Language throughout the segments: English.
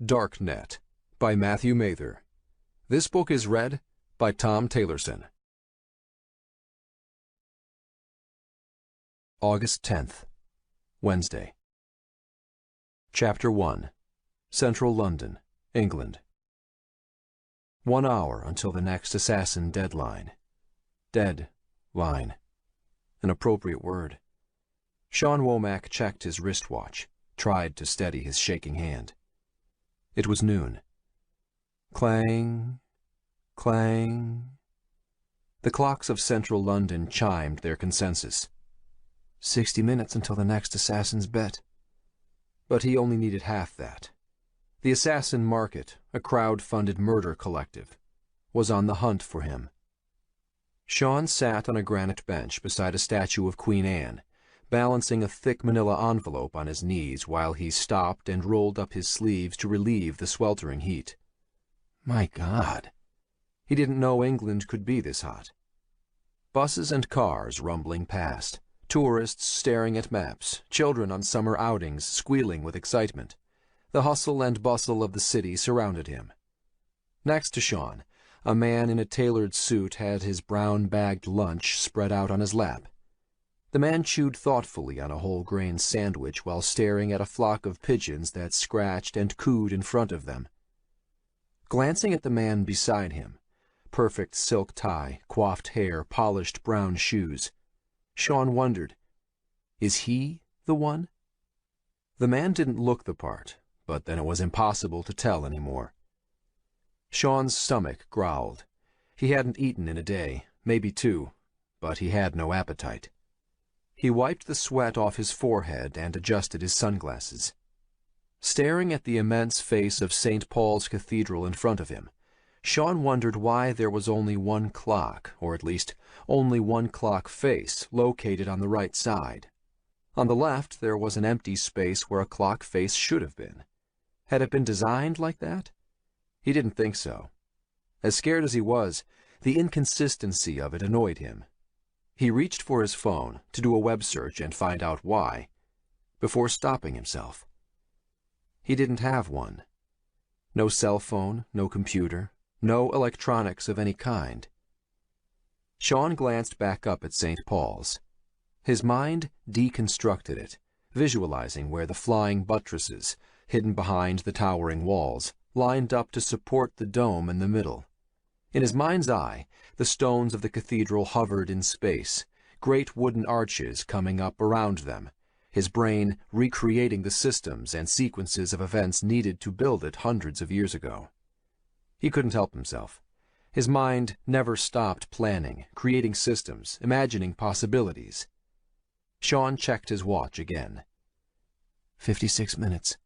Darknet by Matthew Mather. This book is read by Tom Taylorson. August 10th, Wednesday. Chapter 1. Central London, England. 1 hour until the next assassin deadline. Dead-line. An appropriate word. Sean Womack checked his wristwatch, tried to steady his shaking hand. It was noon. Clang, clang. The clocks of central London chimed their consensus. 60 minutes until the next assassin's bet. But he only needed half that. The Assassin Market, a crowd-funded murder collective, was on the hunt for him. Sean sat on a granite bench beside a statue of Queen Anne, balancing a thick manila envelope on his knees while he stopped and rolled up his sleeves to relieve the sweltering heat. My God! He didn't know England could be this hot. Buses and cars rumbling past, tourists staring at maps, children on summer outings squealing with excitement. The hustle and bustle of the city surrounded him. Next to Sean, a man in a tailored suit had his brown-bagged lunch spread out on his lap. The man chewed thoughtfully on a whole-grain sandwich while staring at a flock of pigeons that scratched and cooed in front of them. Glancing at the man beside him, perfect silk tie, coiffed hair, polished brown shoes, Sean wondered, is he the one? The man didn't look the part, but then it was impossible to tell anymore. Sean's stomach growled. He hadn't eaten in a day, maybe 2, but he had no appetite. He wiped the sweat off his forehead and adjusted his sunglasses. Staring at the immense face of St. Paul's Cathedral in front of him, Sean wondered why there was only one clock, or at least only one clock face, located on the right side. On the left there was an empty space where a clock face should have been. Had it been designed like that? He didn't think so. As scared as he was, the inconsistency of it annoyed him. He reached for his phone to do a web search and find out why, before stopping himself. He didn't have one. No cell phone, no computer, no electronics of any kind. Sean glanced back up at St. Paul's. His mind deconstructed it, visualizing where the flying buttresses, hidden behind the towering walls, lined up to support the dome in the middle. In his mind's eye, the stones of the cathedral hovered in space, great wooden arches coming up around them, his brain recreating the systems and sequences of events needed to build it hundreds of years ago. He couldn't help himself. His mind never stopped planning, creating systems, imagining possibilities. Sean checked his watch again. 56 minutes.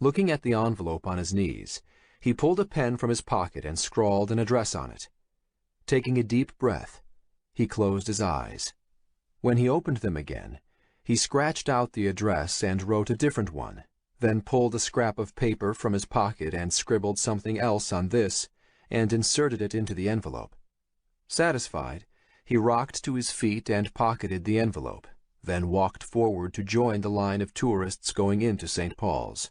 Looking at the envelope on his knees, he pulled a pen from his pocket and scrawled an address on it. Taking a deep breath, he closed his eyes. When he opened them again, he scratched out the address and wrote a different one, then pulled a scrap of paper from his pocket and scribbled something else on this and inserted it into the envelope. Satisfied, he rocked to his feet and pocketed the envelope, then walked forward to join the line of tourists going into St. Paul's.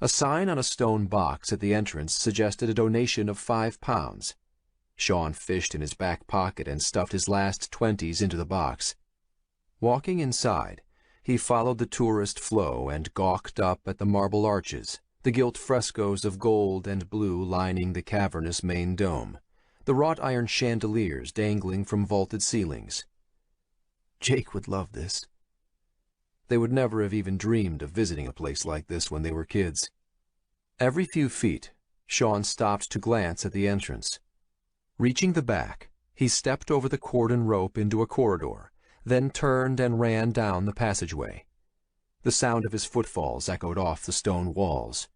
A sign on a stone box at the entrance suggested a donation of £5. Sean fished in his back pocket and stuffed his last 20s into the box. Walking inside, he followed the tourist flow and gawked up at the marble arches, the gilt frescoes of gold and blue lining the cavernous main dome, the wrought iron chandeliers dangling from vaulted ceilings. Jake would love this. They would never have even dreamed of visiting a place like this when they were kids. Every few feet, Sean stopped to glance at the entrance. Reaching the back, he stepped over the cordon rope into a corridor, then turned and ran down the passageway. The sound of his footfalls echoed off the stone walls.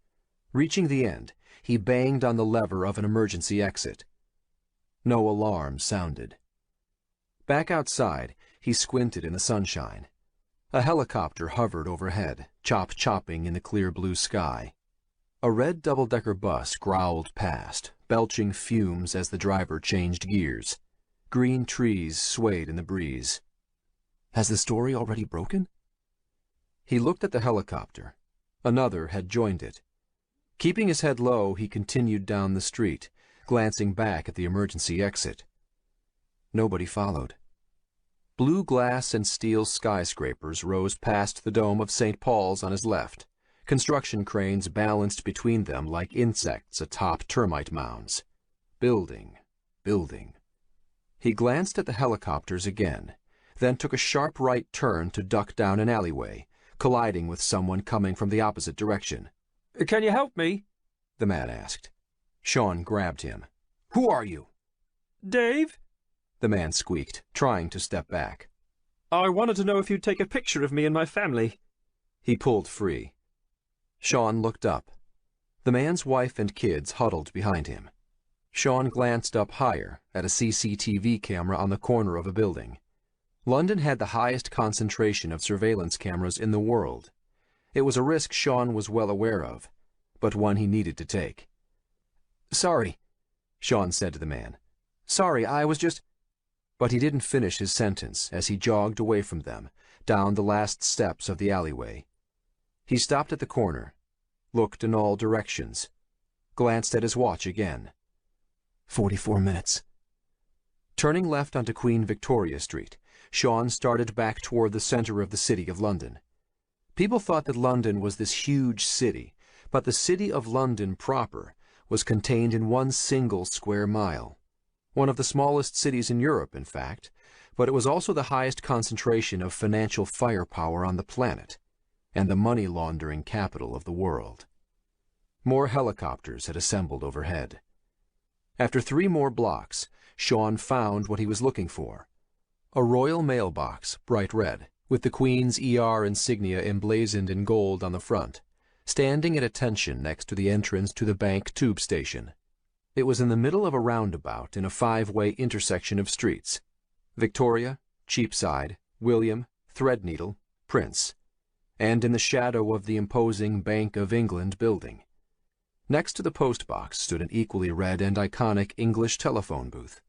Reaching the end, he banged on the lever of an emergency exit. No alarm sounded. Back outside, he squinted in the sunshine. A helicopter hovered overhead, chop-chopping in the clear blue sky. A red double-decker bus growled past, belching fumes as the driver changed gears. Green trees swayed in the breeze. Has the story already broken? He looked at the helicopter. Another had joined it. Keeping his head low, he continued down the street, glancing back at the emergency exit. Nobody followed. Blue glass and steel skyscrapers rose past the dome of St. Paul's on his left. Construction cranes balanced between them like insects atop termite mounds. Building, building. He glanced at the helicopters again, then took a sharp right turn to duck down an alleyway, colliding with someone coming from the opposite direction. "Can you help me?" the man asked. Sean grabbed him. "Who are you?" "Dave?" the man squeaked, trying to step back. "I wanted to know if you'd take a picture of me and my family." He pulled free. Sean looked up. The man's wife and kids huddled behind him. Sean glanced up higher at a CCTV camera on the corner of a building. London had the highest concentration of surveillance cameras in the world. It was a risk Sean was well aware of, but one he needed to take. "Sorry," Sean said to the man. "Sorry, I was just—" But he didn't finish his sentence as he jogged away from them, down the last steps of the alleyway. He stopped at the corner, looked in all directions, glanced at his watch again. 44 minutes. Turning left onto Queen Victoria Street, Sean started back toward the center of the City of London. People thought that London was this huge city, but the City of London proper was contained in one single square mile. One of the smallest cities in Europe, in fact, but it was also the highest concentration of financial firepower on the planet, and the money laundering capital of the world. More helicopters had assembled overhead. After 3 more blocks, Sean found what he was looking for. A royal mailbox, bright red, with the Queen's ER insignia emblazoned in gold on the front, standing at attention next to the entrance to the Bank tube station. It was in the middle of a roundabout in a 5-way intersection of streets: Victoria, Cheapside, William, Threadneedle, Prince, and in the shadow of the imposing Bank of England building. Next to the post box stood an equally red and iconic English telephone booth.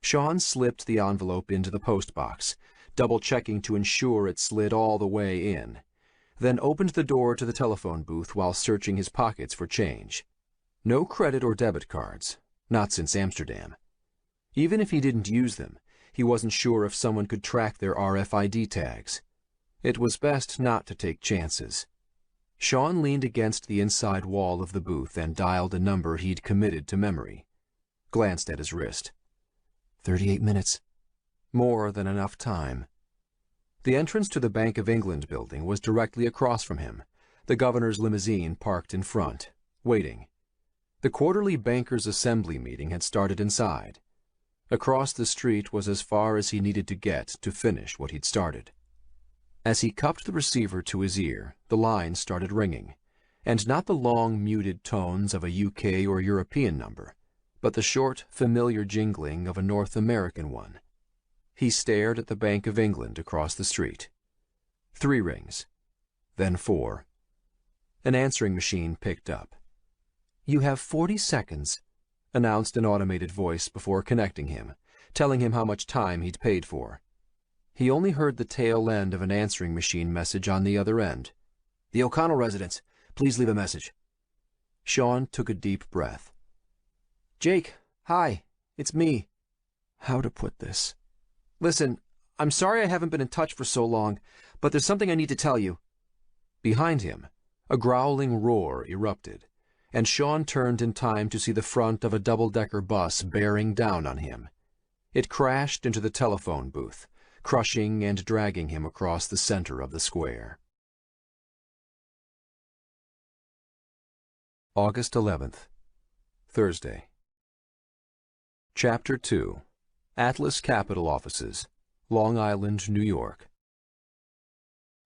Sean slipped the envelope into the post box, double-checking to ensure it slid all the way in, then opened the door to the telephone booth while searching his pockets for change. No credit or debit cards, not since Amsterdam. Even if he didn't use them, he wasn't sure if someone could track their RFID tags. It was best not to take chances. Sean leaned against the inside wall of the booth and dialed a number he'd committed to memory. Glanced at his wrist. 38 minutes. More than enough time. The entrance to the Bank of England building was directly across from him, the governor's limousine parked in front, waiting. The quarterly bankers' assembly meeting had started inside. Across the street was as far as he needed to get to finish what he'd started. As he cupped the receiver to his ear, the line started ringing, and not the long, muted tones of a UK or European number, but the short, familiar jingling of a North American one. He stared at the Bank of England across the street. 3 rings, then 4. An answering machine picked up. "You have 40 seconds, announced an automated voice before connecting him, telling him how much time he'd paid for. He only heard the tail end of an answering machine message on the other end. "The O'Connell residence. Please leave a message." Sean took a deep breath. "Jake, hi, it's me." How to put this? "Listen, I'm sorry I haven't been in touch for so long, but there's something I need to tell you." Behind him, a growling roar erupted, and Sean turned in time to see the front of a double-decker bus bearing down on him. It crashed into the telephone booth, crushing and dragging him across the center of the square. August 11th, Thursday. Chapter 2. Atlas Capital Offices, Long Island, New York.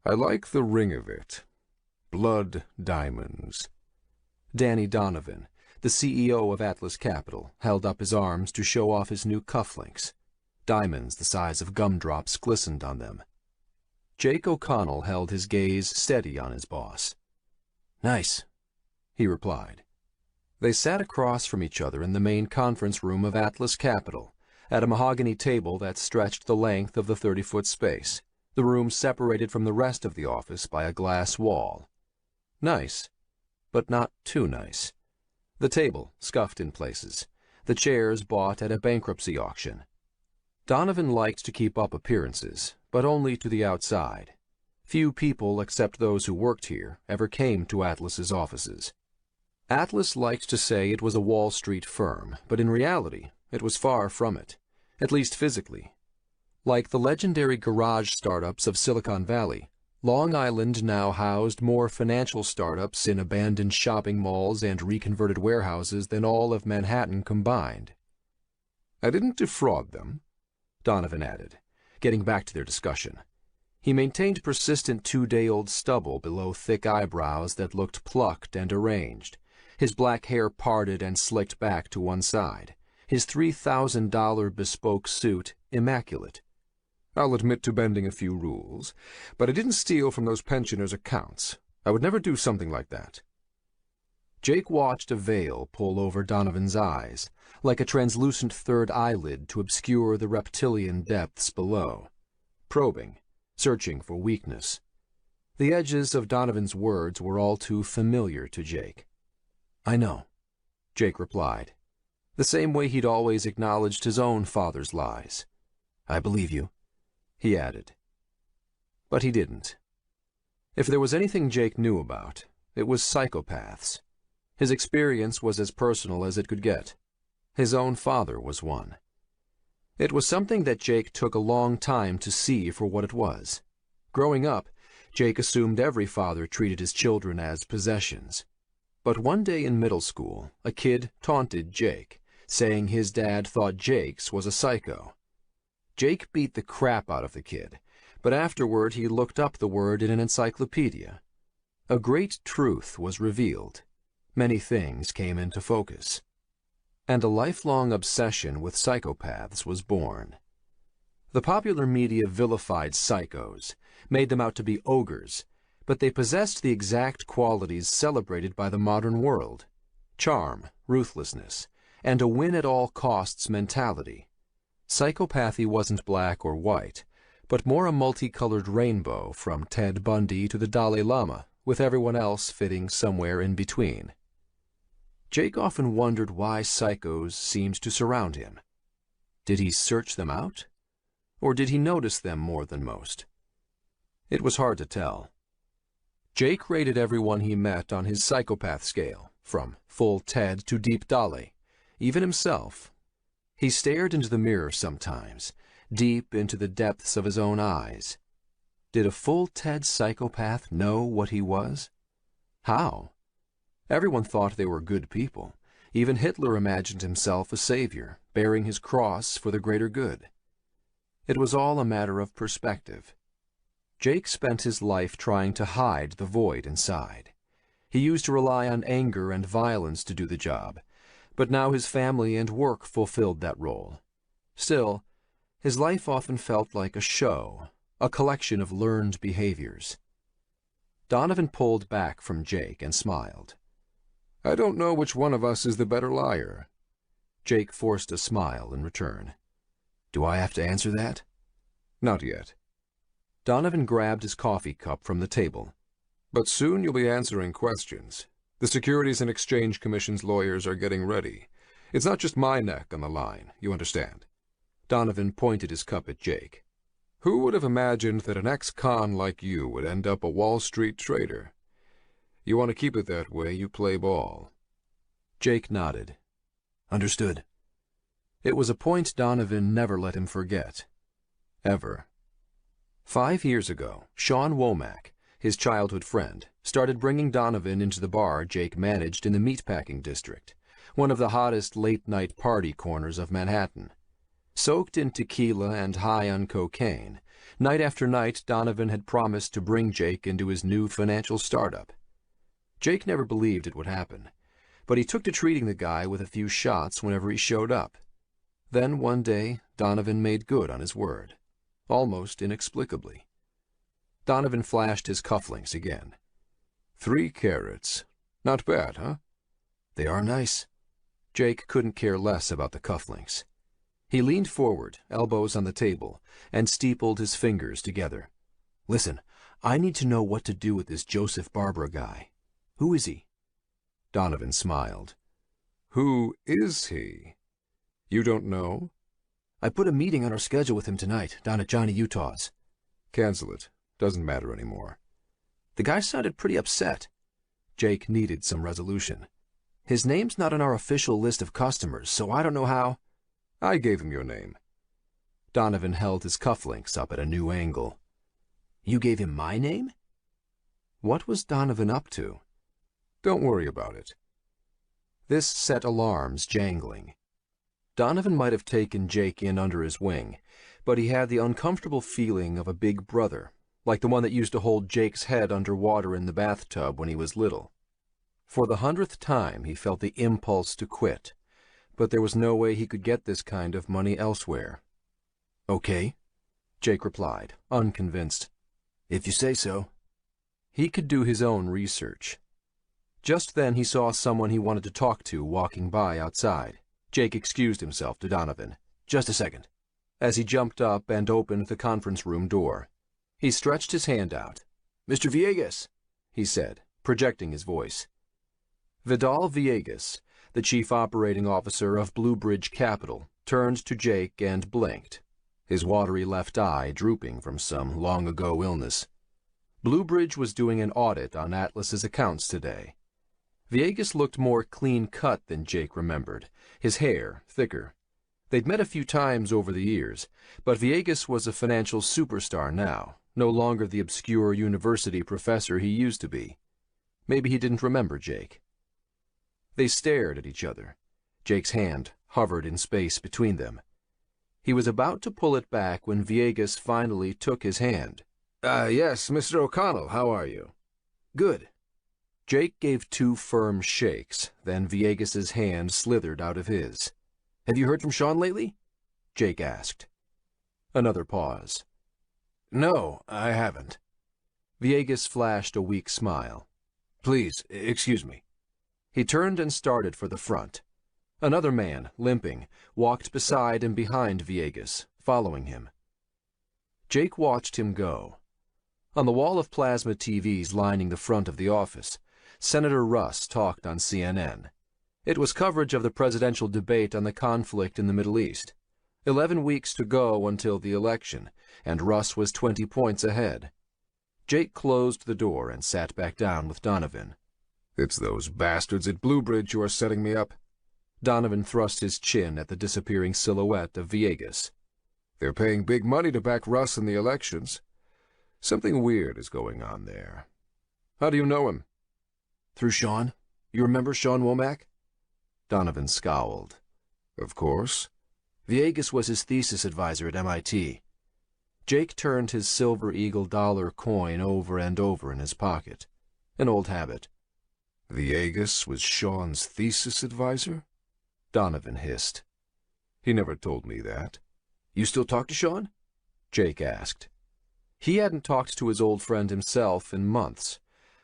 "I like the ring of it. Blood diamonds." Danny Donovan, the CEO of Atlas Capital, held up his arms to show off his new cufflinks. Diamonds the size of gumdrops glistened on them. Jake O'Connell held his gaze steady on his boss. "Nice," he replied. They sat across from each other in the main conference room of Atlas Capital, at a mahogany table that stretched the length of the 30-foot space, the room separated from the rest of the office by a glass wall. Nice. but not too nice. The table scuffed in places, the chairs bought at a bankruptcy auction. Donovan liked to keep up appearances, but only to the outside. Few people, except those who worked here, ever came to Atlas's offices. Atlas liked to say it was a Wall Street firm, but in reality, it was far from it, at least physically. Like the legendary garage startups of Silicon Valley, Long Island now housed more financial startups in abandoned shopping malls and reconverted warehouses than all of Manhattan combined. "I didn't defraud them," Donovan added, getting back to their discussion. He maintained persistent 2-day-old stubble below thick eyebrows that looked plucked and arranged, his black hair parted and slicked back to one side, his $3,000 bespoke suit immaculate. "I'll admit to bending a few rules, but I didn't steal from those pensioners' accounts. I would never do something like that." Jake watched a veil pull over Donovan's eyes, like a translucent third eyelid to obscure the reptilian depths below, probing, searching for weakness. The edges of Donovan's words were all too familiar to Jake. "I know," Jake replied, the same way he'd always acknowledged his own father's lies. "I believe you," he added. But he didn't. If there was anything Jake knew about, it was psychopaths. His experience was as personal as it could get. His own father was one. It was something that Jake took a long time to see for what it was. Growing up, Jake assumed every father treated his children as possessions. But one day in middle school, a kid taunted Jake, saying his dad thought Jake's was a psycho. Jake beat the crap out of the kid, but afterward he looked up the word in an encyclopedia. A great truth was revealed. Many things came into focus. And a lifelong obsession with psychopaths was born. The popular media vilified psychos, made them out to be ogres, but they possessed the exact qualities celebrated by the modern world: charm, ruthlessness, and a win-at-all-costs mentality. Psychopathy wasn't black or white, but more a multicolored rainbow from Ted Bundy to the Dalai Lama, with everyone else fitting somewhere in between. Jake often wondered why psychos seemed to surround him. Did he search them out? Or did he notice them more than most? It was hard to tell. Jake rated everyone he met on his psychopath scale, from full Ted to deep Dalai, even himself. He stared into the mirror sometimes, deep into the depths of his own eyes. Did a full Ted psychopath know what he was? How? Everyone thought they were good people. Even Hitler imagined himself a savior, bearing his cross for the greater good. It was all a matter of perspective. Jake spent his life trying to hide the void inside. He used to rely on anger and violence to do the job, but now his family and work fulfilled that role. Still, his life often felt like a show, a collection of learned behaviors. Donovan pulled back from Jake and smiled. "I don't know which one of us is the better liar." Jake forced a smile in return. "Do I have to answer that?" "Not yet." Donovan grabbed his coffee cup from the table. "But soon you'll be answering questions. The Securities and Exchange Commission's lawyers are getting ready. It's not just my neck on the line, you understand." Donovan pointed his cup at Jake. "Who would have imagined that an ex-con like you would end up a Wall Street trader? You want to keep it that way, you play ball." Jake nodded. "Understood." It was a point Donovan never let him forget. Ever. 5 years ago, Sean Womack, his childhood friend, started bringing Donovan into the bar Jake managed in the meatpacking district, one of the hottest late-night party corners of Manhattan. Soaked in tequila and high on cocaine, night after night Donovan had promised to bring Jake into his new financial startup. Jake never believed it would happen, but he took to treating the guy with a few shots whenever he showed up. Then one day, Donovan made good on his word, almost inexplicably. Donovan flashed his cufflinks again. 3 carats. Not bad, huh? They are nice. Jake couldn't care less about the cufflinks. He leaned forward, elbows on the table, and steepled his fingers together. "Listen, I need to know what to do with this Joseph Barbara guy. Who is he?" Donovan smiled. Who is he? You don't know? I put a meeting on our schedule with him tonight, down at Johnny Utah's. Cancel it. Doesn't matter anymore. The guy sounded pretty upset. Jake needed some resolution. His name's not on our official list of customers, so I don't know how. I gave him your name. Donovan held his cufflinks up at a new angle. You gave him my name? What was Donovan up to? Don't worry about it. This set alarms jangling. Donovan might have taken Jake in under his wing, but he had the uncomfortable feeling of a big brother, like the one that used to hold Jake's head under water in the bathtub when he was little. For the 100th time he felt the impulse to quit, but there was no way he could get this kind of money elsewhere. Okay, Jake replied, unconvinced. If you say so. He could do his own research. Just then he saw someone he wanted to talk to walking by outside. Jake excused himself to Donovan. Just a second. As he jumped up and opened the conference room door. He stretched his hand out. Mr. Villegas, he said, projecting his voice. Vidal Villegas, the chief operating officer of Blue Bridge Capital, turned to Jake and blinked, his watery left eye drooping from some long-ago illness. Blue Bridge was doing an audit on Atlas's accounts today. Villegas looked more clean-cut than Jake remembered, his hair thicker. They'd met a few times over the years, but Villegas was a financial superstar now, no longer the obscure university professor he used to be. Maybe he didn't remember Jake. They stared at each other. Jake's hand hovered in space between them. He was about to pull it back when Villegas finally took his hand. Yes, Mr. O'Connell, how are you? Good. Jake gave 2 firm shakes, then Villegas's hand slithered out of his. Have you heard from Sean lately? Jake asked. Another pause. No, I haven't. Villegas flashed a weak smile. Please, excuse me. He turned and started for the front. Another man, limping, walked beside and behind Villegas, following him. Jake watched him go. On the wall of plasma TVs lining the front of the office, Senator Russ talked on CNN. It was coverage of the presidential debate on the conflict in the Middle East. 11 weeks to go until the election, and Russ was 20 points ahead. Jake closed the door and sat back down with Donovan. It's those bastards at Blue Bridge who are setting me up. Donovan thrust his chin at the disappearing silhouette of Villegas. They're paying big money to back Russ in the elections. Something weird is going on there. How do you know him? Through Sean. You remember Sean Womack? Donovan scowled. Of course. Villegas was his thesis advisor at MIT. Jake turned his Silver Eagle dollar coin over and over in his pocket. An old habit. Villegas was Sean's thesis advisor? Donovan hissed. He never told me that. You still talk to Sean? Jake asked. He hadn't talked to his old friend himself in months,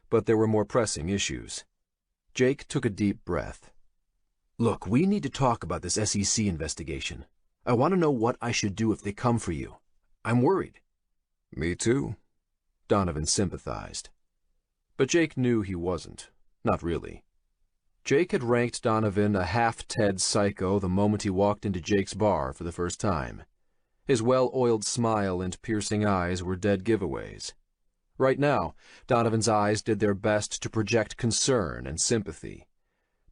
but there were more pressing issues. Jake took a deep breath. Look, we need to talk about this SEC investigation. I want to know what I should do if they come for you. I'm worried. Me too. Donovan sympathized. But Jake knew he wasn't. Not really. Jake had ranked Donovan a half-Ted psycho the moment he walked into Jake's bar for the first time. His well-oiled smile and piercing eyes were dead giveaways. Right now, Donovan's eyes did their best to project concern and sympathy.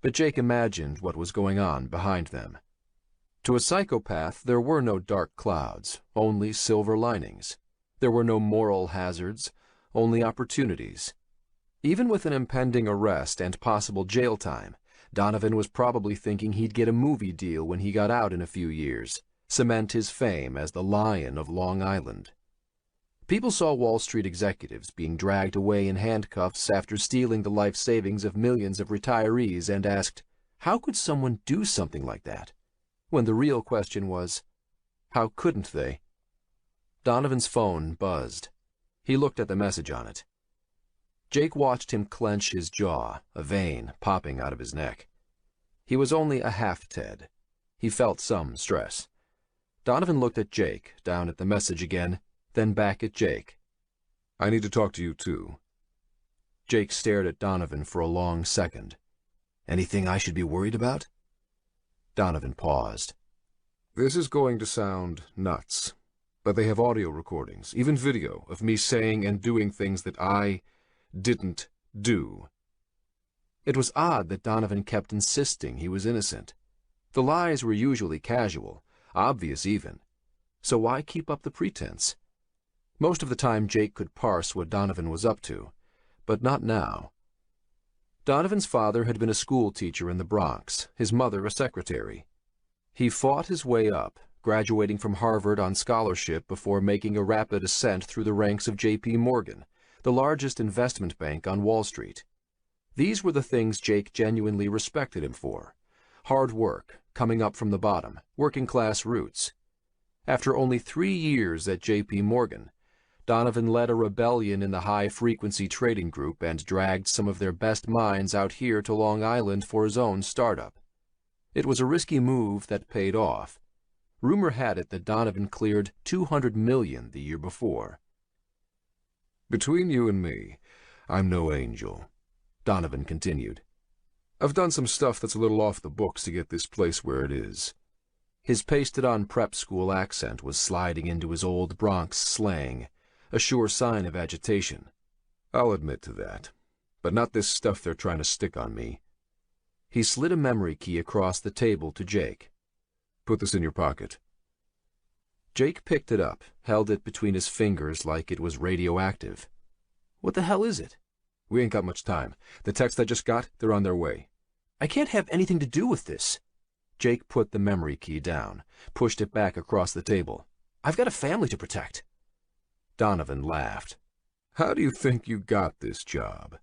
But Jake imagined what was going on behind them. To a psychopath, there were no dark clouds, only silver linings. There were no moral hazards, only opportunities. Even with an impending arrest and possible jail time, Donovan was probably thinking he'd get a movie deal when he got out in a few years, cement his fame as the Lion of Long Island. People saw Wall Street executives being dragged away in handcuffs after stealing the life savings of millions of retirees and asked, how could someone do something like that? When the real question was, how couldn't they? Donovan's phone buzzed. He looked at the message on it. Jake watched him clench his jaw, a vein popping out of his neck. He was only a half-Ted. He felt some stress. Donovan looked at Jake, down at the message again, then back at Jake. I need to talk to you too. Jake stared at Donovan for a long second. Anything I should be worried about? Donovan paused. This is going to sound nuts, but they have audio recordings, even video, of me saying and doing things that I didn't do. It was odd that Donovan kept insisting he was innocent. The lies were usually casual, obvious even. So why keep up the pretense? Most of the time Jake could parse what Donovan was up to, but not now. Donovan's father had been a school teacher in the Bronx, his mother a secretary. He fought his way up, graduating from Harvard on scholarship before making a rapid ascent through the ranks of J.P. Morgan, the largest investment bank on Wall Street. These were the things Jake genuinely respected him for. Hard work, coming up from the bottom, working-class roots. After only 3 years at J.P. Morgan, Donovan led a rebellion in the high-frequency trading group and dragged some of their best minds out here to Long Island for his own startup. It was a risky move that paid off. Rumor had it that Donovan cleared $200 million the year before. Between you and me, I'm no angel, Donovan continued. I've done some stuff that's a little off the books to get this place where it is. His pasted-on prep school accent was sliding into his old Bronx slang, a sure sign of agitation. I'll admit to that, but not this stuff they're trying to stick on me. He slid a memory key across the table to Jake. Put this in your pocket. Jake picked it up, held it between his fingers like it was radioactive. What the hell is it? We ain't got much time. The text I just got, they're on their way. I can't have anything to do with this. Jake put the memory key down, pushed it back across the table. I've got a family to protect. Donovan laughed. How do you think you got this job?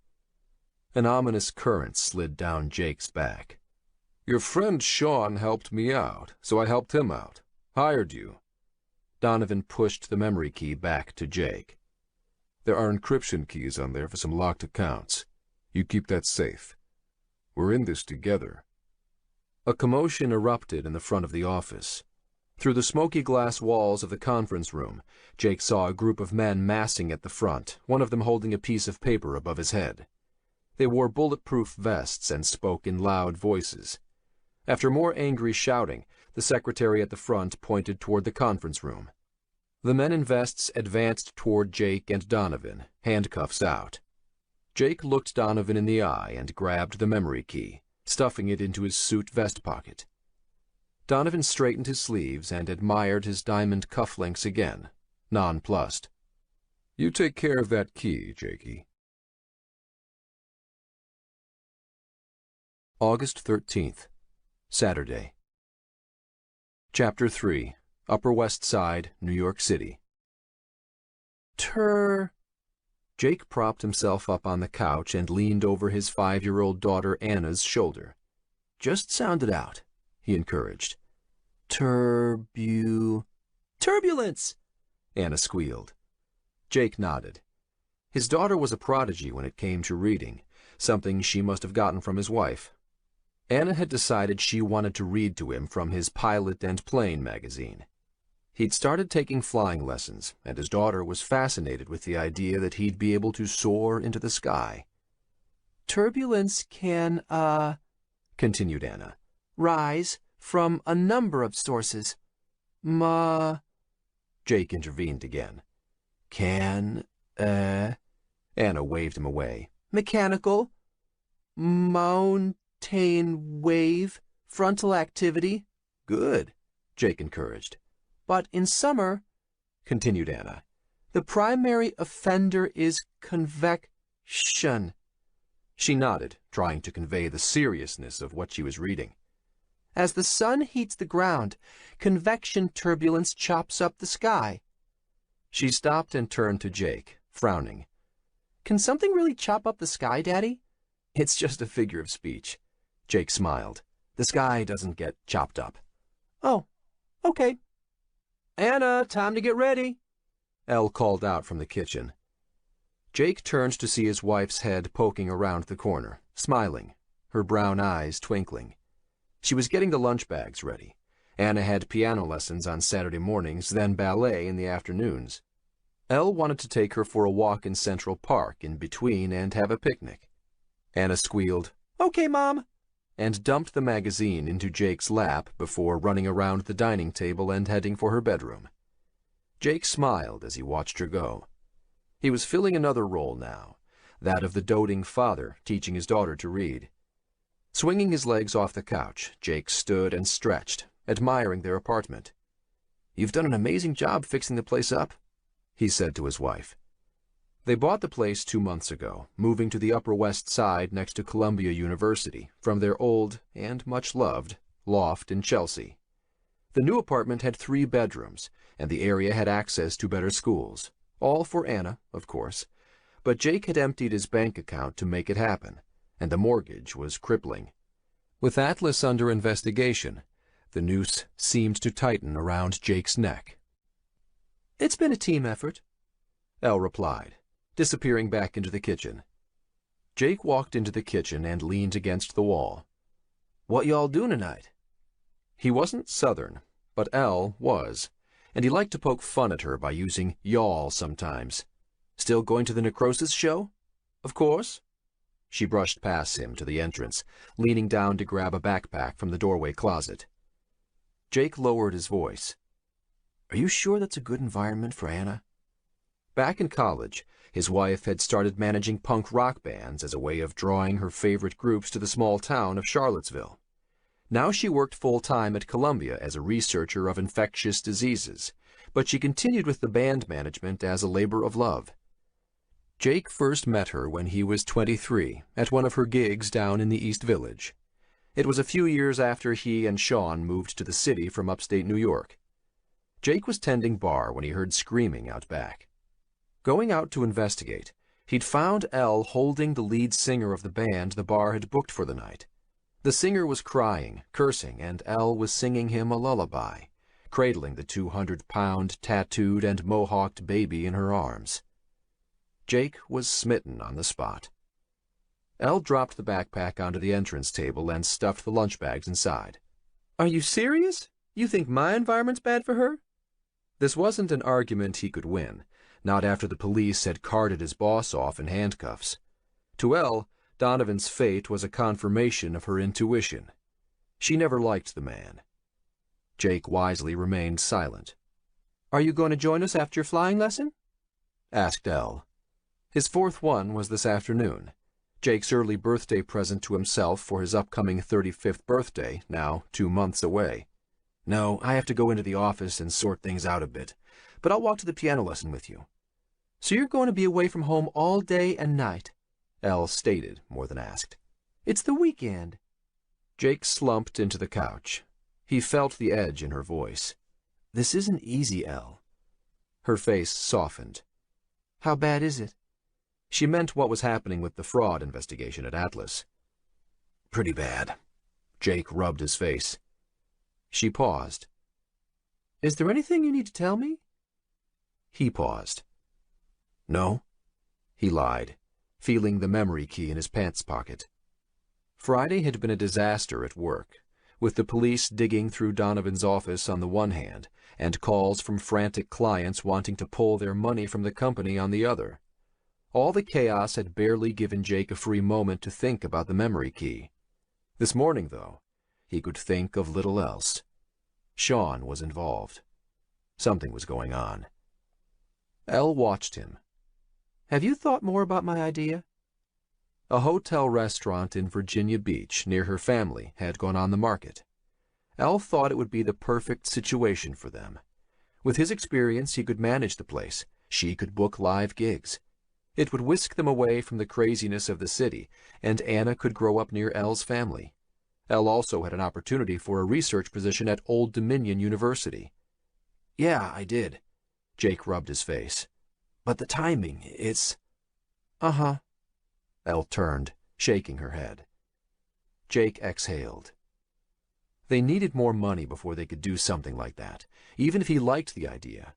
An ominous current slid down Jake's back. Your friend Sean helped me out, so I helped him out. Hired you. Donovan pushed the memory key back to Jake. There are encryption keys on there for some locked accounts. You keep that safe. We're in this together. A commotion erupted in the front of the office. Through the smoky glass walls of the conference room, Jake saw a group of men massing at the front, one of them holding a piece of paper above his head. They wore bulletproof vests and spoke in loud voices. After more angry shouting, the secretary at the front pointed toward the conference room. The men in vests advanced toward Jake and Donovan, handcuffs out. Jake looked Donovan in the eye and grabbed the memory key, stuffing it into his suit vest pocket. Donovan straightened his sleeves and admired his diamond cufflinks again, nonplussed. You take care of that key, Jakey. August 13th, Saturday. Chapter 3, Upper West Side, New York City. Jake propped himself up on the couch and leaned over his 5-year-old daughter Anna's shoulder. Just sound it out, he encouraged. Turbulence! Anna squealed. Jake nodded. His daughter was a prodigy when it came to reading, something she must have gotten from his wife. Anna had decided she wanted to read to him from his Pilot and Plane magazine. He'd started taking flying lessons, and his daughter was fascinated with the idea that he'd be able to soar into the sky. Turbulence can, continued Anna, rise from a number of sources. Jake intervened again. Anna waved him away. Mechanical, mountain wave, frontal activity. Good, Jake encouraged. But in summer, continued Anna, the primary offender is convection. She nodded, trying to convey the seriousness of what she was reading. As the sun heats the ground, convection turbulence chops up the sky. She stopped and turned to Jake, frowning. Can something really chop up the sky, Daddy? It's just a figure of speech. Jake smiled. The sky doesn't get chopped up. Oh, okay. Anna, time to get ready, Elle called out from the kitchen. Jake turned to see his wife's head poking around the corner, smiling, her brown eyes twinkling. She was getting the lunch bags ready. Anna had piano lessons on Saturday mornings, then ballet in the afternoons. Elle wanted to take her for a walk in Central Park in between and have a picnic. Anna squealed, "Okay, Mom." and dumped the magazine into Jake's lap before running around the dining table and heading for her bedroom. Jake smiled as he watched her go. He was filling another role now, that of the doting father teaching his daughter to read. Swinging his legs off the couch, Jake stood and stretched, admiring their apartment. "You've done an amazing job fixing the place up," he said to his wife. They bought the place 2 months ago, moving to the Upper West Side next to Columbia University from their old, and much-loved, loft in Chelsea. The new apartment had 3 bedrooms, and the area had access to better schools. All for Anna, of course. But Jake had emptied his bank account to make it happen, and the mortgage was crippling. With Atlas under investigation, the noose seemed to tighten around Jake's neck. "It's been a team effort," Elle replied, disappearing back into the kitchen. Jake walked into the kitchen and leaned against the wall. "What y'all doing tonight?" He wasn't Southern, but Elle was, and he liked to poke fun at her by using y'all sometimes. "Still going to the Necrosis show?" "Of course." She brushed past him to the entrance, leaning down to grab a backpack from the doorway closet. Jake lowered his voice. "Are you sure that's a good environment for Anna?" Back in college, his wife had started managing punk rock bands as a way of drawing her favorite groups to the small town of Charlottesville. Now she worked full-time at Columbia as a researcher of infectious diseases, but she continued with the band management as a labor of love. Jake first met her when he was 23 at one of her gigs down in the East Village. It was a few years after he and Sean moved to the city from upstate New York. Jake was tending bar when he heard screaming out back. Going out to investigate, he'd found Elle holding the lead singer of the band the bar had booked for the night. The singer was crying, cursing, and Elle was singing him a lullaby, cradling the 200-pound tattooed and mohawked baby in her arms. Jake was smitten on the spot. Elle dropped the backpack onto the entrance table and stuffed the lunch bags inside. "Are you serious? You think my environment's bad for her?" This wasn't an argument he could win, not after the police had carted his boss off in handcuffs. To Elle, Donovan's fate was a confirmation of her intuition. She never liked the man. Jake wisely remained silent. "Are you going to join us after your flying lesson?" asked Elle. His 4th one was this afternoon, Jake's early birthday present to himself for his upcoming 35th birthday, now 2 months away. "No, I have to go into the office and sort things out a bit, but I'll walk to the piano lesson with you." "So you're going to be away from home all day and night?" Elle stated, more than asked. "It's the weekend." Jake slumped into the couch. He felt the edge in her voice. "This isn't easy, Elle." Her face softened. "How bad is it?" She meant what was happening with the fraud investigation at Atlas. "Pretty bad." Jake rubbed his face. She paused. "Is there anything you need to tell me?" He paused. "No," he lied, feeling the memory key in his pants pocket. Friday had been a disaster at work, with the police digging through Donovan's office on the one hand, and calls from frantic clients wanting to pull their money from the company on the other. All the chaos had barely given Jake a free moment to think about the memory key. This morning, though, he could think of little else. Sean was involved. Something was going on. Elle watched him. "Have you thought more about my idea?" A hotel restaurant in Virginia Beach near her family had gone on the market. Elle thought it would be the perfect situation for them. With his experience, he could manage the place. She could book live gigs. It would whisk them away from the craziness of the city, and Anna could grow up near Elle's family. Elle also had an opportunity for a research position at Old Dominion University. "Yeah, I did." Jake rubbed his face. "But the timing, it's—" "Uh-huh." Elle turned, shaking her head. Jake exhaled. They needed more money before they could do something like that, even if he liked the idea.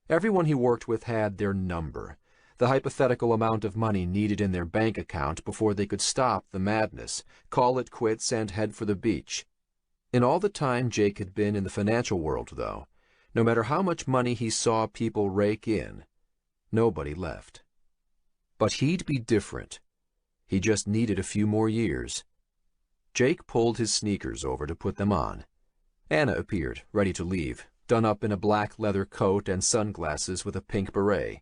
Everyone he worked with had their number, the hypothetical amount of money needed in their bank account before they could stop the madness, call it quits, and head for the beach. In all the time Jake had been in the financial world, though, no matter how much money he saw people rake in, nobody left. But he'd be different. He just needed a few more years. Jake pulled his sneakers over to put them on. Anna appeared, ready to leave, done up in a black leather coat and sunglasses with a pink beret.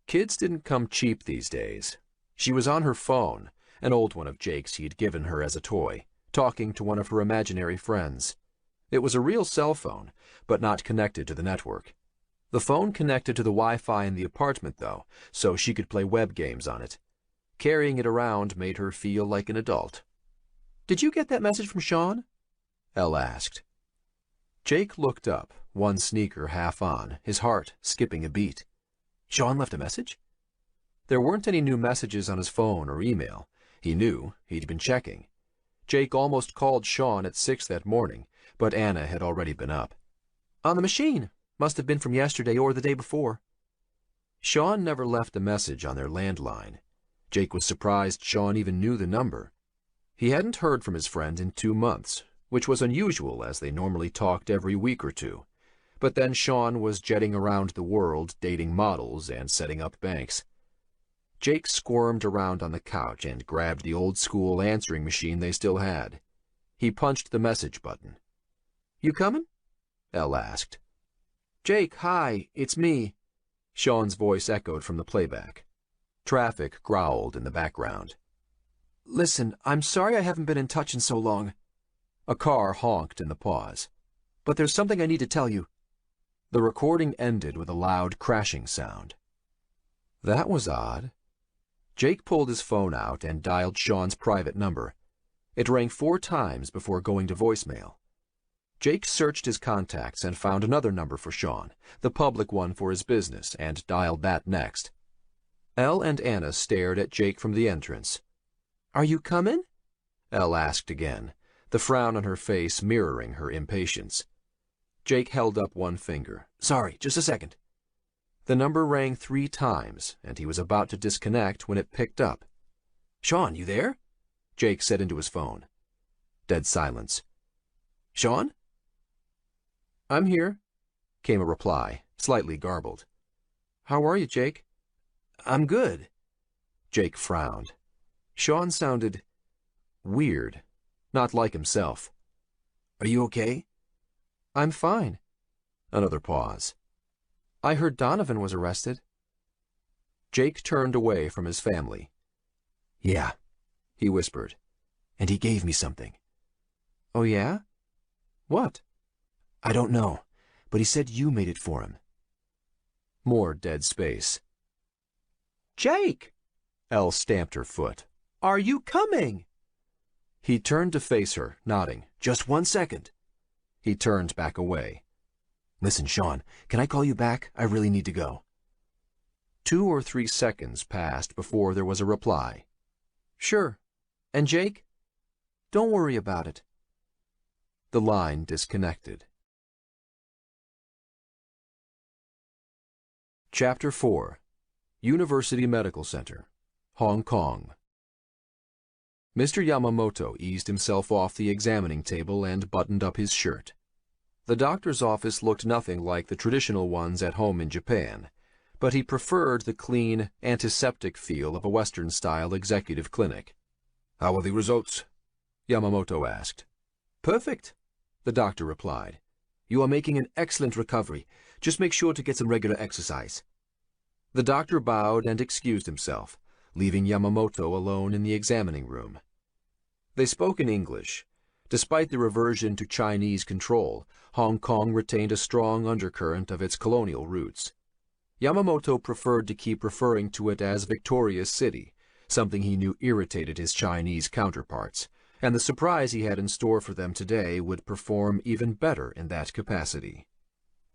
Kids didn't come cheap these days. She was on her phone, an old one of Jake's he'd given her as a toy, talking to one of her imaginary friends. It was a real cell phone, but not connected to the network. The phone connected to the Wi-Fi in the apartment, though, so she could play web games on it. Carrying it around made her feel like an adult. "Did you get that message from Sean?" Elle asked. Jake looked up, one sneaker half on, his heart skipping a beat. Sean left a message? There weren't any new messages on his phone or email. He knew. He'd been checking. Jake almost called Sean at 6 that morning, but Anna had already been up. "On the machine. Must have been from yesterday or the day before." Sean never left a message on their landline. Jake was surprised Sean even knew the number. He hadn't heard from his friend in 2 months, which was unusual as they normally talked every week or two. But then Sean was jetting around the world dating models and setting up banks. Jake squirmed around on the couch and grabbed the old-school answering machine they still had. He punched the message button. "You coming?" Elle asked. "Jake, hi, it's me." Sean's voice echoed from the playback. Traffic growled in the background. "Listen, I'm sorry I haven't been in touch in so long." A car honked in the pause. "But there's something I need to tell you." The recording ended with a loud crashing sound. That was odd. Jake pulled his phone out and dialed Sean's private number. It rang 4 times before going to voicemail. Jake searched his contacts and found another number for Sean, the public one for his business, and dialed that next. Elle and Anna stared at Jake from the entrance. "Are you coming?" Elle asked again, the frown on her face mirroring her impatience. Jake held up one finger. "Sorry, just a second." The number rang 3 times, and he was about to disconnect when it picked up. "Sean, you there?" Jake said into his phone. Dead silence. "Sean?" "I'm here," came a reply, slightly garbled. "How are you, Jake?" "I'm good." Jake frowned. Sean sounded weird, not like himself. "Are you okay?" "I'm fine." Another pause. "I heard Donovan was arrested." Jake turned away from his family. "Yeah," he whispered, "and he gave me something." "Oh, yeah? What?" "I don't know, but he said you made it for him." More dead space. "Jake!" Elle stamped her foot. "Are you coming?" He turned to face her, nodding. "Just 1 second." He turned back away. "Listen, Sean, can I call you back? I really need to go." 2 or 3 seconds passed before there was a reply. "Sure. And Jake?" "Don't worry about it." The line disconnected. Chapter 4. University Medical Center, Hong Kong. Mr. Yamamoto eased himself off the examining table and buttoned up his shirt. The doctor's office looked nothing like the traditional ones at home in Japan, but he preferred the clean, antiseptic feel of a Western-style executive clinic. "How are the results?" Yamamoto asked. "Perfect," the doctor replied. "You are making an excellent recovery. Just make sure to get some regular exercise." The doctor bowed and excused himself, leaving Yamamoto alone in the examining room. They spoke in English. Despite the reversion to Chinese control, Hong Kong retained a strong undercurrent of its colonial roots. Yamamoto preferred to keep referring to it as Victoria's City, something he knew irritated his Chinese counterparts, and the surprise he had in store for them today would perform even better in that capacity.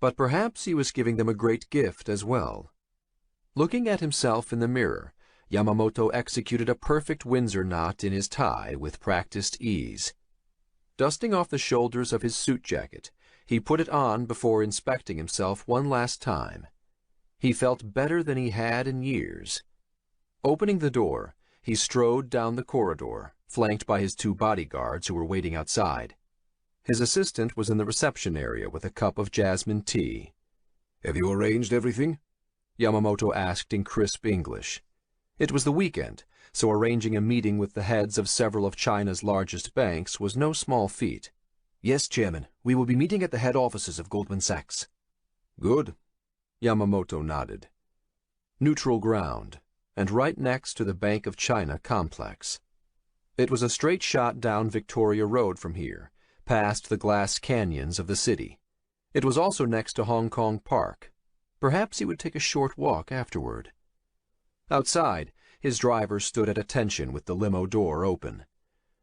But perhaps he was giving them a great gift as well. Looking at himself in the mirror, Yamamoto executed a perfect Windsor knot in his tie with practiced ease. Dusting off the shoulders of his suit jacket, he put it on before inspecting himself one last time. He felt better than he had in years. Opening the door, he strode down the corridor, flanked by his 2 bodyguards who were waiting outside. His assistant was in the reception area with a cup of jasmine tea. "Have you arranged everything?" Yamamoto asked in crisp English. It was the weekend, so arranging a meeting with the heads of several of China's largest banks was no small feat. Yes, Chairman. We will be meeting at the head offices of Goldman Sachs. Good. Yamamoto nodded. Neutral ground, and right next to the Bank of China complex. It was a straight shot down Victoria Road from here, past the glass canyons of the city. It was also next to Hong Kong Park. Perhaps he would take a short walk afterward. Outside, his driver stood at attention with the limo door open.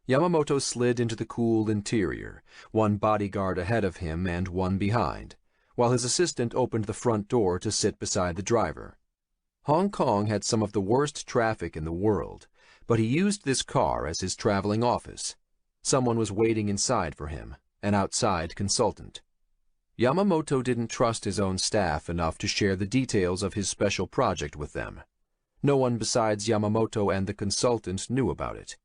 Yamamoto slid into the cool interior, one bodyguard ahead of him and one behind, while his assistant opened the front door to sit beside the driver. Hong Kong had some of the worst traffic in the world, but he used this car as his traveling office. Someone was waiting inside for him, an outside consultant. Yamamoto didn't trust his own staff enough to share the details of his special project with them. No one besides Yamamoto and the consultant knew about it.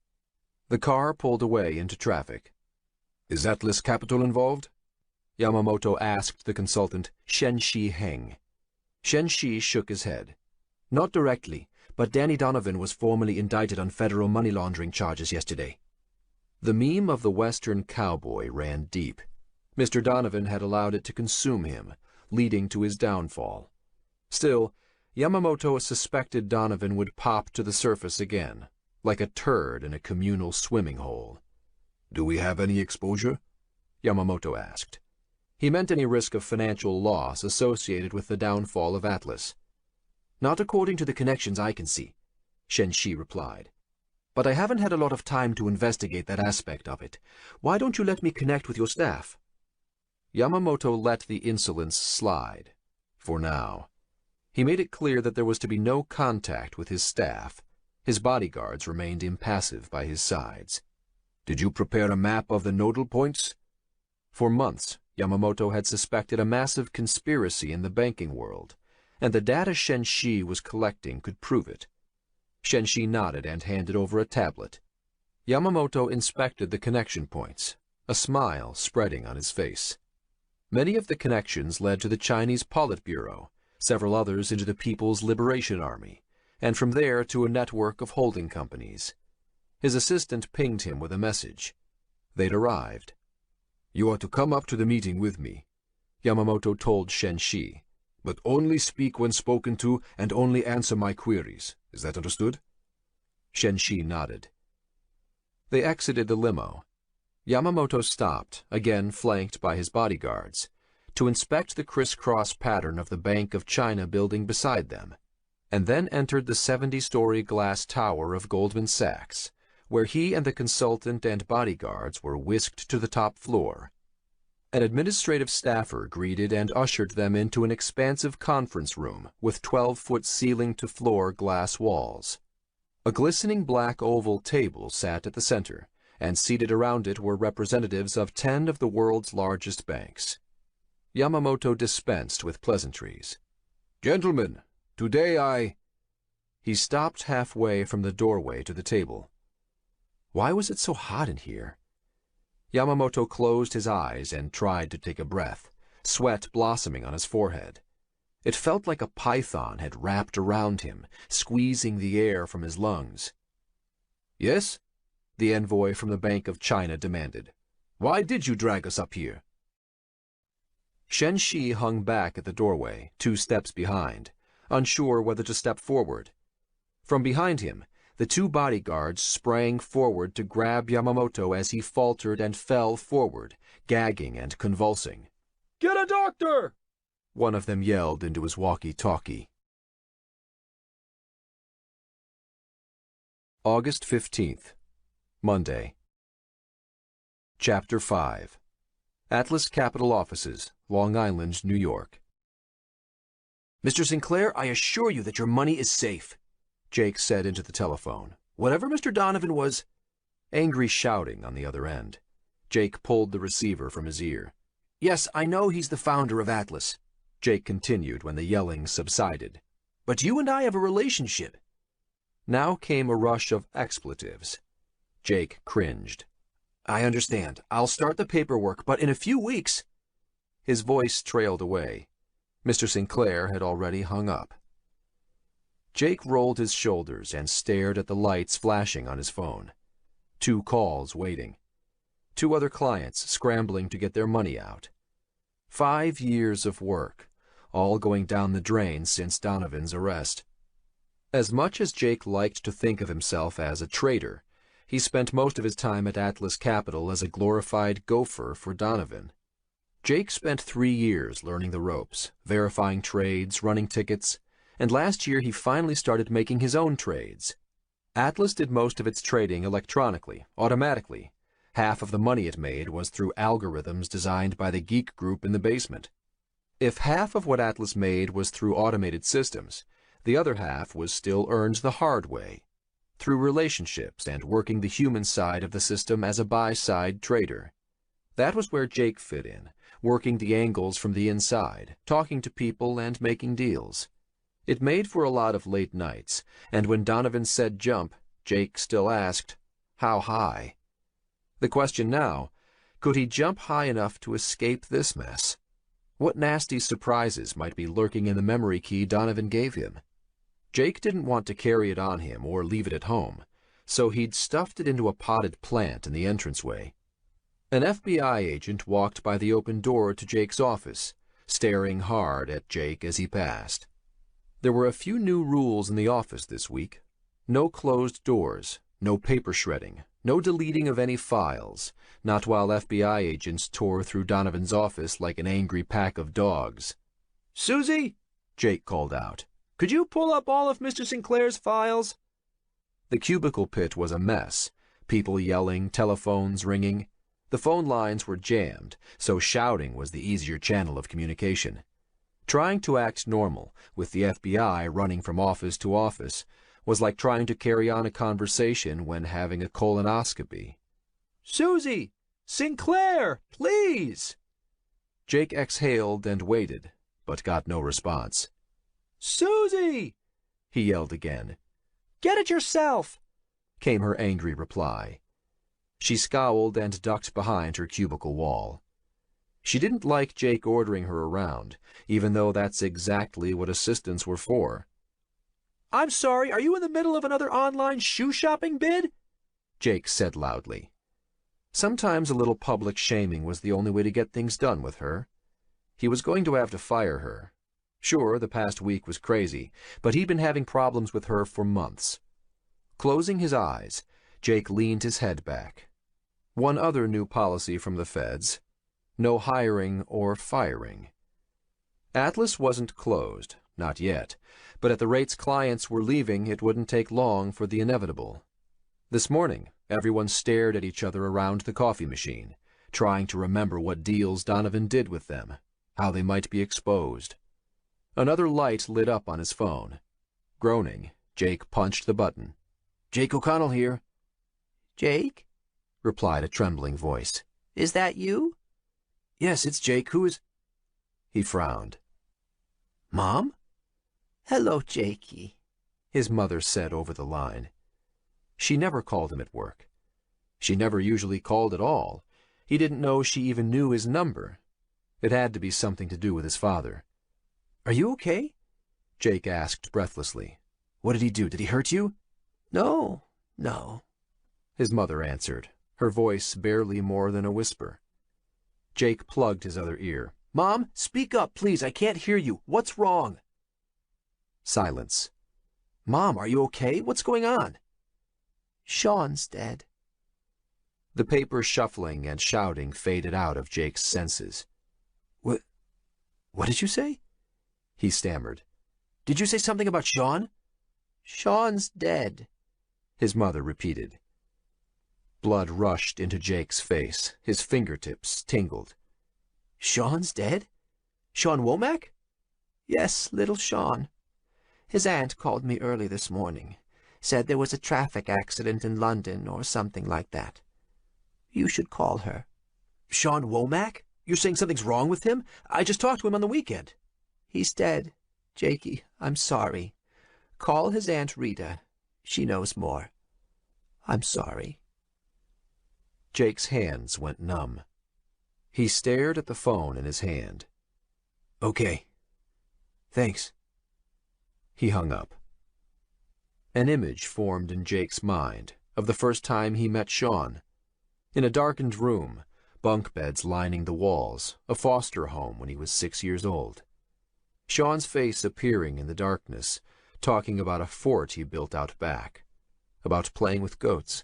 The car pulled away into traffic. Is Atlas Capital involved? Yamamoto asked the consultant, Shen-Shi Heng. Shen-Shi shook his head. Not directly, but Danny Donovan was formally indicted on federal money laundering charges yesterday. The meme of the Western cowboy ran deep. Mr. Donovan had allowed it to consume him, leading to his downfall. Still, Yamamoto suspected Donovan would pop to the surface again, like a turd in a communal swimming hole. Do we have any exposure? Yamamoto asked. He meant any risk of financial loss associated with the downfall of Atlas. Not according to the connections I can see, Shen-Shi replied. But I haven't had a lot of time to investigate that aspect of it. Why don't you let me connect with your staff? Yamamoto let the insolence slide, for now. He made it clear that there was to be no contact with his staff. His bodyguards remained impassive by his sides. Did you prepare a map of the nodal points? For months, Yamamoto had suspected a massive conspiracy in the banking world, and the data Shen-Shi was collecting could prove it. Shen-Shi nodded and handed over a tablet. Yamamoto inspected the connection points, a smile spreading on his face. Many of the connections led to the Chinese Politburo, several others into the People's Liberation Army, and from there to a network of holding companies. His assistant pinged him with a message. They'd arrived. You are to come up to the meeting with me, Yamamoto told Shen-Shi. But only speak when spoken to and only answer my queries. Is that understood? Shen-Shi nodded. They exited the limo. Yamamoto stopped, again flanked by his bodyguards, to inspect the crisscross pattern of the Bank of China building beside them, and then entered the 70-story glass tower of Goldman Sachs, where he and the consultant and bodyguards were whisked to the top floor. An administrative staffer greeted and ushered them into an expansive conference room with 12-foot ceiling-to-floor glass walls. A glistening black oval table sat at the center, and seated around it were representatives of 10 of the world's largest banks. Yamamoto dispensed with pleasantries. Gentlemen, today He stopped halfway from the doorway to the table. Why was it so hot in here? Yamamoto closed his eyes and tried to take a breath, sweat blossoming on his forehead. It felt like a python had wrapped around him, squeezing the air from his lungs. Yes? The envoy from the Bank of China demanded. Why did you drag us up here? Shen-Shi hung back at the doorway, 2 steps behind, unsure whether to step forward. From behind him, the 2 bodyguards sprang forward to grab Yamamoto as he faltered and fell forward, gagging and convulsing. "Get a doctor!" one of them yelled into his walkie-talkie. August 15th, Monday. Chapter 5. Atlas Capital Offices, Long Island, New York. Mr. Sinclair, I assure you that your money is safe, Jake said into the telephone. Whatever Mr. Donovan was... Angry shouting on the other end. Jake pulled the receiver from his ear. Yes, I know he's the founder of Atlas, Jake continued when the yelling subsided. But you and I have a relationship. Now came a rush of expletives. Jake cringed. I understand. I'll start the paperwork, but in a few weeks... His voice trailed away. Mr. Sinclair had already hung up. Jake rolled his shoulders and stared at the lights flashing on his phone. 2 calls waiting. 2 other clients scrambling to get their money out. 5 years of work, all going down the drain since Donovan's arrest. As much as Jake liked to think of himself as a trader, he spent most of his time at Atlas Capital as a glorified gopher for Donovan. Jake spent 3 years learning the ropes, verifying trades, running tickets, and last year he finally started making his own trades. Atlas did most of its trading electronically, automatically. Half of the money it made was through algorithms designed by the geek group in the basement. If half of what Atlas made was through automated systems, the other half was still earned the hard way, through relationships and working the human side of the system as a buy-side trader. That was where Jake fit in, working the angles from the inside, talking to people and making deals. It made for a lot of late nights, and when Donovan said jump, Jake still asked, how high? The question now, could he jump high enough to escape this mess? What nasty surprises might be lurking in the memory key Donovan gave him? Jake didn't want to carry it on him or leave it at home, so he'd stuffed it into a potted plant in the entranceway. An FBI agent walked by the open door to Jake's office, staring hard at Jake as he passed. There were a few new rules in the office this week. No closed doors, no paper shredding, no deleting of any files, not while FBI agents tore through Donovan's office like an angry pack of dogs. Susie, Jake called out. could you pull up all of Mr. Sinclair's files? The cubicle pit was a mess. People yelling, telephones ringing. The phone lines were jammed, so shouting was the easier channel of communication. Trying to act normal, with the FBI running from office to office, was like trying to carry on a conversation when having a colonoscopy. Susie! Sinclair! Please! Jake exhaled and waited, but got no response. Susie! He yelled again. Get it yourself! Came her angry reply. She scowled and ducked behind her cubicle wall. She didn't like Jake ordering her around, even though that's exactly what assistants were for. I'm sorry, are you in the middle of another online shoe shopping bid? Jake said loudly. Sometimes a little public shaming was the only way to get things done with her. He was going to have to fire her. Sure, the past week was crazy, but he'd been having problems with her for months. Closing his eyes, Jake leaned his head back. One other new policy from the feds: no hiring or firing. Atlas wasn't closed, not yet, but at the rates clients were leaving, it wouldn't take long for the inevitable. This morning, everyone stared at each other around the coffee machine, trying to remember what deals Donovan did with them, how they might be exposed. Another light lit up on his phone. Groaning, Jake punched the button. "Jake O'Connell here." "Jake?" replied a trembling voice. "Is that you?" "Yes, it's Jake. Who is—" He frowned. "Mom?" "Hello, Jakey," his mother said over the line. She never called him at work. She never usually called at all. He didn't know she even knew his number. It had to be something to do with his father. "Are you okay?" Jake asked breathlessly. "What did he do? Did he hurt you?" No, his mother answered, her voice barely more than a whisper. Jake plugged his other ear. "Mom, speak up, please. I can't hear you. What's wrong?" Silence. "Mom, are you okay? What's going on?" Sean's dead. The paper shuffling and shouting faded out of Jake's senses. What did you say?" he stammered. "Did you say something about Sean?" Sean's dead, his mother repeated. Blood rushed into Jake's face. His fingertips tingled. "Sean's dead? Sean Womack?" "Yes, little Sean. His aunt called me early this morning. Said there was a traffic accident in London or something like that. You should call her." "Sean Womack? You're saying something's wrong with him? I just talked to him on the weekend." "He's dead. Jakey, I'm sorry. Call his Aunt Rita. She knows more. I'm sorry." Jake's hands went numb. He stared at the phone in his hand. "Okay. Thanks." He hung up. An image formed in Jake's mind of the first time he met Sean. In a darkened room, bunk beds lining the walls, a foster home when he was 6 years old. Sean's face appearing in the darkness, talking about a fort he built out back, about playing with goats.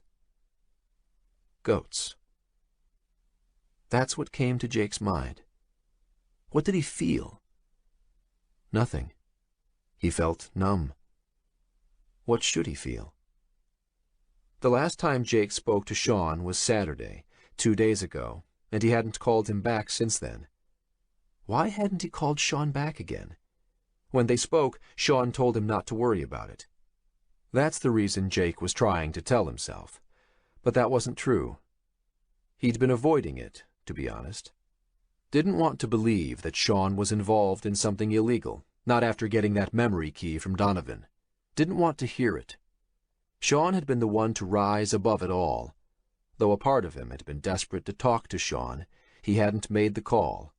Goats. That's what came to Jake's mind. What did he feel? Nothing. He felt numb. What should he feel? The last time Jake spoke to Sean was Saturday, 2 days ago, and he hadn't called him back since then. Why hadn't he called Sean back again? When they spoke, Sean told him not to worry about it. That's the reason Jake was trying to tell himself. But that wasn't true. He'd been avoiding it, to be honest. Didn't want to believe that Sean was involved in something illegal, not after getting that memory key from Donovan. Didn't want to hear it. Sean had been the one to rise above it all. Though a part of him had been desperate to talk to Sean, he hadn't made the call.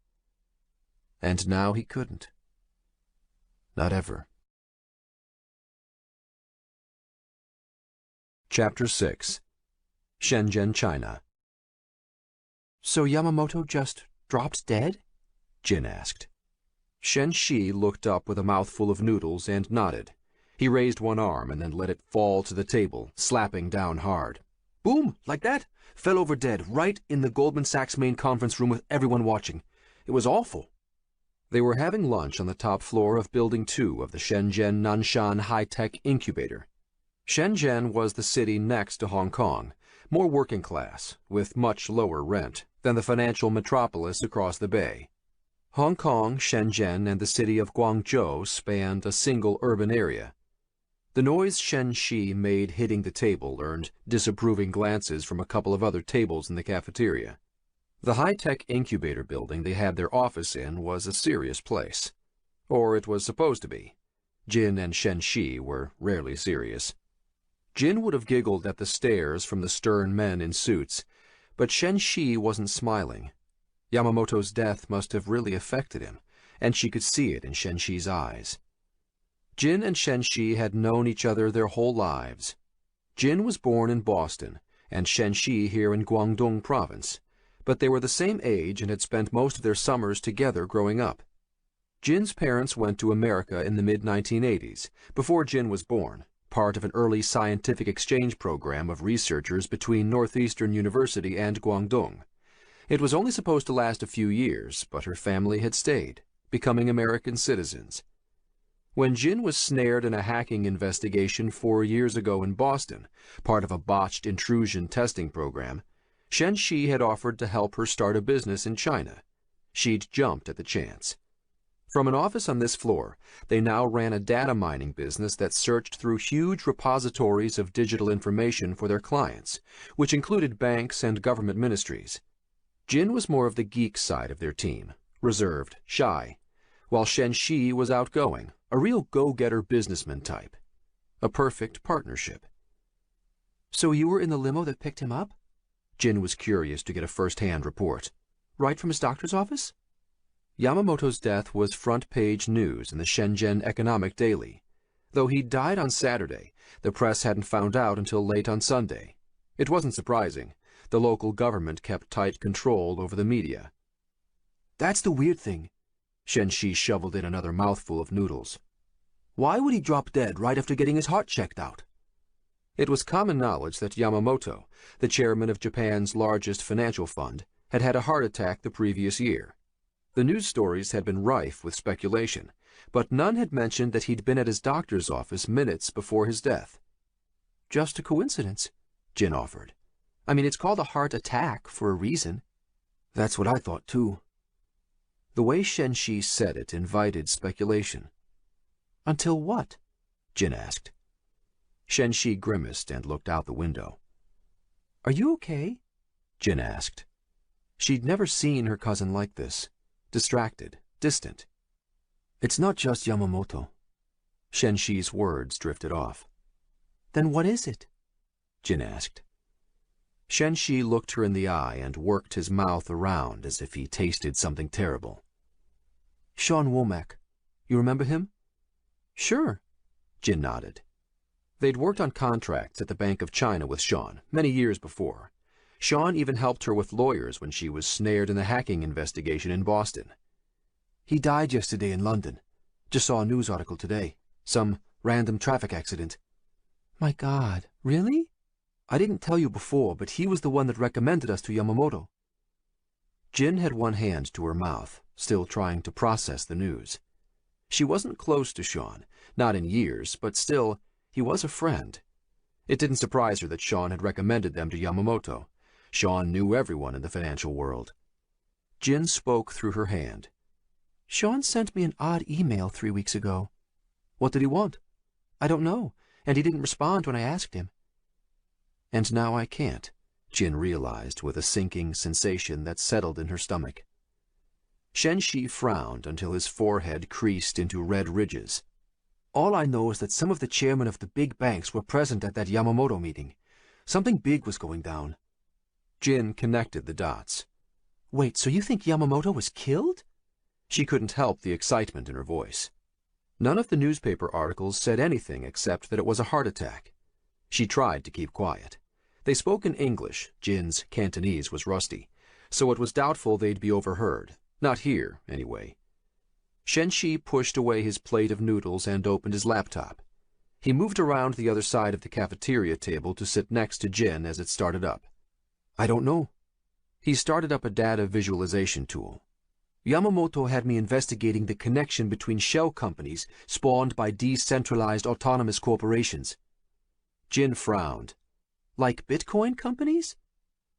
And now he couldn't. Not ever. Chapter 6. Shenzhen, China. So Yamamoto just dropped dead? Jin asked. Shen Shi looked up with a mouthful of noodles and nodded. He raised one arm and then let it fall to the table, slapping down hard. Boom! Like that? Fell over dead, right in the Goldman Sachs main conference room with everyone watching. It was awful. They were having lunch on the top floor of Building 2 of the Shenzhen Nanshan High-Tech Incubator. Shenzhen was the city next to Hong Kong, more working class, with much lower rent than the financial metropolis across the bay. Hong Kong, Shenzhen, and the city of Guangzhou spanned a single urban area. The noise Shen Shi made hitting the table earned disapproving glances from a couple of other tables in the cafeteria. The high-tech incubator building they had their office in was a serious place. Or it was supposed to be. Jin and Shen Shi were rarely serious. Jin would have giggled at the stares from the stern men in suits, but Shen Shi wasn't smiling. Yamamoto's death must have really affected him, and she could see it in Shen Shi's eyes. Jin and Shen Shi had known each other their whole lives. Jin was born in Boston, and Shen Shi here in Guangdong province, but they were the same age and had spent most of their summers together growing up. Jin's parents went to America in the mid-1980s, before Jin was born, part of an early scientific exchange program of researchers between Northeastern University and Guangdong. It was only supposed to last a few years, but her family had stayed, becoming American citizens. When Jin was snared in a hacking investigation 4 years ago in Boston, part of a botched intrusion testing program, Shen Shi had offered to help her start a business in China. She'd jumped at the chance. From an office on this floor, they now ran a data mining business that searched through huge repositories of digital information for their clients, which included banks and government ministries. Jin was more of the geek side of their team, reserved, shy, while Shen Shi was outgoing, a real go-getter businessman type. A perfect partnership. So you were in the limo that picked him up? Jin was curious to get a first-hand report. Right from his doctor's office? Yamamoto's death was front-page news in the Shenzhen Economic Daily. Though he died on Saturday, the press hadn't found out until late on Sunday. It wasn't surprising. The local government kept tight control over the media. That's the weird thing. Shen Shi shoveled in another mouthful of noodles. Why would he drop dead right after getting his heart checked out? It was common knowledge that Yamamoto, the chairman of Japan's largest financial fund, had had a heart attack the previous year. The news stories had been rife with speculation, but none had mentioned that he'd been at his doctor's office minutes before his death. Just a coincidence, Jin offered. I mean, it's called a heart attack for a reason. That's what I thought, too. The way Shen Shi said it invited speculation. Until what? Jin asked. Shen Shi grimaced and looked out the window. Are you okay? Jin asked. She'd never seen her cousin like this. Distracted, distant. It's not just Yamamoto. Shen Shi's words drifted off. Then what is it? Jin asked. Shen Shi looked her in the eye and worked his mouth around as if he tasted something terrible. Sean Womack. You remember him? Sure, Jin nodded. They'd worked on contracts at the Bank of China with Sean many years before. Sean even helped her with lawyers when she was snared in the hacking investigation in Boston. He died yesterday in London. Just saw a news article today. Some random traffic accident. My God, really? I didn't tell you before, but he was the one that recommended us to Yamamoto. Jin had one hand to her mouth, still trying to process the news. She wasn't close to Sean, not in years, but still, he was a friend. It didn't surprise her that Sean had recommended them to Yamamoto. Sean knew everyone in the financial world. Jin spoke through her hand. Sean sent me an odd email 3 weeks ago. What did he want? I don't know, and he didn't respond when I asked him. And now I can't, Jin realized with a sinking sensation that settled in her stomach. Shenshi frowned until his forehead creased into red ridges. All I know is that some of the chairmen of the big banks were present at that Yamamoto meeting. Something big was going down. Jin connected the dots. Wait, so you think Yamamoto was killed? She couldn't help the excitement in her voice. None of the newspaper articles said anything except that it was a heart attack. She tried to keep quiet. They spoke in English. Jin's Cantonese was rusty, so it was doubtful they'd be overheard. Not here, anyway. Shenshi pushed away his plate of noodles and opened his laptop. He moved around the other side of the cafeteria table to sit next to Jin as it started up. I don't know. He started up a data visualization tool. Yamamoto had me investigating the connection between shell companies spawned by decentralized autonomous corporations. Jin frowned. Like Bitcoin companies?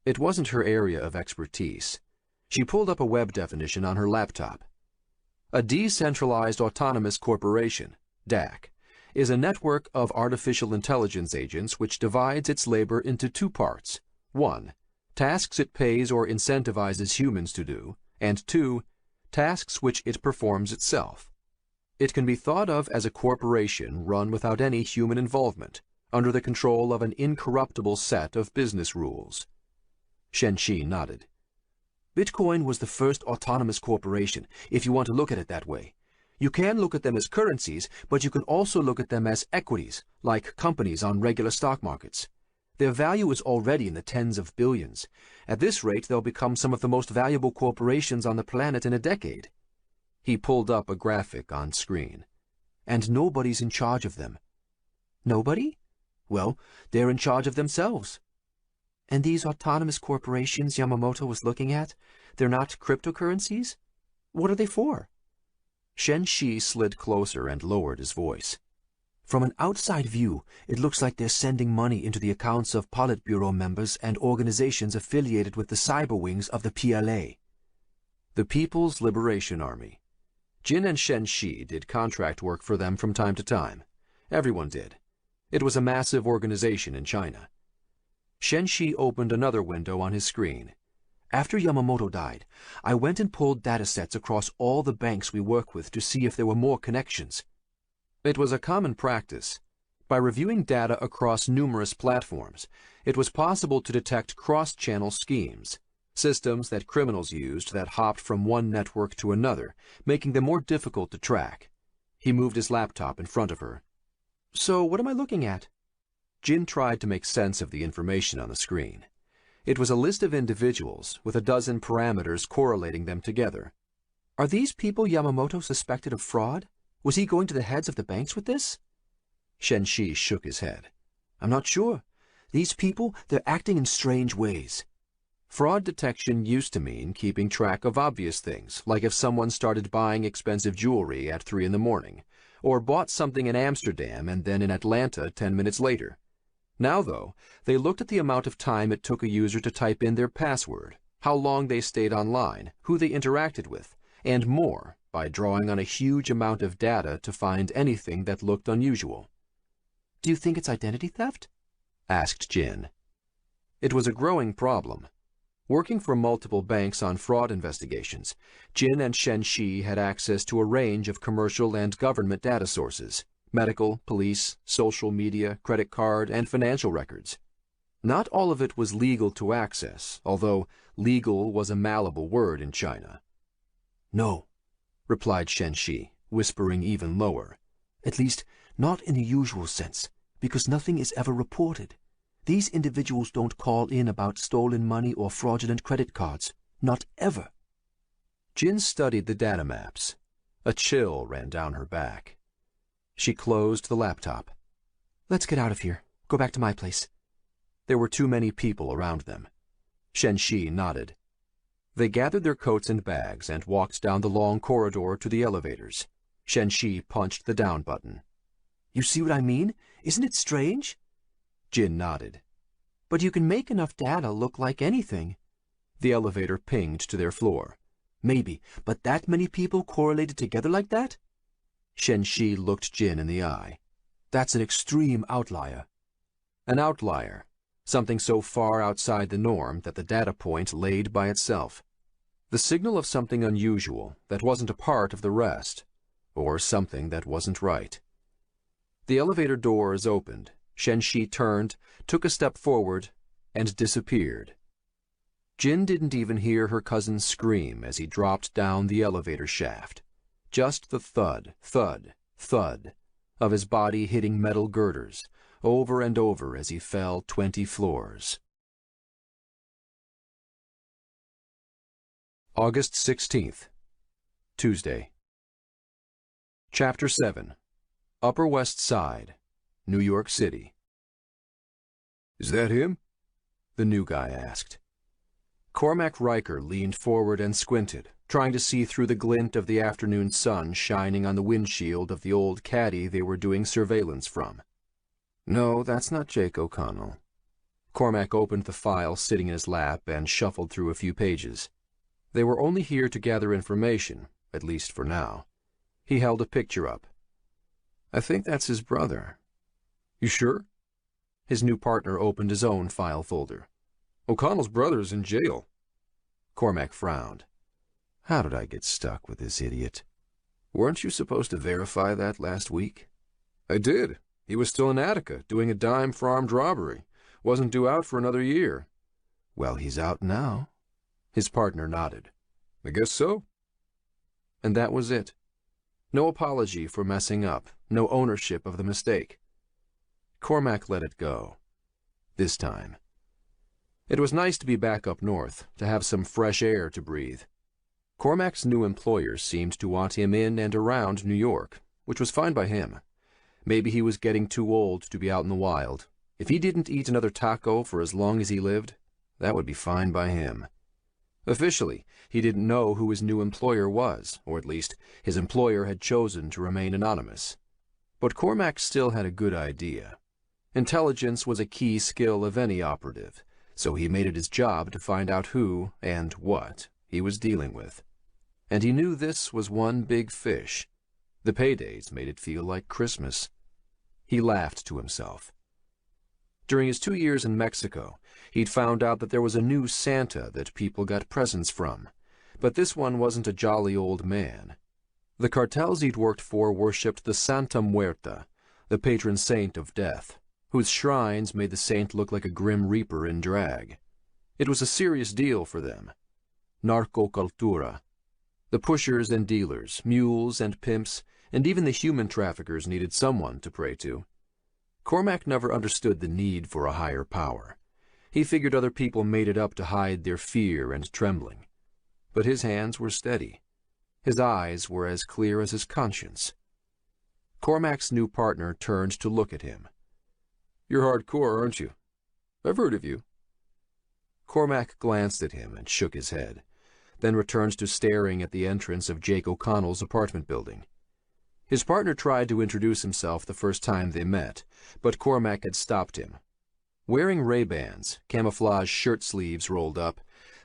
It wasn't her area of expertise. She pulled up a web definition on her laptop. A decentralized autonomous corporation, DAC, is a network of artificial intelligence agents which divides its labor into two parts. 1. Tasks it pays or incentivizes humans to do, and 2. Tasks which it performs itself. It can be thought of as a corporation run without any human involvement, under the control of an incorruptible set of business rules. Shenshi nodded. Bitcoin was the first autonomous corporation, if you want to look at it that way. You can look at them as currencies, but you can also look at them as equities, like companies on regular stock markets. Their value is already in the tens of billions. At this rate, they'll become some of the most valuable corporations on the planet in a decade. He pulled up a graphic on screen. And nobody's in charge of them. Nobody? Well, they're in charge of themselves. And these autonomous corporations Yamamoto was looking at, they're not cryptocurrencies? What are they for? Shenshi slid closer and lowered his voice. From an outside view, it looks like they're sending money into the accounts of Politburo members and organizations affiliated with the cyber wings of the PLA. The People's Liberation Army. Jin and Shenshi did contract work for them from time to time. Everyone did. It was a massive organization in China. Shenshi opened another window on his screen. After Yamamoto died, I went and pulled datasets across all the banks we work with to see if there were more connections. It was a common practice. By reviewing data across numerous platforms, it was possible to detect cross-channel schemes, systems that criminals used that hopped from one network to another, making them more difficult to track. He moved his laptop in front of her. So what am I looking at? Jin tried to make sense of the information on the screen. It was a list of individuals with a dozen parameters correlating them together. Are these people Yamamoto suspected of fraud? Was he going to the heads of the banks with this? Shenshi shook his head. I'm not sure. These people, they're acting in strange ways. Fraud detection used to mean keeping track of obvious things, like if someone started buying expensive jewelry at 3 in the morning, or bought something in Amsterdam and then in Atlanta 10 minutes later. Now, though, they looked at the amount of time it took a user to type in their password, how long they stayed online, who they interacted with, and more by drawing on a huge amount of data to find anything that looked unusual. Do you think it's identity theft? Asked Jin. It was a growing problem. Working for multiple banks on fraud investigations, Jin and Shenshi had access to a range of commercial and government data sources. Medical, police, social media, credit card, and financial records. Not all of it was legal to access, although legal was a malleable word in China. No, replied Shenshi, whispering even lower. At least, not in the usual sense. because nothing is ever reported. These individuals don't call in about stolen money or fraudulent credit cards. Not ever. Jin studied the data maps. A chill ran down her back. She closed the laptop. Let's get out of here. Go back to my place. There were too many people around them. Shen-Shi nodded. They gathered their coats and bags and walked down the long corridor to the elevators. Shen-Shi punched the down button. You see what I mean? Isn't it strange? Jin nodded. But you can make enough data look like anything. The elevator pinged to their floor. Maybe, but that many people correlated together like that? Shen-Shi looked Jin in the eye. That's an extreme outlier. An outlier, something so far outside the norm that the data point laid by itself. The signal of something unusual that wasn't a part of the rest, or something that wasn't right. The elevator doors opened. Shen-Shi turned, took a step forward, and disappeared. Jin didn't even hear her cousin scream as he dropped down the elevator shaft. Just the thud, thud, thud of his body hitting metal girders, over and over as he fell 20 floors. August 16th, Tuesday. Chapter 7. Upper West Side, New York City. Is that him? The new guy asked. Cormac Riker leaned forward and squinted, trying to see through the glint of the afternoon sun shining on the windshield of the old caddy they were doing surveillance from. No, that's not Jake O'Connell. Cormac opened the file sitting in his lap and shuffled through a few pages. They were only here to gather information, at least for now. He held a picture up. I think that's his brother. You sure? His new partner opened his own file folder. O'Connell's brother's in jail. Cormac frowned. How did I get stuck with this idiot? Weren't you supposed to verify that last week? I did. He was still in Attica, doing a dime for armed robbery. Wasn't due out for another year. Well, he's out now. His partner nodded. I guess so. And that was it. No apology for messing up, no ownership of the mistake. Cormac let it go. This time. It was nice to be back up north, to have some fresh air to breathe. Cormac's new employer seemed to want him in and around New York, which was fine by him. Maybe he was getting too old to be out in the wild. If he didn't eat another taco for as long as he lived, that would be fine by him. Officially, he didn't know who his new employer was, or at least his employer had chosen to remain anonymous. But Cormac still had a good idea. Intelligence was a key skill of any operative, so he made it his job to find out who and what he was dealing with. And he knew this was one big fish. The paydays made it feel like Christmas. He laughed to himself. During his 2 years in Mexico, he'd found out that there was a new Santa that people got presents from, but this one wasn't a jolly old man. The cartels he'd worked for worshipped the Santa Muerta, the patron saint of death, whose shrines made the saint look like a grim reaper in drag. It was a serious deal for them. Narcocultura. The pushers and dealers, mules and pimps, and even the human traffickers needed someone to pray to. Cormac never understood the need for a higher power. He figured other people made it up to hide their fear and trembling. But his hands were steady. His eyes were as clear as his conscience. Cormac's new partner turned to look at him. You're hardcore, aren't you? I've heard of you. Cormac glanced at him and shook his head, then returned to staring at the entrance of Jake O'Connell's apartment building. His partner tried to introduce himself the first time they met, but Cormac had stopped him. Wearing Ray-Bans, camouflage shirt sleeves rolled up,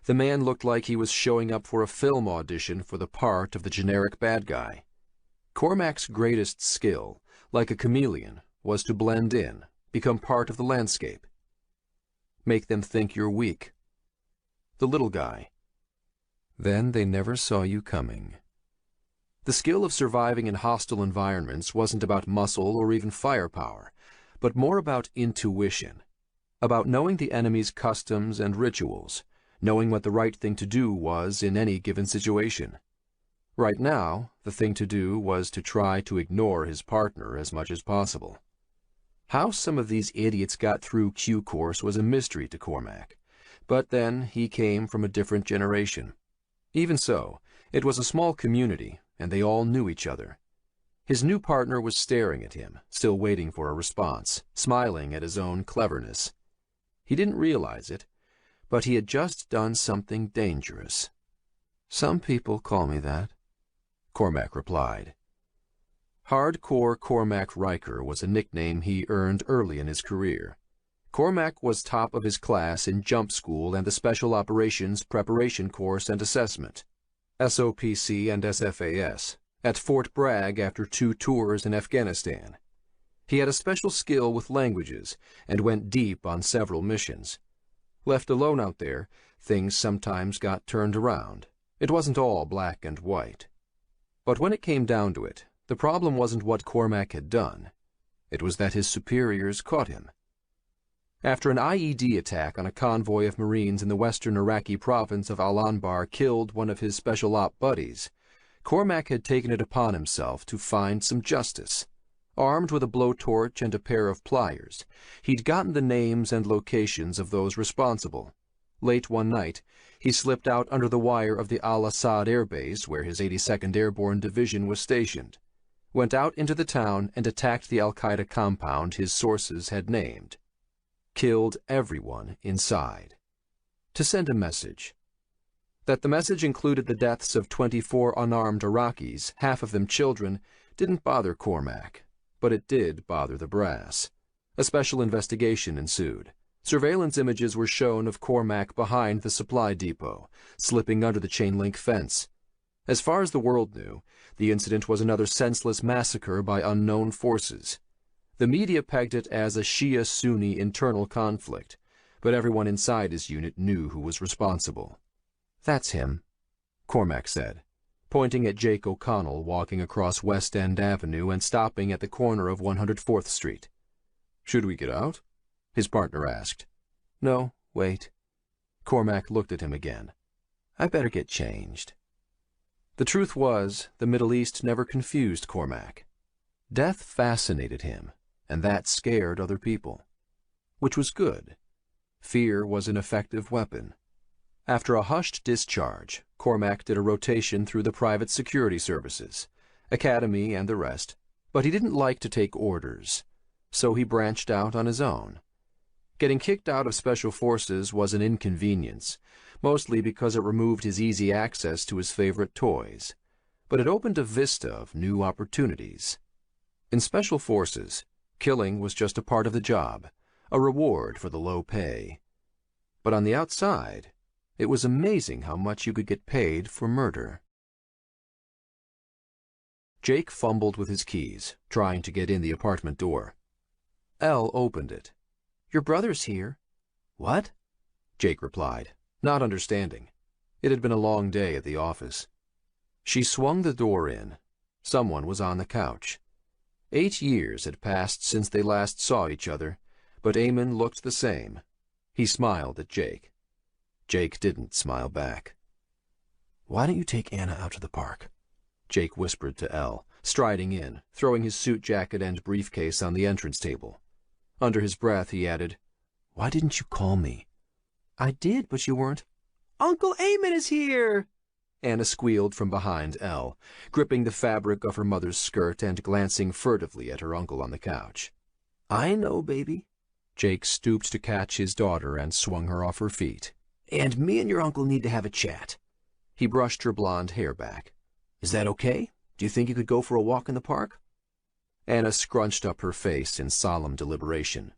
the man looked like he was showing up for a film audition for the part of the generic bad guy. Cormac's greatest skill, like a chameleon, was to blend in, become part of the landscape. Make them think you're weak. The little guy. Then they never saw you coming. The skill of surviving in hostile environments wasn't about muscle or even firepower, but more about intuition, about knowing the enemy's customs and rituals, knowing what the right thing to do was in any given situation. Right now, the thing to do was to try to ignore his partner as much as possible. How some of these idiots got through Q course was a mystery to Cormac, but then he came from a different generation. Even so, it was a small community, and they all knew each other. His new partner was staring at him, still waiting for a response, smiling at his own cleverness. He didn't realize it, but he had just done something dangerous. "Some people call me that," Cormac replied. Hardcore Cormac Riker was a nickname he earned early in his career. Cormac was top of his class in jump school and the Special Operations Preparation Course and Assessment, SOPC and SFAS, at Fort Bragg after 2 tours in Afghanistan. He had a special skill with languages and went deep on several missions. Left alone out there, things sometimes got turned around. It wasn't all black and white. But when it came down to it, the problem wasn't what Cormac had done. It was that his superiors caught him. After an IED attack on a convoy of Marines in the western Iraqi province of Al-Anbar killed one of his special op buddies, Cormac had taken it upon himself to find some justice. Armed with a blowtorch and a pair of pliers, he'd gotten the names and locations of those responsible. Late one night, he slipped out under the wire of the Al-Assad Air Base, where his 82nd Airborne Division was stationed, went out into the town and attacked the Al-Qaeda compound his sources had named. Killed everyone inside. To send a message. That the message included the deaths of 24 unarmed Iraqis, half of them children, didn't bother Cormac, but it did bother the brass. A special investigation ensued. Surveillance images were shown of Cormac behind the supply depot, slipping under the chain-link fence. As far as the world knew, the incident was another senseless massacre by unknown forces. The media pegged it as a Shia-Sunni internal conflict, but everyone inside his unit knew who was responsible. "That's him," Cormac said, pointing at Jake O'Connell walking across West End Avenue and stopping at the corner of 104th Street. "Should we get out?" his partner asked. "No, wait." Cormac looked at him again. "I better get changed." The truth was, the Middle East never confused Cormac. Death fascinated him, and that scared other people. Which was good. Fear was an effective weapon. After a hushed discharge, Cormac did a rotation through the private security services, academy and the rest, but he didn't like to take orders, so he branched out on his own. Getting kicked out of Special Forces was an inconvenience, mostly because it removed his easy access to his favorite toys, but it opened a vista of new opportunities. In Special Forces, killing was just a part of the job, a reward for the low pay. But on the outside, it was amazing how much you could get paid for murder. Jake fumbled with his keys, trying to get in the apartment door. Elle opened it. "Your brother's here." "What?" Jake replied, not understanding. It had been a long day at the office. She swung the door in. Someone was on the couch. 8 years had passed since they last saw each other, but Eamon looked the same. He smiled at Jake. Jake didn't smile back. "Why don't you take Anna out to the park?" Jake whispered to Elle, striding in, throwing his suit jacket and briefcase on the entrance table. Under his breath, he added, "Why didn't you call me?" "I did, but you weren't." "Uncle Eamon is here!" Anna squealed from behind Elle, gripping the fabric of her mother's skirt and glancing furtively at her uncle on the couch. "I know, baby." Jake stooped to catch his daughter and swung her off her feet. "And me and your uncle need to have a chat." He brushed her blonde hair back. "Is that okay? Do you think you could go for a walk in the park?" Anna scrunched up her face in solemn deliberation.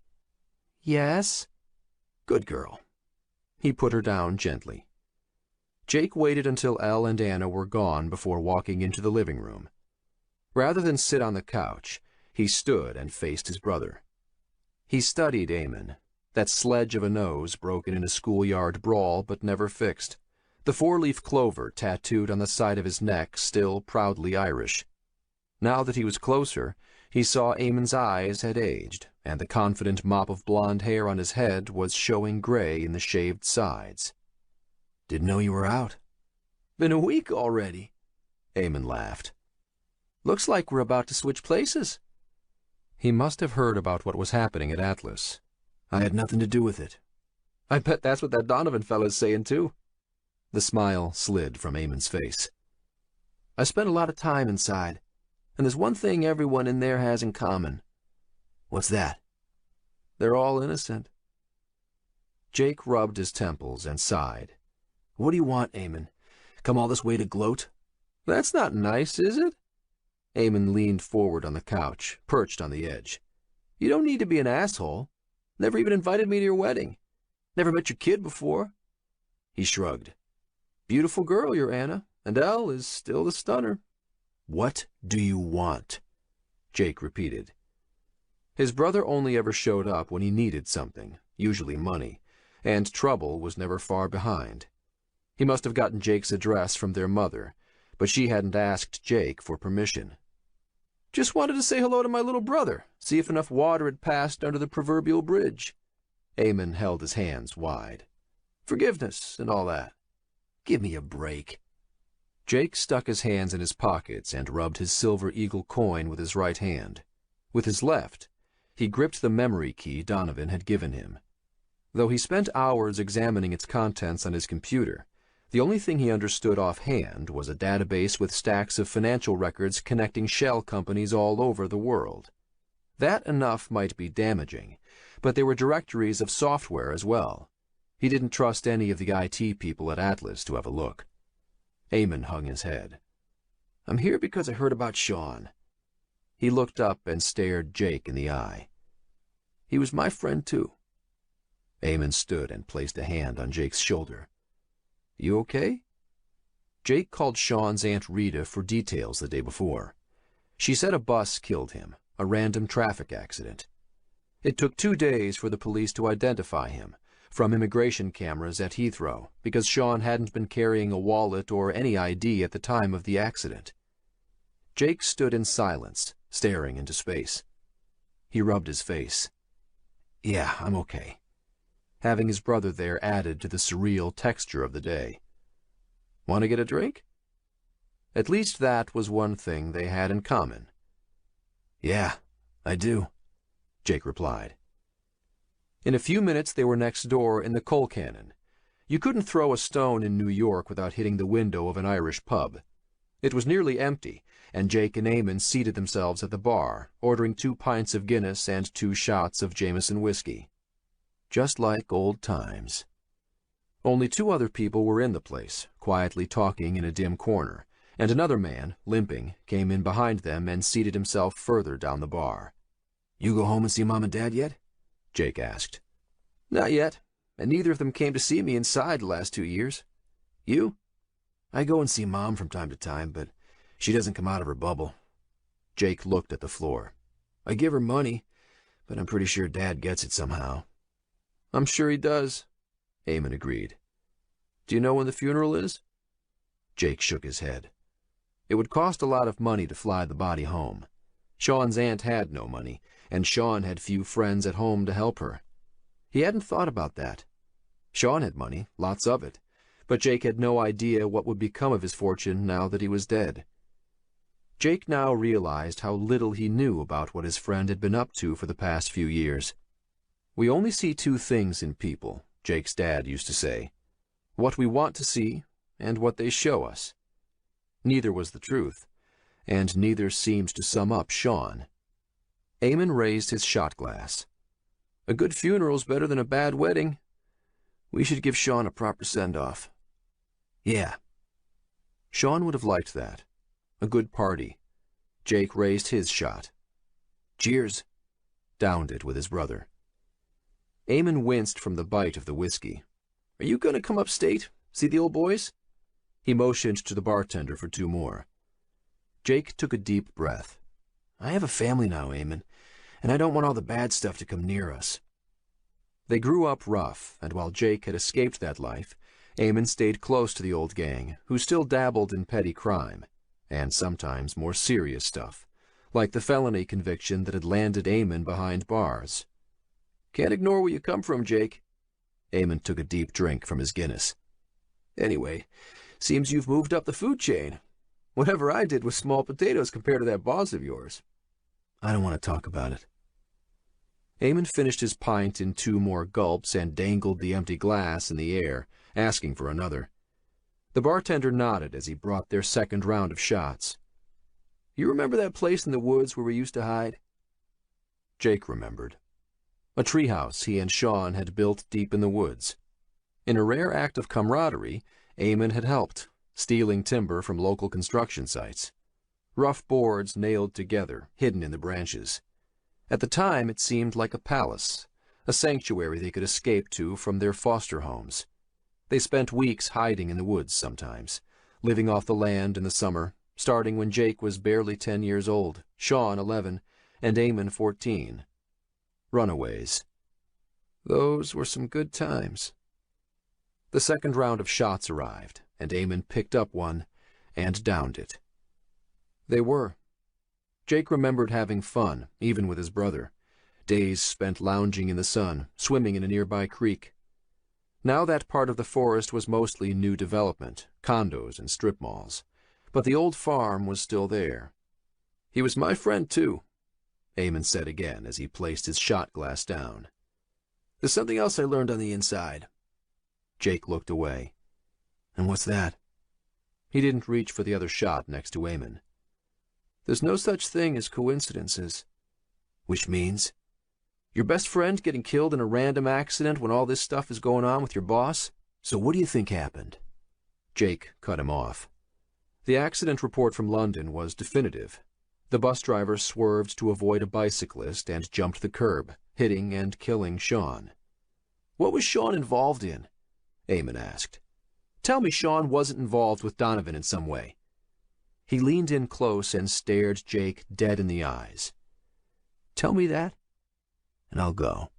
"Yes." "Good girl." He put her down gently. Jake waited until Elle and Anna were gone before walking into the living room. Rather than sit on the couch, he stood and faced his brother. He studied Eamon, that sledge of a nose broken in a schoolyard brawl but never fixed, the four-leaf clover tattooed on the side of his neck still proudly Irish. Now that he was closer, he saw Eamon's eyes had aged, and the confident mop of blonde hair on his head was showing gray in the shaved sides. "Didn't know you were out." "Been a week already," Eamon laughed. "Looks like we're about to switch places." He must have heard about what was happening at Atlas. I had nothing to do with it. I bet that's what that Donovan fellow's saying, too. The smile slid from Eamon's face. I spent a lot of time inside, and there's one thing everyone in there has in common. What's that? They're all innocent. Jake rubbed his temples and sighed. What do you want, Eamon? Come all this way to gloat? That's not nice, is it? Eamon leaned forward on the couch, perched on the edge. You don't need to be an asshole. Never even invited me to your wedding. Never met your kid before. He shrugged. Beautiful girl, your Anna, and Elle is still the stunner. What do you want? Jake repeated. His brother only ever showed up when he needed something, usually money, and trouble was never far behind. He must have gotten Jake's address from their mother, but she hadn't asked Jake for permission. Just wanted to say hello to my little brother, see if enough water had passed under the proverbial bridge. Eamon held his hands wide. Forgiveness and all that. Give me a break. Jake stuck his hands in his pockets and rubbed his silver eagle coin with his right hand. With his left, he gripped the memory key Donovan had given him. Though he spent hours examining its contents on his computer, the only thing he understood offhand was a database with stacks of financial records connecting shell companies all over the world. That enough might be damaging, but there were directories of software as well. He didn't trust any of the IT people at Atlas to have a look. Eamon hung his head. I'm here because I heard about Sean. He looked up and stared Jake in the eye. He was my friend, too. Eamon stood and placed a hand on Jake's shoulder. You okay? Jake called Sean's Aunt Rita for details the day before. She said a bus killed him, a random traffic accident. It took 2 days for the police to identify him, from immigration cameras at Heathrow, because Sean hadn't been carrying a wallet or any ID at the time of the accident. Jake stood in silence, staring into space. He rubbed his face. Yeah, I'm okay. Having his brother there added to the surreal texture of the day. Want to get a drink? At least that was one thing they had in common. Yeah, I do, Jake replied. In a few minutes they were next door in the Coal Cannon. You couldn't throw a stone in New York without hitting the window of an Irish pub. It was nearly empty, and Jake and Eamon seated themselves at the bar, ordering 2 pints of Guinness and 2 shots of Jameson whiskey. Just like old times. Only 2 other people were in the place, quietly talking in a dim corner, and another man, limping, came in behind them and seated himself further down the bar. You go home and see Mom and Dad yet? Jake asked. Not yet, and neither of them came to see me inside the last 2 years. You? I go and see Mom from time to time, but she doesn't come out of her bubble. Jake looked at the floor. I give her money, but I'm pretty sure Dad gets it somehow. I'm sure he does, Eamon agreed. Do you know when the funeral is? Jake shook his head. It would cost a lot of money to fly the body home. Sean's aunt had no money, and Sean had few friends at home to help her. He hadn't thought about that. Sean had money, lots of it, but Jake had no idea what would become of his fortune now that he was dead. Jake now realized how little he knew about what his friend had been up to for the past few years. We only see 2 things in people, Jake's dad used to say. What we want to see, and what they show us. Neither was the truth, and neither seemed to sum up Sean. Eamon raised his shot glass. A good funeral's better than a bad wedding. We should give Sean a proper send-off. Yeah. Sean would have liked that. A good party. Jake raised his shot. Cheers. Downed it with his brother. Eamon winced from the bite of the whiskey. Are you going to come upstate, see the old boys? He motioned to the bartender for 2 more. Jake took a deep breath. I have a family now, Eamon, and I don't want all the bad stuff to come near us. They grew up rough, and while Jake had escaped that life, Eamon stayed close to the old gang, who still dabbled in petty crime, and sometimes more serious stuff, like the felony conviction that had landed Eamon behind bars. Can't ignore where you come from, Jake. Eamon took a deep drink from his Guinness. Anyway, seems you've moved up the food chain. Whatever I did was small potatoes compared to that boss of yours. I don't want to talk about it. Eamon finished his pint in 2 more gulps and dangled the empty glass in the air, asking for another. The bartender nodded as he brought their second round of shots. You remember that place in the woods where we used to hide? Jake remembered. A treehouse he and Sean had built deep in the woods. In a rare act of camaraderie, Eamon had helped, stealing timber from local construction sites. Rough boards nailed together, hidden in the branches. At the time, it seemed like a palace, a sanctuary they could escape to from their foster homes. They spent weeks hiding in the woods sometimes, living off the land in the summer, starting when Jake was barely 10 years old, Sean 11, and Eamon 14. Runaways. Those were some good times. The second round of shots arrived, and Eamon picked up one and downed it. They were. Jake remembered having fun, even with his brother. Days spent lounging in the sun, swimming in a nearby creek. Now that part of the forest was mostly new development, condos and strip malls. But the old farm was still there. He was my friend, too, Eamon said again as he placed his shot glass down. There's something else I learned on the inside. Jake looked away. And what's that? He didn't reach for the other shot next to Eamon. There's no such thing as coincidences. Which means? Your best friend getting killed in a random accident when all this stuff is going on with your boss? So what do you think happened? Jake cut him off. The accident report from London was definitive. The bus driver swerved to avoid a bicyclist and jumped the curb, hitting and killing Sean. What was Sean involved in? Eamon asked. Tell me Sean wasn't involved with Donovan in some way. He leaned in close and stared Jake dead in the eyes. Tell me that, and I'll go.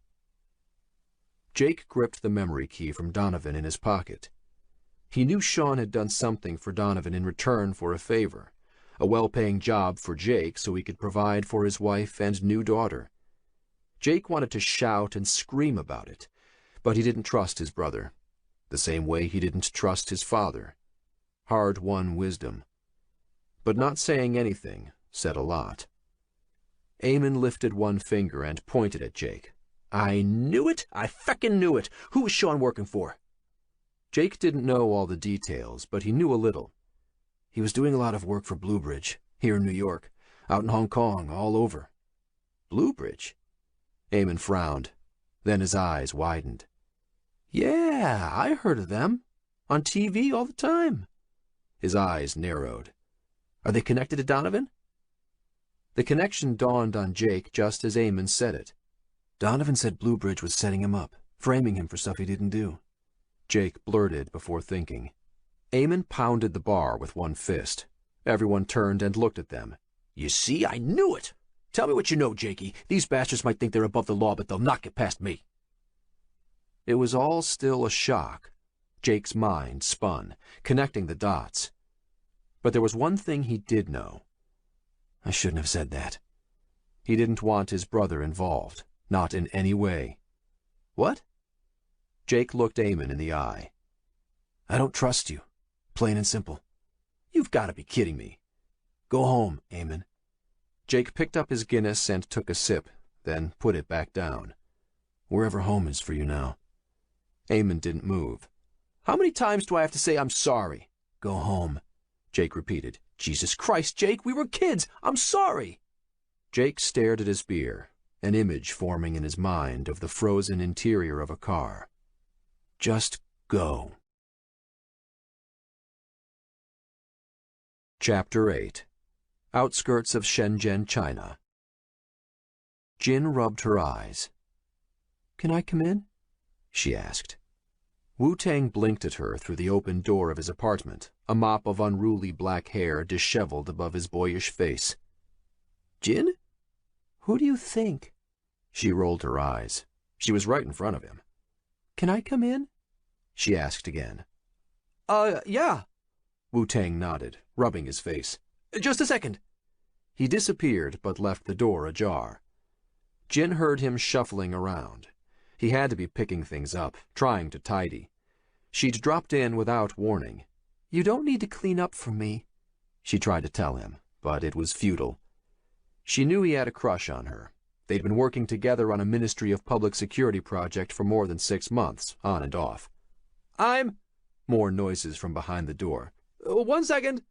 Jake gripped the memory key from Donovan in his pocket. He knew Sean had done something for Donovan in return for a favor, a well-paying job for Jake so he could provide for his wife and new daughter. Jake wanted to shout and scream about it, but he didn't trust his brother, the same way he didn't trust his father. Hard-won wisdom. But not saying anything said a lot. Eamon lifted one finger and pointed at Jake. I knew it! I feckin' knew it! Who was Sean working for? Jake didn't know all the details, but he knew a little. He was doing a lot of work for Bluebridge, here in New York, out in Hong Kong, all over. Bluebridge? Eamon frowned. Then his eyes widened. Yeah, I heard of them. On TV all the time. His eyes narrowed. Are they connected to Donovan? The connection dawned on Jake just as Eamon said it. Donovan said Bluebridge was setting him up, framing him for stuff he didn't do. Jake blurted before thinking. Eamon pounded the bar with one fist. Everyone turned and looked at them. You see, I knew it! Tell me what you know, Jakey. These bastards might think they're above the law, but they'll not get past me. It was all still a shock. Jake's mind spun, connecting the dots. But there was one thing he did know. I shouldn't have said that. He didn't want his brother involved, not in any way. What? Jake looked Eamon in the eye. I don't trust you, plain and simple. You've got to be kidding me. Go home, Eamon. Jake picked up his Guinness and took a sip, then put it back down. Wherever home is for you now. Eamon didn't move. How many times do I have to say I'm sorry? Go home, Jake repeated. Jesus Christ, Jake, we were kids. I'm sorry. Jake stared at his beer, an image forming in his mind of the frozen interior of a car. Just go. Chapter 8. Outskirts of Shenzhen, China. Jin rubbed her eyes. Can I come in? She asked. Wu-Tang blinked at her through the open door of his apartment, a mop of unruly black hair disheveled above his boyish face. Jin? Who do you think? She rolled her eyes. She was right in front of him. Can I come in? She asked again. Yeah. Wu-Tang nodded, rubbing his face. Just a second. He disappeared, but left the door ajar. Jin heard him shuffling around. He had to be picking things up, trying to tidy. She'd dropped in without warning. You don't need to clean up for me, she tried to tell him, but it was futile. She knew he had a crush on her. They'd been working together on a Ministry of Public Security project for more than 6 months, on and off. More noises from behind the door. 1 second.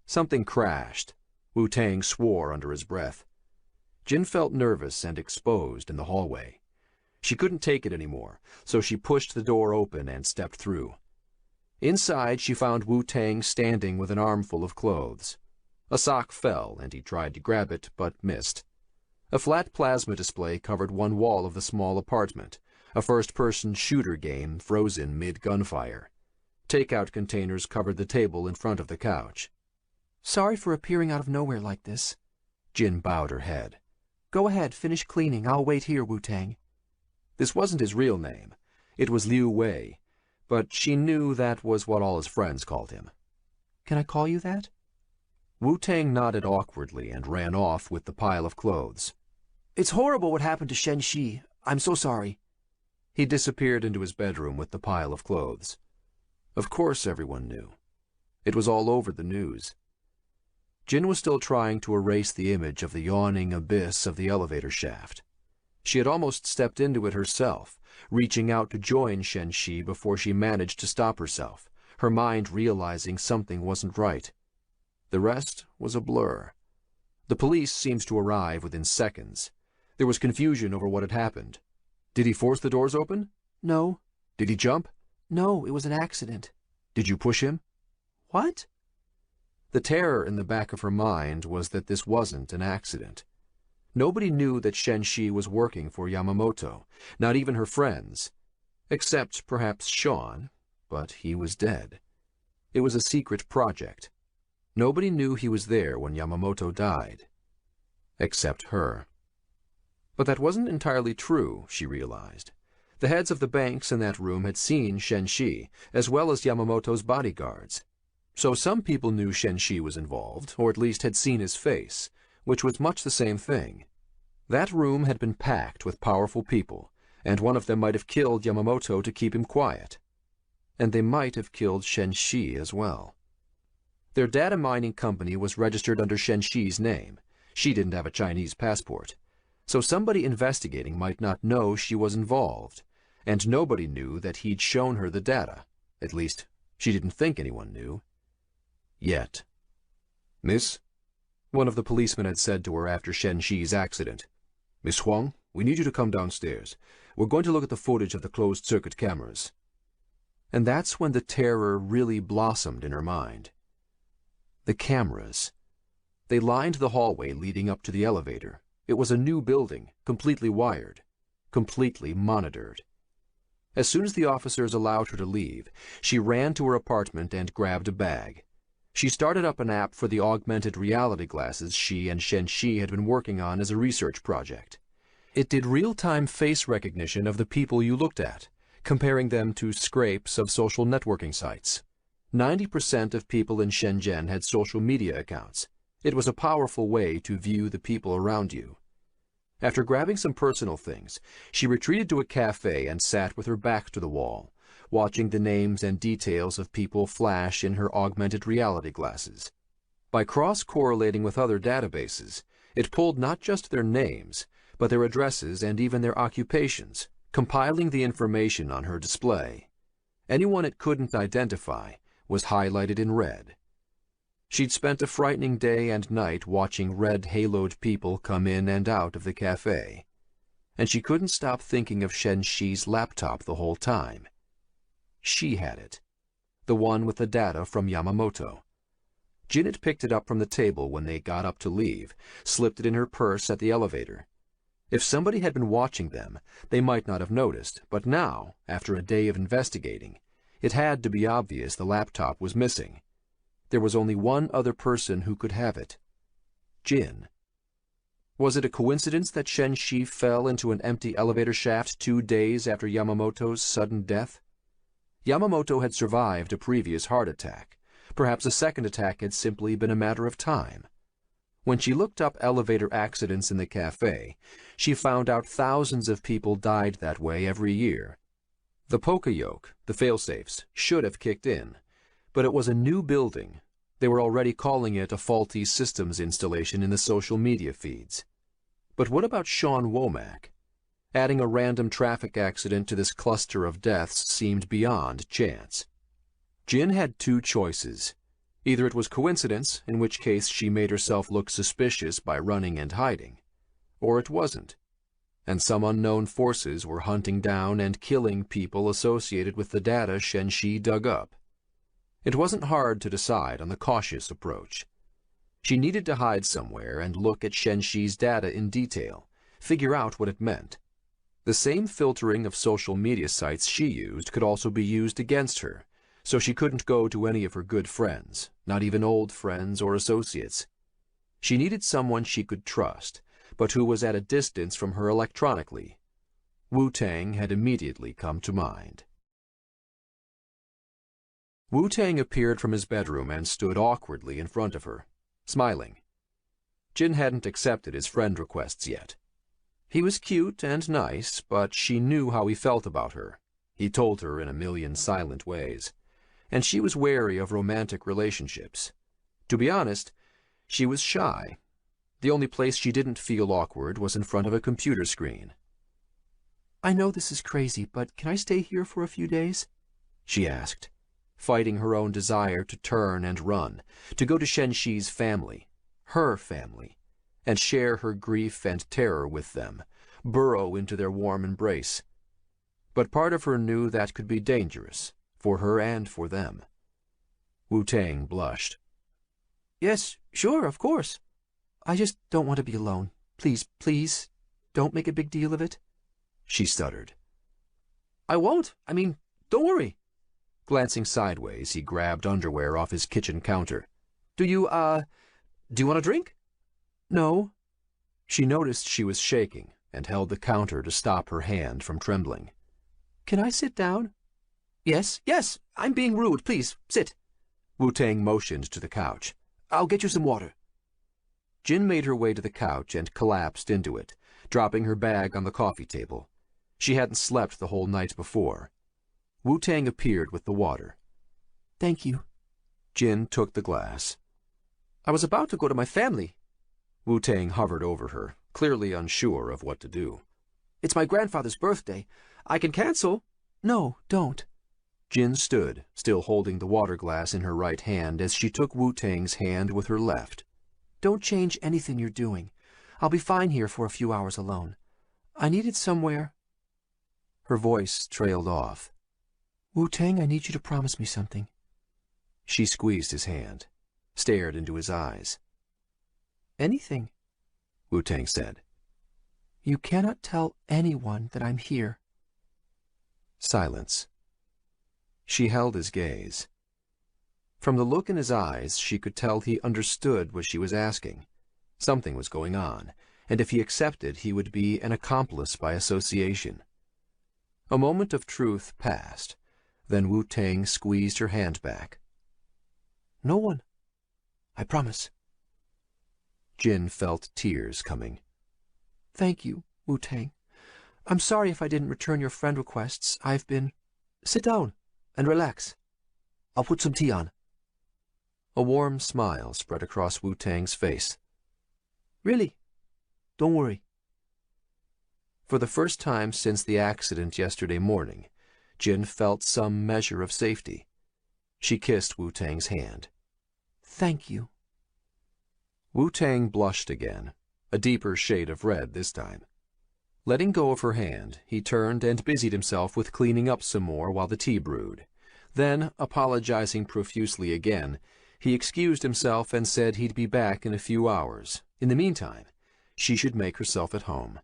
Something crashed. Wu-Tang swore under his breath. Jin felt nervous and exposed in the hallway. She couldn't take it anymore, so she pushed the door open and stepped through. Inside, she found Wu-Tang standing with an armful of clothes. A sock fell, and he tried to grab it, but missed. A flat plasma display covered one wall of the small apartment, a first-person shooter game frozen mid-gunfire. Takeout containers covered the table in front of the couch. Sorry for appearing out of nowhere like this. Jin bowed her head. Go ahead, finish cleaning. I'll wait here, Wu-Tang. This wasn't his real name. It was Liu Wei, but she knew that was what all his friends called him. Can I call you that? Wu-Tang nodded awkwardly and ran off with the pile of clothes. It's horrible what happened to Shen Shi. I'm so sorry. He disappeared into his bedroom with the pile of clothes. Of course everyone knew. It was all over the news. Jin was still trying to erase the image of the yawning abyss of the elevator shaft. She had almost stepped into it herself, reaching out to join Shen Shi before she managed to stop herself, her mind realizing something wasn't right. The rest was a blur. The police seemed to arrive within seconds. There was confusion over what had happened. Did he force the doors open? No. Did he jump? No, it was an accident. Did you push him? What? The terror in the back of her mind was that this wasn't an accident. Nobody knew that Shen Shi was working for Yamamoto, not even her friends. Except perhaps Sean, but he was dead. It was a secret project. Nobody knew he was there when Yamamoto died. Except her. But that wasn't entirely true, she realized. The heads of the banks in that room had seen Shen Shi, as well as Yamamoto's bodyguards. So some people knew Shen Shi was involved, or at least had seen his face, which was much the same thing. That room had been packed with powerful people, and one of them might have killed Yamamoto to keep him quiet. And they might have killed Shen Shi as well. Their data mining company was registered under Shen Shi's name. She didn't have a Chinese passport. So somebody investigating might not know she was involved, and nobody knew that he'd shown her the data. At least, she didn't think anyone knew. Yet. Miss? One of the policemen had said to her after Shen Shi's accident. Miss Huang, we need you to come downstairs. We're going to look at the footage of the closed-circuit cameras. And that's when the terror really blossomed in her mind. The cameras. They lined the hallway leading up to the elevator. It was a new building, completely wired, completely monitored. As soon as the officers allowed her to leave, she ran to her apartment and grabbed a bag. She started up an app for the augmented reality glasses she and Shen Shi had been working on as a research project. It did real-time face recognition of the people you looked at, comparing them to scrapes of social networking sites. 90% of people in Shenzhen had social media accounts. It was a powerful way to view the people around you. After grabbing some personal things, she retreated to a cafe and sat with her back to the wall, watching the names and details of people flash in her augmented reality glasses. By cross-correlating with other databases, it pulled not just their names, but their addresses and even their occupations, compiling the information on her display. Anyone it couldn't identify was highlighted in red. She'd spent a frightening day and night watching red-haloed people come in and out of the cafe, and she couldn't stop thinking of Shen Shi's laptop the whole time. She had it, the one with the data from Yamamoto. Jin had picked it up from the table when they got up to leave, slipped it in her purse at the elevator. If somebody had been watching them, they might not have noticed, but now, after a day of investigating, it had to be obvious the laptop was missing. There was only one other person who could have it. Jin. Was it a coincidence that Shen Shi fell into an empty elevator shaft 2 days after Yamamoto's sudden death? Yamamoto had survived a previous heart attack. Perhaps a second attack had simply been a matter of time. When she looked up elevator accidents in the cafe, she found out thousands of people died that way every year. The poka-yoke, the failsafes, should have kicked in, but it was a new building, They were already calling it a faulty systems installation in the social media feeds. But what about Sean Womack? Adding a random traffic accident to this cluster of deaths seemed beyond chance. Jin had two choices. Either it was coincidence, in which case she made herself look suspicious by running and hiding, or it wasn't, and some unknown forces were hunting down and killing people associated with the data Shenxi dug up. It wasn't hard to decide on the cautious approach. She needed to hide somewhere and look at Shenxi's data in detail, figure out what it meant. The same filtering of social media sites she used could also be used against her, so she couldn't go to any of her good friends, not even old friends or associates. She needed someone she could trust, but who was at a distance from her electronically. Wu-Tang had immediately come to mind. Wu-Tang appeared from his bedroom and stood awkwardly in front of her, smiling. Jin hadn't accepted his friend requests yet. He was cute and nice, but she knew how he felt about her. He told her in a million silent ways. And she was wary of romantic relationships. To be honest, she was shy. The only place she didn't feel awkward was in front of a computer screen. "I know this is crazy, but can I stay here for a few days?" she asked, fighting her own desire to turn and run, to go to Shenxi's family, her family, and share her grief and terror with them, burrow into their warm embrace. But part of her knew that could be dangerous, for her and for them. Wu-Tang blushed. "Yes, sure, of course. I just don't want to be alone. Please, please, don't make a big deal of it," she stuttered. "I won't. Don't worry." Glancing sideways, he grabbed underwear off his kitchen counter. Do you want a drink?" "No." She noticed she was shaking and held the counter to stop her hand from trembling. "Can I sit down?" Yes, I'm being rude. Please, sit." Wu-Tang motioned to the couch. "I'll get you some water." Jin made her way to the couch and collapsed into it, dropping her bag on the coffee table. She hadn't slept the whole night before. Wu-Tang appeared with the water. "Thank you." Jin took the glass. "I was about to go to my family." Wu-Tang hovered over her, clearly unsure of what to do. "It's my grandfather's birthday. I can cancel." "No, don't." Jin stood, still holding the water glass in her right hand as she took Wu-Tang's hand with her left. "Don't change anything you're doing. I'll be fine here for a few hours alone. I needed somewhere." Her voice trailed off. "Wu-Tang, I need you to promise me something." She squeezed his hand, stared into his eyes. "Anything," Wu-Tang said. "You cannot tell anyone that I'm here." Silence. She held his gaze. From the look in his eyes, she could tell he understood what she was asking. Something was going on, and if he accepted, he would be an accomplice by association. A moment of truth passed. Then Wu-Tang squeezed her hand back. "No one. I promise." Jin felt tears coming. "Thank you, Wu-Tang. I'm sorry if I didn't return your friend requests. I've been... Sit down and relax. I'll put some tea on." A warm smile spread across Wu-Tang's face. "Really? Don't worry." For the first time since the accident yesterday morning, Jin felt some measure of safety. She kissed Wu-Tang's hand. "Thank you." Wu-Tang blushed again, a deeper shade of red this time. Letting go of her hand, he turned and busied himself with cleaning up some more while the tea brewed. Then, apologizing profusely again, he excused himself and said he'd be back in a few hours. In the meantime, she should make herself at home.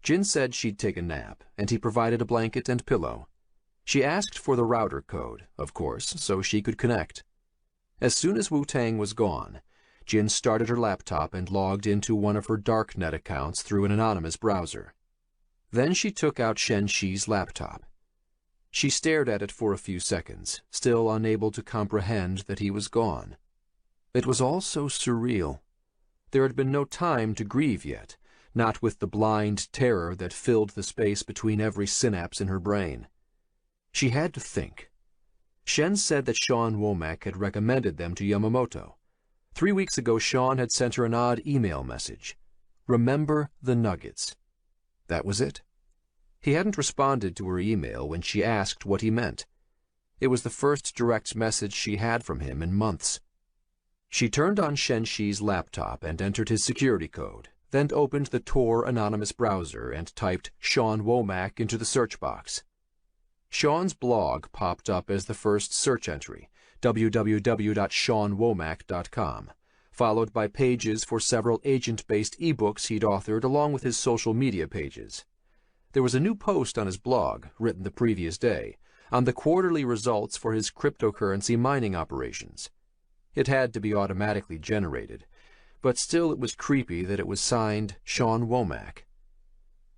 Jin said she'd take a nap, and he provided a blanket and pillow. She asked for the router code, of course, so she could connect. As soon as Wu-Tang was gone, Jin started her laptop and logged into one of her Darknet accounts through an anonymous browser. Then she took out Shenxi's laptop. She stared at it for a few seconds, still unable to comprehend that he was gone. It was all so surreal. There had been no time to grieve yet, not with the blind terror that filled the space between every synapse in her brain. She had to think. Shen said that Sean Womack had recommended them to Yamamoto. 3 weeks ago, Sean had sent her an odd email message. Remember the nuggets. That was it. He hadn't responded to her email when she asked what he meant. It was the first direct message she had from him in months. She turned on Shen Shi's laptop and entered his security code, then opened the Tor anonymous browser and typed Sean Womack into the search box. Sean's blog popped up as the first search entry, www.seanwomack.com, followed by pages for several agent-based ebooks he'd authored along with his social media pages. There was a new post on his blog, written the previous day, on the quarterly results for his cryptocurrency mining operations. It had to be automatically generated, but still it was creepy that it was signed Sean Womack.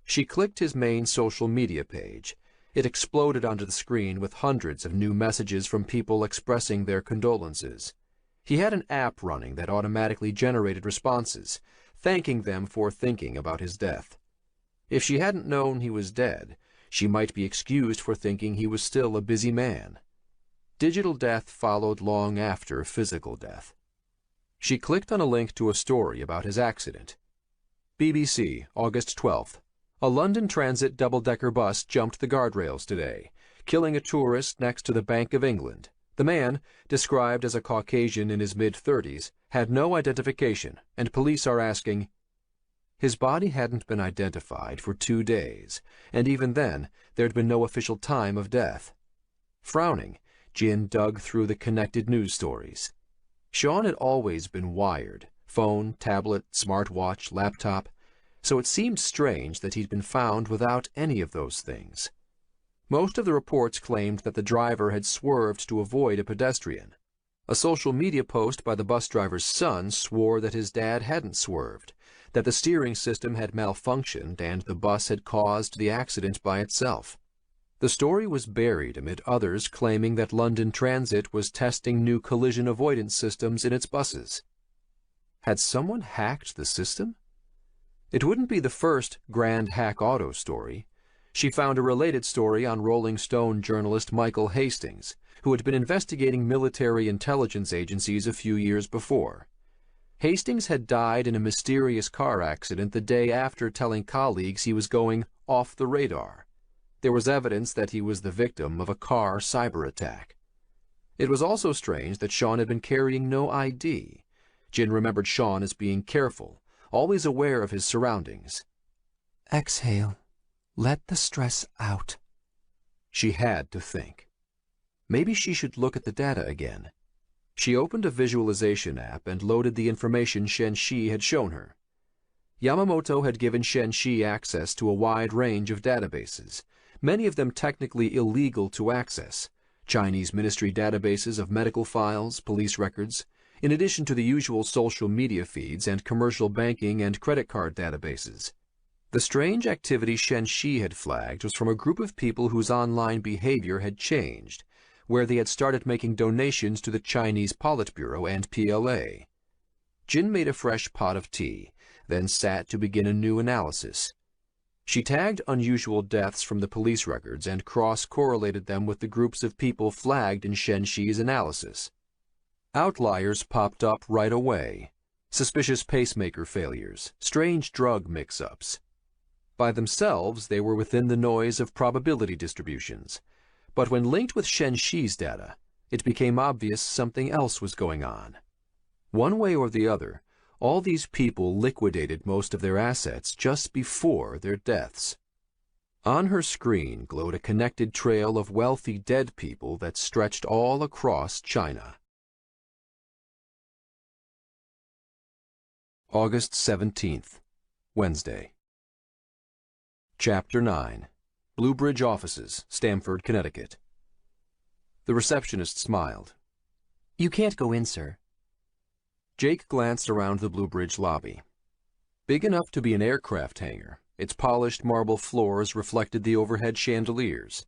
She clicked his main social media page. It exploded onto the screen with hundreds of new messages from people expressing their condolences. He had an app running that automatically generated responses, thanking them for thinking about his death. If she hadn't known he was dead, she might be excused for thinking he was still a busy man. Digital death followed long after physical death. She clicked on a link to a story about his accident. BBC, August 12th. A London Transit double-decker bus jumped the guardrails today, killing a tourist next to the Bank of England. The man, described as a Caucasian in his mid-30s, had no identification, and police are asking. His body hadn't been identified for 2 days, and even then there'd been no official time of death. Frowning, Jin dug through the connected news stories. Sean had always been wired, phone, tablet, smartwatch, laptop, so it seemed strange that he'd been found without any of those things. Most of the reports claimed that the driver had swerved to avoid a pedestrian. A social media post by the bus driver's son swore that his dad hadn't swerved, that the steering system had malfunctioned and the bus had caused the accident by itself. The story was buried amid others claiming that London Transit was testing new collision avoidance systems in its buses. Had someone hacked the system? It wouldn't be the first Grand Hack Auto story. She found a related story on Rolling Stone journalist Michael Hastings, who had been investigating military intelligence agencies a few years before. Hastings had died in a mysterious car accident the day after telling colleagues he was going off the radar. There was evidence that he was the victim of a car cyber attack. It was also strange that Sean had been carrying no ID. Jin remembered Sean as being careful, always aware of his surroundings. Exhale. Let the stress out. She had to think. Maybe she should look at the data again. She opened a visualization app and loaded the information Shen Shi had shown her. Yamamoto had given Shen Shi access to a wide range of databases, many of them technically illegal to access, Chinese ministry databases of medical files, police records, in addition to the usual social media feeds and commercial banking and credit card databases. The strange activity Shen Shi had flagged was from a group of people whose online behavior had changed, where they had started making donations to the Chinese Politburo and PLA. Jin made a fresh pot of tea, then sat to begin a new analysis. She tagged unusual deaths from the police records and cross-correlated them with the groups of people flagged in Shen Shi's analysis. Outliers popped up right away. Suspicious pacemaker failures, strange drug mix-ups. By themselves, they were within the noise of probability distributions. But when linked with Shen Shi's data, it became obvious something else was going on. One way or the other, all these people liquidated most of their assets just before their deaths. On her screen glowed a connected trail of wealthy dead people that stretched all across China. August 17th, Wednesday. Chapter 9. Blue Bridge Offices, Stamford, Connecticut. The receptionist smiled. You can't go in, sir. Jake glanced around the Blue Bridge lobby. Big enough to be an aircraft hangar, its polished marble floors reflected the overhead chandeliers.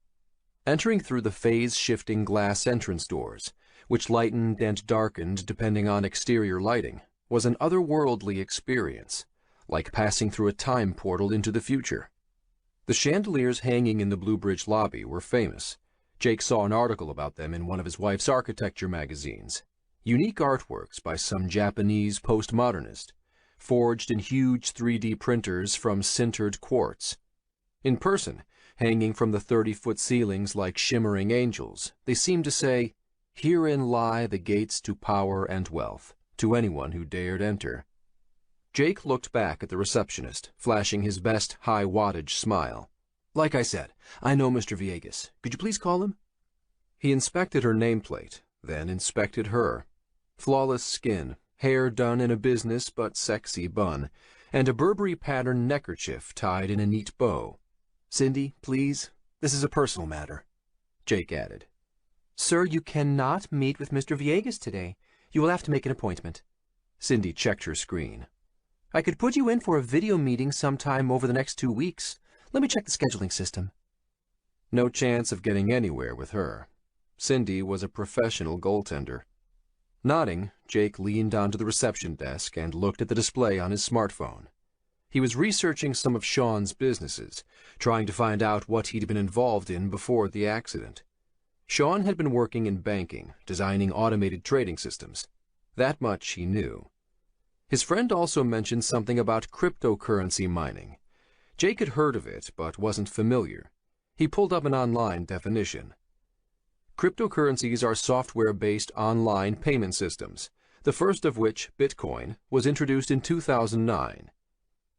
Entering through the phase-shifting glass entrance doors, which lightened and darkened depending on exterior lighting, was an otherworldly experience, like passing through a time portal into the future. The chandeliers hanging in the Blue Bridge lobby were famous, Jake saw an article about them in one of his wife's architecture magazines. Unique artworks by some Japanese postmodernist, forged in huge 3D printers from sintered quartz. In person, hanging from the 30-foot ceilings like shimmering angels, they seemed to say, "Herein lie the gates to power and wealth, to anyone who dared enter." Jake looked back at the receptionist, flashing his best high-wattage smile. "Like I said, I know Mr. Villegas. Could you please call him?" He inspected her nameplate, then inspected her. Flawless skin, hair done in a business but sexy bun, and a Burberry-patterned neckerchief tied in a neat bow. "Cindy, please, this is a personal matter," Jake added. "Sir, you cannot meet with Mr. Villegas today. You will have to make an appointment." Cindy checked her screen. "I could put you in for a video meeting sometime over the next 2 weeks. Let me check the scheduling system." No chance of getting anywhere with her. Cindy was a professional goaltender. Nodding, Jake leaned onto the reception desk and looked at the display on his smartphone. He was researching some of Sean's businesses, trying to find out what he'd been involved in before the accident. Sean had been working in banking, designing automated trading systems. That much he knew. His friend also mentioned something about cryptocurrency mining. Jake had heard of it, but wasn't familiar. He pulled up an online definition. Cryptocurrencies are software-based online payment systems, the first of which, Bitcoin, was introduced in 2009.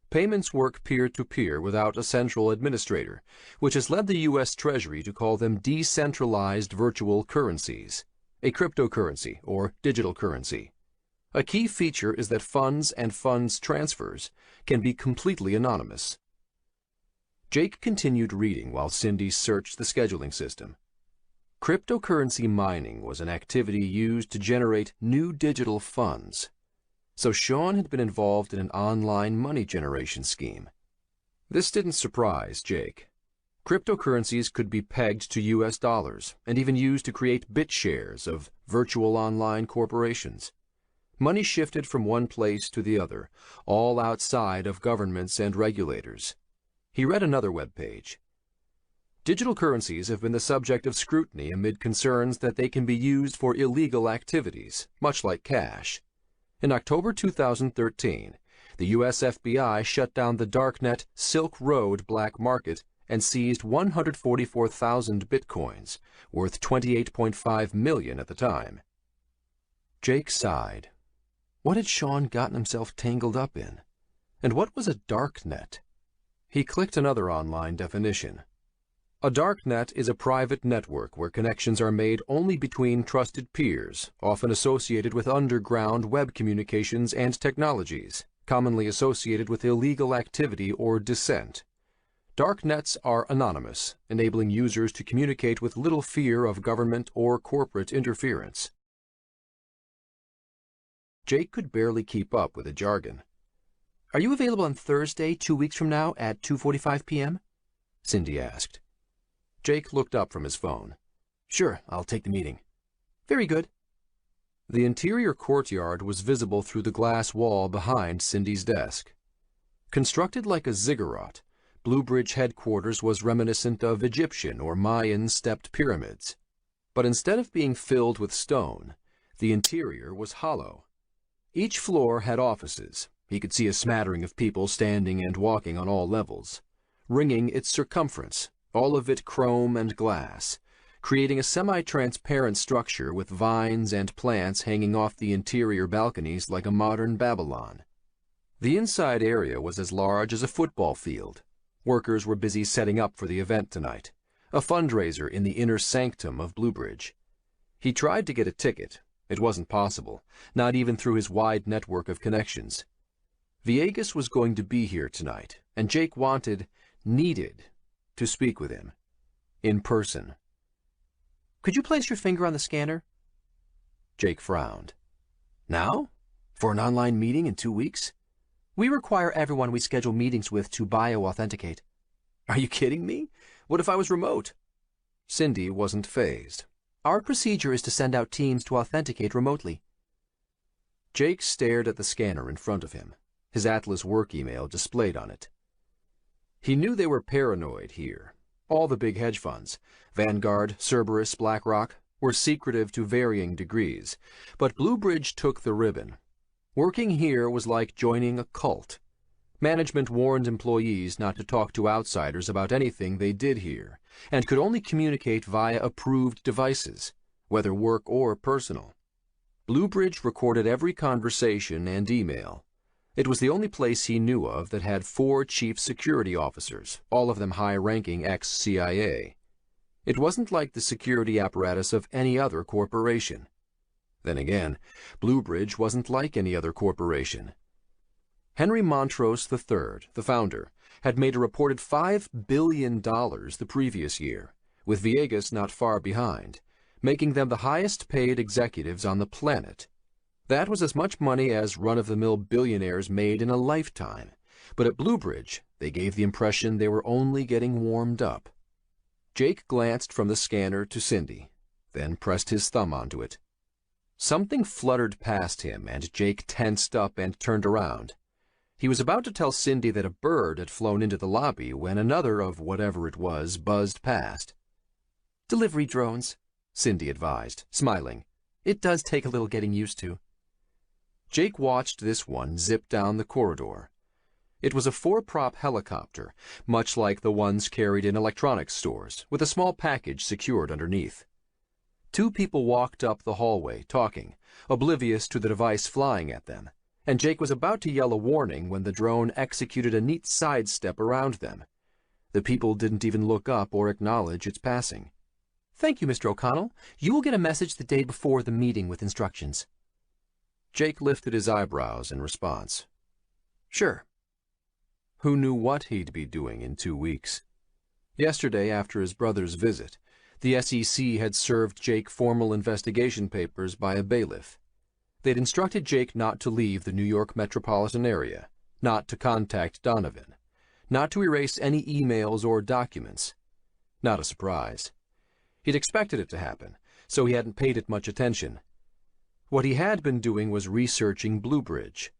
Payments work peer-to-peer without a central administrator, which has led the U.S. Treasury to call them decentralized virtual currencies, a cryptocurrency or digital currency. A key feature is that funds and funds transfers can be completely anonymous. Jake continued reading while Cindy searched the scheduling system. Cryptocurrency mining was an activity used to generate new digital funds. So Sean had been involved in an online money generation scheme. This didn't surprise Jake. Cryptocurrencies could be pegged to U.S. dollars and even used to create bit shares of virtual online corporations. Money shifted from one place to the other, all outside of governments and regulators. He read another web page. Digital currencies have been the subject of scrutiny amid concerns that they can be used for illegal activities, much like cash. In October 2013, the U.S. FBI shut down the Darknet Silk Road black market and seized 144,000 bitcoins, worth $28.5 million at the time. Jake sighed. What had Sean gotten himself tangled up in? And what was a darknet? He clicked another online definition. A darknet is a private network where connections are made only between trusted peers, often associated with underground web communications and technologies, commonly associated with illegal activity or dissent. Darknets are anonymous, enabling users to communicate with little fear of government or corporate interference. Jake could barely keep up with the jargon. "Are you available on Thursday, 2 weeks from now, at 2:45 p.m.? Cindy asked. Jake looked up from his phone. "Sure, I'll take the meeting." "Very good." The interior courtyard was visible through the glass wall behind Cindy's desk. Constructed like a ziggurat, Bluebridge headquarters was reminiscent of Egyptian or Mayan stepped pyramids. But instead of being filled with stone, the interior was hollow. Each floor had offices. He could see a smattering of people standing and walking on all levels, ringing its circumference, all of it chrome and glass, creating a semi-transparent structure with vines and plants hanging off the interior balconies like a modern Babylon. The inside area was as large as a football field. Workers were busy setting up for the event tonight, a fundraiser in the inner sanctum of Bluebridge. He tried to get a ticket. It wasn't possible, not even through his wide network of connections. Villegas was going to be here tonight, and Jake needed to speak with him. In person. "Could you place your finger on the scanner?" Jake frowned. "Now? For an online meeting in 2 weeks?" "We require everyone we schedule meetings with to bio-authenticate." "Are you kidding me? What if I was remote?" Cindy wasn't fazed. "Our procedure is to send out teams to authenticate remotely." Jake stared at the scanner in front of him, his Atlas work email displayed on it. He knew they were paranoid here. All the big hedge funds, Vanguard, Cerberus, BlackRock, were secretive to varying degrees, but Bluebridge took the ribbon. Working here was like joining a cult. Management warned employees not to talk to outsiders about anything they did here, and could only communicate via approved devices, whether work or personal. Bluebridge recorded every conversation and email. It was the only place he knew of that had 4 chief security officers, all of them high-ranking ex-CIA. It wasn't like the security apparatus of any other corporation. Then again, Bluebridge wasn't like any other corporation. Henry Montrose III, the founder, had made a reported $5 billion the previous year, with Viegas not far behind, making them the highest-paid executives on the planet. That was as much money as run-of-the-mill billionaires made in a lifetime, but at Bluebridge they gave the impression they were only getting warmed up. Jake glanced from the scanner to Cindy, then pressed his thumb onto it. Something fluttered past him, and Jake tensed up and turned around. He was about to tell Cindy that a bird had flown into the lobby when another of whatever it was buzzed past. "Delivery drones," Cindy advised, smiling. "It does take a little getting used to." Jake watched this one zip down the corridor. It was a 4-prop helicopter, much like the ones carried in electronics stores, with a small package secured underneath. 2 people walked up the hallway, talking, oblivious to the device flying at them, and Jake was about to yell a warning when the drone executed a neat sidestep around them. The people didn't even look up or acknowledge its passing. "Thank you, Mr. O'Connell. You will get a message the day before the meeting with instructions." Jake lifted his eyebrows in response. "Sure." Who knew what he'd be doing in 2 weeks? Yesterday, after his brother's visit, the SEC had served Jake formal investigation papers by a bailiff. They'd instructed Jake not to leave the New York metropolitan area, not to contact Donovan, not to erase any emails or documents. Not a surprise. He'd expected it to happen, so he hadn't paid it much attention. What he had been doing was researching Bluebridge.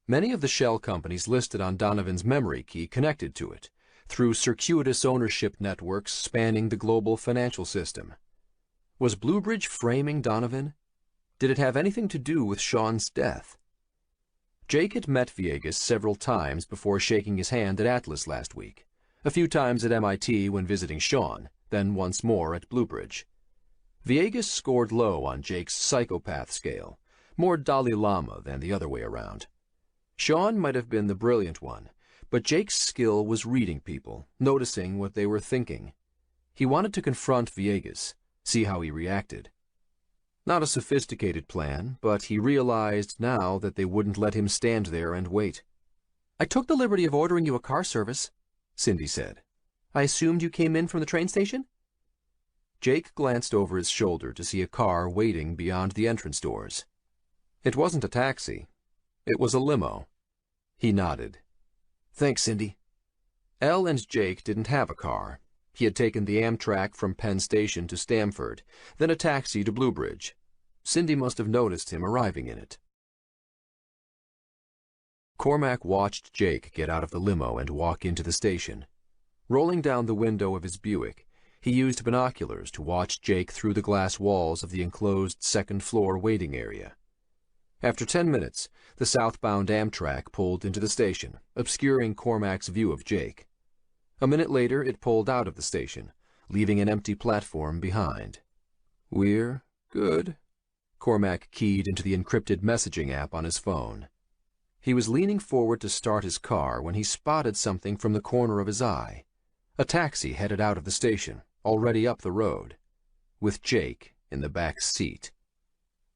Many of the shell companies listed on Donovan's memory key connected to it, through circuitous ownership networks spanning the global financial system. Was Bluebridge framing Donovan? Did it have anything to do with Sean's death? Jake had met Viegas several times before shaking his hand at Atlas last week, a few times at MIT when visiting Sean, then once more at Bluebridge. Viegas scored low on Jake's psychopath scale, more Dalai Lama than the other way around. Sean might have been the brilliant one, but Jake's skill was reading people, noticing what they were thinking. He wanted to confront Viegas, see how he reacted. Not a sophisticated plan, but he realized now that they wouldn't let him stand there and wait. "I took the liberty of ordering you a car service," Cindy said. "I assumed you came in from the train station?" Jake glanced over his shoulder to see a car waiting beyond the entrance doors. It wasn't a taxi. It was a limo. He nodded. "Thanks, Cindy." Elle and Jake didn't have a car. He had taken the Amtrak from Penn Station to Stamford, then a taxi to Bluebridge. Cindy must have noticed him arriving in it. Cormac watched Jake get out of the limo and walk into the station. Rolling down the window of his Buick, he used binoculars to watch Jake through the glass walls of the enclosed second-floor waiting area. After 10 minutes, the southbound Amtrak pulled into the station, obscuring Cormac's view of Jake. A minute later, it pulled out of the station, leaving an empty platform behind. "We're good," Cormac keyed into the encrypted messaging app on his phone. He was leaning forward to start his car when he spotted something from the corner of his eye. A taxi headed out of the station, already up the road, with Jake in the back seat.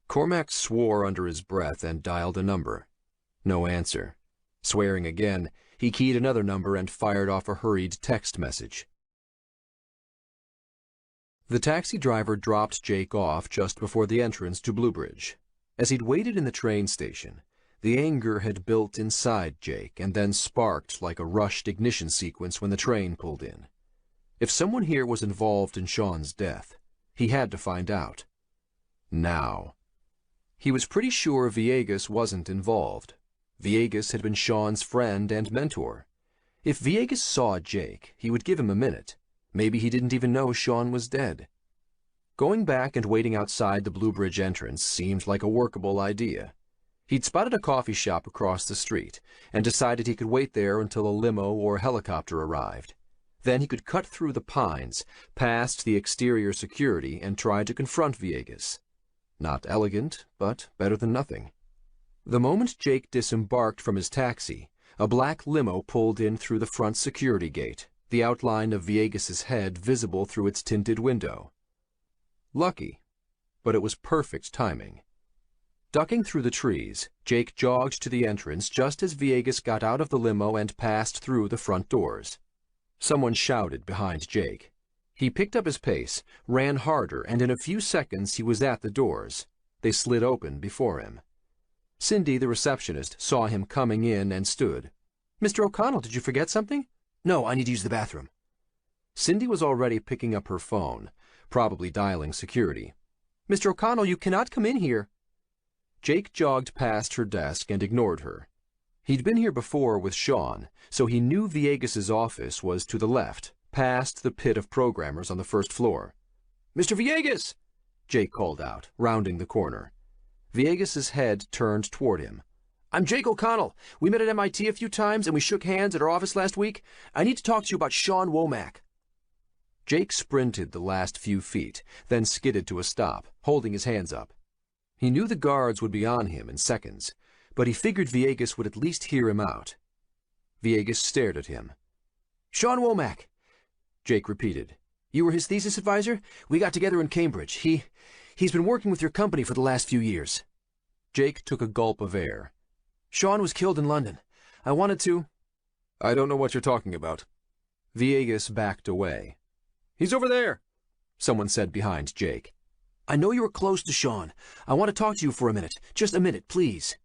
Cormac swore under his breath and dialed a number. No answer. Swearing again, he keyed another number and fired off a hurried text message. The taxi driver dropped Jake off just before the entrance to Bluebridge. As he'd waited in the train station, the anger had built inside Jake and then sparked like a rushed ignition sequence when the train pulled in. If someone here was involved in Sean's death, he had to find out. Now. He was pretty sure Viegas wasn't involved. Viegas had been Sean's friend and mentor. If Viegas saw Jake, he would give him a minute, Maybe he didn't even know Sean was dead. Going back and waiting outside the Blue Bridge entrance seemed like a workable idea. He'd spotted a coffee shop across the street and decided he could wait there until a limo or helicopter arrived. Then he could cut through the pines, past the exterior security, and try to confront Villegas. Not elegant, but better than nothing. The moment Jake disembarked from his taxi, a black limo pulled in through the front security gate, the outline of Villegas's head visible through its tinted window. Lucky, but it was perfect timing. Ducking through the trees, Jake jogged to the entrance just as Villegas got out of the limo and passed through the front doors. Someone shouted behind Jake. He picked up his pace, ran harder, and in a few seconds he was at the doors. They slid open before him. Cindy, the receptionist, saw him coming in and stood. "Mr. O'Connell, did you forget something?" "No, I need to use the bathroom." Cindy was already picking up her phone, probably dialing security. "Mr. O'Connell, you cannot come in here." Jake jogged past her desk and ignored her. He'd been here before with Sean, so he knew Villegas's office was to the left, past the pit of programmers on the first floor. "Mr. Villegas!" Jake called out, rounding the corner. Villegas's head turned toward him. "I'm Jake O'Connell. We met at MIT a few times and we shook hands at our office last week. I need to talk to you about Sean Womack." Jake sprinted the last few feet, then skidded to a stop, holding his hands up. He knew the guards would be on him in seconds, but he figured Villegas would at least hear him out. Villegas stared at him. "Sean Womack," Jake repeated. "You were his thesis advisor? We got together in Cambridge. He's been working with your company for the last few years." Jake took a gulp of air. "Sean was killed in London. I wanted to—" "I don't know what you're talking about." Villegas backed away. "He's over there," someone said behind Jake. "I know you were close to Sean. I want to talk to you for a minute. Just a minute, please."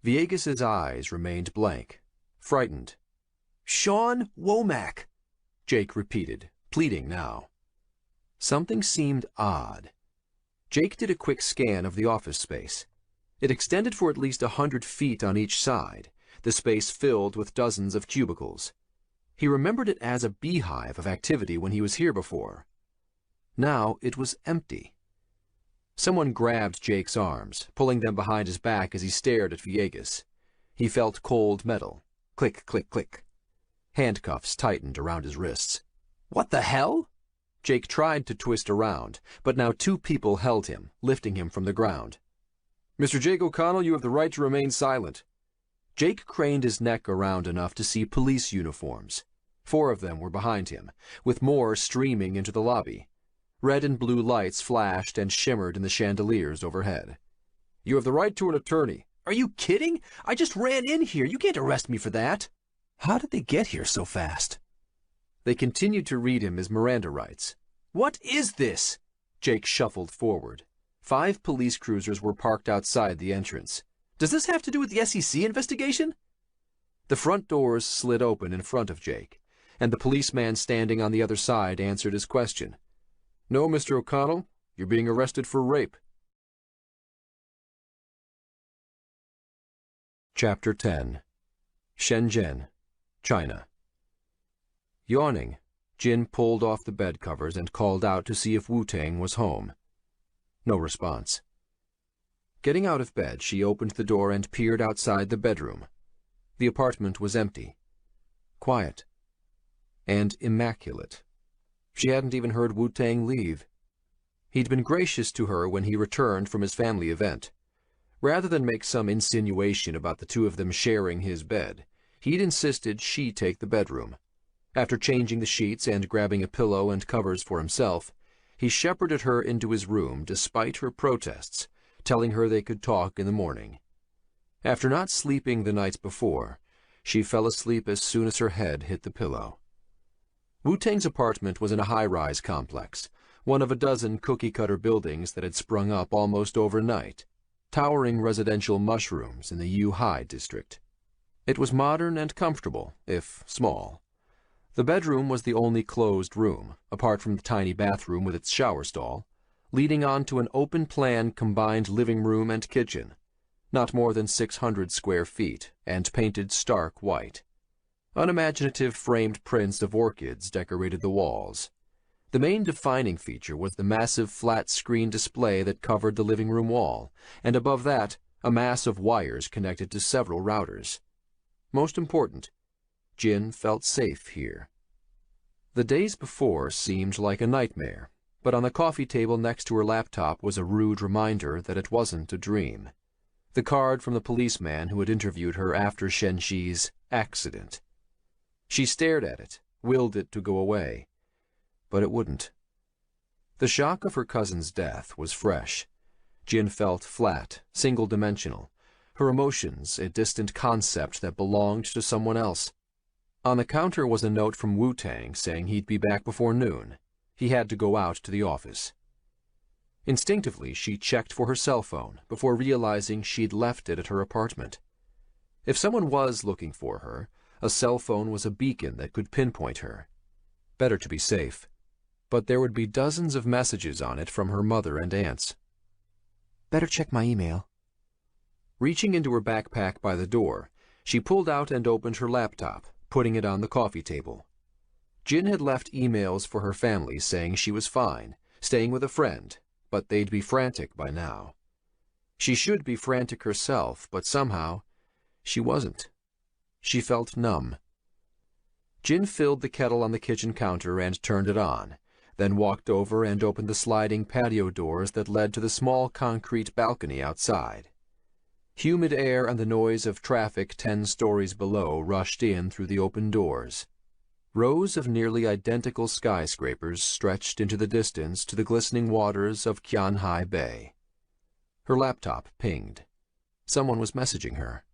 Villegas's eyes remained blank, frightened. "Sean Womack," Jake repeated, pleading now. Something seemed odd. Jake did a quick scan of the office space. It extended for at least 100 feet on each side, the space filled with dozens of cubicles. He remembered it as a beehive of activity when he was here before. Now it was empty. Someone grabbed Jake's arms, pulling them behind his back as he stared at Villegas. He felt cold metal. Click, click, click. Handcuffs tightened around his wrists. "What the hell?" Jake tried to twist around, but now 2 people held him, lifting him from the ground. "Mr. Jake O'Connell, you have the right to remain silent." Jake craned his neck around enough to see police uniforms. 4 of them were behind him, with more streaming into the lobby. Red and blue lights flashed and shimmered in the chandeliers overhead. "You have the right to an attorney." "Are you kidding? I just ran in here. You can't arrest me for that." How did they get here so fast? They continued to read him his Miranda rights. "What is this?" Jake shuffled forward. 5 police cruisers were parked outside the entrance. "Does this have to do with the SEC investigation?" The front doors slid open in front of Jake, and the policeman standing on the other side answered his question. "No, Mr. O'Connell, you're being arrested for rape." Chapter 10. Shenzhen, China. Yawning, Jin pulled off the bed covers and called out to see if Wu-Tang was home. No response. Getting out of bed, she opened the door and peered outside the bedroom. The apartment was empty. Quiet. And immaculate. She hadn't even heard Wu-Tang leave. He'd been gracious to her when he returned from his family event. Rather than make some insinuation about the 2 of them sharing his bed, he'd insisted she take the bedroom. After changing the sheets and grabbing a pillow and covers for himself, he shepherded her into his room despite her protests, telling her they could talk in the morning. After not sleeping the night before, she fell asleep as soon as her head hit the pillow. Wu-Tang's apartment was in a high-rise complex, one of a dozen cookie-cutter buildings that had sprung up almost overnight, towering residential mushrooms in the Yu-Hai district. It was modern and comfortable, if small. The bedroom was the only closed room, apart from the tiny bathroom with its shower stall, leading on to an open-plan combined living room and kitchen, not more than 600 square feet, and painted stark white. Unimaginative framed prints of orchids decorated the walls. The main defining feature was the massive flat-screen display that covered the living room wall, and above that, a mass of wires connected to several routers. Most important, Jin felt safe here. The days before seemed like a nightmare, but on the coffee table next to her laptop was a rude reminder that it wasn't a dream. The card from the policeman who had interviewed her after Shenxi's accident. She stared at it, willed it to go away, but it wouldn't. The shock of her cousin's death was fresh. Jin felt flat, single-dimensional, her emotions a distant concept that belonged to someone else. On the counter was a note from Wu-Tang saying he'd be back before noon. He had to go out to the office. Instinctively, she checked for her cell phone before realizing she'd left it at her apartment. If someone was looking for her, a cell phone was a beacon that could pinpoint her. Better to be safe. But there would be dozens of messages on it from her mother and aunts. Better check my email. Reaching into her backpack by the door, she pulled out and opened her laptop, putting it on the coffee table. Jin had left emails for her family saying she was fine, staying with a friend, but they'd be frantic by now. She should be frantic herself, but somehow she wasn't. She felt numb. Jin filled the kettle on the kitchen counter and turned it on, then walked over and opened the sliding patio doors that led to the small concrete balcony outside. Humid air and the noise of traffic 10 stories below rushed in through the open doors. Rows of nearly identical skyscrapers stretched into the distance to the glistening waters of Qianhai Bay. Her laptop pinged. Someone was messaging her.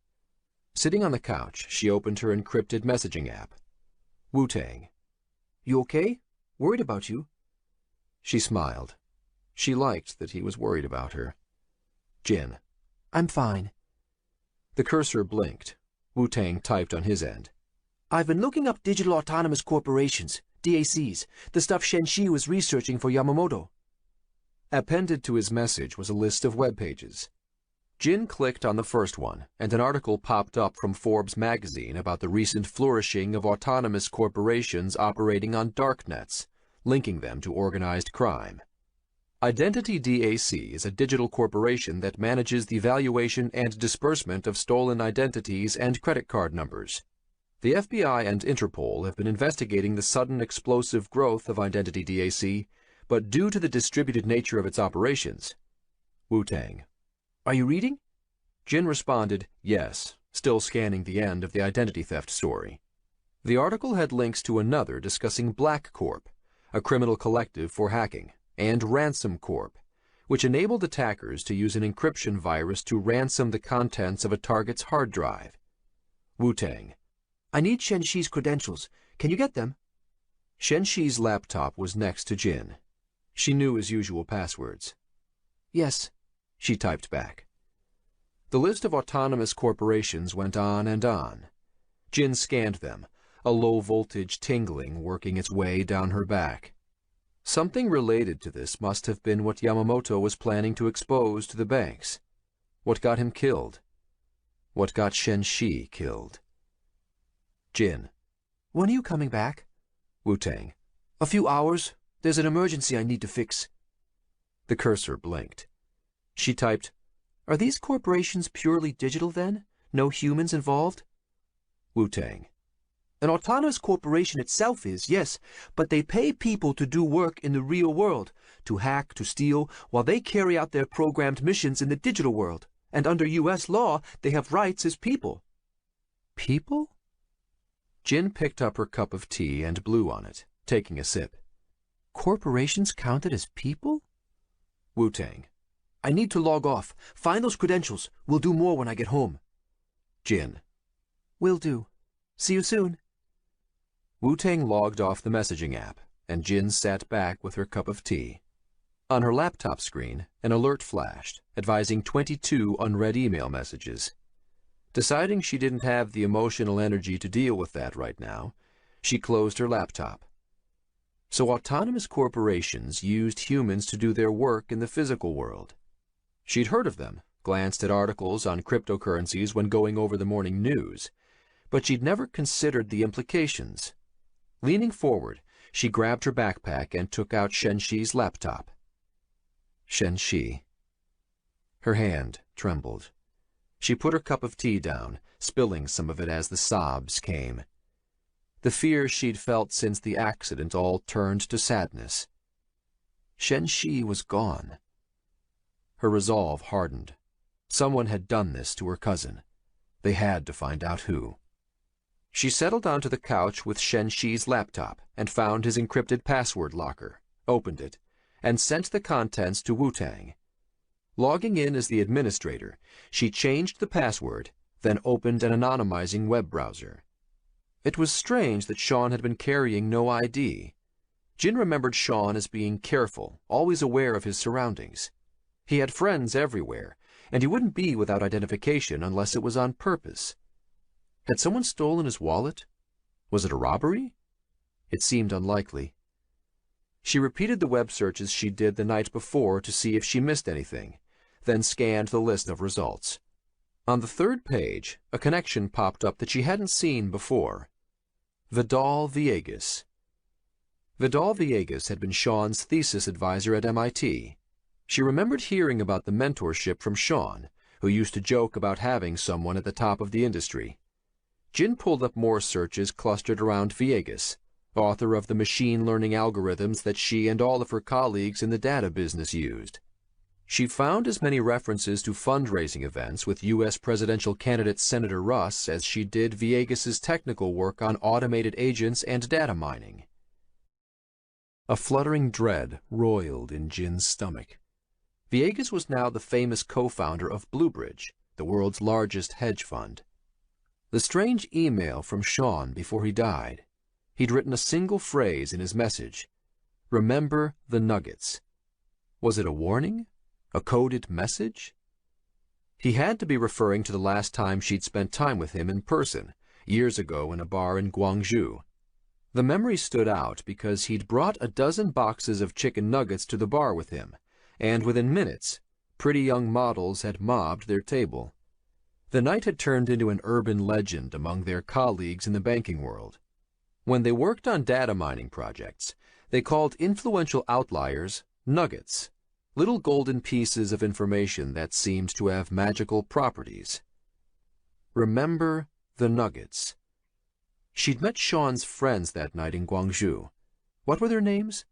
Sitting on the couch, she opened her encrypted messaging app. Wu-Tang. You okay? Worried about you. She smiled. She liked that he was worried about her. Jin. I'm fine. The cursor blinked. Wu-Tang typed on his end. I've been looking up digital autonomous corporations, DACs, the stuff Shenxi was researching for Yamamoto. Appended to his message was a list of web pages. Jin clicked on the first one, and an article popped up from Forbes magazine about the recent flourishing of autonomous corporations operating on darknets, linking them to organized crime. Identity DAC is a digital corporation that manages the valuation and disbursement of stolen identities and credit card numbers. The FBI and Interpol have been investigating the sudden explosive growth of Identity DAC, but due to the distributed nature of its operations. Wu-Tang. Are you reading? Jin responded, yes, still scanning the end of the identity theft story. The article had links to another discussing Black Corp, a criminal collective for hacking, and Ransom Corp, which enabled attackers to use an encryption virus to ransom the contents of a target's hard drive. Wu-Tang. I need Shenxi's credentials. Can you get them? Shenxi's laptop was next to Jin. She knew his usual passwords. Yes, she typed back. The list of autonomous corporations went on and on. Jin scanned them, a low-voltage tingling working its way down her back. Something related to this must have been what Yamamoto was planning to expose to the banks. What got him killed? What got Shenxi killed? Jin. When are you coming back? Wu-Tang. A few hours. There's an emergency I need to fix. The cursor blinked. She typed, Are these corporations purely digital then? No humans involved? Wu-Tang. An autonomous corporation itself is, yes, but they pay people to do work in the real world, to hack, to steal, while they carry out their programmed missions in the digital world. And under U.S. law, they have rights as people. People? Jin picked up her cup of tea and blew on it, taking a sip. Corporations counted as people? Wu-Tang. I need to log off. Find those credentials. We'll do more when I get home. Jin. Will do. See you soon. Wu-Tang logged off the messaging app, and Jin sat back with her cup of tea. On her laptop screen, an alert flashed, advising 22 unread email messages. Deciding she didn't have the emotional energy to deal with that right now, she closed her laptop. So autonomous corporations used humans to do their work in the physical world. She'd heard of them, glanced at articles on cryptocurrencies when going over the morning news, but she'd never considered the implications. Leaning forward, she grabbed her backpack and took out Shenxi's laptop. Shenxi. Her hand trembled. She put her cup of tea down, spilling some of it as the sobs came. The fear she'd felt since the accident all turned to sadness. Shenxi was gone. Her resolve hardened. Someone had done this to her cousin. They had to find out who. She settled onto the couch with Shenxi's laptop and found his encrypted password locker, opened it, and sent the contents to Wu-Tang. Logging in as the administrator, she changed the password, then opened an anonymizing web browser. It was strange that Sean had been carrying no ID. Jin remembered Sean as being careful, always aware of his surroundings. He had friends everywhere, and he wouldn't be without identification unless it was on purpose. Had someone stolen his wallet? Was it a robbery? It seemed unlikely. She repeated the web searches she did the night before to see if she missed anything, then scanned the list of results. On the third page, a connection popped up that she hadn't seen before. Vidal Villegas. Vidal Villegas had been Sean's thesis advisor at MIT. She remembered hearing about the mentorship from Sean, who used to joke about having someone at the top of the industry. Jin pulled up more searches clustered around Villegas, author of the machine learning algorithms that she and all of her colleagues in the data business used. She found as many references to fundraising events with U.S. presidential candidate Senator Russ as she did Villegas's technical work on automated agents and data mining. A fluttering dread roiled in Jin's stomach. Villegas was now the famous co-founder of Bluebridge, the world's largest hedge fund. The strange email from Sean before he died. He'd written a single phrase in his message. Remember the nuggets. Was it a warning? A coded message? He had to be referring to the last time she'd spent time with him in person, years ago in a bar in Guangzhou. The memory stood out because he'd brought a dozen boxes of chicken nuggets to the bar with him, and within minutes, pretty young models had mobbed their table. The night had turned into an urban legend among their colleagues in the banking world. When they worked on data mining projects, they called influential outliers nuggets, little golden pieces of information that seemed to have magical properties. Remember the nuggets. She'd met Sean's friends that night in Guangzhou. What were their names?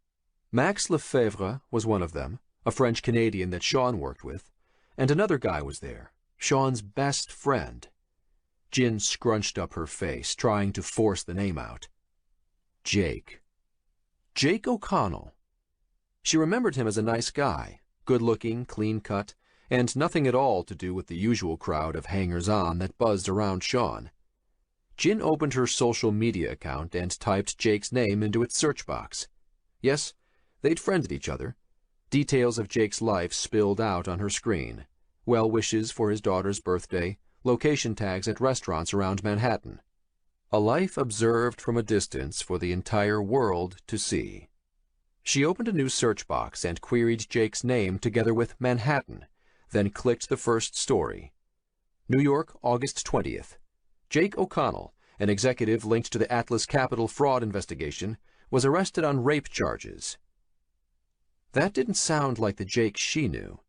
Max Lefebvre was one of them, a French-Canadian that Sean worked with, and another guy was there, Sean's best friend. Jin scrunched up her face, trying to force the name out. Jake. Jake O'Connell. She remembered him as a nice guy, good-looking, clean-cut, and nothing at all to do with the usual crowd of hangers-on that buzzed around Sean. Jin opened her social media account and typed Jake's name into its search box. Yes, they'd friended each other. Details of Jake's life spilled out on her screen. Well wishes for his daughter's birthday, location tags at restaurants around Manhattan. A life observed from a distance for the entire world to see. She opened a new search box and queried Jake's name together with Manhattan, then clicked the first story. New York, August 20th. Jake O'Connell, an executive linked to the Atlas Capital fraud investigation, was arrested on rape charges. That didn't sound like the Jake she knew.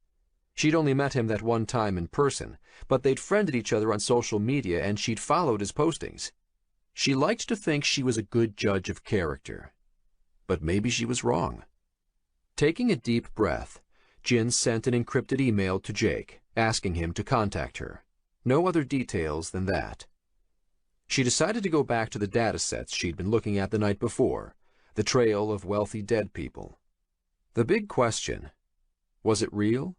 She'd only met him that one time in person, but they'd friended each other on social media and she'd followed his postings. She liked to think she was a good judge of character. But maybe she was wrong. Taking a deep breath, Jin sent an encrypted email to Jake, asking him to contact her. No other details than that. She decided to go back to the datasets she'd been looking at the night before, the trail of wealthy dead people. The big question, was it real?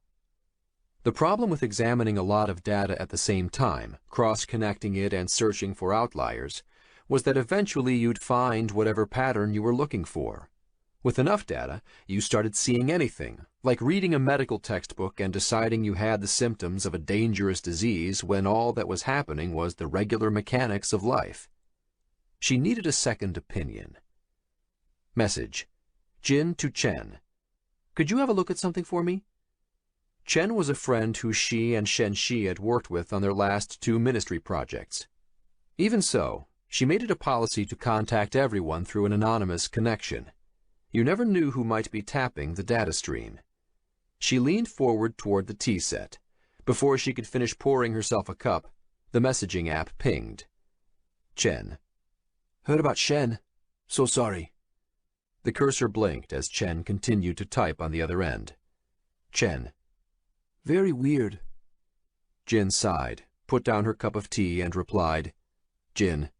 The problem with examining a lot of data at the same time, cross-connecting it and searching for outliers, was that eventually you'd find whatever pattern you were looking for. With enough data, you started seeing anything, like reading a medical textbook and deciding you had the symptoms of a dangerous disease when all that was happening was the regular mechanics of life. She needed a second opinion. Message. Jin to Chen. Could you have a look at something for me? Chen was a friend who she and Shenxi had worked with on their last two ministry projects. Even so, she made it a policy to contact everyone through an anonymous connection. You never knew who might be tapping the data stream. She leaned forward toward the tea set. Before she could finish pouring herself a cup, the messaging app pinged. Chen. Heard about Shen. So sorry. The cursor blinked as Chen continued to type on the other end. Chen. Very weird. Jin sighed, put down her cup of tea, and replied, Jin.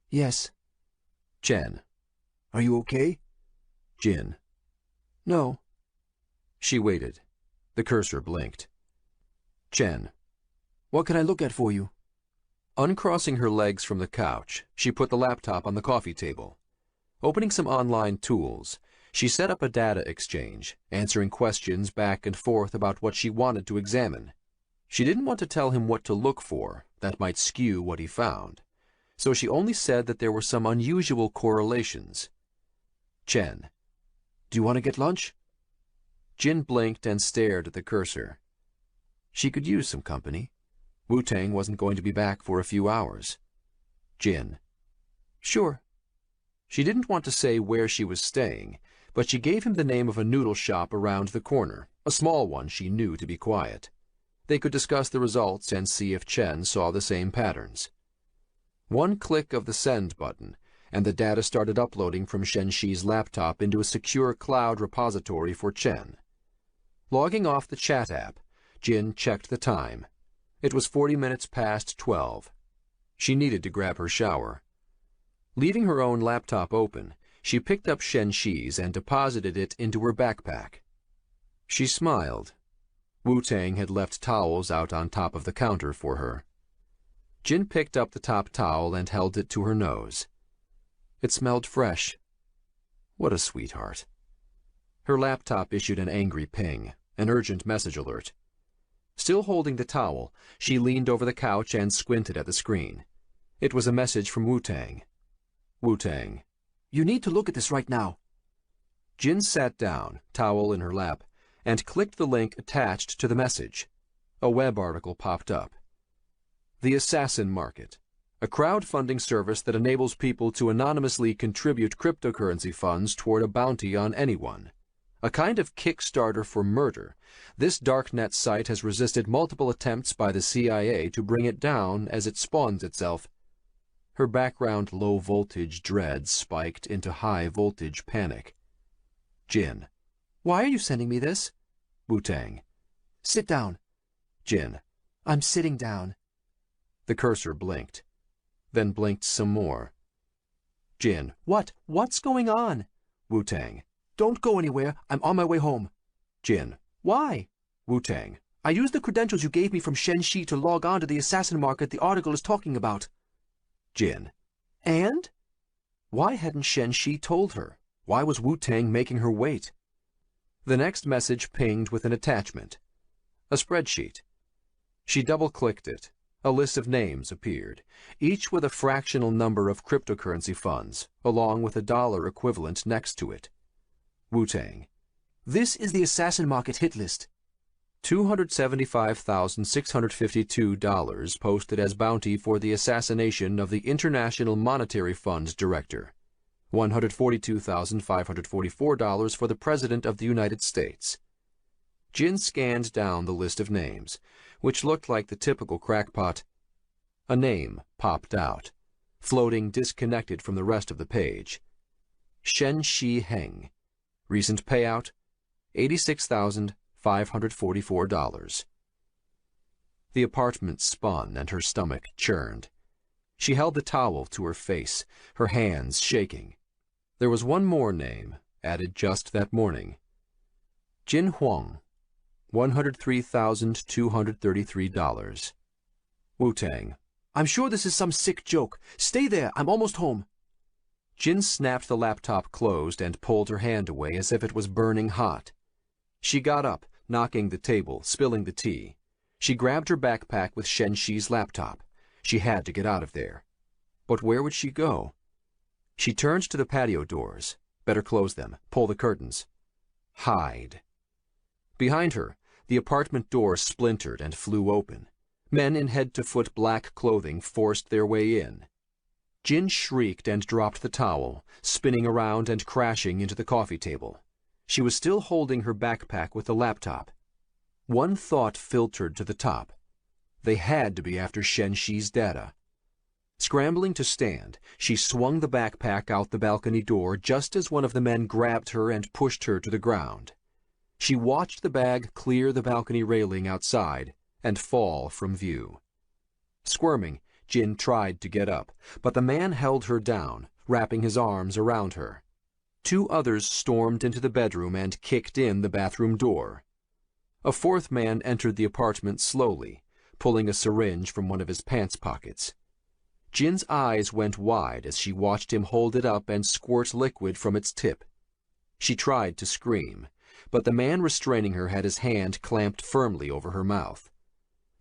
Yes. Chen. Are you okay? Jin. No. She waited. The cursor blinked. Chen. What can I look at for you? Uncrossing her legs from the couch, she put the laptop on the coffee table. Opening some online tools, she set up a data exchange, answering questions back and forth about what she wanted to examine. She didn't want to tell him what to look for, that might skew what he found, so she only said that there were some unusual correlations. Chen. Do you want to get lunch? Jin blinked and stared at the cursor. She could use some company. Wu-Tang wasn't going to be back for a few hours. Jin. Sure. She didn't want to say where she was staying, but she gave him the name of a noodle shop around the corner, a small one she knew to be quiet. They could discuss the results and see if Chen saw the same patterns. One click of the send button, and the data started uploading from Shenxi's laptop into a secure cloud repository for Chen. Logging off the chat app, Jin checked the time. It was 40 minutes past 12. She needed to grab her shower. Leaving her own laptop open, she picked up Shenxi's and deposited it into her backpack. She smiled. Wu-Tang had left towels out on top of the counter for her. Jin picked up the top towel and held it to her nose. It smelled fresh. What a sweetheart. Her laptop issued an angry ping, an urgent message alert. Still holding the towel, she leaned over the couch and squinted at the screen. It was a message from Wu-Tang. Wu-Tang. You need to look at this right now. Jin sat down, towel in her lap, and clicked the link attached to the message. A web article popped up. The Assassin Market, a crowdfunding service that enables people to anonymously contribute cryptocurrency funds toward a bounty on anyone. A kind of Kickstarter for murder, this Darknet site has resisted multiple attempts by the CIA to bring it down as it spawns itself. Her background low-voltage dread spiked into high-voltage panic. Jin. Why are you sending me this? Wu-Tang. Sit down. Jin. I'm sitting down. The cursor blinked, then blinked some more. Jin. What's going on? Wu-Tang. Don't go anywhere. I'm on my way home. Jin. Why? Wu-Tang. I used the credentials you gave me from Shenxi to log on to the Assassin Market the article is talking about. Jin. And? Why hadn't Shenxi told her? Why was Wu-Tang making her wait? The next message pinged with an attachment. A spreadsheet. She double-clicked it. A list of names appeared, each with a fractional number of cryptocurrency funds, along with a dollar equivalent next to it. Wu-Tang. This is the Assassin Market hit list. $275,652 posted as bounty for the assassination of the International Monetary Fund director. $142,544 for the President of the United States. Jin scanned down the list of names, which looked like the typical crackpot. A name popped out, floating disconnected from the rest of the page. Shenxi Heng. Recent payout, $86,544. The apartment spun and her stomach churned. She held the towel to her face, her hands shaking. There was one more name, added just that morning. Jin Huang, $103,233. Wu-Tang. I'm sure this is some sick joke. Stay there. I'm almost home. Jin snapped the laptop closed and pulled her hand away as if it was burning hot. She got up, knocking the table, spilling the tea. She grabbed her backpack with Shenxi's laptop. She had to get out of there. But where would she go? She turned to the patio doors. Better close them, pull the curtains. Hide. Behind her, the apartment door splintered and flew open. Men in head-to-foot black clothing forced their way in. Jin shrieked and dropped the towel, spinning around and crashing into the coffee table. She was still holding her backpack with the laptop. One thought filtered to the top. They had to be after Shen-Shi's data. Scrambling to stand, she swung the backpack out the balcony door just as one of the men grabbed her and pushed her to the ground. She watched the bag clear the balcony railing outside and fall from view. Squirming, Jin tried to get up, but the man held her down, wrapping his arms around her. Two others stormed into the bedroom and kicked in the bathroom door. A fourth man entered the apartment slowly, pulling a syringe from one of his pants pockets. Jin's eyes went wide as she watched him hold it up and squirt liquid from its tip. She tried to scream, but the man restraining her had his hand clamped firmly over her mouth.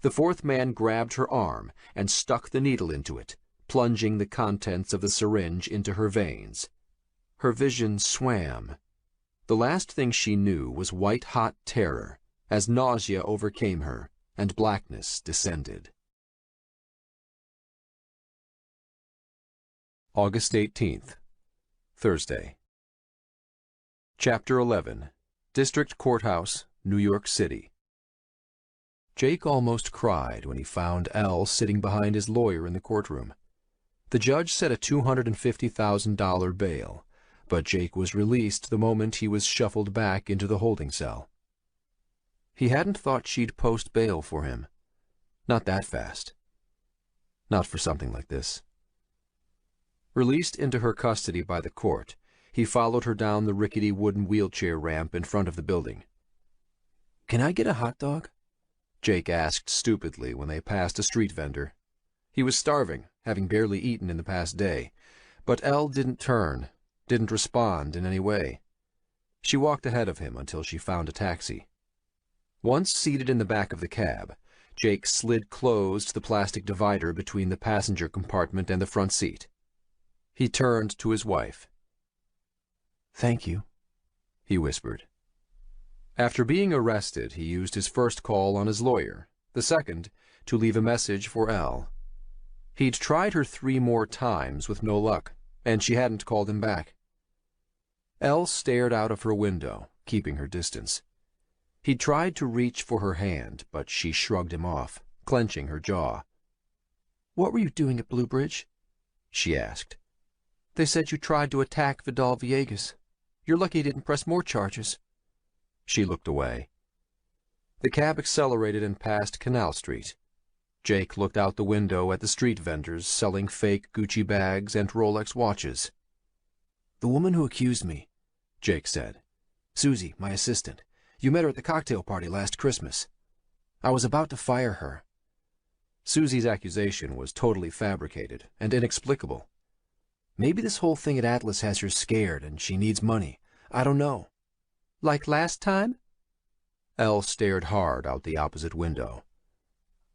The fourth man grabbed her arm and stuck the needle into it, plunging the contents of the syringe into her veins. Her vision swam. The last thing she knew was white-hot terror as nausea overcame her and blackness descended. August 18th, Thursday. Chapter 11, District Courthouse, New York City. Jake almost cried when he found Elle sitting behind his lawyer in the courtroom. The judge set a $250,000 bail, but Jake was released the moment he was shuffled back into the holding cell. He hadn't thought she'd post bail for him. Not that fast. Not for something like this. Released into her custody by the court, he followed her down the rickety wooden wheelchair ramp in front of the building. "Can I get a hot dog?" Jake asked stupidly when they passed a street vendor. He was starving, having barely eaten in the past day, but Elle didn't turn, didn't respond in any way. She walked ahead of him until she found a taxi. Once seated in the back of the cab, Jake slid closed the plastic divider between the passenger compartment and the front seat. He turned to his wife. "Thank you," he whispered. After being arrested, he used his first call on his lawyer, the second to leave a message for Elle. He'd tried her 3 more times with no luck, and she hadn't called him back. Elle stared out of her window, keeping her distance. He tried to reach for her hand, but she shrugged him off, clenching her jaw. "What were you doing at Blue Bridge?" she asked. "They said you tried to attack Vidal Villegas. You're lucky he didn't press more charges." She looked away. The cab accelerated and passed Canal Street. Jake looked out the window at the street vendors selling fake Gucci bags and Rolex watches. "The woman who accused me," Jake said. "Susie, my assistant. You met her at the cocktail party last Christmas. I was about to fire her." Susie's accusation was totally fabricated and inexplicable. "Maybe this whole thing at Atlas has her scared and she needs money. I don't know." "Like last time?" Elle stared hard out the opposite window.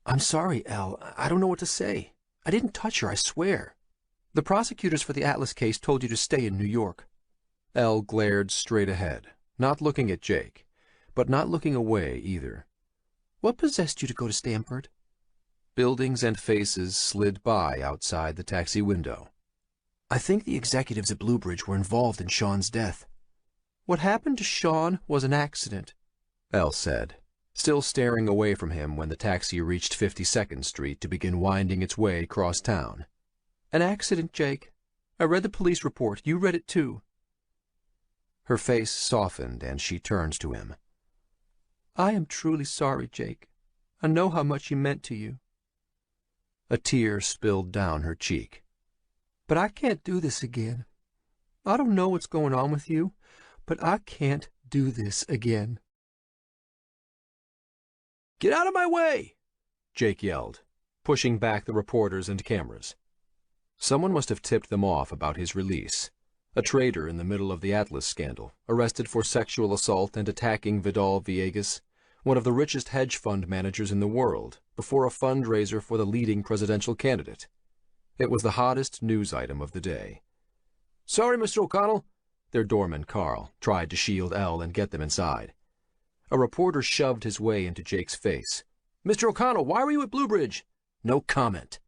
"I'm sorry, Elle. I don't know what to say. I didn't touch her, I swear. The prosecutors for the Atlas case told you to stay in New York." Elle glared straight ahead, not looking at Jake, but not looking away either. "What possessed you to go to Stamford?" Buildings and faces slid by outside the taxi window. "I think the executives at Blue Bridge were involved in Sean's death." "What happened to Sean was an accident," Elle said, still staring away from him when the taxi reached 52nd Street to begin winding its way across town. "An accident, Jake. I read the police report. You read it too." Her face softened and she turned to him. "I am truly sorry, Jake. I know how much he meant to you." A tear spilled down her cheek. "But I can't do this again. I don't know what's going on with you, but I can't do this again." Get out of my way! Jake yelled, pushing back the reporters and cameras. Someone must have tipped them off about his release. A trader in the middle of the Atlas scandal, arrested for sexual assault and attacking Vidal Villegas, one of the richest hedge fund managers in the world, before a fundraiser for the leading presidential candidate. It was the hottest news item of the day. "Sorry, Mr. O'Connell." Their doorman, Carl, tried to shield Elle and get them inside. A reporter shoved his way into Jake's face. Mr. O'Connell, why were you at Bluebridge?" No comment.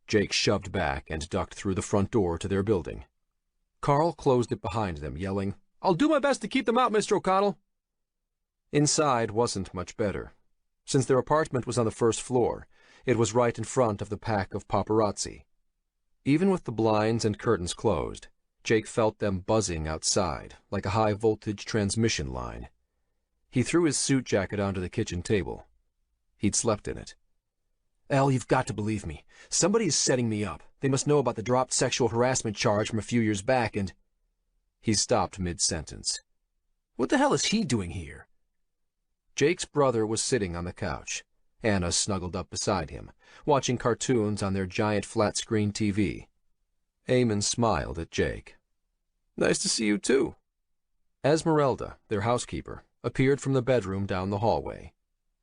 Jake shoved back and ducked through the front door to their building. Carl closed it behind them, yelling, "I'll do my best to keep them out, Mr. O'Connell." Inside wasn't much better. Since their apartment was on the first floor, it was right in front of the pack of paparazzi. Even with the blinds and curtains closed, Jake felt them buzzing outside, like a high-voltage transmission line. He threw his suit jacket onto the kitchen table. He'd slept in it. Elle, you've got to believe me. Somebody is setting me up. They must know about the dropped sexual harassment charge from a few years back, and... He stopped mid-sentence. What the hell is he doing here? Jake's brother was sitting on the couch. Anna snuggled up beside him, watching cartoons on their giant flat-screen TV. Eamon smiled at Jake. "Nice to see you, too." Esmeralda, their housekeeper, appeared from the bedroom down the hallway.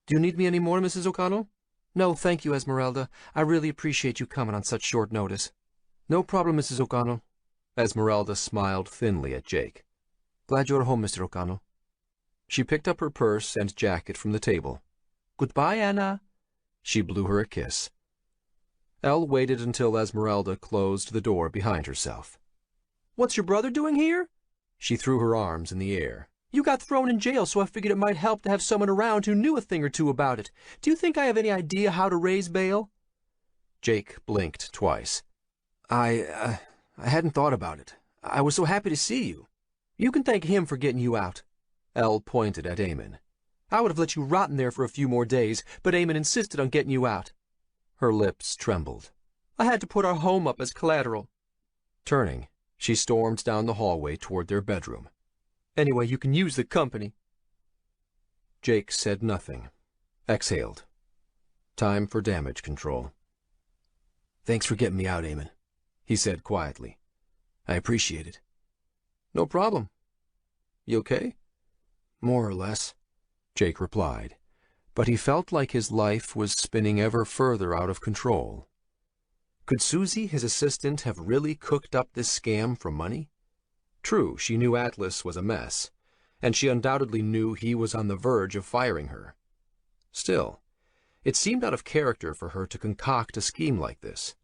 "Do you need me any more, Mrs. O'Connell?" "No, thank you, Esmeralda. I really appreciate you coming on such short notice." "No problem, Mrs. O'Connell." Esmeralda smiled thinly at Jake. "Glad you're home, Mr. O'Connell." She picked up her purse and jacket from the table. "Goodbye, Anna." She blew her a kiss. Elle waited until Esmeralda closed the door behind herself. "What's your brother doing here?" She threw her arms in the air. "You got thrown in jail, so I figured it might help to have someone around who knew a thing or two about it. Do you think I have any idea how to raise bail?" Jake blinked twice. I hadn't thought about it. I was so happy to see you." "You can thank him for getting you out." Elle pointed at Eamon. "I would have let you rot in there for a few more days, but Eamon insisted on getting you out." Her lips trembled. "I had to put our home up as collateral." Turning, she stormed down the hallway toward their bedroom. "Anyway, you can use the company." Jake said nothing. Exhaled. Time for damage control. "Thanks for getting me out, Eamon," he said quietly. "I appreciate it." "No problem. You okay?" "More or less," Jake replied, but he felt like his life was spinning ever further out of control. Could Susie, his assistant, have really cooked up this scam for money? True, she knew Atlas was a mess, and she undoubtedly knew he was on the verge of firing her. Still, it seemed out of character for her to concoct a scheme like this.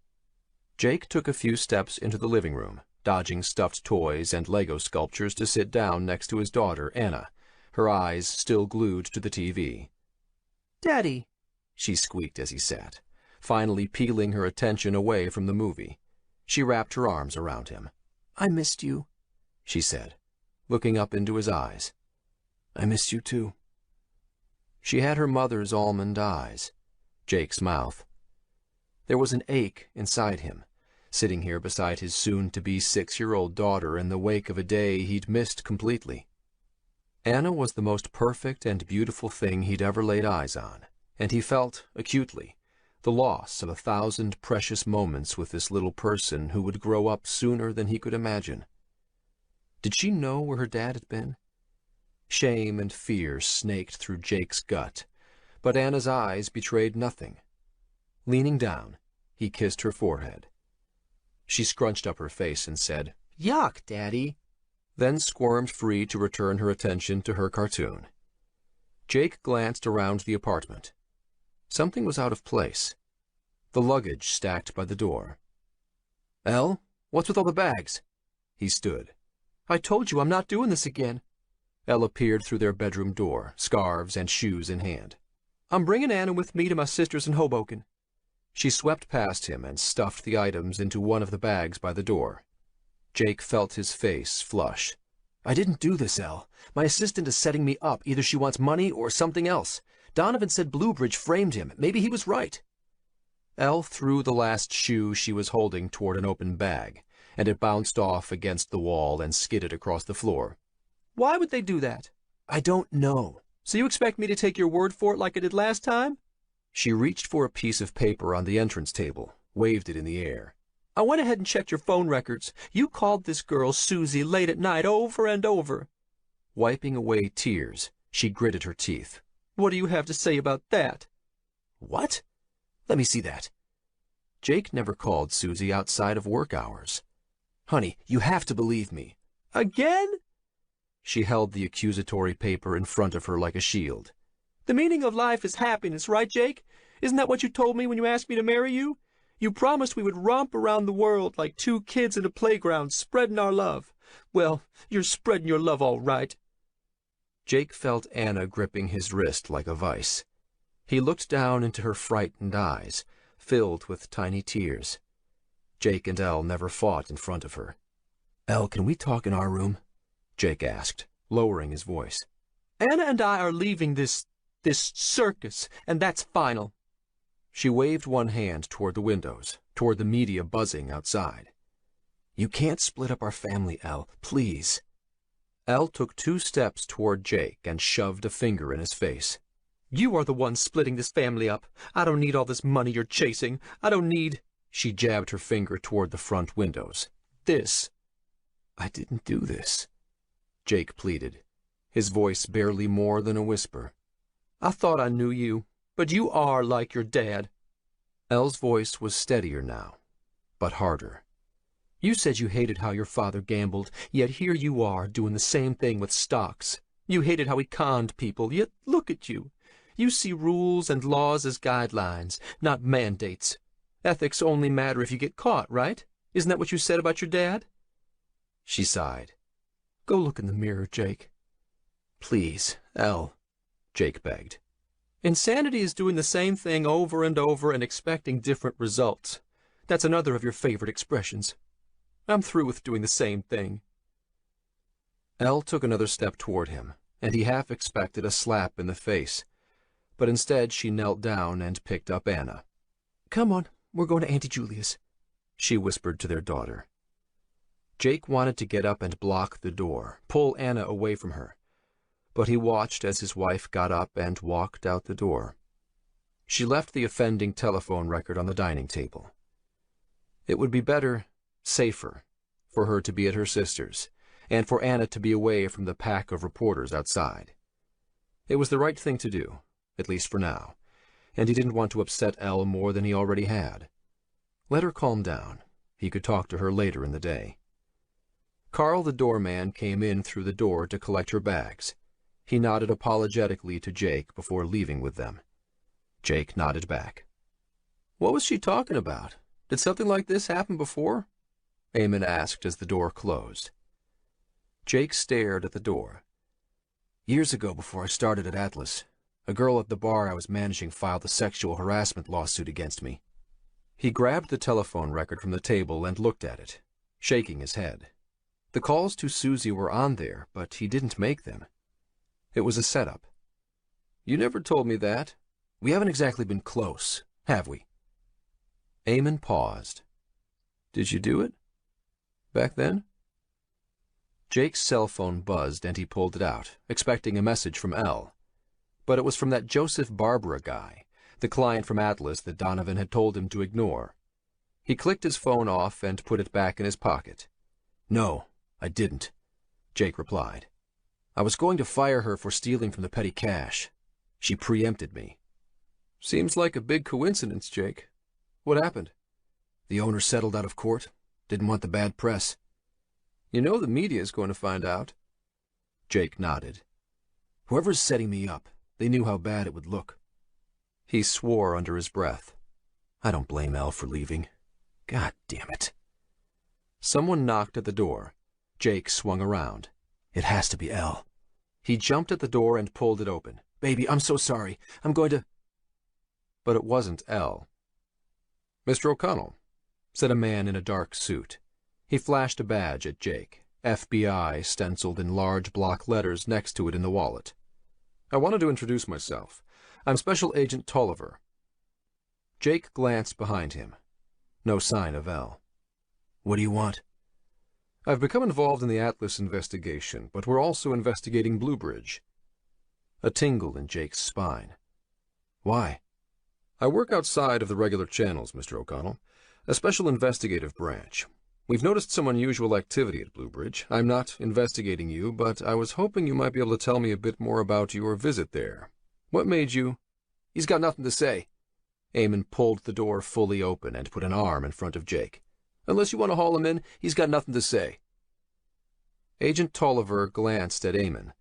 Jake took a few steps into the living room, dodging stuffed toys and Lego sculptures to sit down next to his daughter, Anna, her eyes still glued to the TV. "Daddy," she squeaked as he sat, finally peeling her attention away from the movie. She wrapped her arms around him. "I missed you," she said, looking up into his eyes. "I missed you too." She had her mother's almond eyes, Jake's mouth. There was an ache inside him, sitting here beside his soon-to-be 6-year-old daughter in the wake of a day he'd missed completely. Anna was the most perfect and beautiful thing he'd ever laid eyes on, and he felt, acutely, the loss of 1,000 precious moments with this little person who would grow up sooner than he could imagine. Did she know where her dad had been? Shame and fear snaked through Jake's gut, but Anna's eyes betrayed nothing. Leaning down, he kissed her forehead. She scrunched up her face and said, "Yuck, Daddy," then squirmed free to return her attention to her cartoon. Jake glanced around the apartment. Something was out of place. The luggage stacked by the door. "Elle, what's with all the bags?" He stood. "I told you I'm not doing this again." Elle appeared through their bedroom door, scarves and shoes in hand. "I'm bringing Anna with me to my sister's in Hoboken." She swept past him and stuffed the items into one of the bags by the door. Jake felt his face flush. "I didn't do this, Elle. My assistant is setting me up. Either she wants money or something else. Donovan said Bluebridge framed him. Maybe he was right." Elle threw the last shoe she was holding toward an open bag, and it bounced off against the wall and skidded across the floor. "Why would they do that?" "I don't know." "So you expect me to take your word for it like I did last time?" She reached for a piece of paper on the entrance table, waved it in the air. "I went ahead and checked your phone records. You called this girl Susie late at night over and over." Wiping away tears, she gritted her teeth. "What do you have to say about that?" "What? Let me see that." Jake never called Susie outside of work hours. "Honey, you have to believe me." "Again?" She held the accusatory paper in front of her like a shield. The meaning of life is happiness, right, Jake? Isn't that what you told me when you asked me to marry you? You promised we would romp around the world like two kids in a playground, spreading our love. Well, you're spreading your love all right. Jake felt Anna gripping his wrist like a vice. He looked down into her frightened eyes, filled with tiny tears. Jake and Elle never fought in front of her. "Elle, can we talk in our room?" Jake asked, lowering his voice. Anna and I are leaving this circus, and that's final. She waved one hand toward the windows, toward the media buzzing outside. "You can't split up our family, Elle, please." Elle took 2 steps toward Jake and shoved a finger in his face. You are the one splitting this family up. I don't need all this money you're chasing. I don't need... She jabbed her finger toward the front windows. This. "I didn't do this," Jake pleaded, his voice barely more than a whisper. I thought I knew you, but you are like your dad. Elle's voice was steadier now, but harder. You said you hated how your father gambled, yet here you are doing the same thing with stocks. You hated how he conned people, yet look at you. You see rules and laws as guidelines, not mandates. Ethics only matter if you get caught, right? Isn't that what you said about your dad? She sighed. Go look in the mirror, Jake. "Please, Elle," Jake begged. Insanity is doing the same thing over and over and expecting different results. That's another of your favorite expressions. I'm through with doing the same thing. Elle took another step toward him, and he half expected a slap in the face. But instead she knelt down and picked up Anna. Come on, we're going to Auntie Julia's, she whispered to their daughter. Jake wanted to get up and block the door, pull Anna away from her. But he watched as his wife got up and walked out the door. She left the offending telephone record on the dining table. It would be better, safer, for her to be at her sister's, and for Anna to be away from the pack of reporters outside. It was the right thing to do, at least for now, and he didn't want to upset Elle more than he already had. Let her calm down. He could talk to her later in the day. Carl, the doorman, came in through the door to collect her bags. He nodded apologetically to Jake before leaving with them. Jake nodded back. What was she talking about? Did something like this happen before? Eamon asked as the door closed. Jake stared at the door. Years ago, before I started at Atlas, a girl at the bar I was managing filed a sexual harassment lawsuit against me. He grabbed the telephone record from the table and looked at it, shaking his head. The calls to Susie were on there, but he didn't make them. It was a setup. You never told me that. We haven't exactly been close, have we? Eamon paused. Did you do it? Back then? Jake's cell phone buzzed and he pulled it out, expecting a message from Elle. But it was from that Joseph Barbara guy, the client from Atlas that Donovan had told him to ignore. He clicked his phone off and put it back in his pocket. No, I didn't, Jake replied. I was going to fire her for stealing from the petty cash. She preempted me. Seems like a big coincidence, Jake. What happened? The owner settled out of court. Didn't want the bad press. You know the media is going to find out. Jake nodded. Whoever's setting me up, they knew how bad it would look. He swore under his breath. I don't blame Elle for leaving. God damn it. Someone knocked at the door. Jake swung around. It has to be Elle. He jumped at the door and pulled it open. Baby, I'm so sorry. I'm going to... But it wasn't Elle. Mr. O'Connell, said a man in a dark suit. He flashed a badge at Jake, FBI stenciled in large block letters next to it in the wallet. I wanted to introduce myself. I'm Special Agent Tolliver. Jake glanced behind him. No sign of Elle. What do you want? I've become involved in the Atlas investigation, but we're also investigating Bluebridge. A tingle in Jake's spine. Why? I work outside of the regular channels, Mr. O'Connell. A special investigative branch. We've noticed some unusual activity at Bluebridge. I'm not investigating you, but I was hoping you might be able to tell me a bit more about your visit there. What made you... He's got nothing to say. Eamon pulled the door fully open and put an arm in front of Jake. Unless you want to haul him in, he's got nothing to say. Agent Tolliver glanced at Eamon,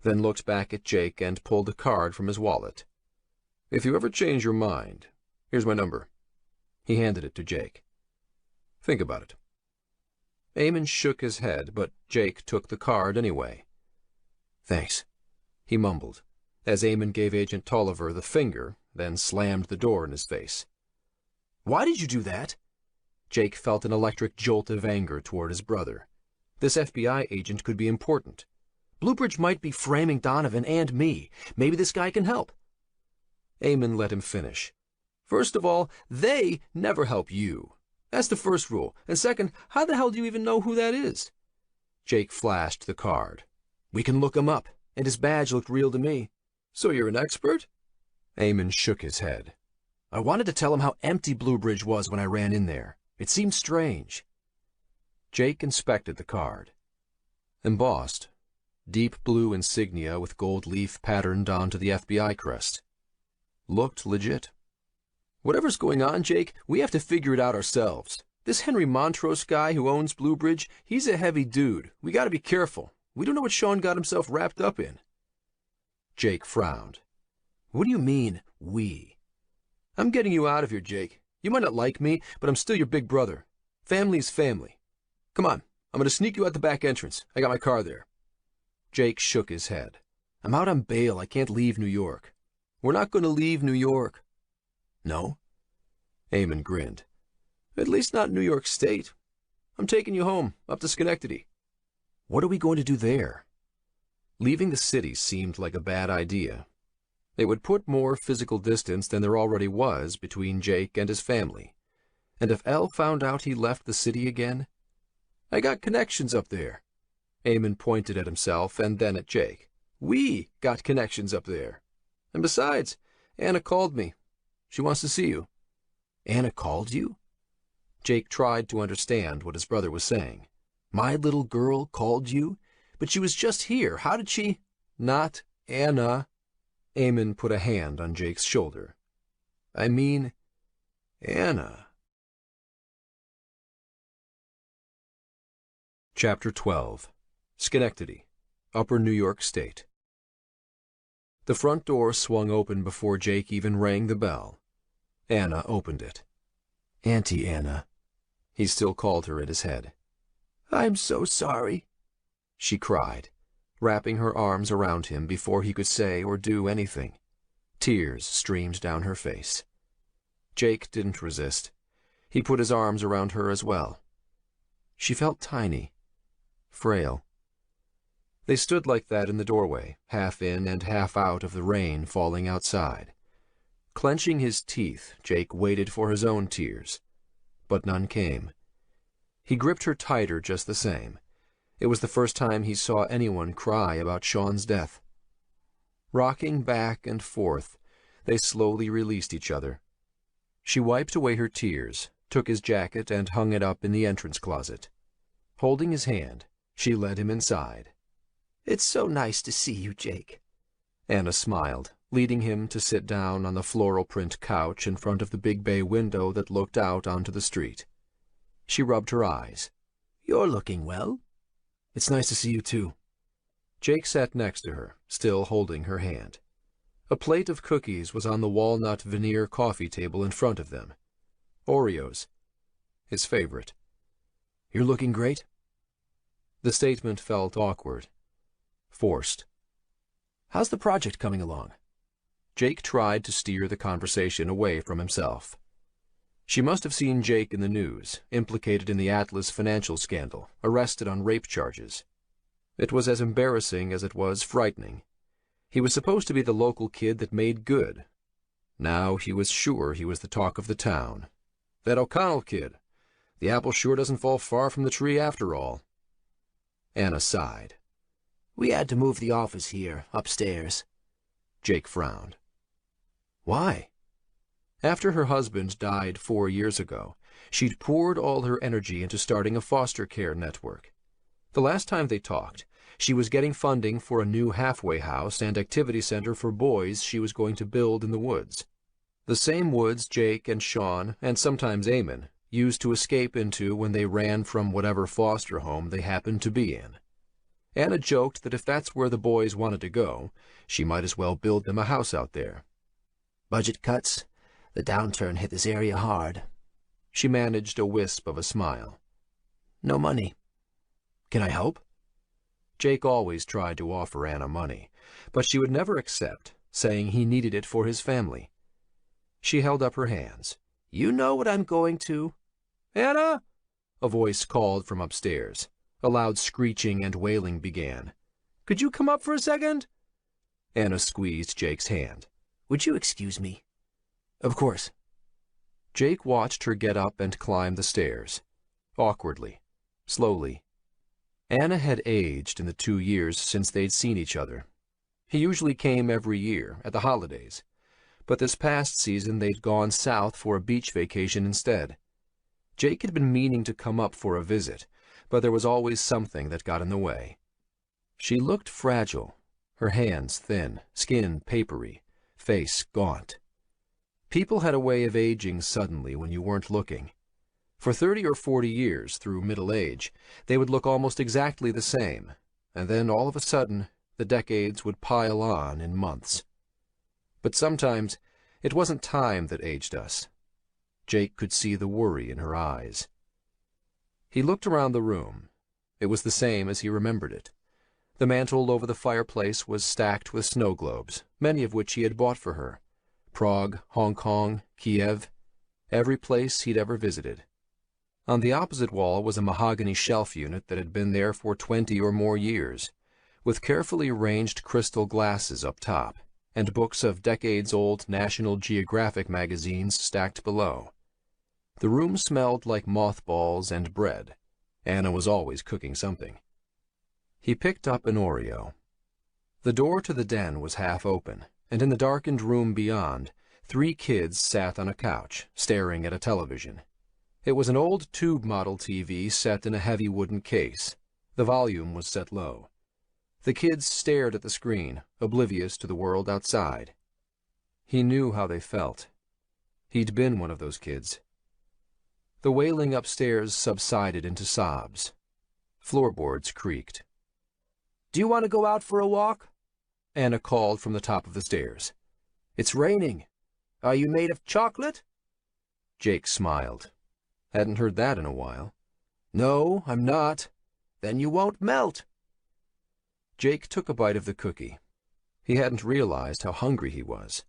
then looked back at Jake and pulled a card from his wallet. "If you ever change your mind, here's my number." He handed it to Jake. "Think about it." Eamon shook his head, but Jake took the card anyway. "Thanks," he mumbled, as Eamon gave Agent Tolliver the finger, then slammed the door in his face. "Why did you do that?" Jake felt an electric jolt of anger toward his brother. This FBI agent could be important. Bluebridge might be framing Donovan and me. Maybe this guy can help. Eamon let him finish. "First of all, they never help you. That's the first rule. And second, how the hell do you even know who that is?" Jake flashed the card. "We can look him up, and his badge looked real to me." "So you're an expert?" Eamon shook his head. "I wanted to tell him how empty Bluebridge was when I ran in there. It seemed strange." Jake inspected the card. Embossed. Deep blue insignia with gold leaf patterned onto the FBI crest. Looked legit. "Whatever's going on, Jake, we have to figure it out ourselves. This Henry Montrose guy who owns Bluebridge, he's a heavy dude. We gotta be careful. We don't know what Sean got himself wrapped up in." Jake frowned. "What do you mean, we?" "I'm getting you out of here, Jake. You might not like me, but I'm still your big brother. Family's family. Come on, I'm gonna sneak you out the back entrance. I got my car there." Jake shook his head. "I'm out on bail. I can't leave New York." "We're not gonna leave New York." "No?" Eamon grinned. "At least not New York State. I'm taking you home, up to Schenectady." "What are we going to do there?" Leaving the city seemed like a bad idea. It would put more physical distance than there already was between Jake and his family. And if Elle found out he left the city again? "I got connections up there." Eamon pointed at himself and then at Jake. "We got connections up there. And besides, Anna called me. She wants to see you." "Anna called you?" Jake tried to understand what his brother was saying. "My little girl called you? But she was just here. How did she—" "Not Anna." Eamon put a hand on Jake's shoulder. "I mean, Anna." Chapter 12. Schenectady, Upper New York State. The front door swung open before Jake even rang the bell. Anna opened it. "Auntie Anna." He still called her in his head. "I'm so sorry," she cried, wrapping her arms around him before he could say or do anything. Tears streamed down her face. Jake didn't resist. He put his arms around her as well. She felt tiny, frail. They stood like that in the doorway, half in and half out of the rain falling outside. Clenching his teeth, Jake waited for his own tears, but none came. He gripped her tighter just the same. It was the first time he saw anyone cry about Sean's death. Rocking back and forth, they slowly released each other. She wiped away her tears, took his jacket and hung it up in the entrance closet. Holding his hand, she led him inside. "It's so nice to see you, Jake." Anna smiled, leading him to sit down on the floral print couch in front of the big bay window that looked out onto the street. She rubbed her eyes. "You're looking well." "It's nice to see you, too." Jake sat next to her, still holding her hand. A plate of cookies was on the walnut veneer coffee table in front of them. Oreos. His favorite. "You're looking great." The statement felt awkward. Forced. "How's the project coming along?" Jake tried to steer the conversation away from himself. She must have seen Jake in the news, implicated in the Atlas financial scandal, arrested on rape charges. It was as embarrassing as it was frightening. He was supposed to be the local kid that made good. Now he was sure he was the talk of the town. That O'Connell kid. The apple sure doesn't fall far from the tree after all. Anna sighed. "We had to move the office here, upstairs." Jake frowned. "Why?" After her husband died 4 years ago, she'd poured all her energy into starting a foster care network. The last time they talked, she was getting funding for a new halfway house and activity center for boys she was going to build in the woods. The same woods Jake and Sean, and sometimes Eamon, used to escape into when they ran from whatever foster home they happened to be in. Anna joked that if that's where the boys wanted to go, she might as well build them a house out there. Budget cuts. The downturn hit this area hard. She managed a wisp of a smile. No money. Can I help? Jake always tried to offer Anna money, but she would never accept, saying he needed it for his family. She held up her hands. You know what I'm going to. Anna! A voice called from upstairs. A loud screeching and wailing began. Could you come up for a second? Anna squeezed Jake's hand. Would you excuse me? Of course. Jake watched her get up and climb the stairs. Awkwardly. Slowly. Anna had aged in the 2 years since they'd seen each other. He usually came every year, at the holidays, but this past season they'd gone south for a beach vacation instead. Jake had been meaning to come up for a visit, but there was always something that got in the way. She looked fragile, her hands thin, skin papery, face gaunt. People had a way of aging suddenly when you weren't looking. For 30 or 40 years, through middle age, they would look almost exactly the same, and then all of a sudden, the decades would pile on in months. But sometimes, it wasn't time that aged us. Jake could see the worry in her eyes. He looked around the room. It was the same as he remembered it. The mantel over the fireplace was stacked with snow globes, many of which he had bought for her. Prague, Hong Kong, Kiev, every place he'd ever visited. On the opposite wall was a mahogany shelf unit that had been there for 20 or more years, with carefully arranged crystal glasses up top, and books of decades-old National Geographic magazines stacked below. The room smelled like mothballs and bread. Anna was always cooking something. He picked up an Oreo. The door to the den was half open, and in the darkened room beyond, 3 kids sat on a couch, staring at a television. It was an old tube model TV set in a heavy wooden case. The volume was set low. The kids stared at the screen, oblivious to the world outside. He knew how they felt. He'd been one of those kids. The wailing upstairs subsided into sobs. Floorboards creaked. Do you want to go out for a walk? Anna called from the top of the stairs. It's raining. Are you made of chocolate? Jake smiled. Hadn't heard that in a while. No, I'm not. Then you won't melt. Jake took a bite of the cookie. He hadn't realized how hungry he was.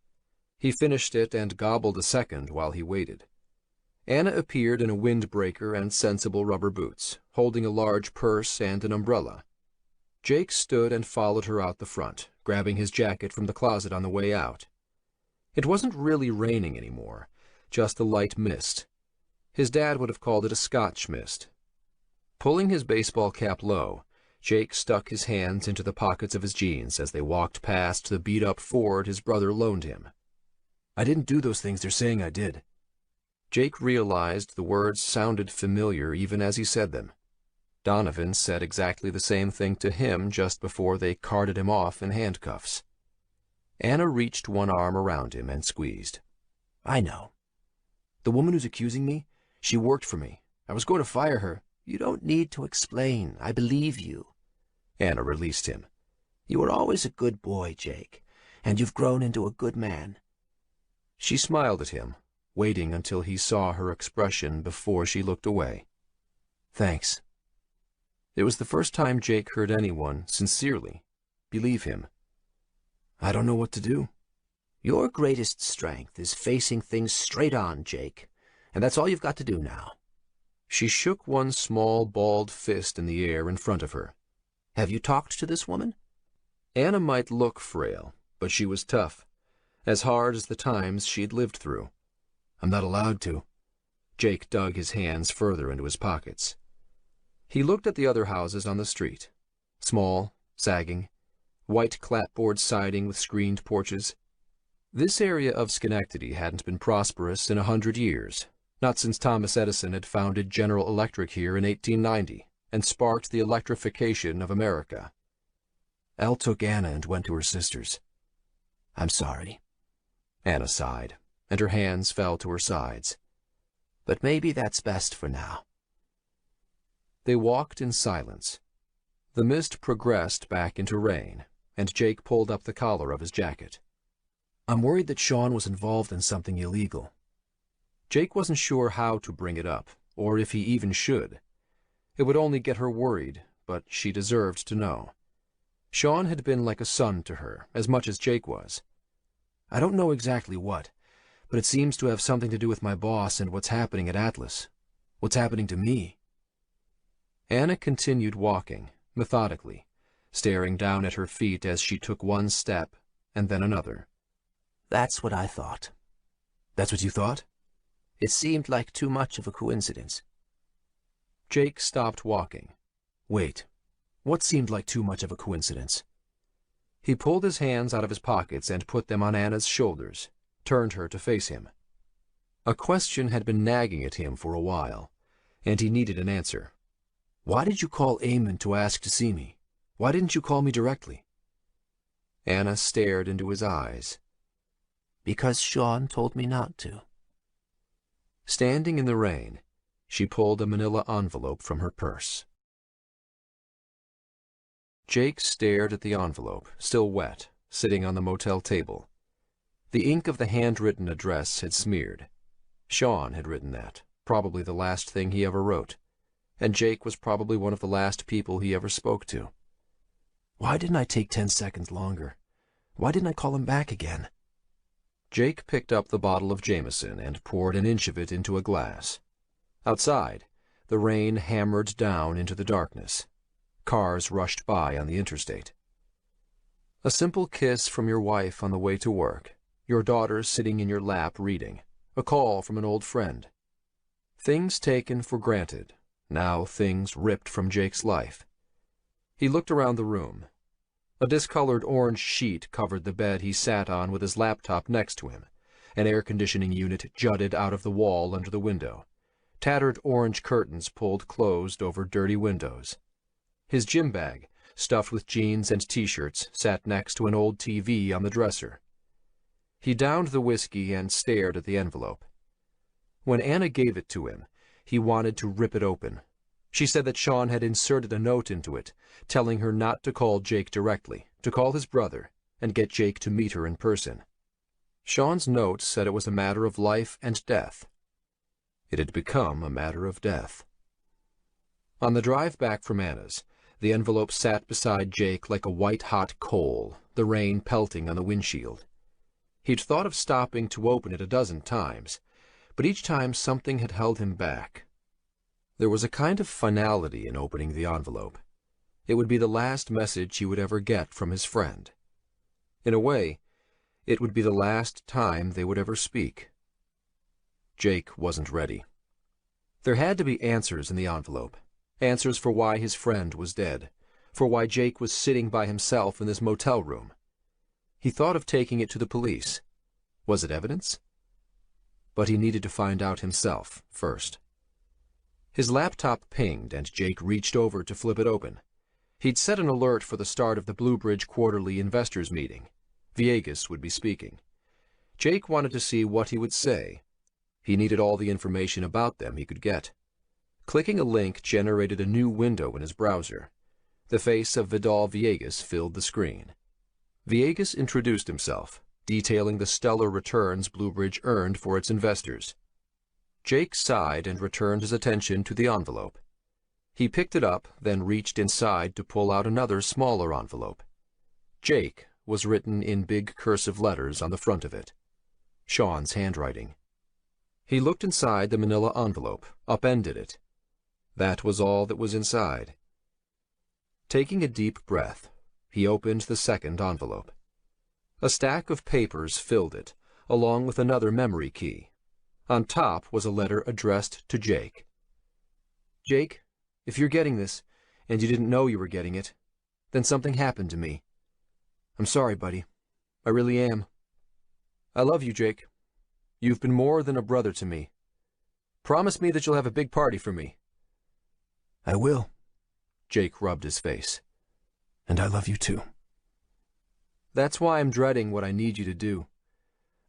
He finished it and gobbled a second while he waited. Anna appeared in a windbreaker and sensible rubber boots, holding a large purse and an umbrella. Jake stood and followed her out the front, grabbing his jacket from the closet on the way out. It wasn't really raining anymore, just a light mist. His dad would have called it a Scotch mist. Pulling his baseball cap low, Jake stuck his hands into the pockets of his jeans as they walked past the beat-up Ford his brother loaned him. I didn't do those things they're saying I did. Jake realized the words sounded familiar even as he said them. Donovan said exactly the same thing to him just before they carted him off in handcuffs. Anna reached one arm around him and squeezed. I know. The woman who's accusing me, she worked for me. I was going to fire her. You don't need to explain. I believe you. Anna released him. You were always a good boy, Jake, and you've grown into a good man. She smiled at him, waiting until he saw her expression before she looked away. Thanks. It was the first time Jake heard anyone, sincerely, believe him. I don't know what to do. Your greatest strength is facing things straight on, Jake, and that's all you've got to do now. She shook one small, balled fist in the air in front of her. Have you talked to this woman? Anna might look frail, but she was tough, as hard as the times she'd lived through. I'm not allowed to. Jake dug his hands further into his pockets. He looked at the other houses on the street. Small, sagging, white clapboard siding with screened porches. This area of Schenectady hadn't been prosperous in 100 years, not since Thomas Edison had founded General Electric here in 1890 and sparked the electrification of America. Elle took Anna and went to her sister's. I'm sorry. Anna sighed, and her hands fell to her sides. But maybe that's best for now. They walked in silence. The mist progressed back into rain, and Jake pulled up the collar of his jacket. I'm worried that Sean was involved in something illegal. Jake wasn't sure how to bring it up, or if he even should. It would only get her worried, but she deserved to know. Sean had been like a son to her, as much as Jake was. I don't know exactly what, but it seems to have something to do with my boss and what's happening at Atlas. What's happening to me. Anna continued walking, methodically, staring down at her feet as she took one step and then another. That's what I thought. That's what you thought? It seemed like too much of a coincidence. Jake stopped walking. Wait, what seemed like too much of a coincidence? He pulled his hands out of his pockets and put them on Anna's shoulders, turned her to face him. A question had been nagging at him for a while, and he needed an answer. Why did you call Eamon to ask to see me? Why didn't you call me directly? Anna stared into his eyes. Because Sean told me not to. Standing in the rain, she pulled a manila envelope from her purse. Jake stared at the envelope, still wet, sitting on the motel table. The ink of the handwritten address had smeared. Sean had written that, probably the last thing he ever wrote, and Jake was probably one of the last people he ever spoke to. Why didn't I take 10 seconds longer? Why didn't I call him back again? Jake picked up the bottle of Jameson and poured an inch of it into a glass. Outside, the rain hammered down into the darkness. Cars rushed by on the interstate. A simple kiss from your wife on the way to work, your daughter sitting in your lap reading, a call from an old friend. Things taken for granted, now things ripped from Jake's life. He looked around the room. A discolored orange sheet covered the bed he sat on with his laptop next to him. An air conditioning unit jutted out of the wall under the window. Tattered orange curtains pulled closed over dirty windows. His gym bag, stuffed with jeans and t-shirts, sat next to an old TV on the dresser. He downed the whiskey and stared at the envelope. When Anna gave it to him, he wanted to rip it open. She said that Sean had inserted a note into it, telling her not to call Jake directly, to call his brother, and get Jake to meet her in person. Sean's note said it was a matter of life and death. It had become a matter of death. On the drive back from Anna's, the envelope sat beside Jake like a white-hot coal, the rain pelting on the windshield. He'd thought of stopping to open it a dozen times, but each time something had held him back. There was a kind of finality in opening the envelope. It would be the last message he would ever get from his friend. In a way, it would be the last time they would ever speak. Jake wasn't ready. There had to be answers in the envelope. Answers for why his friend was dead, for why Jake was sitting by himself in this motel room. He thought of taking it to the police. Was it evidence? But he needed to find out himself first. His laptop pinged, and Jake reached over to flip it open. He'd set an alert for the start of the Bluebridge Quarterly Investors Meeting. Viegas would be speaking. Jake wanted to see what he would say. He needed all the information about them he could get. Clicking a link generated a new window in his browser. The face of Vidal Viegas filled the screen. Viegas introduced himself, detailing the stellar returns Bluebridge earned for its investors. Jake sighed and returned his attention to the envelope. He picked it up, then reached inside to pull out another smaller envelope. Jake was written in big cursive letters on the front of it. Sean's handwriting. He looked inside the manila envelope, upended it. That was all that was inside. Taking a deep breath, he opened the second envelope. A stack of papers filled it, along with another memory key. On top was a letter addressed to Jake. Jake, if you're getting this, and you didn't know you were getting it, then something happened to me. I'm sorry, buddy. I really am. I love you, Jake. You've been more than a brother to me. Promise me that you'll have a big party for me. I will. Jake rubbed his face. And I love you too. That's why I'm dreading what I need you to do.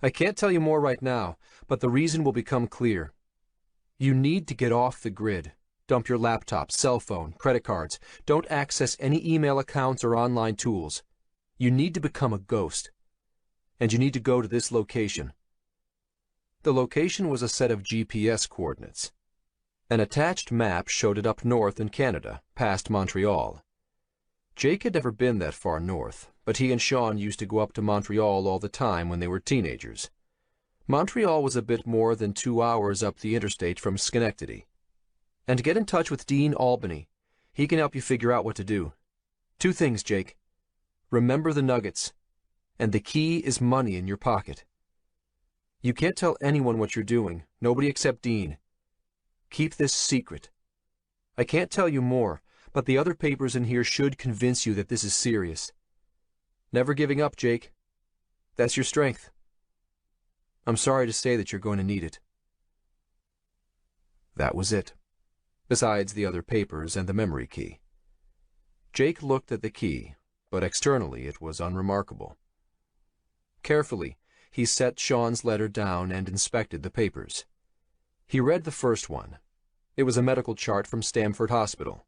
I can't tell you more right now, but the reason will become clear. You need to get off the grid. Dump your laptop, cell phone, credit cards. Don't access any email accounts or online tools. You need to become a ghost. And you need to go to this location. The location was a set of GPS coordinates. An attached map showed it up north in Canada, past Montreal. Jake had never been that far north, but he and Sean used to go up to Montreal all the time when they were teenagers. Montreal was a bit more than 2 hours up the interstate from Schenectady. And get in touch with Dean Albany. He can help you figure out what to do. 2 things, Jake. Remember the nuggets. And the key is money in your pocket. You can't tell anyone what you're doing, nobody except Dean. Keep this secret. I can't tell you more, but the other papers in here should convince you that this is serious. Never giving up, Jake. That's your strength. I'm sorry to say that you're going to need it. That was it, besides the other papers and the memory key. Jake looked at the key, but externally it was unremarkable. Carefully, he set Sean's letter down and inspected the papers. He read the first one. It was a medical chart from Stamford Hospital.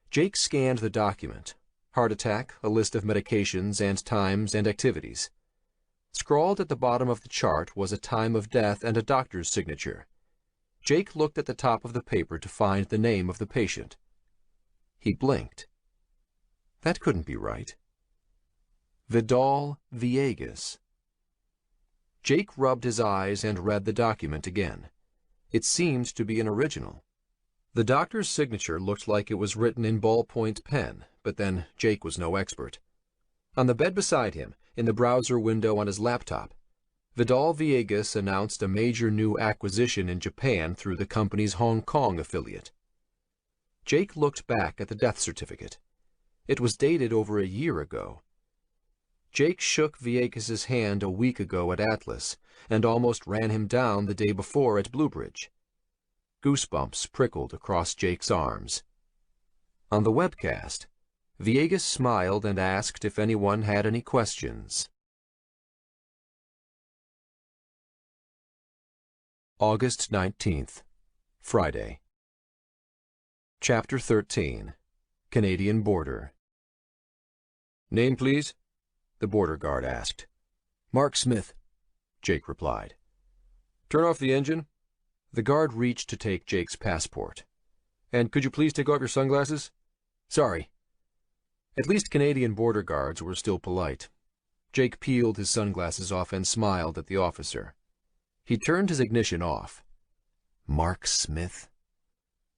Jake scanned the document. Heart attack, a list of medications and times and activities. Scrawled at the bottom of the chart was a time of death and a doctor's signature. Jake looked at the top of the paper to find the name of the patient. He blinked. That couldn't be right. Vidal Villegas. Jake rubbed his eyes and read the document again. It seemed to be an original. The doctor's signature looked like it was written in ballpoint pen, but then Jake was no expert. On the bed beside him, in the browser window on his laptop, Vidal Villegas announced a major new acquisition in Japan through the company's Hong Kong affiliate. Jake looked back at the death certificate. It was dated over a year ago. Jake shook Villegas' hand a week ago at Atlas, and almost ran him down the day before at Bluebridge. Goosebumps prickled across Jake's arms. On the webcast, Villegas smiled and asked if anyone had any questions. August 19th, Friday. Chapter 13. Canadian Border. Name, please? The border guard asked. Mark Smith, Jake replied. Turn off the engine. The guard reached to take Jake's passport. And could you please take off your sunglasses? Sorry. At least Canadian border guards were still polite. Jake peeled his sunglasses off and smiled at the officer. He turned his ignition off. Mark Smith?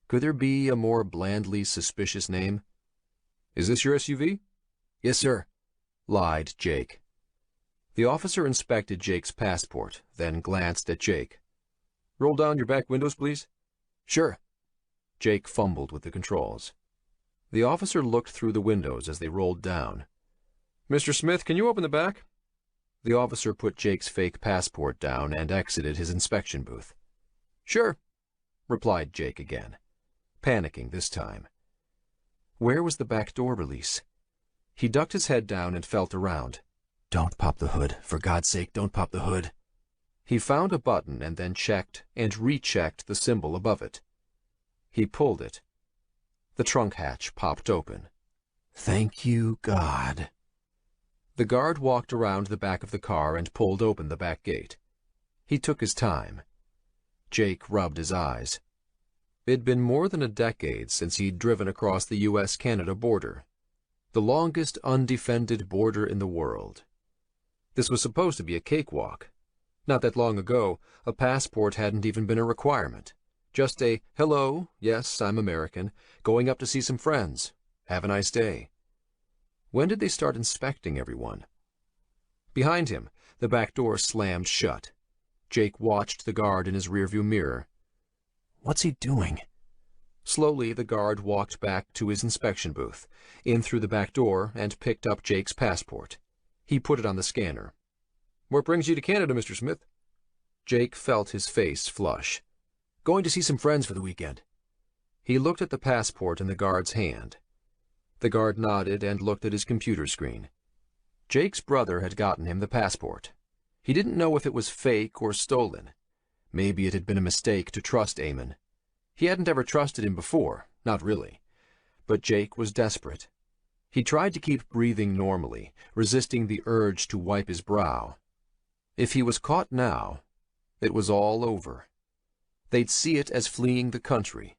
Could there be a more blandly suspicious name? Is this your SUV? Yes, sir, lied Jake. The officer inspected Jake's passport, then glanced at Jake. Roll down your back windows, please. Sure. Jake fumbled with the controls. The officer looked through the windows as they rolled down. Mr. Smith, can you open the back? The officer put Jake's fake passport down and exited his inspection booth. Sure, replied Jake again, panicking this time. Where was the back door release? He ducked his head down and felt around. Don't pop the hood. For God's sake, don't pop the hood. He found a button and then checked and rechecked the symbol above it. He pulled it. The trunk hatch popped open. Thank you, God. The guard walked around the back of the car and pulled open the back gate. He took his time. Jake rubbed his eyes. It'd been more than a decade since he'd driven across the U.S.-Canada border, the longest undefended border in the world. This was supposed to be a cakewalk. Not that long ago, a passport hadn't even been a requirement. Just a, hello, yes, I'm American, going up to see some friends. Have a nice day. When did they start inspecting everyone? Behind him, the back door slammed shut. Jake watched the guard in his rearview mirror. What's he doing? Slowly, the guard walked back to his inspection booth, in through the back door, and picked up Jake's passport. He put it on the scanner. What brings you to Canada, Mr. Smith? Jake felt his face flush. Going to see some friends for the weekend. He looked at the passport in the guard's hand. The guard nodded and looked at his computer screen. Jake's brother had gotten him the passport. He didn't know if it was fake or stolen. Maybe it had been a mistake to trust Eamon. He hadn't ever trusted him before, not really. But Jake was desperate. He tried to keep breathing normally, resisting the urge to wipe his brow. If he was caught now, it was all over. They'd see it as fleeing the country.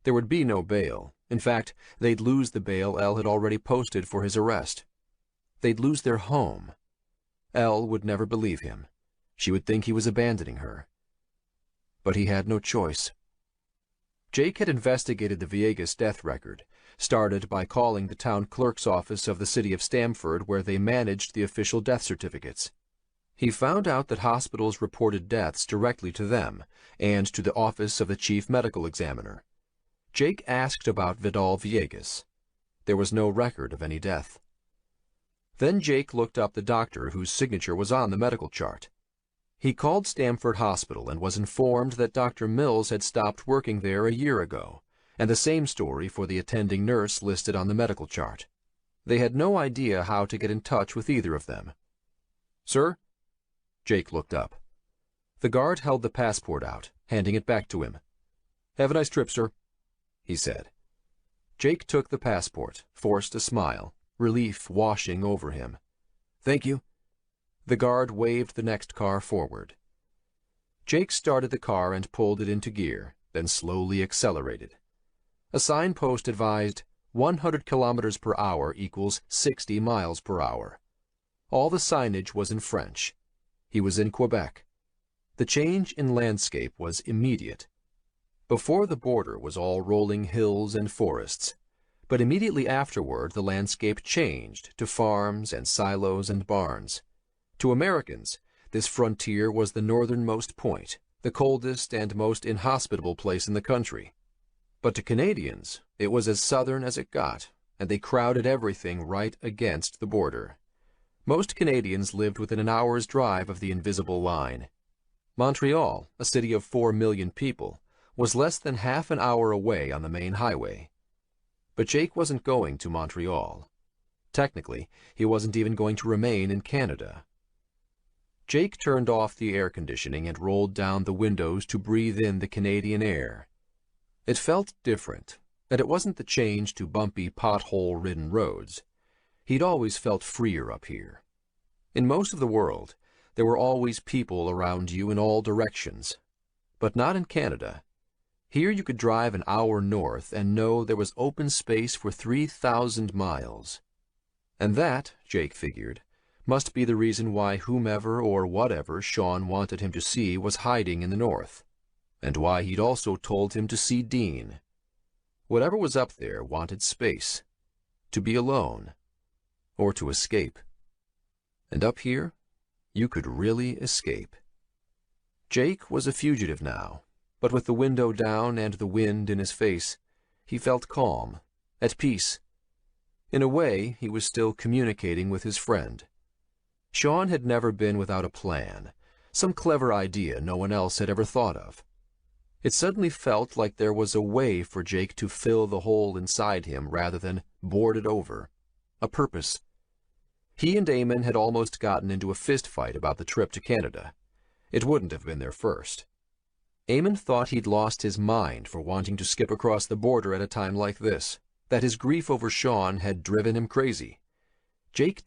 There would be no bail. In fact, they'd lose the bail Elle had already posted for his arrest. They'd lose their home. Elle would never believe him. She would think he was abandoning her. But he had no choice. Jake had investigated the Villegas death record, started by calling the town clerk's office of the city of Stamford where they managed the official death certificates. He found out that hospitals reported deaths directly to them and to the office of the chief medical examiner. Jake asked about Vidal Villegas. There was no record of any death. Then Jake looked up the doctor whose signature was on the medical chart. He called Stamford Hospital and was informed that Dr. Mills had stopped working there a year ago, and the same story for the attending nurse listed on the medical chart. They had no idea how to get in touch with either of them. "Sir?" Jake looked up. The guard held the passport out, handing it back to him. "Have a nice trip, sir," he said. Jake took the passport, forced a smile, relief washing over him. "Thank you." The guard waved the next car forward. Jake started the car and pulled it into gear, then slowly accelerated. A signpost advised 100 kilometers per hour equals 60 miles per hour. All the signage was in French. He was in Quebec. The change in landscape was immediate. Before the border was all rolling hills and forests, but immediately afterward the landscape changed to farms and silos and barns. To Americans, this frontier was the northernmost point, the coldest and most inhospitable place in the country. But to Canadians, it was as southern as it got, and they crowded everything right against the border. Most Canadians lived within an hour's drive of the invisible line. Montreal, a city of 4 million people, was less than half an hour away on the main highway. But Jake wasn't going to Montreal. Technically, he wasn't even going to remain in Canada. Jake turned off the air conditioning and rolled down the windows to breathe in the Canadian air. It felt different, and it wasn't the change to bumpy, pothole-ridden roads. He'd always felt freer up here. In most of the world, there were always people around you in all directions. But not in Canada. Here you could drive an hour north and know there was open space for 3,000 miles. And that, Jake figured, must be the reason why whomever or whatever Sean wanted him to see was hiding in the north, and why he'd also told him to see Dean. Whatever was up there wanted space, to be alone, or to escape. And up here, you could really escape. Jake was a fugitive now, but with the window down and the wind in his face, he felt calm, at peace. In a way, he was still communicating with his friend. Sean had never been without a plan, some clever idea no one else had ever thought of. It suddenly felt like there was a way for Jake to fill the hole inside him rather than board it over. A purpose. He and Eamon had almost gotten into a fistfight about the trip to Canada. It wouldn't have been their first. Eamon thought he'd lost his mind for wanting to skip across the border at a time like this, that his grief over Sean had driven him crazy. Jake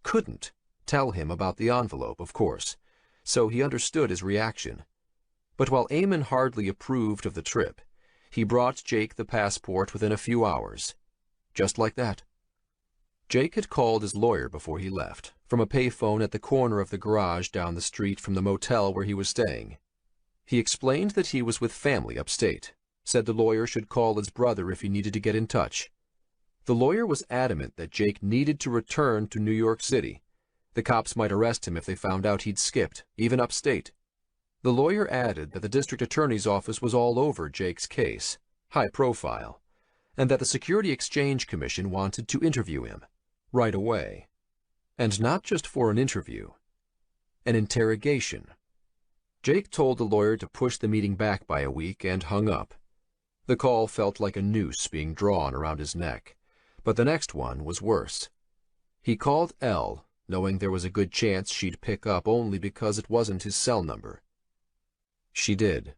couldn't tell him about the envelope, of course, so he understood his reaction. But while Eamon hardly approved of the trip, he brought Jake the passport within a few hours. Just like that. Jake had called his lawyer before he left, from a payphone at the corner of the garage down the street from the motel where he was staying. He explained that he was with family upstate, said the lawyer should call his brother if he needed to get in touch. The lawyer was adamant that Jake needed to return to New York City. The cops might arrest him if they found out he'd skipped, even upstate. The lawyer added that the district attorney's office was all over Jake's case, high profile, and that the Security Exchange Commission wanted to interview him, right away. And not just for an interview, an interrogation. Jake told the lawyer to push the meeting back by a week and hung up. The call felt like a noose being drawn around his neck, but the next one was worse. He called Elle, knowing there was a good chance she'd pick up only because it wasn't his cell number. She did.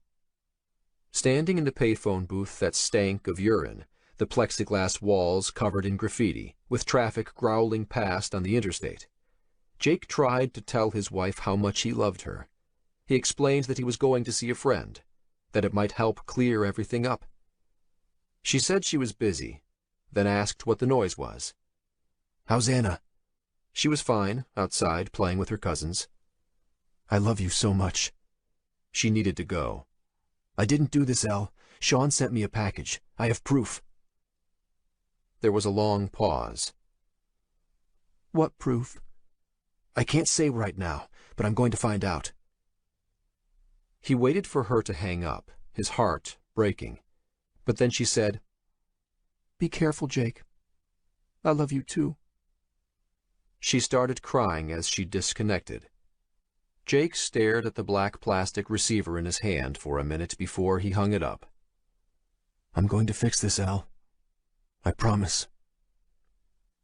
Standing in the payphone booth that stank of urine, the plexiglass walls covered in graffiti, with traffic growling past on the interstate, Jake tried to tell his wife how much he loved her. He explained that he was going to see a friend, that it might help clear everything up. She said she was busy, then asked what the noise was. "How's Anna?" She was fine, outside, playing with her cousins. "I love you so much." She needed to go. "I didn't do this, Elle. Sean sent me a package. I have proof." There was a long pause. "What proof?" "I can't say right now, but I'm going to find out." He waited for her to hang up, his heart breaking. But then she said, "Be careful, Jake. I love you too." She started crying as she disconnected. Jake stared at the black plastic receiver in his hand for a minute before he hung it up. "I'm going to fix this, Elle. I promise."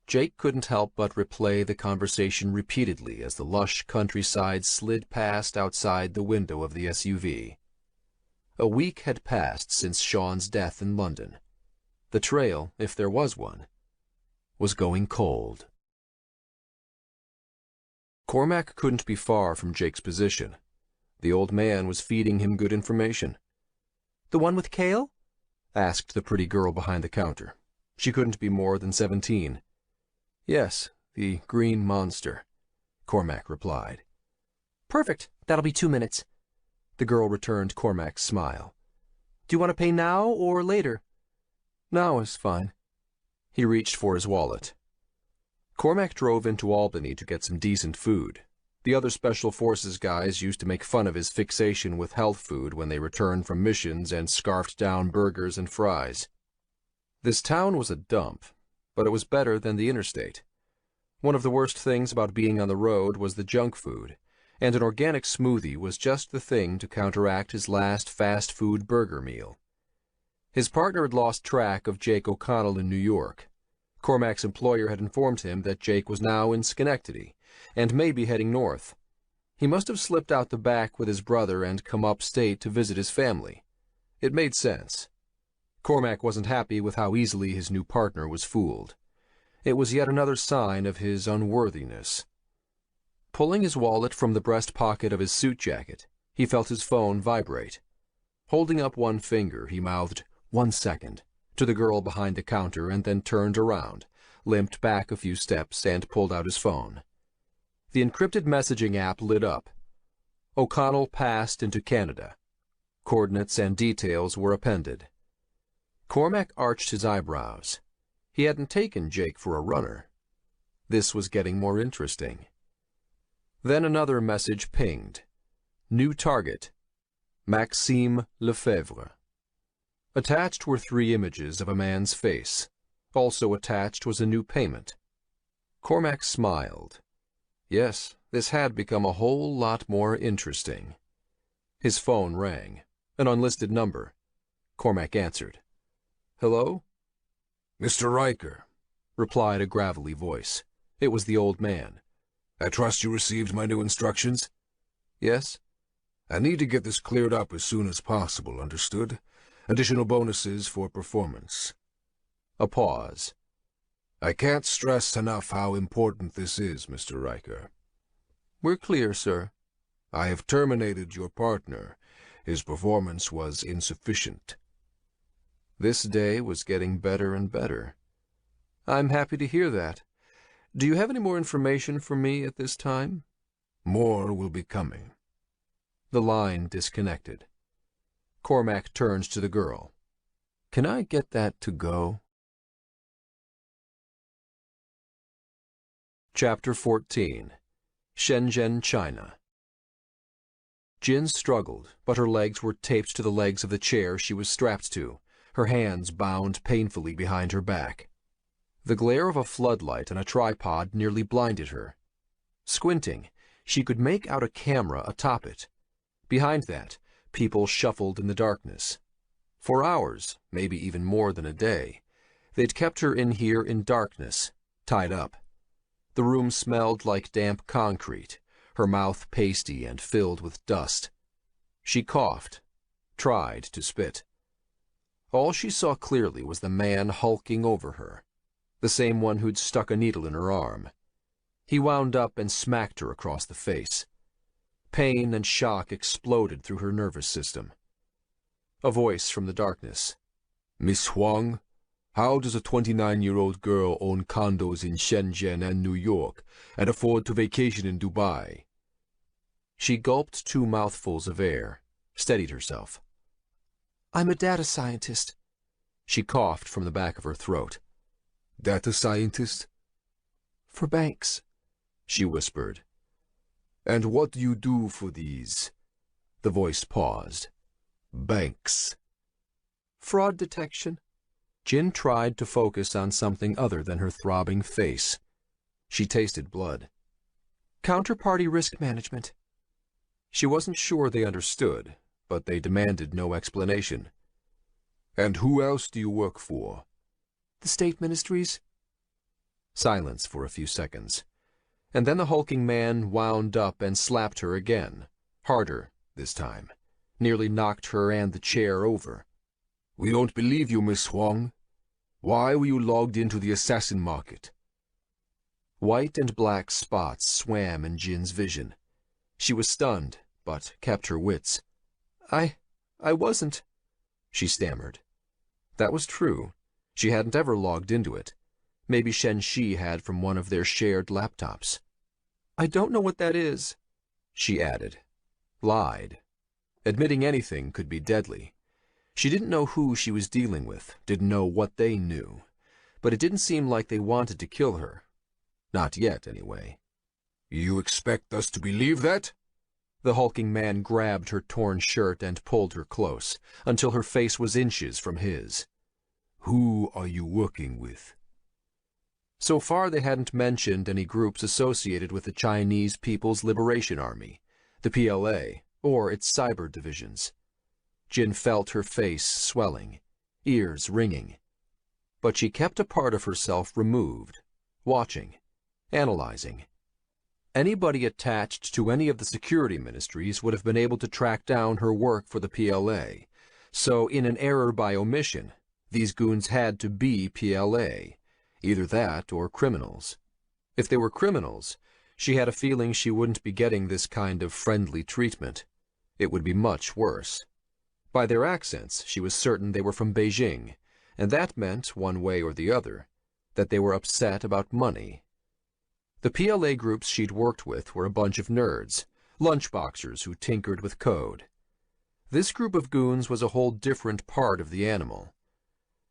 Jake couldn't help but replay the conversation repeatedly as the lush countryside slid past outside the window of the SUV. A week had passed since Sean's death in London. The trail, if there was one, was going cold. Cormac couldn't be far from Jake's position. The old man was feeding him good information. "The one with Kale?" asked the pretty girl behind the counter. She couldn't be more than 17. "Yes, the green monster," Cormac replied. "Perfect. That'll be 2 minutes." The girl returned Cormac's smile. "Do you want to pay now or later?" "Now is fine." He reached for his wallet. Cormac drove into Albany to get some decent food. The other Special Forces guys used to make fun of his fixation with health food when they returned from missions and scarfed down burgers and fries. This town was a dump, but it was better than the interstate. One of the worst things about being on the road was the junk food, and an organic smoothie was just the thing to counteract his last fast food burger meal. His partner had lost track of Jake O'Connell in New York. Cormac's employer had informed him that Jake was now in Schenectady, and maybe heading north. He must have slipped out the back with his brother and come upstate to visit his family. It made sense. Cormac wasn't happy with how easily his new partner was fooled. It was yet another sign of his unworthiness. Pulling his wallet from the breast pocket of his suit jacket, he felt his phone vibrate. Holding up one finger, he mouthed, "1 second," to the girl behind the counter and then turned around, limped back a few steps, and pulled out his phone. The encrypted messaging app lit up. O'Connell passed into Canada. Coordinates and details were appended. Cormac arched his eyebrows. He hadn't taken Jake for a runner. This was getting more interesting. Then another message pinged. New target, Maxime Lefebvre. Attached were 3 images of a man's face. Also attached was a new payment. Cormac smiled. Yes, this had become a whole lot more interesting. His phone rang. An unlisted number. Cormac answered. "Hello?" "Mr. Riker," replied a gravelly voice. It was the old man. "I trust you received my new instructions?" "Yes?" "I need to get this cleared up as soon as possible, understood? Additional bonuses for performance." A pause. "I can't stress enough how important this is, Mr. Riker." "We're clear, sir." "I have terminated your partner. His performance was insufficient." This day was getting better and better. "I'm happy to hear that. Do you have any more information for me at this time?" "More will be coming." The line disconnected. Cormac turned to the girl. "Can I get that to go?" Chapter 14. Shenzhen, China. Jin struggled, but her legs were taped to the legs of the chair she was strapped to, her hands bound painfully behind her back. The glare of a floodlight on a tripod nearly blinded her. Squinting, she could make out a camera atop it. Behind that, people shuffled in the darkness. For hours, maybe even more than a day, they'd kept her in here in darkness, tied up. The room smelled like damp concrete, her mouth pasty and filled with dust. She coughed, tried to spit. All she saw clearly was the man hulking over her, the same one who'd stuck a needle in her arm. He wound up and smacked her across the face. Pain and shock exploded through her nervous system. A voice from the darkness. Miss Huang, how does a 29-year-old girl own condos in Shenzhen and New York and afford to vacation in Dubai? She gulped 2 mouthfuls of air, steadied herself. I'm a data scientist. She coughed from the back of her throat. Data scientist? For banks, she whispered. And what do you do for these? The voice paused. Banks. Fraud detection. Jin tried to focus on something other than her throbbing face. She tasted blood. Counterparty risk management. She wasn't sure they understood, but they demanded no explanation. And who else do you work for? The state ministries. Silence for a few seconds. And then the hulking man wound up and slapped her again, harder this time, nearly knocked her and the chair over. We don't believe you, Miss Huang. Why were you logged into the assassin market? White and black spots swam in Jin's vision. She was stunned, but kept her wits. I wasn't, she stammered. That was true. She hadn't ever logged into it. Maybe Shen Shi had from one of their shared laptops. I don't know what that is, she added. Lied. Admitting anything could be deadly. She didn't know who she was dealing with, didn't know what they knew. But it didn't seem like they wanted to kill her. Not yet, anyway. You expect us to believe that? The hulking man grabbed her torn shirt and pulled her close, until her face was inches from his. Who are you working with? So far they hadn't mentioned any groups associated with the Chinese People's Liberation Army, the PLA, or its cyber divisions. Jin felt her face swelling, ears ringing. But she kept a part of herself removed, watching, analyzing. Anybody attached to any of the security ministries would have been able to track down her work for the PLA. So, in an error by omission, these goons had to be PLA, either that or criminals. If they were criminals, she had a feeling she wouldn't be getting this kind of friendly treatment. It would be much worse. By their accents, she was certain they were from Beijing, and that meant, one way or the other, that they were upset about money. The PLA groups she'd worked with were a bunch of nerds, lunchboxers who tinkered with code. This group of goons was a whole different part of the animal.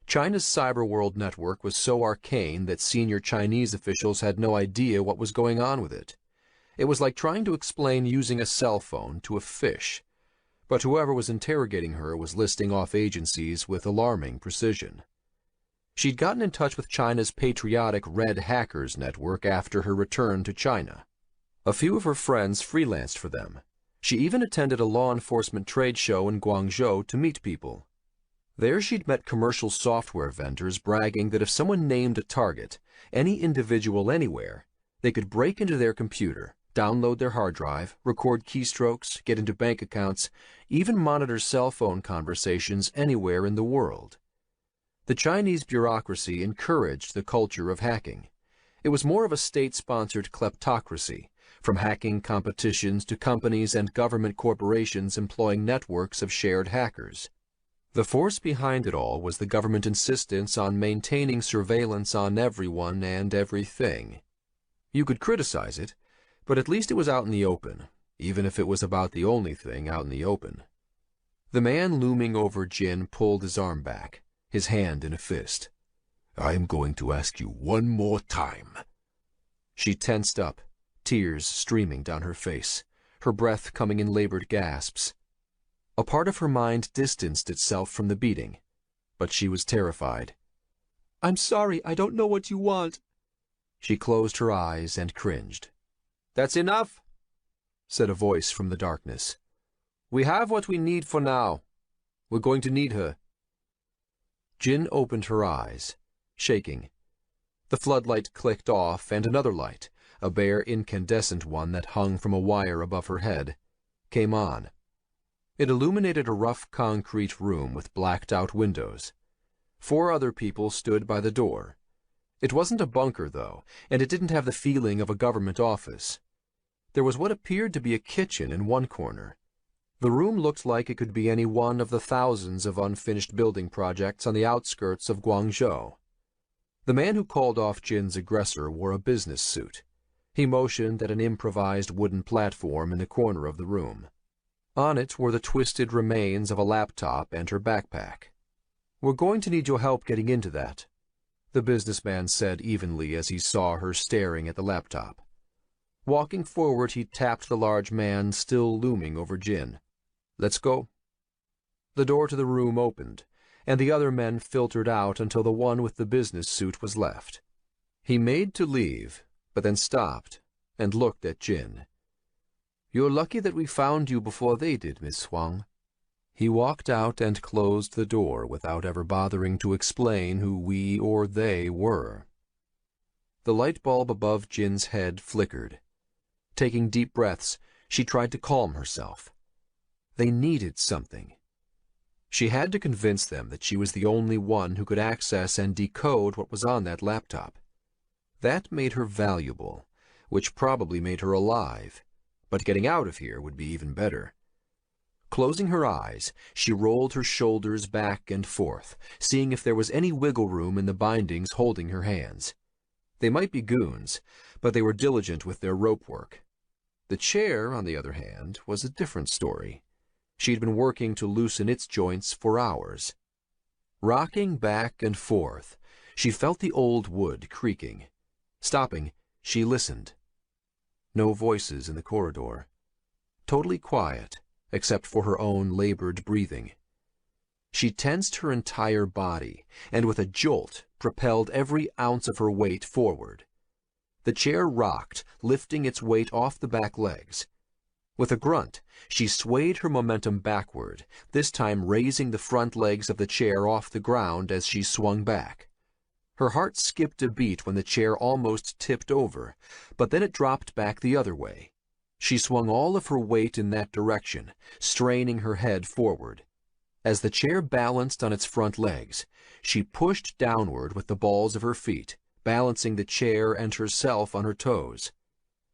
China's cyber world network was so arcane that senior Chinese officials had no idea what was going on with it. It was like trying to explain using a cell phone to a fish. But whoever was interrogating her was listing off agencies with alarming precision. She'd gotten in touch with China's patriotic Red Hackers network after her return to China. A few of her friends freelanced for them. She even attended a law enforcement trade show in Guangzhou to meet people. There she'd met commercial software vendors bragging that if someone named a target, any individual anywhere, they could break into their computer, download their hard drive, record keystrokes, get into bank accounts, even monitor cell phone conversations anywhere in the world. The Chinese bureaucracy encouraged the culture of hacking. It was more of a state-sponsored kleptocracy, from hacking competitions to companies and government corporations employing networks of shared hackers. The force behind it all was the government insistence on maintaining surveillance on everyone and everything. You could criticize it, but at least it was out in the open, even if it was about the only thing out in the open. The man looming over Jin pulled his arm back, his hand in a fist. I'm going to ask you one more time. She tensed up, tears streaming down her face, her breath coming in labored gasps. A part of her mind distanced itself from the beating, but she was terrified. I'm sorry, I don't know what you want. She closed her eyes and cringed. That's enough, said a voice from the darkness. We have what we need for now. We're going to need her. Jin opened her eyes, shaking. The floodlight clicked off, and another light, a bare incandescent one that hung from a wire above her head, came on. It illuminated a rough concrete room with blacked-out windows. 4 other people stood by the door. It wasn't a bunker, though, and it didn't have the feeling of a government office. There was what appeared to be a kitchen in one corner. The room looked like it could be any one of the thousands of unfinished building projects on the outskirts of Guangzhou. The man who called off Jin's aggressor wore a business suit. He motioned at an improvised wooden platform in the corner of the room. On it were the twisted remains of a laptop and her backpack. "We're going to need your help getting into that," the businessman said evenly as he saw her staring at the laptop. Walking forward, he tapped the large man still looming over Jin. "Let's go." The door to the room opened, and the other men filtered out until the one with the business suit was left. He made to leave, but then stopped and looked at Jin. "You're lucky that we found you before they did, Miss Huang." He walked out and closed the door without ever bothering to explain who we or they were. The light bulb above Jin's head flickered. Taking deep breaths, she tried to calm herself. They needed something. She had to convince them that she was the only one who could access and decode what was on that laptop. That made her valuable, which probably made her alive, but getting out of here would be even better. Closing her eyes, she rolled her shoulders back and forth, seeing if there was any wiggle room in the bindings holding her hands. They might be goons, but they were diligent with their rope work. The chair, on the other hand, was a different story. She'd been working to loosen its joints for hours. Rocking back and forth, she felt the old wood creaking. Stopping, she listened. No voices in the corridor. Totally quiet, except for her own labored breathing. She tensed her entire body, and with a jolt propelled every ounce of her weight forward. The chair rocked, lifting its weight off the back legs. With a grunt, she swayed her momentum backward, this time raising the front legs of the chair off the ground as she swung back. Her heart skipped a beat when the chair almost tipped over, but then it dropped back the other way. She swung all of her weight in that direction, straining her head forward. As the chair balanced on its front legs, she pushed downward with the balls of her feet, balancing the chair and herself on her toes.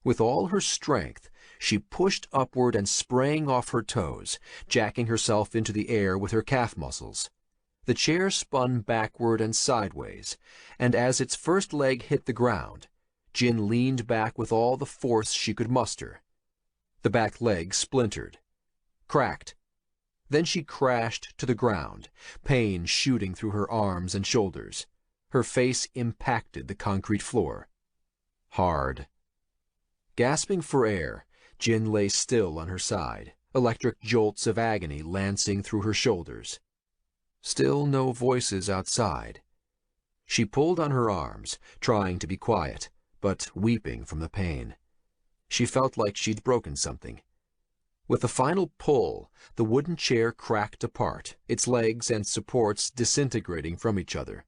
With all her strength, she pushed upward and sprang off her toes, jacking herself into the air with her calf muscles. The chair spun backward and sideways, and as its first leg hit the ground, Jin leaned back with all the force she could muster. The back leg splintered, cracked. Then she crashed to the ground, pain shooting through her arms and shoulders. Her face impacted the concrete floor. Hard. Gasping for air, Jin lay still on her side, electric jolts of agony lancing through her shoulders. Still no voices outside. She pulled on her arms, trying to be quiet, but weeping from the pain. She felt like she'd broken something. With a final pull, the wooden chair cracked apart, its legs and supports disintegrating from each other.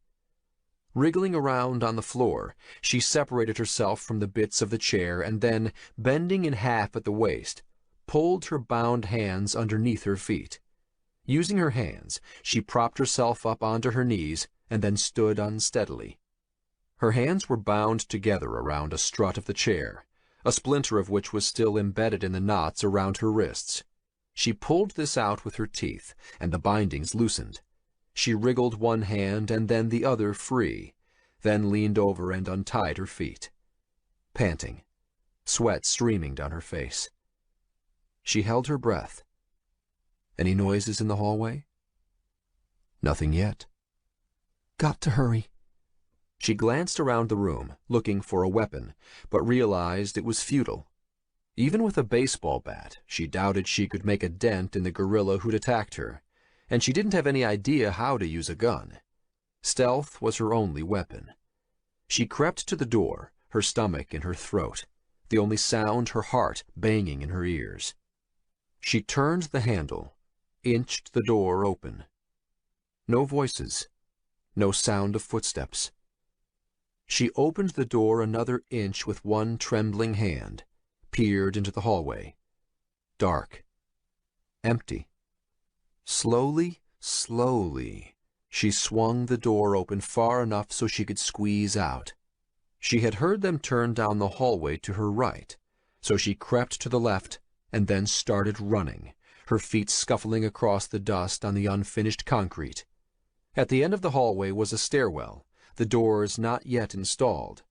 Wriggling around on the floor, she separated herself from the bits of the chair and then, bending in half at the waist, pulled her bound hands underneath her feet. Using her hands, she propped herself up onto her knees and then stood unsteadily. Her hands were bound together around a strut of the chair, a splinter of which was still embedded in the knots around her wrists. She pulled this out with her teeth, and the bindings loosened. She wriggled one hand and then the other free, then leaned over and untied her feet. Panting, sweat streaming down her face. She held her breath. Any noises in the hallway? Nothing yet. Got to hurry. She glanced around the room, looking for a weapon, but realized it was futile. Even with a baseball bat, she doubted she could make a dent in the gorilla who'd attacked her, and she didn't have any idea how to use a gun. Stealth was her only weapon. She crept to the door, her stomach in her throat, the only sound her heart banging in her ears. She turned the handle, inched the door open. No voices, no sound of footsteps. She opened the door another inch with one trembling hand, peered into the hallway. Dark. Empty. Slowly, slowly, she swung the door open far enough so she could squeeze out. She had heard them turn down the hallway to her right, so she crept to the left and then started running, her feet scuffling across the dust on the unfinished concrete. At the end of the hallway was a stairwell, the doors not yet installed.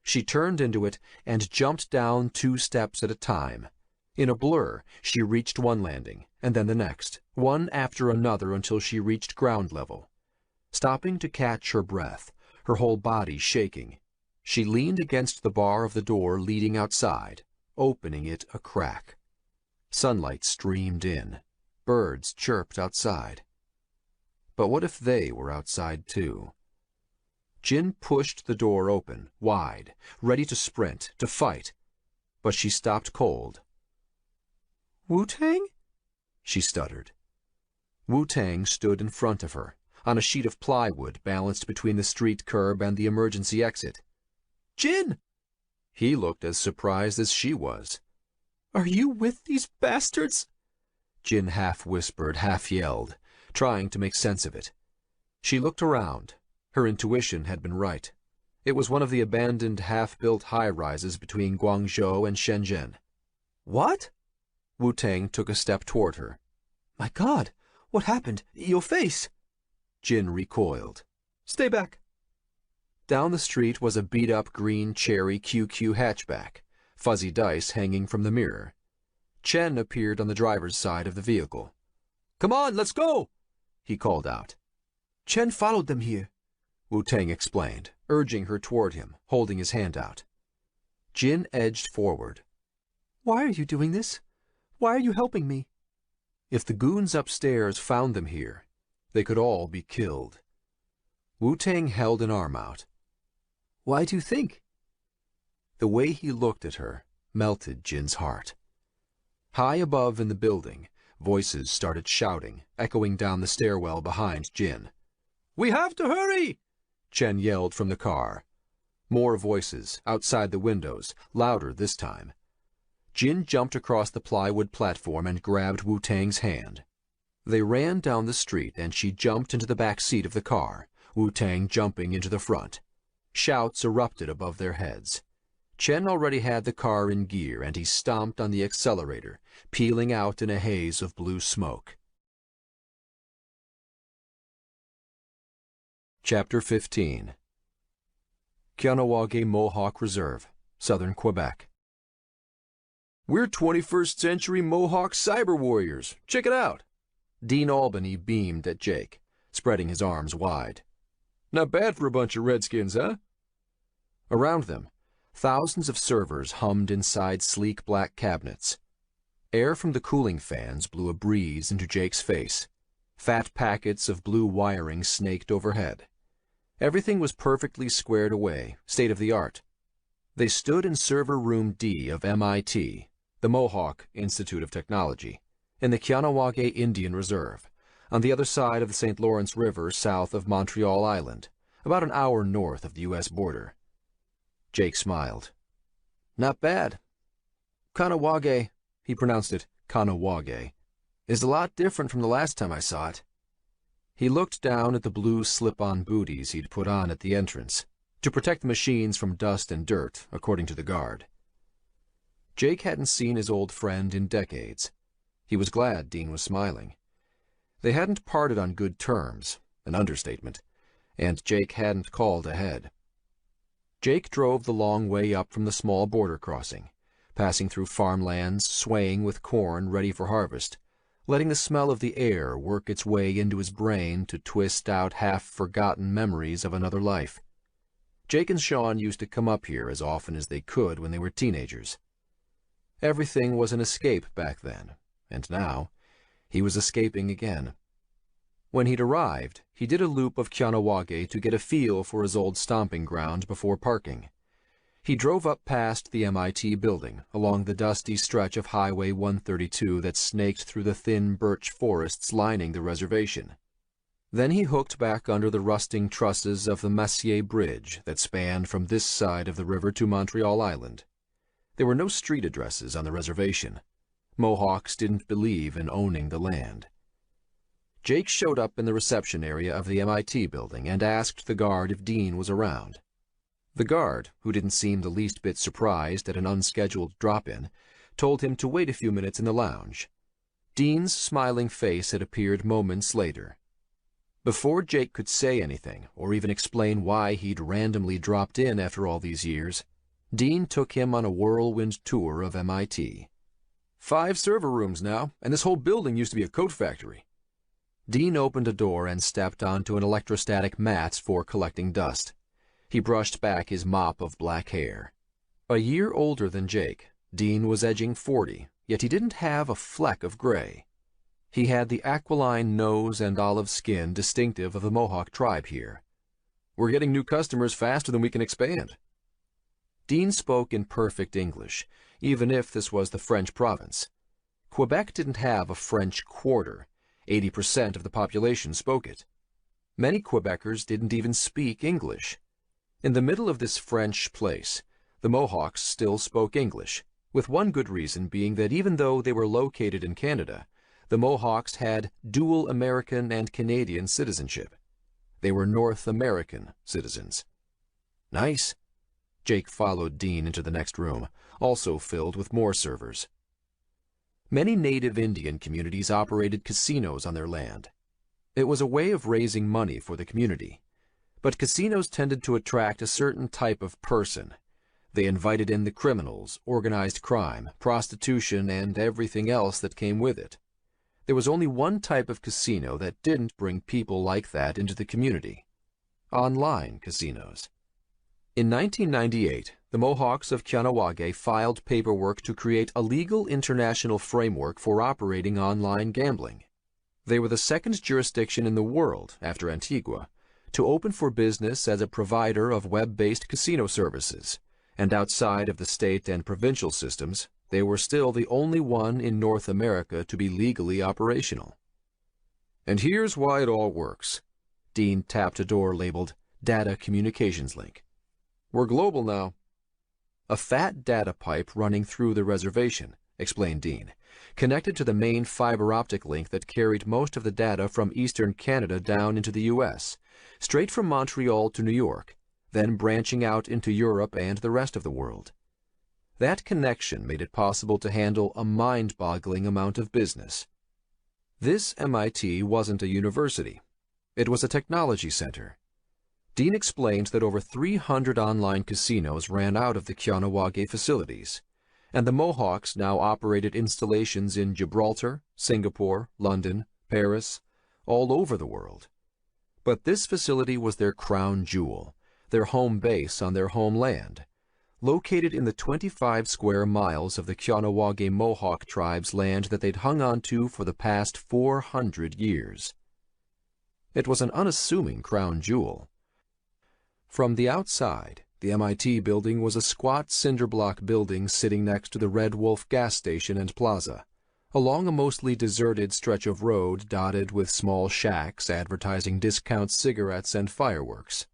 She turned into it and jumped down 2 steps at a time. In a blur, she reached one landing, and then the next, one after another until she reached ground level. Stopping to catch her breath, her whole body shaking, she leaned against the bar of the door leading outside, opening it a crack. Sunlight streamed in. Birds chirped outside. But what if they were outside too? Jin pushed the door open, wide, ready to sprint, to fight, but she stopped cold. Wu-Tang? She stuttered. Wu-Tang stood in front of her, on a sheet of plywood balanced between the street curb and the emergency exit. Jin! He looked as surprised as she was. Are you with these bastards? Jin half whispered, half yelled, trying to make sense of it. She looked around. Her intuition had been right. It was one of the abandoned half-built high-rises between Guangzhou and Shenzhen. What? Wu-Tang took a step toward her. My God, what happened? Your face! Jin recoiled. Stay back. Down the street was a beat-up green cherry QQ hatchback, fuzzy dice hanging from the mirror. Chen appeared on the driver's side of the vehicle. Come on, let's go! He called out. Chen followed them here, Wu-Tang explained, urging her toward him, holding his hand out. Jin edged forward. Why are you doing this? Why are you helping me? If the goons upstairs found them here, they could all be killed. Wu-Tang held an arm out. Why do you think? The way he looked at her melted Jin's heart. High above in the building, voices started shouting, echoing down the stairwell behind Jin. We have to hurry! Chen yelled from the car. More voices, outside the windows, louder this time. Jin jumped across the plywood platform and grabbed Wu-Tang's hand. They ran down the street and she jumped into the back seat of the car, Wu-Tang jumping into the front. Shouts erupted above their heads. Chen already had the car in gear and he stomped on the accelerator, peeling out in a haze of blue smoke. Chapter 15 Kahnawake Mohawk Reserve, Southern Quebec. We're 21st century Mohawk cyber warriors. Check it out. Dean Albany beamed at Jake, spreading his arms wide. Not bad for a bunch of redskins, huh? Around them, thousands of servers hummed inside sleek black cabinets. Air from the cooling fans blew a breeze into Jake's face. Fat packets of blue wiring snaked overhead. Everything was perfectly squared away, state-of-the-art. They stood in Server Room D of MIT, the Mohawk Institute of Technology, in the Kahnawake Indian Reserve, on the other side of the St. Lawrence River south of Montreal Island, about an hour north of the U.S. border. Jake smiled. Not bad. Kahnawake, he pronounced it Kahnawake, is a lot different from the last time I saw it. He looked down at the blue slip-on booties he'd put on at the entrance, to protect the machines from dust and dirt, according to the guard. Jake hadn't seen his old friend in decades. He was glad Dean was smiling. They hadn't parted on good terms, an understatement, and Jake hadn't called ahead. Jake drove the long way up from the small border crossing, passing through farmlands swaying with corn ready for harvest, letting the smell of the air work its way into his brain to twist out half-forgotten memories of another life. Jake and Sean used to come up here as often as they could when they were teenagers. Everything was an escape back then, and now he was escaping again. When he'd arrived, he did a loop of Kahnawake to get a feel for his old stomping ground before parking. He drove up past the MIT building, along the dusty stretch of Highway 132 that snaked through the thin birch forests lining the reservation. Then he hooked back under the rusting trusses of the Messier Bridge that spanned from this side of the river to Montreal Island. There were no street addresses on the reservation. Mohawks didn't believe in owning the land. Jake showed up in the reception area of the MIT building and asked the guard if Dean was around. The guard, who didn't seem the least bit surprised at an unscheduled drop-in, told him to wait a few minutes in the lounge. Dean's smiling face had appeared moments later. Before Jake could say anything, or even explain why he'd randomly dropped in after all these years, Dean took him on a whirlwind tour of MIT. 5 server rooms now, and this whole building used to be a coat factory. Dean opened a door and stepped onto an electrostatic mat for collecting dust. He brushed back his mop of black hair. A year older than Jake, Dean was edging 40, yet he didn't have a fleck of gray. He had the aquiline nose and olive skin distinctive of the Mohawk tribe here. We're getting new customers faster than we can expand. Dean spoke in perfect English, even if this was the French province. Quebec didn't have a French quarter. 80% of the population spoke it. Many Quebecers didn't even speak English. In the middle of this French place, the Mohawks still spoke English, with one good reason being that even though they were located in Canada, the Mohawks had dual American and Canadian citizenship. They were North American citizens. Nice. Jake followed Dean into the next room, also filled with more servers. Many native Indian communities operated casinos on their land. It was a way of raising money for the community. But casinos tended to attract a certain type of person. They invited in the criminals, organized crime, prostitution, and everything else that came with it. There was only one type of casino that didn't bring people like that into the community: online casinos. In 1998, the Mohawks of Kahnawake filed paperwork to create a legal international framework for operating online gambling. They were the second jurisdiction in the world, after Antigua, to open for business as a provider of web-based casino services, and outside of the state and provincial systems, they were still the only one in North America to be legally operational. And here's why it all works. Dean tapped a door labeled Data Communications Link. We're global now. A fat data pipe running through the reservation, explained Dean, connected to the main fiber optic link that carried most of the data from eastern Canada down into the U.S., straight from Montreal to New York, then branching out into Europe and the rest of the world. That connection made it possible to handle a mind-boggling amount of business. This MIT wasn't a university. It was a technology center. Dean explained that over 300 online casinos ran out of the Kahnawake facilities, and the Mohawks now operated installations in Gibraltar, Singapore, London, Paris, all over the world. But this facility was their crown jewel, their home base on their homeland, located in the 25 square miles of the Kahnawake Mohawk tribe's land that they'd hung on to for the past 400 years. It was an unassuming crown jewel. From the outside, the MIT building was a squat cinder-block building sitting next to the Red Wolf gas station and plaza, along a mostly deserted stretch of road dotted with small shacks advertising discount cigarettes and fireworks.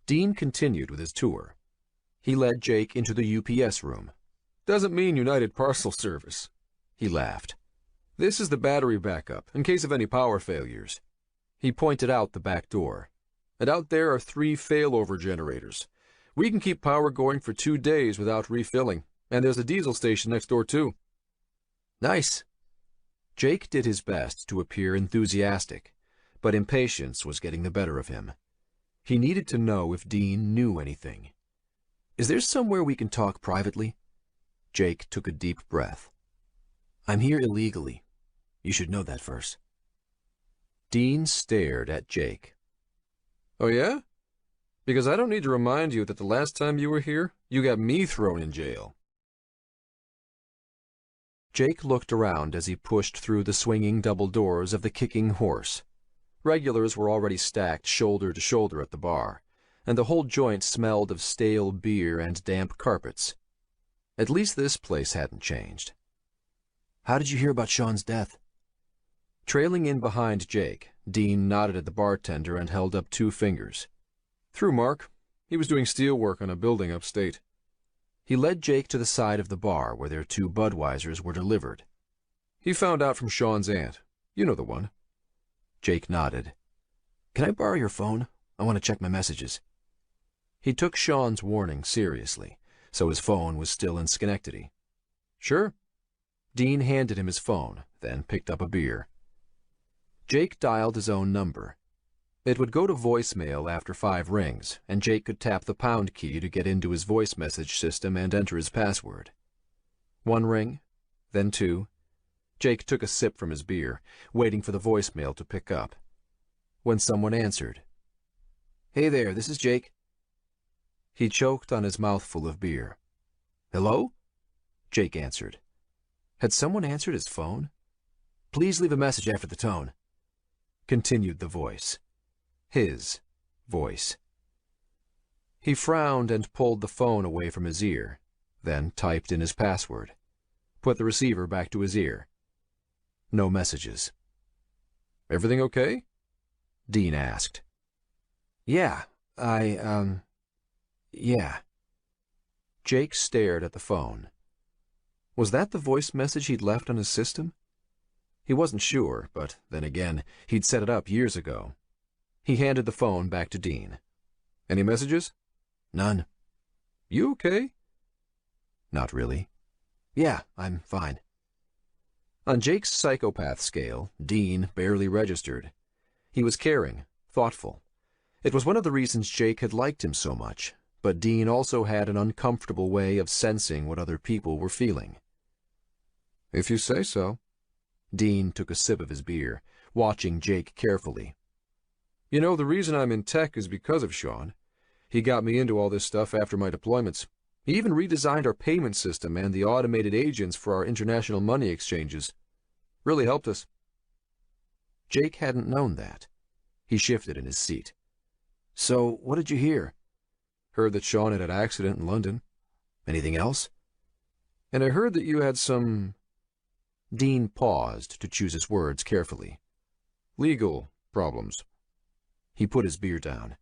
Dean continued with his tour. He led Jake into the UPS room. Doesn't mean United Parcel Service. He laughed. This is the battery backup, in case of any power failures. He pointed out the back door. And out there are 3 failover generators. We can keep power going for 2 days without refilling, and there's a diesel station next door too. Nice. Jake did his best to appear enthusiastic, but impatience was getting the better of him. He needed to know if Dean knew anything. Is there somewhere we can talk privately? Jake took a deep breath. I'm here illegally. You should know that first. Dean stared at Jake. Oh yeah? Because I don't need to remind you that the last time you were here, you got me thrown in jail. Jake looked around as he pushed through the swinging double doors of the Kicking Horse. Regulars were already stacked shoulder to shoulder at the bar, and the whole joint smelled of stale beer and damp carpets. At least this place hadn't changed. How did you hear about Sean's death? Trailing in behind Jake, Dean nodded at the bartender and held up 2 fingers. Through Mark. He was doing steel work on a building upstate. He led Jake to the side of the bar where their 2 Budweisers were delivered. He found out from Sean's aunt. You know the one. Jake nodded. "Can I borrow your phone? I want to check my messages." He took Sean's warning seriously, so his phone was still in Schenectady. "Sure." Dean handed him his phone, then picked up a beer. Jake dialed his own number. It would go to voicemail after 5 rings, and Jake could tap the pound key to get into his voice message system and enter his password. 1 ring, then 2. Jake took a sip from his beer, waiting for the voicemail to pick up. When someone answered. "Hey there, this is Jake." He choked on his mouthful of beer. "Hello?" Jake answered. Had someone answered his phone? "Please leave a message after the tone," continued the voice. His voice. He frowned and pulled the phone away from his ear, then typed in his password. Put the receiver back to his ear. No messages. "Everything okay?" Dean asked. Yeah. Jake stared at the phone. Was that the voice message he'd left on his system? He wasn't sure, but then again, he'd set it up years ago. He handed the phone back to Dean. "Any messages?" "None." "You okay?" "Not really." "Yeah, I'm fine." On Jake's psychopath scale, Dean barely registered. He was caring, thoughtful. It was one of the reasons Jake had liked him so much, but Dean also had an uncomfortable way of sensing what other people were feeling. "If you say so." Dean took a sip of his beer, watching Jake carefully. "You know, the reason I'm in tech is because of Sean. He got me into all this stuff after my deployments. He even redesigned our payment system and the automated agents for our international money exchanges. Really helped us." Jake hadn't known that. He shifted in his seat. "So, what did you hear?" "Heard that Sean had an accident in London." "Anything else?" "And I heard that you had some—" Dean paused to choose his words carefully. "Legal problems." He put his beer down.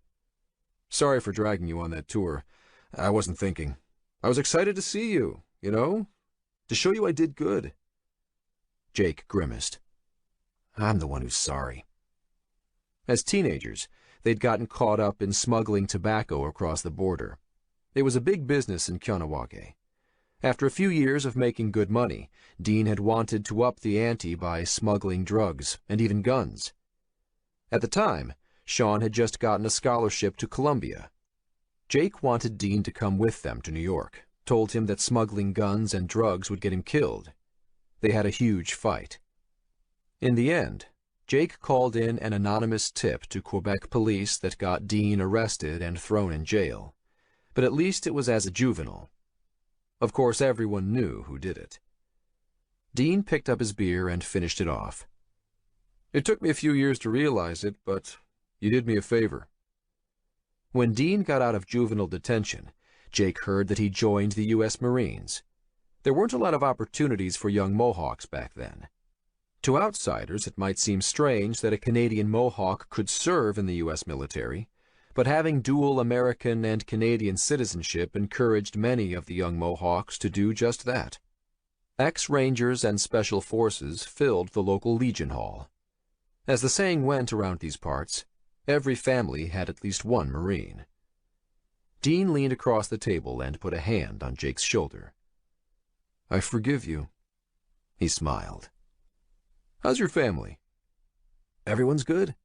"Sorry for dragging you on that tour. I wasn't thinking. I was excited to see you, to show you I did good." Jake grimaced. "I'm the one who's sorry." As teenagers, they'd gotten caught up in smuggling tobacco across the border. It was a big business in Kahnawake. After a few years of making good money, Dean had wanted to up the ante by smuggling drugs and even guns. At the time, Sean had just gotten a scholarship to Columbia. Jake wanted Dean to come with them to New York, told him that smuggling guns and drugs would get him killed. They had a huge fight. In the end, Jake called in an anonymous tip to Quebec police that got Dean arrested and thrown in jail. But at least it was as a juvenile. Of course, everyone knew who did it. Dean picked up his beer and finished it off. "It took me a few years to realize it, but you did me a favor." When Dean got out of juvenile detention, Jake heard that he joined the U.S. Marines. There weren't a lot of opportunities for young Mohawks back then. To outsiders, it might seem strange that a Canadian Mohawk could serve in the U.S. military, but having dual American and Canadian citizenship encouraged many of the young Mohawks to do just that. Ex-Rangers and Special Forces filled the local Legion Hall. As the saying went around these parts, every family had at least one Marine. Dean leaned across the table and put a hand on Jake's shoulder. "I forgive you." He smiled. "How's your family?" "Everyone's good,"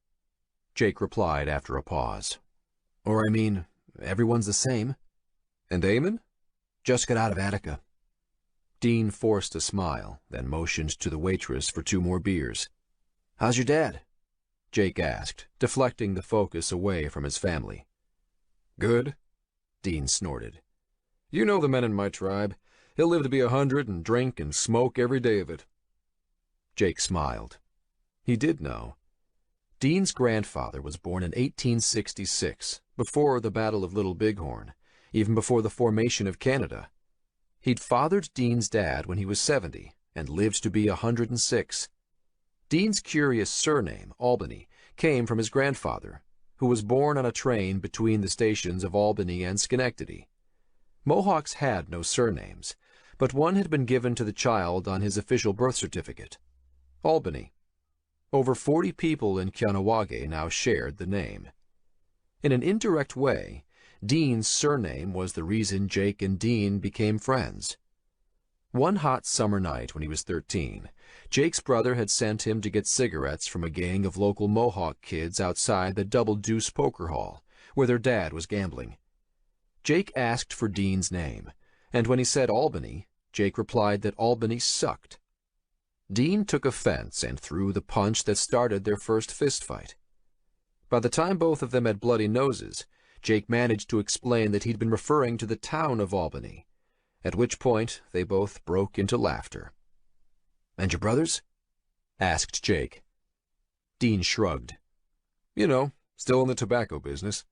Jake replied after a pause. "Or, everyone's the same." "And Eamon?" "Just got out of Attica." Dean forced a smile, then motioned to the waitress for 2 more beers. "How's your dad?" Jake asked, deflecting the focus away from his family. "Good," Dean snorted. "You know the men in my tribe. He'll live to be 100 and drink and smoke every day of it." Jake smiled. He did know. Dean's grandfather was born in 1866, before the Battle of Little Bighorn, even before the formation of Canada. He'd fathered Dean's dad when he was 70 and lived to be 106. Dean's curious surname, Albany, came from his grandfather, who was born on a train between the stations of Albany and Schenectady. Mohawks had no surnames, but one had been given to the child on his official birth certificate. Albany. Over 40 people in Kahnawake now shared the name. In an indirect way, Dean's surname was the reason Jake and Dean became friends. One hot summer night when he was 13, Jake's brother had sent him to get cigarettes from a gang of local Mohawk kids outside the Double Deuce Poker Hall, where their dad was gambling. Jake asked for Dean's name, and when he said Albany, Jake replied that Albany sucked. Dean took offense and threw the punch that started their first fistfight. By the time both of them had bloody noses, Jake managed to explain that he'd been referring to the town of Albany, at which point they both broke into laughter. "And your brothers?" asked Jake. Dean shrugged. "You know, still in the tobacco business."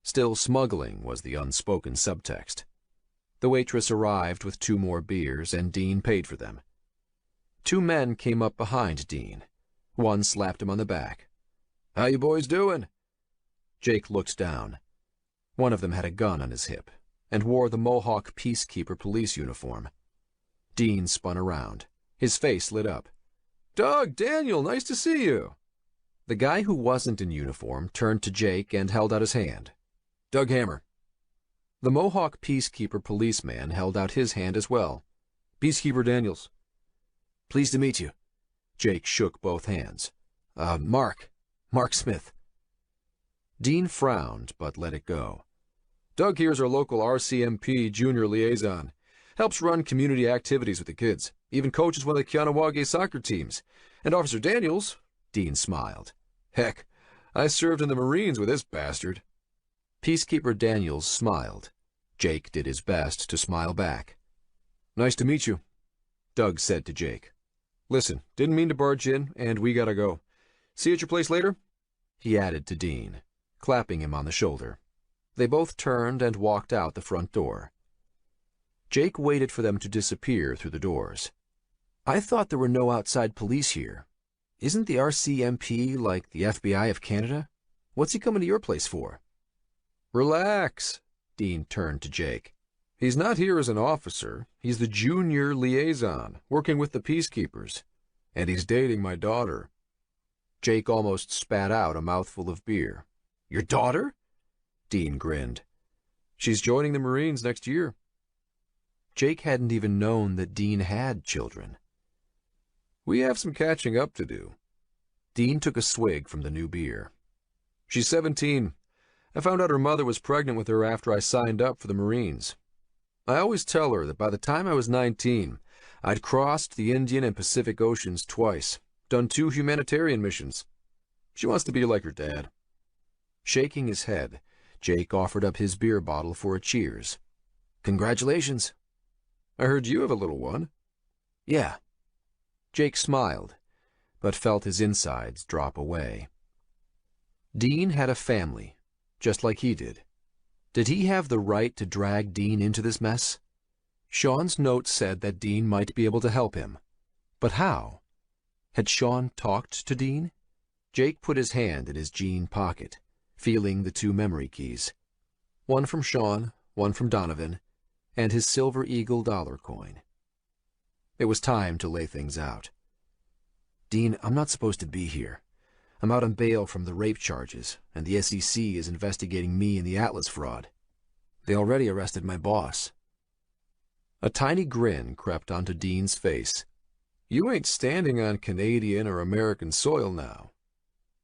Still smuggling was the unspoken subtext. The waitress arrived with 2 more beers, and Dean paid for them. 2 men came up behind Dean. One slapped him on the back. "How you boys doing?" Jake looked down. One of them had a gun on his hip and wore the Mohawk Peacekeeper police uniform. Dean spun around. His face lit up. "Doug, Daniel, nice to see you." The guy who wasn't in uniform turned to Jake and held out his hand. "Doug Hammer." The Mohawk Peacekeeper policeman held out his hand as well. "Peacekeeper Daniels." "Pleased to meet you." Jake shook both hands. Mark Smith." Dean frowned, but let it go. "Doug here's our local RCMP junior liaison. Helps run community activities with the kids. Even coaches one of the Kahnawake soccer teams. And Officer Daniels," Dean smiled. "Heck, I served in the Marines with this bastard." Peacekeeper Daniels smiled. Jake did his best to smile back. "Nice to meet you," Doug said to Jake. "Listen, didn't mean to barge in, and we gotta go. See you at your place later?" He added to Dean, clapping him on the shoulder. They both turned and walked out the front door. Jake waited for them to disappear through the doors. "I thought there were no outside police here. Isn't the RCMP like the FBI of Canada? What's he coming to your place for?" "Relax." Dean turned to Jake. "He's not here as an officer. He's the junior liaison, working with the peacekeepers. And he's dating my daughter." Jake almost spat out a mouthful of beer. "Your daughter?" Dean grinned. "She's joining the Marines next year." Jake hadn't even known that Dean had children. "We have some catching up to do." Dean took a swig from the new beer. "She's 17. I found out her mother was pregnant with her after I signed up for the Marines. I always tell her that by the time I was 19, I'd crossed the Indian and Pacific Oceans twice, done 2 humanitarian missions. She wants to be like her dad." Shaking his head, Jake offered up his beer bottle for a cheers. "Congratulations." "I heard you have a little one." "Yeah." Jake smiled, but felt his insides drop away. Dean had a family, just like he did. Did he have the right to drag Dean into this mess? Sean's note said that Dean might be able to help him. But how? Had Sean talked to Dean? Jake put his hand in his jean pocket, feeling the 2 memory keys. One from Sean, one from Donovan, and his Silver Eagle dollar coin. It was time to lay things out. "Dean, I'm not supposed to be here. I'm out on bail from the rape charges, and the SEC is investigating me and the Atlas fraud. They already arrested my boss." A tiny grin crept onto Dean's face. "You ain't standing on Canadian or American soil now.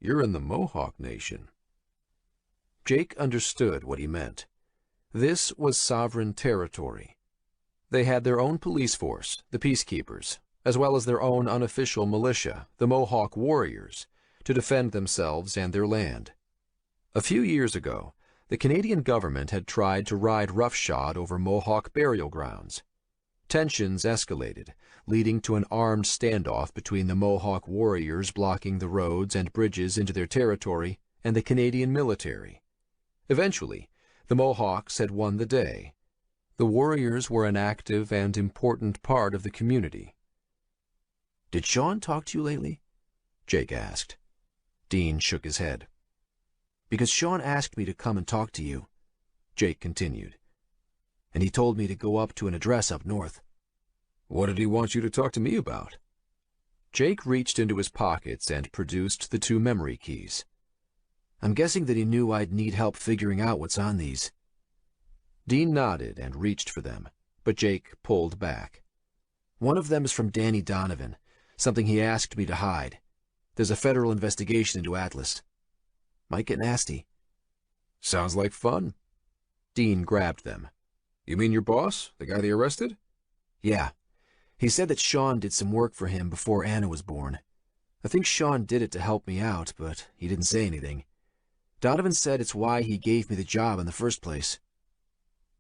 You're in the Mohawk Nation." Jake understood what he meant. This was sovereign territory. They had their own police force, the Peacekeepers, as well as their own unofficial militia, the Mohawk Warriors, to defend themselves and their land. A few years ago, the Canadian government had tried to ride roughshod over Mohawk burial grounds. Tensions escalated, leading to an armed standoff between the Mohawk warriors blocking the roads and bridges into their territory and the Canadian military. Eventually, the Mohawks had won the day. The warriors were an active and important part of the community. "Did Sean talk to you lately?" Jake asked. Dean shook his head. "Because Sean asked me to come and talk to you," Jake continued. "And he told me to go up to an address up north." "What did he want you to talk to me about?" Jake reached into his pockets and produced the 2 memory keys. I'm guessing that he knew I'd need help figuring out what's on these. Dean nodded and reached for them, but Jake pulled back. One of them is from Danny Donovan, something he asked me to hide. There's a federal investigation into Atlas. Might get nasty. Sounds like fun. Dean grabbed them. You mean your boss, the guy they arrested? Yeah. He said that Sean did some work for him before Anna was born. I think Sean did it to help me out, but he didn't say anything. Donovan said it's why he gave me the job in the first place.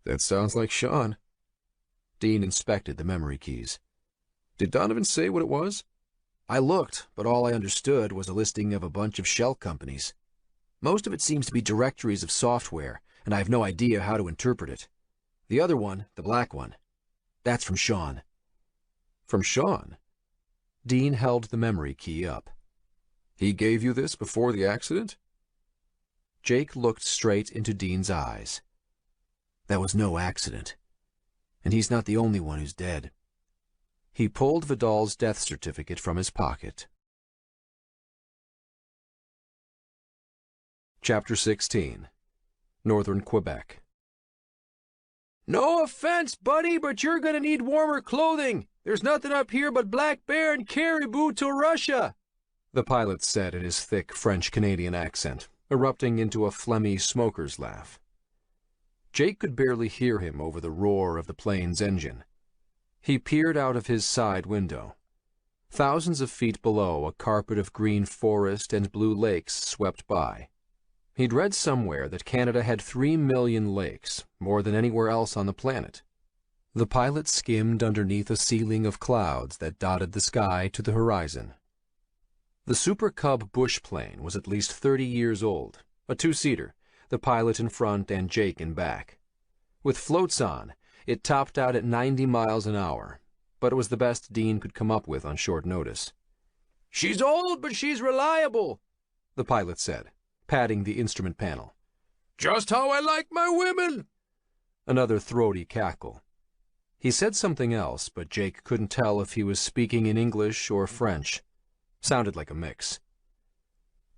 That sounds like Sean. Dean inspected the memory keys. Did Donovan say what it was? I looked, but all I understood was a listing of a bunch of shell companies. Most of it seems to be directories of software, and I have no idea how to interpret it. The other one, the black one, that's from Sean. From Sean? Dean held the memory key up. He gave you this before the accident? Jake looked straight into Dean's eyes. That was no accident. And he's not the only one who's dead. He pulled Vidal's death certificate from his pocket. Chapter 16. Northern Quebec. No offense, buddy, but you're gonna need warmer clothing. There's nothing up here but black bear and caribou to Russia, The pilot said in his thick French-Canadian accent, erupting into a phlegmy smoker's laugh. Jake could barely hear him over the roar of the plane's engine. He peered out of his side window. Thousands of feet below, a carpet of green forest and blue lakes swept by. He'd read somewhere that Canada had 3 million lakes, more than anywhere else on the planet. The pilot skimmed underneath a ceiling of clouds that dotted the sky to the horizon. The Super Cub bush plane was at least 30 years old, a 2-seater, the pilot in front and Jake in back. With floats on, it topped out at 90 miles an hour, but it was the best Dean could come up with on short notice. "She's old, but she's reliable," the pilot said, patting the instrument panel. "Just how I like my women." Another throaty cackle. He said something else, but Jake couldn't tell if he was speaking in English or French. Sounded like a mix.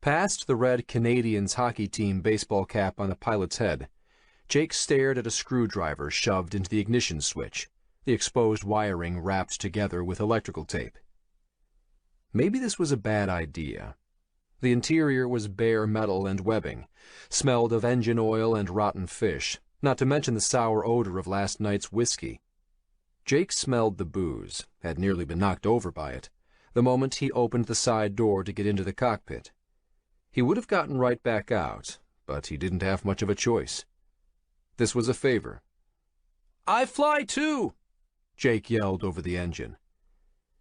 Past the red Canadians hockey team baseball cap on the pilot's head, Jake stared at a screwdriver shoved into the ignition switch, the exposed wiring wrapped together with electrical tape. Maybe this was a bad idea. The interior was bare metal and webbing, smelled of engine oil and rotten fish, not to mention the sour odor of last night's whiskey. Jake smelled the booze, had nearly been knocked over by it, the moment he opened the side door to get into the cockpit. He would have gotten right back out, but he didn't have much of a choice. This was a favor. "I fly too," Jake yelled over the engine.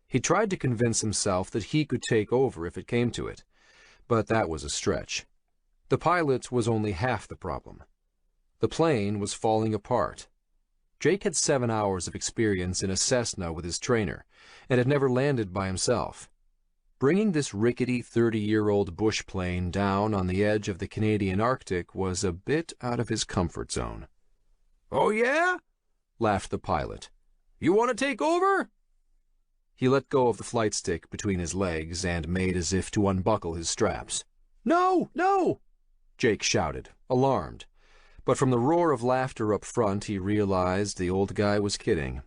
He tried to convince himself that he could take over if it came to it, but that was a stretch. The pilot was only half the problem. The plane was falling apart. Jake had 7 hours of experience in a Cessna with his trainer, and had never landed by himself. Bringing this rickety 30-year-old bush plane down on the edge of the Canadian Arctic was a bit out of his comfort zone. "Oh yeah?" laughed the pilot. "You want to take over?" He let go of the flight stick between his legs and made as if to unbuckle his straps. "No, no!" Jake shouted, alarmed. But from the roar of laughter up front, he realized the old guy was kidding.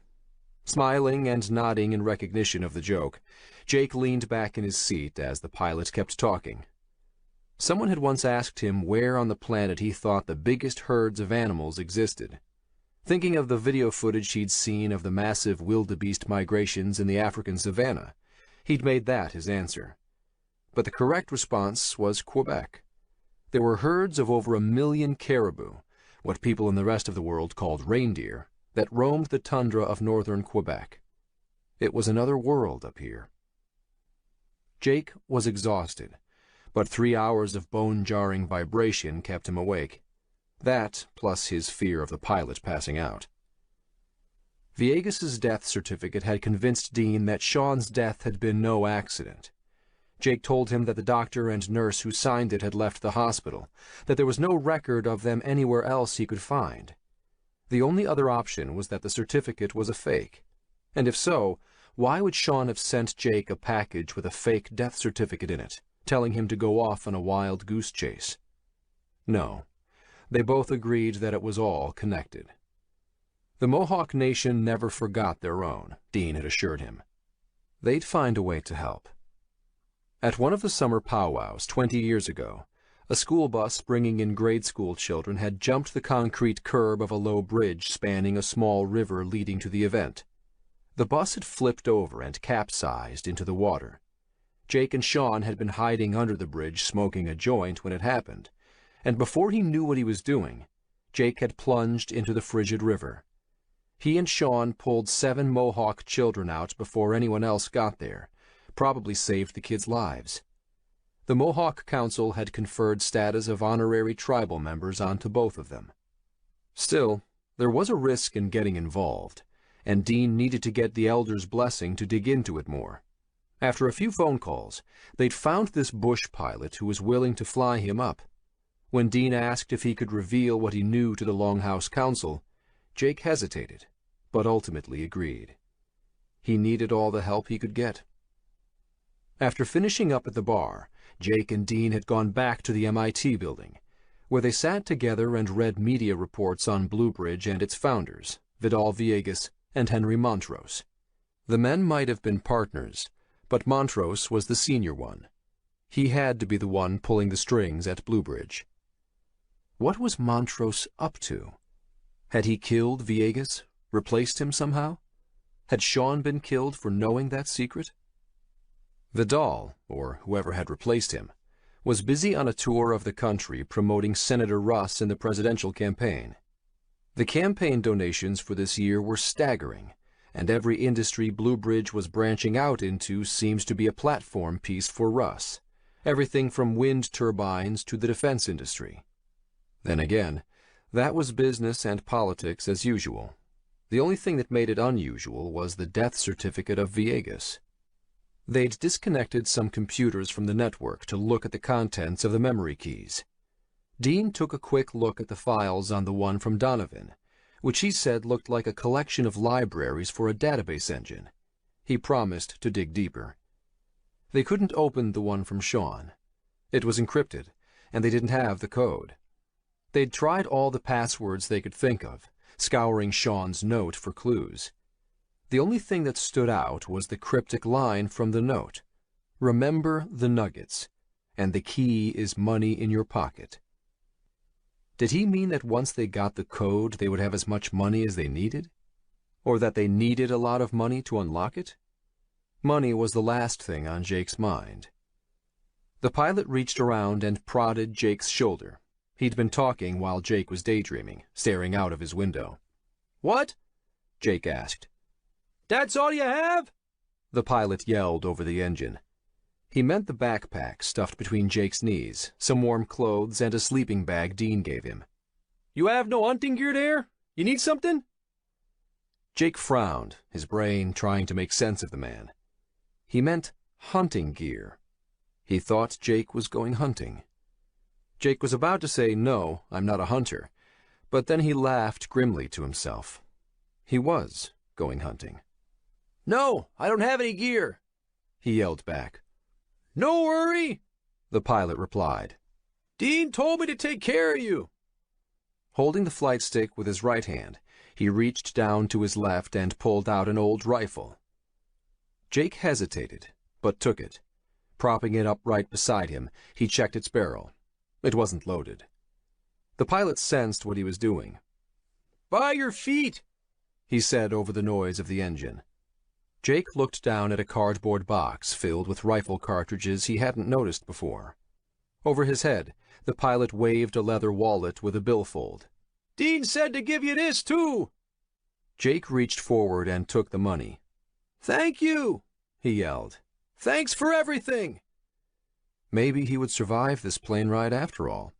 Smiling and nodding in recognition of the joke, Jake leaned back in his seat as the pilot kept talking. Someone had once asked him where on the planet he thought the biggest herds of animals existed. Thinking of the video footage he'd seen of the massive wildebeest migrations in the African savanna, he'd made that his answer. But the correct response was Quebec. There were herds of over 1 million caribou, what people in the rest of the world called reindeer, that roamed the tundra of northern Quebec. It was another world up here. Jake was exhausted, but 3 hours of bone-jarring vibration kept him awake. That, plus his fear of the pilot passing out. Viegas's death certificate had convinced Dean that Sean's death had been no accident. Jake told him that the doctor and nurse who signed it had left the hospital, that there was no record of them anywhere else he could find. The only other option was that the certificate was a fake, and if so, Why would Sean have sent Jake a package with a fake death certificate in it, telling him to go off on a wild goose chase? No, they both agreed that it was all connected. The Mohawk Nation never forgot their own, Dean had assured him. They'd find a way to help. At one of the summer powwows 20 years ago, a school bus bringing in grade school children had jumped the concrete curb of a low bridge spanning a small river leading to the event. The bus had flipped over and capsized into the water. Jake and Sean had been hiding under the bridge smoking a joint when it happened, and before he knew what he was doing, Jake had plunged into the frigid river. He and Sean pulled 7 Mohawk children out before anyone else got there, probably saved the kids' lives. The Mohawk Council had conferred status of honorary tribal members onto both of them. Still, there was a risk in getting involved, and Dean needed to get the elders' blessing to dig into it more. After a few phone calls, they'd found this bush pilot who was willing to fly him up. When Dean asked if he could reveal what he knew to the Longhouse Council, Jake hesitated, but ultimately agreed. He needed all the help he could get. After finishing up at the bar, Jake and Dean had gone back to the MIT building, where they sat together and read media reports on Blue Bridge and its founders, Vidal Villegas and Henry Montrose. The men might have been partners, but Montrose was the senior one. He had to be the one pulling the strings at Blue Bridge. What was Montrose up to? Had he killed Villegas, replaced him somehow? Had Sean been killed for knowing that secret? Vidal, or whoever had replaced him, was busy on a tour of the country promoting Senator Russ in the presidential campaign. The campaign donations for this year were staggering, and every industry Blue Bridge was branching out into seems to be a platform piece for Russ, everything from wind turbines to the defense industry. Then again, that was business and politics as usual. The only thing that made it unusual was the death certificate of Villegas. They'd disconnected some computers from the network to look at the contents of the memory keys. Dean took a quick look at the files on the one from Donovan, which he said looked like a collection of libraries for a database engine. He promised to dig deeper. They couldn't open the one from Sean. It was encrypted, and they didn't have the code. They'd tried all the passwords they could think of, scouring Sean's note for clues. The only thing that stood out was the cryptic line from the note. Remember the nuggets, and the key is money in your pocket. Did he mean that once they got the code, they would have as much money as they needed? Or that they needed a lot of money to unlock it? Money was the last thing on Jake's mind. The pilot reached around and prodded Jake's shoulder. He'd been talking while Jake was daydreaming, staring out of his window. "What?" Jake asked. "That's all you have?" the pilot yelled over the engine. He meant the backpack stuffed between Jake's knees, some warm clothes, and a sleeping bag Dean gave him. "You have no hunting gear there? You need something?" Jake frowned, his brain trying to make sense of the man. He meant hunting gear. He thought Jake was going hunting. Jake was about to say, "No, I'm not a hunter," but then he laughed grimly to himself. He was going hunting. "No, I don't have any gear," he yelled back. "No worry," the pilot replied. "Dean told me to take care of you." Holding the flight stick with his right hand, he reached down to his left and pulled out an old rifle. Jake hesitated, but took it. Propping it up right beside him, he checked its barrel. It wasn't loaded. The pilot sensed what he was doing. "By your feet," he said over the noise of the engine. Jake looked down at a cardboard box filled with rifle cartridges he hadn't noticed before. Over his head, the pilot waved a leather wallet with a billfold. "Dean said to give you this, too." Jake reached forward and took the money. "Thank you," he yelled. "Thanks for everything." Maybe he would survive this plane ride after all.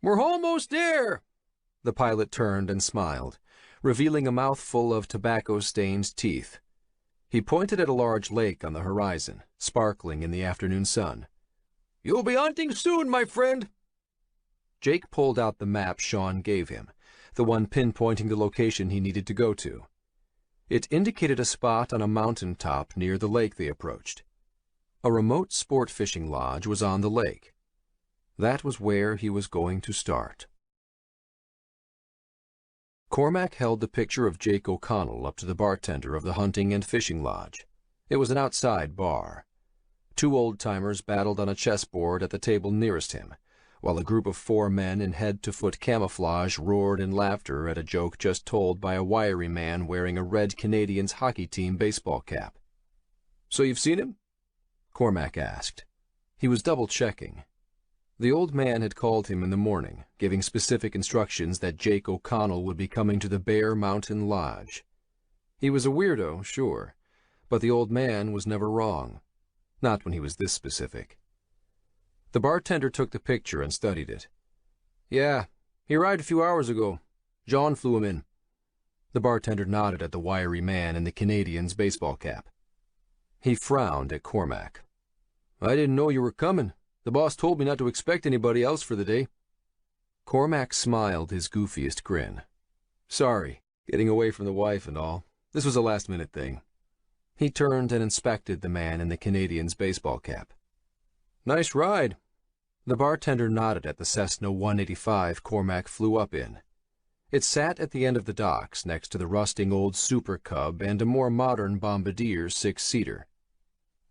"We're almost there." The pilot turned and smiled, revealing a mouthful of tobacco-stained teeth. He pointed at a large lake on the horizon, sparkling in the afternoon sun. "You'll be hunting soon, my friend." Jake pulled out the map Sean gave him, the one pinpointing the location he needed to go to. It indicated a spot on a mountain top near the lake they approached. A remote sport fishing lodge was on the lake. That was where he was going to start. Cormac held the picture of Jake O'Connell up to the bartender of the hunting and fishing lodge. It was an outside bar. Two old-timers battled on a chessboard at the table nearest him, while a group of 4 men in head-to-foot camouflage roared in laughter at a joke just told by a wiry man wearing a red Canadiens hockey team baseball cap. "So you've seen him?" Cormac asked. He was double-checking. The old man had called him in the morning, giving specific instructions that Jake O'Connell would be coming to the Bear Mountain Lodge. He was a weirdo, sure, but the old man was never wrong. Not when he was this specific. The bartender took the picture and studied it. "Yeah, he arrived a few hours ago. John flew him in." The bartender nodded at the wiry man in the Canadiens baseball cap. He frowned at Cormac. "I didn't know you were coming. The boss told me not to expect anybody else for the day." Cormac smiled his goofiest grin. "Sorry, getting away from the wife and all. This was a last-minute thing." He turned and inspected the man in the Canadiens baseball cap. "Nice ride." The bartender nodded at the Cessna 185 Cormac flew up in. It sat at the end of the docks next to the rusting old Super Cub and a more modern Bombardier 6-seater.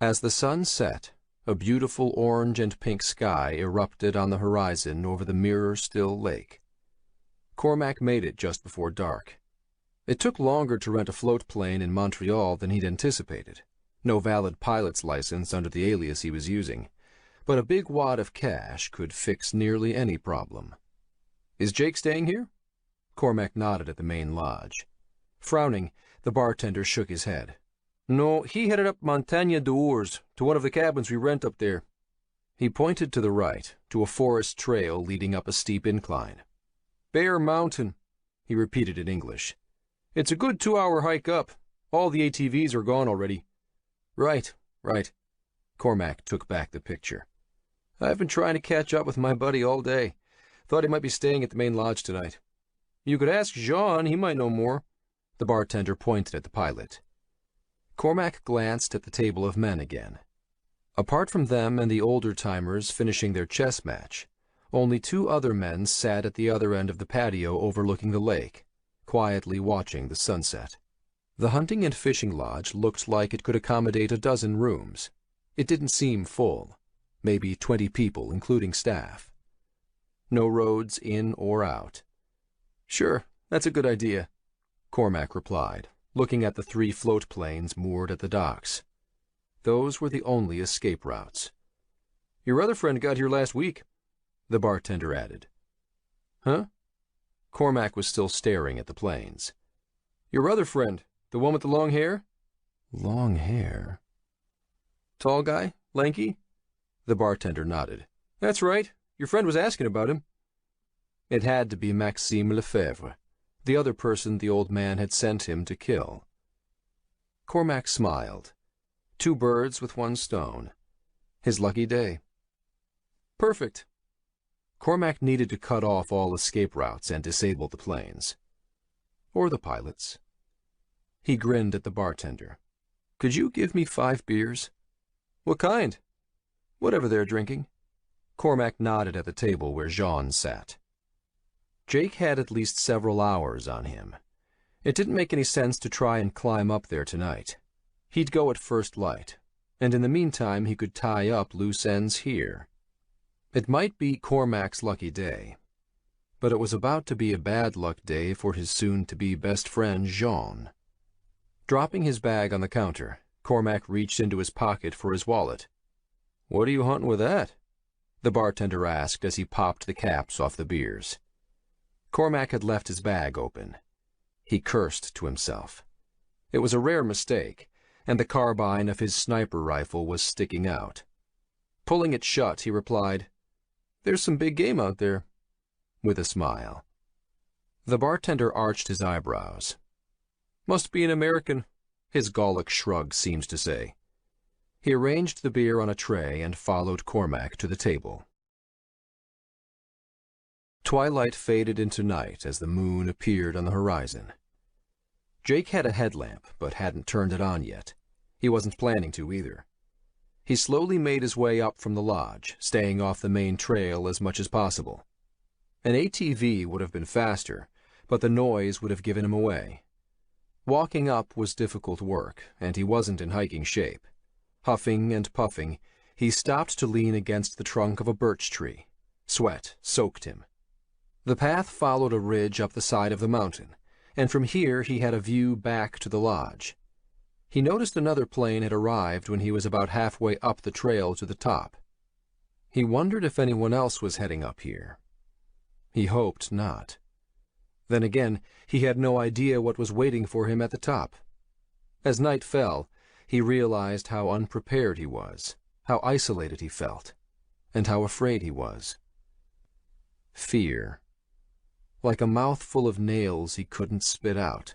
As the sun set, a beautiful orange and pink sky erupted on the horizon over the mirror-still lake. Cormac made it just before dark. It took longer to rent a float plane in Montreal than he'd anticipated. No valid pilot's license under the alias he was using, but a big wad of cash could fix nearly any problem. "Is Jake staying here?" Cormac nodded at the main lodge. Frowning, the bartender shook his head. "No, he headed up Montagne d'Ours, to one of the cabins we rent up there." He pointed to the right, to a forest trail leading up a steep incline. "Bear Mountain," he repeated in English. "It's a good 2-hour hike up. All the ATVs are gone already." Right. Cormac took back the picture. "I've been trying to catch up with my buddy all day. Thought he might be staying at the main lodge tonight. You could ask Jean, he might know more." The bartender pointed at the pilot. Cormac glanced at the table of men again. Apart from them and the older-timers finishing their chess match, only 2 other men sat at the other end of the patio overlooking the lake, quietly watching the sunset. The hunting and fishing lodge looked like it could accommodate a dozen rooms. It didn't seem full, maybe 20 people, including staff. No roads in or out. "Sure, that's a good idea," Cormac replied, looking at the 3 float planes moored at the docks. Those were the only escape routes. "Your other friend got here last week," the bartender added. "Huh?" Cormac was still staring at the planes. "Your other friend, the one with the long hair?" "Long hair?" "Tall guy? Lanky?" The bartender nodded. "That's right. Your friend was asking about him." It had to be Maxime Lefebvre, the other person the old man had sent him to kill. Cormac smiled. 2 birds with 1 stone. His lucky day. "Perfect." Cormac needed to cut off all escape routes and disable the planes. Or the pilots. He grinned at the bartender. "Could you give me 5 beers?" "What kind?" "Whatever they're drinking." Cormac nodded at the table where Jean sat. Jake had at least several hours on him. It didn't make any sense to try and climb up there tonight. He'd go at first light, and in the meantime he could tie up loose ends here. It might be Cormac's lucky day, but it was about to be a bad luck day for his soon-to-be best friend Jean. Dropping his bag on the counter, Cormac reached into his pocket for his wallet. "What are you hunting with that?" the bartender asked as he popped the caps off the beers. Cormac had left his bag open. He cursed to himself. It was a rare mistake, and the carbine of his sniper rifle was sticking out. Pulling it shut, he replied, "There's some big game out there," with a smile. The bartender arched his eyebrows. "Must be an American," his Gallic shrug seemed to say. He arranged the beer on a tray and followed Cormac to the table. Twilight faded into night as the moon appeared on the horizon. Jake had a headlamp, but hadn't turned it on yet. He wasn't planning to either. He slowly made his way up from the lodge, staying off the main trail as much as possible. An ATV would have been faster, but the noise would have given him away. Walking up was difficult work, and he wasn't in hiking shape. Huffing and puffing, he stopped to lean against the trunk of a birch tree. Sweat soaked him. The path followed a ridge up the side of the mountain, and from here he had a view back to the lodge. He noticed another plane had arrived when he was about halfway up the trail to the top. He wondered if anyone else was heading up here. He hoped not. Then again, he had no idea what was waiting for him at the top. As night fell, he realized how unprepared he was, how isolated he felt, and how afraid he was. Fear. Like a mouthful of nails he couldn't spit out.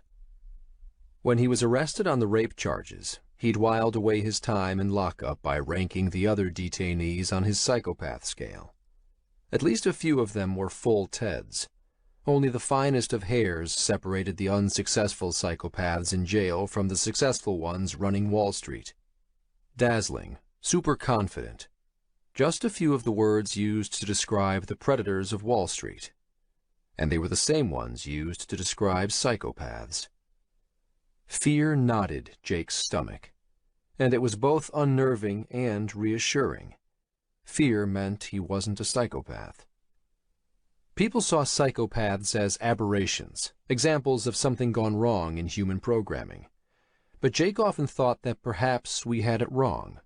When he was arrested on the rape charges, he'd whiled away his time in lockup by ranking the other detainees on his psychopath scale. At least a few of them were full Teds. Only the finest of hairs separated the unsuccessful psychopaths in jail from the successful ones running Wall Street. Dazzling, super confident. Just a few of the words used to describe the predators of Wall Street. And they were the same ones used to describe psychopaths. Fear knotted Jake's stomach, and it was both unnerving and reassuring. Fear meant he wasn't a psychopath. People saw psychopaths as aberrations, examples of something gone wrong in human programming. But Jake often thought that perhaps we had it wrong.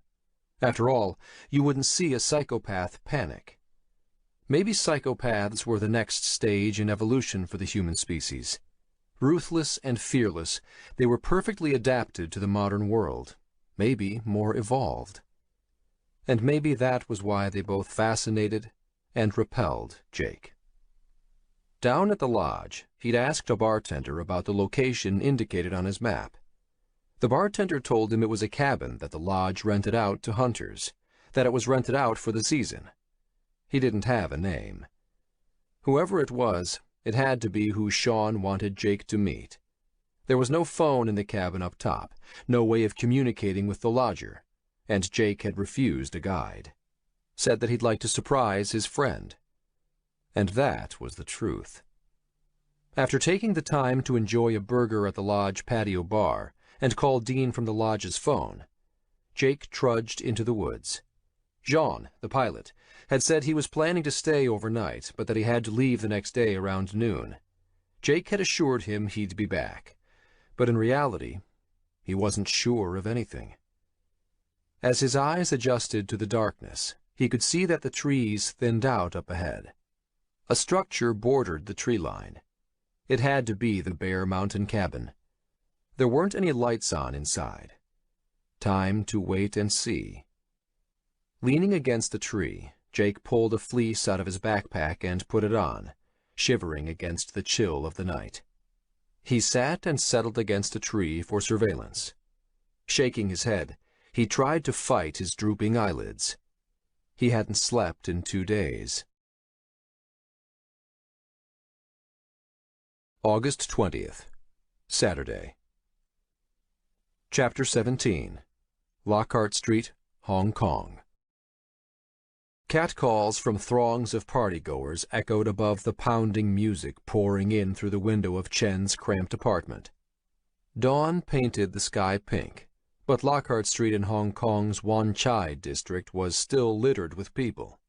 After all, you wouldn't see a psychopath panic. Maybe psychopaths were the next stage in evolution for the human species. Ruthless and fearless, they were perfectly adapted to the modern world, maybe more evolved. And maybe that was why they both fascinated and repelled Jake. Down at the lodge, he'd asked a bartender about the location indicated on his map. The bartender told him it was a cabin that the lodge rented out to hunters, that it was rented out for the season. He didn't have a name. Whoever it was, it had to be who Sean wanted Jake to meet. There was no phone in the cabin up top, no way of communicating with the lodger, and Jake had refused a guide. Said that he'd like to surprise his friend. And that was the truth. After taking the time to enjoy a burger at the lodge patio bar and call Dean from the lodge's phone, Jake trudged into the woods. Jean, the pilot, had said he was planning to stay overnight, but that he had to leave the next day around noon. Jake had assured him he'd be back, but in reality, he wasn't sure of anything. As his eyes adjusted to the darkness, he could see that the trees thinned out up ahead. A structure bordered the tree line. It had to be the Bear Mountain cabin. There weren't any lights on inside. Time to wait and see. Leaning against a tree, Jake pulled a fleece out of his backpack and put it on, shivering against the chill of the night. He sat and settled against a tree for surveillance. Shaking his head, he tried to fight his drooping eyelids. He hadn't slept in 2 days. August 20th, Saturday. Chapter 17. Lockhart Street, Hong Kong. Catcalls from throngs of partygoers echoed above the pounding music pouring in through the window of Chen's cramped apartment. Dawn painted the sky pink, but Lockhart Street in Hong Kong's Wan Chai district was still littered with people.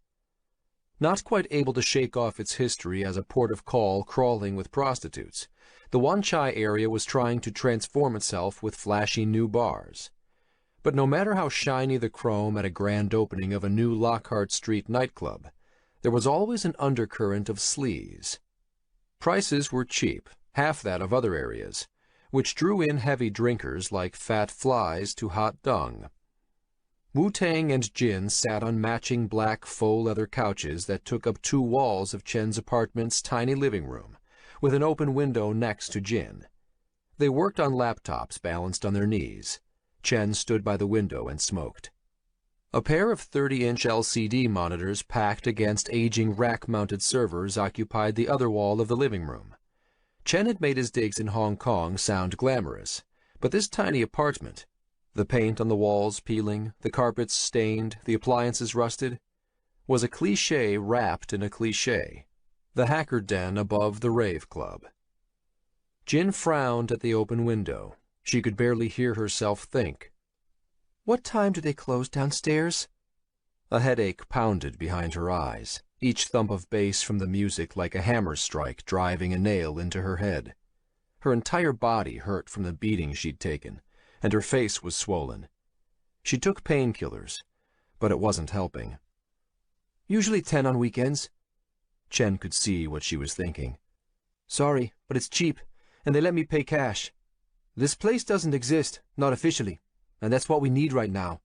Not quite able to shake off its history as a port of call crawling with prostitutes, the Wan Chai area was trying to transform itself with flashy new bars. But no matter how shiny the chrome at a grand opening of a new Lockhart Street nightclub, there was always an undercurrent of sleaze. Prices were cheap, half that of other areas, which drew in heavy drinkers like fat flies to hot dung. Wu-Tang and Jin sat on matching black faux leather couches that took up 2 walls of Chen's apartment's tiny living room, with an open window next to Jin. They worked on laptops balanced on their knees. Chen stood by the window and smoked. A pair of 30-inch LCD monitors packed against aging rack-mounted servers occupied the other wall of the living room. Chen had made his digs in Hong Kong sound glamorous, but this tiny apartment, the paint on the walls peeling, the carpets stained, the appliances rusted, was a cliché wrapped in a cliché, the hacker den above the rave club. Jin frowned at the open window. She could barely hear herself think. What time do they close downstairs? A headache pounded behind her eyes, each thump of bass from the music like a hammer strike driving a nail into her head. Her entire body hurt from the beating she'd taken, and her face was swollen. She took painkillers, but it wasn't helping. Usually 10 on weekends. Chen could see what she was thinking. Sorry, but it's cheap, and they let me pay cash. This place doesn't exist, not officially, and that's what we need right now.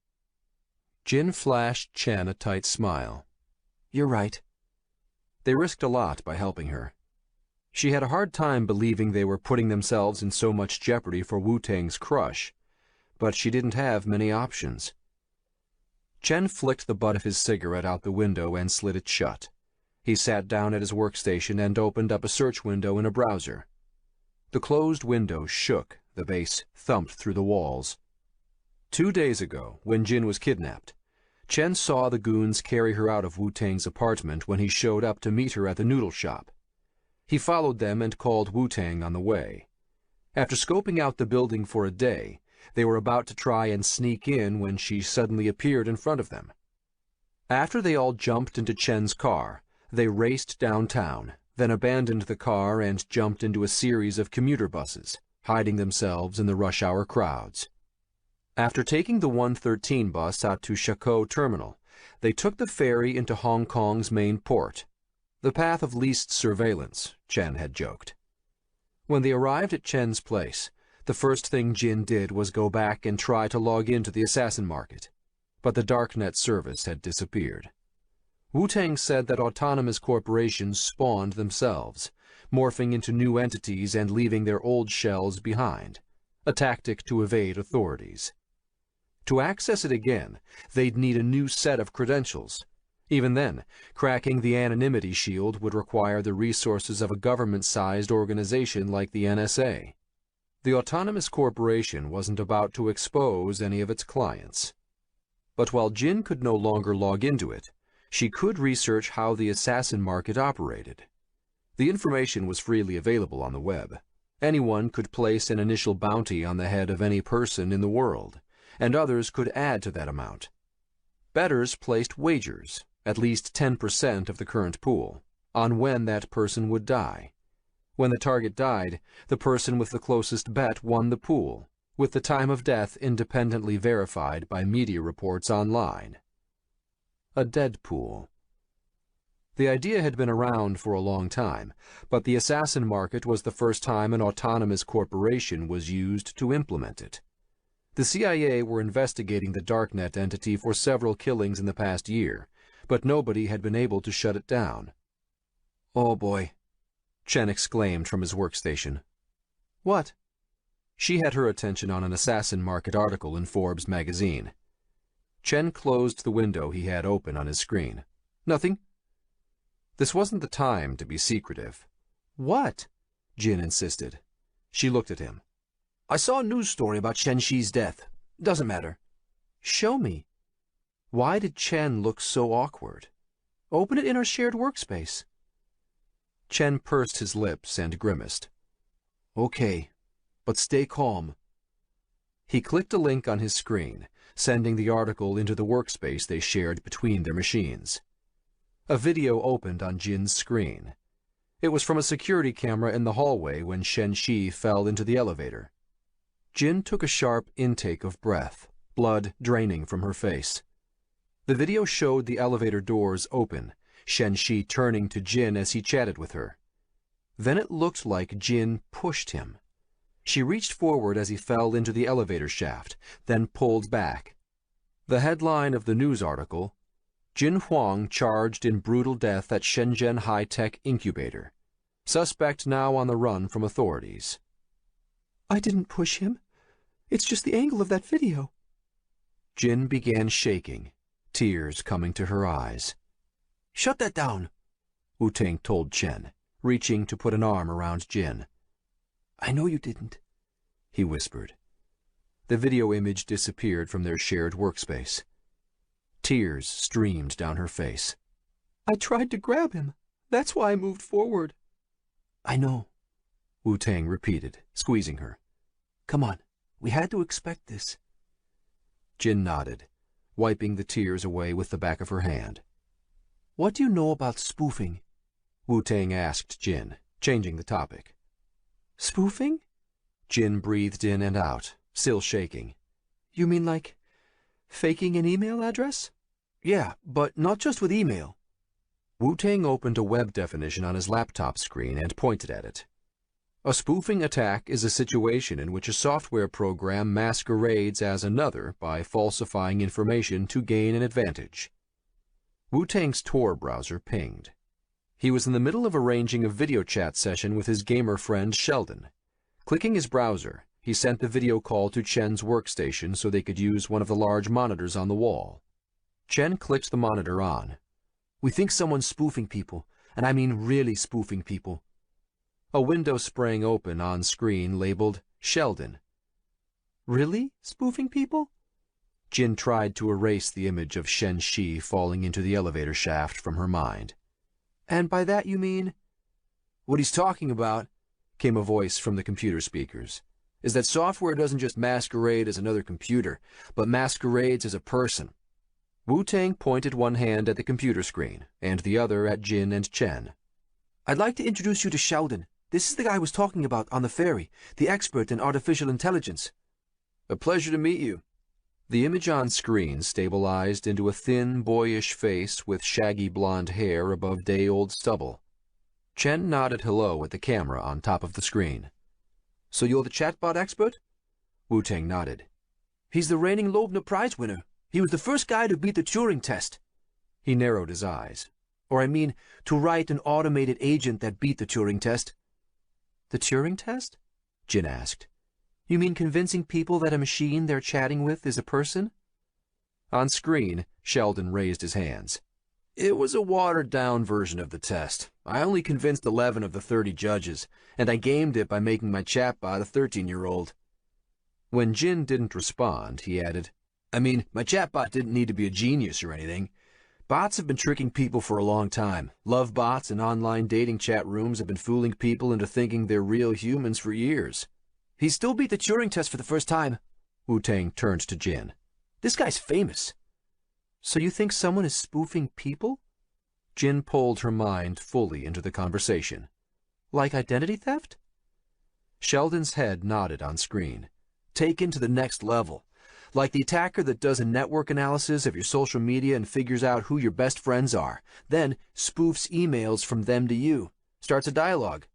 Jin flashed Chen a tight smile. You're right. They risked a lot by helping her. She had a hard time believing they were putting themselves in so much jeopardy for Wu-Tang's crush, but she didn't have many options. Chen flicked the butt of his cigarette out the window and slid it shut. He sat down at his workstation and opened up a search window in a browser. The closed window shook, the bass thumped through the walls. 2 days ago, when Jin was kidnapped, Chen saw the goons carry her out of Wu-Tang's apartment when he showed up to meet her at the noodle shop. He followed them and called Wu-Tang on the way. After scoping out the building for a day, they were about to try and sneak in when she suddenly appeared in front of them. After they all jumped into Chen's car, they raced downtown, then abandoned the car and jumped into a series of commuter buses, hiding themselves in the rush-hour crowds. After taking the 113 bus out to Shako Terminal, they took the ferry into Hong Kong's main port, the path of least surveillance, Chen had joked. When they arrived at Chen's place, the first thing Jin did was go back and try to log into the assassin market, but the Darknet service had disappeared. Wu-Tang said that autonomous corporations spawned themselves, morphing into new entities and leaving their old shells behind, a tactic to evade authorities. To access it again, they'd need a new set of credentials. Even then, cracking the anonymity shield would require the resources of a government-sized organization like the NSA. The autonomous corporation wasn't about to expose any of its clients. But while Jin could no longer log into it, she could research how the assassin market operated. The information was freely available on the web. Anyone could place an initial bounty on the head of any person in the world, and others could add to that amount. Bettors placed wagers, at least 10% of the current pool, on when that person would die. When the target died, the person with the closest bet won the pool, with the time of death independently verified by media reports online. A dead pool. The idea had been around for a long time, but the assassin market was the first time an autonomous corporation was used to implement it. The CIA were investigating the Darknet entity for several killings in the past year, but nobody had been able to shut it down. Oh boy, Chen exclaimed from his workstation. What? She had her attention on an assassin market article in Forbes magazine. Chen closed the window he had open on his screen. Nothing. This wasn't the time to be secretive. What? Jin insisted. She looked at him. I saw a news story about Chen Shi's death. Doesn't matter. Show me. Why did Chen look so awkward? Open it in our shared workspace. Chen pursed his lips and grimaced. Okay, but stay calm. He clicked a link on his screen, sending the article into the workspace they shared between their machines. A video opened on Jin's screen. It was from a security camera in the hallway when Shen Shi fell into the elevator. Jin took a sharp intake of breath, blood draining from her face. The video showed the elevator doors open, Shen Shi turning to Jin as he chatted with her. Then it looked like Jin pushed him. She reached forward as he fell into the elevator shaft, then pulled back. The headline of the news article, Jin Huang charged in brutal death at Shenzhen High-Tech Incubator. Suspect now on the run from authorities. I didn't push him. It's just the angle of that video. Jin began shaking, tears coming to her eyes. Shut that down, Wu-Ting told Chen, reaching to put an arm around Jin. I know you didn't, he whispered. The video image disappeared from their shared workspace. Tears streamed down her face. I tried to grab him. That's why I moved forward. I know, Wu-Tang repeated, squeezing her. Come on, we had to expect this. Jin nodded, wiping the tears away with the back of her hand. What do you know about spoofing? Wu-Tang asked Jin, changing the topic. Spoofing? Jin breathed in and out, still shaking. You mean like faking an email address? Yeah, but not just with email. Wu-Tang opened a web definition on his laptop screen and pointed at it. A spoofing attack is a situation in which a software program masquerades as another by falsifying information to gain an advantage. Wu-Tang's Tor browser pinged. He was in the middle of arranging a video chat session with his gamer friend Sheldon. Clicking his browser, he sent the video call to Chen's workstation so they could use one of the large monitors on the wall. Chen clicked the monitor on. We think someone's spoofing people, and I mean really spoofing people. A window sprang open on screen labeled Sheldon. Really spoofing people? Jin tried to erase the image of Shen Shi falling into the elevator shaft from her mind. And by that you mean? What he's talking about, came a voice from the computer speakers, is that software doesn't just masquerade as another computer, but masquerades as a person. Wu-Tang pointed one hand at the computer screen, and the other at Jin and Chen. I'd like to introduce you to Sheldon. This is the guy I was talking about on the ferry, the expert in artificial intelligence. A pleasure to meet you. The image on screen stabilized into a thin, boyish face with shaggy blonde hair above day-old stubble. Chen nodded hello at the camera on top of the screen. So you're the chatbot expert? Wu-Tang nodded. He's the reigning Loebner Prize winner. He was the first guy to beat the Turing test. He narrowed his eyes. Or I mean, to write an automated agent that beat the Turing test. The Turing test? Jin asked. You mean convincing people that a machine they're chatting with is a person? On screen, Sheldon raised his hands. It was a watered-down version of the test. I only convinced 11 of the 30 judges, and I gamed it by making my chatbot a 13-year-old. When Jin didn't respond, he added, I mean, my chatbot didn't need to be a genius or anything. Bots have been tricking people for a long time. Love bots and online dating chat rooms have been fooling people into thinking they're real humans for years. He still beat the Turing test for the first time. Wu-Tang turned to Jin. This guy's famous. So you think someone is spoofing people? Jin pulled her mind fully into the conversation. Like identity theft? Sheldon's head nodded on screen. Taken to the next level. Like the attacker that does a network analysis of your social media and figures out who your best friends are, then spoofs emails from them to you, starts a dialogue.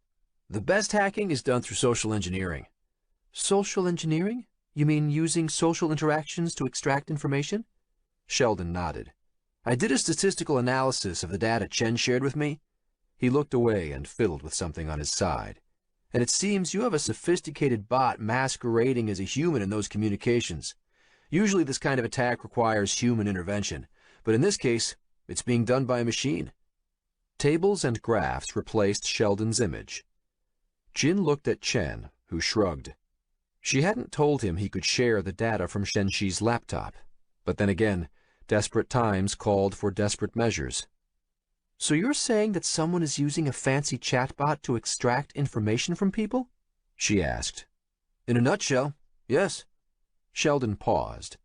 The best hacking is done through social engineering. Social engineering? You mean using social interactions to extract information? Sheldon nodded. I did a statistical analysis of the data Chen shared with me. He looked away and fiddled with something on his side. And it seems you have a sophisticated bot masquerading as a human in those communications. Usually this kind of attack requires human intervention, but in this case, it's being done by a machine. Tables and graphs replaced Sheldon's image. Jin looked at Chen, who shrugged. She hadn't told him he could share the data from Shenshi's laptop, but then again, desperate times called for desperate measures. So you're saying that someone is using a fancy chatbot to extract information from people? She asked. In a nutshell, yes. Sheldon paused.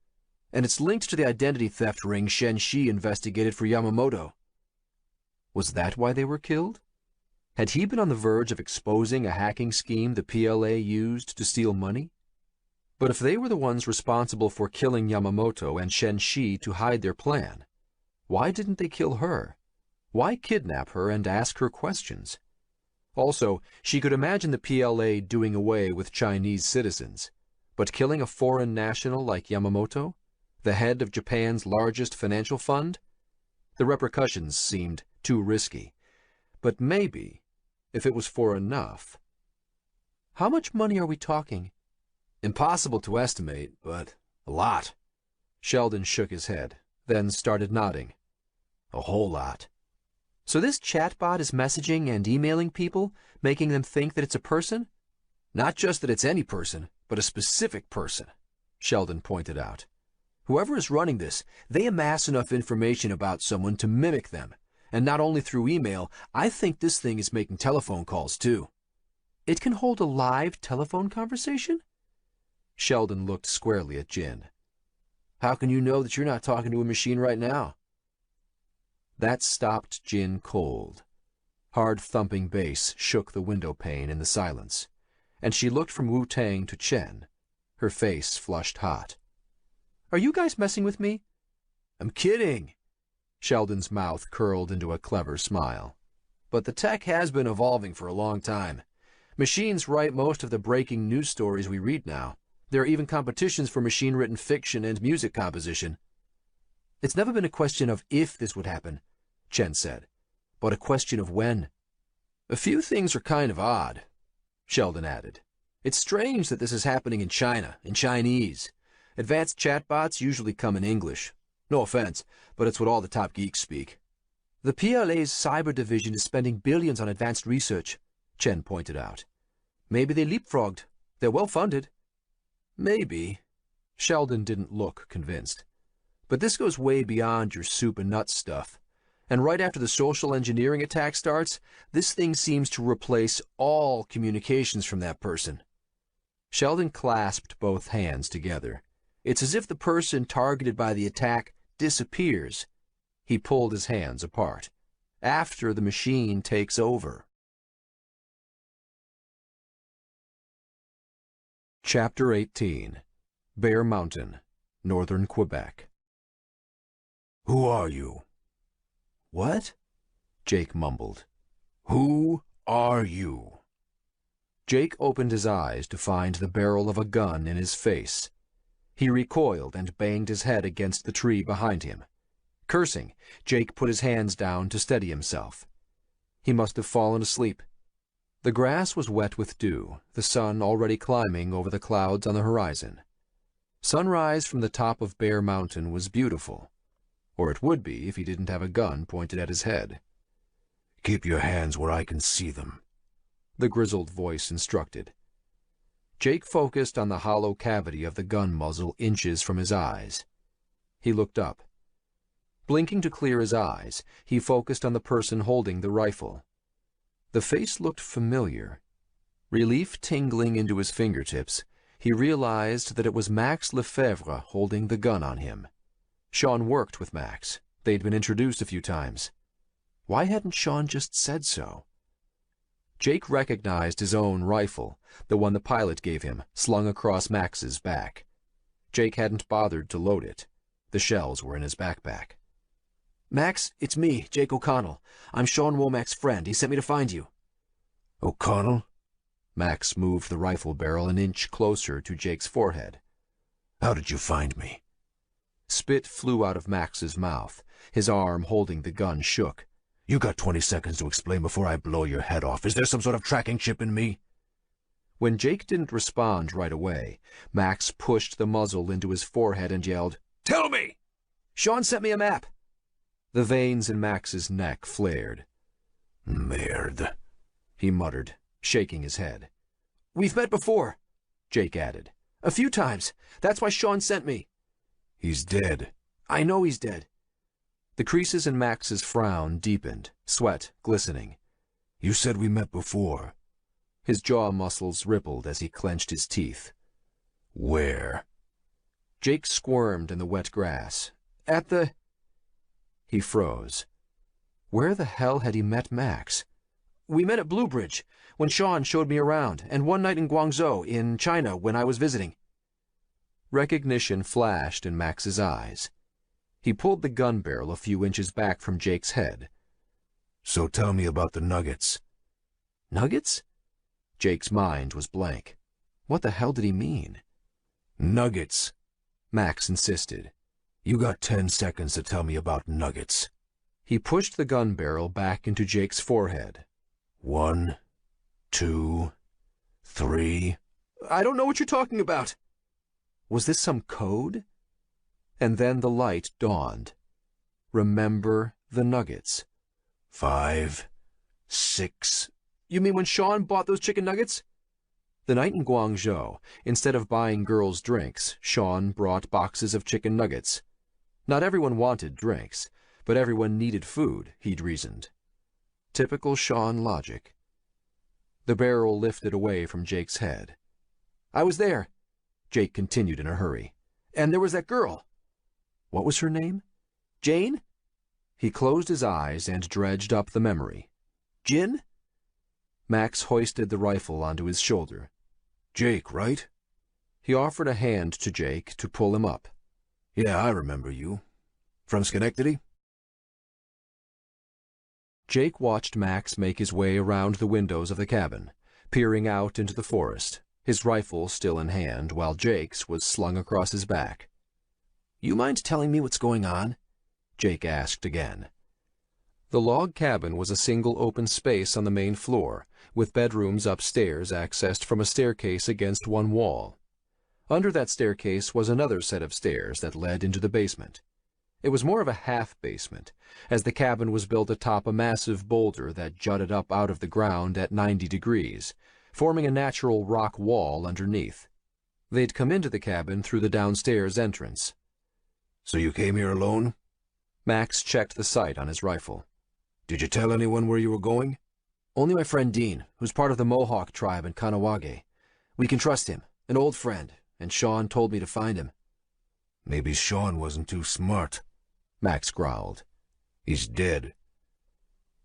And it's linked to the identity theft ring Shen Shi investigated for Yamamoto. Was that why they were killed? Had he been on the verge of exposing a hacking scheme the PLA used to steal money? But if they were the ones responsible for killing Yamamoto and Shen Shi to hide their plan, why didn't they kill her? Why kidnap her and ask her questions? Also, she could imagine the PLA doing away with Chinese citizens, but killing a foreign national like Yamamoto, the head of Japan's largest financial fund? The repercussions seemed too risky. But maybe, if it was for enough. How much money are we talking? Impossible to estimate, but a lot. Sheldon shook his head, then started nodding. A whole lot. So this chatbot is messaging and emailing people, making them think that it's a person? Not just that it's any person, but a specific person, Sheldon pointed out. Whoever is running this, they amass enough information about someone to mimic them. And not only through email, I think this thing is making telephone calls too. It can hold a live telephone conversation? Sheldon looked squarely at Jin. How can you know that you're not talking to a machine right now? That stopped Jin cold. Hard thumping bass shook the window pane in the silence, and she looked from Wu-Tang to Chen. Her face flushed hot. Are you guys messing with me? I'm kidding. Sheldon's mouth curled into a clever smile. But the tech has been evolving for a long time. Machines write most of the breaking news stories we read now. There are even competitions for machine-written fiction and music composition. It's never been a question of if this would happen, Chen said, but a question of when. A few things are kind of odd, Sheldon added. It's strange that this is happening in China, in Chinese. Advanced chatbots usually come in English. No offense, but it's what all the top geeks speak. The PLA's cyber division is spending billions on advanced research, Chen pointed out. Maybe they leapfrogged. They're well-funded. Maybe. Sheldon didn't look convinced. But this goes way beyond your soup and nuts stuff. And right after the social engineering attack starts, this thing seems to replace all communications from that person. Sheldon clasped both hands together. It's as if the person targeted by the attack disappears. He pulled his hands apart. After the machine takes over. Chapter 18. Bear Mountain, Northern Quebec. Who are you? What? Jake mumbled. Who are you? Jake opened his eyes to find the barrel of a gun in his face. He recoiled and banged his head against the tree behind him. Cursing, Jake put his hands down to steady himself. He must have fallen asleep. The grass was wet with dew, the sun already climbing over the clouds on the horizon. Sunrise from the top of Bear Mountain was beautiful. Or it would be if he didn't have a gun pointed at his head. Keep your hands where I can see them, the grizzled voice instructed. Jake focused on the hollow cavity of the gun muzzle inches from his eyes. He looked up. Blinking to clear his eyes, he focused on the person holding the rifle. The face looked familiar. Relief tingling into his fingertips, he realized that it was Max Lefebvre holding the gun on him. Sean worked with Max. They'd been introduced a few times. Why hadn't Sean just said so? Jake recognized his own rifle, the one the pilot gave him, slung across Max's back. Jake hadn't bothered to load it. The shells were in his backpack. Max, it's me, Jake O'Connell. I'm Sean Womack's friend. He sent me to find you. O'Connell? Max moved the rifle barrel an inch closer to Jake's forehead. How did you find me? Spit flew out of Max's mouth. His arm holding the gun shook. You got 20 seconds to explain before I blow your head off. Is there some sort of tracking chip in me? When Jake didn't respond right away, Max pushed the muzzle into his forehead and yelled, Tell me! Sean sent me a map. The veins in Max's neck flared. Merde, he muttered, shaking his head. We've met before, Jake added. A few times. That's why Sean sent me. He's dead. I know he's dead. The creases in Max's frown deepened, sweat glistening. You said we met before. His jaw muscles rippled as he clenched his teeth. Where? Jake squirmed in the wet grass. At the... He froze. Where the hell had he met Max? We met at Blue Bridge, when Sean showed me around, and one night in Guangzhou, in China, when I was visiting. Recognition flashed in Max's eyes. He pulled the gun barrel a few inches back from Jake's head. So tell me about the nuggets. Nuggets? Jake's mind was blank. What the hell did he mean? Nuggets, Max insisted. You got 10 seconds to tell me about nuggets. He pushed the gun barrel back into Jake's forehead. 1, 2, 3. I don't know what you're talking about. Was this some code? And then the light dawned. Remember the nuggets. 5, 6. You mean when Sean bought those chicken nuggets? The night in Guangzhou, instead of buying girls drinks, Sean brought boxes of chicken nuggets. Not everyone wanted drinks, but everyone needed food, he'd reasoned. Typical Sean logic. The barrel lifted away from Jake's head. "I was there," Jake continued in a hurry. "And there was that girl." "What was her name?" "Jane." He closed his eyes and dredged up the memory. "Jin?" Max hoisted the rifle onto his shoulder. Jake, right? He offered a hand to Jake to pull him up. Yeah, I remember you. From Schenectady? Jake watched Max make his way around the windows of the cabin, peering out into the forest, his rifle still in hand while Jake's was slung across his back. "You mind telling me what's going on?" Jake asked again. The log cabin was a single open space on the main floor, with bedrooms upstairs accessed from a staircase against one wall. Under that staircase was another set of stairs that led into the basement. It was more of a half-basement, as the cabin was built atop a massive boulder that jutted up out of the ground at 90 degrees, forming a natural rock wall underneath. They'd come into the cabin through the downstairs entrance. So you came here alone? Max checked the sight on his rifle. Did you tell anyone where you were going? "Only my friend Dean, who's part of the Mohawk tribe in Kanawage. We can trust him, an old friend, and Sean told me to find him." Maybe Sean wasn't too smart, Max growled. He's dead.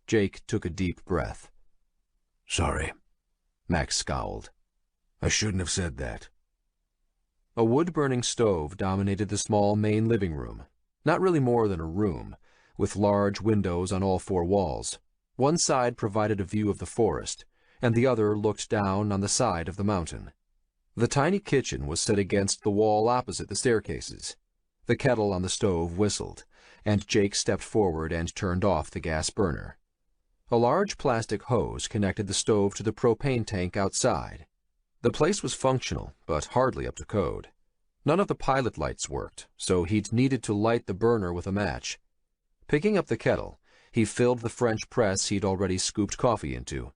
Jake took a deep breath. Sorry, Max scowled. I shouldn't have said that. A wood-burning stove dominated the small main living room, not really more than a room, with large windows on all four walls. One side provided a view of the forest, and the other looked down on the side of the mountain. The tiny kitchen was set against the wall opposite the staircases. The kettle on the stove whistled, and Jake stepped forward and turned off the gas burner. A large plastic hose connected the stove to the propane tank outside. The place was functional, but hardly up to code. None of the pilot lights worked, so he'd needed to light the burner with a match. Picking up the kettle, he filled the French press he'd already scooped coffee into.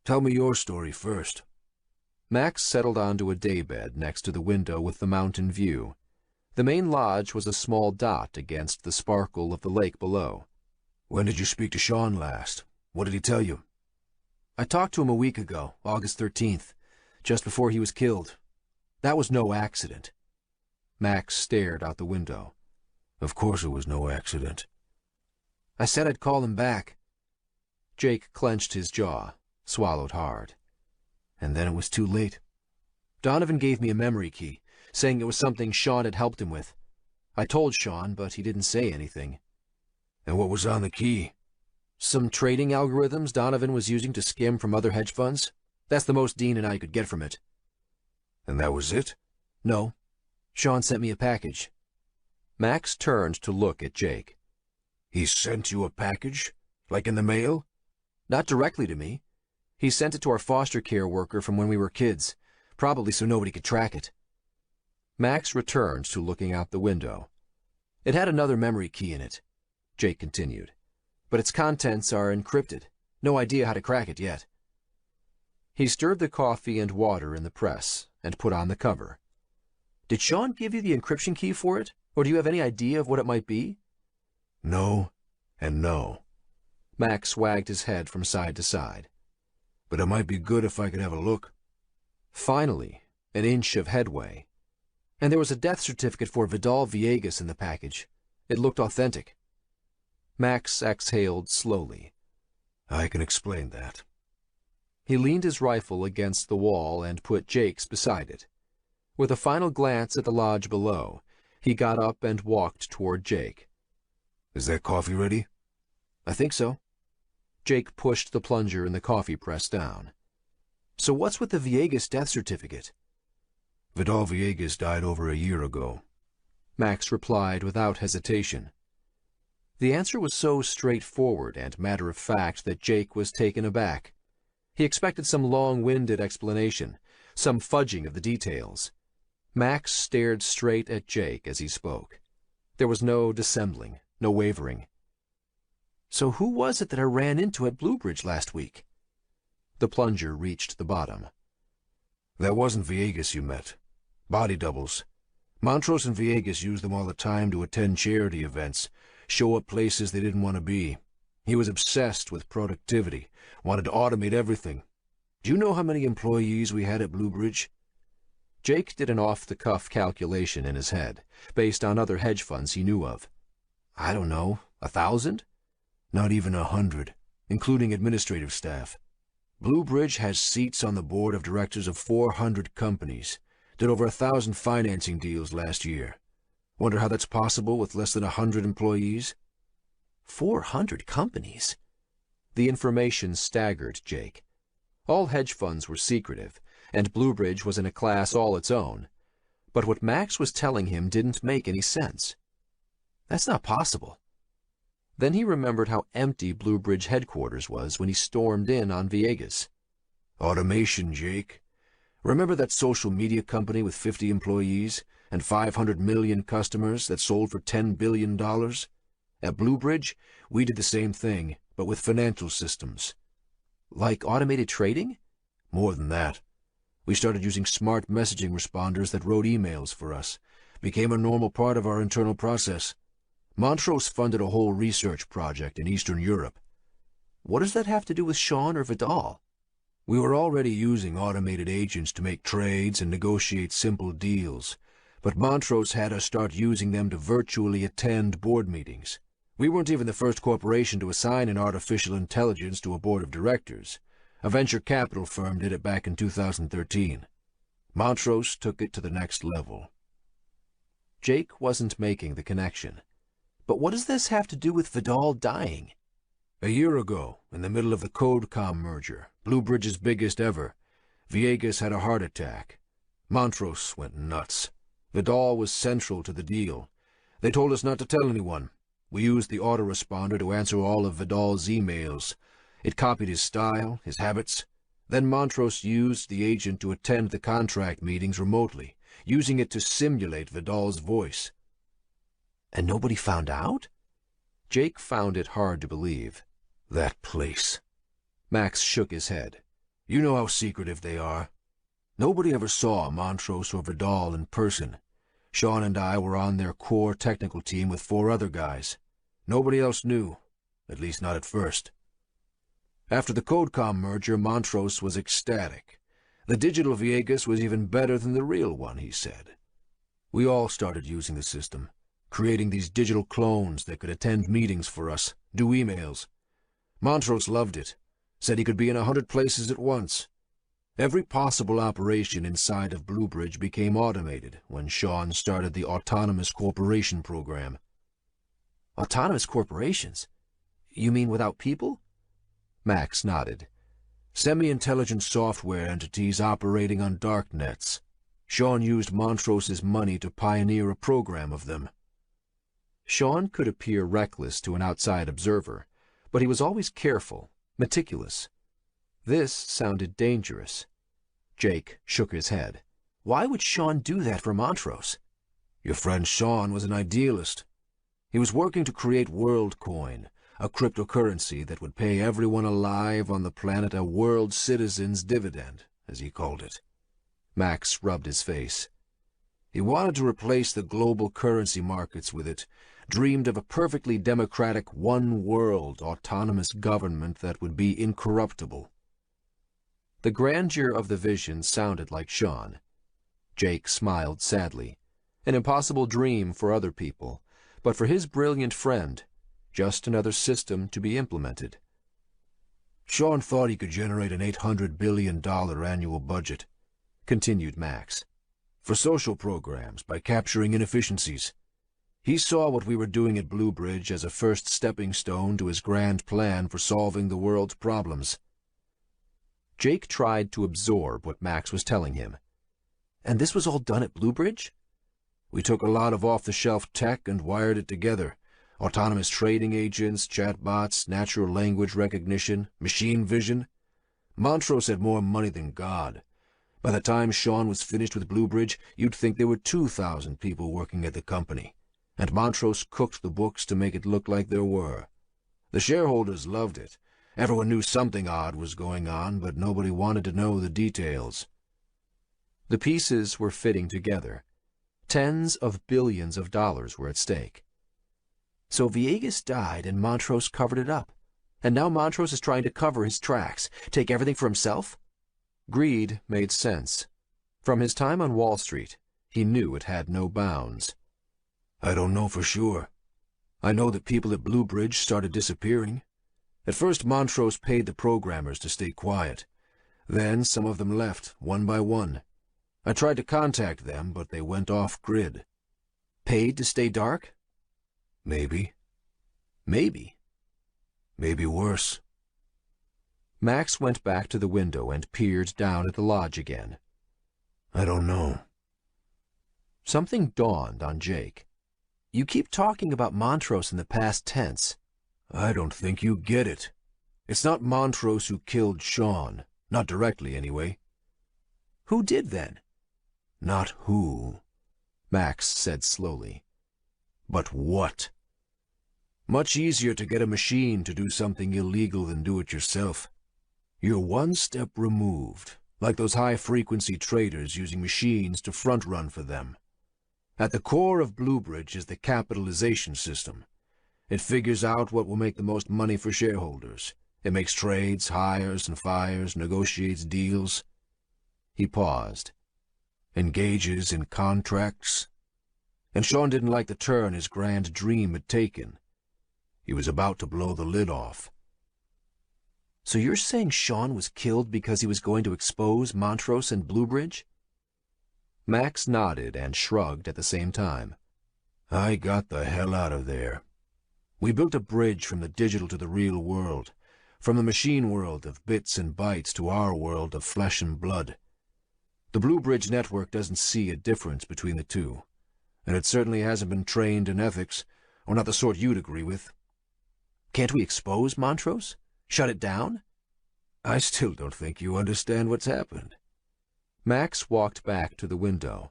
Tell me your story first. Max settled onto a daybed next to the window with the mountain view. The main lodge was a small dot against the sparkle of the lake below. When did you speak to Sean last? What did he tell you? "I talked to him a week ago, August 13th, just before he was killed. That was no accident." Max stared out the window. Of course it was no accident. "I said I'd call him back." Jake clenched his jaw, swallowed hard. "And then it was too late. Donovan gave me a memory key, saying it was something Sean had helped him with. I told Sean, but he didn't say anything." And what was on the key? "Some trading algorithms Donovan was using to skim from other hedge funds. That's the most Dean and I could get from it." And that was it? "No. Sean sent me a package." Max turned to look at Jake. He sent you a package? Like in the mail? "Not directly to me. He sent it to our foster care worker from when we were kids, probably so nobody could track it." Max returned to looking out the window. "It had another memory key in it," Jake continued, "but its contents are encrypted. No idea how to crack it yet." He stirred the coffee and water in the press and put on the cover. "Did Sean give you the encryption key for it, or do you have any idea of what it might be?" No, and no. Max wagged his head from side to side. But it might be good if I could have a look. Finally, an inch of headway. "And there was a death certificate for Vidal Villegas in the package. It looked authentic." Max exhaled slowly. I can explain that. He leaned his rifle against the wall and put Jake's beside it. With a final glance at the lodge below, he got up and walked toward Jake. Is that coffee ready? "I think so." Jake pushed the plunger in the coffee press down. "So what's with the Villegas death certificate?" Vidal Villegas died over a year ago. Max replied without hesitation. The answer was so straightforward and matter-of-fact that Jake was taken aback. He expected some long-winded explanation, some fudging of the details. Max stared straight at Jake as he spoke. There was no dissembling, no wavering. "So who was it that I ran into at Bluebridge last week?" The plunger reached the bottom. That wasn't Viegas you met. Body doubles. Montrose and Viegas used them all the time to attend charity events, show up places they didn't want to be. He was obsessed with productivity, wanted to automate everything. Do you know how many employees we had at Bluebridge? Jake did an off-the-cuff calculation in his head, based on other hedge funds he knew of. I don't know, 1,000? Not even 100, including administrative staff. Bluebridge has seats on the board of directors of 400 companies. Did over 1,000 financing deals last year. Wonder how that's possible with less than 100 employees? 400 companies? The information staggered Jake. All hedge funds were secretive, and Bluebridge was in a class all its own. But what Max was telling him didn't make any sense. That's not possible. Then he remembered how empty Bluebridge headquarters was when he stormed in on Viegas. Automation, Jake. Remember that social media company with 50 employees and 500 million customers that sold for $10 billion? At Bluebridge, we did the same thing, but with financial systems. Like automated trading? More than that. We started using smart messaging responders that wrote emails for us. Became a normal part of our internal process. Montrose funded a whole research project in Eastern Europe. What does that have to do with Sean or Vidal? We were already using automated agents to make trades and negotiate simple deals, but Montrose had us start using them to virtually attend board meetings. We weren't even the first corporation to assign an artificial intelligence to a board of directors. A venture capital firm did it back in 2013. Montrose took it to the next level. Jake wasn't making the connection. But what does this have to do with Vidal dying? A year ago, in the middle of the CodeCom merger, Bluebridge's biggest ever, Viegas had a heart attack. Montrose went nuts. Vidal was central to the deal. They told us not to tell anyone. We used the autoresponder to answer all of Vidal's emails. It copied his style, his habits. Then Montrose used the agent to attend the contract meetings remotely, using it to simulate Vidal's voice. And nobody found out? Jake found it hard to believe. That place. Max shook his head. You know how secretive they are. Nobody ever saw Montrose or Vidal in person. Sean and I were on their core technical team with 4 other guys. Nobody else knew, at least not at first. After the CodeCom merger, Montrose was ecstatic. The digital Viegas was even better than the real one, he said. We all started using the system, creating these digital clones that could attend meetings for us, do emails. Montrose loved it, said he could be in 100 places at once. Every possible operation inside of Bluebridge became automated when Sean started the Autonomous Corporation program. Autonomous corporations? You mean without people? Max nodded. Semi-intelligent software entities operating on Darknets. Sean used Montrose's money to pioneer a program of them. Sean could appear reckless to an outside observer, but he was always careful, meticulous. This sounded dangerous. Jake shook his head. Why would Sean do that for Montrose? Your friend Sean was an idealist. He was working to create WorldCoin, a cryptocurrency that would pay everyone alive on the planet a world citizen's dividend, as he called it. Max rubbed his face. He wanted to replace the global currency markets with it, dreamed of a perfectly democratic one-world autonomous government that would be incorruptible. The grandeur of the vision sounded like Sean. Jake smiled sadly. An impossible dream for other people, but for his brilliant friend, just another system to be implemented. Sean thought he could generate an $800 billion annual budget, continued Max, for social programs by capturing inefficiencies. He saw what we were doing at Bluebridge as a first stepping stone to his grand plan for solving the world's problems. Jake tried to absorb what Max was telling him. And this was all done at Bluebridge? We took a lot of off-the-shelf tech and wired it together. Autonomous trading agents, chatbots, natural language recognition, machine vision. Montrose had more money than God. By the time Sean was finished with Bluebridge, you'd think there were 2,000 people working at the company. And Montrose cooked the books to make it look like there were. The shareholders loved it. Everyone knew something odd was going on, but nobody wanted to know the details. The pieces were fitting together. Tens of billions of dollars were at stake. So Villegas died and Montrose covered it up. And now Montrose is trying to cover his tracks, take everything for himself? Greed made sense. From his time on Wall Street, he knew it had no bounds. I don't know for sure. I know that people at Blue Bridge started disappearing. At first Montrose paid the programmers to stay quiet. Then some of them left, one by one. I tried to contact them, but they went off-grid. Paid to stay dark? Maybe. Maybe. Maybe worse. Max went back to the window and peered down at the lodge again. I don't know. Something dawned on Jake. You keep talking about Montrose in the past tense. I don't think you get it. It's not Montrose who killed Sean. Not directly, anyway. Who did then? Not who, Max said slowly. but what. Much easier to get a machine to do something illegal than do it yourself. You're one step removed, like those high-frequency traders using machines to front-run for them. At the core of Blue Bridge is the capitalization system. It figures out what will make the most money for shareholders. It makes trades, hires and fires, negotiates deals. He paused. Engages in contracts. And Sean didn't like the turn his grand dream had taken. He was about to blow the lid off. So you're saying Sean was killed because he was going to expose Montrose and Blue Bridge? Max nodded and shrugged at the same time. I got the hell out of there. We built a bridge from the digital to the real world, from the machine world of bits and bytes to our world of flesh and blood. The Blue Bridge network doesn't see a difference between the two, and it certainly hasn't been trained in ethics, or not the sort you'd agree with. Can't we expose Montrose? Shut it down? I still don't think you understand what's happened. Max walked back to the window.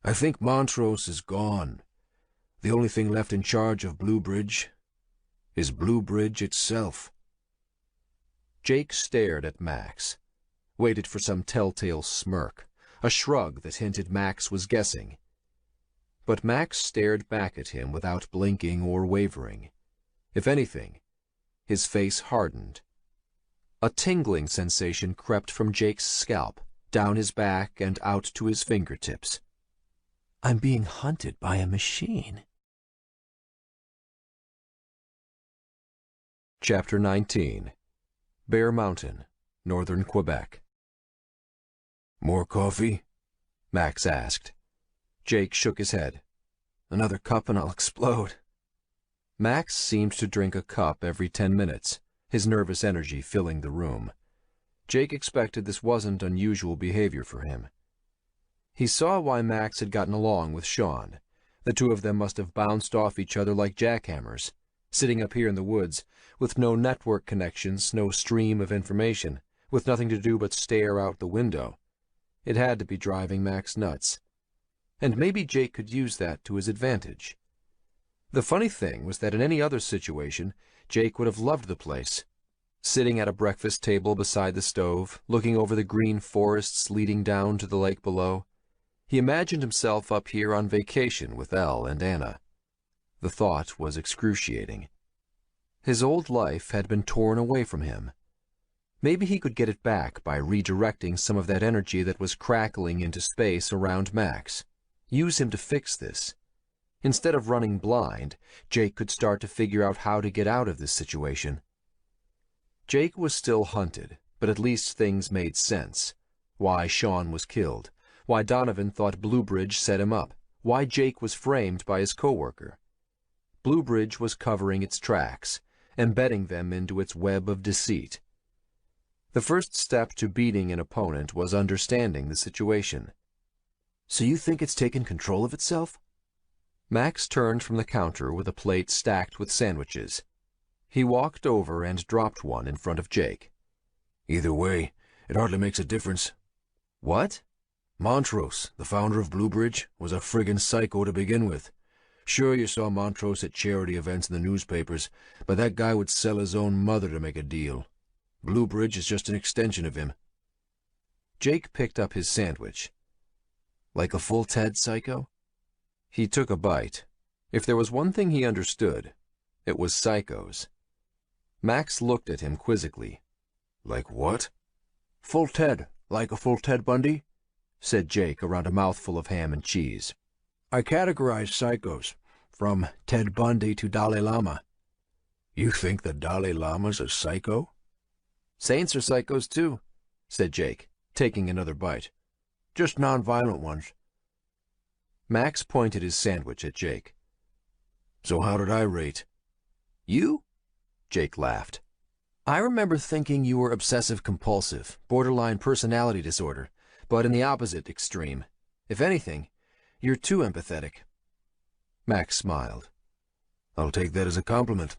I think Montrose is gone. The only thing left in charge of Blue Bridge is Blue Bridge itself. Jake stared at Max, waited for some telltale smirk, a shrug that hinted Max was guessing. But Max stared back at him without blinking or wavering. If anything, his face hardened. A tingling sensation crept from Jake's scalp, down his back and out to his fingertips. I'm being hunted by a machine. Chapter 19. Bear Mountain, northern Quebec. More coffee? Max asked. Jake shook his head. Another cup and I'll explode. Max seemed to drink a cup every 10 minutes, his nervous energy filling the room. Jake expected this wasn't unusual behavior for him. He saw why Max had gotten along with Sean. The two of them must have bounced off each other like jackhammers, sitting up here in the woods, with no network connections, no stream of information, with nothing to do but stare out the window. It had to be driving Max nuts. And maybe Jake could use that to his advantage. The funny thing was that in any other situation, Jake would have loved the place. Sitting at a breakfast table beside the stove, looking over the green forests leading down to the lake below, he imagined himself up here on vacation with Elle and Anna. The thought was excruciating. His old life had been torn away from him. Maybe he could get it back by redirecting some of that energy that was crackling into space around Max. Use him to fix this. Instead of running blind, Jake could start to figure out how to get out of this situation. Jake was still hunted, but at least things made sense. Why Sean was killed, why Donovan thought Blue Bridge set him up, why Jake was framed by his coworker. Blue Bridge was covering its tracks, embedding them into its web of deceit. The first step to beating an opponent was understanding the situation. So you think it's taken control of itself? Max turned from the counter with a plate stacked with sandwiches. He walked over and dropped one in front of Jake. Either way, it hardly makes a difference. What? Montrose, the founder of Blue Bridge, was a friggin' psycho to begin with. Sure, you saw Montrose at charity events in the newspapers, but that guy would sell his own mother to make a deal. Blue Bridge is just an extension of him. Jake picked up his sandwich. Like a full Ted psycho? He took a bite. If there was one thing he understood, it was psychos. Max looked at him quizzically. Like what? Full Ted, like a full Ted Bundy? Said Jake around a mouthful of ham and cheese. I categorize psychos, from Ted Bundy to Dalai Lama. You think the Dalai Lama's a psycho? Saints are psychos too, said Jake, taking another bite. Just non-violent ones. Max pointed his sandwich at Jake. So how did I rate? You? Jake laughed. I remember thinking you were obsessive-compulsive, borderline personality disorder, but in the opposite extreme. If anything, you're too empathetic. Max smiled. I'll take that as a compliment.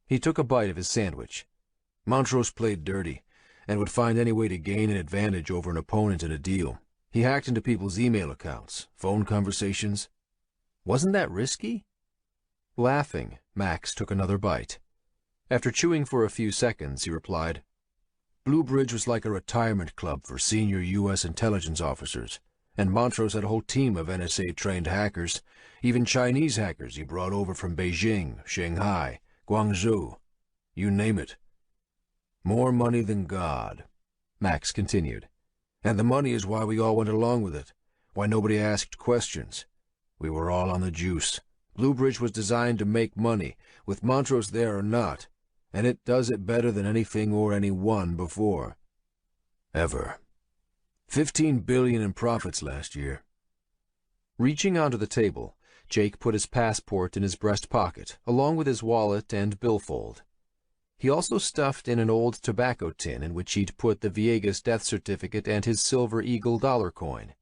He took a bite of his sandwich. Montrose played dirty, and would find any way to gain an advantage over an opponent in a deal. He hacked into people's email accounts, phone conversations. Wasn't that risky? Laughing, Max took another bite. After chewing for a few seconds, he replied, Blue Bridge was like a retirement club for senior U.S. intelligence officers, and Montrose had a whole team of NSA-trained hackers, even Chinese hackers he brought over from Beijing, Shanghai, Guangzhou, you name it. More money than God, Max continued. And the money is why we all went along with it, why nobody asked questions. We were all on the juice. Blue Bridge was designed to make money, with Montrose there or not, and it does it better than anything or anyone before. Ever. $15 billion in profits last year. Reaching onto the table, Jake put his passport in his breast pocket, along with his wallet and billfold. He also stuffed in an old tobacco tin in which he'd put the Viegas death certificate and his Silver Eagle dollar coin.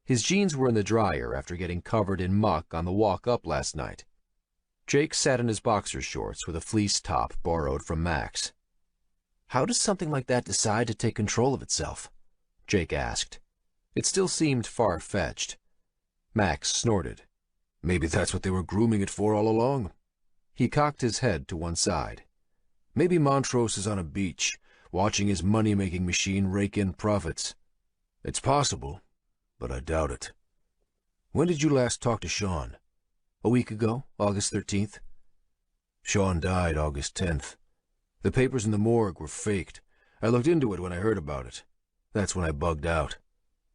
His jeans were in the dryer after getting covered in muck on the walk up last night. Jake sat in his boxer shorts with a fleece top borrowed from Max. How does something like that decide to take control of itself? Jake asked. It still seemed far-fetched. Max snorted. Maybe that's what they were grooming it for all along. He cocked his head to one side. Maybe Montrose is on a beach, watching his money-making machine rake in profits. It's possible, but I doubt it. When did you last talk to Sean? A week ago, August 13th. Sean died August 10th. The papers in the morgue were faked. I looked into it when I heard about it. That's when I bugged out.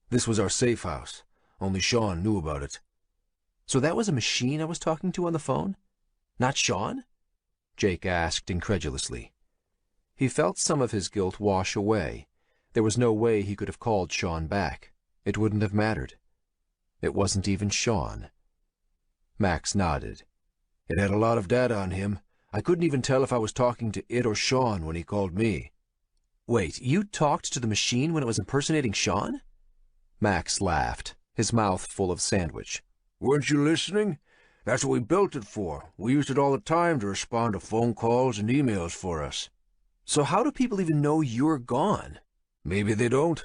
This was our safe house. Only Sean knew about it. So that was a machine I was talking to on the phone? Not Sean? Jake asked incredulously. He felt some of his guilt wash away. There was no way he could have called Sean back. It wouldn't have mattered. It wasn't even Sean. Max nodded. It had a lot of data on him. I couldn't even tell if I was talking to it or Sean when he called me. Wait, you talked to the machine when it was impersonating Sean? Max laughed, his mouth full of sandwich. Weren't you listening? That's what we built it for. We used it all the time to respond to phone calls and emails for us. So how do people even know you're gone? Maybe they don't.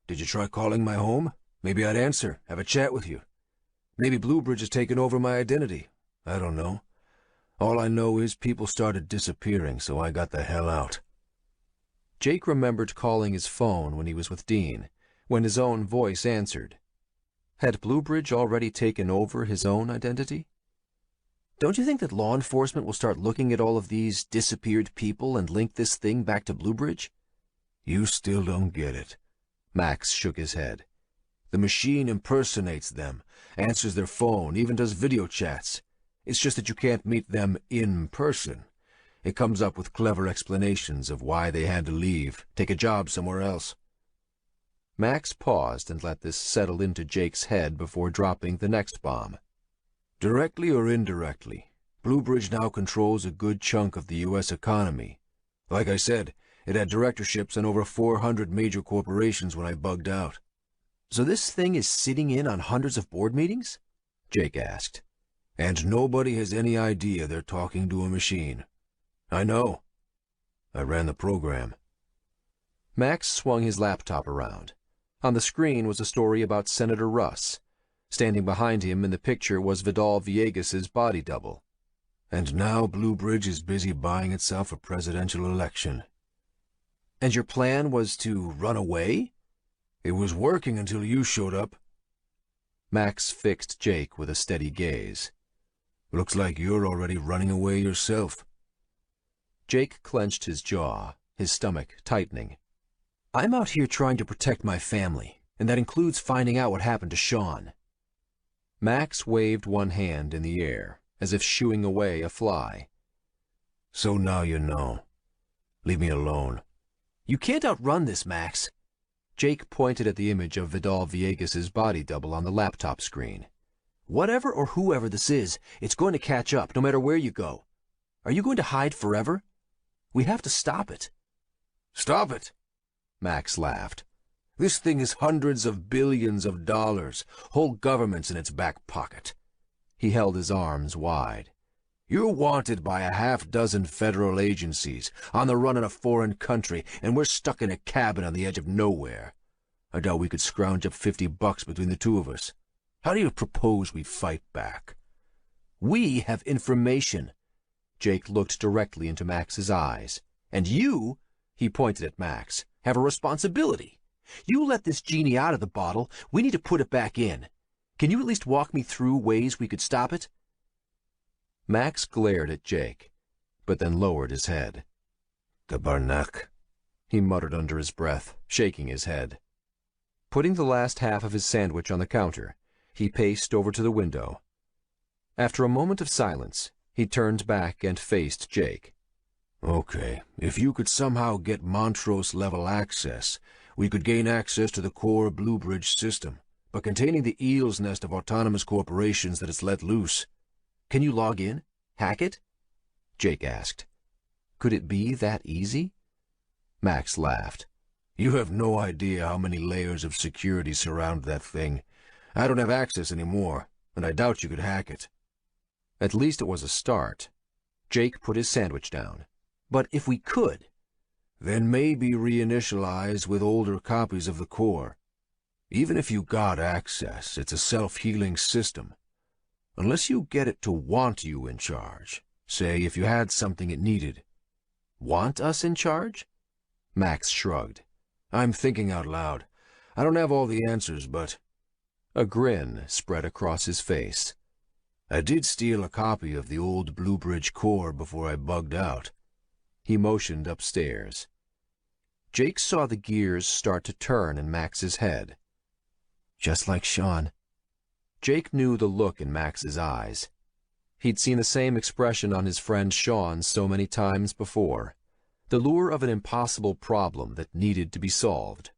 Did you try calling my home? Maybe I'd answer, have a chat with you. Maybe Blue Bridge has taken over my identity. I don't know. All I know is people started disappearing, so I got the hell out. Jake remembered calling his phone when he was with Dean, when his own voice answered. Had Blue Bridge already taken over his own identity? Don't you think that law enforcement will start looking at all of these disappeared people and link this thing back to Blue Bridge? You still don't get it. Max shook his head. The machine impersonates them, answers their phone, even does video chats. It's just that you can't meet them in person. It comes up with clever explanations of why they had to leave, take a job somewhere else. Max paused and let this settle into Jake's head before dropping the next bomb. Directly or indirectly, Blue Bridge now controls a good chunk of the U.S. economy. Like I said, it had directorships on over 400 major corporations when I bugged out. So this thing is sitting in on hundreds of board meetings? Jake asked. And nobody has any idea they're talking to a machine. I know. I ran the program. Max swung his laptop around. On the screen was a story about Senator Russ. Standing behind him in the picture was Vidal Viegas's body double. And now Blue Bridge is busy buying itself a presidential election. And your plan was to run away? It was working until you showed up. Max fixed Jake with a steady gaze. Looks like you're already running away yourself. Jake clenched his jaw, his stomach tightening. I'm out here trying to protect my family, and that includes finding out what happened to Sean. Max waved one hand in the air, as if shooing away a fly. So now you know. Leave me alone. You can't outrun this, Max. Jake pointed at the image of Vidal Viegas's body double on the laptop screen. Whatever or whoever this is, it's going to catch up, no matter where you go. Are you going to hide forever? We have to stop it. Stop it! Max laughed. This thing is hundreds of billions of dollars, whole governments in its back pocket. He held his arms wide. You're wanted by a half-dozen federal agencies, on the run in a foreign country, and we're stuck in a cabin on the edge of nowhere. I doubt we could scrounge up $50 between the two of us. How do you propose we fight back? We have information. Jake looked directly into Max's eyes. And you, he pointed at Max, have a responsibility. You let this genie out of the bottle, we need to put it back in. Can you at least walk me through ways we could stop it? Max glared at Jake, but then lowered his head. Tabarnak, he muttered under his breath, shaking his head. Putting the last half of his sandwich on the counter, he paced over to the window. After a moment of silence, he turned back and faced Jake. Okay, if you could somehow get Montrose-level access, we could gain access to the core Blue Bridge system, but containing the eel's nest of autonomous corporations that it's let loose. Can you log in? Hack it? Jake asked. Could it be that easy? Max laughed. You have no idea how many layers of security surround that thing. I don't have access anymore, and I doubt you could hack it. At least it was a start. Jake put his sandwich down. But if we could... Then maybe reinitialize with older copies of the core. Even if you got access, it's a self-healing system. Unless you get it to want you in charge. Say, if you had something it needed. Want us in charge? Max shrugged. I'm thinking out loud. I don't have all the answers, but... A grin spread across his face. I did steal a copy of the old Blue Bridge core before I bugged out. He motioned upstairs. Jake saw the gears start to turn in Max's head. Just like Sean. Jake knew the look in Max's eyes. He'd seen the same expression on his friend Sean so many times before. The lure of an impossible problem that needed to be solved.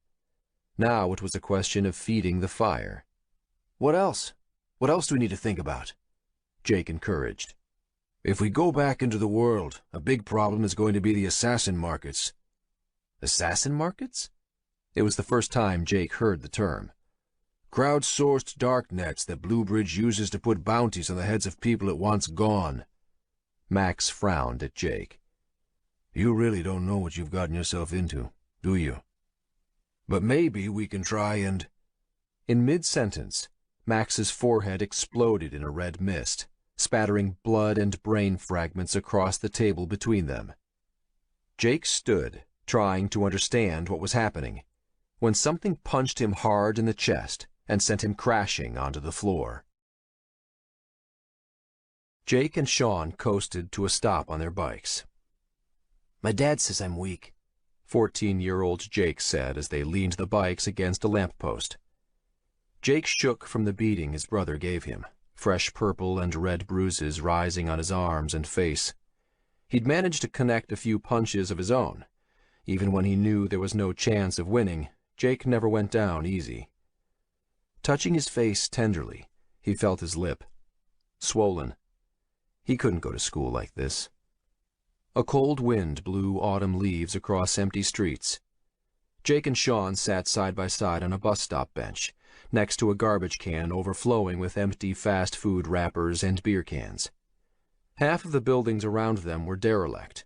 Now it was a question of feeding the fire. What else? What else do we need to think about? Jake encouraged. If we go back into the world, a big problem is going to be the assassin markets. Assassin markets? It was the first time Jake heard the term. Crowdsourced darknets that Blue Bridge uses to put bounties on the heads of people it wants gone. Max frowned at Jake. You really don't know what you've gotten yourself into, do you? But maybe we can try and... In mid-sentence, Max's forehead exploded in a red mist, spattering blood and brain fragments across the table between them. Jake stood, trying to understand what was happening, when something punched him hard in the chest and sent him crashing onto the floor. Jake and Sean coasted to a stop on their bikes. My dad says I'm weak, 14-year-old Jake said as they leaned the bikes against a lamppost. Jake shook from the beating his brother gave him, fresh purple and red bruises rising on his arms and face. He'd managed to connect a few punches of his own. Even when he knew there was no chance of winning, Jake never went down easy. Touching his face tenderly, he felt his lip. Swollen. He couldn't go to school like this. A cold wind blew autumn leaves across empty streets. Jake and Sean sat side by side on a bus stop bench, next to a garbage can overflowing with empty fast food wrappers and beer cans. Half of the buildings around them were derelict.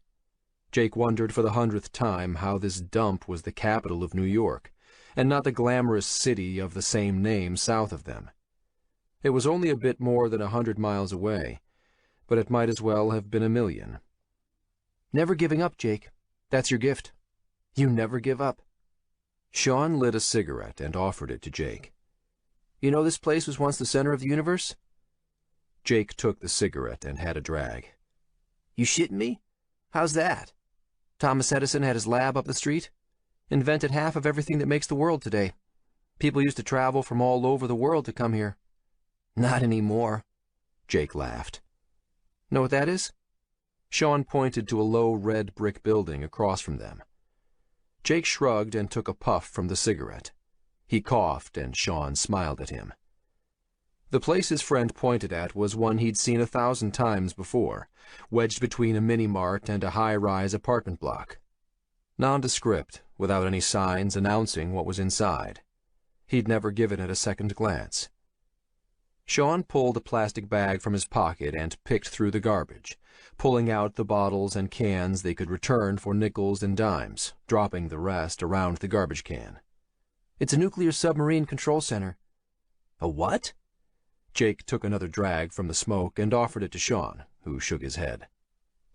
Jake wondered for the 100th time how this dump was the capital of New York, and not the glamorous city of the same name south of them. It was only a bit more than 100 miles away, but it might as well have been 1,000,000. Never giving up, Jake. That's your gift. You never give up. Sean lit a cigarette and offered it to Jake. You know this place was once the center of the universe? Jake took the cigarette and had a drag. You shitting me? How's that? Thomas Edison had his lab up the street. Invented half of everything that makes the world today. People used to travel from all over the world to come here. Not anymore. Jake laughed. Know what that is? Sean pointed to a low red brick building across from them. Jake shrugged and took a puff from the cigarette. He coughed, and Sean smiled at him. The place his friend pointed at was one he'd seen 1,000 times before, wedged between a mini-mart and a high-rise apartment block. Nondescript, without any signs announcing what was inside. He'd never given it a second glance. Sean pulled a plastic bag from his pocket and picked through the garbage, pulling out the bottles and cans they could return for nickels and dimes, dropping the rest around the garbage can. It's a nuclear submarine control center. A what? Jake took another drag from the smoke and offered it to Sean, who shook his head.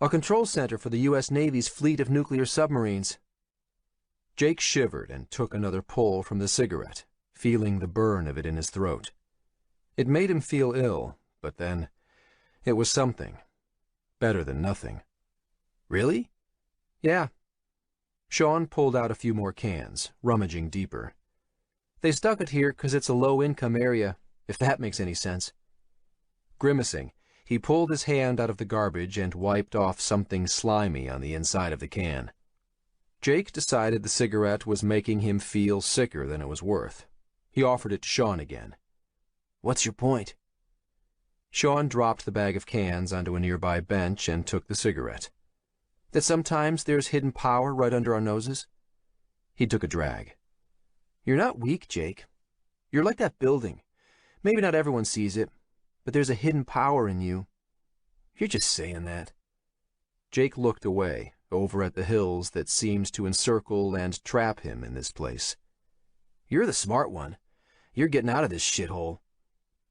A control center for the U.S. Navy's fleet of nuclear submarines. Jake shivered and took another pull from the cigarette, feeling the burn of it in his throat. It made him feel ill, but then it was something. Better than nothing. Really? Yeah. Sean pulled out a few more cans, rummaging deeper. They stuck it here 'cause it's a low-income area, if that makes any sense. Grimacing, he pulled his hand out of the garbage and wiped off something slimy on the inside of the can. Jake decided the cigarette was making him feel sicker than it was worth. He offered it to Sean again. What's your point? Sean dropped the bag of cans onto a nearby bench and took the cigarette. That sometimes there's hidden power right under our noses? He took a drag. You're not weak, Jake. You're like that building. Maybe not everyone sees it, but there's a hidden power in you. You're just saying that. Jake looked away, over at the hills that seemed to encircle and trap him in this place. You're the smart one. You're getting out of this shithole.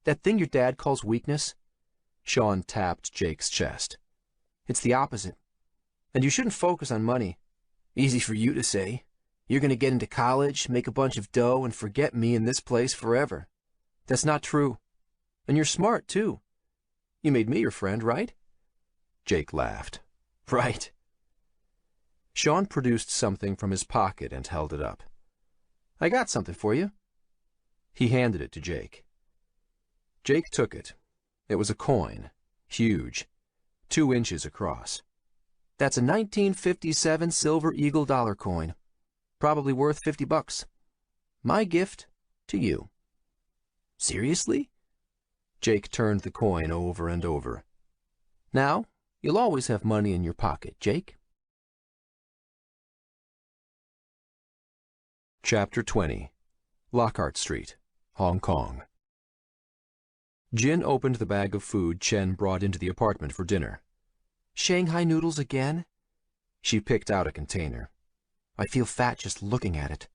That thing your dad calls weakness? Sean tapped Jake's chest. It's the opposite. And you shouldn't focus on money. Easy for you to say. You're going to get into college, make a bunch of dough, and forget me in this place forever. That's not true. And you're smart, too. You made me your friend, right? Jake laughed. Right. Sean produced something from his pocket and held it up. I got something for you. He handed it to Jake. Jake took it. It was a coin, huge, 2 inches across. That's a 1957 Silver Eagle dollar coin. Probably worth $50. My gift to you. Seriously? Jake turned the coin over and over. Now, you'll always have money in your pocket, Jake. Chapter 20. Lockhart Street, Hong Kong. Jin opened the bag of food Chen brought into the apartment for dinner. Shanghai noodles again? She picked out a container. I feel fat just looking at it.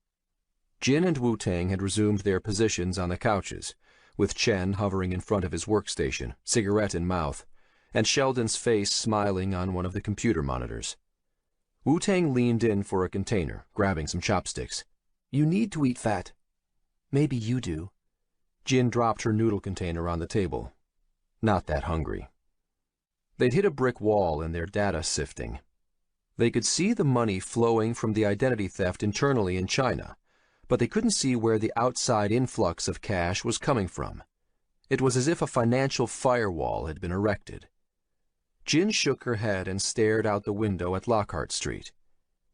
Jin and Wu-Tang had resumed their positions on the couches, with Chen hovering in front of his workstation, cigarette in mouth, and Sheldon's face smiling on one of the computer monitors. Wu-Tang leaned in for a container, grabbing some chopsticks. You need to eat fat. Maybe you do. Jin dropped her noodle container on the table. Not that hungry. They'd hit a brick wall in their data sifting. They could see the money flowing from the identity theft internally in China, but they couldn't see where the outside influx of cash was coming from. It was as if a financial firewall had been erected. Jin shook her head and stared out the window at Lockhart Street.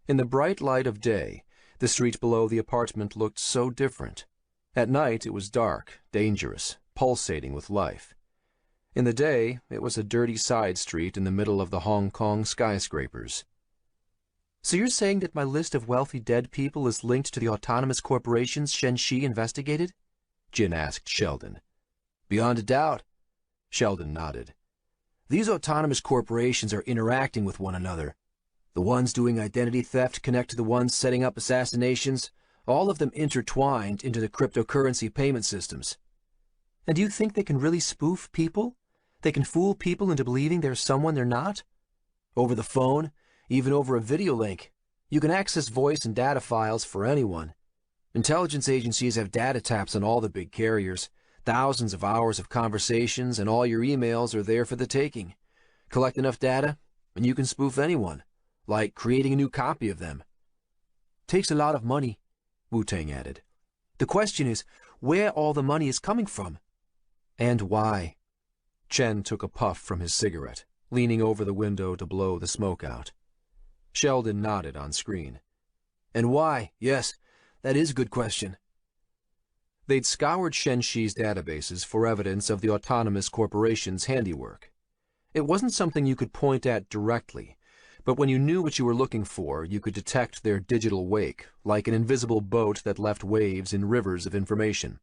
In the bright light of day, the street below the apartment looked so different. At night it was dark, dangerous, pulsating with life. In the day, it was a dirty side street in the middle of the Hong Kong skyscrapers. So you're saying that my list of wealthy dead people is linked to the autonomous corporations Shen-Shi investigated? Jin asked Sheldon. Beyond a doubt. Sheldon nodded. These autonomous corporations are interacting with one another. The ones doing identity theft connect to the ones setting up assassinations, all of them intertwined into the cryptocurrency payment systems. And do you think they can really spoof people? They can fool people into believing they're someone they're not? Over the phone, even over a video link. You can access voice and data files for anyone. Intelligence agencies have data taps on all the big carriers, Thousands of hours of conversations and all your emails are there for the taking. Collect enough data, and you can spoof anyone, like creating a new copy of them. Takes a lot of money, Wu-Tang added. The question is where all the money is coming from. And why? Chen took a puff from his cigarette, leaning over the window to blow the smoke out. Sheldon nodded on screen. And why? Yes, that is a good question. They'd scoured Shenxi's databases for evidence of the autonomous corporation's handiwork. It wasn't something you could point at directly, but when you knew what you were looking for, you could detect their digital wake, like an invisible boat that left waves in rivers of information.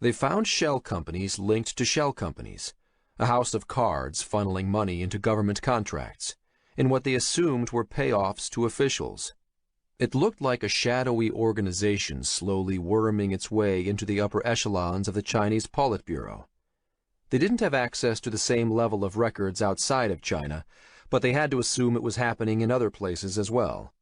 They found shell companies linked to shell companies, a house of cards funneling money into government contracts, in what they assumed were payoffs to officials. It looked like a shadowy organization slowly worming its way into the upper echelons of the Chinese Politburo. They didn't have access to the same level of records outside of China, but they had to assume it was happening in other places as well.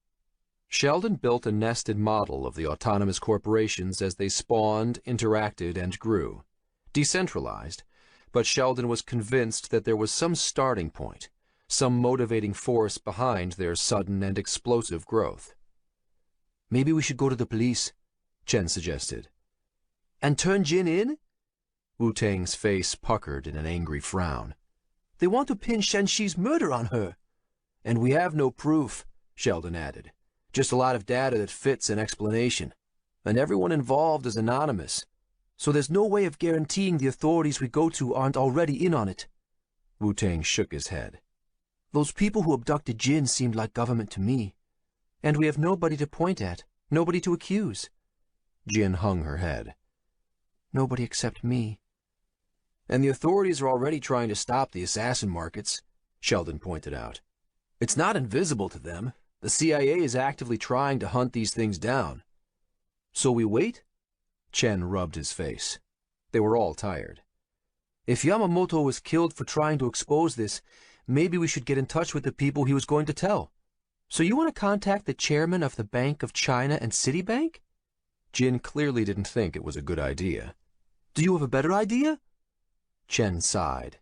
Sheldon built a nested model of the autonomous corporations as they spawned, interacted, and grew. Decentralized, but Sheldon was convinced that there was some starting point, some motivating force behind their sudden and explosive growth. Maybe we should go to the police, Chen suggested. And turn Jin in? Wu-Tang's face puckered in an angry frown. They want to pin Shenxi's murder on her. And we have no proof, Sheldon added. Just a lot of data that fits an explanation. And everyone involved is anonymous. So there's no way of guaranteeing the authorities we go to aren't already in on it. Wu-Tang shook his head. Those people who abducted Jin seemed like government to me. And we have nobody to point at, nobody to accuse. Jin hung her head. Nobody except me. And the authorities are already trying to stop the assassin markets, Sheldon pointed out. It's not invisible to them. The CIA is actively trying to hunt these things down. So we wait? Chen rubbed his face. They were all tired. If Yamamoto was killed for trying to expose this, maybe we should get in touch with the people he was going to tell. So you want to contact the chairman of the Bank of China and Citibank? Jin clearly didn't think it was a good idea. Do you have a better idea? Chen sighed.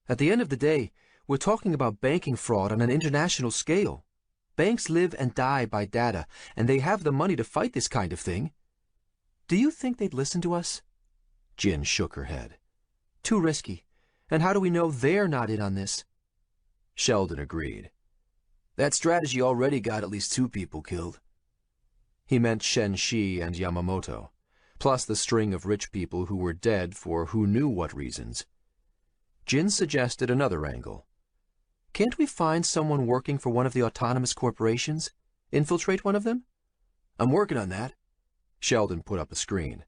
At the end of the day, we're talking about banking fraud on an international scale. Banks live and die by data, and they have the money to fight this kind of thing. Do you think they'd listen to us? Jin shook her head. Too risky. And how do we know they're not in on this? Sheldon agreed. That strategy already got at least 2 people killed. He meant Shenxi and Yamamoto, plus the string of rich people who were dead for who knew what reasons. Jin suggested another angle. Can't we find someone working for one of the autonomous corporations? Infiltrate one of them? I'm working on that. Sheldon put up a screen.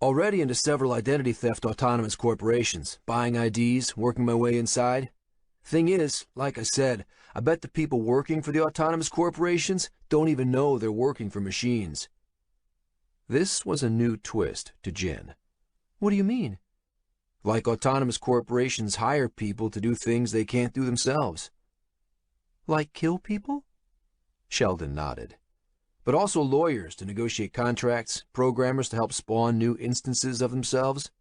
Already into several identity theft autonomous corporations, buying IDs, working my way inside. Thing is, like I said, I bet the people working for the autonomous corporations don't even know they're working for machines. This was a new twist to Jin. What do you mean? Like autonomous corporations hire people to do things they can't do themselves. Like kill people? Sheldon nodded. But also lawyers to negotiate contracts, programmers to help spawn new instances of themselves.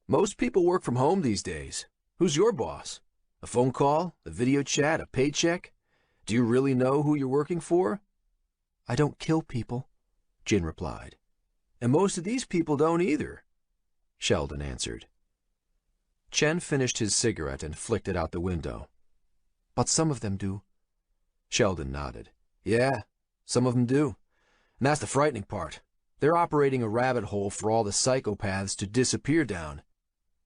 Most people work from home these days. Who's your boss? A phone call? A video chat? A paycheck? Do you really know who you're working for? I don't kill people, Jin replied. And most of these people don't either, Sheldon answered. Chen finished his cigarette and flicked it out the window. But some of them do. Sheldon nodded. Yeah, some of them do. And that's the frightening part. They're operating a rabbit hole for all the psychopaths to disappear down.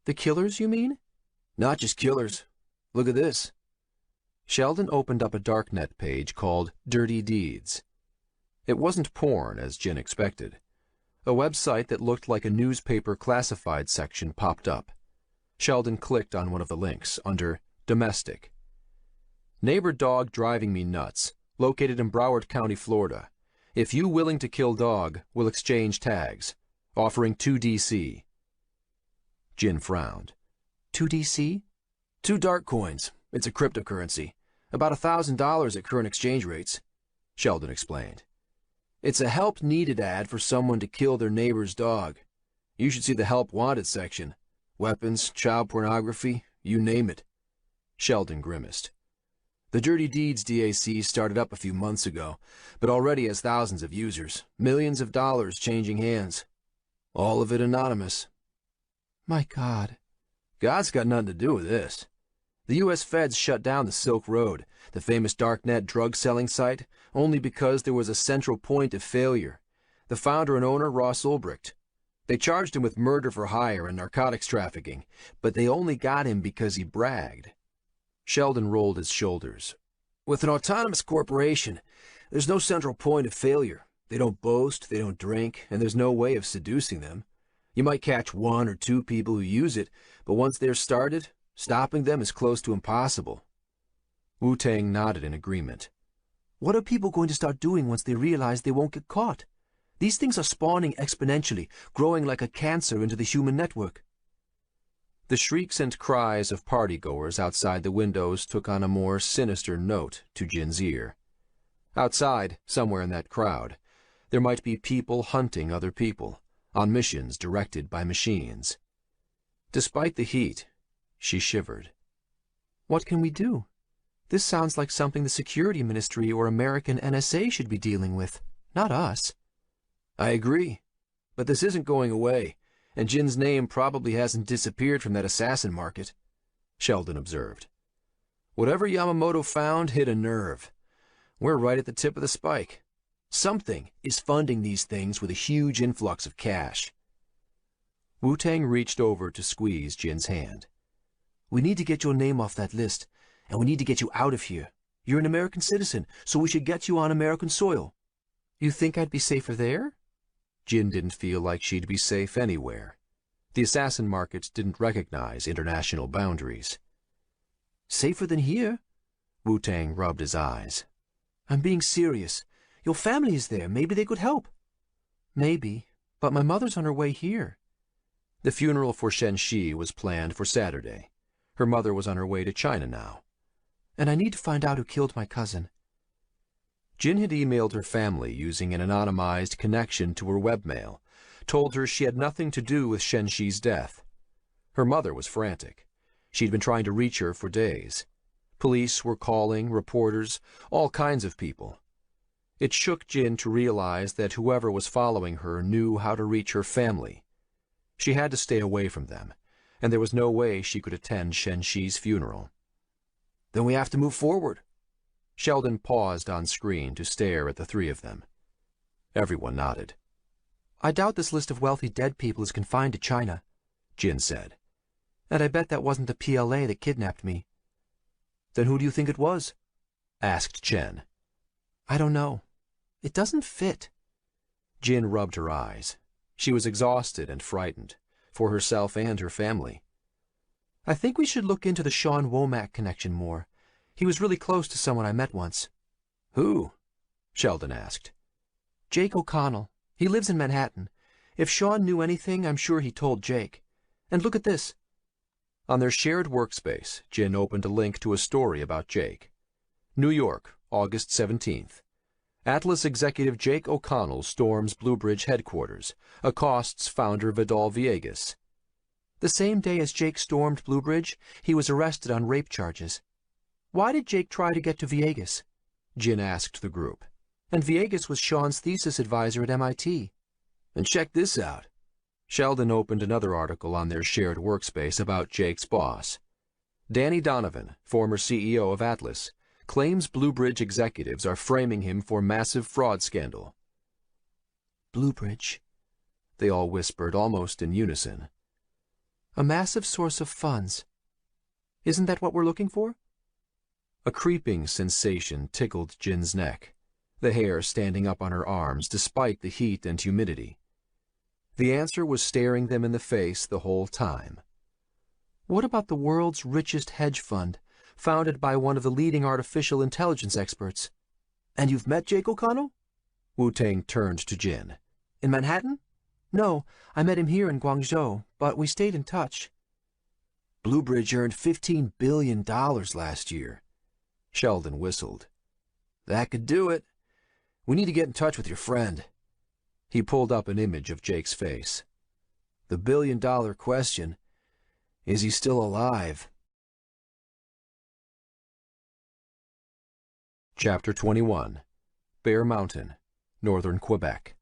The killers, you mean? Not just killers. Look at this. Sheldon opened up a Darknet page called Dirty Deeds. It wasn't porn, as Jin expected. A website that looked like a newspaper classified section popped up. Sheldon clicked on one of the links under Domestic. Neighbor dog driving me nuts, located in Broward County, Florida. If you willing to kill dog, we'll exchange tags. Offering 2 DC. Jin frowned. 2 DC? 2 dark coins. It's a cryptocurrency. About $1,000 at current exchange rates, Sheldon explained. It's a help-needed ad for someone to kill their neighbor's dog. You should see the help wanted section. Weapons, child pornography, you name it. Sheldon grimaced. The Dirty Deeds DAC started up a few months ago, but already has thousands of users, millions of dollars changing hands. All of it anonymous. My God. God's got nothing to do with this. The U.S. feds shut down the Silk Road, the famous Darknet drug-selling site, only because there was a central point of failure. The founder and owner, Ross Ulbricht. They charged him with murder for hire and narcotics trafficking, but they only got him because he bragged. Sheldon rolled his shoulders. With an autonomous corporation, there's no central point of failure. They don't boast, they don't drink, and there's no way of seducing them. You might catch 1 or 2 people who use it, but once they're started, stopping them is close to impossible. Wu-Tang nodded in agreement. What are people going to start doing once they realize they won't get caught? These things are spawning exponentially, growing like a cancer into the human network. The shrieks and cries of partygoers outside the windows took on a more sinister note to Jin's ear. Outside, somewhere in that crowd, there might be people hunting other people, on missions directed by machines. Despite the heat, she shivered. What can we do? This sounds like something the Security Ministry or American NSA should be dealing with, not us. I agree, but this isn't going away, and Jin's name probably hasn't disappeared from that assassin market, Sheldon observed. Whatever Yamamoto found hit a nerve. We're right at the tip of the spike. Something is funding these things with a huge influx of cash. Wu-Tang reached over to squeeze Jin's hand. We need to get your name off that list, and we need to get you out of here. You're an American citizen, so we should get you on American soil. You think I'd be safer there? Jin didn't feel like she'd be safe anywhere. The assassin markets didn't recognize international boundaries. Safer than here? Wu-Tang rubbed his eyes. I'm being serious. Your family is there. Maybe they could help. Maybe, but my mother's on her way here. The funeral for Shen Shi was planned for Saturday. Her mother was on her way to China now. And I need to find out who killed my cousin. Jin had emailed her family using an anonymized connection to her webmail, told her she had nothing to do with Shen Shi's death. Her mother was frantic. She'd been trying to reach her for days. Police were calling, reporters, all kinds of people. It shook Jin to realize that whoever was following her knew how to reach her family. She had to stay away from them, and there was no way she could attend Shen Shi's funeral. Then we have to move forward. Sheldon paused on screen to stare at the 3 of them. Everyone nodded. I doubt this list of wealthy dead people is confined to China, Jin said. And I bet that wasn't the PLA that kidnapped me. Then who do you think it was? Asked Chen. I don't know. It doesn't fit. Jin rubbed her eyes. She was exhausted and frightened, for herself and her family. I think we should look into the Sean Womack connection more. He was really close to someone I met once. Who? Sheldon asked. Jake O'Connell. He lives in Manhattan. If Sean knew anything, I'm sure he told Jake. And look at this. On their shared workspace, Jin opened a link to a story about Jake. New York, August 17th. Atlas executive Jake O'Connell storms Bluebridge headquarters, accosts founder Vidal Viegas. The same day as Jake stormed Bluebridge, he was arrested on rape charges. Why did Jake try to get to Viegas? Jin asked the group. And Viegas was Sean's thesis advisor at MIT. And check this out. Sheldon opened another article on their shared workspace about Jake's boss. Danny Donovan, former CEO of Atlas, claims Bluebridge executives are framing him for massive fraud scandal. Bluebridge, they all whispered almost in unison. A massive source of funds. Isn't that what we're looking for? A creeping sensation tickled Jin's neck, the hair standing up on her arms despite the heat and humidity. The answer was staring them in the face the whole time. What about the world's richest hedge fund, founded by one of the leading artificial intelligence experts? And you've met Jake O'Connell? Wu-Tang turned to Jin. In Manhattan? No, I met him here in Guangzhou, but we stayed in touch. Bluebridge earned $15 billion last year. Sheldon whistled. That could do it. We need to get in touch with your friend. He pulled up an image of Jake's face. The billion-dollar question, is he still alive? Chapter 21. Bear Mountain, Northern Quebec.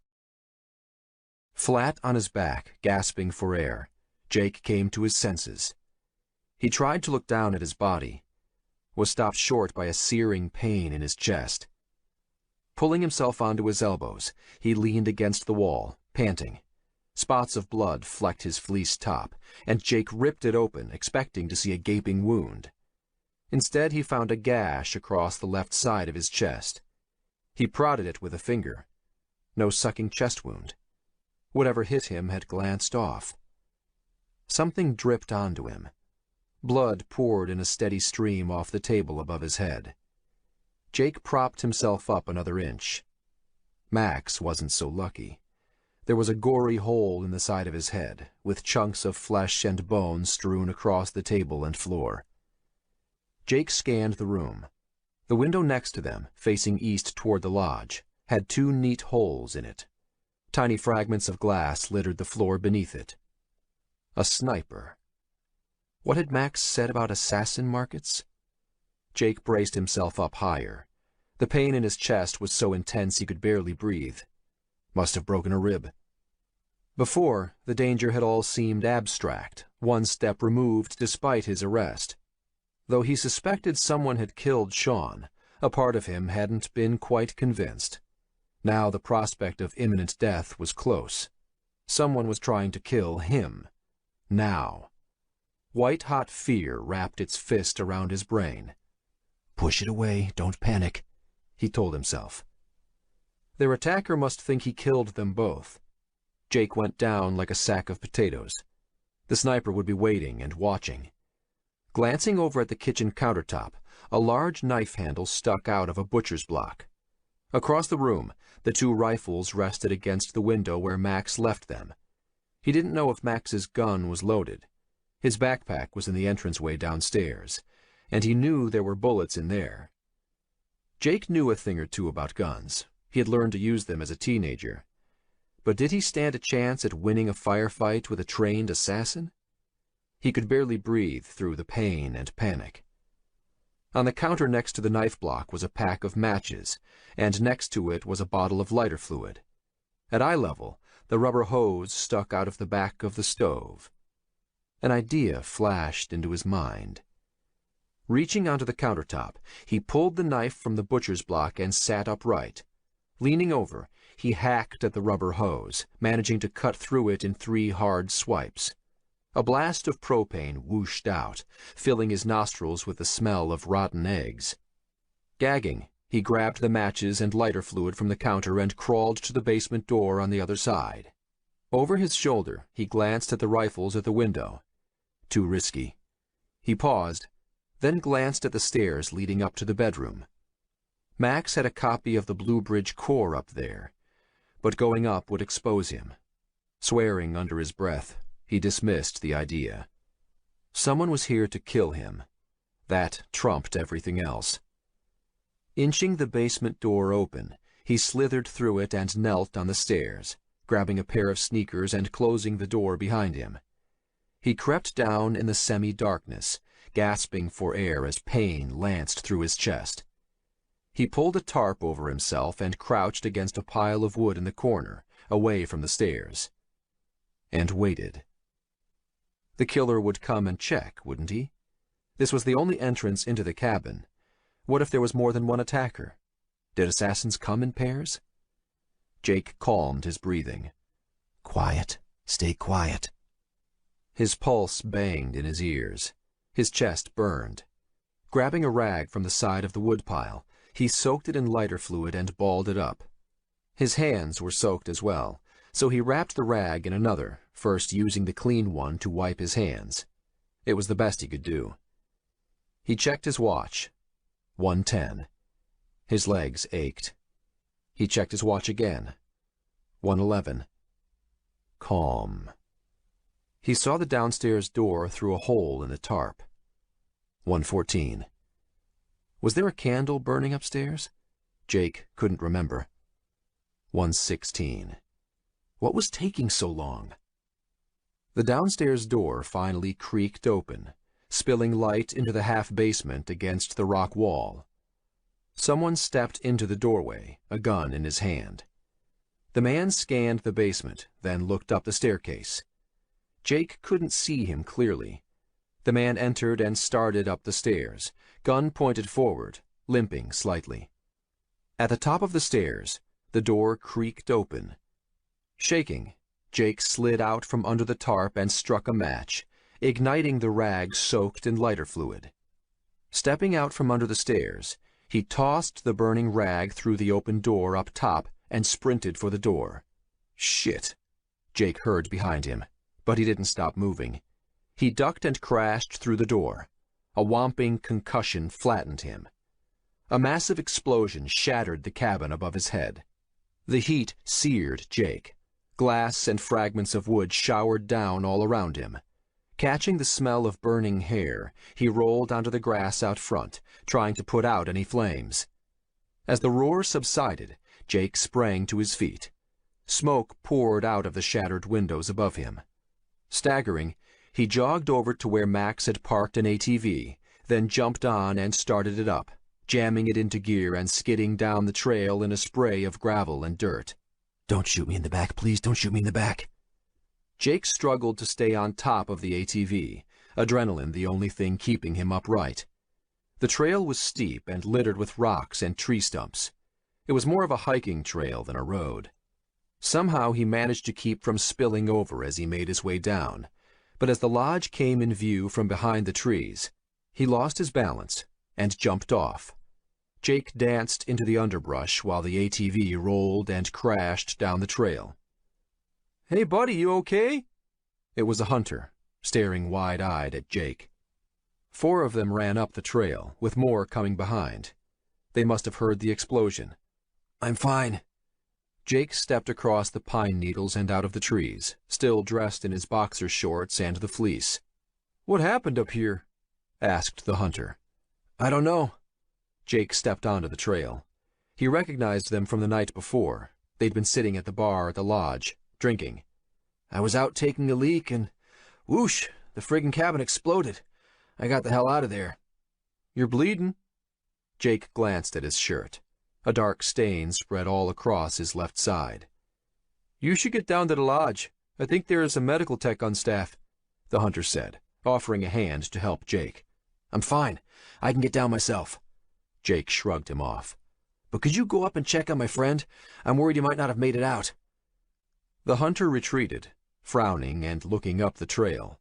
Flat on his back, gasping for air, Jake came to his senses. He tried to look down at his body, was stopped short by a searing pain in his chest. Pulling himself onto his elbows, he leaned against the wall, panting. Spots of blood flecked his fleece top, and Jake ripped it open, expecting to see a gaping wound. Instead, he found a gash across the left side of his chest. He prodded it with a finger. No sucking chest wound. Whatever hit him had glanced off. Something dripped onto him. Blood poured in a steady stream off the table above his head. Jake propped himself up another inch. Max wasn't so lucky. There was a gory hole in the side of his head, with chunks of flesh and bone strewn across the table and floor. Jake scanned the room. The window next to them, facing east toward the lodge, had 2 neat holes in it. Tiny fragments of glass littered the floor beneath it. A sniper. What had Max said about assassin markets? Jake braced himself up higher. The pain in his chest was so intense he could barely breathe. Must have broken a rib. Before, the danger had all seemed abstract, one step removed despite his arrest. Though he suspected someone had killed Sean, a part of him hadn't been quite convinced. Now the prospect of imminent death was close. Someone was trying to kill him. Now. White-hot fear wrapped its fist around his brain. Push it away, don't panic, he told himself. Their attacker must think he killed them both. Jake went down like a sack of potatoes. The sniper would be waiting and watching. Glancing over at the kitchen countertop, a large knife handle stuck out of a butcher's block. Across the room, the 2 rifles rested against the window where Max left them. He didn't know if Max's gun was loaded. His backpack was in the entranceway downstairs, and he knew there were bullets in there. Jake knew a thing or two about guns. He had learned to use them as a teenager. But did he stand a chance at winning a firefight with a trained assassin? He could barely breathe through the pain and panic. On the counter next to the knife block was a pack of matches, and next to it was a bottle of lighter fluid. At eye level, the rubber hose stuck out of the back of the stove. An idea flashed into his mind. Reaching onto the countertop, he pulled the knife from the butcher's block and sat upright. Leaning over, he hacked at the rubber hose, managing to cut through it in 3 hard swipes. A blast of propane whooshed out, filling his nostrils with the smell of rotten eggs. Gagging, he grabbed the matches and lighter fluid from the counter and crawled to the basement door on the other side. Over his shoulder, he glanced at the rifles at the window. Too risky. He paused, then glanced at the stairs leading up to the bedroom. Max had a copy of the Blue Bridge Core up there, but going up would expose him. Swearing under his breath, he dismissed the idea. Someone was here to kill him. That trumped everything else. Inching the basement door open, he slithered through it and knelt on the stairs, grabbing a pair of sneakers and closing the door behind him. He crept down in the semi-darkness, gasping for air as pain lanced through his chest. He pulled a tarp over himself and crouched against a pile of wood in the corner, away from the stairs. And waited. The killer would come and check, wouldn't he? This was the only entrance into the cabin. What if there was more than one attacker? Did assassins come in pairs? Jake calmed his breathing. Quiet. Stay quiet. His pulse banged in his ears. His chest burned. Grabbing a rag from the side of the woodpile, he soaked it in lighter fluid and balled it up. His hands were soaked as well, so he wrapped the rag in another, first using the clean one to wipe his hands. It was the best he could do. He checked his watch. 1:10. His legs ached. He checked his watch again. 1:11. Calm. He saw the downstairs door through a hole in the tarp. 1:14. Was there a candle burning upstairs? Jake couldn't remember. 1:16. What was taking so long? The downstairs door finally creaked open, spilling light into the half-basement against the rock wall. Someone stepped into the doorway, a gun in his hand. The man scanned the basement, then looked up the staircase. Jake couldn't see him clearly. The man entered and started up the stairs, gun pointed forward, limping slightly. At the top of the stairs, the door creaked open. Shaking, Jake slid out from under the tarp and struck a match, igniting the rag soaked in lighter fluid. Stepping out from under the stairs, he tossed the burning rag through the open door up top and sprinted for the door. "Shit," Jake heard behind him, but he didn't stop moving. He ducked and crashed through the door. A whomping concussion flattened him. A massive explosion shattered the cabin above his head. The heat seared Jake. Glass and fragments of wood showered down all around him. Catching the smell of burning hair, he rolled onto the grass out front, trying to put out any flames. As the roar subsided, Jake sprang to his feet. Smoke poured out of the shattered windows above him. Staggering, he jogged over to where Max had parked an ATV, then jumped on and started it up, jamming it into gear and skidding down the trail in a spray of gravel and dirt. "Don't shoot me in the back, please. Don't shoot me in the back." Jake struggled to stay on top of the ATV, adrenaline the only thing keeping him upright. The trail was steep and littered with rocks and tree stumps. It was more of a hiking trail than a road. Somehow he managed to keep from spilling over as he made his way down, but as the lodge came in view from behind the trees, he lost his balance and jumped off. Jake danced into the underbrush while the ATV rolled and crashed down the trail. "Hey, buddy, you okay?" It was a hunter, staring wide-eyed at Jake. 4 of them ran up the trail, with more coming behind. They must have heard the explosion. "I'm fine." Jake stepped across the pine needles and out of the trees, still dressed in his boxer shorts and the fleece. "What happened up here?" asked the hunter. "I don't know." Jake stepped onto the trail. He recognized them from the night before. They'd been sitting at the bar at the lodge, drinking. "I was out taking a leak and whoosh, the friggin' cabin exploded. I got the hell out of there." "You're bleeding." Jake glanced at his shirt. A dark stain spread all across his left side. "You should get down to the lodge. I think there is a medical tech on staff," the hunter said, offering a hand to help Jake. "I'm fine. I can get down myself." Jake shrugged him off. "But could you go up and check on my friend? I'm worried he might not have made it out." The hunter retreated, frowning and looking up the trail.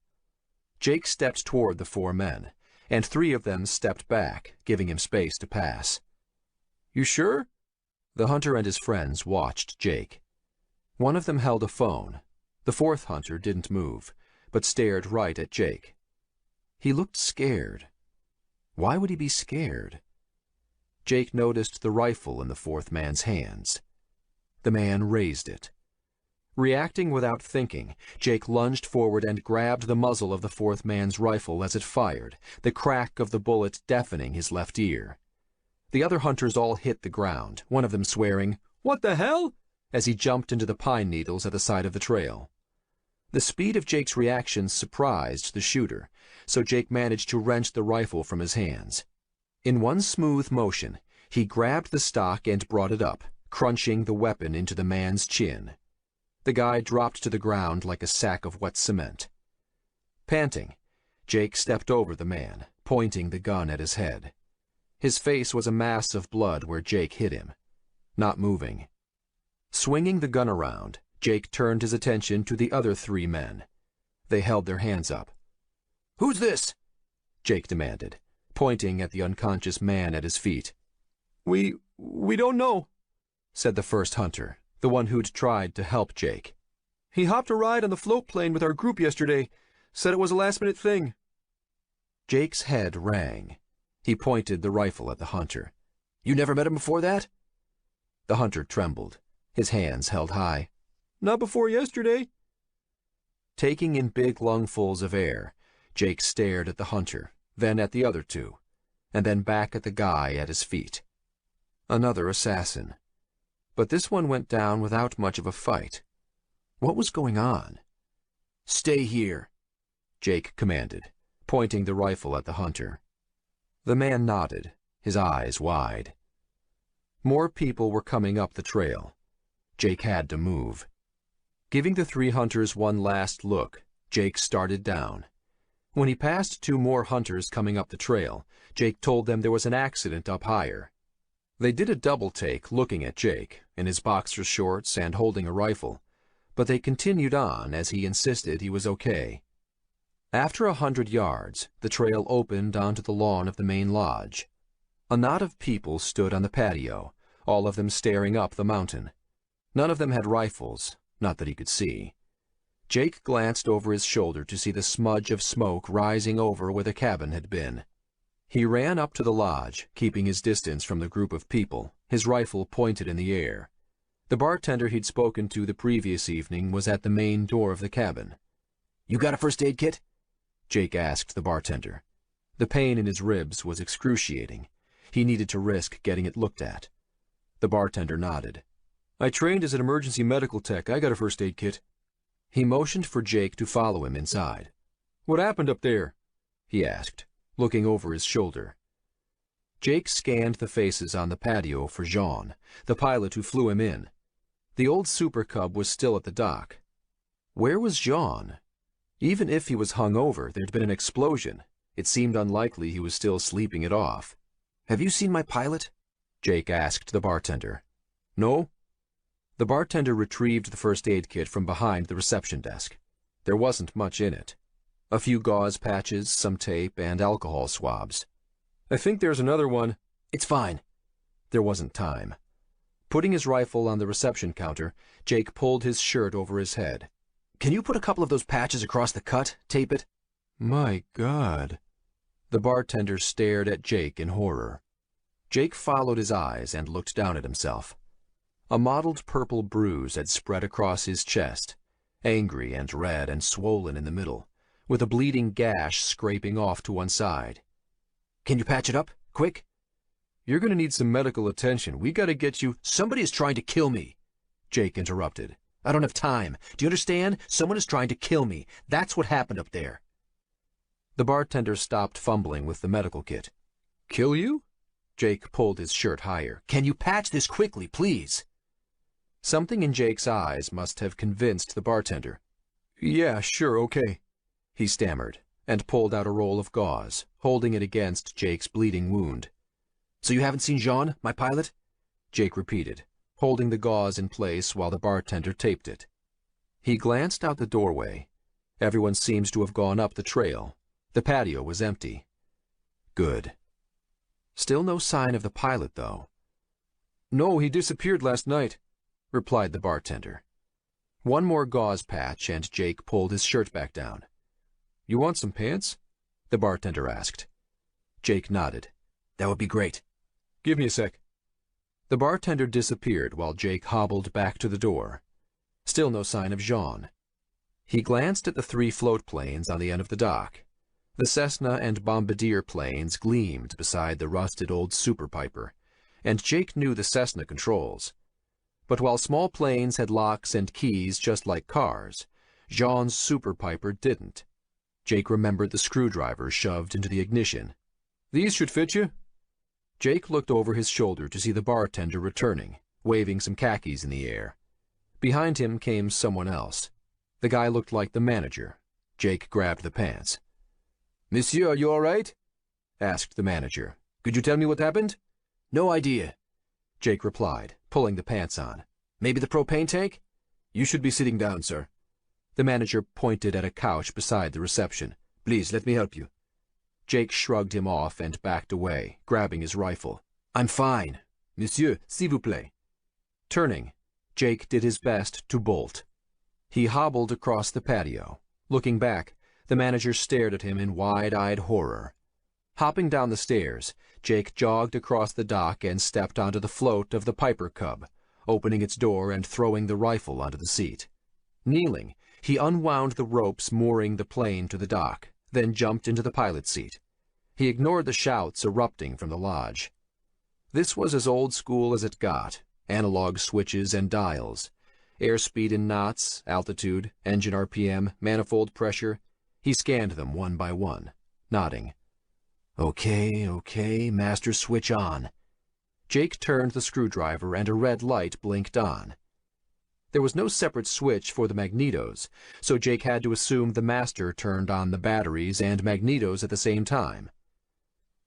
Jake stepped toward the 4 men, and 3 of them stepped back, giving him space to pass. "You sure?" The hunter and his friends watched Jake. One of them held a phone. The 4th hunter didn't move, but stared right at Jake. He looked scared. Why would he be scared? Jake noticed the rifle in the 4th man's hands. The man raised it. Reacting without thinking, Jake lunged forward and grabbed the muzzle of the 4th man's rifle as it fired, the crack of the bullet deafening his left ear. The other hunters all hit the ground, one of them swearing, "What the hell?" as he jumped into the pine needles at the side of the trail. The speed of Jake's reaction surprised the shooter, so Jake managed to wrench the rifle from his hands. In one smooth motion, he grabbed the stock and brought it up, crunching the weapon into the man's chin. The guy dropped to the ground like a sack of wet cement. Panting, Jake stepped over the man, pointing the gun at his head. His face was a mass of blood where Jake hit him, not moving. Swinging the gun around, Jake turned his attention to the other 3 men. They held their hands up. "Who's this?" Jake demanded, pointing at the unconscious man at his feet. We don't know," said the first hunter, the one who'd tried to help Jake. "He hopped a ride on the float plane with our group yesterday. Said it was a last-minute thing." Jake's head rang. He pointed the rifle at the hunter. "You never met him before that?" The hunter trembled, his hands held high. "Not before yesterday." Taking in big lungfuls of air, Jake stared at the hunter, then at the other 2, and then back at the guy at his feet. Another assassin. But this one went down without much of a fight. What was going on? Stay here, Jake commanded, pointing the rifle at the hunter. The man nodded, his eyes wide. More people were coming up the trail. Jake had to move. Giving the three hunters one last look, Jake started down. When he passed two more hunters coming up the trail, Jake told them there was an accident up higher. They did a double take looking at Jake, in his boxer shorts and holding a rifle, but they continued on as he insisted he was okay. After 100 yards, the trail opened onto the lawn of the main lodge. A knot of people stood on the patio, all of them staring up the mountain. None of them had rifles, not that he could see. Jake glanced over his shoulder to see the smudge of smoke rising over where the cabin had been. He ran up to the lodge, keeping his distance from the group of people, his rifle pointed in the air. The bartender he'd spoken to the previous evening was at the main door of the cabin. "You got a first aid kit?" Jake asked the bartender. The pain in his ribs was excruciating. He needed to risk getting it looked at. The bartender nodded. "I trained as an emergency medical tech. I got a first aid kit." He motioned for Jake to follow him inside. "What happened up there?" he asked, looking over his shoulder. Jake scanned the faces on the patio for Jean, the pilot who flew him in. The old Super Cub was still at the dock. Where was Jean? Even if he was hung over, there'd been an explosion. It seemed unlikely he was still sleeping it off. "Have you seen my pilot?" Jake asked the bartender. "No." The bartender retrieved the first aid kit from behind the reception desk. There wasn't much in it. A few gauze patches, some tape, and alcohol swabs. "I think there's another one." "It's fine." There wasn't time. Putting his rifle on the reception counter, Jake pulled his shirt over his head. "Can you put a couple of those patches across the cut? Tape it?" "My God." The bartender stared at Jake in horror. Jake followed his eyes and looked down at himself. A mottled purple bruise had spread across his chest, angry and red and swollen in the middle, with a bleeding gash scraping off to one side. "Can you patch it up? Quick?" "You're going to need some medical attention. We got to get you—" "Somebody is trying to kill me," Jake interrupted. "I don't have time. Do you understand? Someone is trying to kill me. That's what happened up there." The bartender stopped fumbling with the medical kit. "Kill you?" Jake pulled his shirt higher. "Can you patch this quickly, please?" Something in Jake's eyes must have convinced the bartender. "Yeah, sure, okay," he stammered, and pulled out a roll of gauze, holding it against Jake's bleeding wound. "So you haven't seen Jean, my pilot?" Jake repeated, holding the gauze in place while the bartender taped it. He glanced out the doorway. Everyone seemed to have gone up the trail. The patio was empty. Good. Still no sign of the pilot, though. "No, he disappeared last night," replied the bartender. One more gauze patch, and Jake pulled his shirt back down. "You want some pants?" the bartender asked. Jake nodded. "That would be great." "Give me a sec." The bartender disappeared while Jake hobbled back to the door. Still no sign of Jean. He glanced at the three float planes on the end of the dock. The Cessna and Bombardier planes gleamed beside the rusted old Super Piper, and Jake knew the Cessna controls. But while small planes had locks and keys just like cars, Jean's Super Piper didn't. Jake remembered the screwdriver shoved into the ignition. "These should fit you." Jake looked over his shoulder to see the bartender returning, waving some khakis in the air. Behind him came someone else. The guy looked like the manager. Jake grabbed the pants. "Monsieur, are you all right?" asked the manager. "Could you tell me what happened?" "No idea," Jake replied, pulling the pants on. "Maybe the propane tank?" "You should be sitting down, sir." The manager pointed at a couch beside the reception. "Please, let me help you." Jake shrugged him off and backed away, grabbing his rifle. "I'm fine." "Monsieur, s'il vous plaît." Turning, Jake did his best to bolt. He hobbled across the patio. Looking back, the manager stared at him in wide-eyed horror. Hopping down the stairs, Jake jogged across the dock and stepped onto the float of the Piper Cub, opening its door and throwing the rifle onto the seat. Kneeling, he unwound the ropes mooring the plane to the dock, then jumped into the pilot's seat. He ignored the shouts erupting from the lodge. This was as old school as it got, analog switches and dials. Airspeed in knots, altitude, engine RPM, manifold pressure. He scanned them one by one, nodding. Okay, master switch on. Jake turned the screwdriver and a red light blinked on. There was no separate switch for the magnetos, so Jake had to assume the master turned on the batteries and magnetos at the same time.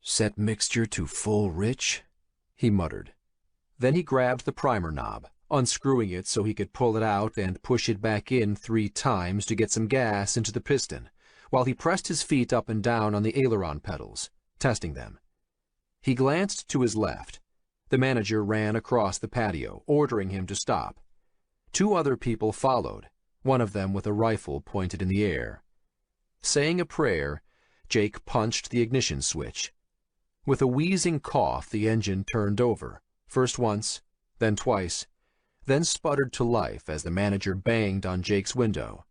Set mixture to full rich, he muttered. Then he grabbed the primer knob, unscrewing it so he could pull it out and push it back in 3 times to get some gas into the piston, while he pressed his feet up and down on the aileron pedals, testing them. He glanced to his left. The manager ran across the patio, ordering him to stop. 2 other people followed, one of them with a rifle pointed in the air. Saying a prayer, Jake punched the ignition switch. With a wheezing cough, the engine turned over, first once, then twice, then sputtered to life as the manager banged on Jake's window.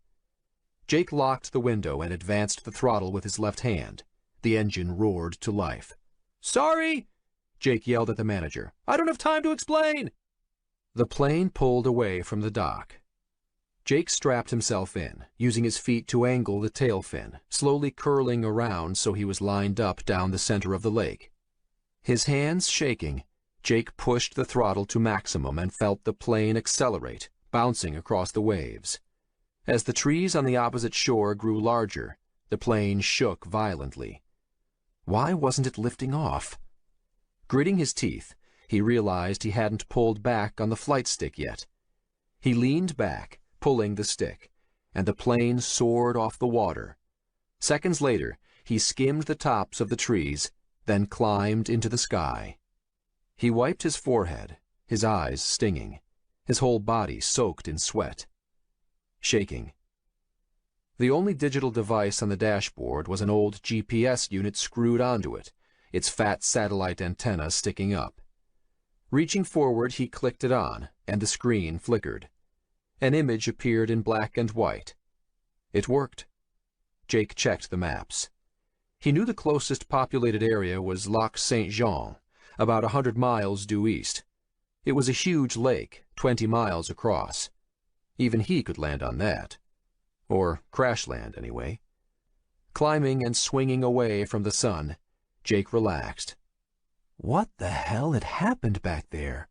Jake locked the window and advanced the throttle with his left hand. The engine roared to life. "Sorry!" Jake yelled at the manager. "I don't have time to explain!" The plane pulled away from the dock. Jake strapped himself in, using his feet to angle the tail fin, slowly curling around so he was lined up down the center of the lake. His hands shaking, Jake pushed the throttle to maximum and felt the plane accelerate, bouncing across the waves. As the trees on the opposite shore grew larger, the plane shook violently. Why wasn't it lifting off? Gritting his teeth, he realized he hadn't pulled back on the flight stick yet. He leaned back, pulling the stick, and the plane soared off the water. Seconds later, he skimmed the tops of the trees, then climbed into the sky. He wiped his forehead, his eyes stinging, his whole body soaked in sweat. Shaking. The only digital device on the dashboard was an old GPS unit screwed onto it, its fat satellite antenna sticking up. Reaching forward, he clicked it on, and the screen flickered. An image appeared in black and white. It worked. Jake checked the maps. He knew the closest populated area was Lac Saint-Jean, about 100 miles due east. It was a huge lake, 20 miles across. Even he could land on that. Or crash land, anyway. Climbing and swinging away from the sun, Jake relaxed. What the hell had happened back there?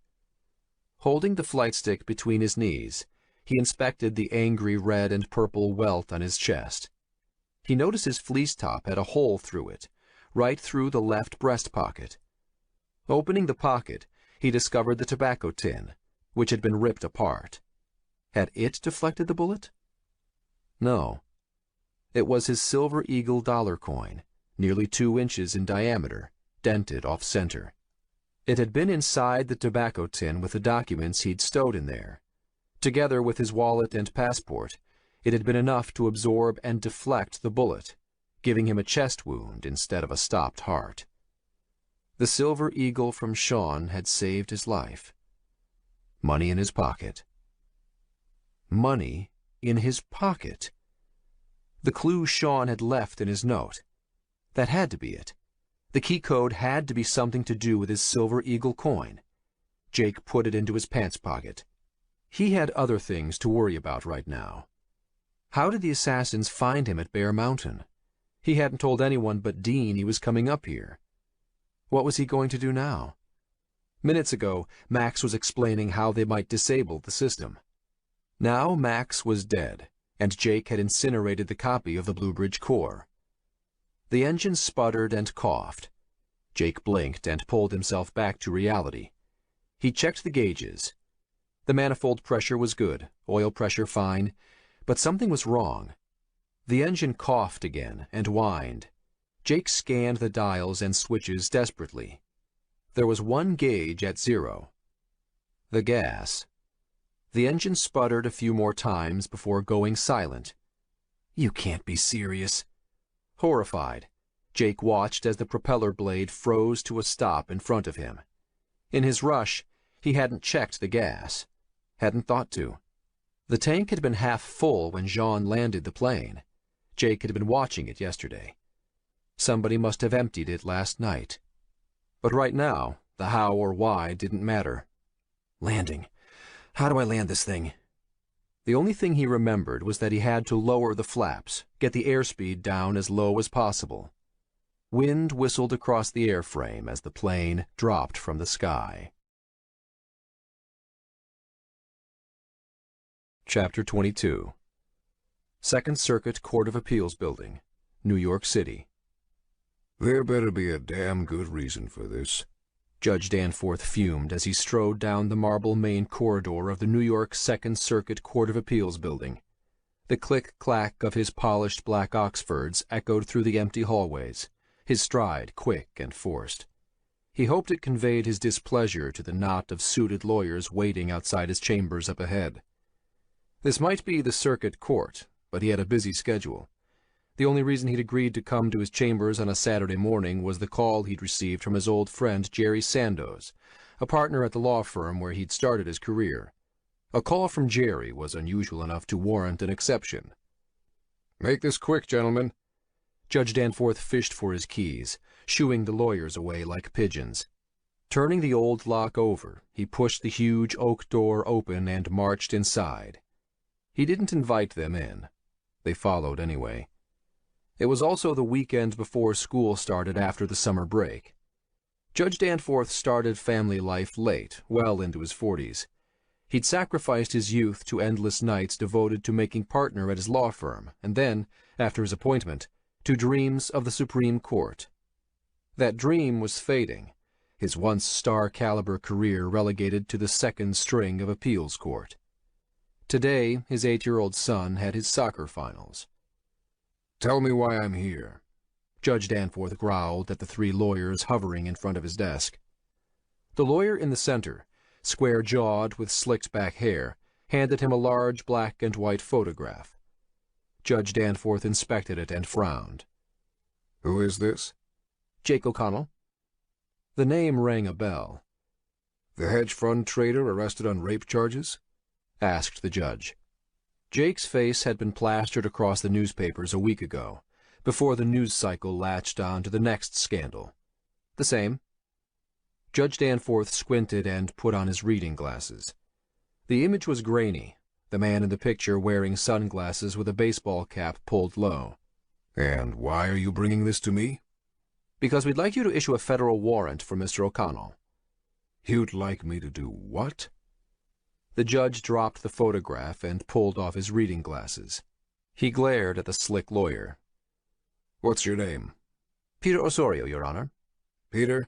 Holding the flight stick between his knees, he inspected the angry red and purple welt on his chest. He noticed his fleece top had a hole through it, right through the left breast pocket. Opening the pocket, he discovered the tobacco tin, which had been ripped apart. Had it deflected the bullet? No. It was his Silver Eagle dollar coin, nearly 2 inches in diameter, dented off-center. It had been inside the tobacco tin with the documents he'd stowed in there. Together with his wallet and passport, it had been enough to absorb and deflect the bullet, giving him a chest wound instead of a stopped heart. The Silver Eagle from Sean had saved his life. Money in his pocket. Money in his pocket. The clue Sean had left in his note. That had to be it. The key code had to be something to do with his Silver Eagle coin. Jake put it into his pants pocket. He had other things to worry about right now. How did the assassins find him at Bear Mountain? He hadn't told anyone but Dean he was coming up here. What was he going to do now? Minutes ago, Max was explaining how they might disable the system. Now Max was dead, and Jake had incinerated the copy of the Blue Bridge core. The engine sputtered and coughed. Jake blinked and pulled himself back to reality. He checked the gauges. The manifold pressure was good, oil pressure fine, but something was wrong. The engine coughed again and whined. Jake scanned the dials and switches desperately. There was one gauge at 0. The gas. The engine sputtered a few more times before going silent. You can't be serious. Horrified, Jake watched as the propeller blade froze to a stop in front of him. In his rush, he hadn't checked the gas. Hadn't thought to. The tank had been half full when Jean landed the plane. Jake had been watching it yesterday. Somebody must have emptied it last night. But right now, the how or why didn't matter. Landing. How do I land this thing? The only thing he remembered was that he had to lower the flaps, get the airspeed down as low as possible. Wind whistled across the airframe as the plane dropped from the sky. Chapter 22. Second Circuit Court of Appeals Building, New York City. There better be a damn good reason for this. Judge Danforth fumed as he strode down the marble main corridor of the New York Second Circuit Court of Appeals Building. The click-clack of his polished black Oxfords echoed through the empty hallways, his stride quick and forced. He hoped it conveyed his displeasure to the knot of suited lawyers waiting outside his chambers up ahead. This might be the circuit court, but he had a busy schedule. The only reason he'd agreed to come to his chambers on a Saturday morning was the call he'd received from his old friend Jerry Sandoz, a partner at the law firm where he'd started his career. A call from Jerry was unusual enough to warrant an exception. "Make this quick, gentlemen." Judge Danforth fished for his keys, shooing the lawyers away like pigeons. Turning the old lock over, he pushed the huge oak door open and marched inside. He didn't invite them in. They followed anyway. It was also the weekend before school started after the summer break. Judge Danforth started family life late, well into his 40s. He'd sacrificed his youth to endless nights devoted to making partner at his law firm, and then, after his appointment, to dreams of the Supreme Court. That dream was fading, his once star-caliber career relegated to the second string of appeals court. Today, his 8-year-old son had his soccer finals. "Tell me why I'm here," Judge Danforth growled at the 3 lawyers hovering in front of his desk. The lawyer in the center, square-jawed with slicked-back hair, handed him a large black and white photograph. Judge Danforth inspected it and frowned. "Who is this?" "Jake O'Connell." The name rang a bell. "The hedge fund trader arrested on rape charges?" asked the judge. Jake's face had been plastered across the newspapers a week ago, before the news cycle latched on to the next scandal. "The same." Judge Danforth squinted and put on his reading glasses. The image was grainy, the man in the picture wearing sunglasses with a baseball cap pulled low. "And why are you bringing this to me?" "Because we'd like you to issue a federal warrant for Mr. O'Connell." "You'd like me to do what?" The judge dropped the photograph and pulled off his reading glasses. He glared at the slick lawyer. "What's your name?" "Peter Osorio, Your Honor." "Peter,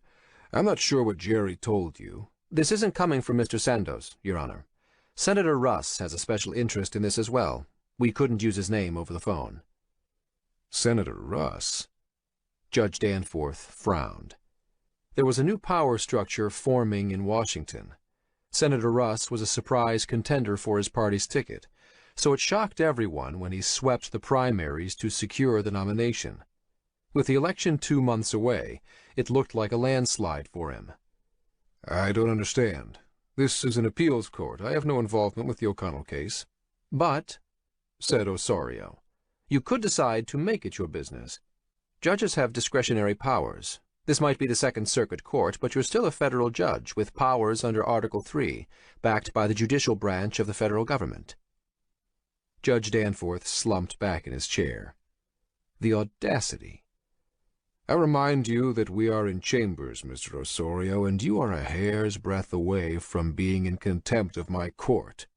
I'm not sure what Jerry told you." "This isn't coming from Mr. Sandoz, Your Honor. Senator Russ has a special interest in this as well. We couldn't use his name over the phone." "Senator Russ?" Judge Danforth frowned. There was a new power structure forming in Washington. Senator Russ was a surprise contender for his party's ticket, so it shocked everyone when he swept the primaries to secure the nomination. With the election 2 months away, it looked like a landslide for him. "I don't understand. This is an appeals court. I have no involvement with the O'Connell case." "But," said Osorio, "you could decide to make it your business. Judges have discretionary powers. This might be the Second Circuit Court, but you're still a federal judge with powers under Article 3, backed by the judicial branch of the federal government." Judge Danforth slumped back in his chair. The audacity. "I remind you that we are in chambers, Mr. Osorio, and you are a hair's breadth away from being in contempt of my court."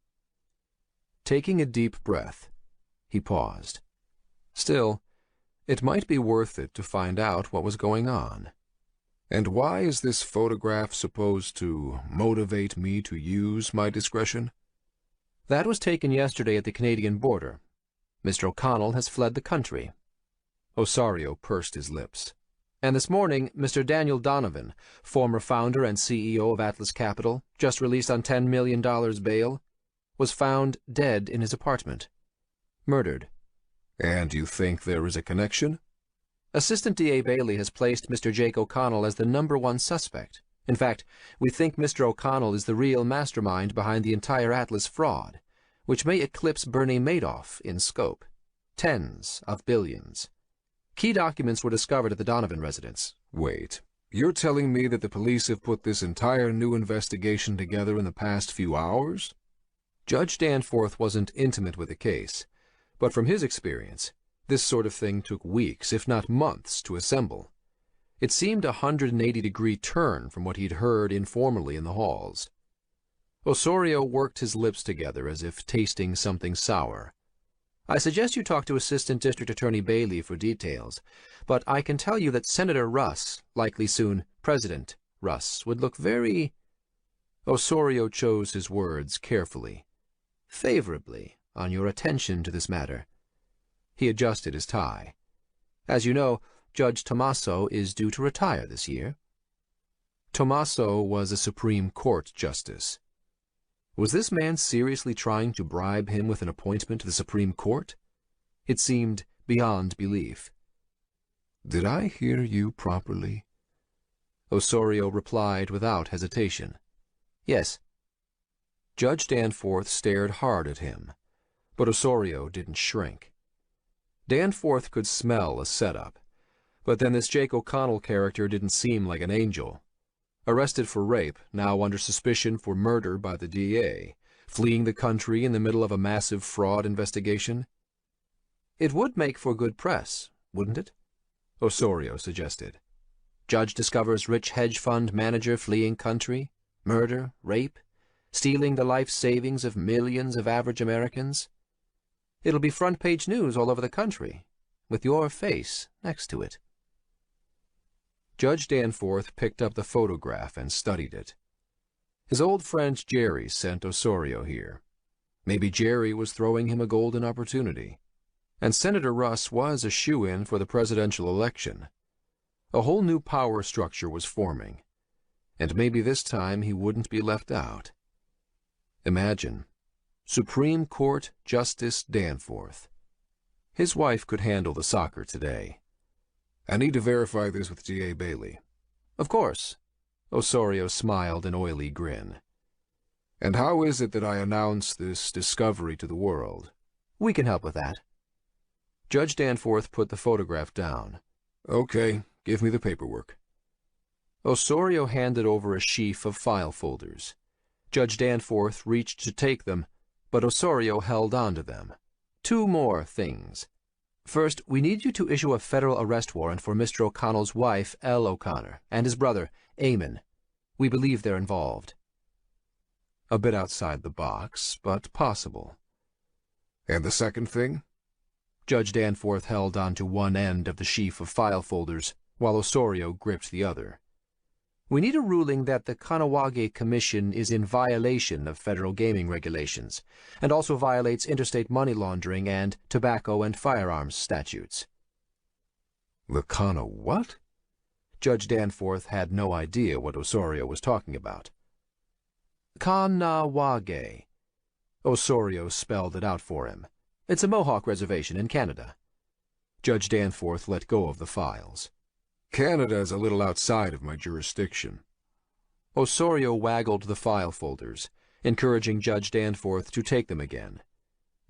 Taking a deep breath, he paused. Still, it might be worth it to find out what was going on. "And why is this photograph supposed to motivate me to use my discretion?" "That was taken yesterday at the Canadian border. Mr. O'Connell has fled the country." Osorio pursed his lips. "And this morning, Mr. Daniel Donovan, former founder and CEO of Atlas Capital, just released on $10 million bail, was found dead in his apartment. Murdered." "And you think there is a connection?" Assistant D.A. Bailey has placed Mr. Jake O'Connell as the #1 suspect. In fact, we think Mr. O'Connell is the real mastermind behind the entire Atlas fraud, which may eclipse Bernie Madoff in scope. Tens of billions. Key documents were discovered at the Donovan residence. "Wait, you're telling me that the police have put this entire new investigation together in the past few hours?" Judge Danforth wasn't intimate with the case, but from his experience, this sort of thing took weeks, if not months, to assemble. It seemed a 180-degree turn from what he'd heard informally in the halls. Osorio worked his lips together as if tasting something sour. I suggest you talk to Assistant District Attorney Bailey for details, but I can tell you that Senator Russ, likely soon President Russ, would look very— Osorio chose his words carefully. Favorably on your attention to this matter. He adjusted his tie. As you know, Judge Tommaso is due to retire this year. Tommaso was a Supreme Court justice. Was this man seriously trying to bribe him with an appointment to the Supreme Court? It seemed beyond belief. Did I hear you properly? Osorio replied without hesitation. Yes. Judge Danforth stared hard at him, but Osorio didn't shrink. Danforth could smell a setup, but then this Jake O'Connell character didn't seem like an angel. Arrested for rape, now under suspicion for murder by the DA, fleeing the country in the middle of a massive fraud investigation. It would make for good press, wouldn't it? Osorio suggested. Judge discovers rich hedge fund manager fleeing country, murder, rape, stealing the life savings of millions of average Americans. It'll be front-page news all over the country, with your face next to it. Judge Danforth picked up the photograph and studied it. His old friend Jerry sent Osorio here. Maybe Jerry was throwing him a golden opportunity. And Senator Russ was a shoo-in for the presidential election. A whole new power structure was forming, and maybe this time he wouldn't be left out. Imagine, Supreme Court Justice Danforth. His wife could handle the soccer today. I need to verify this with D.A. Bailey. Of course. Osorio smiled an oily grin. And how is it that I announce this discovery to the world? We can help with that. Judge Danforth put the photograph down. Okay, give me the paperwork. Osorio handed over a sheaf of file folders. Judge Danforth reached to take them, but Osorio held on to them. 2 more things. First, we need you to issue a federal arrest warrant for Mr. O'Connell's wife, Elle O'Connor, and his brother, Eamon. We believe they're involved. A bit outside the box, but possible. And the second thing? Judge Danforth held on to one end of the sheaf of file folders, while Osorio gripped the other. We need a ruling that the Kanawage Commission is in violation of federal gaming regulations, and also violates interstate money laundering and tobacco and firearms statutes. The what? Judge Danforth had no idea what Osorio was talking about. Kanawage. Osorio spelled it out for him. It's a Mohawk reservation in Canada. Judge Danforth let go of the files. Canada is a little outside of my jurisdiction. Osorio waggled the file folders, encouraging Judge Danforth to take them again.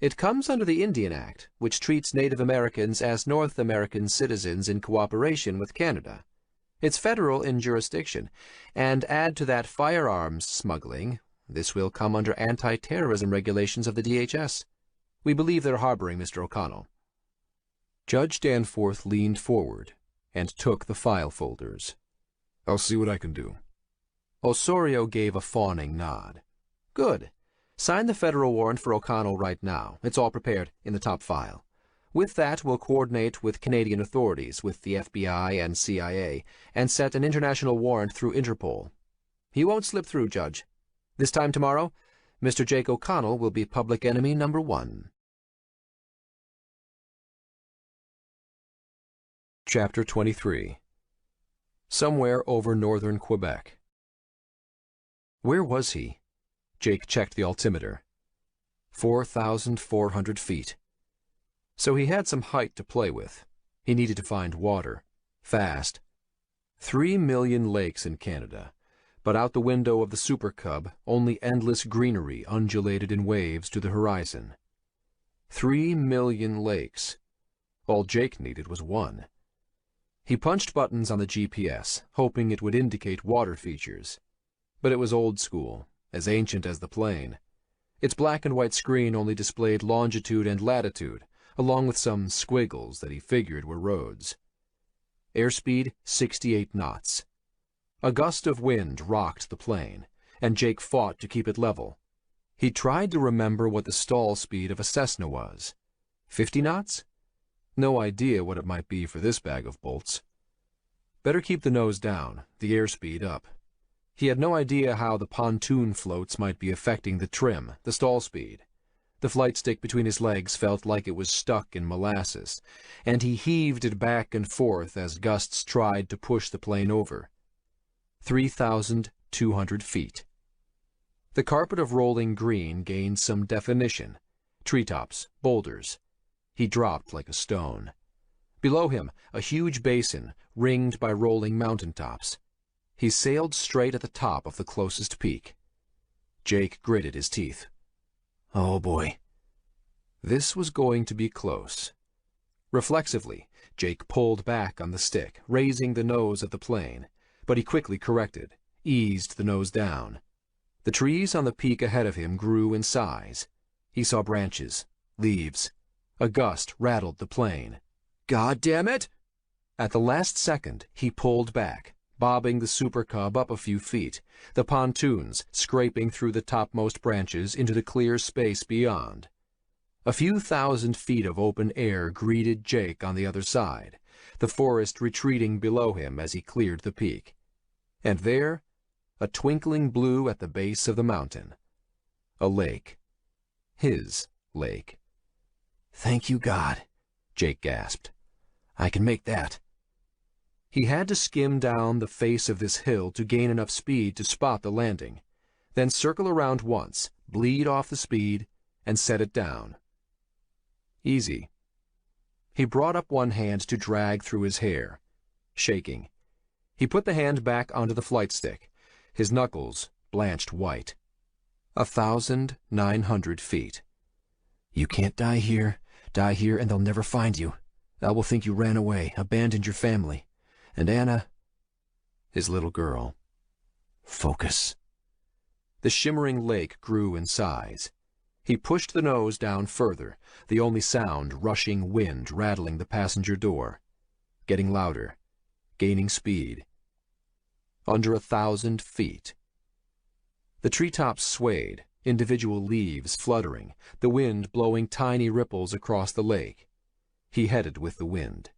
It comes under the Indian Act, which treats Native Americans as North American citizens in cooperation with Canada. It's federal in jurisdiction, and add to that firearms smuggling, this will come under anti-terrorism regulations of the DHS. We believe they're harboring Mr. O'Connell. Judge Danforth leaned forward and took the file folders. I'll see what I can do. Osorio gave a fawning nod. Good. Sign the federal warrant for O'Connell right now. It's all prepared in the top file. With that, we'll coordinate with Canadian authorities, with the FBI and CIA, and set an international warrant through Interpol. He won't slip through, Judge. This time tomorrow, Mr. Jake O'Connell will be public enemy number 1. Chapter 23. Somewhere over northern Quebec. Where was he? Jake checked the altimeter. 4,400 feet. So he had some height to play with. He needed to find water. Fast. 3 million lakes in Canada, but out the window of the Super Cub, only endless greenery undulated in waves to the horizon. 3 million lakes. All Jake needed was one. He punched buttons on the GPS, hoping it would indicate water features. But it was old school, as ancient as the plane. Its black and white screen only displayed longitude and latitude, along with some squiggles that he figured were roads. Airspeed 68 knots. A gust of wind rocked the plane, and Jake fought to keep it level. He tried to remember what the stall speed of a Cessna was. 50 knots? No idea what it might be for this bag of bolts. Better keep the nose down, the airspeed up. He had no idea how the pontoon floats might be affecting the trim, the stall speed. The flight stick between his legs felt like it was stuck in molasses, and he heaved it back and forth as gusts tried to push the plane over. 3,200 feet. The carpet of rolling green gained some definition. Treetops, boulders. He dropped like a stone. Below him, a huge basin, ringed by rolling mountaintops. He sailed straight at the top of the closest peak. Jake gritted his teeth. Oh boy. This was going to be close. Reflexively, Jake pulled back on the stick, raising the nose of the plane, but he quickly corrected, eased the nose down. The trees on the peak ahead of him grew in size. He saw branches, leaves. A gust rattled the plane. God damn it! At the last second, he pulled back, bobbing the Super Cub up a few feet, the pontoons scraping through the topmost branches into the clear space beyond. A few thousand feet of open air greeted Jake on the other side, the forest retreating below him as he cleared the peak. And there, a twinkling blue at the base of the mountain. A lake. His lake. Thank you, God, Jake gasped. I can make that. He had to skim down the face of this hill to gain enough speed to spot the landing, then circle around once, bleed off the speed, and set it down. Easy. He brought up one hand to drag through his hair, shaking. He put the hand back onto the flight stick, his knuckles blanched white. 1,900 feet. You can't die here and they'll never find you. I will think you ran away, abandoned your family. And Anna, his little girl. Focus. The shimmering lake grew in size. He pushed the nose down further, the only sound rushing wind rattling the passenger door. Getting louder, gaining speed. Under 1,000 feet. The treetops swayed, individual leaves fluttering, the wind blowing tiny ripples across the lake. He headed with the wind.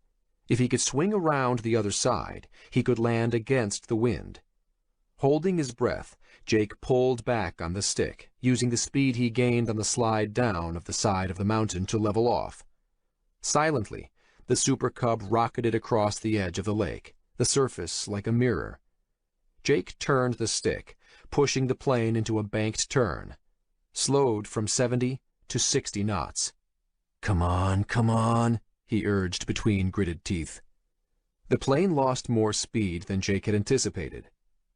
If he could swing around the other side, he could land against the wind. Holding his breath, Jake pulled back on the stick, using the speed he gained on the slide down of the side of the mountain to level off. Silently, the Super Cub rocketed across the edge of the lake, the surface like a mirror. Jake turned the stick, pushing the plane into a banked turn, slowed from 70 to 60 knots. Come on, he urged between gritted teeth. The plane lost more speed than Jake had anticipated.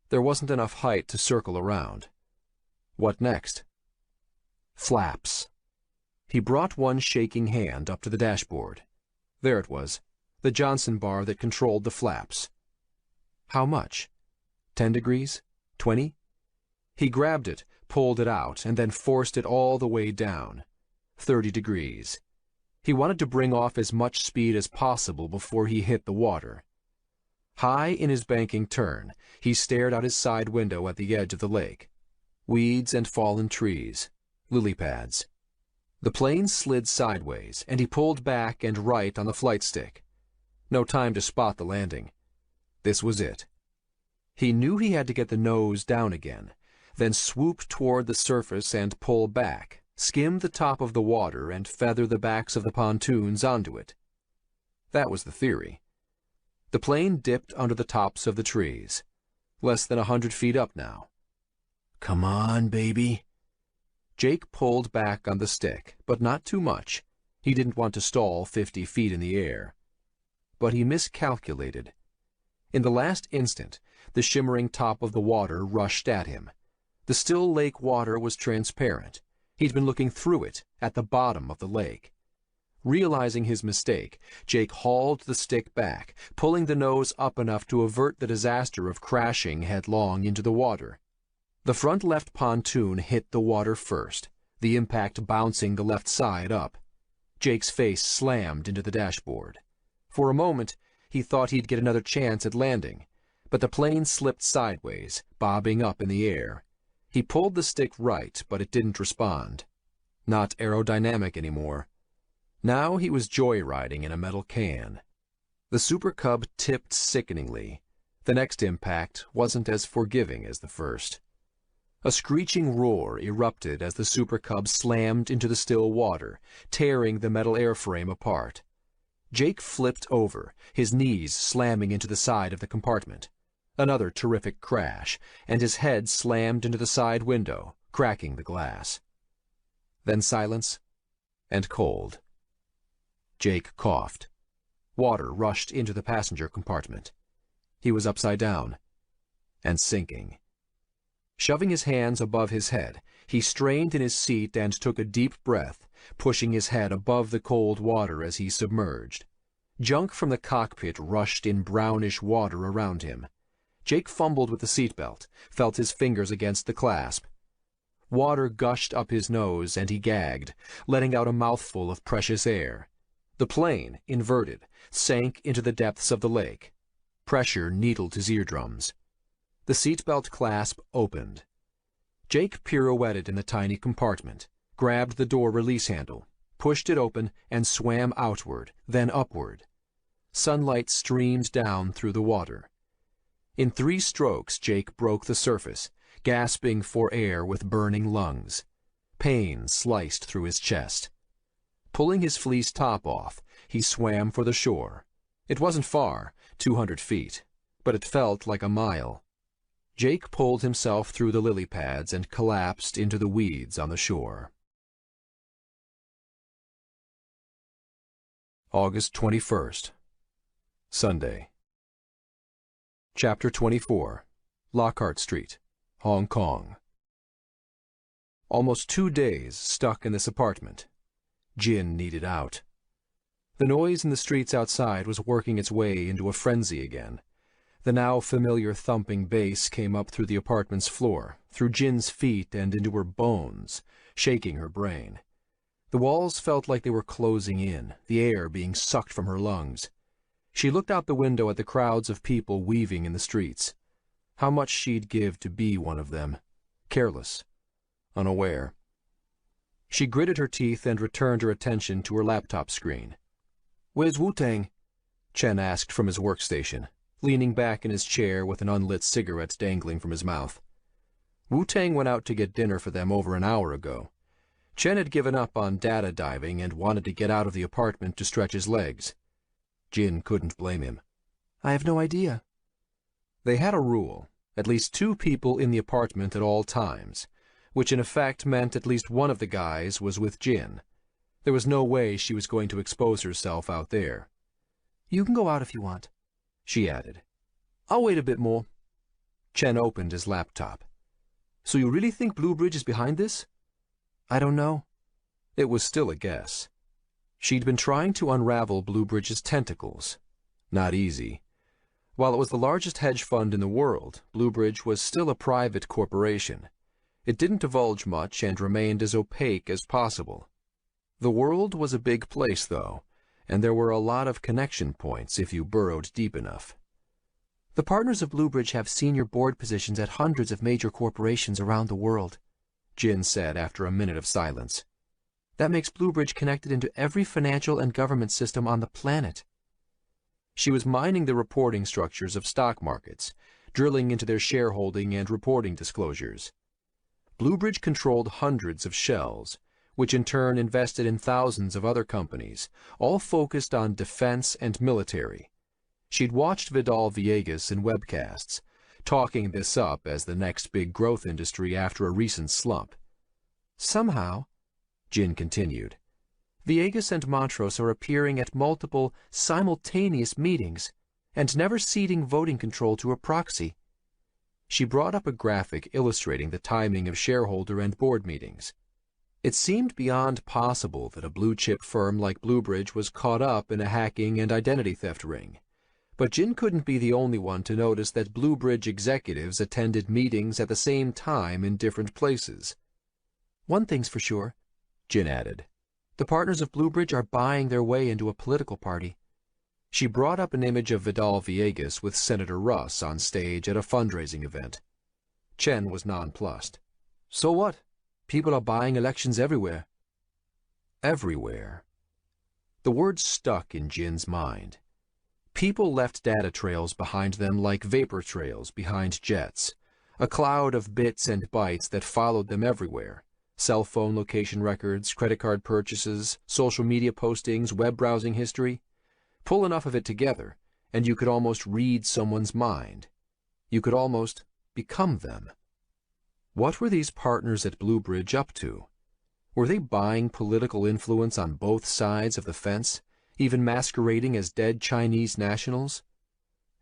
There wasn't enough height to circle around. What next? Flaps. He brought one shaking hand up to the dashboard. There it was, the Johnson bar that controlled the flaps. How much? 10 degrees? 20? He grabbed it, pulled it out, and then forced it all the way down. 30 degrees. He wanted to bring off as much speed as possible before he hit the water. High in his banking turn, he stared out his side window at the edge of the lake. Weeds and fallen trees, lily pads. The plane slid sideways, and he pulled back and right on the flight stick. No time to spot the landing. This was it. He knew he had to get the nose down again, then swoop toward the surface and pull back, skim the top of the water and feather the backs of the pontoons onto it. That was the theory. The plane dipped under the tops of the trees, less than 100 feet up now. Come on, baby. Jake pulled back on the stick, but not too much. He didn't want to stall 50 feet in the air. But he miscalculated. In the last instant, the shimmering top of the water rushed at him. The still lake water was transparent. He'd been looking through it, at the bottom of the lake. Realizing his mistake, Jake hauled the stick back, pulling the nose up enough to avert the disaster of crashing headlong into the water. The front left pontoon hit the water first, the impact bouncing the left side up. Jake's face slammed into the dashboard. For a moment, he thought he'd get another chance at landing, but the plane slipped sideways, bobbing up in the air. He pulled the stick right, but it didn't respond. Not aerodynamic anymore. Now he was joyriding in a metal can. The Super Cub tipped sickeningly. The next impact wasn't as forgiving as the first. A screeching roar erupted as the Super Cub slammed into the still water, tearing the metal airframe apart. Jake flipped over, his knees slamming into the side of the compartment. Another terrific crash, and his head slammed into the side window, cracking the glass. Then silence and cold. Jake coughed. Water rushed into the passenger compartment. He was upside down and sinking. Shoving his hands above his head, he strained in his seat and took a deep breath, pushing his head above the cold water as he submerged. Junk from the cockpit rushed in brownish water around him. Jake fumbled with the seatbelt, felt his fingers against the clasp. Water gushed up his nose and he gagged, letting out a mouthful of precious air. The plane, inverted, sank into the depths of the lake. Pressure needled his eardrums. The seatbelt clasp opened. Jake pirouetted in the tiny compartment, grabbed the door release handle, pushed it open, and swam outward, then upward. Sunlight streamed down through the water. In 3 strokes, Jake broke the surface, gasping for air with burning lungs. Pain sliced through his chest. Pulling his fleece top off, he swam for the shore. It wasn't far, 200 feet, but it felt like a mile. Jake pulled himself through the lily pads and collapsed into the weeds on the shore. August 21st, Sunday. Chapter 24, Lockhart Street, Hong Kong. Almost 2 days stuck in this apartment. Jin needed out. The noise in the streets outside was working its way into a frenzy again. The now familiar thumping bass came up through the apartment's floor, through Jin's feet and into her bones, shaking her brain. The walls felt like they were closing in, the air being sucked from her lungs. She looked out the window at the crowds of people weaving in the streets. How much she'd give to be one of them. Careless. Unaware. She gritted her teeth and returned her attention to her laptop screen. "Where's Wu-Tang?" Chen asked from his workstation, leaning back in his chair with an unlit cigarette dangling from his mouth. Wu-Tang went out to get dinner for them over an hour ago. Chen had given up on data diving and wanted to get out of the apartment to stretch his legs. Jin couldn't blame him. "I have no idea." They had a rule, at least 2 people in the apartment at all times, which in effect meant at least one of the guys was with Jin. There was no way she was going to expose herself out there. "You can go out if you want," she added. "I'll wait a bit more." Chen opened his laptop. "So you really think Bluebridge is behind this?" "I don't know." It was still a guess. She'd been trying to unravel Bluebridge's tentacles. Not easy. While it was the largest hedge fund in the world, Bluebridge was still a private corporation. It didn't divulge much and remained as opaque as possible. The world was a big place, though, and there were a lot of connection points if you burrowed deep enough. "The partners of Bluebridge have senior board positions at hundreds of major corporations around the world," Jin said after a minute of silence. "That makes Bluebridge connected into every financial and government system on the planet." She was mining the reporting structures of stock markets, drilling into their shareholding and reporting disclosures. Bluebridge controlled hundreds of shells, which in turn invested in thousands of other companies, all focused on defense and military. She'd watched Vidal Villegas in webcasts, talking this up as the next big growth industry after a recent slump. "Somehow," Jin continued, "Villegas and Montrose are appearing at multiple, simultaneous meetings and never ceding voting control to a proxy." She brought up a graphic illustrating the timing of shareholder and board meetings. It seemed beyond possible that a blue-chip firm like Bluebridge was caught up in a hacking and identity theft ring. But Jin couldn't be the only one to notice that Bluebridge executives attended meetings at the same time in different places. One thing's for sure, Jin added. the partners of Bluebridge are buying their way into a political party. She brought up an image of Vidal Villegas with Senator Russ on stage at a fundraising event. Chen was nonplussed. So what? People are buying elections everywhere. Everywhere. The word stuck in Jin's mind. People left data trails behind them like vapor trails behind jets, a cloud of bits and bytes that followed them everywhere. Cell phone location records, credit card purchases, social media postings, web browsing history. Pull enough of it together, and you could almost read someone's mind. You could almost become them. What were these partners at Bluebridge up to? Were they buying political influence on both sides of the fence, even masquerading as dead Chinese nationals?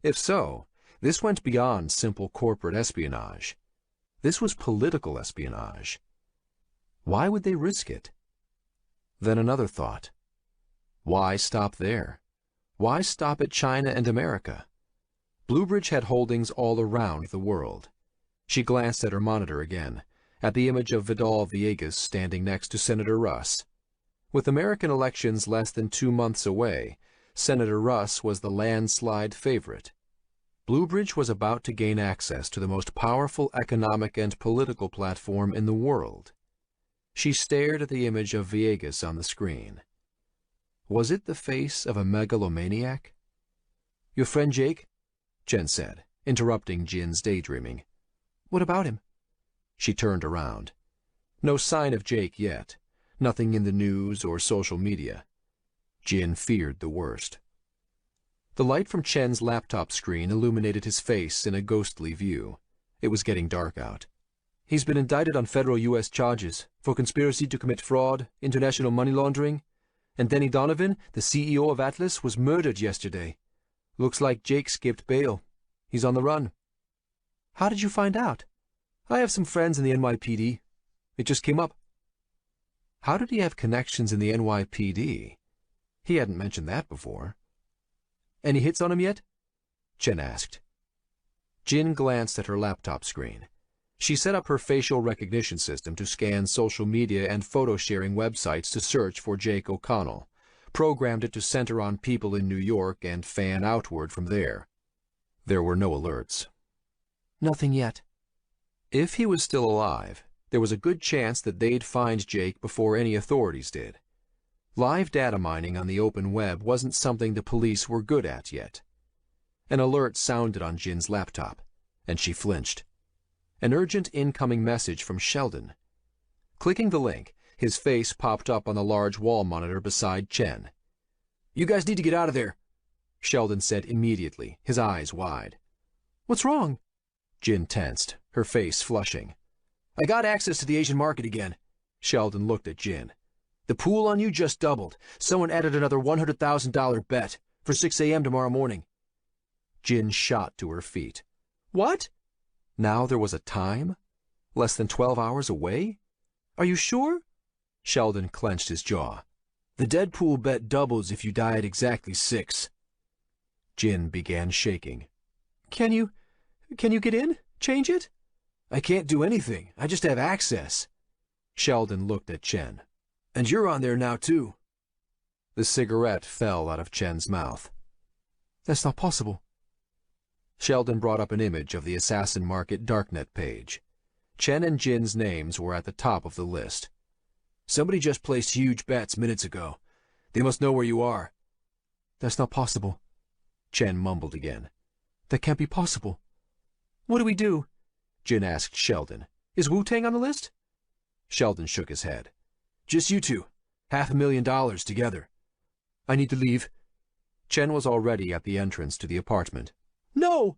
If so, this went beyond simple corporate espionage. This was political espionage. Why would they risk it? Then another thought. Why stop there? Why stop at China and America? Bluebridge had holdings all around the world. She glanced at her monitor again, at the image of Vidal Villegas standing next to Senator Russ. With American elections less than 2 months away, Senator Russ was the landslide favorite. Bluebridge was about to gain access to the most powerful economic and political platform in the world. She stared at the image of Villegas on the screen. Was it the face of a megalomaniac? Your friend Jake? Chen said, interrupting Jin's daydreaming. What about him? She turned around. No sign of Jake yet. Nothing in the news or social media. Jin feared the worst. The light from Chen's laptop screen illuminated his face in a ghostly view. It was getting dark out. He's been indicted on federal U.S. charges for conspiracy to commit fraud, international money laundering, and Denny Donovan, the CEO of Atlas, was murdered yesterday. Looks like Jake skipped bail. He's on the run. How did you find out? I have some friends in the NYPD. It just came up. How did he have connections in the NYPD? He hadn't mentioned that before. Any hits on him yet? Chen asked. Jin glanced at her laptop screen. She set up her facial recognition system to scan social media and photo-sharing websites to search for Jake O'Connell, programmed it to center on people in New York and fan outward from there. There were no alerts. Nothing yet. If he was still alive, there was a good chance that they'd find Jake before any authorities did. Live data mining on the open web wasn't something the police were good at yet. An alert sounded on Jin's laptop, and she flinched. An urgent incoming message from Sheldon. Clicking the link, his face popped up on the large wall monitor beside Chen. You guys need to get out of there, Sheldon said immediately, his eyes wide. What's wrong? Jin tensed, her face flushing. I got access to the Asian market again. Sheldon looked at Jin. The pool on you just doubled. Someone added another $100,000 bet for 6 a.m. tomorrow morning. Jin shot to her feet. What? Now there was a time? Less than 12 hours away? Are you sure? Sheldon clenched his jaw. The dead pool bet doubles if you die at exactly 6. Jin began shaking. Can you get in? Change it? I can't do anything. I just have access. Sheldon looked at Chen. And you're on there now, too. The cigarette fell out of Chen's mouth. That's not possible. Sheldon brought up an image of the Assassin Market Darknet page. Chen and Jin's names were at the top of the list. Somebody just placed huge bets minutes ago. They must know where you are. That's not possible. Chen mumbled again. That can't be possible. What do we do? Jin asked Sheldon. Is Wu-Tang on the list? Sheldon shook his head. Just you two. $500,000 together. I need to leave. Chen was already at the entrance to the apartment. No!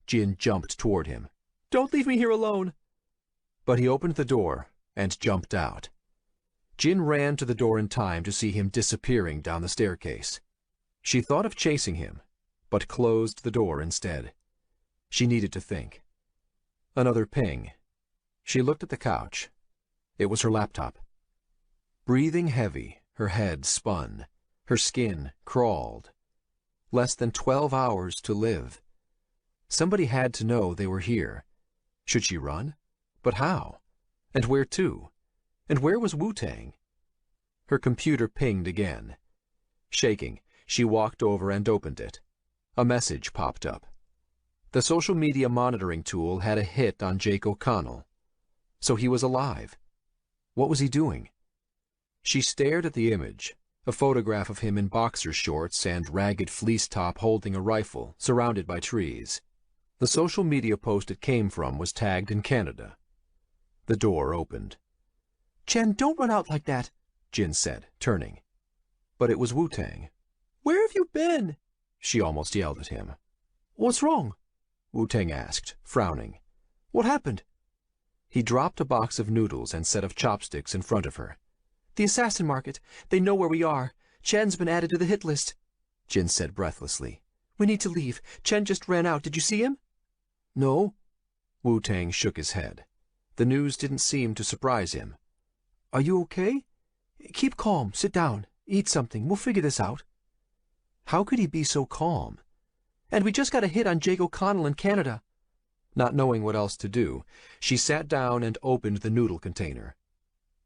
Jin jumped toward him. Don't leave me here alone. But he opened the door and jumped out. Jin ran to the door in time to see him disappearing down the staircase. She thought of chasing him, but closed the door instead. She needed to think. Another ping. She looked at the couch. It was her laptop. Breathing heavy, her head spun. Her skin crawled. Less than 12 hours to live. Somebody had to know they were here. Should she run? But how? And where to? And where was Wu-Tang? Her computer pinged again. Shaking, she walked over and opened it. A message popped up. The social media monitoring tool had a hit on Jake O'Connell. So he was alive. What was he doing? She stared at the image, a photograph of him in boxer shorts and ragged fleece top holding a rifle, surrounded by trees. The social media post it came from was tagged in Canada. The door opened. Chen, don't run out like that, Jin said, turning. But it was Wu-Tang. Where have you been? She almost yelled at him. What's wrong? Wu-Tang asked, frowning. What happened? He dropped a box of noodles and set of chopsticks in front of her. The assassin market. They know where we are. Chen's been added to the hit list, Jin said breathlessly. We need to leave. Chen just ran out. Did you see him? No. Wu-Tang shook his head. The news didn't seem to surprise him. Are you okay? Keep calm. Sit down. Eat something. We'll figure this out. How could he be so calm? And we just got a hit on Jake O'Connell in Canada. Not knowing what else to do, she sat down and opened the noodle container.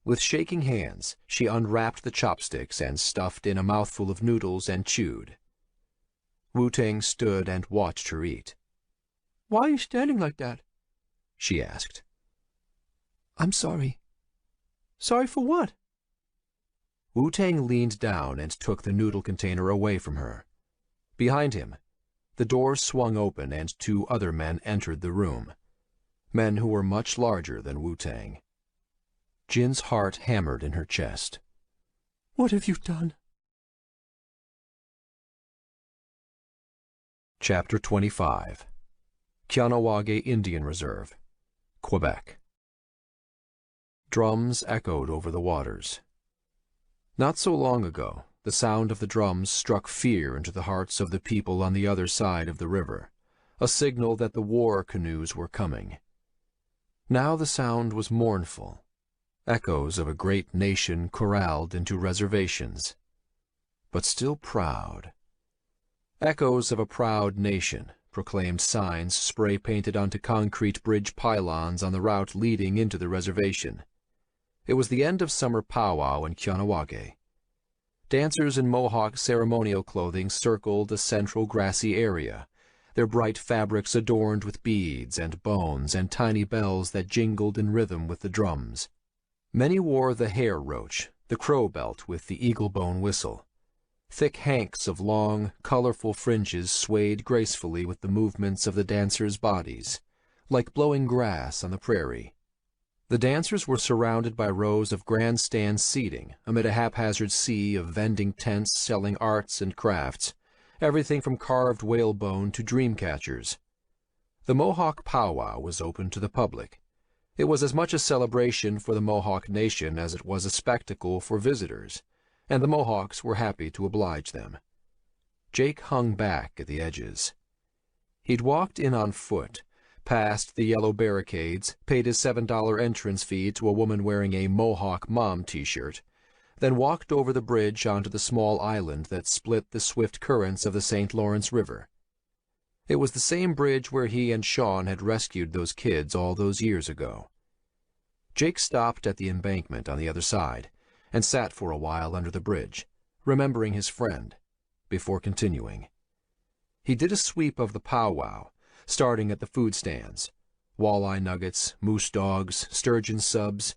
With shaking hands, she unwrapped the chopsticks and stuffed in a mouthful of noodles and chewed. Wu-Tang stood and watched her eat. Why are you standing like that? She asked. I'm sorry. Sorry for what? Wu-Tang leaned down and took the noodle container away from her. Behind him, the door swung open and 2 other men entered the room. Men who were much larger than Wu-Tang. Jin's heart hammered in her chest. What have you done? Chapter 25. Kahnawake Indian Reserve, Quebec. Drums echoed over the waters. Not so long ago, the sound of the drums struck fear into the hearts of the people on the other side of the river, a signal that the war canoes were coming. Now the sound was mournful, echoes of a great nation corralled into reservations, but still proud. Echoes of a proud nation, proclaimed signs spray-painted onto concrete bridge pylons on the route leading into the reservation. It was the end of summer powwow in Kahnawake. Dancers in Mohawk ceremonial clothing circled a central grassy area, their bright fabrics adorned with beads and bones and tiny bells that jingled in rhythm with the drums. Many wore the hair roach, the crow belt with the eagle bone whistle. Thick hanks of long, colorful fringes swayed gracefully with the movements of the dancers' bodies, like blowing grass on the prairie. The dancers were surrounded by rows of grandstand seating amid a haphazard sea of vending tents selling arts and crafts, everything from carved whalebone to dream catchers. The Mohawk powwow was open to the public. It was as much a celebration for the Mohawk nation as it was a spectacle for visitors, and the Mohawks were happy to oblige them. Jake hung back at the edges. He'd walked in on foot, past the yellow barricades, paid his $7 entrance fee to a woman wearing a Mohawk Mom t-shirt, then walked over the bridge onto the small island that split the swift currents of the St. Lawrence River. It was the same bridge where he and Sean had rescued those kids all those years ago. Jake stopped at the embankment on the other side and sat for a while under the bridge, remembering his friend, before continuing. He did a sweep of the powwow, starting at the food stands, walleye nuggets, moose dogs, sturgeon subs,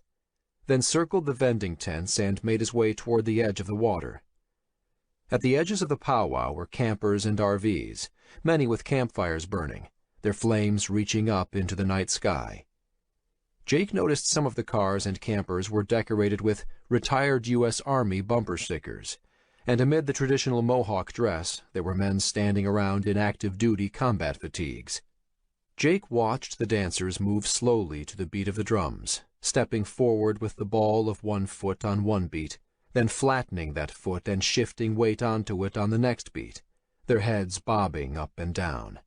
then circled the vending tents and made his way toward the edge of the water. At the edges of the powwow were campers and RVs, many with campfires burning, their flames reaching up into the night sky. Jake noticed some of the cars and campers were decorated with retired U.S. Army bumper stickers, and amid the traditional Mohawk dress, there were men standing around in active-duty combat fatigues. Jake watched the dancers move slowly to the beat of the drums, stepping forward with the ball of one foot on one beat, then flattening that foot and shifting weight onto it on the next beat, their heads bobbing up and down.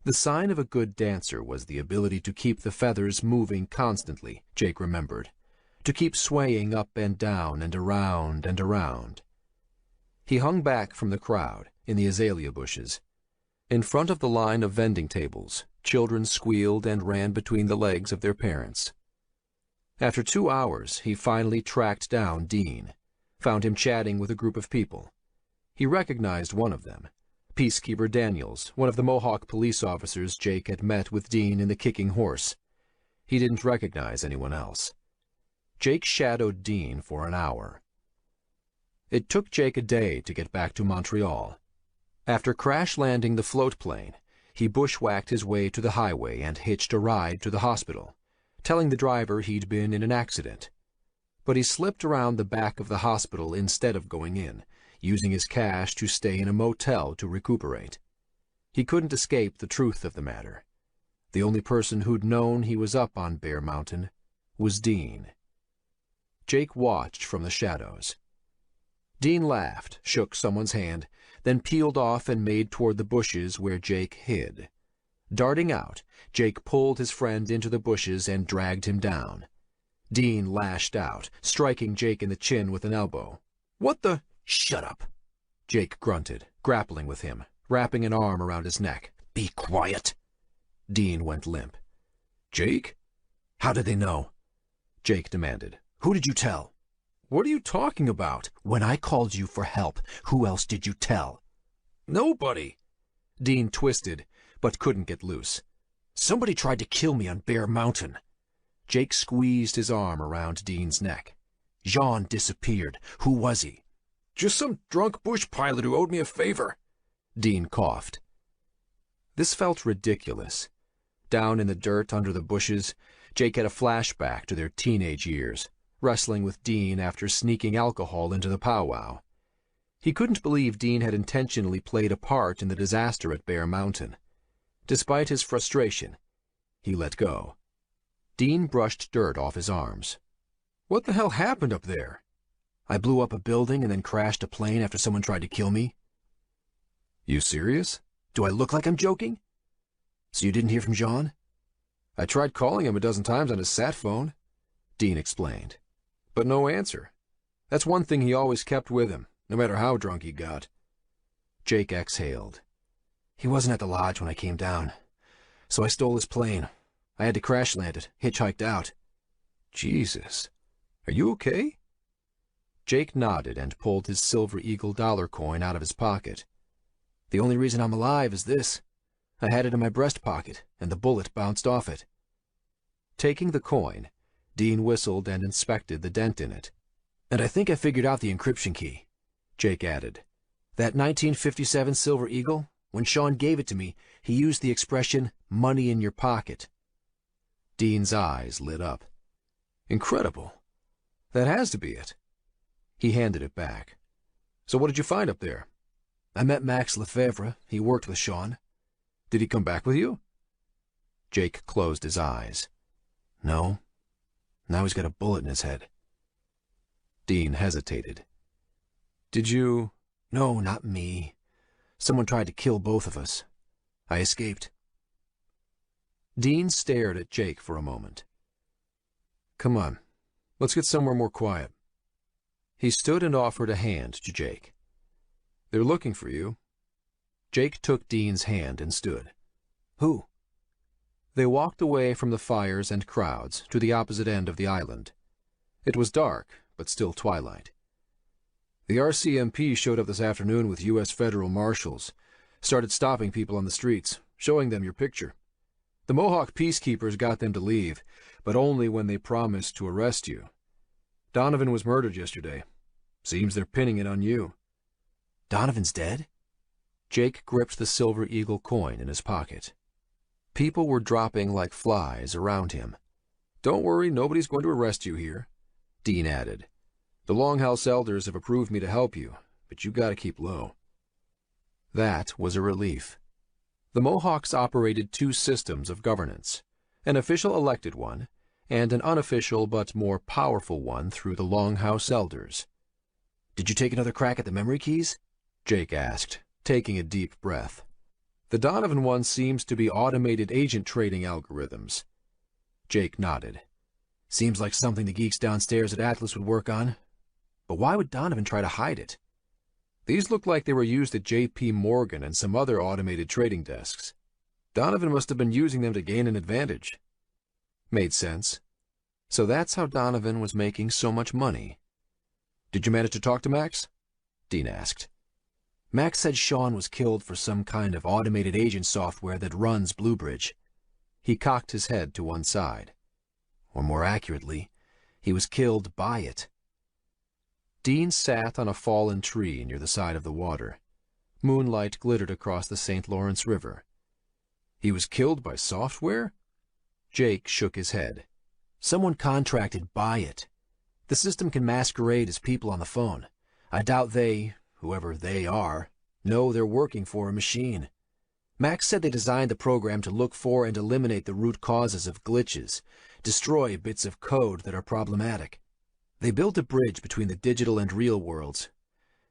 The sign of a good dancer was the ability to keep the feathers moving constantly, Jake remembered, to keep swaying up and down and around and around. He hung back from the crowd, in the azalea bushes. In front of the line of vending tables, children squealed and ran between the legs of their parents. After 2 hours, he finally tracked down Dean, found him chatting with a group of people. He recognized one of them, Peacekeeper Daniels, one of the Mohawk police officers Jake had met with Dean in the Kicking Horse. He didn't recognize anyone else. Jake shadowed Dean for an hour. It took Jake a day to get back to Montreal. After crash-landing the float plane, he bushwhacked his way to the highway and hitched a ride to the hospital, telling the driver he'd been in an accident. But he slipped around the back of the hospital instead of going in, using his cash to stay in a motel to recuperate. He couldn't escape the truth of the matter. The only person who'd known he was up on Bear Mountain was Dean. Jake watched from the shadows. Dean laughed, shook someone's hand, then peeled off and made toward the bushes where Jake hid. Darting out, Jake pulled his friend into the bushes and dragged him down. Dean lashed out, striking Jake in the chin with an elbow. "What the—" "Shut up," Jake grunted, grappling with him, wrapping an arm around his neck. "Be quiet." Dean went limp. "Jake? How did they know?" Jake demanded. "Who did you tell?" "What are you talking about?" "When I called you for help, who else did you tell?" "Nobody." Dean twisted, but couldn't get loose. "Somebody tried to kill me on Bear Mountain." Jake squeezed his arm around Dean's neck. "Jean disappeared. Who was he?" "Just some drunk bush pilot who owed me a favor." Dean coughed. This felt ridiculous. Down in the dirt under the bushes, Jake had a flashback to their teenage years, wrestling with Dean after sneaking alcohol into the powwow. He couldn't believe Dean had intentionally played a part in the disaster at Bear Mountain. Despite his frustration, he let go. Dean brushed dirt off his arms. "What the hell happened up there?" "I blew up a building and then crashed a plane after someone tried to kill me." "You serious?" "Do I look like I'm joking?" "So you didn't hear from Jean?" "I tried calling him a dozen times on his sat phone," Dean explained. "But no answer. That's one thing he always kept with him, no matter how drunk he got." Jake exhaled. "He wasn't at the lodge when I came down, so I stole his plane. I had to crash land it, hitchhiked out." "Jesus. Are you okay?" Jake nodded and pulled his Silver Eagle dollar coin out of his pocket. "The only reason I'm alive is this. I had it in my breast pocket, and the bullet bounced off it." Taking the coin, Dean whistled and inspected the dent in it. "And I think I figured out the encryption key," Jake added. "That 1957 Silver Eagle, when Sean gave it to me, he used the expression, 'money in your pocket.'" Dean's eyes lit up. "Incredible. That has to be it." He handed it back. "So what did you find up there?" "I met Max Lefebvre. He worked with Sean." "Did he come back with you?" Jake closed his eyes. "No. Now he's got a bullet in his head." Dean hesitated. "Did you—" "No, not me. Someone tried to kill both of us. I escaped." Dean stared at Jake for a moment. "Come on. Let's get somewhere more quiet." He stood and offered a hand to Jake. "They're looking for you." Jake took Dean's hand and stood. "Who?" They walked away from the fires and crowds to the opposite end of the island. It was dark, but still twilight. "The RCMP showed up this afternoon with U.S. federal marshals. Started stopping people on the streets, showing them your picture. The Mohawk peacekeepers got them to leave, but only when they promised to arrest you. Donovan was murdered yesterday. Seems they're pinning it on you." "Donovan's dead?" Jake gripped the Silver Eagle coin in his pocket. People were dropping like flies around him. "Don't worry, nobody's going to arrest you here," Dean added. "The Longhouse elders have approved me to help you, but you gotta keep low." That was a relief. The Mohawks operated 2 systems of governance, an official elected one, and an unofficial but more powerful one through the Longhouse elders. "Did you take another crack at the memory keys?" Jake asked, taking a deep breath. "The Donovan one seems to be automated agent trading algorithms." Jake nodded. "Seems like something the geeks downstairs at Atlas would work on. But why would Donovan try to hide it?" "These look like they were used at J.P. Morgan and some other automated trading desks. Donovan must have been using them to gain an advantage." "Made sense." So that's how Donovan was making so much money. Did you manage to talk to Max? Dean asked. Max said Sean was killed for some kind of automated agent software that runs Bluebridge. He cocked his head to one side. Or more accurately, he was killed by it. Dean sat on a fallen tree near the side of the water. Moonlight glittered across the St. Lawrence River. He was killed by software? Jake shook his head. Someone contracted by it. The system can masquerade as people on the phone. I doubt they, whoever they are, know they're working for a machine. Max said they designed the program to look for and eliminate the root causes of glitches, destroy bits of code that are problematic. They built a bridge between the digital and real worlds,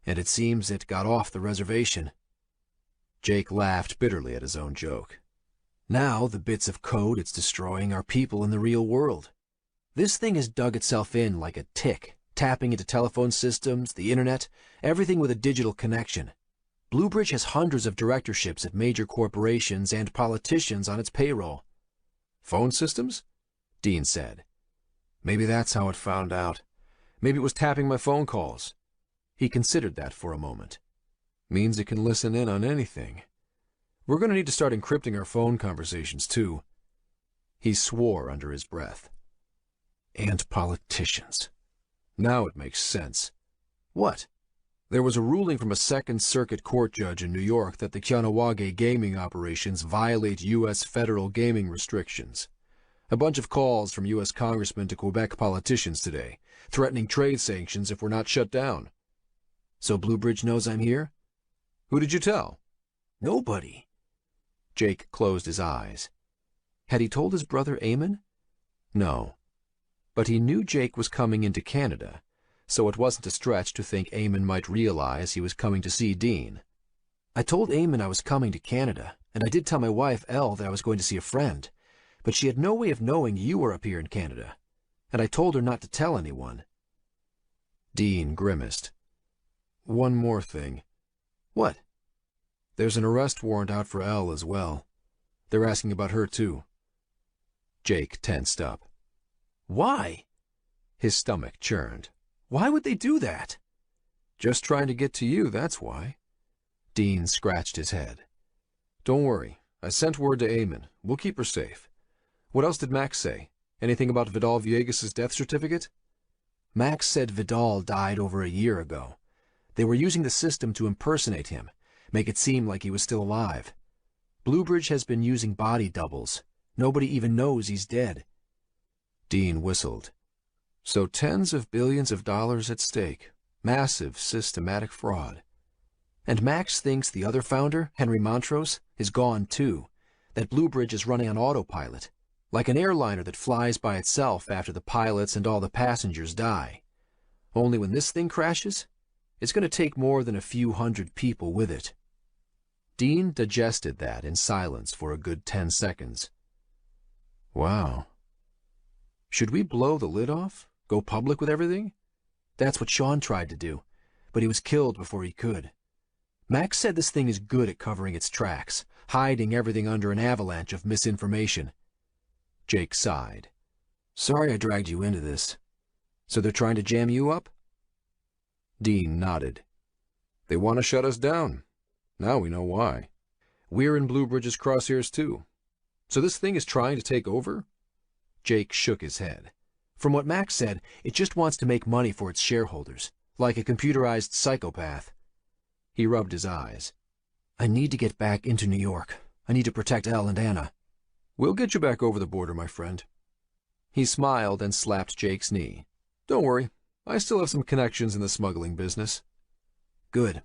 and it seems it got off the reservation. Jake laughed bitterly at his own joke. Now the bits of code it's destroying are people in the real world. This thing has dug itself in like a tick, tapping into telephone systems, the internet, everything with a digital connection. Bluebridge has hundreds of directorships at major corporations and politicians on its payroll. Phone systems? Dean said. Maybe that's how it found out. Maybe it was tapping my phone calls. He considered that for a moment. Means it can listen in on anything. We're going to need to start encrypting our phone conversations, too. He swore under his breath. And politicians. Now it makes sense. What? There was a ruling from a Second Circuit Court judge in New York that the Kahnawake gaming operations violate U.S. federal gaming restrictions. A bunch of calls from U.S. congressmen to Quebec politicians today, threatening trade sanctions if we're not shut down. So Bluebridge knows I'm here? Who did you tell? Nobody. Jake closed his eyes. Had he told his brother Eamon? No. But he knew Jake was coming into Canada, so it wasn't a stretch to think Eamon might realize he was coming to see Dean. I told Eamon I was coming to Canada, and I did tell my wife, Elle, that I was going to see a friend. But she had no way of knowing you were up here in Canada, and I told her not to tell anyone. Dean grimaced. One more thing. What? There's an arrest warrant out for Elle as well. They're asking about her, too. Jake tensed up. Why? His stomach churned. Why would they do that? Just trying to get to you, that's why. Dean scratched his head. Don't worry. I sent word to Eamon. We'll keep her safe. What else did Max say? Anything about Vidal Villegas' death certificate? Max said Vidal died over a year ago. They were using the system to impersonate him, make it seem like he was still alive. Bluebridge has been using body doubles. Nobody even knows he's dead. Dean whistled. So tens of billions of dollars at stake. Massive, systematic fraud. And Max thinks the other founder, Henry Montrose, is gone too. That Bluebridge is running on autopilot, like an airliner that flies by itself after the pilots and all the passengers die. Only when this thing crashes, it's going to take more than a few hundred people with it. Dean digested that in silence for a good 10 seconds. Wow. Should we blow the lid off? Go public with everything? That's what Sean tried to do, but he was killed before he could. Max said this thing is good at covering its tracks, hiding everything under an avalanche of misinformation. Jake sighed. Sorry I dragged you into this. So they're trying to jam you up? Dean nodded. They want to shut us down. Now we know why. We're in Bluebridge's crosshairs too. So this thing is trying to take over? Jake shook his head. From what Max said, it just wants to make money for its shareholders, like a computerized psychopath. He rubbed his eyes. I need to get back into New York. I need to protect Elle and Anna. We'll get you back over the border, my friend. He smiled and slapped Jake's knee. Don't worry. I still have some connections in the smuggling business. Good.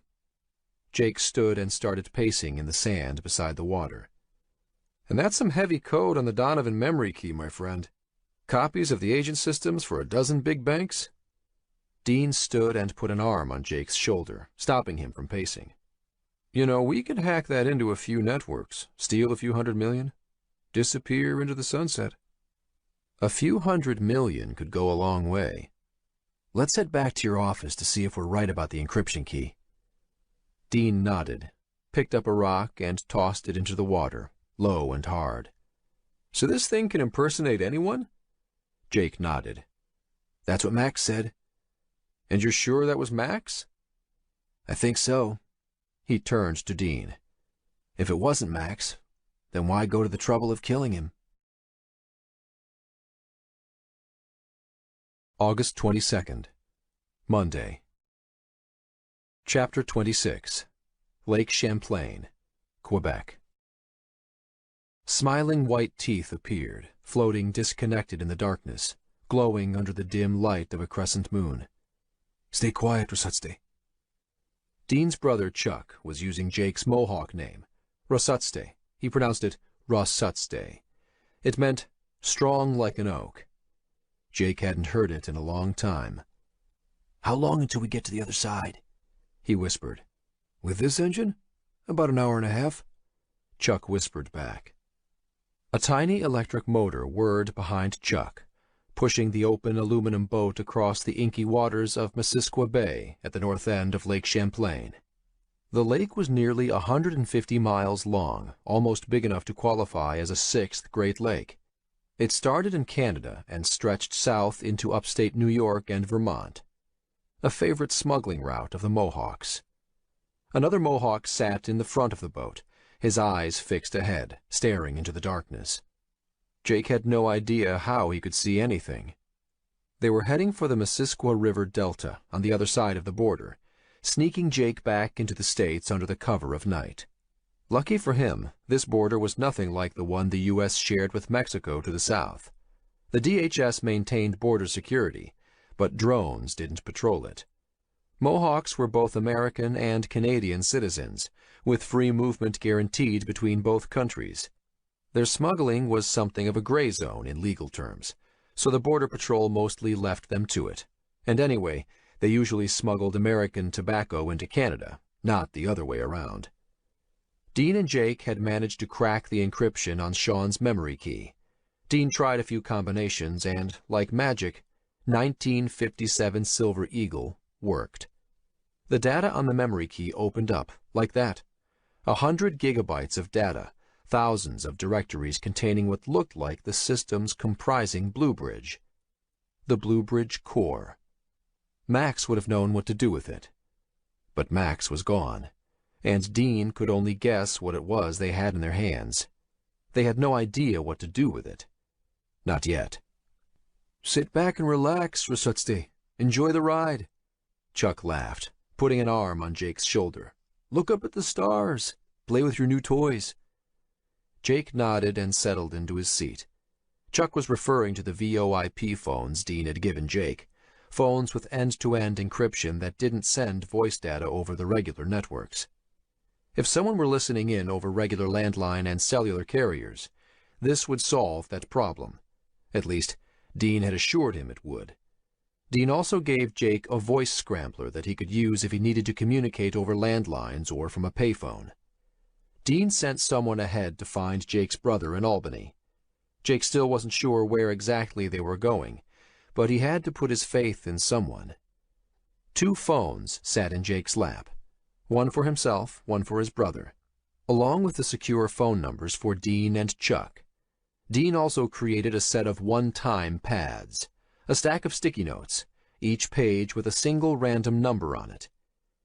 Jake stood and started pacing in the sand beside the water. And that's some heavy code on the Donovan memory key, my friend. Copies of the agent systems for a dozen big banks? Dean stood and put an arm on Jake's shoulder, stopping him from pacing. You know, we could hack that into a few networks, steal a few $100 million, disappear into the sunset. A few $100 million could go a long way. Let's head back to your office to see if we're right about the encryption key. Dean nodded, picked up a rock and tossed it into the water, low and hard. So this thing can impersonate anyone? Jake nodded. That's what Max said. And you're sure that was Max? I think so. He turned to Dean. If it wasn't Max, then why go to the trouble of killing him? August 22nd, Monday. Chapter 26, Lake Champlain, Quebec. Smiling white teeth appeared, floating disconnected in the darkness, glowing under the dim light of a crescent moon. Stay quiet, Rosutste. Dean's brother Chuck was using Jake's Mohawk name, Rosutste. He pronounced it Rosutste. It meant strong like an oak. Jake hadn't heard it in a long time. How long until we get to the other side? He whispered. With this engine? About an hour and a half. Chuck whispered back. A tiny electric motor whirred behind Chuck, pushing the open aluminum boat across the inky waters of Missisquoi Bay at the north end of Lake Champlain. The lake was nearly 150 miles long, almost big enough to qualify as a sixth Great Lake. It started in Canada and stretched south into upstate New York and Vermont, a favorite smuggling route of the Mohawks. Another Mohawk sat in the front of the boat, his eyes fixed ahead, staring into the darkness. Jake had no idea how he could see anything. They were heading for the Missisquoi River Delta on the other side of the border, sneaking Jake back into the States under the cover of night. Lucky for him, this border was nothing like the one the U.S. shared with Mexico to the south. The DHS maintained border security, but drones didn't patrol it. Mohawks were both American and Canadian citizens, with free movement guaranteed between both countries. Their smuggling was something of a gray zone in legal terms, so the Border Patrol mostly left them to it. And anyway, they usually smuggled American tobacco into Canada, not the other way around. Dean and Jake had managed to crack the encryption on Sean's memory key. Dean tried a few combinations and, like magic, 1957 Silver Eagle worked. The data on the memory key opened up, like that. 100 gigabytes of data, thousands of directories containing what looked like the systems comprising Bluebridge. The Bluebridge core. Max would have known what to do with it. But Max was gone, and Dean could only guess what it was they had in their hands. They had no idea what to do with it. Not yet. Sit back and relax, Rosutste. Enjoy the ride. Chuck laughed, putting an arm on Jake's shoulder. Look up at the stars. Play with your new toys. Jake nodded and settled into his seat. Chuck was referring to the VoIP phones Dean had given Jake, phones with end-to-end encryption that didn't send voice data over the regular networks. If someone were listening in over regular landline and cellular carriers, this would solve that problem. At least, Dean had assured him it would. Dean also gave Jake a voice scrambler that he could use if he needed to communicate over landlines or from a payphone. Dean sent someone ahead to find Jake's brother in Albany. Jake still wasn't sure where exactly they were going, but he had to put his faith in someone. 2 phones sat in Jake's lap, one for himself, one for his brother, along with the secure phone numbers for Dean and Chuck. Dean also created a set of one-time pads, a stack of sticky notes, each page with a single random number on it.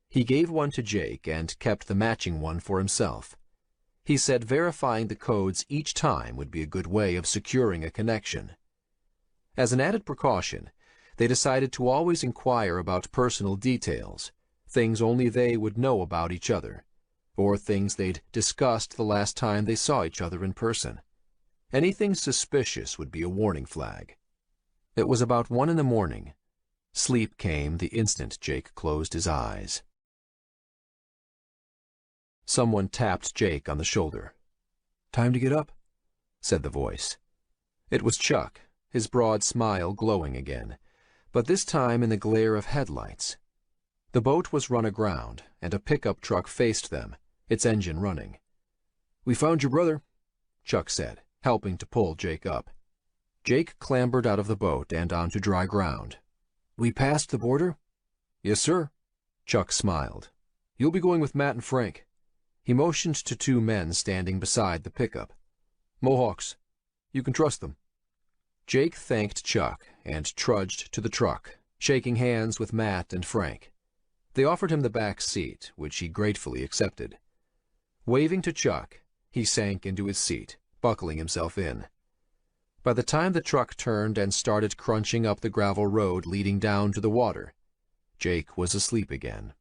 He gave one to Jake and kept the matching one for himself. He said verifying the codes each time would be a good way of securing a connection. As an added precaution, they decided to always inquire about personal details, things only they would know about each other, or things they'd discussed the last time they saw each other in person. Anything suspicious would be a warning flag. It was about 1 a.m. Sleep came the instant Jake closed his eyes. Someone tapped Jake on the shoulder. Time to get up, said the voice. It was Chuck, his broad smile glowing again, but this time in the glare of headlights. The boat was run aground, and a pickup truck faced them, its engine running. We found your brother, Chuck said, helping to pull Jake up. Jake clambered out of the boat and onto dry ground. We passed the border? Yes, sir. Chuck smiled. You'll be going with Matt and Frank. He motioned to 2 men standing beside the pickup. Mohawks. You can trust them. Jake thanked Chuck and trudged to the truck, shaking hands with Matt and Frank. They offered him the back seat, which he gratefully accepted. Waving to Chuck, he sank into his seat, buckling himself in. By the time the truck turned and started crunching up the gravel road leading down to the water, Jake was asleep again.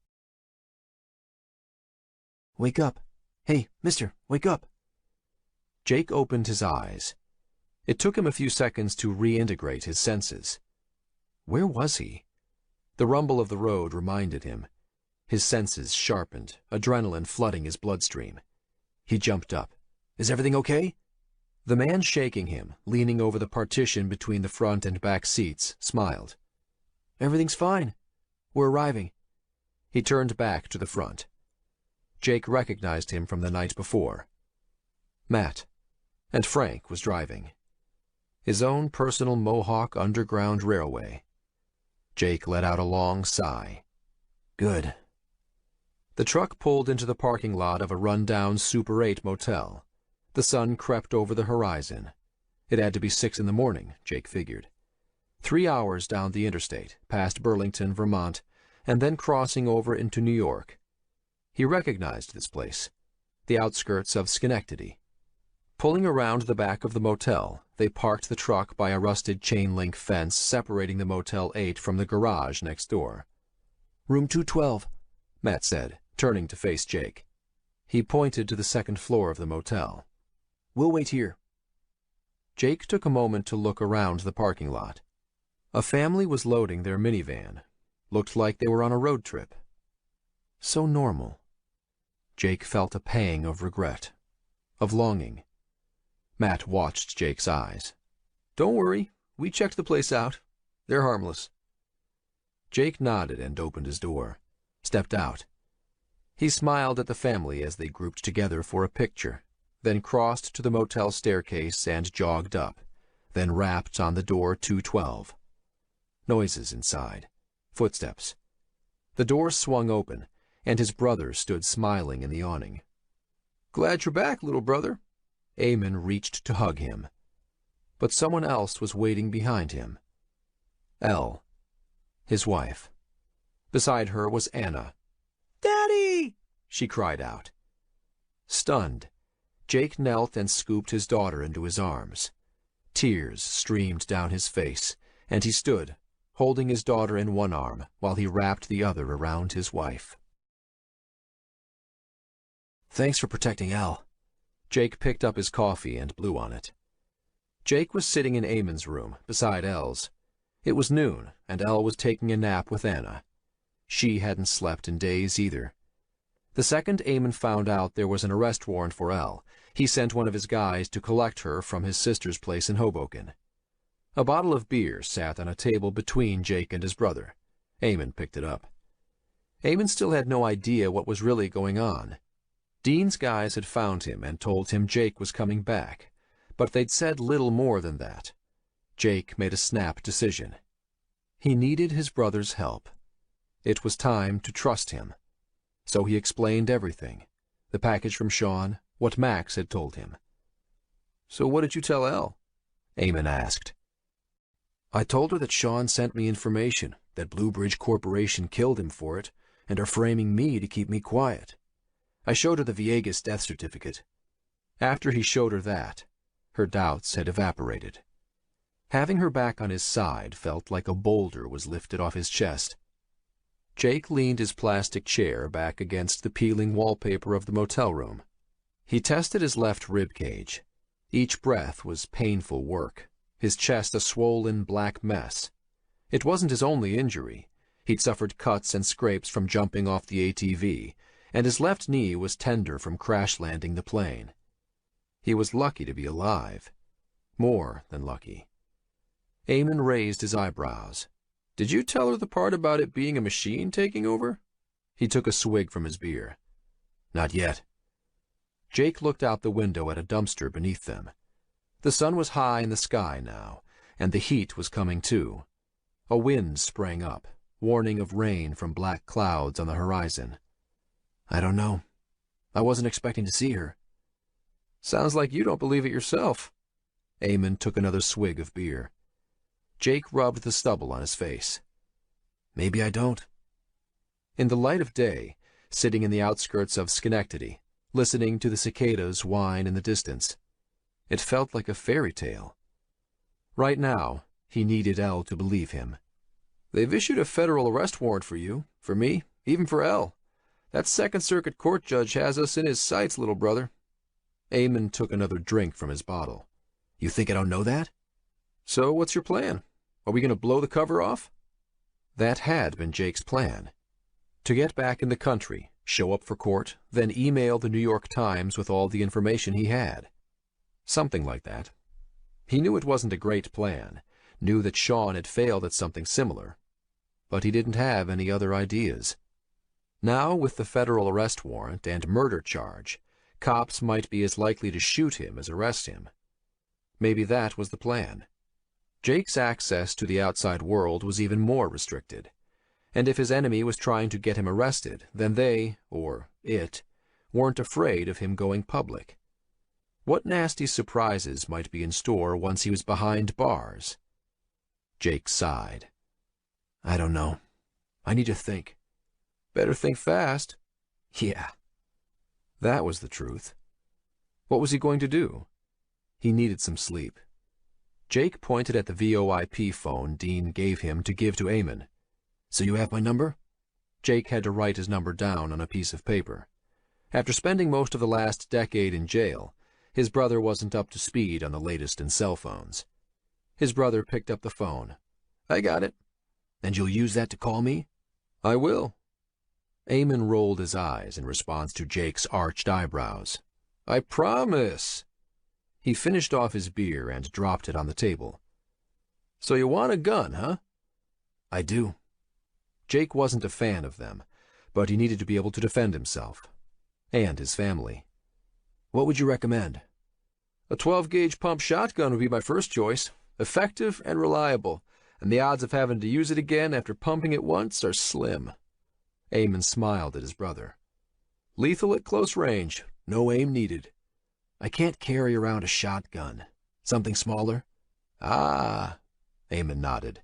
Wake up. Hey, mister, wake up. Jake opened his eyes. It took him a few seconds to reintegrate his senses. Where was he? The rumble of the road reminded him. His senses sharpened, adrenaline flooding his bloodstream. He jumped up. Is everything okay? The man shaking him, leaning over the partition between the front and back seats, smiled. Everything's fine. We're arriving. He turned back to the front. Jake recognized him from the night before. Matt. And Frank was driving. His own personal Mohawk Underground Railway. Jake let out a long sigh. Good. The truck pulled into the parking lot of a run-down Super 8 motel. The sun crept over the horizon. It had to be 6 in the morning, Jake figured. 3 hours down the interstate, past Burlington, Vermont, and then crossing over into New York. He recognized this place, the outskirts of Schenectady. Pulling around the back of the motel, they parked the truck by a rusted chain-link fence separating the Motel 8 from the garage next door. Room 212, Matt said, turning to face Jake. He pointed to the second floor of the motel. We'll wait here. Jake took a moment to look around the parking lot. A family was loading their minivan. Looked like they were on a road trip. So normal. Jake felt a pang of regret, of longing. Matt watched Jake's eyes. Don't worry, we checked the place out. They're harmless. Jake nodded and opened his door, stepped out. He smiled at the family as they grouped together for a picture, then crossed to the motel staircase and jogged up, then rapped on the door 212. Noises inside. Footsteps. The door swung open, and his brother stood smiling in the awning. Glad you're back, little brother. Eamon reached to hug him. But someone else was waiting behind him. Elle, his wife. Beside her was Anna. Daddy! She cried out. Stunned, Jake knelt and scooped his daughter into his arms. Tears streamed down his face, and he stood, holding his daughter in one arm while he wrapped the other around his wife. Thanks for protecting Elle. Jake picked up his coffee and blew on it. Jake was sitting in Eamon's room, beside Elle's. It was noon, and Elle was taking a nap with Anna. She hadn't slept in days either. The second Eamon found out there was an arrest warrant for Elle, he sent one of his guys to collect her from his sister's place in Hoboken. A bottle of beer sat on a table between Jake and his brother. Eamon picked it up. Eamon still had no idea what was really going on. Dean's guys had found him and told him Jake was coming back, but they'd said little more than that. Jake made a snap decision. He needed his brother's help. It was time to trust him. So he explained everything. The package from Sean, what Max had told him. So what did you tell Elle? Eamon asked. I told her that Sean sent me information, that Blue Bridge Corporation killed him for it, and are framing me to keep me quiet. I showed her the Villegas death certificate. After he showed her that, her doubts had evaporated. Having her back on his side felt like a boulder was lifted off his chest. Jake leaned his plastic chair back against the peeling wallpaper of the motel room. He tested his left rib cage. Each breath was painful work, his chest a swollen black mess. It wasn't his only injury. He'd suffered cuts and scrapes from jumping off the ATV, and his left knee was tender from crash-landing the plane. He was lucky to be alive. More than lucky. Eamon raised his eyebrows. Did you tell her the part about it being a machine taking over? He took a swig from his beer. Not yet. Jake looked out the window at a dumpster beneath them. The sun was high in the sky now, and the heat was coming too. A wind sprang up, warning of rain from black clouds on the horizon. I don't know. I wasn't expecting to see her. Sounds like you don't believe it yourself. Eamon took another swig of beer. Jake rubbed the stubble on his face. Maybe I don't. In the light of day, sitting in the outskirts of Schenectady, listening to the cicadas whine in the distance, it felt like a fairy tale. Right now, he needed Elle to believe him. They've issued a federal arrest warrant for you, for me, even for Elle. That Second Circuit Court judge has us in his sights, little brother. Eamon took another drink from his bottle. You think I don't know that? So what's your plan? Are we going to blow the cover off? That had been Jake's plan. To get back in the country, show up for court, then email the New York Times with all the information he had. Something like that. He knew it wasn't a great plan, knew that Sean had failed at something similar, but he didn't have any other ideas. Now, with the federal arrest warrant and murder charge, cops might be as likely to shoot him as arrest him. Maybe that was the plan. Jake's access to the outside world was even more restricted, and if his enemy was trying to get him arrested, then they, or it, weren't afraid of him going public. What nasty surprises might be in store once he was behind bars? Jake sighed. I don't know. I need to think. Better think fast. Yeah. That was the truth. What was he going to do? He needed some sleep. Jake pointed at the VoIP phone Dean gave him to give to Eamon. So you have my number? Jake had to write his number down on a piece of paper. After spending most of the last decade in jail, his brother wasn't up to speed on the latest in cell phones. His brother picked up the phone. I got it. And you'll use that to call me? I will. Eamon rolled his eyes in response to Jake's arched eyebrows. I promise. He finished off his beer and dropped it on the table. So you want a gun, huh? I do. Jake wasn't a fan of them, but he needed to be able to defend himself. And his family. What would you recommend? A 12-gauge pump shotgun would be my first choice. Effective and reliable, and the odds of having to use it again after pumping it once are slim. Eamon smiled at his brother. Lethal at close range. No aim needed. I can't carry around a shotgun. Something smaller? Ah, Eamon nodded.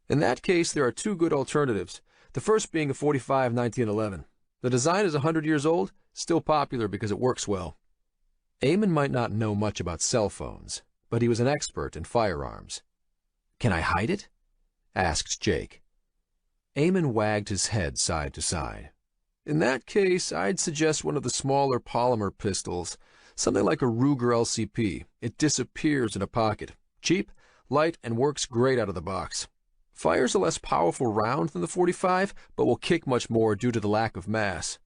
In that case, there are two good alternatives. The first being a .45 1911. The design is 100 years old, still popular because it works well. Eamon might not know much about cell phones, but he was an expert in firearms. Can I hide it? Asked Jake. Eamon wagged his head side to side. In that case, I'd suggest one of the smaller polymer pistols, something like a Ruger LCP. It disappears in a pocket. Cheap, light, and works great out of the box. Fires a less powerful round than the .45, but will kick much more due to the lack of mass.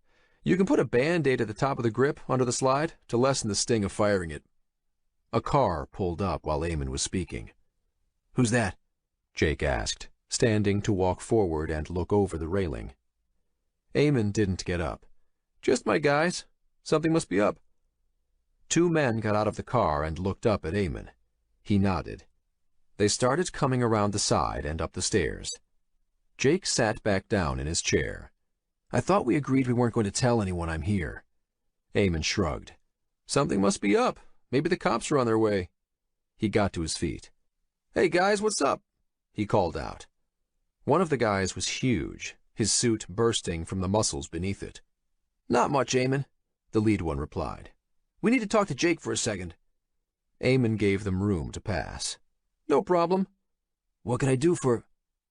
You can put a Band-Aid at the top of the grip under the slide to lessen the sting of firing it. A car pulled up while Eamon was speaking. Who's that? Jake asked, standing to walk forward and look over the railing. Eamon didn't get up. Just my guys. Something must be up. Two men got out of the car and looked up at Eamon. He nodded. They started coming around the side and up the stairs. Jake sat back down in his chair. I thought we agreed we weren't going to tell anyone I'm here. Eamon shrugged. Something must be up. Maybe the cops are on their way. He got to his feet. Hey guys, what's up? He called out. One of the guys was huge, his suit bursting from the muscles beneath it. Not much, Eamon, the lead one replied. We need to talk to Jake for a second. Eamon gave them room to pass. No problem. What can I do for...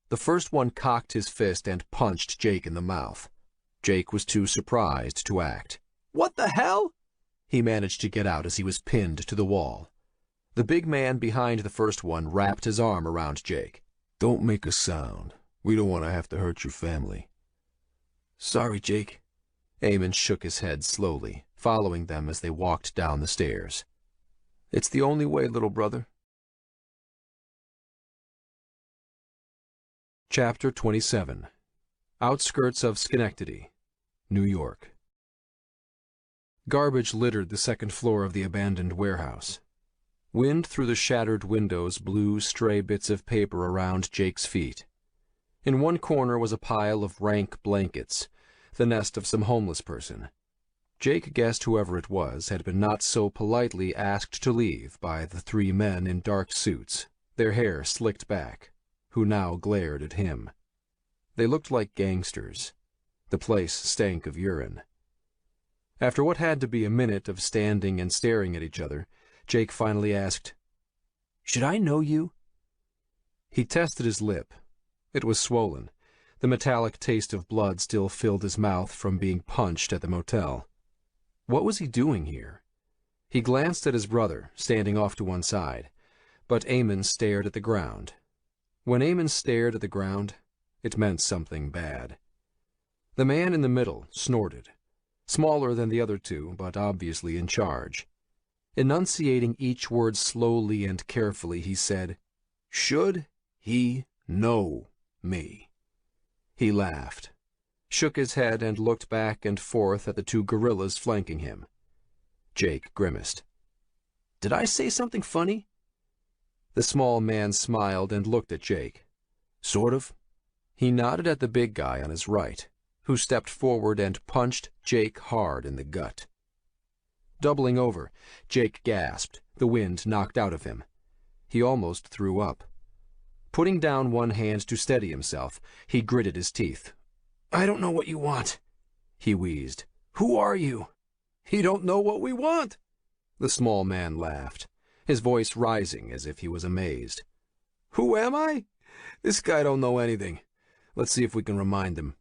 The first one cocked his fist and punched Jake in the mouth. Jake was too surprised to act. What the hell? He managed to get out as he was pinned to the wall. The big man behind the first one wrapped his arm around Jake. Don't make a sound. We don't want to have to hurt your family. Sorry, Jake. Eamon shook his head slowly, following them as they walked down the stairs. It's the only way, little brother. Chapter 27. Outskirts of Schenectady, New York. Garbage littered the second floor of the abandoned warehouse. Wind through the shattered windows blew stray bits of paper around Jake's feet. In one corner was a pile of rank blankets, the nest of some homeless person. Jake guessed whoever it was had been not so politely asked to leave by the three men in dark suits, their hair slicked back, who now glared at him. They looked like gangsters. The place stank of urine. After what had to be a minute of standing and staring at each other, Jake finally asked, "Should I know you?" He tested his lip. It was swollen. The metallic taste of blood still filled his mouth from being punched at the motel. What was he doing here? He glanced at his brother, standing off to one side, but Eamon stared at the ground. When Eamon stared at the ground, it meant something bad. The man in the middle snorted, smaller than the other two, but obviously in charge. Enunciating each word slowly and carefully, he said, "Should he know me?" He laughed, shook his head, and looked back and forth at the two gorillas flanking him. Jake grimaced. "Did I say something funny?" The small man smiled and looked at Jake. "Sort of." He nodded at the big guy on his right, who stepped forward and punched Jake hard in the gut. Doubling over, Jake gasped, the wind knocked out of him. He almost threw up. Putting down one hand to steady himself, he gritted his teeth. "I don't know what you want," he wheezed. "Who are you?" "He don't know what we want." The small man laughed, his voice rising as if he was amazed. "Who am I? This guy don't know anything. Let's see if we can remind him."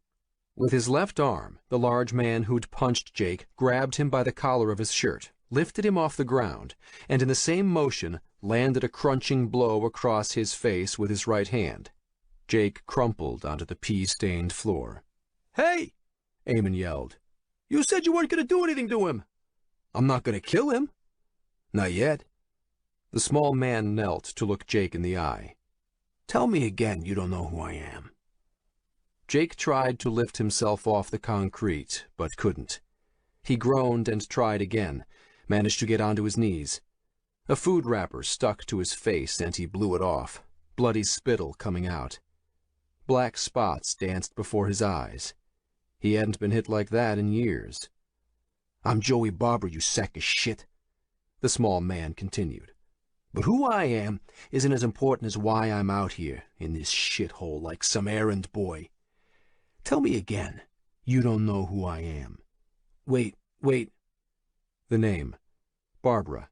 With his left arm, the large man who'd punched Jake grabbed him by the collar of his shirt, lifted him off the ground, and in the same motion landed a crunching blow across his face with his right hand. Jake crumpled onto the pea-stained floor. "Hey!" Eamon yelled. "You said you weren't going to do anything to him." "I'm not going to kill him." "Not yet." The small man knelt to look Jake in the eye. "Tell me again you don't know who I am." Jake tried to lift himself off the concrete, but couldn't. He groaned and tried again, managed to get onto his knees. A food wrapper stuck to his face and he blew it off, bloody spittle coming out. Black spots danced before his eyes. He hadn't been hit like that in years. "I'm Joey Barber, you sack of shit," the small man continued. "But who I am isn't as important as why I'm out here in this shithole like some errand boy. Tell me again, you don't know who I am." Wait. The name. Barbara.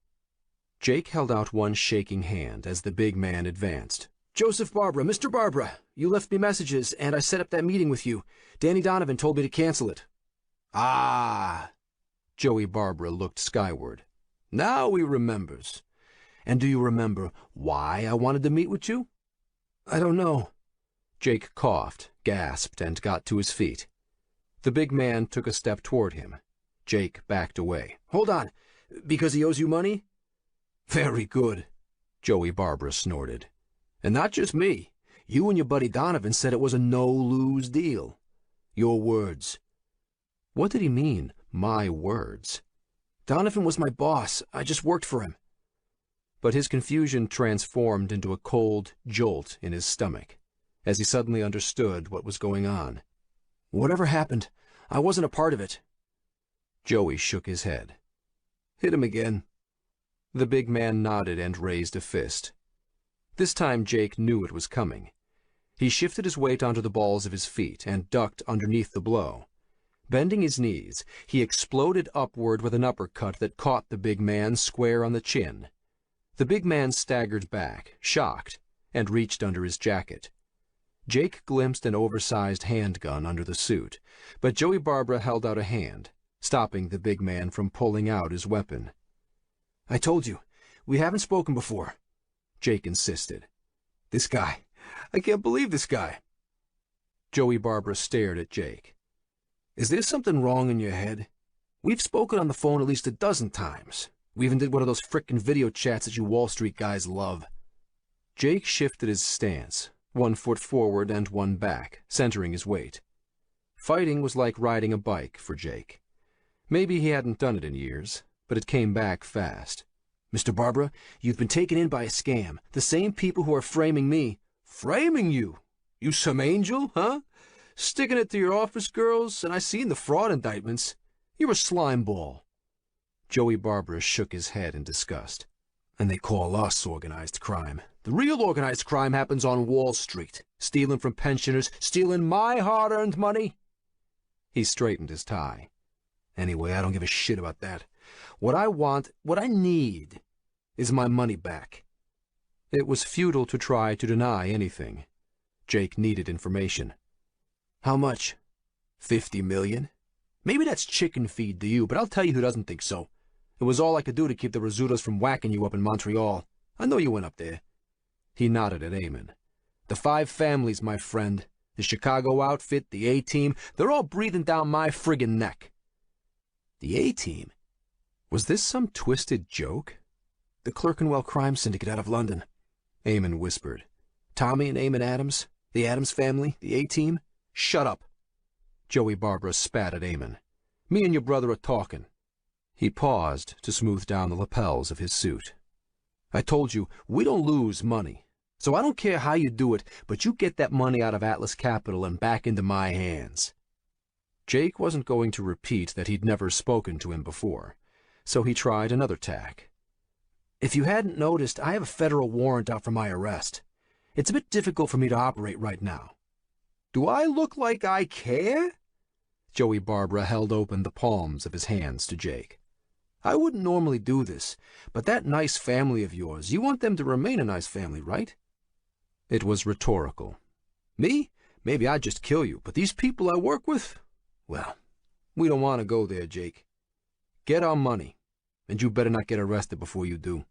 Jake held out one shaking hand as the big man advanced. "Joseph Barbara, Mr. Barbara, you left me messages, and I set up that meeting with you. Danny Donovan told me to cancel it." "Ah!" Joey Barbara looked skyward. "Now he remembers. And do you remember why I wanted to meet with you?" "I don't know." Jake coughed, gasped, and got to his feet. The big man took a step toward him. Jake backed away. "Hold on. Because he owes you money?" "Very good," Joey Barbara snorted. "And not just me. You and your buddy Donovan said it was a no-lose deal. Your words." What did he mean, my words? "Donovan was my boss. I just worked for him." But his confusion transformed into a cold jolt in his stomach, as he suddenly understood what was going on. "Whatever happened, I wasn't a part of it." Joey shook his head. "Hit him again." The big man nodded and raised a fist. This time Jake knew it was coming. He shifted his weight onto the balls of his feet and ducked underneath the blow. Bending his knees, he exploded upward with an uppercut that caught the big man square on the chin. The big man staggered back, shocked, and reached under his jacket. Jake glimpsed an oversized handgun under the suit, but Joey Barbara held out a hand, stopping the big man from pulling out his weapon. "I told you, we haven't spoken before," Jake insisted. "This guy, I can't believe this guy." Joey Barbara stared at Jake. "Is there something wrong in your head? We've spoken on the phone at least a dozen times. We even did one of those frickin' video chats that you Wall Street guys love." Jake shifted his stance, one foot forward and one back, centering his weight. Fighting was like riding a bike for Jake. Maybe he hadn't done it in years, but it came back fast. "Mr. Barbara, you've been taken in by a scam. The same people who are framing me." "Framing you? You some angel, huh? Sticking it to your office girls, and I seen the fraud indictments. You're a slime ball." Joey Barbara shook his head in disgust. "And they call us organized crime. The real organized crime happens on Wall Street, stealing from pensioners, stealing my hard-earned money. He straightened his tie. Anyway, I don't give a shit about that. What I want, what I need, is my money back. It was futile to try to deny anything. Jake needed information. How much? 50 million? Maybe that's chicken feed to you, but I'll tell you who doesn't think so. It was all I could do to keep the Rizzutos from whacking you up in Montreal. I know you went up there. He nodded at Eamon. The 5 families, my friend. The Chicago outfit, the A-team, they're all breathing down my friggin' neck. The A-team? Was this some twisted joke? The Clerkenwell crime syndicate out of London, Eamon whispered. Tommy and Eamon Adams, the Adams family, the A-team. Shut up. Joey Barbara spat at Eamon. Me and your brother are talking. He paused to smooth down the lapels of his suit. I told you, we don't lose money. So I don't care how you do it, but you get that money out of Atlas Capital and back into my hands. Jake wasn't going to repeat that he'd never spoken to him before, so he tried another tack. If you hadn't noticed, I have a federal warrant out for my arrest. It's a bit difficult for me to operate right now. Do I look like I care? Joey Barbara held open the palms of his hands to Jake. I wouldn't normally do this, but that nice family of yours, you want them to remain a nice family, right? It was rhetorical. Me? Maybe I'd just kill you, but these people I work with? Well, we don't want to go there, Jake. Get our money, and you better not get arrested before you do.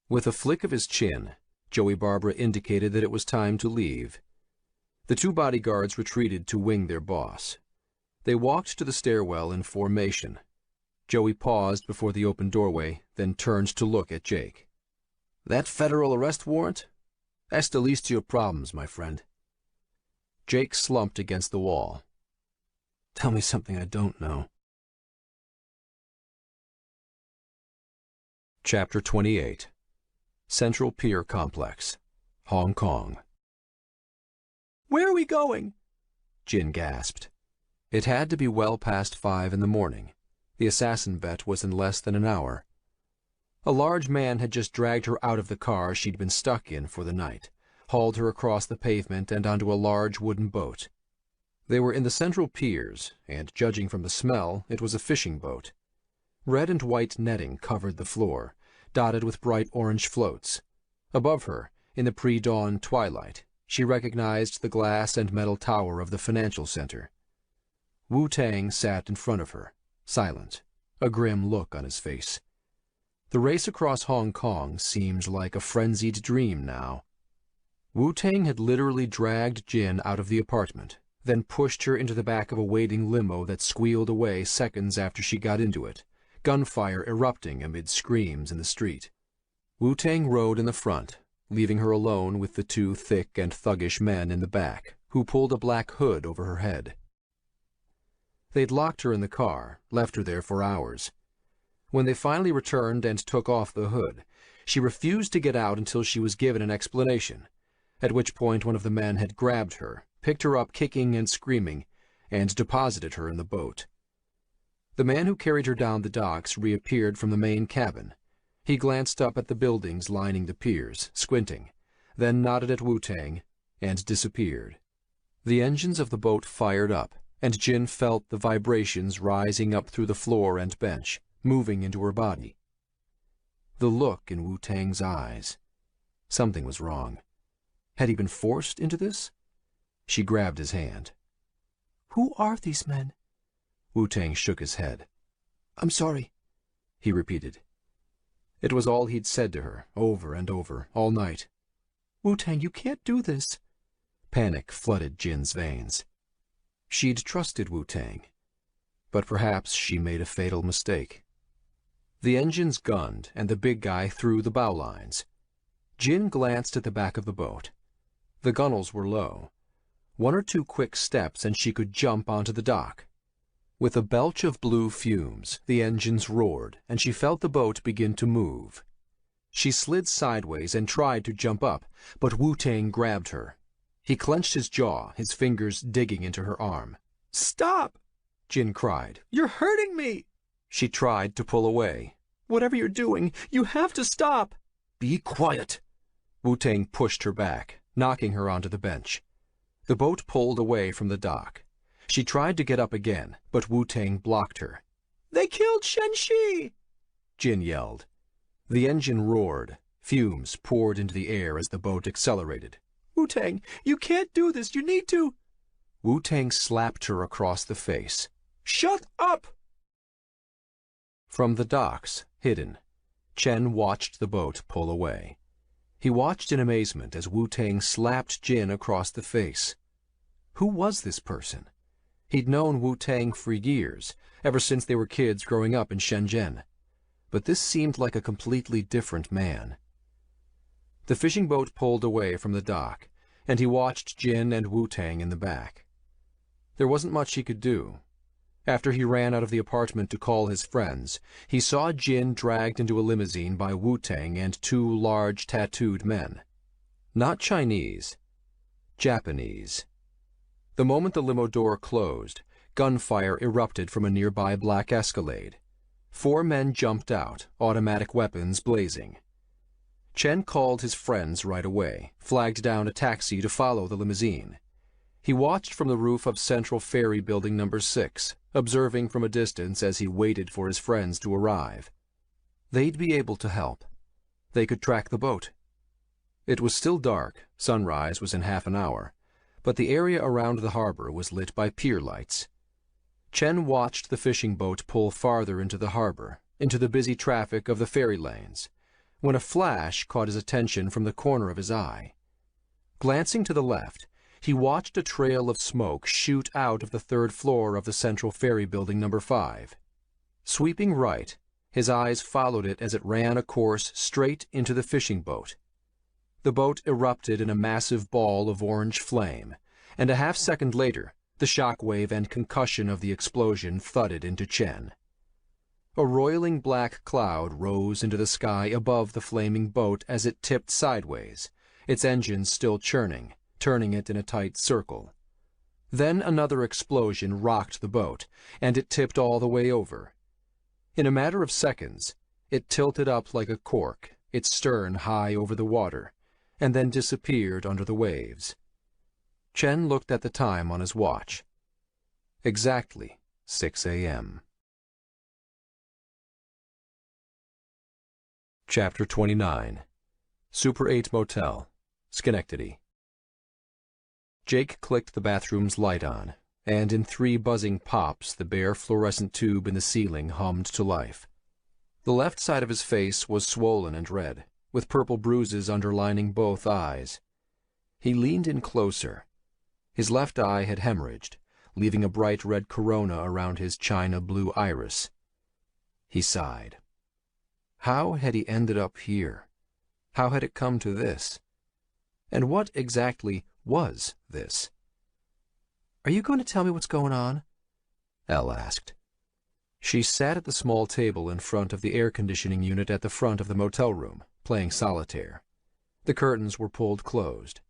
With a flick of his chin, Joey Barbara indicated that it was time to leave. The 2 bodyguards retreated to wing their boss. They walked to the stairwell in formation. Joey paused before the open doorway, then turned to look at Jake. That federal arrest warrant? That's the least of your problems, my friend. Jake slumped against the wall. Tell me something I don't know. Chapter 28. Central Pier Complex, Hong Kong. Where are we going? Jin gasped. It had to be well past 5 in the morning. The assassin bet was in less than an hour. A large man had just dragged her out of the car she'd been stuck in for the night, hauled her across the pavement and onto a large wooden boat. They were in the central piers, and judging from the smell, it was a fishing boat. Red and white netting covered the floor, dotted with bright orange floats. Above her, in the pre-dawn twilight, she recognized the glass and metal tower of the financial center. Wu-Tang sat in front of her, silent, a grim look on his face. The race across Hong Kong seemed like a frenzied dream now. Wu-Tang had literally dragged Jin out of the apartment, then pushed her into the back of a waiting limo that squealed away seconds after she got into it, gunfire erupting amid screams in the street. Wu-Tang rode in the front, leaving her alone with the 2 thick and thuggish men in the back, who pulled a black hood over her head. They'd locked her in the car, left her there for hours. When they finally returned and took off the hood, she refused to get out until she was given an explanation, at which point one of the men had grabbed her, picked her up kicking and screaming, and deposited her in the boat. The man who carried her down the docks reappeared from the main cabin. He glanced up at the buildings lining the piers, squinting, then nodded at Wu-Tang, and disappeared. The engines of the boat fired up, and Jin felt the vibrations rising up through the floor and bench, moving into her body. The look in Wu-Tang's eyes. Something was wrong. Had he been forced into this? She grabbed his hand. Who are these men? Wu-Tang shook his head. I'm sorry, he repeated. It was all he'd said to her, over and over, all night. Wu-Tang, you can't do this. Panic flooded Jin's veins. She'd trusted Wu-Tang, but perhaps she made a fatal mistake. The engines gunned, and the big guy threw the bow lines. Jin glanced at the back of the boat. The gunnels were low. 1 or 2 quick steps and she could jump onto the dock. With a belch of blue fumes, the engines roared, and she felt the boat begin to move. She slid sideways and tried to jump up, but Wu-Tang grabbed her. He clenched his jaw, his fingers digging into her arm. Stop! Jin cried. You're hurting me! She tried to pull away. Whatever you're doing, you have to stop! Be quiet! Wu-Tang pushed her back, knocking her onto the bench. The boat pulled away from the dock. She tried to get up again, but Wu-Tang blocked her. "They killed Shen-Shi!" Jin yelled. The engine roared. Fumes poured into the air as the boat accelerated. "Wu-Tang, you can't do this. You need to—" Wu-Tang slapped her across the face. "Shut up!" From the docks, hidden, Chen watched the boat pull away. He watched in amazement as Wu-Tang slapped Jin across the face. Who was this person? He'd known Wu-Tang for years, ever since they were kids growing up in Shenzhen. But this seemed like a completely different man. The fishing boat pulled away from the dock, and he watched Jin and Wu-Tang in the back. There wasn't much he could do. After he ran out of the apartment to call his friends, he saw Jin dragged into a limousine by Wu-Tang and two large tattooed men. Not Chinese. Japanese. The moment the limo door closed, gunfire erupted from a nearby black Escalade. 4 men jumped out, automatic weapons blazing. Chen called his friends right away, flagged down a taxi to follow the limousine. He watched from the roof of Central Ferry Building No. 6, observing from a distance as he waited for his friends to arrive. They'd be able to help. They could track the boat. It was still dark, sunrise was in half an hour, but the area around the harbor was lit by pier lights. Chen watched the fishing boat pull farther into the harbor, into the busy traffic of the ferry lanes, when a flash caught his attention from the corner of his eye. Glancing to the left, he watched a trail of smoke shoot out of the 3rd floor of the Central Ferry Building No. 5. Sweeping right, his eyes followed it as it ran a course straight into the fishing boat. The boat erupted in a massive ball of orange flame, and a half-second later, the shockwave and concussion of the explosion thudded into Chen. A roiling black cloud rose into the sky above the flaming boat as it tipped sideways, its engines still churning, turning it in a tight circle. Then another explosion rocked the boat, and it tipped all the way over. In a matter of seconds, it tilted up like a cork, its stern high over the water, and then disappeared under the waves. Chen looked at the time on his watch. Exactly 6 a.m. Chapter 29. Super 8 Motel, Schenectady. Jake clicked the bathroom's light on, and in 3 buzzing pops the bare fluorescent tube in the ceiling hummed to life. The left side of his face was swollen and red, with purple bruises underlining both eyes. He leaned in closer. His left eye had hemorrhaged, leaving a bright red corona around his china blue iris. He sighed. How had he ended up here? How had it come to this? And what exactly was this? "Are you going to tell me what's going on?" Elle asked. She sat at the small table in front of the air conditioning unit at the front of the motel room, playing solitaire. The curtains were pulled closed.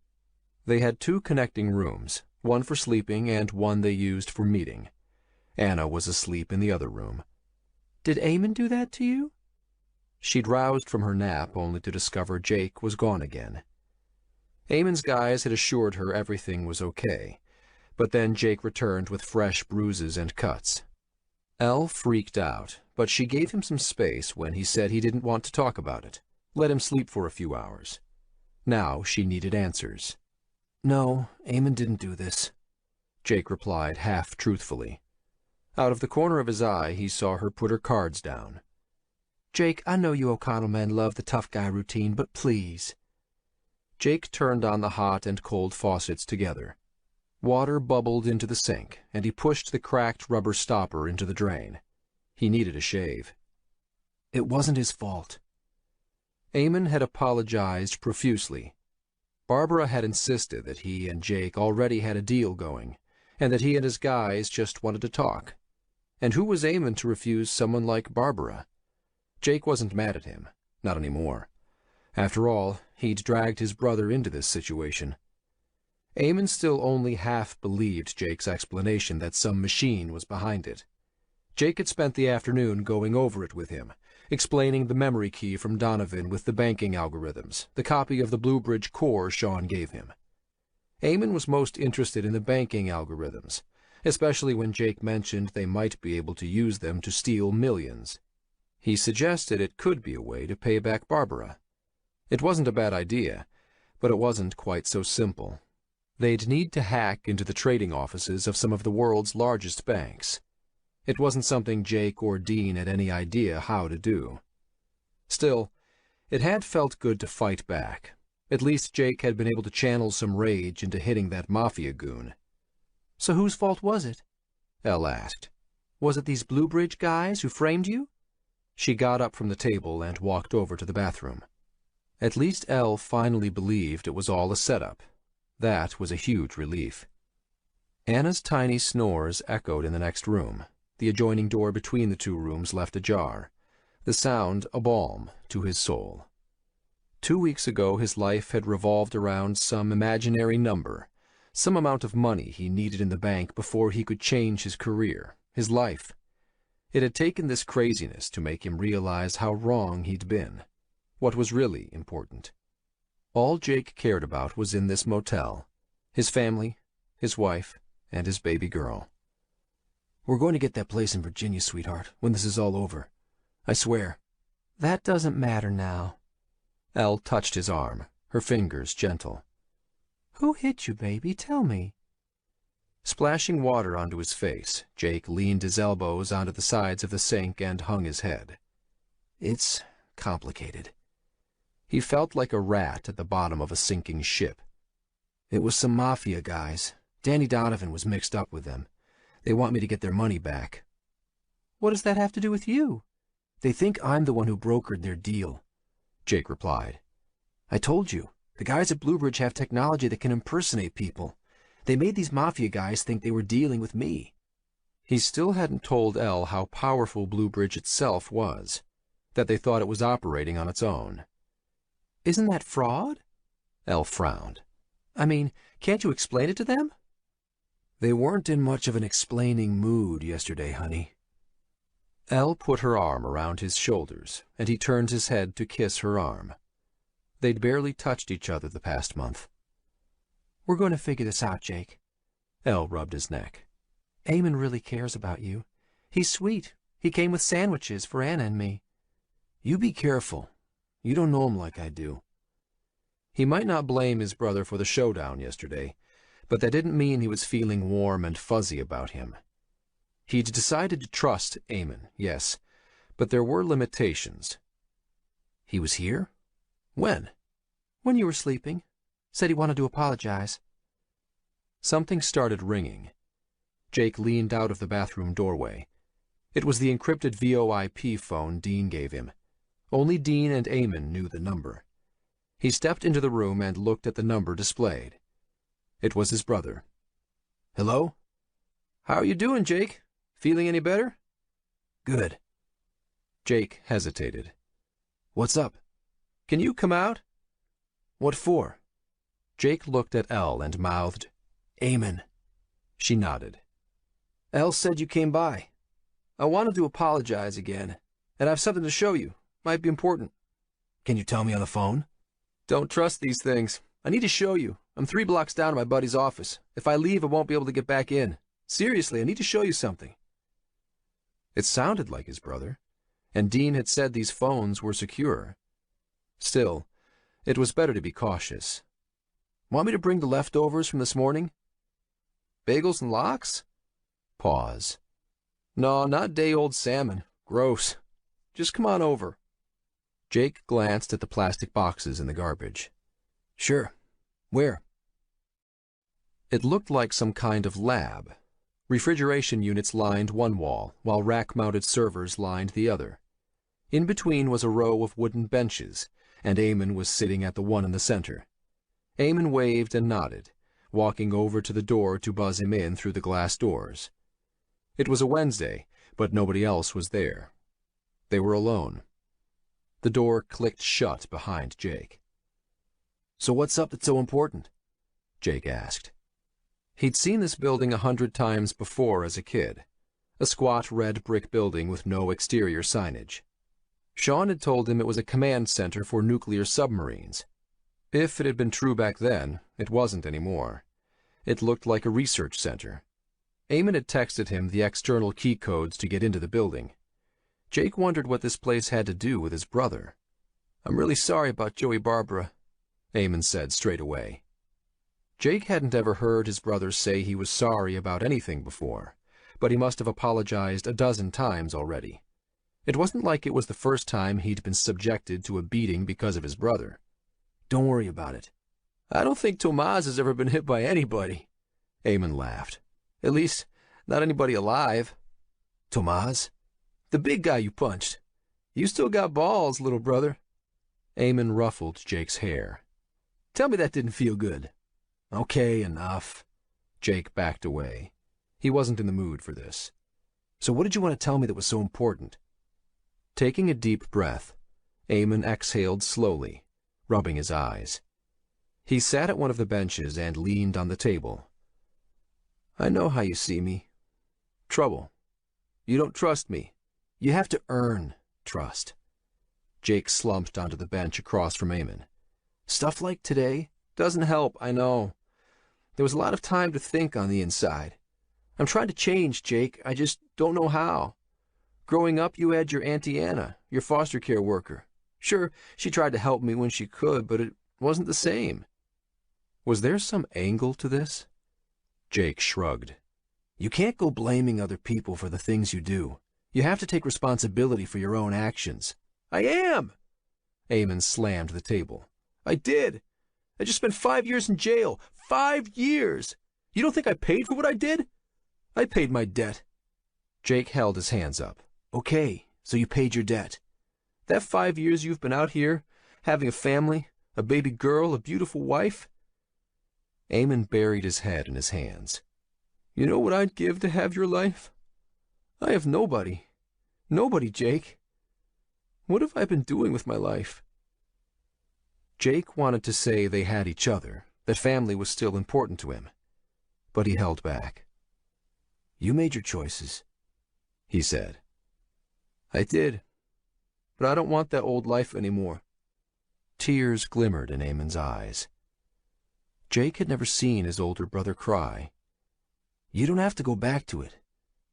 They had 2 connecting rooms, one for sleeping and one they used for meeting. Anna was asleep in the other room. "Did Eamon do that to you?" She'd roused from her nap only to discover Jake was gone again. Eamon's guys had assured her everything was okay, but then Jake returned with fresh bruises and cuts. Elle freaked out, but she gave him some space when he said he didn't want to talk about it. Let him sleep for a few hours. Now she needed answers. "No, Eamon didn't do this," Jake replied half-truthfully. Out of the corner of his eye, he saw her put her cards down. "Jake, I know you O'Connell men love the tough guy routine, but please." Jake turned on the hot and cold faucets together. Water bubbled into the sink, and he pushed the cracked rubber stopper into the drain. He needed a shave. "It wasn't his fault." Eamon had apologized profusely. Barbara had insisted that he and Jake already had a deal going, and that he and his guys just wanted to talk. And who was Eamon to refuse someone like Barbara? Jake wasn't mad at him, not anymore. After all, he'd dragged his brother into this situation. Eamon still only half believed Jake's explanation that some machine was behind it. Jake had spent the afternoon going over it with him, explaining the memory key from Donovan with the banking algorithms, the copy of the Bluebridge core Sean gave him. Eamon was most interested in the banking algorithms, especially when Jake mentioned they might be able to use them to steal millions. He suggested it could be a way to pay back Barbara. It wasn't a bad idea, but it wasn't quite so simple. They'd need to hack into the trading offices of some of the world's largest banks. It wasn't something Jake or Dean had any idea how to do. Still, it had felt good to fight back. At least Jake had been able to channel some rage into hitting that mafia goon. So whose fault was it? Elle asked. Was it these Bluebridge guys who framed you? She got up from the table and walked over to the bathroom. At least Elle finally believed it was all a setup. That was a huge relief. Anna's tiny snores echoed in the next room. The adjoining door between the two rooms left ajar, the sound a balm to his soul. 2 weeks ago his life had revolved around some imaginary number, some amount of money he needed in the bank before he could change his career, his life. It had taken this craziness to make him realize how wrong he'd been, what was really important. All Jake cared about was in this motel, his family, his wife, and his baby girl. We're going to get that place in Virginia, sweetheart, when this is all over. I swear. That doesn't matter now. Elle touched his arm, her fingers gentle. Who hit you, baby? Tell me. Splashing water onto his face, Jake leaned his elbows onto the sides of the sink and hung his head. It's complicated. He felt like a rat at the bottom of a sinking ship. It was some mafia guys. Danny Donovan was mixed up with them. They want me to get their money back. What does that have to do with you? They think I'm the one who brokered their deal, Jake replied. I told you, the guys at Bluebridge have technology that can impersonate people. They made these mafia guys think they were dealing with me. He still hadn't told Elle how powerful Bluebridge itself was, that they thought it was operating on its own. Isn't that fraud? Elle frowned. I mean, can't you explain it to them? They weren't in much of an explaining mood yesterday, honey. Elle put her arm around his shoulders, and he turned his head to kiss her arm. They'd barely touched each other the past month. We're going to figure this out, Jake. Elle rubbed his neck. Eamon really cares about you. He's sweet. He came with sandwiches for Anna and me. You be careful. You don't know him like I do. He might not blame his brother for the showdown yesterday, but that didn't mean he was feeling warm and fuzzy about him. He'd decided to trust Eamon, yes, but there were limitations. He was here? When? When you were sleeping. Said he wanted to apologize. Something started ringing. Jake leaned out of the bathroom doorway. It was the encrypted VoIP phone Dean gave him. Only Dean and Eamon knew the number. He stepped into the room and looked at the number displayed. It was his brother. Hello? How are you doing, Jake? Feeling any better? Good. Jake hesitated. What's up? Can you come out? What for? Jake looked at Elle and mouthed, Eamon. She nodded. Elle said you came by. I wanted to apologize again, and I have something to show you. Might be important. Can you tell me on the phone? Don't trust these things. I need to show you. I'm 3 blocks down to my buddy's office. If I leave, I won't be able to get back in. Seriously, I need to show you something. It sounded like his brother, and Dean had said these phones were secure. Still, it was better to be cautious. Want me to bring the leftovers from this morning? Bagels and lox? Pause. No, not day-old salmon. Gross. Just come on over. Jake glanced at the plastic boxes in the garbage. Sure. Where? It looked like some kind of lab. Refrigeration units lined one wall, while rack-mounted servers lined the other. In between was a row of wooden benches, and Eamon was sitting at the one in the center. Eamon waved and nodded, walking over to the door to buzz him in through the glass doors. It was a Wednesday, but nobody else was there. They were alone. The door clicked shut behind Jake. So what's up that's so important? Jake asked. He'd seen this building 100 times before as a kid. A squat red brick building with no exterior signage. Sean had told him it was a command center for nuclear submarines. If it had been true back then, it wasn't anymore. It looked like a research center. Eamon had texted him the external key codes to get into the building. Jake wondered what this place had to do with his brother. "I'm really sorry about Joey Barbara," Eamon said straight away. Jake hadn't ever heard his brother say he was sorry about anything before, but he must have apologized a dozen times already. It wasn't like it was the first time he'd been subjected to a beating because of his brother. Don't worry about it. "I don't think Tomas has ever been hit by anybody," Eamon laughed. "At least, not anybody alive." Tomas? "The big guy you punched. You still got balls, little brother." Eamon ruffled Jake's hair. "Tell me that didn't feel good." Okay, enough. Jake backed away. He wasn't in the mood for this. So what did you want to tell me that was so important? Taking a deep breath, Eamon exhaled slowly, rubbing his eyes. He sat at one of the benches and leaned on the table. "I know how you see me. Trouble. You don't trust me. You have to earn trust." Jake slumped onto the bench across from Eamon. "Stuff like today "Doesn't help, I know. There was a lot of time to think on the inside. I'm trying to change, Jake. I just don't know how. Growing up, you had your Auntie Anna, your foster care worker. Sure, she tried to help me when she could, but it wasn't the same." Was there some angle to this? Jake shrugged. "You can't go blaming other people for the things you do. You have to take responsibility for your own actions." "I am!" Eamon slammed the table. "I did. I just spent 5 years in jail. 5 years! You don't think I paid for what I did? I paid my debt." Jake held his hands up. "Okay, so you paid your debt." "That 5 years you've been out here, having a family, a baby girl, a beautiful wife?" Eamon buried his head in his hands. "You know what I'd give to have your life? I have nobody. Nobody, Jake. What have I been doing with my life?" Jake wanted to say they had each other, that family was still important to him, but he held back. "You made your choices," he said. "I did, but I don't want that old life anymore." Tears glimmered in Eamon's eyes. Jake had never seen his older brother cry. "You don't have to go back to it.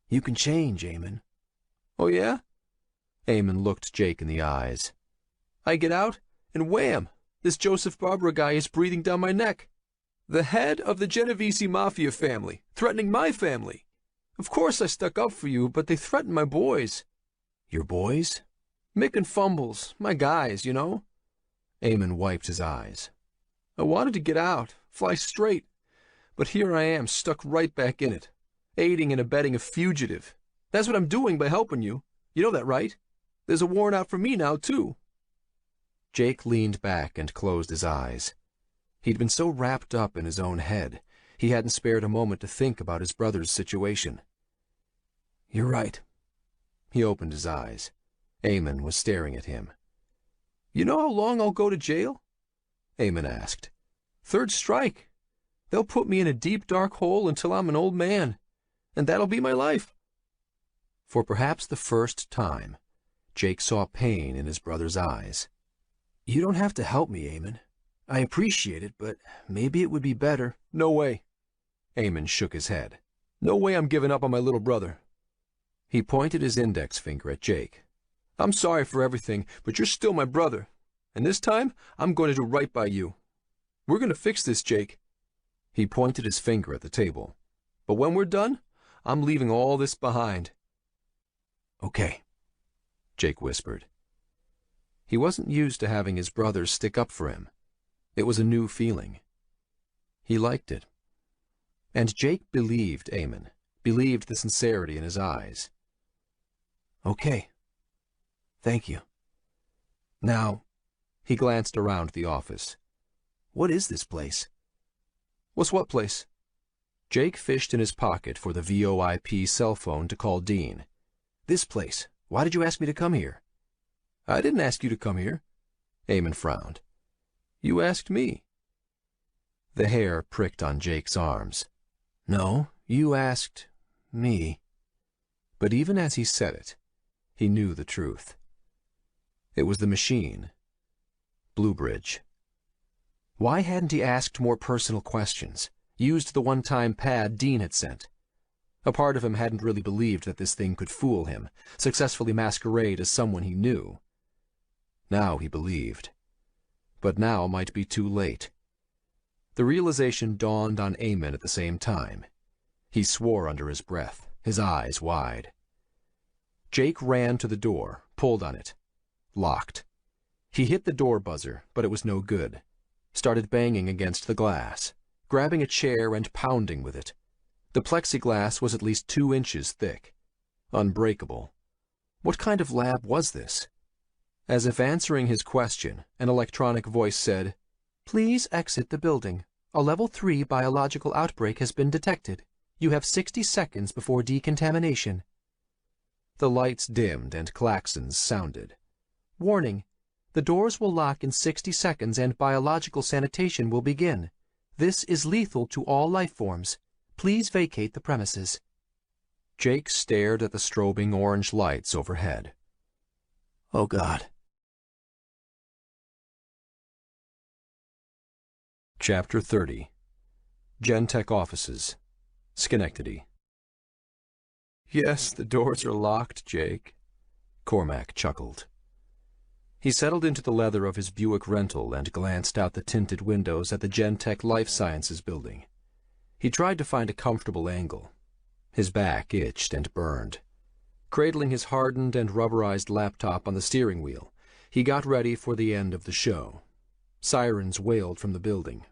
You can change, Eamon." "Oh, yeah?" Eamon looked Jake in the eyes. "I get out, and wham! This Joseph Barbara guy is breathing down my neck. The head of the Genovese Mafia family, threatening my family. Of course I stuck up for you, but they threatened my boys." "Your boys?" "Mick and Fumbles, my guys, you know." Eamon wiped his eyes. "I wanted to get out, fly straight, but here I am, stuck right back in it, aiding and abetting a fugitive. That's what I'm doing by helping you. You know that, right? There's a warrant out for me now, too." Jake leaned back and closed his eyes. He'd been so wrapped up in his own head, he hadn't spared a moment to think about his brother's situation. "You're right." He opened his eyes. Eamon was staring at him. "You know how long I'll go to jail?" Eamon asked. "Third strike. They'll put me in a deep, dark hole until I'm an old man, and that'll be my life." For perhaps the first time, Jake saw pain in his brother's eyes. "You don't have to help me, Eamon. I appreciate it, but maybe it would be better." "No way." Eamon shook his head. "No way I'm giving up on my little brother." He pointed his index finger at Jake. "I'm sorry for everything, but you're still my brother, and this time I'm going to do right by you. We're going to fix this, Jake." He pointed his finger at the table. "But when we're done, I'm leaving all this behind." "Okay," Jake whispered. He wasn't used to having his brother stick up for him. It was a new feeling. He liked it. And Jake believed Eamon, believed the sincerity in his eyes. "Okay. Thank you. Now," he glanced around the office. "What is this place?" "What's what place?" Jake fished in his pocket for the VoIP cell phone to call Dean. "This place. Why did you ask me to come here?" "I didn't ask you to come here." Eamon frowned. "You asked me." The hair pricked on Jake's arms. "No, you asked me." But even as he said it, he knew the truth. It was the machine. Bluebridge. Why hadn't he asked more personal questions? Used the one-time pad Dean had sent? A part of him hadn't really believed that this thing could fool him, successfully masquerade as someone he knew. Now he believed. But now might be too late. The realization dawned on Eamon at the same time. He swore under his breath, his eyes wide. Jake ran to the door, pulled on it. Locked. He hit the door buzzer, but it was no good. Started banging against the glass, grabbing a chair and pounding with it. The plexiglass was at least 2 inches thick. Unbreakable. What kind of lab was this? As if answering his question, an electronic voice said, "Please exit the building. A level 3 biological outbreak has been detected. You have 60 seconds before decontamination." The lights dimmed and klaxons sounded. "Warning. The doors will lock in 60 seconds and biological sanitation will begin. This is lethal to all life forms. Please vacate the premises." Jake stared at the strobing orange lights overhead. Oh, God. Chapter 30. Gentech Offices, Schenectady. "Yes, the doors are locked, Jake," Cormac chuckled. He settled into the leather of his Buick rental and glanced out the tinted windows at the Gentech Life Sciences building. He tried to find a comfortable angle. His back itched and burned. Cradling his hardened and rubberized laptop on the steering wheel, he got ready for the end of the show. Sirens wailed from the building.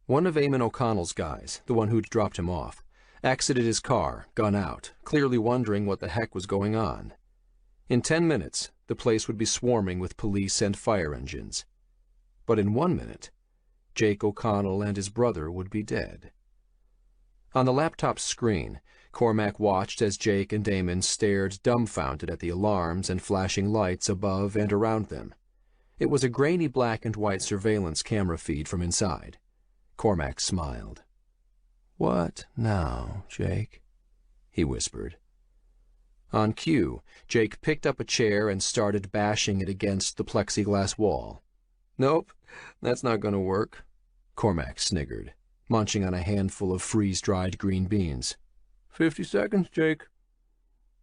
One of Eamon O'Connell's guys, the one who'd dropped him off, exited his car, gun out, clearly wondering what the heck was going on. In 10 minutes, the place would be swarming with police and fire engines. But in 1 minute, Jake O'Connell and his brother would be dead. On the laptop's screen, Cormac watched as Jake and Eamon stared dumbfounded at the alarms and flashing lights above and around them. It was a grainy black and white surveillance camera feed from inside. Cormac smiled. "What now, Jake?" he whispered. On cue, Jake picked up a chair and started bashing it against the plexiglass wall. "Nope, that's not going to work," Cormac sniggered, munching on a handful of freeze-dried green beans. 50 seconds, Jake."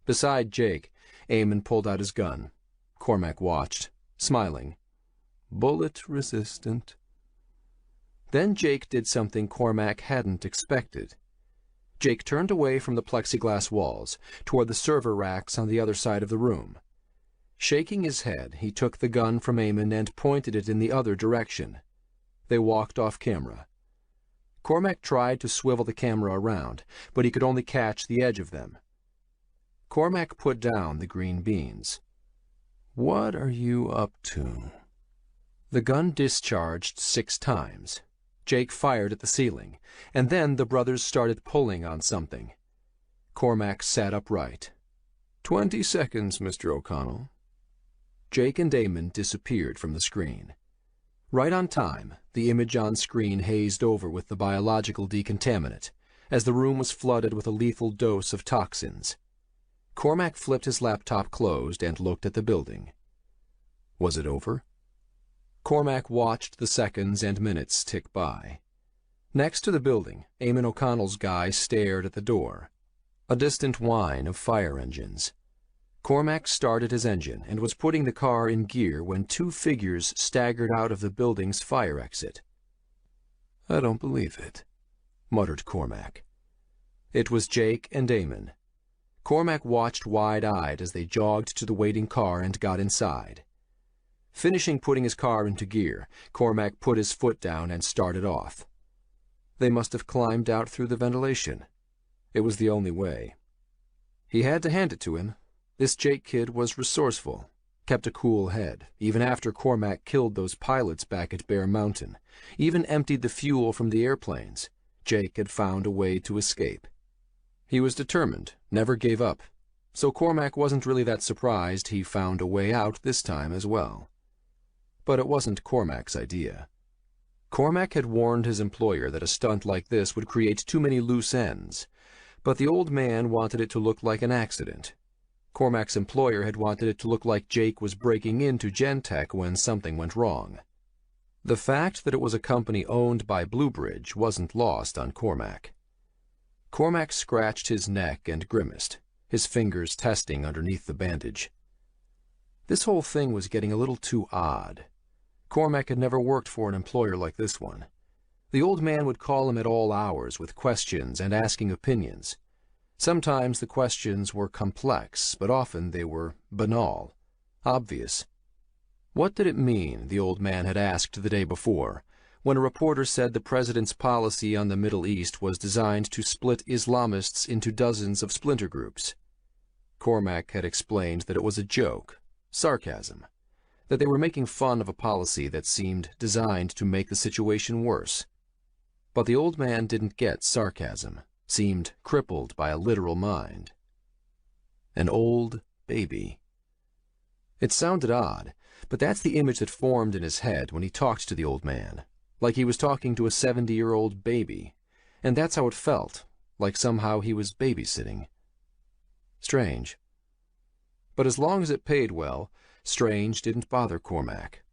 Beside Jake, Eamon pulled out his gun. Cormac watched, smiling. "Bullet-resistant." Then Jake did something Cormac hadn't expected. Jake turned away from the plexiglass walls, toward the server racks on the other side of the room. Shaking his head, he took the gun from Eamon and pointed it in the other direction. They walked off camera. Cormac tried to swivel the camera around, but he could only catch the edge of them. Cormac put down the green beans. "What are you up to?" The gun discharged 6 times. Jake fired at the ceiling, and then the brothers started pulling on something. Cormac sat upright. 20 seconds, Mr. O'Connell." Jake and Eamon disappeared from the screen. Right on time, the image on screen hazed over with the biological decontaminant, as the room was flooded with a lethal dose of toxins. Cormac flipped his laptop closed and looked at the building. Was it over? Cormac watched the seconds and minutes tick by. Next to the building, Eamon O'Connell's guy stared at the door. A distant whine of fire engines. Cormac started his engine and was putting the car in gear when 2 figures staggered out of the building's fire exit. "I don't believe it," muttered Cormac. It was Jake and Eamon. Cormac watched wide-eyed as they jogged to the waiting car and got inside. Finishing putting his car into gear, Cormac put his foot down and started off. They must have climbed out through the ventilation. It was the only way. He had to hand it to him. This Jake kid was resourceful, kept a cool head, even after Cormac killed those pilots back at Bear Mountain, even emptied the fuel from the airplanes. Jake had found a way to escape. He was determined, never gave up, so Cormac wasn't really that surprised he found a way out this time as well. But it wasn't Cormac's idea. Cormac had warned his employer that a stunt like this would create too many loose ends, but the old man wanted it to look like an accident. Cormac's employer had wanted it to look like Jake was breaking into Gentech when something went wrong. The fact that it was a company owned by Bluebridge wasn't lost on Cormac. Cormac scratched his neck and grimaced, his fingers testing underneath the bandage. This whole thing was getting a little too odd. Cormac had never worked for an employer like this one. The old man would call him at all hours with questions and asking opinions. Sometimes the questions were complex, but often they were banal, obvious. What did it mean, the old man had asked the day before, when a reporter said the president's policy on the Middle East was designed to split Islamists into dozens of splinter groups? Cormac had explained that it was a joke, sarcasm, that they were making fun of a policy that seemed designed to make the situation worse. But the old man didn't get sarcasm, seemed crippled by a literal mind. An old baby. It sounded odd, but that's the image that formed in his head when he talked to the old man, like he was talking to a 70-year-old baby, and that's how it felt, like somehow he was babysitting. Strange. But as long as it paid well, strange didn't bother Cormac.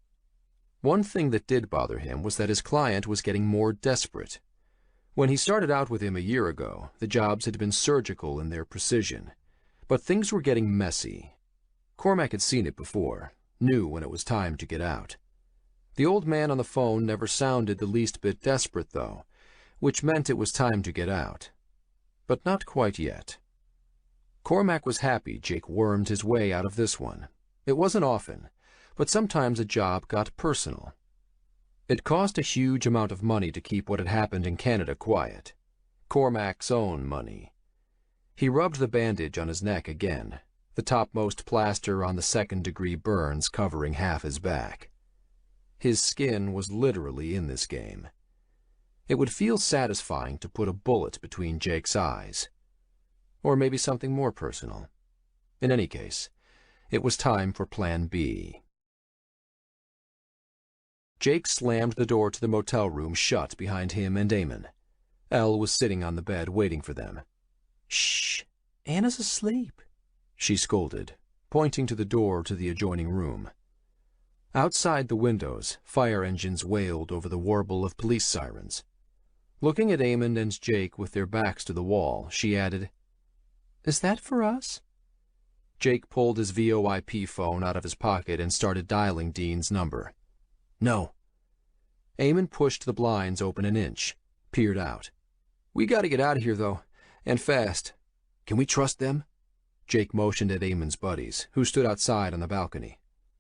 One thing that did bother him was that his client was getting more desperate. When he started out with him a year ago, the jobs had been surgical in their precision, but things were getting messy. Cormac had seen it before, knew when it was time to get out. The old man on the phone never sounded the least bit desperate, though, which meant it was time to get out. But not quite yet. Cormac was happy Jake wormed his way out of this one. It wasn't often, but sometimes a job got personal. It cost a huge amount of money to keep what had happened in Canada quiet. Cormac's own money. He rubbed the bandage on his neck again, the topmost plaster on the second-degree burns covering half his back. His skin was literally in this game. It would feel satisfying to put a bullet between Jake's eyes. Or maybe something more personal. In any case, it was time for Plan B. Jake slammed the door to the motel room shut behind him and Eamon. Elle was sitting on the bed waiting for them. "Shh! Anna's asleep," she scolded, pointing to the door to the adjoining room. Outside the windows, fire engines wailed over the warble of police sirens. Looking at Eamon and Jake with their backs to the wall, she added, "Is that for us?" Jake pulled his VoIP phone out of his pocket and started dialing Dean's number. "No." Eamon pushed the blinds open an inch, peered out. "We gotta get out of here, though, and fast. Can we trust them?" Jake motioned at Eamon's buddies, who stood outside on the balcony.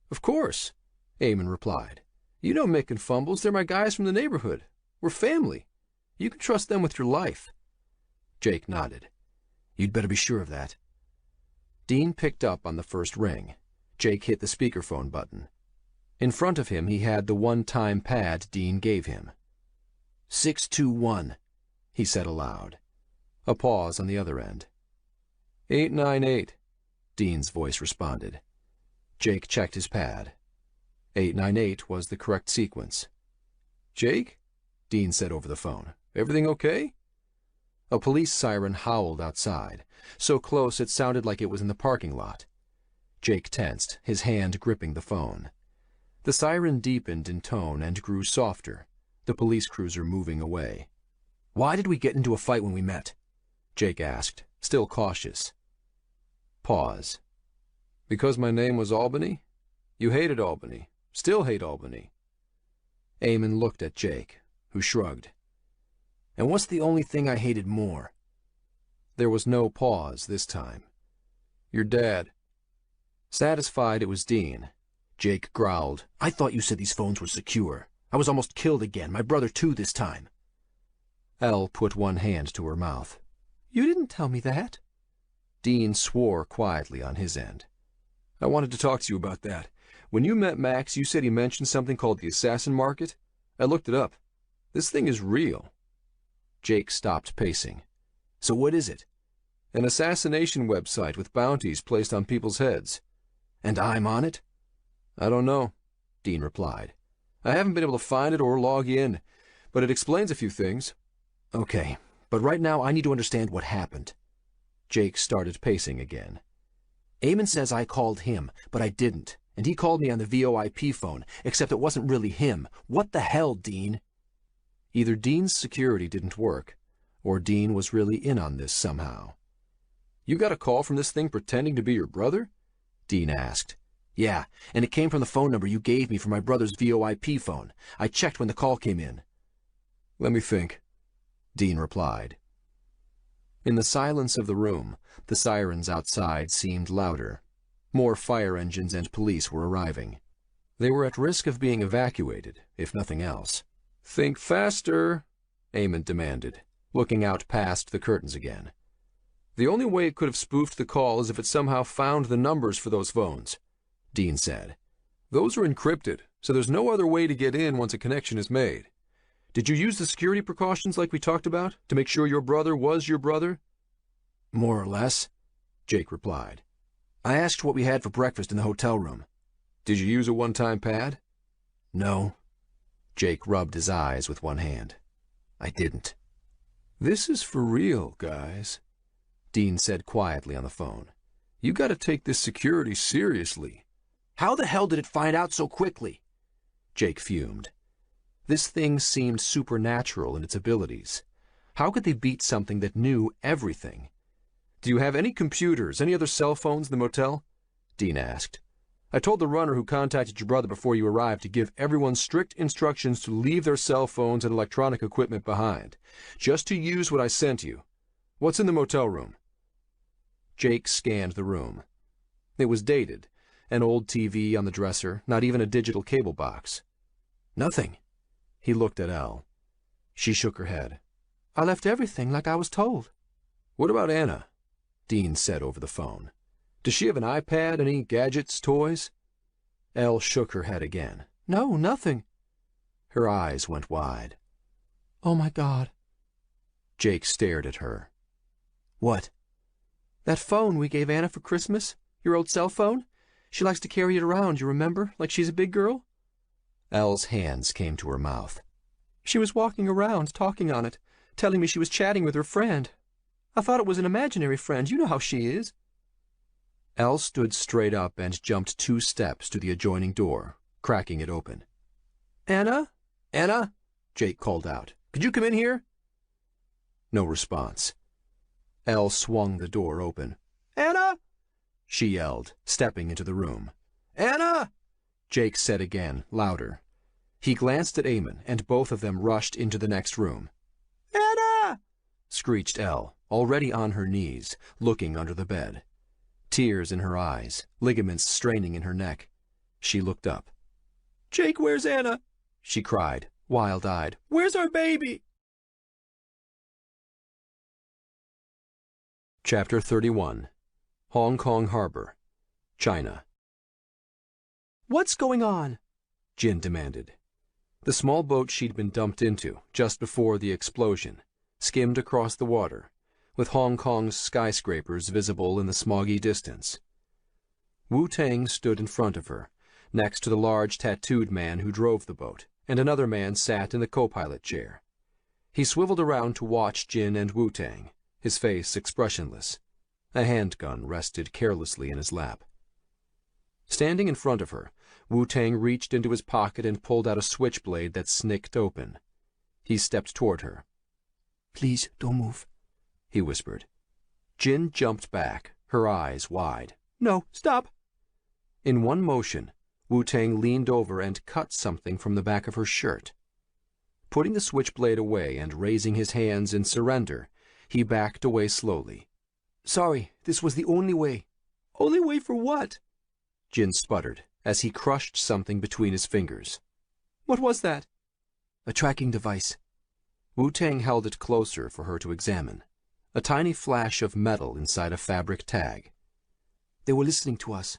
"Of course," Eamon replied. "You know Mick and Fumbles, they're my guys from the neighborhood. We're family. You can trust them with your life." Jake nodded. "You'd better be sure of that." Dean picked up on the first ring. Jake hit the speakerphone button. In front of him he had the one-time pad Dean gave him. 621, he said aloud. A pause on the other end. 898, Dean's voice responded. Jake checked his pad. 898 was the correct sequence. "Jake?" Dean said over the phone. "Everything okay?" A police siren howled outside, so close it sounded like it was in the parking lot. Jake tensed, his hand gripping the phone. The siren deepened in tone and grew softer, the police cruiser moving away. "Why did we get into a fight when we met?" Jake asked, still cautious. Pause. "Because my name was Albany? You hated Albany. Still hate Albany." Eamon looked at Jake, who shrugged. "And what's the only thing I hated more?" There was no pause this time. "Your dad." Satisfied it was Dean, Jake growled, "I thought you said these phones were secure. I was almost killed again, my brother too this time." Elle put one hand to her mouth. "You didn't tell me that." Dean swore quietly on his end. "I wanted to talk to you about that. When you met Max, you said he mentioned something called the assassin market. I looked it up. This thing is real." Jake stopped pacing. "So what is it?" "An assassination website with bounties placed on people's heads." "And I'm on it?" "I don't know," Dean replied. "I haven't been able to find it or log in, but it explains a few things." "Okay, but right now I need to understand what happened." Jake started pacing again. Eamon says I called him, but I didn't, and he called me on the VoIP phone, except it wasn't really him. What the hell, Dean? Either Dean's security didn't work, or Dean was really in on this somehow. You got a call from this thing pretending to be your brother? Dean asked. Yeah, and it came from the phone number you gave me for my brother's VoIP phone. I checked when the call came in. Let me think, Dean replied. In the silence of the room, the sirens outside seemed louder. More fire engines and police were arriving. They were at risk of being evacuated, if nothing else. Think faster, Eamon demanded, looking out past the curtains again. The only way it could have spoofed the call is if it somehow found the numbers for those phones, Dean said. Those are encrypted, so there's no other way to get in once a connection is made. Did you use the security precautions like we talked about, to make sure your brother was your brother? More or less, Jake replied. I asked what we had for breakfast in the hotel room. Did you use a one-time pad? No. Jake rubbed his eyes with one hand. I didn't. This is for real, guys, Dean said quietly on the phone. You gotta take this security seriously. How the hell did it find out so quickly? Jake fumed. This thing seemed supernatural in its abilities. How could they beat something that knew everything? Do you have any computers, any other cell phones in the motel? Dean asked. I told the runner who contacted your brother before you arrived to give everyone strict instructions to leave their cell phones and electronic equipment behind, just to use what I sent you. What's in the motel room? Jake scanned the room. It was dated. An old TV on the dresser, not even a digital cable box. Nothing. He looked at Elle. She shook her head. I left everything like I was told. What about Anna? Dean said over the phone. Does she have an iPad, any gadgets, toys? Elle shook her head again. No, nothing. Her eyes went wide. Oh, my God. Jake stared at her. What? That phone we gave Anna for Christmas, your old cell phone? She likes to carry it around, you remember, like she's a big girl? Elle's hands came to her mouth. She was walking around, talking on it, telling me she was chatting with her friend. I thought it was an imaginary friend. You know how she is. Elle stood straight up and jumped 2 steps to the adjoining door, cracking it open. Anna? Anna? Jake called out. Could you come in here? No response. Elle swung the door open. Anna? She yelled, stepping into the room. Anna? Jake said again, louder. He glanced at Eamon, and both of them rushed into the next room. Anna! Screeched Elle, already on her knees, looking under the bed. Tears in her eyes, ligaments straining in her neck. She looked up. Jake, where's Anna? She cried, wild-eyed. Where's our baby? Chapter 31. Hong Kong Harbor, China. What's going on? Jin demanded. The small boat she'd been dumped into, just before the explosion, skimmed across the water, with Hong Kong's skyscrapers visible in the smoggy distance. Wu-Tang stood in front of her, next to the large tattooed man who drove the boat, and another man sat in the co-pilot chair. He swiveled around to watch Jin and Wu-Tang, his face expressionless. A handgun rested carelessly in his lap. Standing in front of her, Wu-Tang reached into his pocket and pulled out a switchblade that snicked open. He stepped toward her. Please, don't move, he whispered. Jin jumped back, her eyes wide. No, stop. In one motion, Wu-Tang leaned over and cut something from the back of her shirt. Putting the switchblade away and raising his hands in surrender, he backed away slowly. Sorry, this was the only way. Only way for what? Jin sputtered, as he crushed something between his fingers. What was that? A tracking device. Wu-Tang held it closer for her to examine. A tiny flash of metal inside a fabric tag. They were listening to us.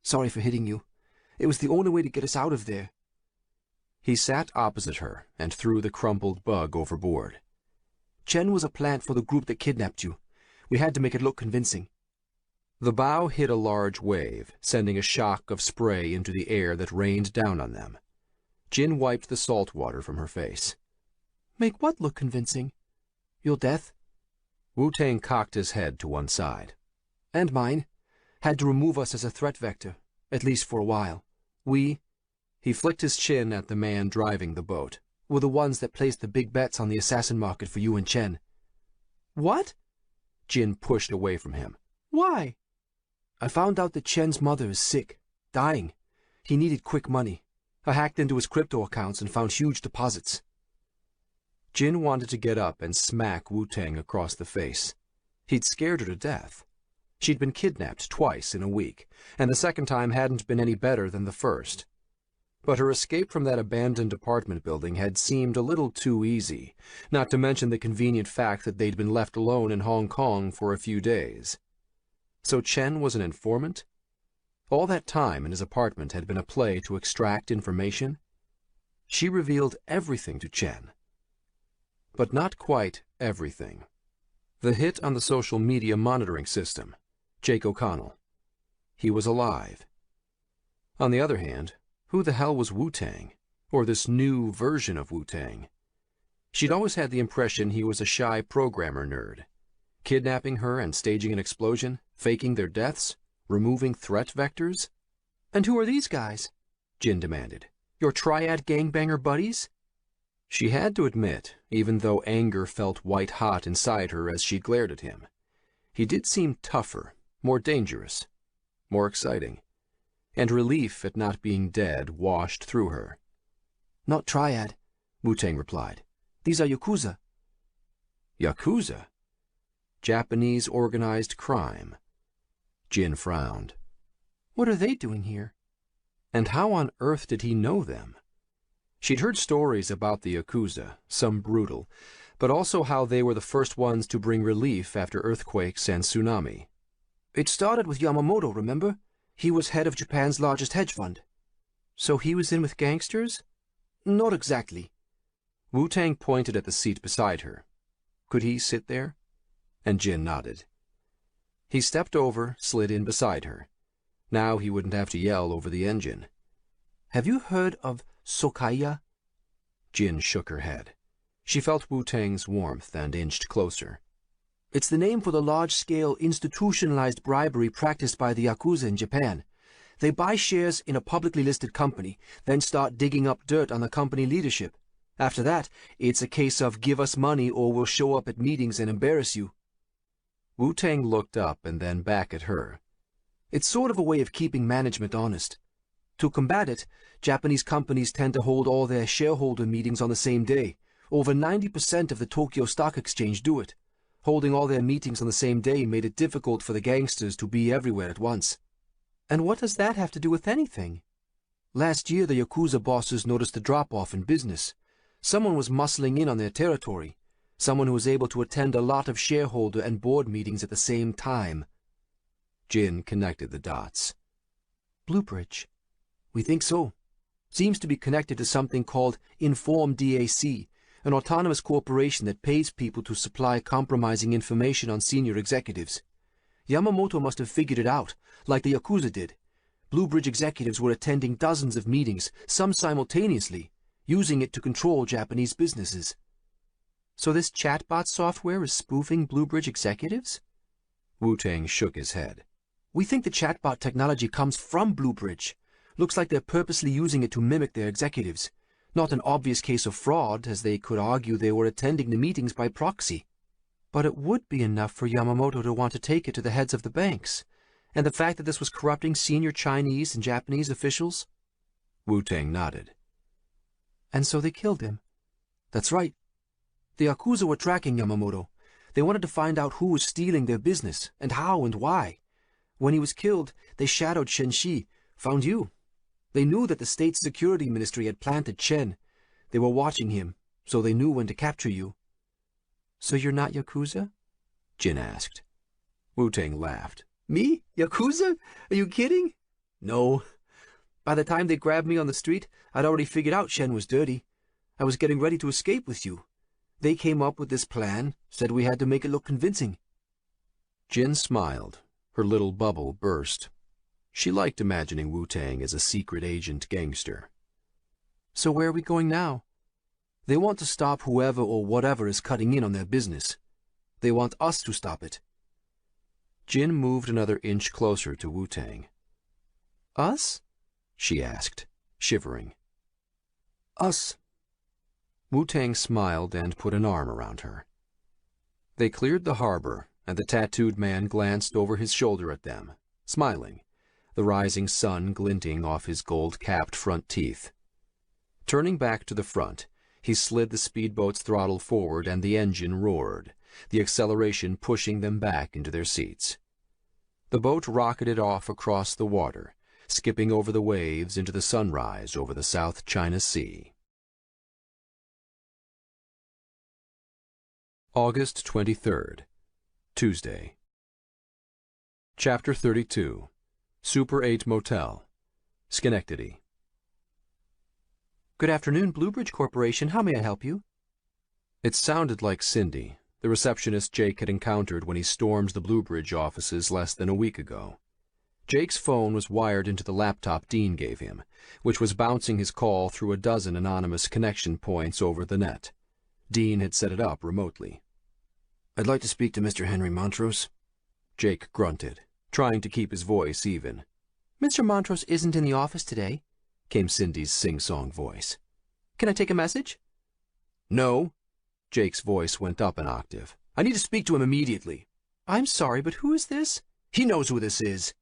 Sorry for hitting you. It was the only way to get us out of there. He sat opposite her and threw the crumpled bug overboard. Chen was a plant for the group that kidnapped you. We had to make it look convincing. The bow hit a large wave, sending a shock of spray into the air that rained down on them. Jin wiped the salt water from her face. Make what look convincing? Your death? Wu-Tang cocked his head to one side. And mine. Had to remove us as a threat vector, at least for a while. He flicked his chin at the man driving the boat. Were the ones that placed the big bets on the assassin market for you and Chen. What? Jin pushed away from him. Why? I found out that Chen's mother is sick, dying. He needed quick money. I hacked into his crypto accounts and found huge deposits. Jin wanted to get up and smack Wu-Tang across the face. He'd scared her to death. She'd been kidnapped twice in a week, and the second time hadn't been any better than the first. But her escape from that abandoned apartment building had seemed a little too easy, not to mention the convenient fact that they'd been left alone in Hong Kong for a few days. So Chen was an informant? All that time in his apartment had been a play to extract information? She revealed everything to Chen. But not quite everything. The hit on the social media monitoring system, Jake O'Connell. He was alive. On the other hand, who the hell was Wu-Tang? Or this new version of Wu-Tang? She'd always had the impression he was a shy programmer nerd. Kidnapping her and staging an explosion, faking their deaths, removing threat vectors? And who are these guys? Jin demanded. Your triad gangbanger buddies? She had to admit, even though anger felt white-hot inside her as she glared at him, he did seem tougher, more dangerous, more exciting. And relief at not being dead washed through her. Not triad, Wu-Tang replied. These are Yakuza. Yakuza? Japanese organized crime. Jin frowned. What are they doing here? And how on earth did he know them? She'd heard stories about the Yakuza, some brutal, but also how they were the first ones to bring relief after earthquakes and tsunami. It started with Yamamoto, remember? He was head of Japan's largest hedge fund. So he was in with gangsters? Not exactly. Wu-Tang pointed at the seat beside her. Could he sit there? And Jin nodded. He stepped over, slid in beside her. Now he wouldn't have to yell over the engine. Have you heard of Sokaya? Jin shook her head. She felt Wu-Tang's warmth and inched closer. It's the name for the large-scale institutionalized bribery practiced by the Yakuza in Japan. They buy shares in a publicly listed company, then start digging up dirt on the company leadership. After that, it's a case of give us money or we'll show up at meetings and embarrass you. Wu-Tang looked up and then back at her. It's sort of a way of keeping management honest. To combat it, Japanese companies tend to hold all their shareholder meetings on the same day. Over 90% of the Tokyo Stock Exchange do it. Holding all their meetings on the same day made it difficult for the gangsters to be everywhere at once. And what does that have to do with anything? Last year, the Yakuza bosses noticed a drop-off in business. Someone was muscling in on their territory. Someone who was able to attend a lot of shareholder and board meetings at the same time. Jin connected the dots. Bluebridge. We think so. Seems to be connected to something called Inform DAC, an autonomous corporation that pays people to supply compromising information on senior executives. Yamamoto must have figured it out, like the Yakuza did. Bluebridge executives were attending dozens of meetings, some simultaneously, using it to control Japanese businesses. So this chatbot software is spoofing Bluebridge executives? Wu-Tang shook his head. We think the chatbot technology comes from Bluebridge. Looks like they're purposely using it to mimic their executives. Not an obvious case of fraud, as they could argue they were attending the meetings by proxy. But it would be enough for Yamamoto to want to take it to the heads of the banks. And the fact that this was corrupting senior Chinese and Japanese officials? Wu-Tang nodded. And so they killed him. That's right. The Yakuza were tracking Yamamoto. They wanted to find out who was stealing their business, and how and why. When he was killed, they shadowed Shenxi, found you. They knew that the State Security Ministry had planted Chen. They were watching him, so they knew when to capture you. So you're not Yakuza? Jin asked. Wu-Tang laughed. Me? Yakuza? Are you kidding? No. By the time they grabbed me on the street, I'd already figured out Chen was dirty. I was getting ready to escape with you. They came up with this plan, said we had to make it look convincing. Jin smiled. Her little bubble burst. She liked imagining Wu-Tang as a secret agent gangster. So where are we going now? They want to stop whoever or whatever is cutting in on their business. They want us to stop it. Jin moved another inch closer to Wu-Tang. Us? She asked, shivering. Us. Wu-Tang smiled and put an arm around her. They cleared the harbor, and the tattooed man glanced over his shoulder at them, smiling, the rising sun glinting off his gold-capped front teeth. Turning back to the front, he slid the speedboat's throttle forward and the engine roared, the acceleration pushing them back into their seats. The boat rocketed off across the water, skipping over the waves into the sunrise over the South China Sea. August 23rd, Tuesday. Chapter 32, Super 8 Motel, Schenectady. Good afternoon, Bluebridge Corporation. How may I help you? It sounded like Cindy, the receptionist Jake had encountered when he stormed the Bluebridge offices less than a week ago. Jake's phone was wired into the laptop Dean gave him, which was bouncing his call through a dozen anonymous connection points over the net. Dean had set it up remotely. I'd like to speak to Mr. Henry Montrose. Jake grunted, trying to keep his voice even. Mr. Montrose isn't in the office today, came Cindy's sing-song voice. Can I take a message? No. Jake's voice went up an octave. I need to speak to him immediately. I'm sorry, but who is this? He knows who this is.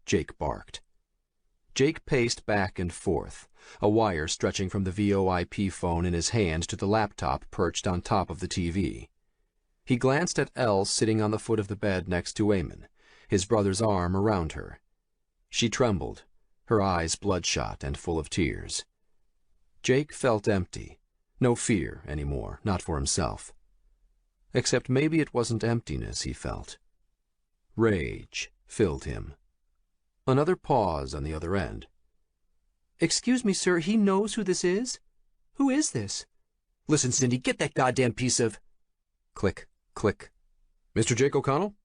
Jake barked. Jake paced back and forth, a wire stretching from the VoIP phone in his hand to the laptop perched on top of the TV. He glanced at Elle sitting on the foot of the bed next to Eamon, his brother's arm around her. She trembled, her eyes bloodshot and full of tears. Jake felt empty, no fear anymore, not for himself. Except maybe it wasn't emptiness he felt. Rage filled him. Another pause on the other end. Excuse me, sir, he knows who this is? Who is this? Listen, Cindy, get that goddamn piece of... Click, click. Mr. Jake O'Connell?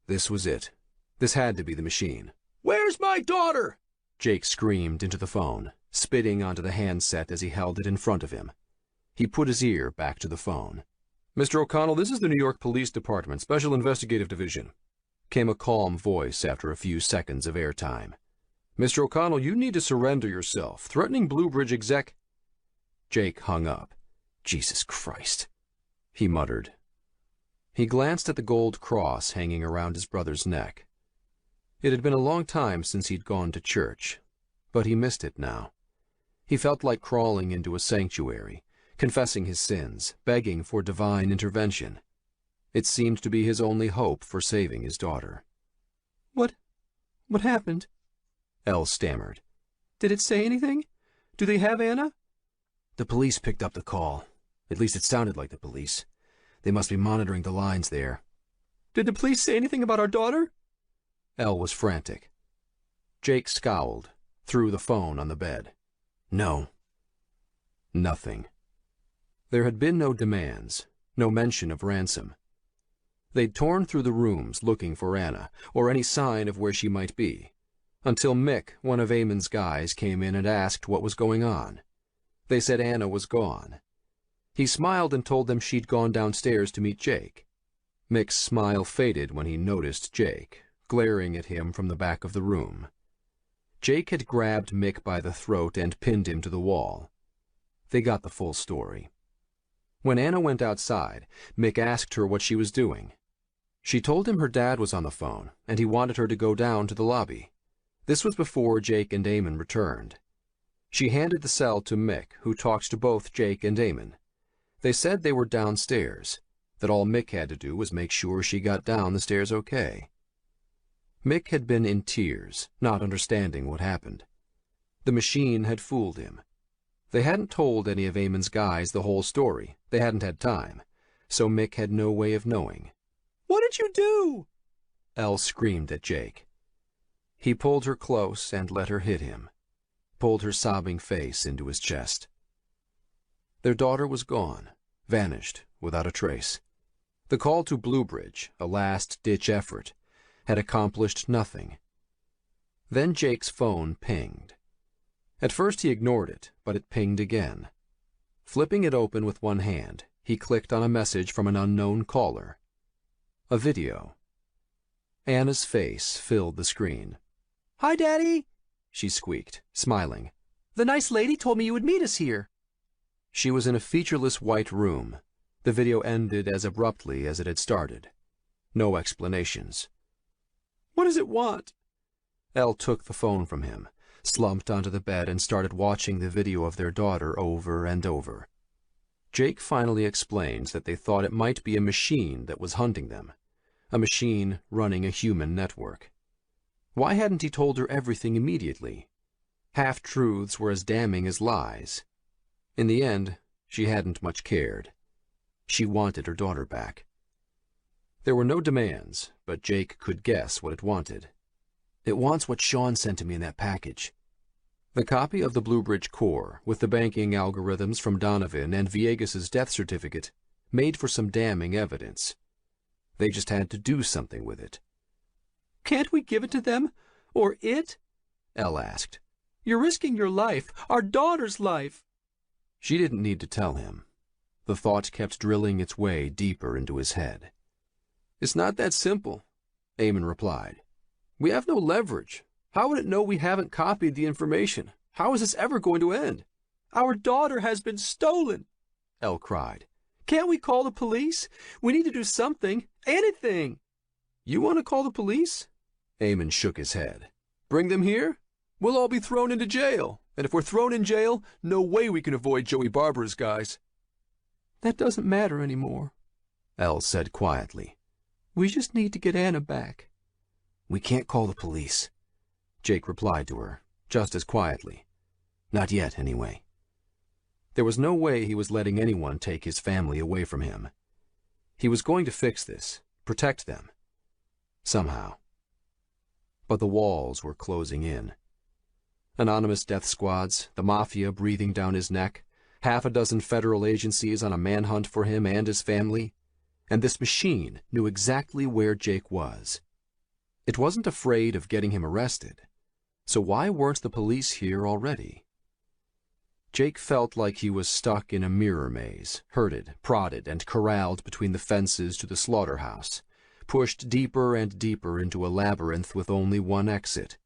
This was it. This had to be the machine. Where's my daughter? Jake screamed into the phone, spitting onto the handset as he held it in front of him. He put his ear back to the phone. Mr. O'Connell, this is the New York Police Department, Special Investigative Division, came a calm voice after a few seconds of airtime. Mr. O'Connell, you need to surrender yourself. Threatening Bluebridge exec... Jake hung up. Jesus Christ, he muttered. He glanced at the gold cross hanging around his brother's neck. It had been a long time since he'd gone to church, but he missed it now. He felt like crawling into a sanctuary, confessing his sins, begging for divine intervention. It seemed to be his only hope for saving his daughter. What happened? Elle stammered. Did it say anything? Do they have Anna? The police picked up the call. At least it sounded like the police. They must be monitoring the lines there. Did the police say anything about our daughter? Elle was frantic. Jake scowled, threw the phone on the bed. No. Nothing. There had been no demands, no mention of ransom. They'd torn through the rooms looking for Anna, or any sign of where she might be, until Mick, one of Eamon's guys, came in and asked what was going on. They said Anna was gone. He smiled and told them she'd gone downstairs to meet Jake. Mick's smile faded when he noticed Jake, glaring at him from the back of the room. Jake had grabbed Mick by the throat and pinned him to the wall. They got the full story. When Anna went outside, Mick asked her what she was doing. She told him her dad was on the phone, and he wanted her to go down to the lobby. This was before Jake and Eamon returned. She handed the cell to Mick, who talked to both Jake and Eamon. They said they were downstairs, that all Mick had to do was make sure she got down the stairs okay. Mick had been in tears, not understanding what happened. The machine had fooled him. They hadn't told any of Eamon's guys the whole story. They hadn't had time, so Mick had no way of knowing. What did you do? Elle screamed at Jake. He pulled her close and let her hit him, pulled her sobbing face into his chest. Their daughter was gone, vanished without a trace. The call to Bluebridge, a last-ditch effort, had accomplished nothing. Then Jake's phone pinged. At first he ignored it, but it pinged again. Flipping it open with one hand, he clicked on a message from an unknown caller. A video. Anna's face filled the screen. "Hi, Daddy," she squeaked, smiling. "The nice lady told me you would meet us here." She was in a featureless white room. The video ended as abruptly as it had started. No explanations. "What does it want?" Elle took the phone from him, slumped onto the bed, and started watching the video of their daughter over and over. Jake finally explained that they thought it might be a machine that was hunting them, a machine running a human network. Why hadn't he told her everything immediately? Half-truths were as damning as lies. In the end, she hadn't much cared. She wanted her daughter back. There were no demands, but Jake could guess what it wanted. It wants what Sean sent to me in that package. The copy of the Bluebridge Core, with the banking algorithms from Donovan and Viegas's death certificate, made for some damning evidence. They just had to do something with it. "Can't we give it to them? Or it?" Elle asked. "You're risking your life, our daughter's life." She didn't need to tell him. The thought kept drilling its way deeper into his head. "It's not that simple," Eamon replied. "We have no leverage. How would it know we haven't copied the information? How is this ever going to end?" "Our daughter has been stolen," Elle cried. "Can't we call the police? We need to do something. Anything." "You want to call the police?" Eamon shook his head. "Bring them here? We'll all be thrown into jail. And if we're thrown in jail, no way we can avoid Joey Barbara's guys." "That doesn't matter anymore," Elle said quietly. "We just need to get Anna back." "We can't call the police," Jake replied to her, just as quietly. "Not yet, anyway." There was no way he was letting anyone take his family away from him. He was going to fix this, protect them. Somehow. But the walls were closing in. Anonymous death squads, the mafia breathing down his neck, half a dozen federal agencies on a manhunt for him and his family, and this machine knew exactly where Jake was. It wasn't afraid of getting him arrested, so why weren't the police here already? Jake felt like he was stuck in a mirror maze, herded, prodded, and corralled between the fences to the slaughterhouse, pushed deeper and deeper into a labyrinth with only one exit.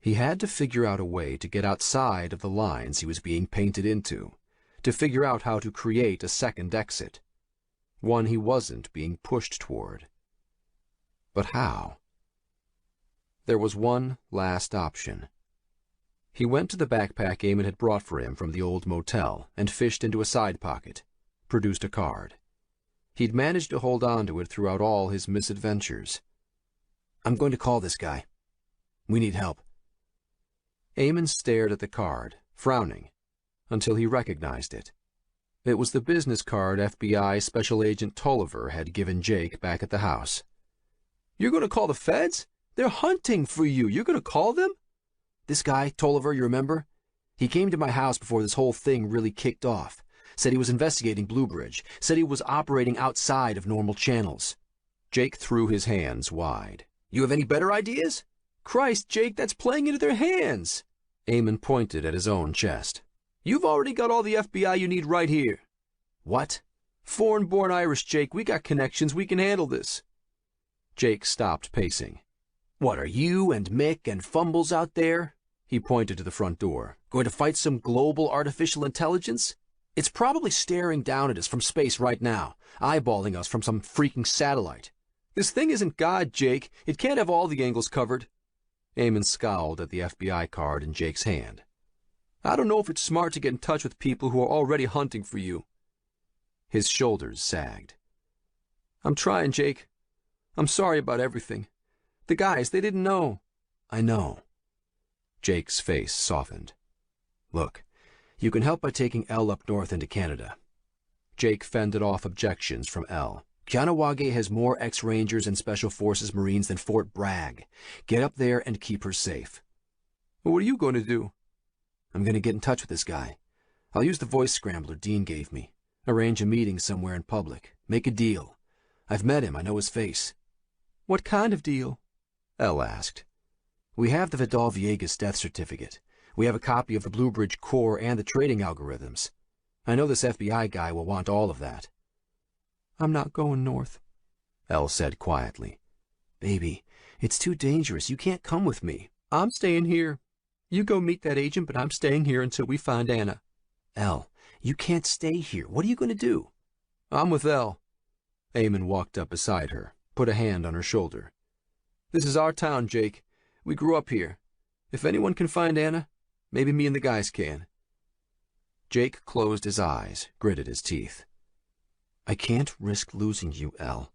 He had to figure out a way to get outside of the lines he was being painted into, to figure out how to create a second exit, one he wasn't being pushed toward. But how? There was one last option. He went to the backpack Eamon had brought for him from the old motel and fished into a side pocket, produced a card. He'd managed to hold on to it throughout all his misadventures. "I'm going to call this guy. We need help." Eamon stared at the card, frowning, until he recognized it. It was the business card FBI Special Agent Tolliver had given Jake back at the house. "You're going to call the feds? They're hunting for you. You're going to call them?" "This guy, Tolliver, you remember? He came to my house before this whole thing really kicked off. Said he was investigating Bluebridge. Said he was operating outside of normal channels." Jake threw his hands wide. "You have any better ideas? Christ, Jake, that's playing into their hands." Eamon pointed at his own chest. "You've already got all the FBI you need right here." "What?" "Foreign-born Irish, Jake. We got connections. We can handle this." Jake stopped pacing. "What, are you and Mick and Fumbles out there?" He pointed to the front door. "Going to fight some global artificial intelligence? It's probably staring down at us from space right now, eyeballing us from some freaking satellite." "This thing isn't God, Jake. It can't have all the angles covered." Eamon scowled at the FBI card in Jake's hand. "I don't know if it's smart to get in touch with people who are already hunting for you." His shoulders sagged. "I'm trying, Jake. I'm sorry about everything. The guys, they didn't know." "I know." Jake's face softened. "Look, you can help by taking Elle up north into Canada." Jake fended off objections from Elle. "Kahnawake has more ex-Rangers and Special Forces Marines than Fort Bragg. Get up there and keep her safe." "What are you going to do?" "I'm going to get in touch with this guy. I'll use the voice scrambler Dean gave me. Arrange a meeting somewhere in public. Make a deal. I've met him. I know his face." "What kind of deal?" Elle asked. "We have the Vidal Viegas death certificate. We have a copy of the Bluebridge Core and the trading algorithms. I know this FBI guy will want all of that." "I'm not going north," Elle said quietly. "Baby, It's too dangerous. You can't come with me. I'm staying here. You go meet that agent, but I'm staying here until we find Anna. Elle, you can't stay here. What are you going to do? I'm with Elle. Eamon walked up beside her, put a hand on her shoulder. This is our town, Jake. We grew up here. If anyone can find Anna, maybe me and the guys can. Jake closed his eyes, gritted his teeth. I can't risk losing you, Elle.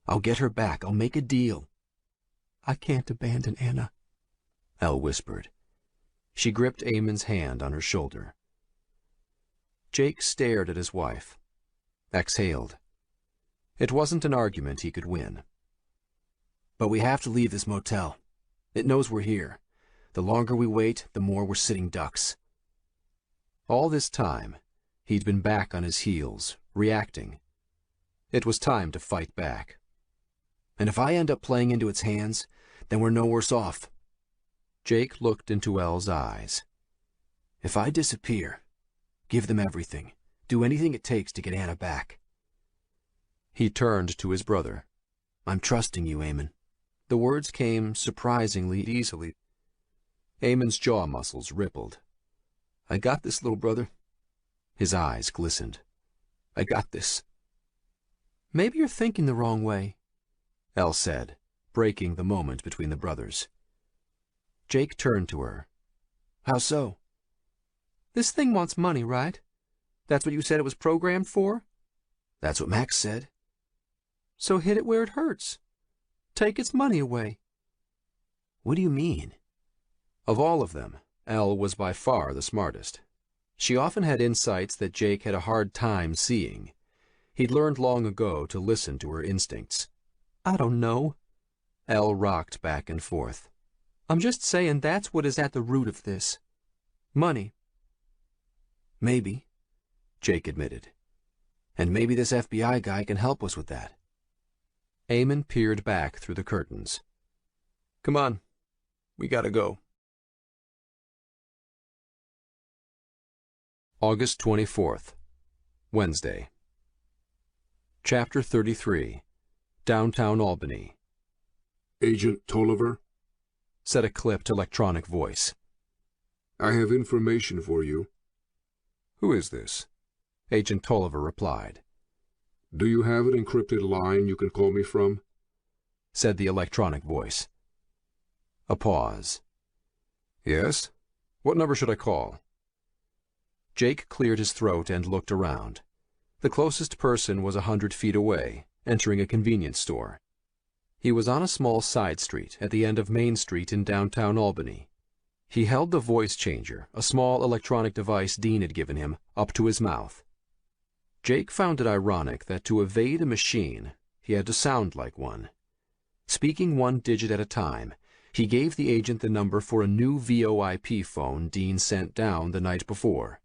I'll get her back. I'll make a deal. I can't abandon Anna, Elle whispered. She gripped Eamon's hand on her shoulder. Jake stared at his wife, exhaled. It wasn't an argument he could win. But we have to leave this motel. It knows we're here. The longer we wait, the more we're sitting ducks. All this time, he'd been back on his heels, reacting. It was time to fight back. And if I end up playing into its hands, then we're no worse off. Jake looked into Elle's eyes. If I disappear, give them everything. Do anything it takes to get Anna back. He turned to his brother. I'm trusting you, Eamon. The words came surprisingly easily. Eamon's jaw muscles rippled. I got this, little brother. His eyes glistened. I got this. Maybe you're thinking the wrong way, Elle said, breaking the moment between the brothers. Jake turned to her. How so? This thing wants money, right? That's what you said it was programmed for? That's what Max said. So hit it where it hurts. Take its money away. What do you mean? Of all of them, Elle was by far the smartest. She often had insights that Jake had a hard time seeing. He'd learned long ago to listen to her instincts. I don't know. Elle rocked back and forth. I'm just saying that's what is at the root of this. Money. Maybe, Jake admitted. And maybe this FBI guy can help us with that. Eamon peered back through the curtains. Come on. We gotta go. August 24th, Wednesday. Chapter 33, Downtown Albany. Agent Tolliver? Said a clipped electronic voice. I have information for you. Who is this? Agent Tolliver replied. Do you have an encrypted line you can call me from? Said the electronic voice. A pause. Yes? What number should I call? Jake cleared his throat and looked around. The closest person was 100 feet away, entering a convenience store. He was on a small side street at the end of Main Street in downtown Albany. He held the voice changer, a small electronic device Dean had given him, up to his mouth. Jake found it ironic that to evade a machine, he had to sound like one. Speaking one digit at a time, he gave the agent the number for a new VoIP phone Dean sent down the night before.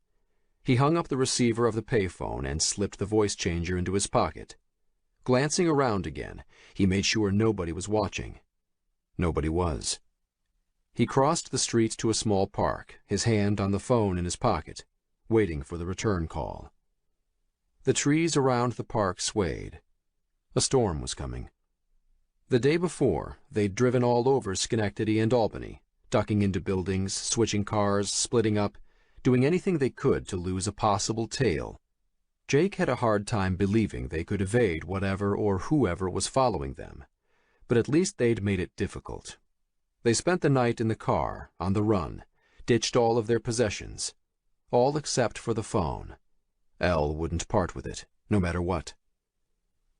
He hung up the receiver of the payphone and slipped the voice changer into his pocket. Glancing around again, he made sure nobody was watching. Nobody was. He crossed the street to a small park, his hand on the phone in his pocket, waiting for the return call. The trees around the park swayed. A storm was coming. The day before, they'd driven all over Schenectady and Albany, ducking into buildings, switching cars, splitting up, doing anything they could to lose a possible tail. Jake had a hard time believing they could evade whatever or whoever was following them, but at least they'd made it difficult. They spent the night in the car, on the run, ditched all of their possessions, all except for the phone. Elle wouldn't part with it, no matter what.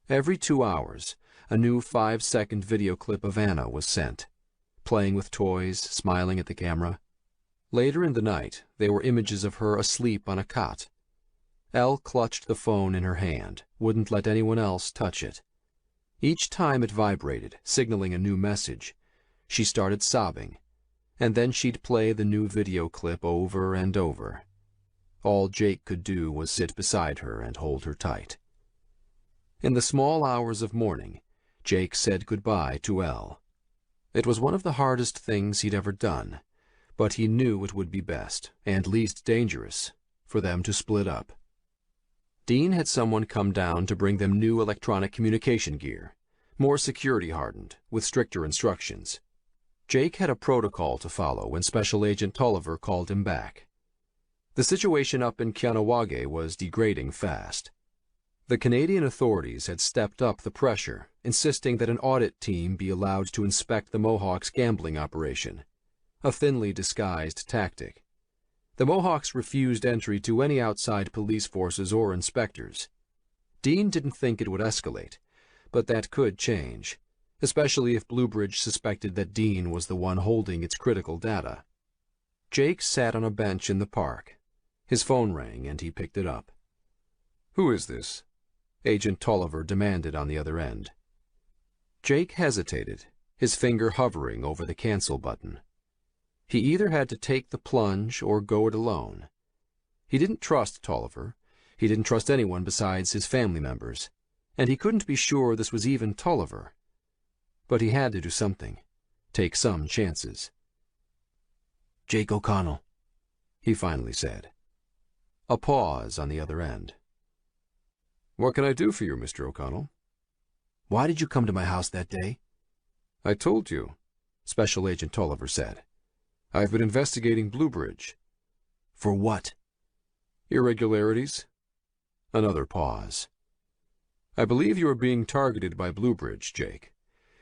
Every 2 hours, a new 5-second video clip of Anna was sent, playing with toys, smiling at the camera. Later in the night, there were images of her asleep on a cot. Elle clutched the phone in her hand, wouldn't let anyone else touch it. Each time it vibrated, signaling a new message, she started sobbing, and then she'd play the new video clip over and over. All Jake could do was sit beside her and hold her tight. In the small hours of morning, Jake said goodbye to Elle. It was one of the hardest things he'd ever done, but he knew it would be best, and least dangerous, for them to split up. Dean had someone come down to bring them new electronic communication gear, more security-hardened, with stricter instructions. Jake had a protocol to follow when Special Agent Tolliver called him back. The situation up in Kianawage was degrading fast. The Canadian authorities had stepped up the pressure, insisting that an audit team be allowed to inspect the Mohawks' gambling operation, a thinly disguised tactic. The Mohawks refused entry to any outside police forces or inspectors. Dean didn't think it would escalate, but that could change, especially if Bluebridge suspected that Dean was the one holding its critical data. Jake sat on a bench in the park. His phone rang and he picked it up. "Who is this?" Agent Tolliver demanded on the other end. Jake hesitated, his finger hovering over the cancel button. He either had to take the plunge or go it alone. He didn't trust Tolliver. He didn't trust anyone besides his family members, and he couldn't be sure this was even Tolliver. But he had to do something, take some chances. "Jake O'Connell," he finally said. A pause on the other end. "What can I do for you, Mr. O'Connell?" "Why did you come to my house that day?" "I told you," Special Agent Tolliver said. "I've been investigating Bluebridge." "For what?" "Irregularities." Another pause. "I believe you are being targeted by Bluebridge, Jake.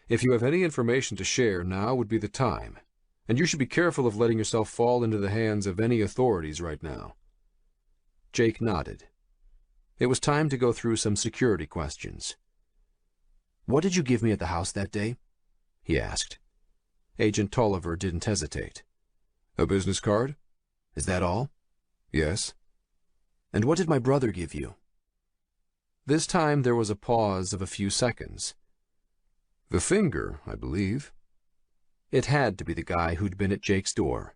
If you have any information to share, now would be the time, and you should be careful of letting yourself fall into the hands of any authorities right now." Jake nodded. It was time to go through some security questions. "What did you give me at the house that day?" he asked. Agent Tolliver didn't hesitate. "A business card?" "Is that all?" "Yes." "And what did my brother give you?" This time there was a pause of a few seconds. "The finger, I believe." It had to be the guy who'd been at Jake's door.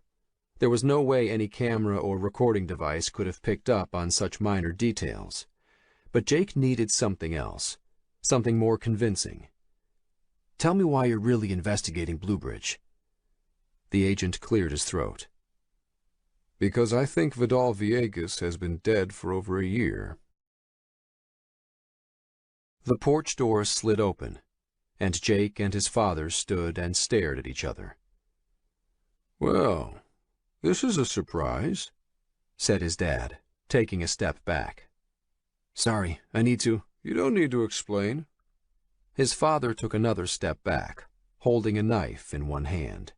There was no way any camera or recording device could have picked up on such minor details. But Jake needed something else, something more convincing. "Tell me why you're really investigating Bluebridge." The agent cleared his throat. "Because I think Vidal Villegas has been dead for over a year." The porch door slid open, and Jake and his father stood and stared at each other. "Well, this is a surprise," said his dad, taking a step back. "Sorry, I need to—" "You don't need to explain." His father took another step back, holding a knife in one hand.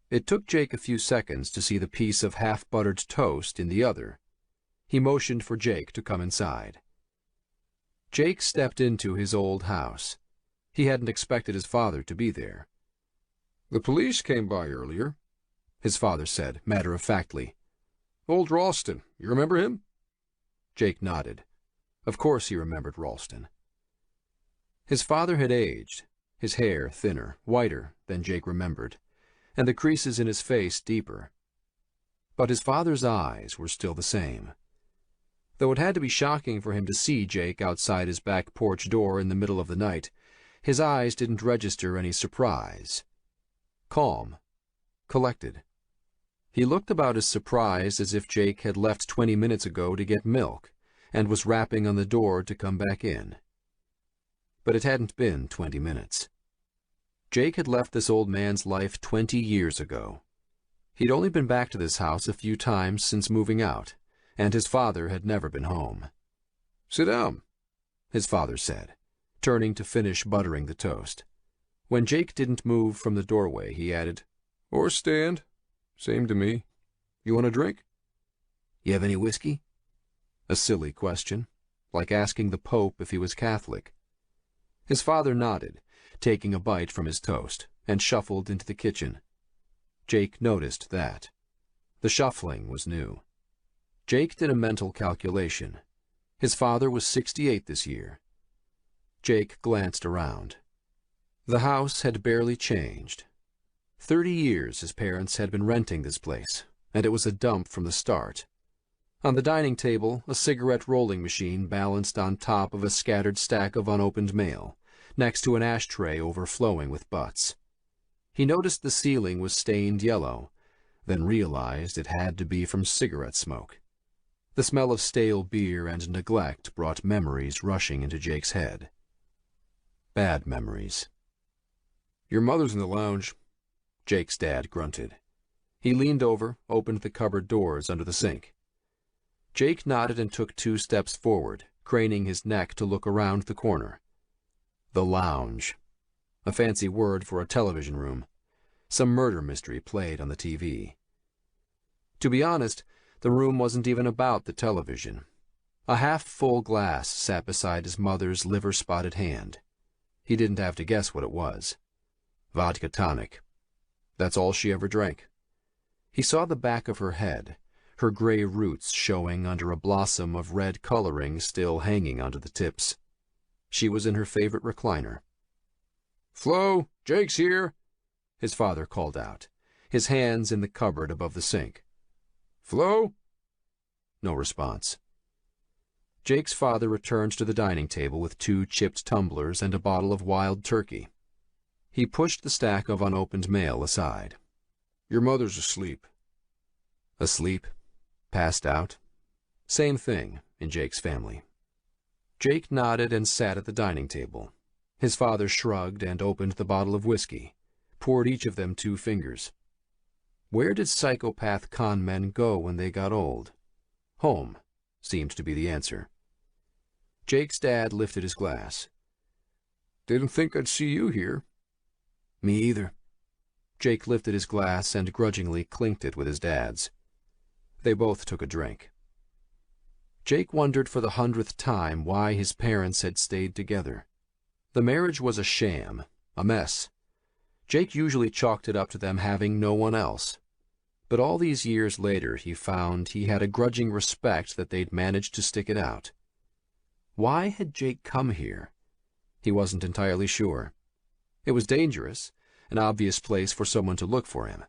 It took Jake a few seconds to see the piece of half-buttered toast in the other. He motioned for Jake to come inside. Jake stepped into his old house. He hadn't expected his father to be there. "The police came by earlier," his father said, matter-of-factly. "Old Ralston, you remember him?" Jake nodded. Of course he remembered Ralston. His father had aged, his hair thinner, whiter than Jake remembered, and the creases in his face deeper. But his father's eyes were still the same. Though it had to be shocking for him to see Jake outside his back porch door in the middle of the night, his eyes didn't register any surprise. Calm, collected. He looked about as surprised as if Jake had left 20 minutes ago to get milk and was rapping on the door to come back in. But it hadn't been 20 minutes. Jake had left this old man's life 20 years ago. He'd only been back to this house a few times since moving out, and his father had never been home. "Sit down," his father said, turning to finish buttering the toast. When Jake didn't move from the doorway, he added, "Or stand. Same to me. You want a drink?" "You have any whiskey?" A silly question, like asking the Pope if he was Catholic. His father nodded, taking a bite from his toast, and shuffled into the kitchen. Jake noticed that. The shuffling was new. Jake did a mental calculation. His father was 68 this year. Jake glanced around. The house had barely changed. 30 years his parents had been renting this place, and it was a dump from the start. On the dining table, a cigarette rolling machine balanced on top of a scattered stack of unopened mail, next to an ashtray overflowing with butts. He noticed the ceiling was stained yellow, then realized it had to be from cigarette smoke. The smell of stale beer and neglect brought memories rushing into Jake's head. bad memories. Your mother's in the lounge, Jake's dad grunted. He leaned over, opened the cupboard doors under the sink. Jake nodded and took 2 steps forward, craning his neck to look around the corner. The lounge. A fancy word for a television room. Some murder mystery played on the TV. To be honest, the room wasn't even about the television. A half-full glass sat beside his mother's liver-spotted hand. He didn't have to guess what it was. Vodka tonic. That's all she ever drank. He saw the back of her head, her gray roots showing under a blossom of red coloring still hanging onto the tips. She was in her favorite recliner. "Flo, Jake's here," his father called out, his hands in the cupboard above the sink. "Flo?" No response. Jake's father returned to the dining table with 2 chipped tumblers and a bottle of wild turkey. He pushed the stack of unopened mail aside. "Your mother's asleep." Asleep? Passed out? Same thing in Jake's family. Jake nodded and sat at the dining table. His father shrugged and opened the bottle of whiskey, poured each of them 2 fingers. Where did psychopath con men go when they got old? Home seemed to be the answer. Jake's dad lifted his glass. "Didn't think I'd see you here." Me either. Jake lifted his glass and grudgingly clinked it with his dad's. They both took a drink. Jake wondered for the 100th time why his parents had stayed together. The marriage was a sham, a mess. Jake usually chalked it up to them having no one else. But all these years later he found he had a grudging respect that they'd managed to stick it out. Why had Jake come here? He wasn't entirely sure. It was dangerous, an obvious place for someone to look for him.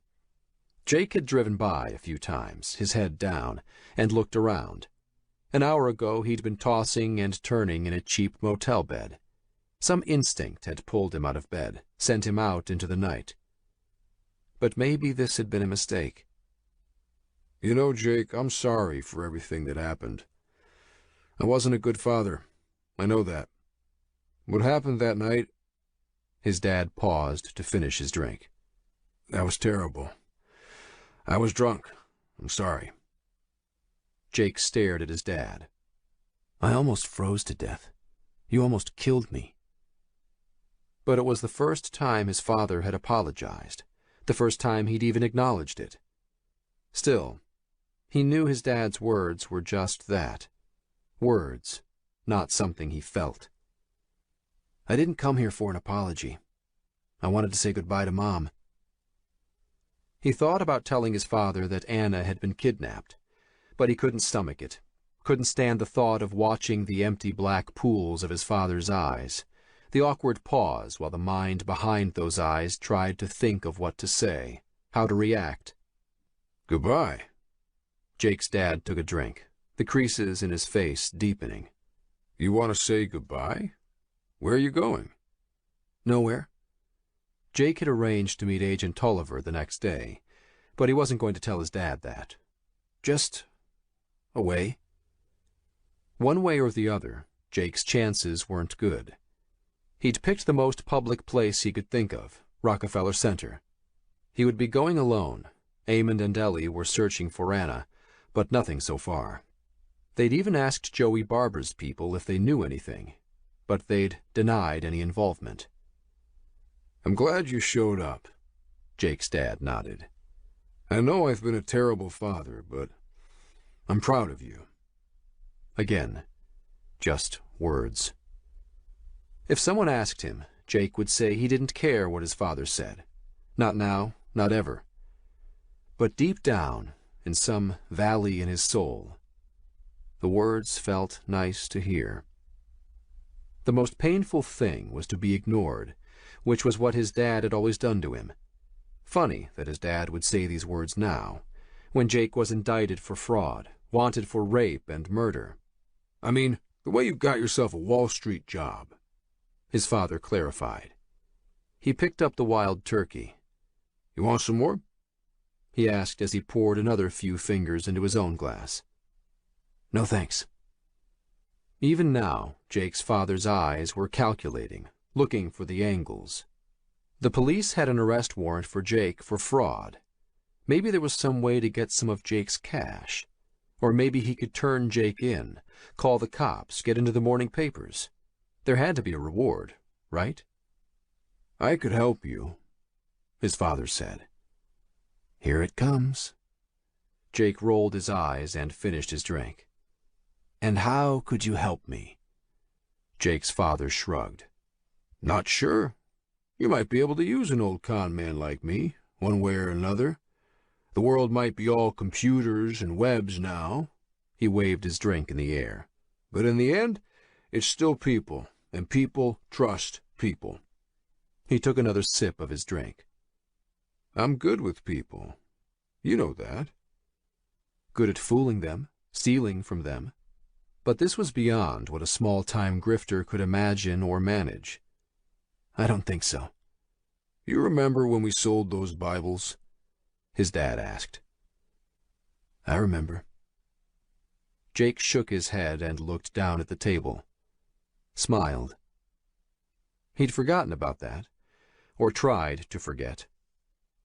Jake had driven by a few times, his head down, and looked around. An hour ago he'd been tossing and turning in a cheap motel bed. Some instinct had pulled him out of bed, sent him out into the night. But maybe this had been a mistake. "You know, Jake, I'm sorry for everything that happened. I wasn't a good father. I know that. What happened that night..." His dad paused to finish his drink. "That was terrible. I was drunk. I'm sorry." Jake stared at his dad. I almost froze to death. You almost killed me. But it was the first time his father had apologized, the first time he'd even acknowledged it. Still, he knew his dad's words were just that. Words, not something he felt. I didn't come here for an apology. I wanted to say goodbye to Mom. He thought about telling his father that Anna had been kidnapped, but he couldn't stomach it, couldn't stand the thought of watching the empty black pools of his father's eyes, the awkward pause while the mind behind those eyes tried to think of what to say, how to react. "Goodbye." Jake's dad took a drink, the creases in his face deepening. "You want to say goodbye? Where are you going?" Nowhere. Jake had arranged to meet Agent Tolliver the next day, but he wasn't going to tell his dad that. Just away. One way or the other, Jake's chances weren't good. He'd picked the most public place he could think of, Rockefeller Center. He would be going alone. Eamon and Ellie were searching for Anna, but nothing so far. They'd even asked Joey Barber's people if they knew anything, but they'd denied any involvement. "I'm glad you showed up," Jake's dad nodded. "I know I've been a terrible father, but I'm proud of you." Again, just words. If someone asked him, Jake would say he didn't care what his father said. Not now, not ever. But deep down, in some valley in his soul, the words felt nice to hear. The most painful thing was to be ignored, which was what his dad had always done to him. Funny that his dad would say these words now, when Jake was indicted for fraud, wanted for rape and murder. "I mean, the way you got yourself a Wall Street job," his father clarified. He picked up the wild turkey. "You want some more?" he asked as he poured another few fingers into his own glass. "No thanks." Even now, Jake's father's eyes were calculating, looking for the angles. The police had an arrest warrant for Jake for fraud. Maybe there was some way to get some of Jake's cash. Or maybe he could turn Jake in, call the cops, get into the morning papers. There had to be a reward, right? "I could help you," his father said. "Here it comes." Jake rolled his eyes and finished his drink. "And how could you help me?" Jake's father shrugged. "Not sure. You might be able to use an old con man like me, one way or another. The world might be all computers and webs now." He waved his drink in the air. "But in the end, it's still people, and people trust people." He took another sip of his drink. "I'm good with people. You know that." Good at fooling them, stealing from them. But this was beyond what a small-time grifter could imagine or manage. "I don't think so." "You remember when we sold those Bibles?" his dad asked. "I remember." Jake shook his head and looked down at the table. Smiled. He'd forgotten about that, or tried to forget.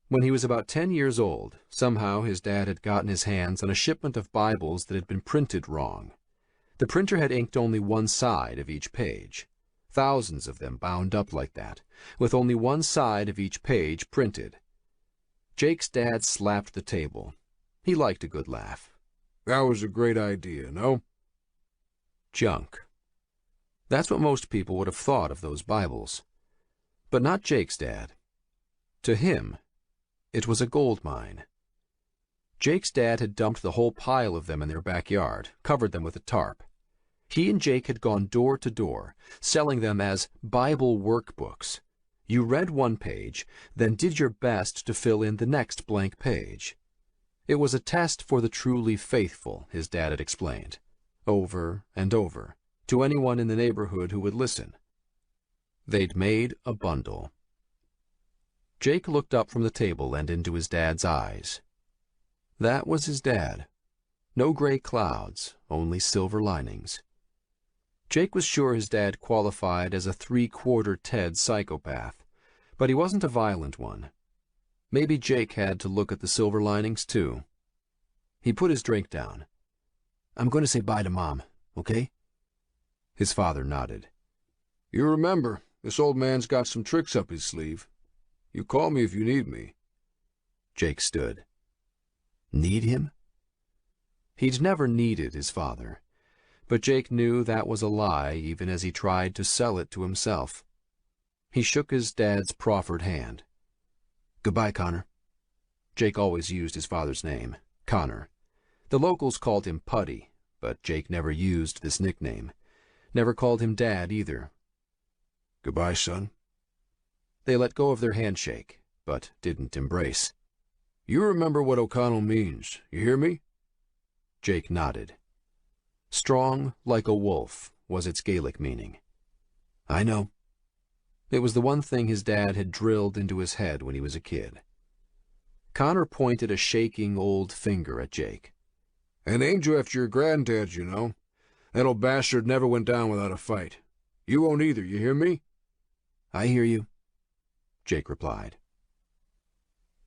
When he was about 10 years old, somehow his dad had gotten his hands on a shipment of Bibles that had been printed wrong. The printer had inked only one side of each page. Thousands of them bound up like that, with only one side of each page printed. Jake's dad slapped the table. He liked a good laugh. "That was a great idea, no?" Junk. That's what most people would have thought of those Bibles. But not Jake's dad. To him, it was a gold mine. Jake's dad had dumped the whole pile of them in their backyard, covered them with a tarp. He and Jake had gone door to door, selling them as Bible workbooks. You read one page, then did your best to fill in the next blank page. It was a test for the truly faithful, his dad had explained, over and over, to anyone in the neighborhood who would listen. They'd made a bundle. Jake looked up from the table and into his dad's eyes. That was his dad. No gray clouds, only silver linings. Jake was sure his dad qualified as a 3/4 Ted psychopath, but he wasn't a violent one. Maybe Jake had to look at the silver linings, too. He put his drink down. "I'm going to say bye to Mom, okay?" His father nodded. "You remember, this old man's got some tricks up his sleeve. You call me if you need me." Jake stood. Need him? He'd never needed his father, but Jake knew that was a lie even as he tried to sell it to himself. He shook his dad's proffered hand. "Goodbye, Connor." Jake always used his father's name, Connor. The locals called him Putty, but Jake never used this nickname. Never called him Dad either. "Goodbye, son." They let go of their handshake, but didn't embrace. "You remember what O'Connell means, you hear me?" Jake nodded. Strong like a wolf was its Gaelic meaning. "I know." It was the one thing his dad had drilled into his head when he was a kid. Connor pointed a shaking old finger at Jake. "And named you after your granddad, you know. That old bastard never went down without a fight. You won't either, you hear me?" "I hear you," Jake replied.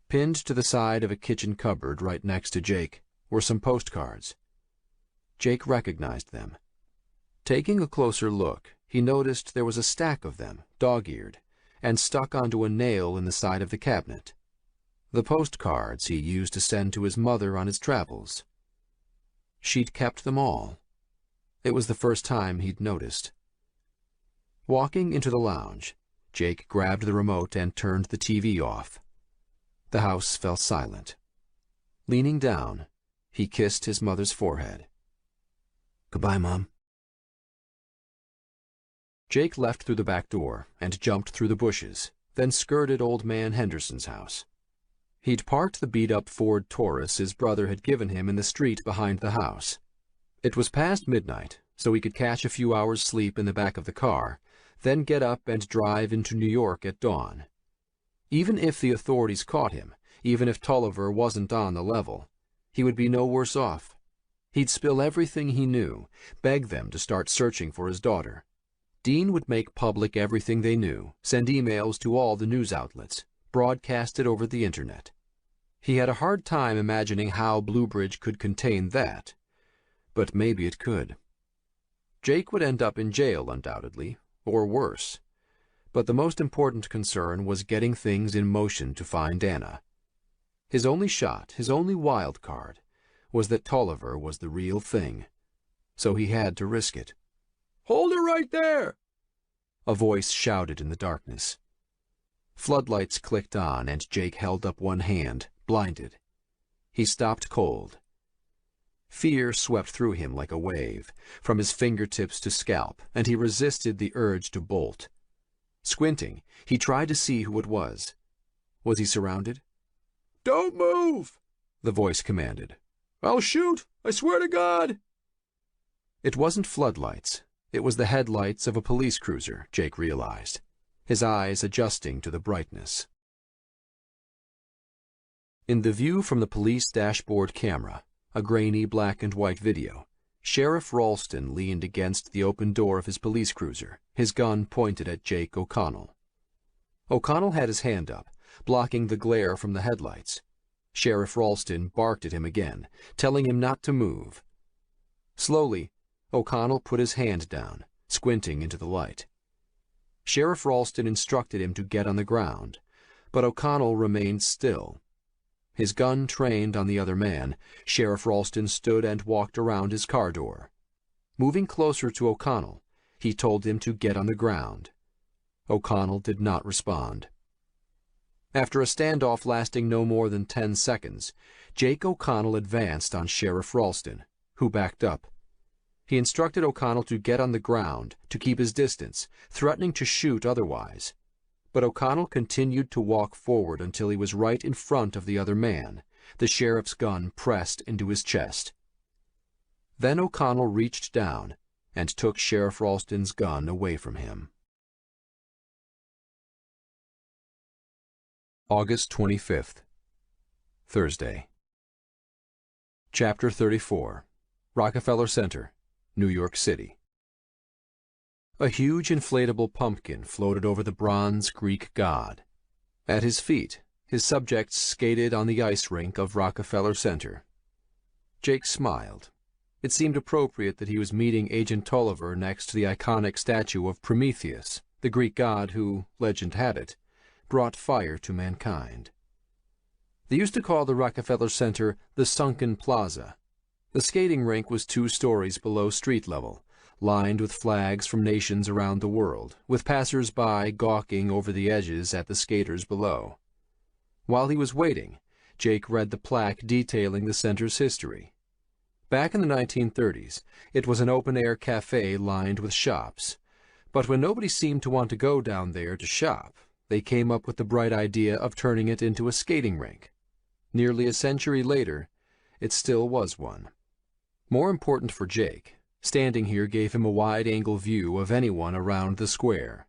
Pinned to the side of a kitchen cupboard right next to Jake were some postcards. Jake recognized them. Taking a closer look, he noticed there was a stack of them, dog-eared, and stuck onto a nail in the side of the cabinet. The postcards he used to send to his mother on his travels. She'd kept them all. It was the first time he'd noticed. Walking into the lounge, Jake grabbed the remote and turned the TV off. The house fell silent. Leaning down, he kissed his mother's forehead. "Goodbye, Mom." Jake left through the back door and jumped through the bushes, then skirted Old Man Henderson's house. He'd parked the beat-up Ford Taurus his brother had given him in the street behind the house. It was past midnight, so he could catch a few hours' sleep in the back of the car, then get up and drive into New York at dawn. Even if the authorities caught him, even if Tolliver wasn't on the level, he would be no worse off. He'd spill everything he knew, beg them to start searching for his daughter. Dean would make public everything they knew, send emails to all the news outlets, broadcast it over the internet. He had a hard time imagining how Bluebridge could contain that, but maybe it could. Jake would end up in jail, undoubtedly, or worse. But the most important concern was getting things in motion to find Anna. His only shot, his only wild card, was that Tolliver was the real thing. So he had to risk it. "Hold her right there!" A voice shouted in the darkness. Floodlights clicked on, and Jake held up one hand, blinded. He stopped cold. Fear swept through him like a wave, from his fingertips to scalp, and he resisted the urge to bolt. Squinting, he tried to see who it was. Was he surrounded? "Don't move!" the voice commanded. "I'll shoot! I swear to God!" It wasn't floodlights. It was the headlights of a police cruiser, Jake realized, his eyes adjusting to the brightness. In the view from the police dashboard camera, a grainy black and white video, Sheriff Ralston leaned against the open door of his police cruiser, his gun pointed at Jake O'Connell. O'Connell had his hand up, blocking the glare from the headlights. Sheriff Ralston barked at him again, telling him not to move. Slowly, O'Connell put his hand down, squinting into the light. Sheriff Ralston instructed him to get on the ground, but O'Connell remained still. His gun trained on the other man, Sheriff Ralston stood and walked around his car door. Moving closer to O'Connell, he told him to get on the ground. O'Connell did not respond. After a standoff lasting no more than 10 seconds, Jake O'Connell advanced on Sheriff Ralston, who backed up. He instructed O'Connell to get on the ground, to keep his distance, threatening to shoot otherwise. But O'Connell continued to walk forward until he was right in front of the other man, the sheriff's gun pressed into his chest. Then O'Connell reached down and took Sheriff Ralston's gun away from him. August 25th, Thursday. Chapter 34, Rockefeller Center, New York City. A huge inflatable pumpkin floated over the bronze Greek god. At his feet, his subjects skated on the ice rink of Rockefeller Center. Jake smiled. It seemed appropriate that he was meeting Agent Tolliver next to the iconic statue of Prometheus, the Greek god who, legend had it, brought fire to mankind. They used to call the Rockefeller Center the Sunken Plaza. The skating rink was 2 stories below street level, lined with flags from nations around the world, with passers-by gawking over the edges at the skaters below. While he was waiting, Jake read the plaque detailing the center's history. Back in the 1930s, it was an open-air cafe lined with shops. But when nobody seemed to want to go down there to shop, they came up with the bright idea of turning it into a skating rink. Nearly a century later, it still was one. More important for Jake, standing here gave him a wide-angle view of anyone around the square.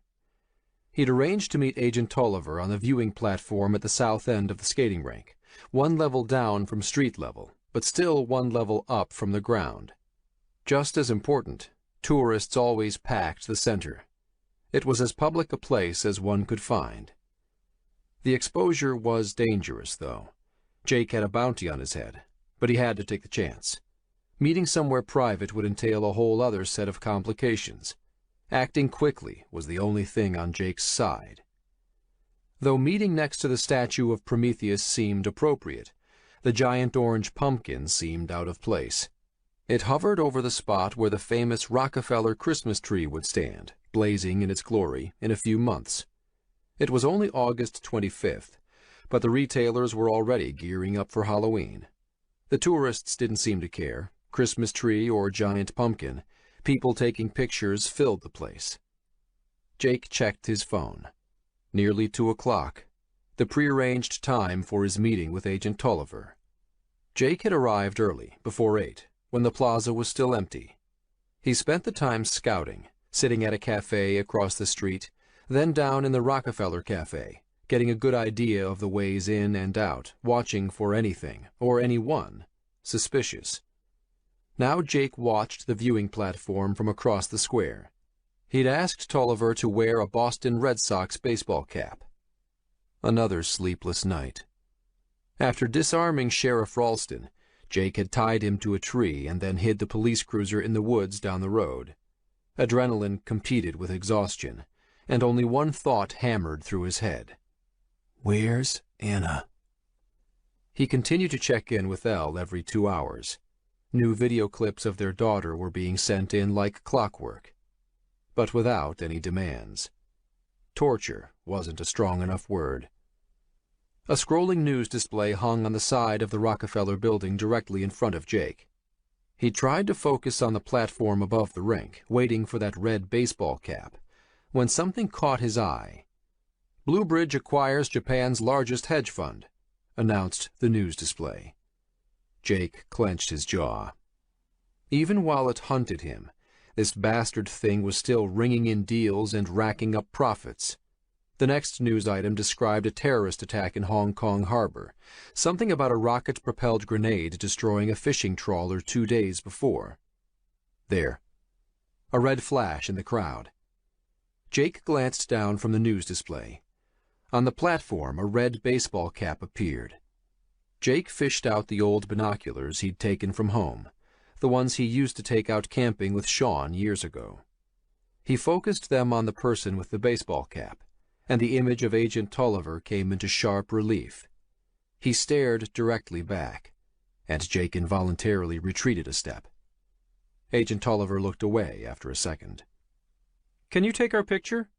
He'd arranged to meet Agent Tolliver on the viewing platform at the south end of the skating rink, 1 level down from street level, but still 1 level up from the ground. Just as important, tourists always packed the center. It was as public a place as one could find. The exposure was dangerous, though. Jake had a bounty on his head, but he had to take the chance. Meeting somewhere private would entail a whole other set of complications. Acting quickly was the only thing on Jake's side. Though meeting next to the statue of Prometheus seemed appropriate, the giant orange pumpkin seemed out of place. It hovered over the spot where the famous Rockefeller Christmas tree would stand, blazing in its glory, in a few months. It was only August 25th, but the retailers were already gearing up for Halloween. The tourists didn't seem to care. Christmas tree or giant pumpkin, people taking pictures filled the place. Jake checked his phone. Nearly 2 o'clock, the prearranged time for his meeting with Agent Tolliver. Jake had arrived early, before 8, when the plaza was still empty. He spent the time scouting, sitting at a cafe across the street, then down in the Rockefeller Cafe, getting a good idea of the ways in and out, watching for anything, or anyone, suspicious. Now Jake watched the viewing platform from across the square. He'd asked Tolliver to wear a Boston Red Sox baseball cap. Another sleepless night. After disarming Sheriff Ralston, Jake had tied him to a tree and then hid the police cruiser in the woods down the road. Adrenaline competed with exhaustion, and only one thought hammered through his head. Where's Anna? He continued to check in with Elle every 2 hours. New video clips of their daughter were being sent in like clockwork, but without any demands. Torture wasn't a strong enough word. A scrolling news display hung on the side of the Rockefeller building directly in front of Jake. He tried to focus on the platform above the rink, waiting for that red baseball cap, when something caught his eye. Bluebridge acquires Japan's largest hedge fund, announced the news display. Jake clenched his jaw. Even while it hunted him, this bastard thing was still ringing in deals and racking up profits. The next news item described a terrorist attack in Hong Kong harbor, something about a rocket-propelled grenade destroying a fishing trawler 2 days before. There. A red flash in the crowd. Jake glanced down from the news display. On the platform, a red baseball cap appeared. Jake fished out the old binoculars he'd taken from home, the ones he used to take out camping with Sean years ago. He focused them on the person with the baseball cap, and the image of Agent Tolliver came into sharp relief. He stared directly back, and Jake involuntarily retreated a step. Agent Tolliver looked away after a second. "Can you take our picture?"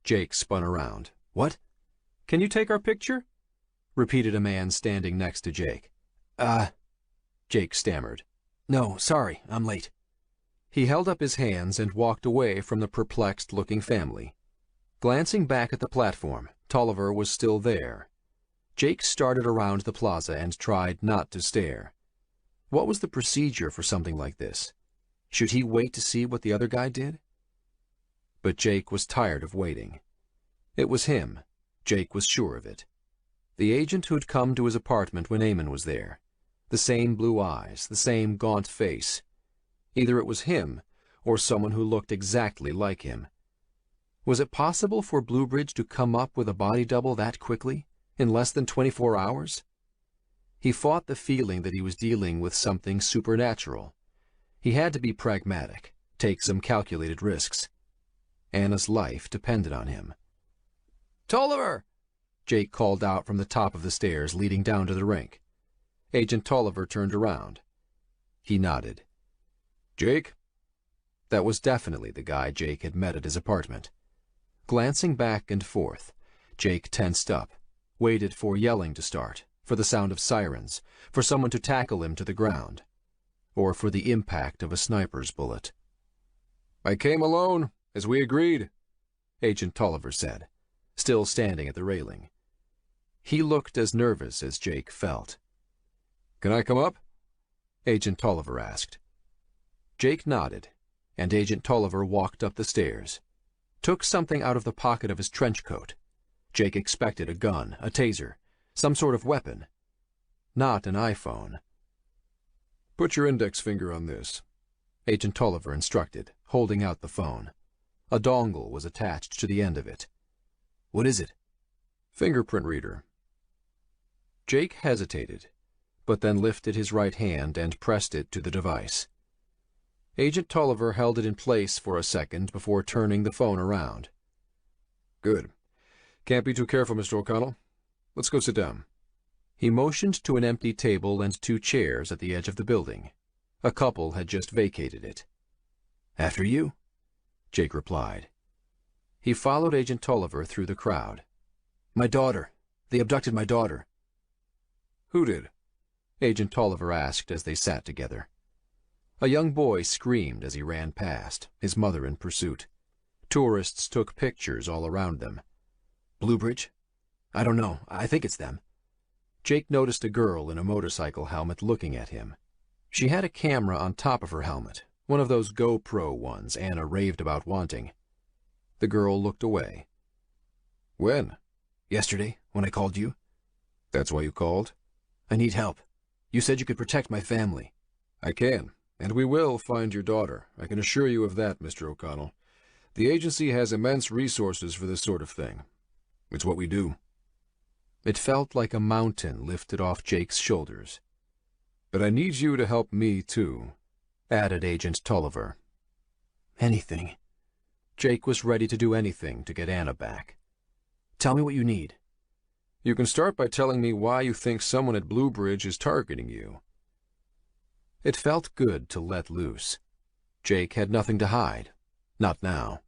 Jake spun around. "What?" "Can you take our picture?" repeated a man standing next to Jake. Jake stammered. "No, sorry, I'm late." He held up his hands and walked away from the perplexed-looking family. Glancing back at the platform, Tolliver was still there. Jake started around the plaza and tried not to stare. What was the procedure for something like this? Should he wait to see what the other guy did? But Jake was tired of waiting. It was him. Jake was sure of it. The agent who'd come to his apartment when Eamon was there. The same blue eyes, the same gaunt face. Either it was him, or someone who looked exactly like him. Was it possible for Bluebridge to come up with a body double that quickly, in less than 24 hours? He fought the feeling that he was dealing with something supernatural. He had to be pragmatic, take some calculated risks. Anna's life depended on him. "Tolliver!" Jake called out from the top of the stairs leading down to the rink. Agent Tolliver turned around. He nodded. "Jake?" That was definitely the guy Jake had met at his apartment. Glancing back and forth, Jake tensed up, waited for yelling to start, for the sound of sirens, for someone to tackle him to the ground, or for the impact of a sniper's bullet. "I came alone, as we agreed," Agent Tolliver said, still standing at the railing. He looked as nervous as Jake felt. "Can I come up?" Agent Tolliver asked. Jake nodded, and Agent Tolliver walked up the stairs, took something out of the pocket of his trench coat. Jake expected a gun, a taser, some sort of weapon. Not an iPhone. "Put your index finger on this," Agent Tolliver instructed, holding out the phone. A dongle was attached to the end of it. "What is it?" "Fingerprint reader." Jake hesitated, but then lifted his right hand and pressed it to the device. Agent Tolliver held it in place for a second before turning the phone around. "Good. Can't be too careful, Mr. O'Connell. Let's go sit down." He motioned to an empty table and 2 chairs at the edge of the building. A couple had just vacated it. "After you," Jake replied. He followed Agent Tolliver through the crowd. "My daughter. They abducted my daughter." "Who did?" Agent Tolliver asked as they sat together. A young boy screamed as he ran past, his mother in pursuit. Tourists took pictures all around them. "Bluebridge? I don't know. I think it's them." Jake noticed a girl in a motorcycle helmet looking at him. She had a camera on top of her helmet, one of those GoPro ones Anna raved about wanting. The girl looked away. "When?" "Yesterday, when I called you." "That's why you called?" "I need help. You said you could protect my family." "I can. And we will find your daughter. I can assure you of that, Mr. O'Connell. The agency has immense resources for this sort of thing. It's what we do. It felt like a mountain lifted off Jake's shoulders. But I need you to help me, too, added Agent Tolliver. Anything. Jake was ready to do anything to get Anna back. Tell me what you need. You can start by telling me why you think someone at Blue Bridge is targeting you. It felt good to let loose. Jake had nothing to hide. Not now.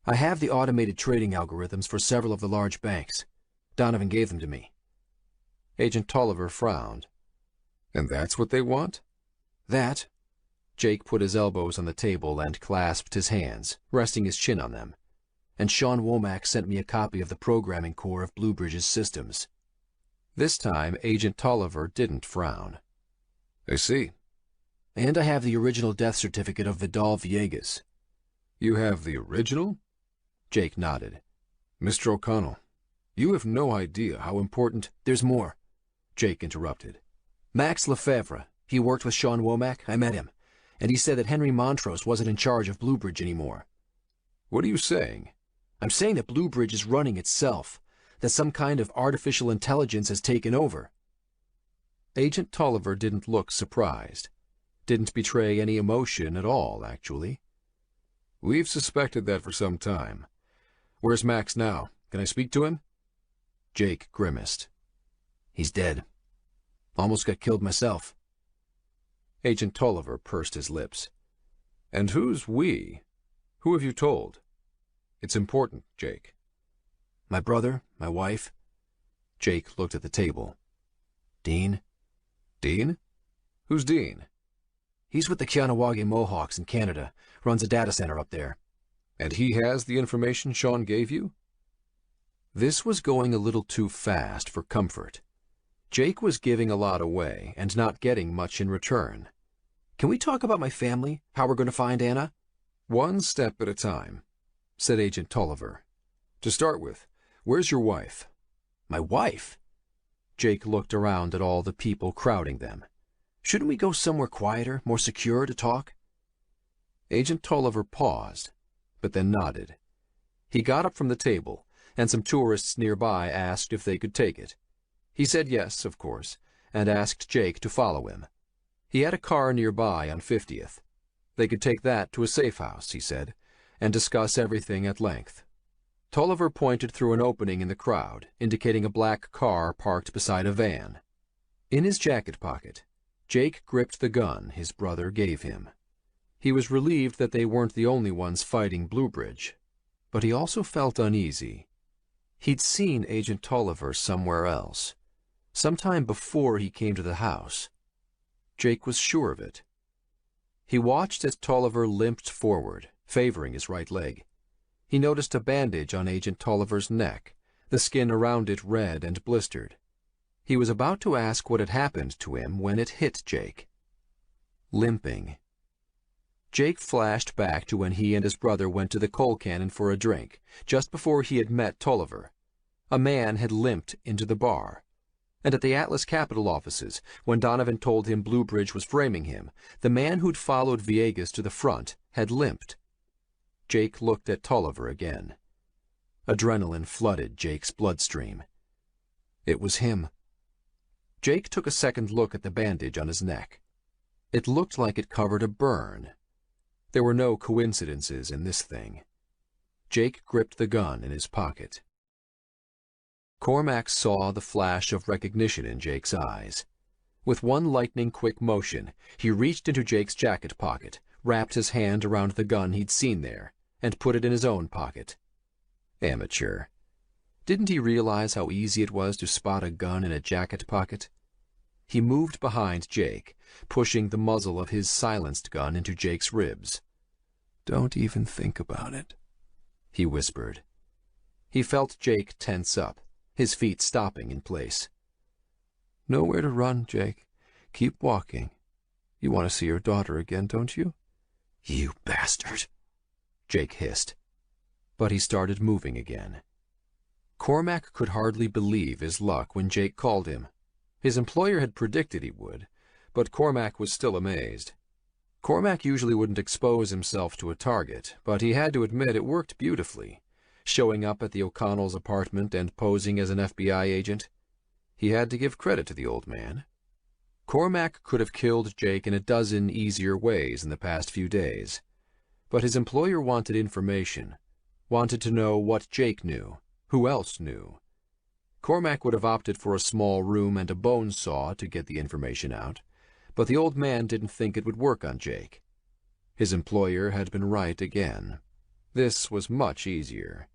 I have the automated trading algorithms for several of the large banks. Donovan gave them to me. Agent Tolliver frowned. And that's what they want? That. Jake put his elbows on the table and clasped his hands, resting his chin on them. And Sean Womack sent me a copy of the programming core of Blue Bridge's systems. This time, Agent Tolliver didn't frown. I see. And I have the original death certificate of Vidal Villegas. You have the original? Jake nodded. Mr. O'Connell, you have no idea how important— There's more, Jake interrupted. Max Lefebvre, he worked with Sean Womack, I met him, and he said that Henry Montrose wasn't in charge of Blue Bridge anymore. What are you saying? I'm saying that Blue Bridge is running itself, that some kind of artificial intelligence has taken over. Agent Tolliver didn't look surprised. Didn't betray any emotion at all, actually. We've suspected that for some time. Where's Max now? Can I speak to him? Jake grimaced. He's dead. Almost got killed myself. Agent Tolliver pursed his lips. And who's we? Who have you told? It's important, Jake. My brother, my wife. Jake looked at the table. Dean. Dean? Who's Dean? He's with the Kahnawake Mohawks in Canada, runs a data center up there. And he has the information Sean gave you? This was going a little too fast for comfort. Jake was giving a lot away and not getting much in return. Can we talk about my family, how we're going to find Anna? One step at a time, said Agent Tolliver. To start with, where's your wife? My wife? Jake looked around at all the people crowding them. Shouldn't we go somewhere quieter, more secure to talk? Agent Tolliver paused, but then nodded. He got up from the table, and some tourists nearby asked if they could take it. He said yes, of course, and asked Jake to follow him. He had a car nearby on 50th. They could take that to a safe house, he said, and discuss everything at length. Tolliver pointed through an opening in the crowd, indicating a black car parked beside a van. In his jacket pocket, Jake gripped the gun his brother gave him. He was relieved that they weren't the only ones fighting Blue Bridge, but he also felt uneasy. He'd seen Agent Tolliver somewhere else, sometime before he came to the house. Jake was sure of it. He watched as Tolliver limped forward, favoring his right leg. He noticed a bandage on Agent Tolliver's neck, the skin around it red and blistered. He was about to ask what had happened to him when it hit Jake. Limping. Jake flashed back to when he and his brother went to the coal cannon for a drink, just before he had met Tolliver. A man had limped into the bar. And at the Atlas Capital offices, when Donovan told him Blue Bridge was framing him, the man who'd followed Villegas to the front had limped. Jake looked at Tolliver again. Adrenaline flooded Jake's bloodstream. It was him. Jake took a second look at the bandage on his neck. It looked like it covered a burn. There were no coincidences in this thing. Jake gripped the gun in his pocket. Cormac saw the flash of recognition in Jake's eyes. With one lightning-quick motion, he reached into Jake's jacket pocket, wrapped his hand around the gun he'd seen there, and put it in his own pocket. Amateur. Didn't he realize how easy it was to spot a gun in a jacket pocket? He moved behind Jake, pushing the muzzle of his silenced gun into Jake's ribs. "Don't even think about it," he whispered. He felt Jake tense up, his feet stopping in place. "Nowhere to run, Jake. Keep walking. You want to see your daughter again, don't you?" "You bastard," Jake hissed. But he started moving again. Cormac could hardly believe his luck when Jake called him. His employer had predicted he would, but Cormac was still amazed. Cormac usually wouldn't expose himself to a target, but he had to admit it worked beautifully. Showing up at the O'Connells' apartment and posing as an FBI agent. He had to give credit to the old man. Cormac could have killed Jake in a dozen easier ways in the past few days. But his employer wanted information, wanted to know what Jake knew, who else knew. Cormac would have opted for a small room and a bone saw to get the information out, but the old man didn't think it would work on Jake. His employer had been right again. This was much easier.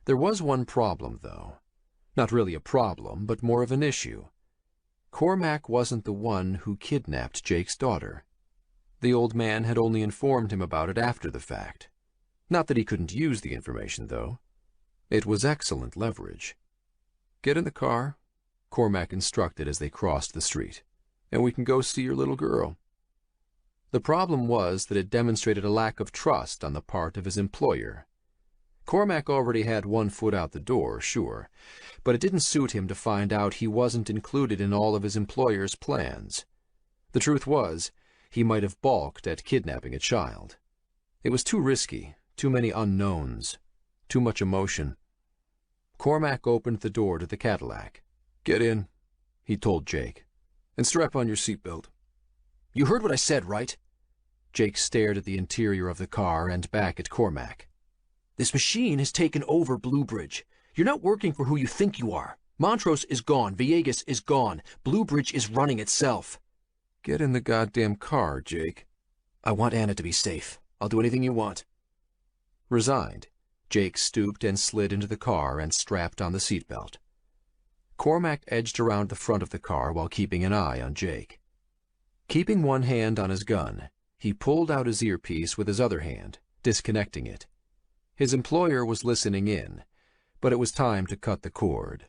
There was one problem, though. Not really a problem, but more of an issue. Cormac wasn't the one who kidnapped Jake's daughter. The old man had only informed him about it after the fact. Not that he couldn't use the information, though. It was excellent leverage. "Get in the car," Cormac instructed as they crossed the street, "and we can go see your little girl." The problem was that it demonstrated a lack of trust on the part of his employer. Cormac already had one foot out the door, sure, but it didn't suit him to find out he wasn't included in all of his employer's plans. The truth was, he might have balked at kidnapping a child. It was too risky, too many unknowns, too much emotion. Cormac opened the door to the Cadillac. "Get in," he told Jake, "and strap on your seatbelt." "You heard what I said, right?" Jake stared at the interior of the car and back at Cormac. "This machine has taken over Bluebridge. You're not working for who you think you are. Montrose is gone. Villegas is gone. Bluebridge is running itself." "Get in the goddamn car, Jake." "I want Anna to be safe. I'll do anything you want." Resigned, Jake stooped and slid into the car and strapped on the seatbelt. Cormac edged around the front of the car while keeping an eye on Jake. Keeping one hand on his gun, he pulled out his earpiece with his other hand, disconnecting it. His employer was listening in, but it was time to cut the cord.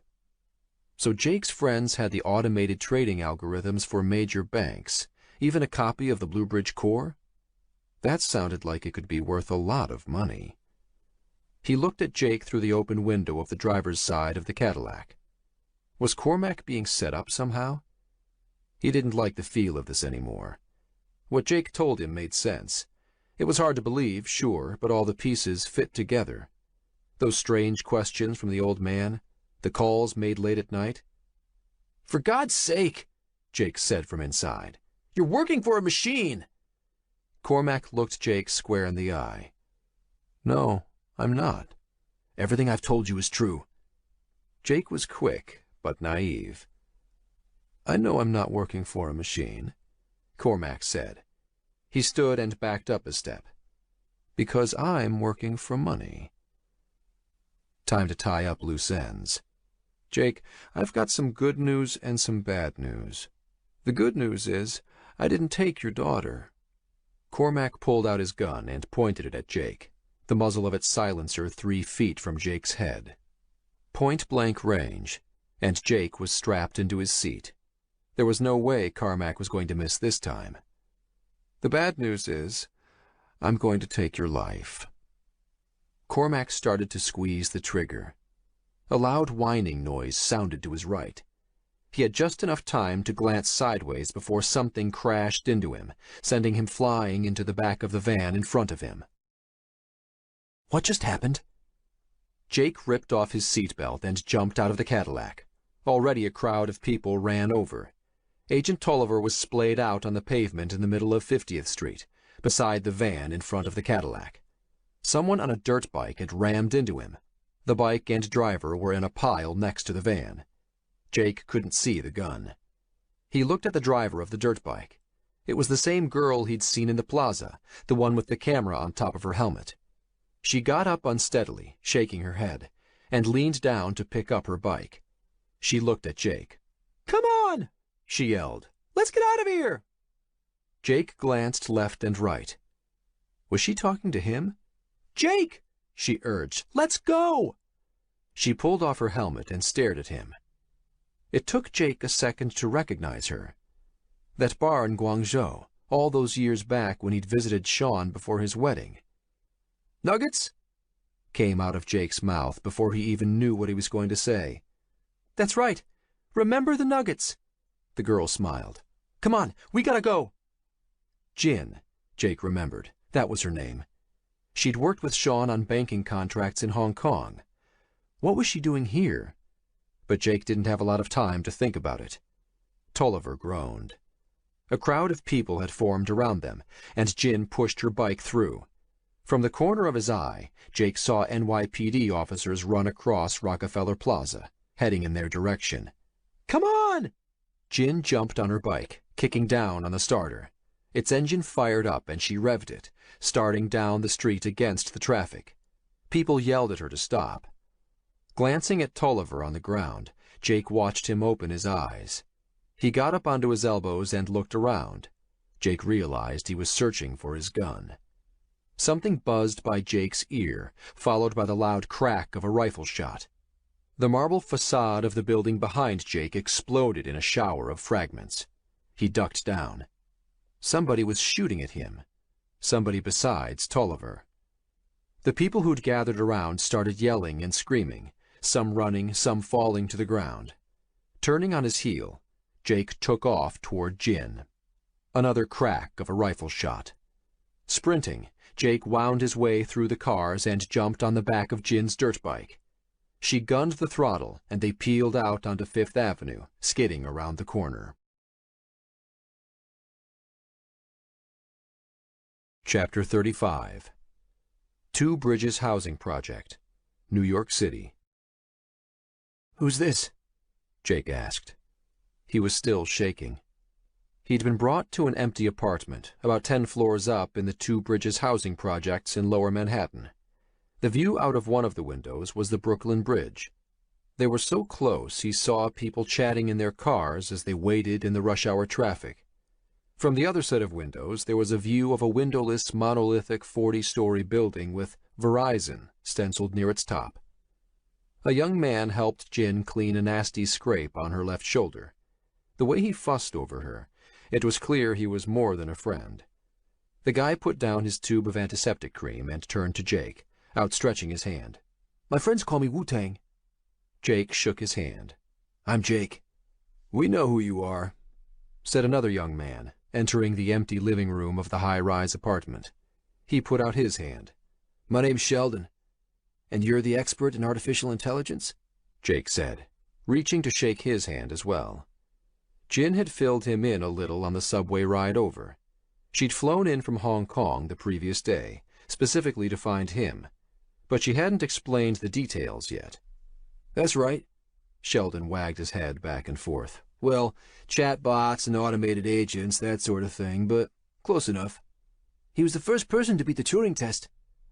So Jake's friends had the automated trading algorithms for major banks, even a copy of the Bluebridge core? That sounded like it could be worth a lot of money. He looked at Jake through the open window of the driver's side of the Cadillac. Was Cormac being set up somehow? He didn't like the feel of this anymore. What Jake told him made sense. It was hard to believe, sure, but all the pieces fit together. Those strange questions from the old man, the calls made late at night. "For God's sake," Jake said from inside, "you're working for a machine." Cormac looked Jake square in the eye. "No, I'm not. Everything I've told you is true." Jake was quick, but naive. "I know I'm not working for a machine," Cormac said. He stood and backed up a step. "Because I'm working for money." Time to tie up loose ends. "Jake, I've got some good news and some bad news. The good news is, I didn't take your daughter." Cormac pulled out his gun and pointed it at Jake, the muzzle of its silencer 3 feet from Jake's head. Point-blank range, and Jake was strapped into his seat. There was no way Cormac was going to miss this time. "The bad news is, I'm going to take your life." Cormac started to squeeze the trigger. A loud whining noise sounded to his right. He had just enough time to glance sideways before something crashed into him, sending him flying into the back of the van in front of him. "What just happened?" Jake ripped off his seatbelt and jumped out of the Cadillac. Already a crowd of people ran over. Agent Tolliver was splayed out on the pavement in the middle of 50th Street, beside the van in front of the Cadillac. Someone on a dirt bike had rammed into him. The bike and driver were in a pile next to the van. Jake couldn't see the gun. He looked at the driver of the dirt bike. It was the same girl he'd seen in the plaza, the one with the camera on top of her helmet. She got up unsteadily, shaking her head, and leaned down to pick up her bike. She looked at Jake. "Come on!" she yelled. "Let's get out of here!" Jake glanced left and right. Was she talking to him? "Jake!" she urged. "Let's go!" She pulled off her helmet and stared at him. It took Jake a second to recognize her. That bar in Guangzhou, all those years back when he'd visited Sean before his wedding. "Nuggets?" came out of Jake's mouth before he even knew what he was going to say. "That's right. Remember the nuggets." The girl smiled. "Come on, we gotta go." Gin, Jake remembered. That was her name. She'd worked with Sean on banking contracts in Hong Kong. What was she doing here? But Jake didn't have a lot of time to think about it. Tolliver groaned. A crowd of people had formed around them, and Jin pushed her bike through. From the corner of his eye, Jake saw NYPD officers run across Rockefeller Plaza, heading in their direction. "Come on!" Jin jumped on her bike, kicking down on the starter. Its engine fired up and she revved it, starting down the street against the traffic. People yelled at her to stop. Glancing at Tolliver on the ground, Jake watched him open his eyes. He got up onto his elbows and looked around. Jake realized he was searching for his gun. Something buzzed by Jake's ear, followed by the loud crack of a rifle shot. The marble facade of the building behind Jake exploded in a shower of fragments. He ducked down. Somebody was shooting at him. Somebody besides Tolliver. The people who'd gathered around started yelling and screaming, some running, some falling to the ground. Turning on his heel, Jake took off toward Jin. Another crack of a rifle shot. Sprinting, Jake wound his way through the cars and jumped on the back of Jin's dirt bike. She gunned the throttle, and they peeled out onto Fifth Avenue, skidding around the corner. Chapter 35. Two Bridges Housing Project, New York City. "Who's this?" Jake asked. He was still shaking. He'd been brought to an empty apartment, about 10 floors up in the Two Bridges housing projects in Lower Manhattan. The view out of one of the windows was the Brooklyn Bridge. They were so close he saw people chatting in their cars as they waited in the rush-hour traffic. From the other set of windows, there was a view of a windowless, monolithic 40-story building with Verizon stenciled near its top. A young man helped Jin clean a nasty scrape on her left shoulder. The way he fussed over her, it was clear he was more than a friend. The guy put down his tube of antiseptic cream and turned to Jake, outstretching his hand. "My friends call me Wu-Tang." Jake shook his hand. "I'm Jake." "We know who you are," said another young man, entering the empty living room of the high-rise apartment. He put out his hand. "My name's Sheldon. And you're the expert in artificial intelligence?" Jake said, reaching to shake his hand as well. Jin had filled him in a little on the subway ride over. She'd flown in from Hong Kong the previous day, specifically to find him, but she hadn't explained the details yet. "That's right." Sheldon wagged his head back and forth. "Well, chatbots and automated agents, that sort of thing, but close enough." "He was the first person to beat the Turing test,"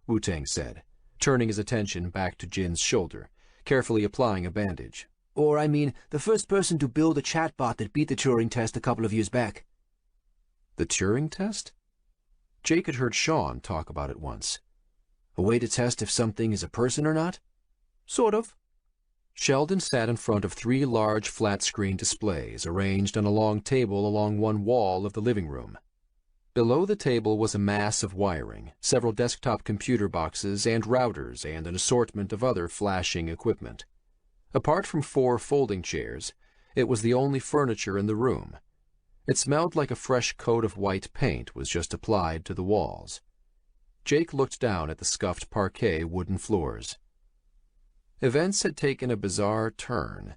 Wu-Tang said, turning his attention back to Jin's shoulder, carefully applying a bandage. "Or, I mean, the first person to build a chatbot that beat the Turing test a couple of years back." The Turing test? Jake had heard Sean talk about it once. "A way to test if something is a person or not?" "Sort of." Sheldon sat in front of 3 large flat-screen displays arranged on a long table along one wall of the living room. Below the table was a mass of wiring, several desktop computer boxes and routers, and an assortment of other flashing equipment. Apart from 4 folding chairs, it was the only furniture in the room. It smelled like a fresh coat of white paint was just applied to the walls. Jake looked down at the scuffed parquet wooden floors. Events had taken a bizarre turn.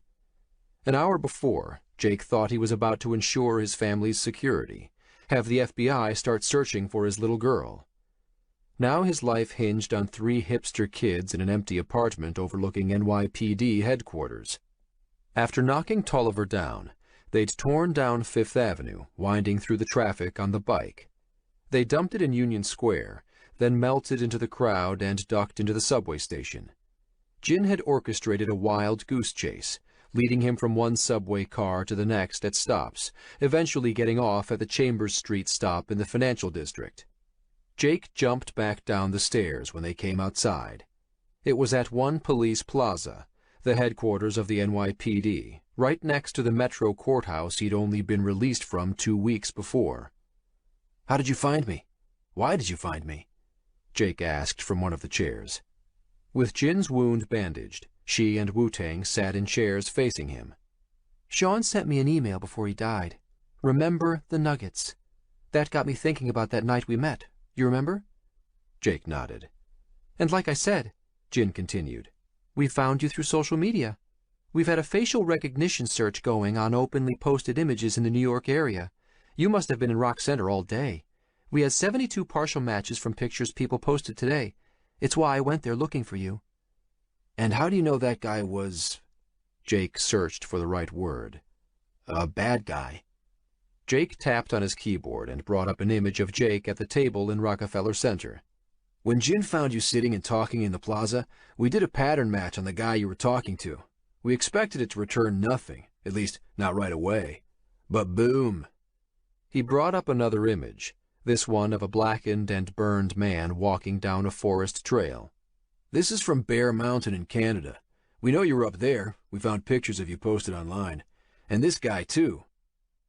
An hour before, Jake thought he was about to ensure his family's security, have the FBI start searching for his little girl. Now his life hinged on 3 hipster kids in an empty apartment overlooking NYPD headquarters. After knocking Tolliver down, they'd torn down Fifth Avenue, winding through the traffic on the bike. They dumped it in Union Square, then melted into the crowd and ducked into the subway station. Jin had orchestrated a wild goose chase, leading him from one subway car to the next at stops, eventually getting off at the Chambers Street stop in the financial district. Jake jumped back down the stairs when they came outside. It was at One Police Plaza, the headquarters of the NYPD, right next to the Metro courthouse he'd only been released from 2 weeks before. "How did you find me? Why did you find me?" Jake asked from one of the chairs. With Jin's wound bandaged, she and Wu-Tang sat in chairs facing him. "Sean sent me an email before he died. Remember the nuggets. That got me thinking about that night we met. You remember? Jake nodded. And like I said, Jin continued, we found you through social media. We've had a facial recognition search going on openly posted images in the New York area. You must have been in Rock Center all day. We had 72 partial matches from pictures people posted today. It's why I went there looking for you. And how do you know that guy was... Jake searched for the right word. A bad guy? Jake tapped on his keyboard and brought up an image of Jake at the table in Rockefeller Center. When Jin found you sitting and talking in the plaza, we did a pattern match on the guy you were talking to. We expected it to return nothing, at least not right away. But boom! He brought up another image, this one of a blackened and burned man walking down a forest trail. This is from Bear Mountain in Canada. We know you were up there. We found pictures of you posted online. And this guy, too.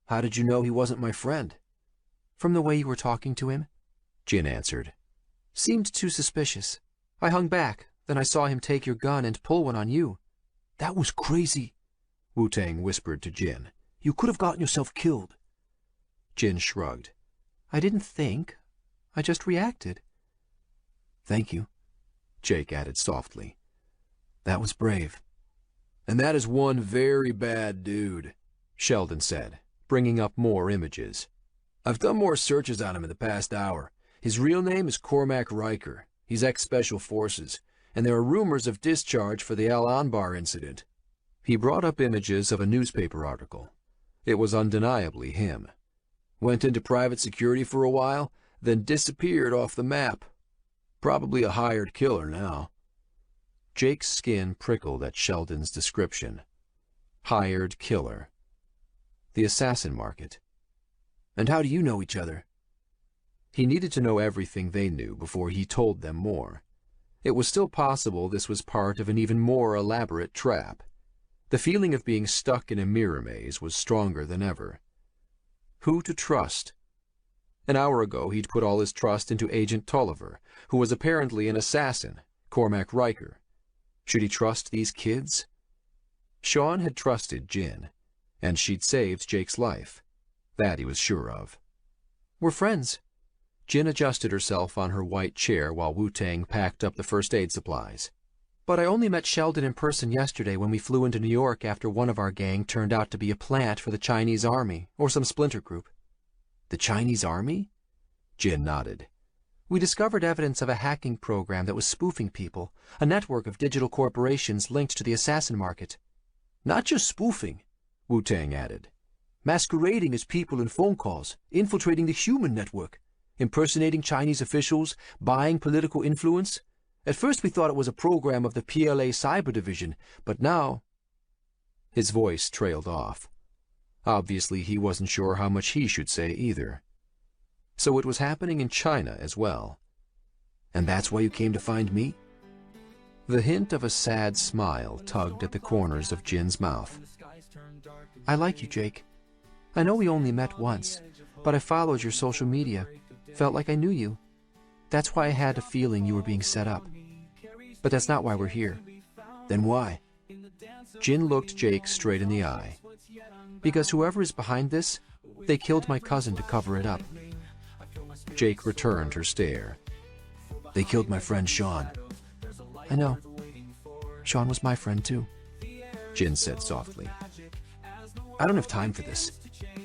How did you know he wasn't my friend? From the way you were talking to him, Jin answered. Seemed too suspicious. I hung back, then I saw him take your gun and pull one on you. That was crazy, Wu-Tang whispered to Jin. You could have gotten yourself killed. Jin shrugged. I didn't think. I just reacted. Thank you, Jake added softly. That was brave. And that is one very bad dude, Sheldon said, bringing up more images. I've done more searches on him in the past hour. His real name is Cormac Riker. He's ex-Special Forces, and there are rumors of discharge for the Al Anbar incident. He brought up images of a newspaper article. It was undeniably him. Went into private security for a while, then disappeared off the map. Probably a hired killer now. Jake's skin prickled at Sheldon's description. Hired killer. The assassin market. And how do you know each other? He needed to know everything they knew before he told them more. It was still possible this was part of an even more elaborate trap. The feeling of being stuck in a mirror maze was stronger than ever. Who to trust? An hour ago he'd put all his trust into Agent Tolliver, who was apparently an assassin, Cormac Riker. Should he trust these kids? Sean had trusted Jin, and she'd saved Jake's life. That he was sure of. We're friends. Jin adjusted herself on her white chair while Wu-Tang packed up the first aid supplies. But I only met Sheldon in person yesterday when we flew into New York after one of our gang turned out to be a plant for the Chinese army, or some splinter group. The Chinese army? Jin nodded. We discovered evidence of a hacking program that was spoofing people, a network of digital corporations linked to the assassin market. Not just spoofing, Wu-Tang added. Masquerading as people in phone calls, infiltrating the human network, impersonating Chinese officials, buying political influence. At first we thought it was a program of the PLA Cyber Division, but now... His voice trailed off. Obviously he wasn't sure how much he should say either. So it was happening in China as well. And that's why you came to find me? The hint of a sad smile tugged at the corners of Jin's mouth. I like you, Jake. I know we only met once, but I followed your social media. Felt like I knew you. That's why I had a feeling you were being set up. But that's not why we're here. Then why? Jin looked Jake straight in the eye. Because whoever is behind this, they killed my cousin to cover it up. Jake returned her stare. They killed my friend Sean. I know. Sean was my friend too, Jin said softly. I don't have time for this.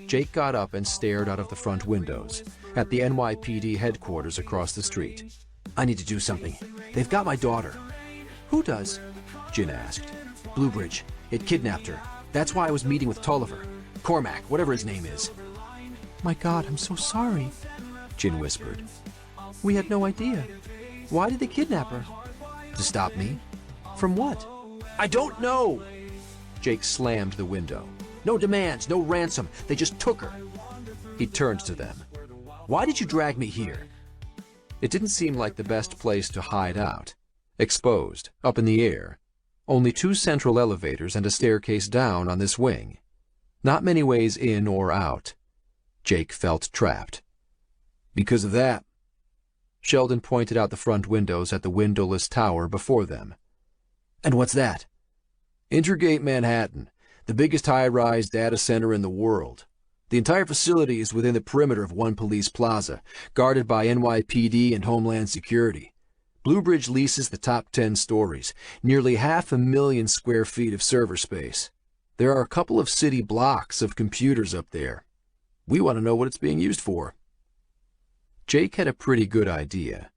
Jake got up and stared out of the front windows at the NYPD headquarters across the street. I need to do something. They've got my daughter. Who does? Jin asked. Bluebridge. It kidnapped her. That's why I was meeting with Tolliver. Cormac, whatever his name is. My God, I'm so sorry, Jin whispered. We had no idea. Why did they kidnap her? To stop me? From what? I don't know! Jake slammed the window. No demands, no ransom. They just took her. He turned to them. Why did you drag me here? It didn't seem like the best place to hide out. Exposed, up in the air. Only 2 central elevators and a staircase down on this wing. Not many ways in or out. Jake felt trapped. Because of that. Sheldon pointed out the front windows at the windowless tower before them. And what's that? Intergate Manhattan, the biggest high-rise data center in the world. The entire facility is within the perimeter of one police plaza, guarded by NYPD and Homeland Security. Blue Bridge leases the top 10 stories, nearly 500,000 square feet of server space. There are a couple of city blocks of computers up there. We want to know what it's being used for. Jake had a pretty good idea.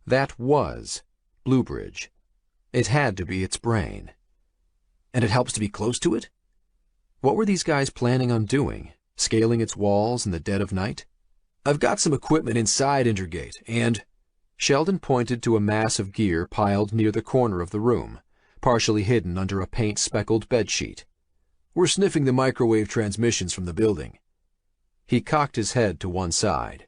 That was Blue Bridge. It had to be its brain. And it helps to be close to it? What were these guys planning on doing? Scaling its walls in the dead of night? I've got some equipment inside Intergate, and... Sheldon pointed to a mass of gear piled near the corner of the room, partially hidden under a paint-speckled bedsheet. We're sniffing the microwave transmissions from the building. He cocked his head to one side.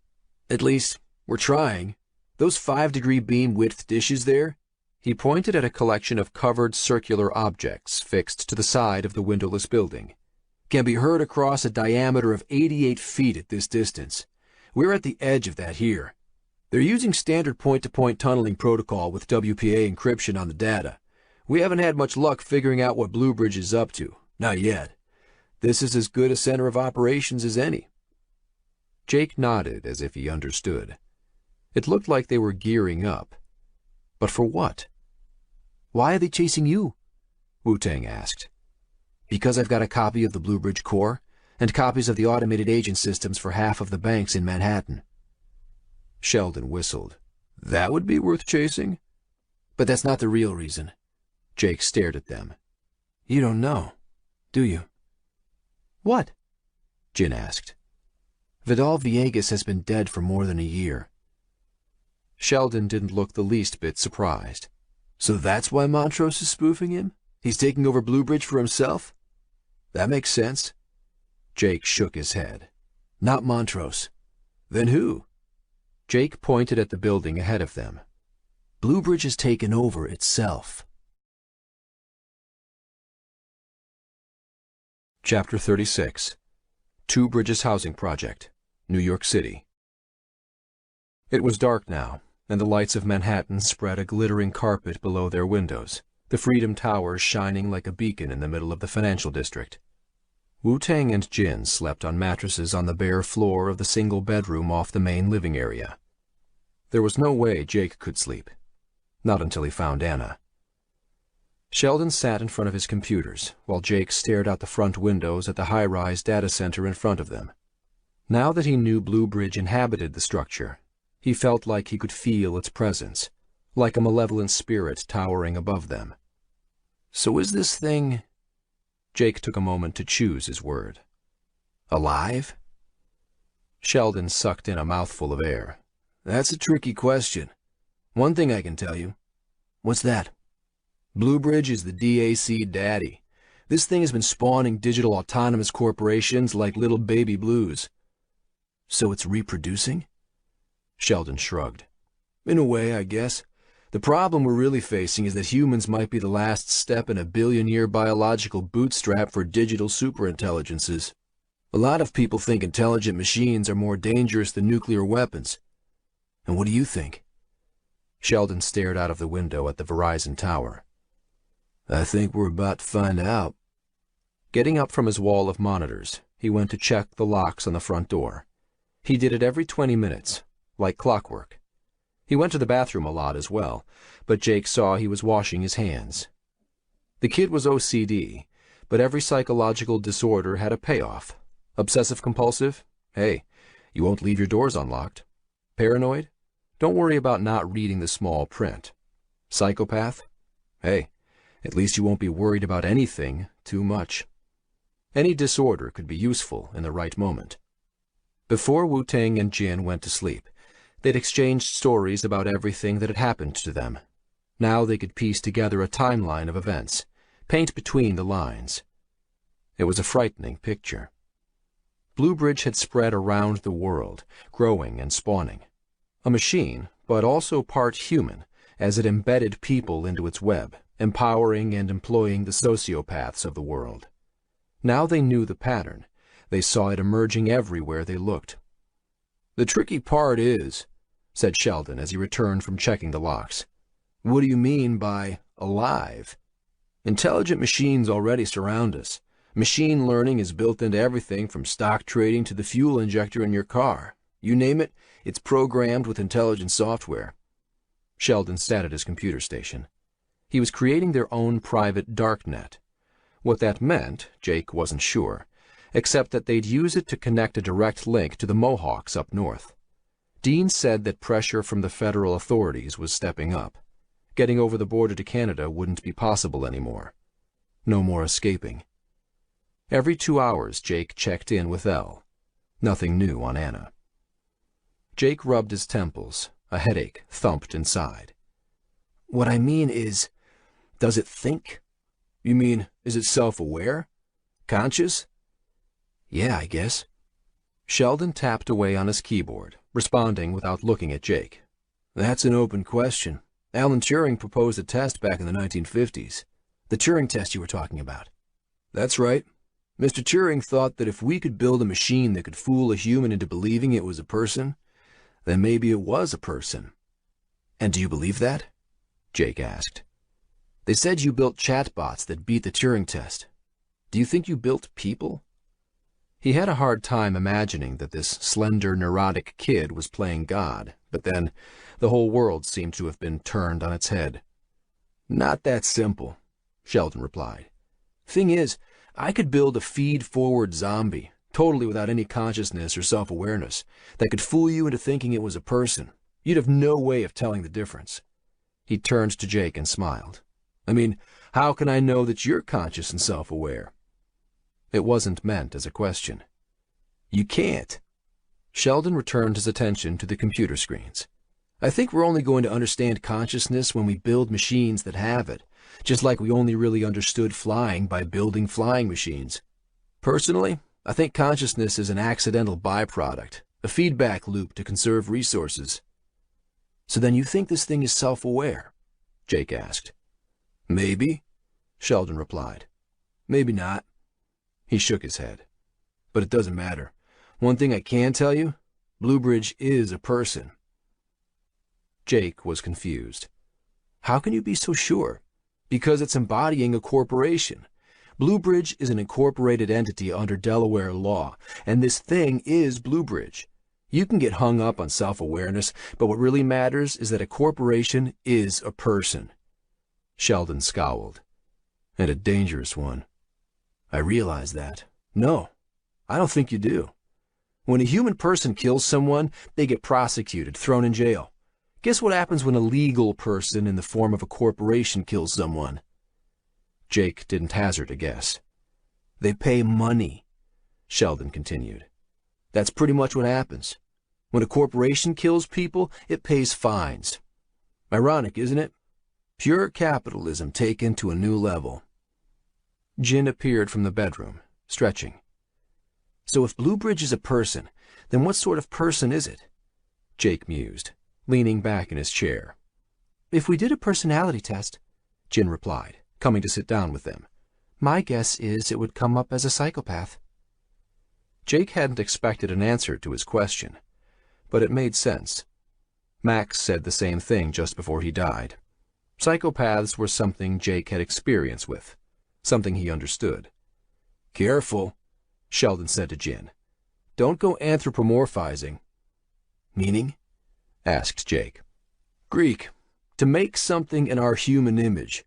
At least, we're trying. Those 5-degree beam width dishes there? He pointed at a collection of covered circular objects fixed to the side of the windowless building. Can be heard across a diameter of 88 feet at this distance. We're at the edge of that here. They're using standard point-to-point tunneling protocol with WPA encryption on the data. We haven't had much luck figuring out what Blue Bridge is up to. Not yet. This is as good a center of operations as any. Jake nodded as if he understood. It looked like they were gearing up. But for what? Why are they chasing you? Wu-Tang asked. Because I've got a copy of the Blue Bridge core, and copies of the automated agent systems for half of the banks in Manhattan. Sheldon whistled. That would be worth chasing? But that's not the real reason. Jake stared at them. You don't know, do you? What? Jin asked. Vidal Villegas has been dead for more than a year. Sheldon didn't look the least bit surprised. So that's why Montrose is spoofing him? He's taking over Blue Bridge for himself? That makes sense. Jake shook his head. Not Montrose. Then who? Jake pointed at the building ahead of them. Blue Bridge has taken over itself. Chapter 36. Two Bridges Housing Project, New York City. It was dark now, and the lights of Manhattan spread a glittering carpet below their windows, the Freedom Towers shining like a beacon in the middle of the financial district. Wu-Tang and Jin slept on mattresses on the bare floor of the single bedroom off the main living area. There was no way Jake could sleep. Not until he found Anna. Sheldon sat in front of his computers, while Jake stared out the front windows at the high-rise data center in front of them. Now that he knew Blue Bridge inhabited the structure, he felt like he could feel its presence, like a malevolent spirit towering above them. So is this thing... Jake took a moment to choose his word. Alive? Sheldon sucked in a mouthful of air. That's a tricky question. One thing I can tell you. What's that? Blue Bridge is the DAC daddy. This thing has been spawning digital autonomous corporations like little baby blues. So it's reproducing? Sheldon shrugged. In a way, I guess. The problem we're really facing is that humans might be the last step in a billion-year biological bootstrap for digital superintelligences. A lot of people think intelligent machines are more dangerous than nuclear weapons. And what do you think? Sheldon stared out of the window at the Verizon tower. I think we're about to find out. Getting up from his wall of monitors, he went to check the locks on the front door. He did it every 20 minutes, like clockwork. He went to the bathroom a lot as well, but Jake saw he was washing his hands. The kid was OCD, but every psychological disorder had a payoff. Obsessive-compulsive? Hey, you won't leave your doors unlocked. Paranoid? Don't worry about not reading the small print. Psychopath? Hey, at least you won't be worried about anything too much. Any disorder could be useful in the right moment. Before Wu-Tang and Jin went to sleep, they'd exchanged stories about everything that had happened to them. Now they could piece together a timeline of events, paint between the lines. It was a frightening picture. Blue Bridge had spread around the world, growing and spawning. A machine, but also part human, as it embedded people into its web, empowering and employing the sociopaths of the world. Now they knew the pattern. They saw it emerging everywhere they looked. The tricky part is, said Sheldon as he returned from checking the locks, what do you mean by alive? Intelligent machines already surround us, Machine learning is built into everything from stock trading to the fuel injector in your car. You name it, it's programmed with intelligent software. Sheldon sat at his computer station. He was creating their own private Darknet. What that meant, Jake wasn't sure, except that they'd use it to connect a direct link to the Mohawks up north. Dean said that pressure from the federal authorities was stepping up. Getting over the border to Canada wouldn't be possible anymore. No more escaping. Every 2 hours, Jake checked in with Elle. Nothing new on Anna. Jake rubbed his temples. A headache thumped inside. What I mean is, does it think? You mean, is it self-aware? Conscious? Yeah, I guess. Sheldon tapped away on his keyboard, responding without looking at Jake. That's an open question. Alan Turing proposed a test back in the 1950s. The Turing test you were talking about. That's right. Mr. Turing thought that if we could build a machine that could fool a human into believing it was a person, then maybe it was a person. And do you believe that? Jake asked. They said you built chatbots that beat the Turing test. Do you think you built people? He had a hard time imagining that this slender, neurotic kid was playing God, but then the whole world seemed to have been turned on its head. Not that simple, Sheldon replied. Thing is, I could build a feed-forward zombie, totally without any consciousness or self-awareness, that could fool you into thinking it was a person. You'd have no way of telling the difference. He turned to Jake and smiled. I mean, how can I know that you're conscious and self-aware? It wasn't meant as a question. You can't. Sheldon returned his attention to the computer screens. I think we're only going to understand consciousness when we build machines that have it, just like we only really understood flying by building flying machines. Personally, I think consciousness is an accidental byproduct, a feedback loop to conserve resources. So then you think this thing is self-aware? Jake asked. Maybe, Sheldon replied. Maybe not. He shook his head. But it doesn't matter. One thing I can tell you, Bluebridge is a person. Jake was confused. How can you be so sure? Because it's embodying a corporation. Bluebridge is an incorporated entity under Delaware law, and this thing is Bluebridge. You can get hung up on self-awareness, but what really matters is that a corporation is a person. Sheldon scowled. And a dangerous one. I realize that. No, I don't think you do. When a human person kills someone, they get prosecuted, thrown in jail. Guess what happens when a legal person in the form of a corporation kills someone? Jake didn't hazard a guess. They pay money, Sheldon continued. That's pretty much what happens. When a corporation kills people, it pays fines. Ironic, isn't it? Pure capitalism taken to a new level. Jin appeared from the bedroom, stretching. So if Bluebridge is a person, then what sort of person is it? Jake mused, leaning back in his chair. If we did a personality test, Jin replied, coming to sit down with them, my guess is it would come up as a psychopath. Jake hadn't expected an answer to his question, but it made sense. Max said the same thing just before he died. Psychopaths were something Jake had experience with, something he understood. Careful, Sheldon said to Jin. Don't go anthropomorphizing. Meaning? Asked Jake. Greek. To make something in our human image.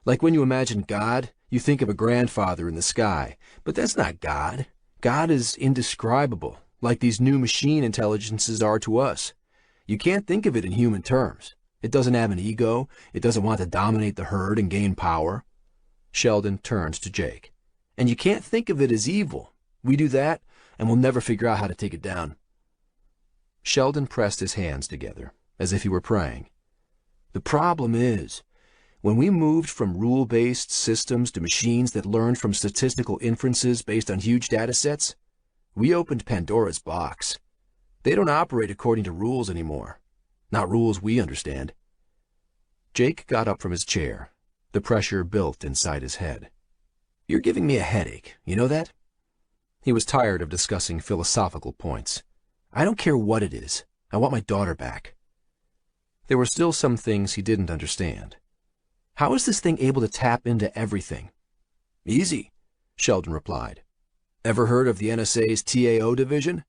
Like when you imagine God, you think of a grandfather in the sky, but that's not God. God is indescribable, like these new machine intelligences are to us. You can't think of it in human terms. It doesn't have an ego. It doesn't want to dominate the herd and gain power. Sheldon turned to Jake. And you can't think of it as evil. We do that, and we'll never figure out how to take it down. Sheldon pressed his hands together, as if he were praying. The problem is, when we moved from rule-based systems to machines that learned from statistical inferences based on huge data sets, we opened Pandora's box. They don't operate according to rules anymore. Not rules we understand. Jake got up from his chair. The pressure built inside his head. You're giving me a headache, you know that? He was tired of discussing philosophical points. I don't care what it is. I want my daughter back. There were still some things he didn't understand. How is this thing able to tap into everything? Easy. Sheldon replied. Ever heard of the NSA's TAO division?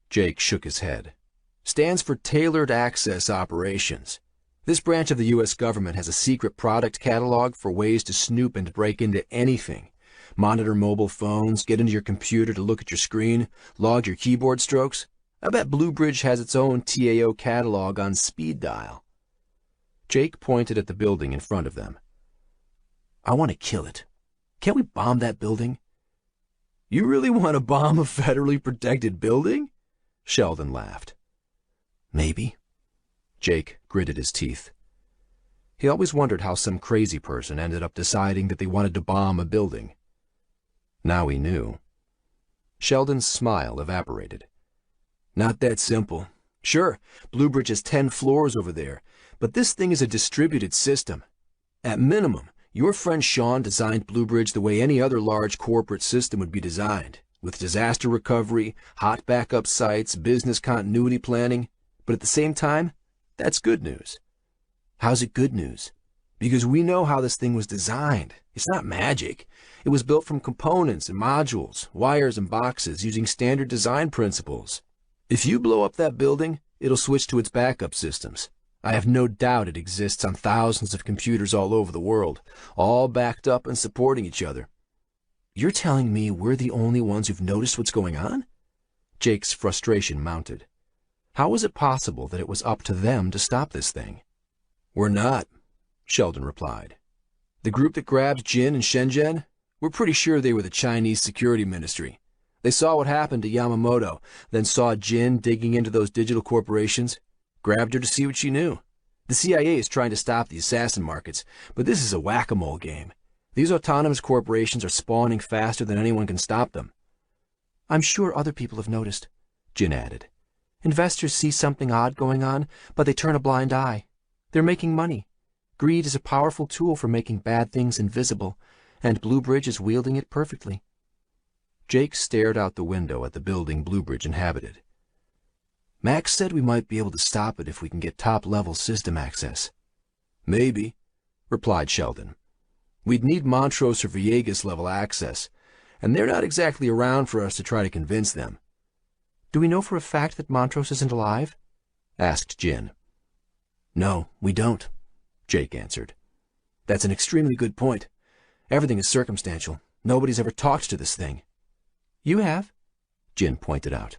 Jake shook his head. Stands for Tailored Access Operations. This branch of the U.S. government has a secret product catalog for ways to snoop and break into anything. Monitor mobile phones, get into your computer to look at your screen, log your keyboard strokes. I bet Blue Bridge has its own TAO catalog on speed dial. Jake pointed at the building in front of them. I want to kill it. Can't we bomb that building? You really want to bomb a federally protected building? Sheldon laughed. Maybe. Jake gritted his teeth. He always wondered how some crazy person ended up deciding that they wanted to bomb a building. Now he knew. Sheldon's smile evaporated. Not that simple. Sure, Blue Bridge has 10 floors over there, but this thing is a distributed system. At minimum, your friend Sean designed Blue Bridge the way any other large corporate system would be designed, with disaster recovery, hot backup sites, business continuity planning. But at the same time, that's good news. How's it good news? Because we know how this thing was designed. It's not magic. It was built from components and modules, wires and boxes, using standard design principles. If you blow up that building, it'll switch to its backup systems. I have no doubt it exists on thousands of computers all over the world, all backed up and supporting each other. You're telling me we're the only ones who've noticed what's going on? Jake's frustration mounted. How was it possible that it was up to them to stop this thing? We're not, Sheldon replied. The group that grabbed Jin and Shenzhen, we're pretty sure they were the Chinese security ministry. They saw what happened to Yamamoto, then saw Jin digging into those digital corporations, grabbed her to see what she knew. The CIA is trying to stop the assassin markets, but this is a whack-a-mole game. These autonomous corporations are spawning faster than anyone can stop them. I'm sure other people have noticed, Jin added. Investors see something odd going on, but they turn a blind eye. They're making money. Greed is a powerful tool for making bad things invisible, and Blue Bridge is wielding it perfectly. Jake stared out the window at the building Blue Bridge inhabited. Max said we might be able to stop it if we can get top-level system access. Maybe, replied Sheldon. We'd need Montrose or Villegas-level access, and they're not exactly around for us to try to convince them. Do we know for a fact that Montrose isn't alive? Asked Jin. No, we don't, Jake answered. That's an extremely good point. Everything is circumstantial. Nobody's ever talked to this thing. You have, Jin pointed out.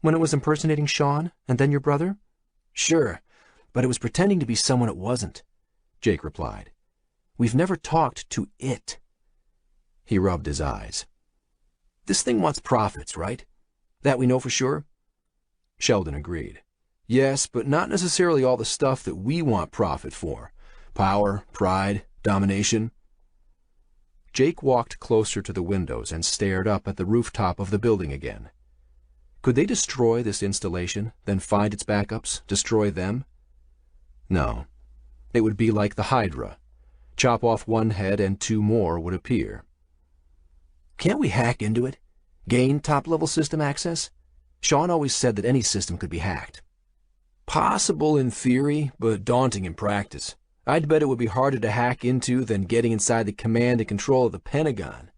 When it was impersonating Sean, and then your brother? Sure, but it was pretending to be someone it wasn't, Jake replied. We've never talked to it. He rubbed his eyes. This thing wants profits, right? That we know for sure? Sheldon agreed. Yes, but not necessarily all the stuff that we want profit for. Power, pride, domination. Jake walked closer to the windows and stared up at the rooftop of the building again. Could they destroy this installation, then find its backups, destroy them? No. It would be like the Hydra. Chop off one head and 2 more would appear. Can't we hack into it? Gain top-level system access? Sean always said that any system could be hacked. Possible in theory, but daunting in practice. I'd bet it would be harder to hack into than getting inside the command and control of the Pentagon.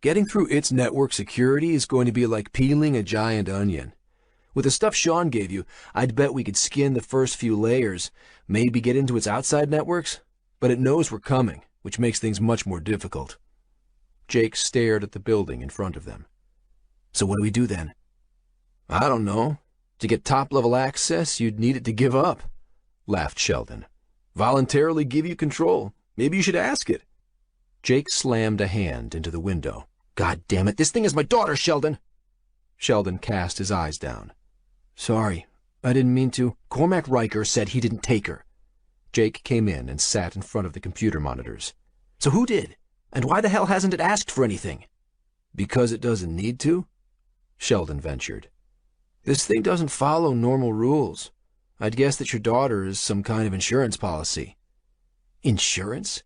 Getting through its network security is going to be like peeling a giant onion. With the stuff Sean gave you, I'd bet we could skin the first few layers, maybe get into its outside networks, but it knows we're coming, which makes things much more difficult. Jake stared at the building in front of them. So what do we do then? I don't know. To get top-level access, you'd need it to give up, laughed Sheldon. Voluntarily give you control. Maybe you should ask it. Jake slammed a hand into the window. God damn it, this thing is my daughter, Sheldon! Sheldon cast his eyes down. Sorry, I didn't mean to. Cormac Riker said he didn't take her. Jake came in and sat in front of the computer monitors. So who did? And why the hell hasn't it asked for anything? Because it doesn't need to? Sheldon ventured. This thing doesn't follow normal rules. I'd guess that your daughter is some kind of insurance policy. Insurance?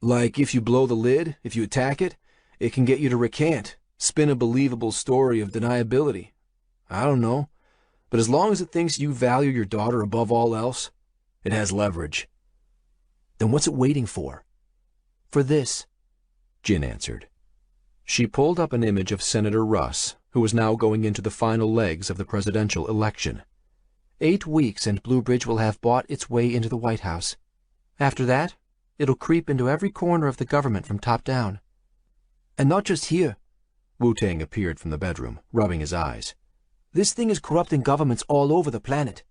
Like if you blow the lid, if you attack it, it can get you to recant, spin a believable story of deniability. I don't know. But as long as it thinks you value your daughter above all else, it has leverage. Then what's it waiting for? For this, Jin answered. She pulled up an image of Senator Russ, who was now going into the final legs of the presidential election. 8 weeks and Bluebridge will have bought its way into the White House. After that, it'll creep into every corner of the government from top down. And not just here. Wu-Tang appeared from the bedroom, rubbing his eyes. This thing is corrupting governments all over the planet.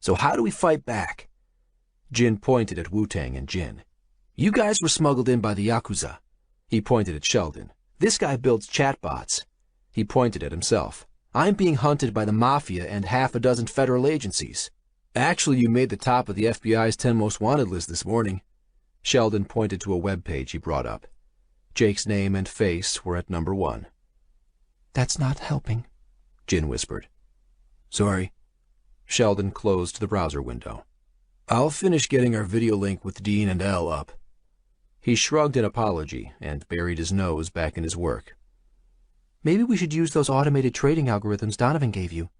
So how do we fight back? Jin pointed at Wu-Tang and Jin. You guys were smuggled in by the Yakuza. He pointed at Sheldon. This guy builds chatbots. He pointed at himself. I'm being hunted by the Mafia and half a dozen federal agencies. Actually, you made the top of the FBI's 10 most wanted list this morning. Sheldon pointed to a web page he brought up. Jake's name and face were at number 1. That's not helping, Jin whispered. Sorry. Sheldon closed the browser window. I'll finish getting our video link with Dean and Elle up. He shrugged in apology and buried his nose back in his work. Maybe we should use those automated trading algorithms Donovan gave you,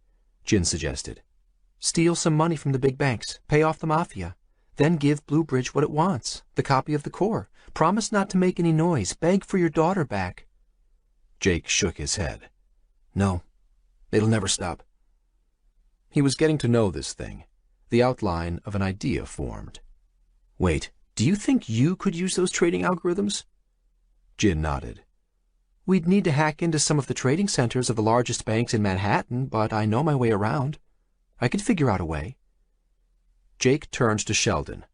Jin suggested. Steal some money from the big banks, pay off the Mafia, then give Bluebridge what it wants, the copy of the core. Promise not to make any noise, beg for your daughter back. Jake shook his head. No, it'll never stop. He was getting to know this thing. The outline of an idea formed. Wait, do you think you could use those trading algorithms? Jin nodded. We'd need to hack into some of the trading centers of the largest banks in Manhattan, but I know my way around. I could figure out a way. Jake turned to Sheldon.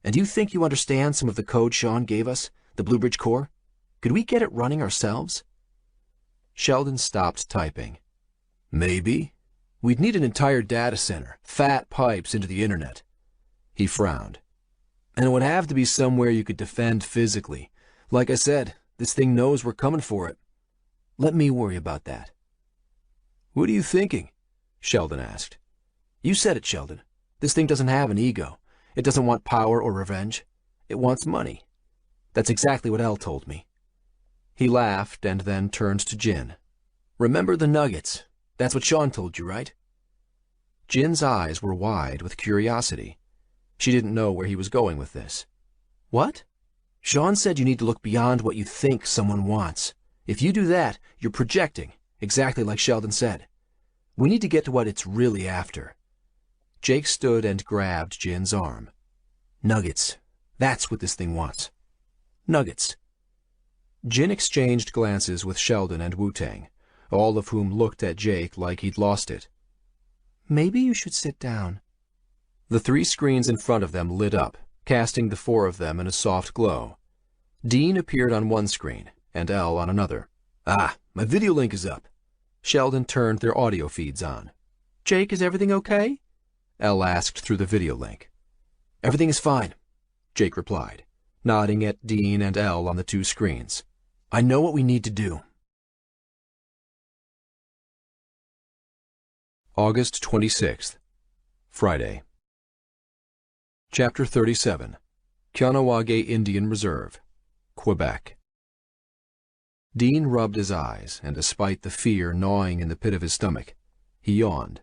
And you think you understand some of the code Sean gave us, the Bluebridge core? Could we get it running ourselves? Sheldon stopped typing. Maybe. We'd need an entire data center, fat pipes into the internet. He frowned. And it would have to be somewhere you could defend physically. Like I said, this thing knows we're coming for it. Let me worry about that. What are you thinking? Sheldon asked. You said it, Sheldon. This thing doesn't have an ego. It doesn't want power or revenge. It wants money. That's exactly what Elle told me. He laughed and then turned to Jin. Remember the nuggets. That's what Sean told you, right? Jin's eyes were wide with curiosity. She didn't know where he was going with this. What? Sean said you need to look beyond what you think someone wants. If you do that, you're projecting, exactly like Sheldon said. We need to get to what it's really after. Jake stood and grabbed Jin's arm. Nuggets. That's what this thing wants. Nuggets. Jin exchanged glances with Sheldon and Wu-Tang, all of whom looked at Jake like he'd lost it. Maybe you should sit down. The 3 screens in front of them lit up, casting the 4 of them in a soft glow. Dean appeared on one screen, and Elle on another. Ah, my video link is up. Sheldon turned their audio feeds on. Jake, is everything okay? Elle asked through the video link. Everything is fine, Jake replied, nodding at Dean and Elle on the 2 screens. I know what we need to do. August 26th, Friday. Chapter 37, Kahnawake Indian Reserve, Quebec. Dean rubbed his eyes, and despite the fear gnawing in the pit of his stomach, he yawned.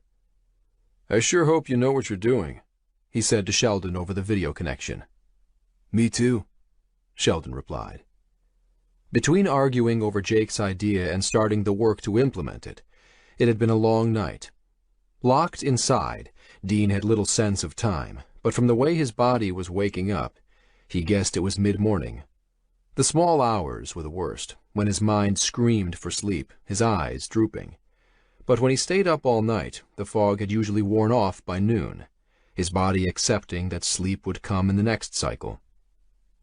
I sure hope you know what you're doing, he said to Sheldon over the video connection. Me too, Sheldon replied. Between arguing over Jake's idea and starting the work to implement it, it had been a long night. Locked inside, Dean had little sense of time, but from the way his body was waking up, he guessed it was mid-morning. The small hours were the worst, when his mind screamed for sleep, his eyes drooping. But when he stayed up all night, the fog had usually worn off by noon, his body accepting that sleep would come in the next cycle.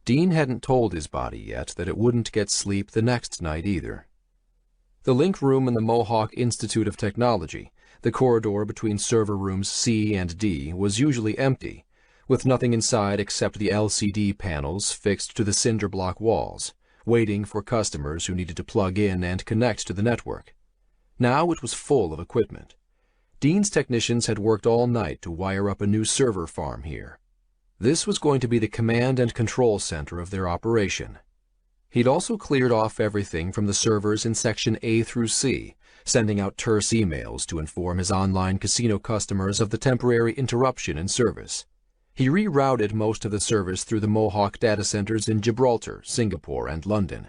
Dean hadn't told his body yet that it wouldn't get sleep the next night either. The link room in the Mohawk Institute of Technology, the corridor between server rooms C and D, was usually empty, with nothing inside except the LCD panels fixed to the cinder block walls, waiting for customers who needed to plug in and connect to the network. Now it was full of equipment. Dean's technicians had worked all night to wire up a new server farm here. This was going to be the command and control center of their operation. He'd also cleared off everything from the servers in Section A through C, sending out terse emails to inform his online casino customers of the temporary interruption in service. He rerouted most of the service through the Mohawk data centers in Gibraltar, Singapore, and London,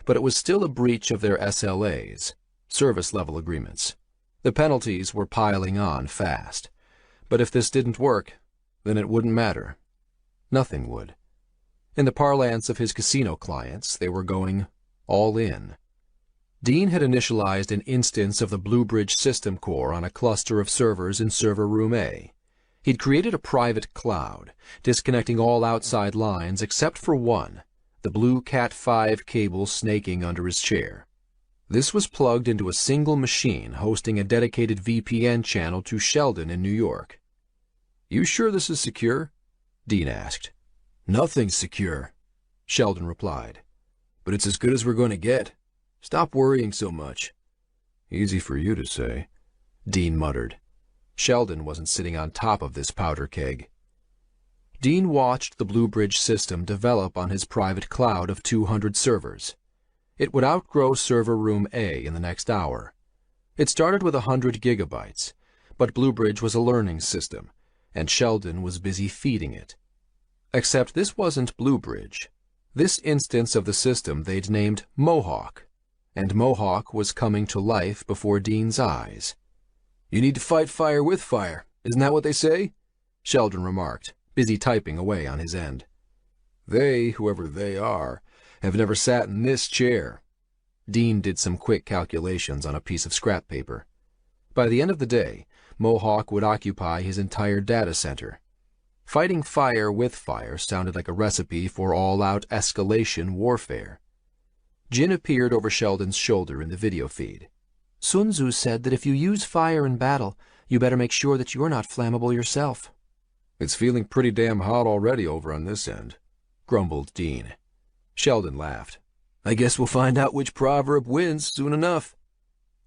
but it was still a breach of their SLAs, service level agreements. The penalties were piling on fast. But if this didn't work, then it wouldn't matter. Nothing would. In the parlance of his casino clients, they were going all in. Dean had initialized an instance of the Bluebridge system core on a cluster of servers in server room A. He'd created a private cloud, disconnecting all outside lines except for one, the blue Cat5 cable snaking under his chair. This was plugged into a single machine hosting a dedicated VPN channel to Sheldon in New York. "You sure this is secure?" Dean asked. "Nothing's secure," Sheldon replied. "But it's as good as we're going to get. Stop worrying so much." "Easy for you to say," Dean muttered. Sheldon wasn't sitting on top of this powder keg. Dean watched the Bluebridge system develop on his private cloud of 200 servers. It would outgrow server room A in the next hour. It started with 100 gigabytes, but Bluebridge was a learning system, and Sheldon was busy feeding it. Except this wasn't Bluebridge. This instance of the system they'd named Mohawk, and Mohawk was coming to life before Dean's eyes. "You need to fight fire with fire, isn't that what they say?" Sheldon remarked, busy typing away on his end. "They, whoever they are, have never sat in this chair." Dean did some quick calculations on a piece of scrap paper. By the end of the day, Mohawk would occupy his entire data center. Fighting fire with fire sounded like a recipe for all-out escalation warfare. Jin appeared over Sheldon's shoulder in the video feed. "Sun Tzu said that if you use fire in battle, you better make sure that you're not flammable yourself." "It's feeling pretty damn hot already over on this end," grumbled Dean. Sheldon laughed. "I guess we'll find out which proverb wins soon enough."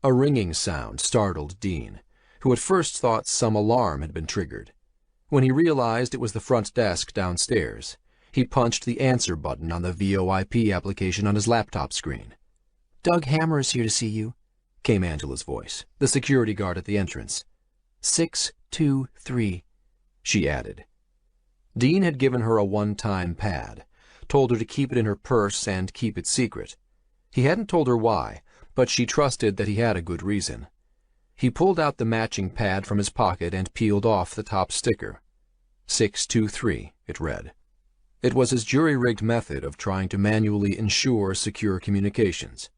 A ringing sound startled Dean, who at first thought some alarm had been triggered. When he realized it was the front desk downstairs, he punched the answer button on the VoIP application on his laptop screen. "Doug Hammer is here to see you," came Angela's voice, the security guard at the entrance. 623, she added. Dean had given her a one-time pad, told her to keep it in her purse and keep it secret. He hadn't told her why, but she trusted that he had a good reason. He pulled out the matching pad from his pocket and peeled off the top sticker. 623, it read. It was his jury-rigged method of trying to manually ensure secure communications.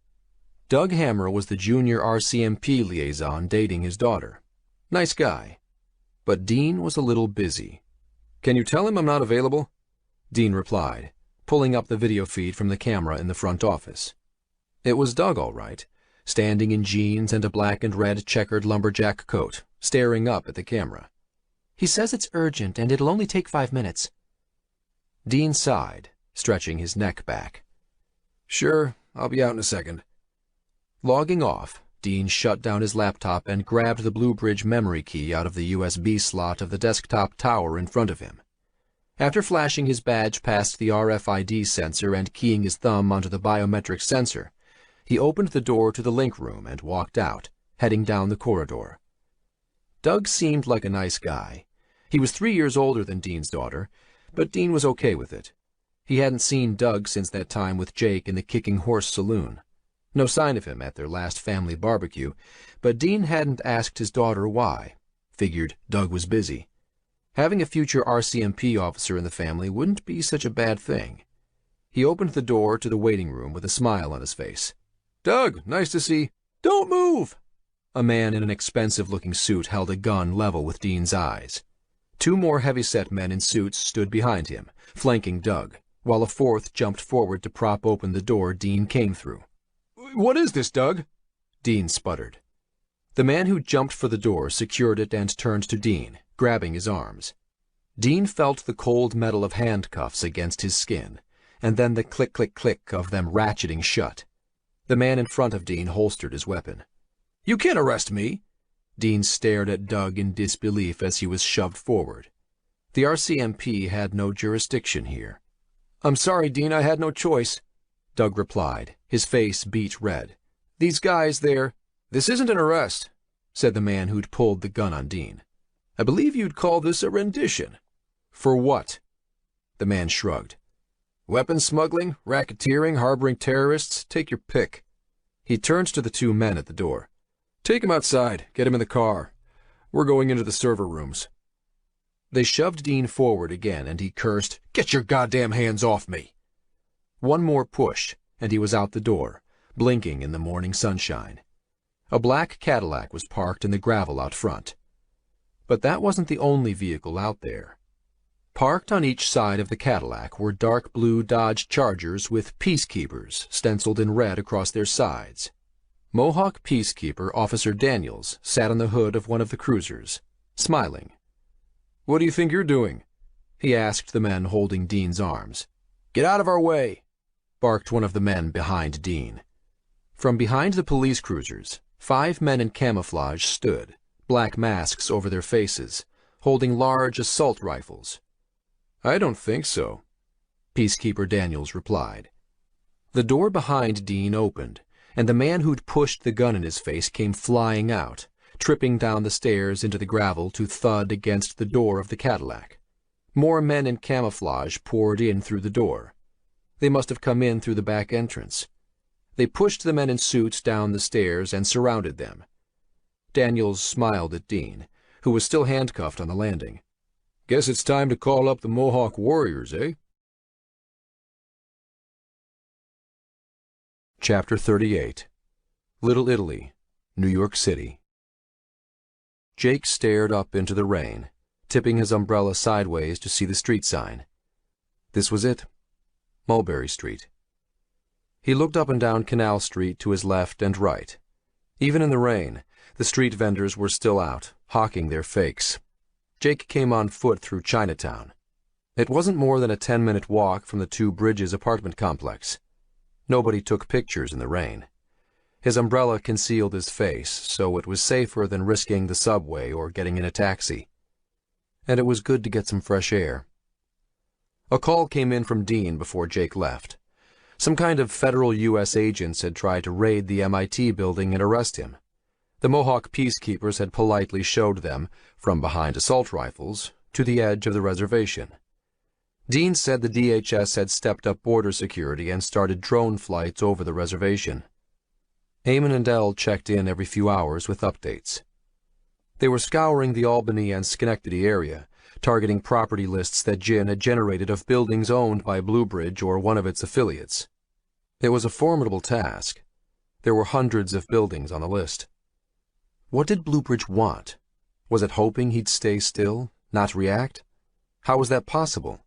Doug Hammer was the junior RCMP liaison dating his daughter. Nice guy. But Dean was a little busy. "Can you tell him I'm not available?" Dean replied, pulling up the video feed from the camera in the front office. It was Doug, all right, standing in jeans and a black and red checkered lumberjack coat, staring up at the camera. "He says it's urgent and it'll only take 5 minutes. Dean sighed, stretching his neck back. "Sure, I'll be out in a second." Logging off, Dean shut down his laptop and grabbed the Bluebridge memory key out of the USB slot of the desktop tower in front of him. After flashing his badge past the RFID sensor and keying his thumb onto the biometric sensor, he opened the door to the link room and walked out, heading down the corridor. Doug seemed like a nice guy. He was 3 years older than Dean's daughter, but Dean was okay with it. He hadn't seen Doug since that time with Jake in the Kicking Horse Saloon. No sign of him at their last family barbecue, but Dean hadn't asked his daughter why. Figured Doug was busy. Having a future RCMP officer in the family wouldn't be such a bad thing. He opened the door to the waiting room with a smile on his face. "Doug, nice to see." "Don't move!" A man in an expensive-looking suit held a gun level with Dean's eyes. 2 more heavy-set men in suits stood behind him, flanking Doug, while a 4th jumped forward to prop open the door Dean came through. "What is this, Doug?" Dean sputtered. The man who jumped for the door secured it and turned to Dean, grabbing his arms. Dean felt the cold metal of handcuffs against his skin, and then the click-click-click of them ratcheting shut. The man in front of Dean holstered his weapon. "You can't arrest me." Dean stared at Doug in disbelief as he was shoved forward. The RCMP had no jurisdiction here. "I'm sorry, Dean, I had no choice," Doug replied, his face beet red. "These guys, they're—" "This isn't an arrest," said the man who'd pulled the gun on Dean. "I believe you'd call this a rendition." "For what?" The man shrugged. Weapons smuggling, racketeering, harboring terrorists, take your pick. He turned to the two men at the door. Take him outside, get him in the car. We're going into the server rooms. They shoved Dean forward again, and he cursed, Get your goddamn hands off me! One more push, and he was out the door, blinking in the morning sunshine. A black Cadillac was parked in the gravel out front. But that wasn't the only vehicle out there. Parked on each side of the Cadillac were dark blue Dodge Chargers with Peacekeepers stenciled in red across their sides. Mohawk Peacekeeper Officer Daniels sat on the hood of one of the cruisers, smiling. What do you think you're doing? He asked the men holding Dean's arms. Get out of our way, barked one of the men behind Dean. From behind the police cruisers, 5 men in camouflage stood, black masks over their faces, holding large assault rifles. I don't think so, Peacekeeper Daniels replied. The door behind Dean opened, and the man who'd pushed the gun in his face came flying out, tripping down the stairs into the gravel to thud against the door of the Cadillac. More men in camouflage poured in through the door. They must have come in through the back entrance. They pushed the men in suits down the stairs and surrounded them. Daniels smiled at Dean, who was still handcuffed on the landing. Guess it's time to call up the Mohawk Warriors, eh? Chapter 38. Little Italy, New York City. Jake stared up into the rain, tipping his umbrella sideways to see the street sign. This was it. Mulberry Street. He looked up and down Canal Street to his left and right. Even in the rain, the street vendors were still out, hawking their fakes. Jake came on foot through Chinatown. It wasn't more than a 10-minute walk from the Two Bridges apartment complex. Nobody took pictures in the rain. His umbrella concealed his face, so it was safer than risking the subway or getting in a taxi. And it was good to get some fresh air. A call came in from Dean before Jake left. Some kind of federal U.S. agents had tried to raid the MIT building and arrest him. The Mohawk Peacekeepers had politely showed them, from behind assault rifles, to the edge of the reservation. Dean said the DHS had stepped up border security and started drone flights over the reservation. Eamon and Elle checked in every few hours with updates. They were scouring the Albany and Schenectady area, targeting property lists that Gin had generated of buildings owned by Bluebridge or one of its affiliates. It was a formidable task. There were hundreds of buildings on the list. What did Bluebridge want? Was it hoping he'd stay still, not react? How was that possible?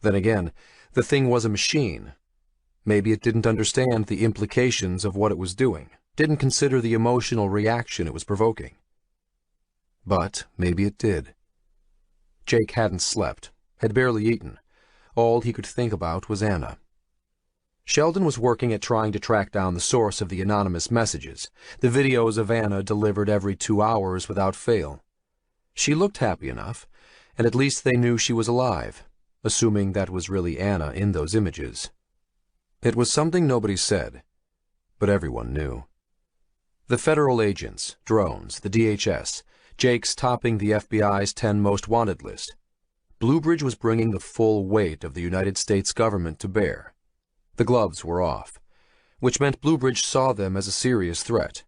Then again, the thing was a machine. Maybe it didn't understand the implications of what it was doing, didn't consider the emotional reaction it was provoking. But maybe it did. Jake hadn't slept, had barely eaten. All he could think about was Anna. Sheldon was working at trying to track down the source of the anonymous messages, the videos of Anna delivered every 2 hours without fail. She looked happy enough, and at least they knew she was alive, assuming that was really Anna in those images. It was something nobody said, but everyone knew. The federal agents, drones, the DHS, Jake's topping the FBI's 10 most wanted list. Bluebridge was bringing the full weight of the United States government to bear. The gloves were off, which meant Bluebridge saw them as a serious threat.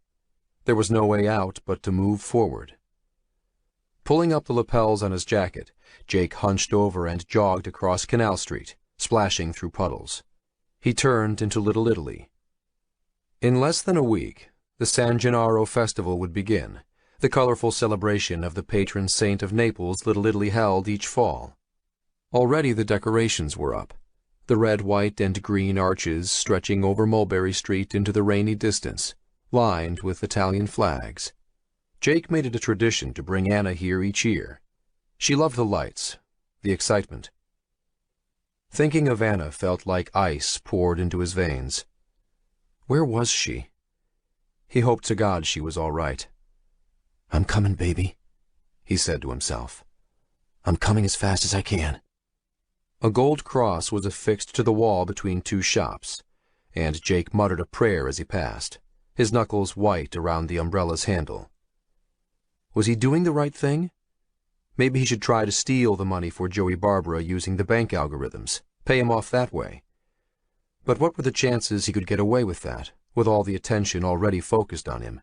There was no way out but to move forward. Pulling up the lapels on his jacket, Jake hunched over and jogged across Canal Street, splashing through puddles. He turned into Little Italy. In less than a week, the San Gennaro Festival would begin, the colorful celebration of the patron saint of Naples Little Italy held each fall. Already the decorations were up, the red, white, and green arches stretching over Mulberry Street into the rainy distance, lined with Italian flags. Jake made it a tradition to bring Anna here each year. She loved the lights, the excitement. Thinking of Anna felt like ice poured into his veins. Where was she? He hoped to God she was all right. "I'm coming, baby," he said to himself. "I'm coming as fast as I can." A gold cross was affixed to the wall between 2 shops, and Jake muttered a prayer as he passed, his knuckles white around the umbrella's handle. Was he doing the right thing? Maybe he should try to steal the money for Joey Barbara using the bank algorithms, pay him off that way. But what were the chances he could get away with that, with all the attention already focused on him?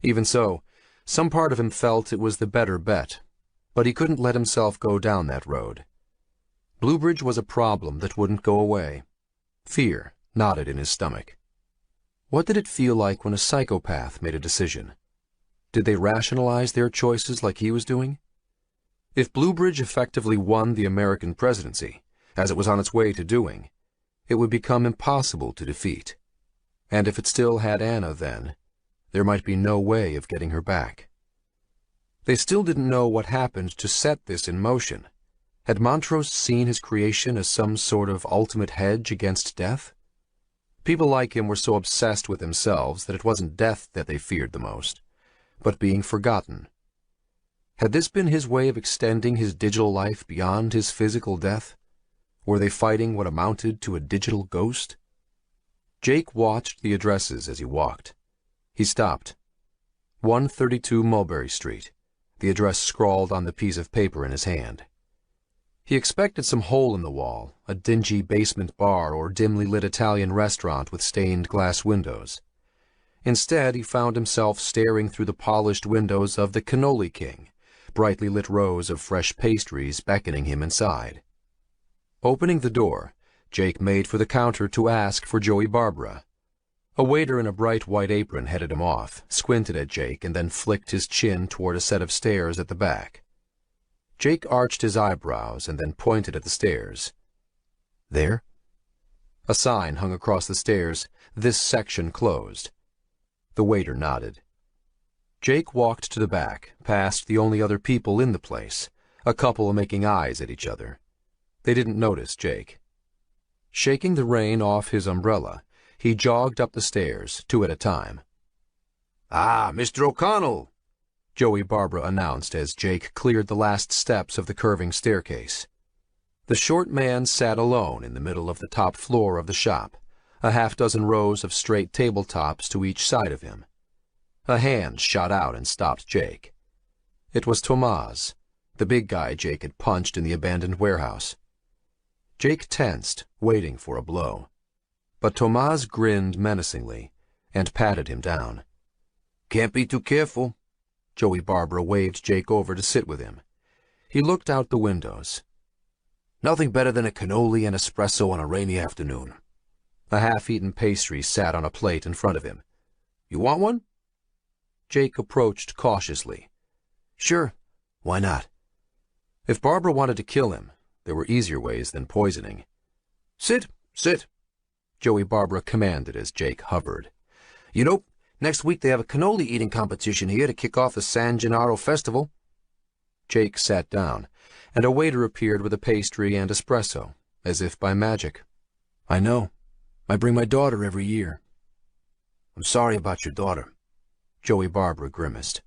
Even so, some part of him felt it was the better bet, but he couldn't let himself go down that road. Bluebridge was a problem that wouldn't go away. Fear knotted in his stomach. What did it feel like when a psychopath made a decision? Did they rationalize their choices like he was doing? If Bluebridge effectively won the American presidency, as it was on its way to doing, it would become impossible to defeat. And if it still had Anna then, there might be no way of getting her back. They still didn't know what happened to set this in motion. Had Montrose seen his creation as some sort of ultimate hedge against death? People like him were so obsessed with themselves that it wasn't death that they feared the most, but being forgotten. Had this been his way of extending his digital life beyond his physical death? Were they fighting what amounted to a digital ghost? Jake watched the addresses as he walked. He stopped. 132 Mulberry Street, the address scrawled on the piece of paper in his hand. He expected some hole in the wall, a dingy basement bar or dimly lit Italian restaurant with stained glass windows. Instead, he found himself staring through the polished windows of the Cannoli King, brightly lit rows of fresh pastries beckoning him inside. Opening the door, Jake made for the counter to ask for Joey Barbara. A waiter in a bright white apron headed him off, squinted at Jake, and then flicked his chin toward a set of stairs at the back. Jake arched his eyebrows and then pointed at the stairs. There? A sign hung across the stairs, "This section closed." The waiter nodded. Jake walked to the back, past the only other people in the place, a couple making eyes at each other. They didn't notice Jake. Shaking the rain off his umbrella, he jogged up the stairs, 2 at a time. "Ah, Mr. O'Connell," Joey Barbara announced as Jake cleared the last steps of the curving staircase. The short man sat alone in the middle of the top floor of the shop, a half-dozen rows of straight tabletops to each side of him. A hand shot out and stopped Jake. It was Tomas, the big guy Jake had punched in the abandoned warehouse. Jake tensed, waiting for a blow. But Tomas grinned menacingly and patted him down. "Can't be too careful." Joey Barbara waved Jake over to sit with him. He looked out the windows. "Nothing better than a cannoli and espresso on a rainy afternoon." A half-eaten pastry sat on a plate in front of him. "You want one?" Jake approached cautiously. "Sure, why not?" If Barbara wanted to kill him, there were easier ways than poisoning. "Sit, sit," Joey Barbara commanded as Jake hovered. "You know, next week they have a cannoli eating competition here to kick off the San Gennaro Festival." Jake sat down, and a waiter appeared with a pastry and espresso, as if by magic. "I know. I bring my daughter every year." "I'm sorry about your daughter," Joey Barbara grimaced.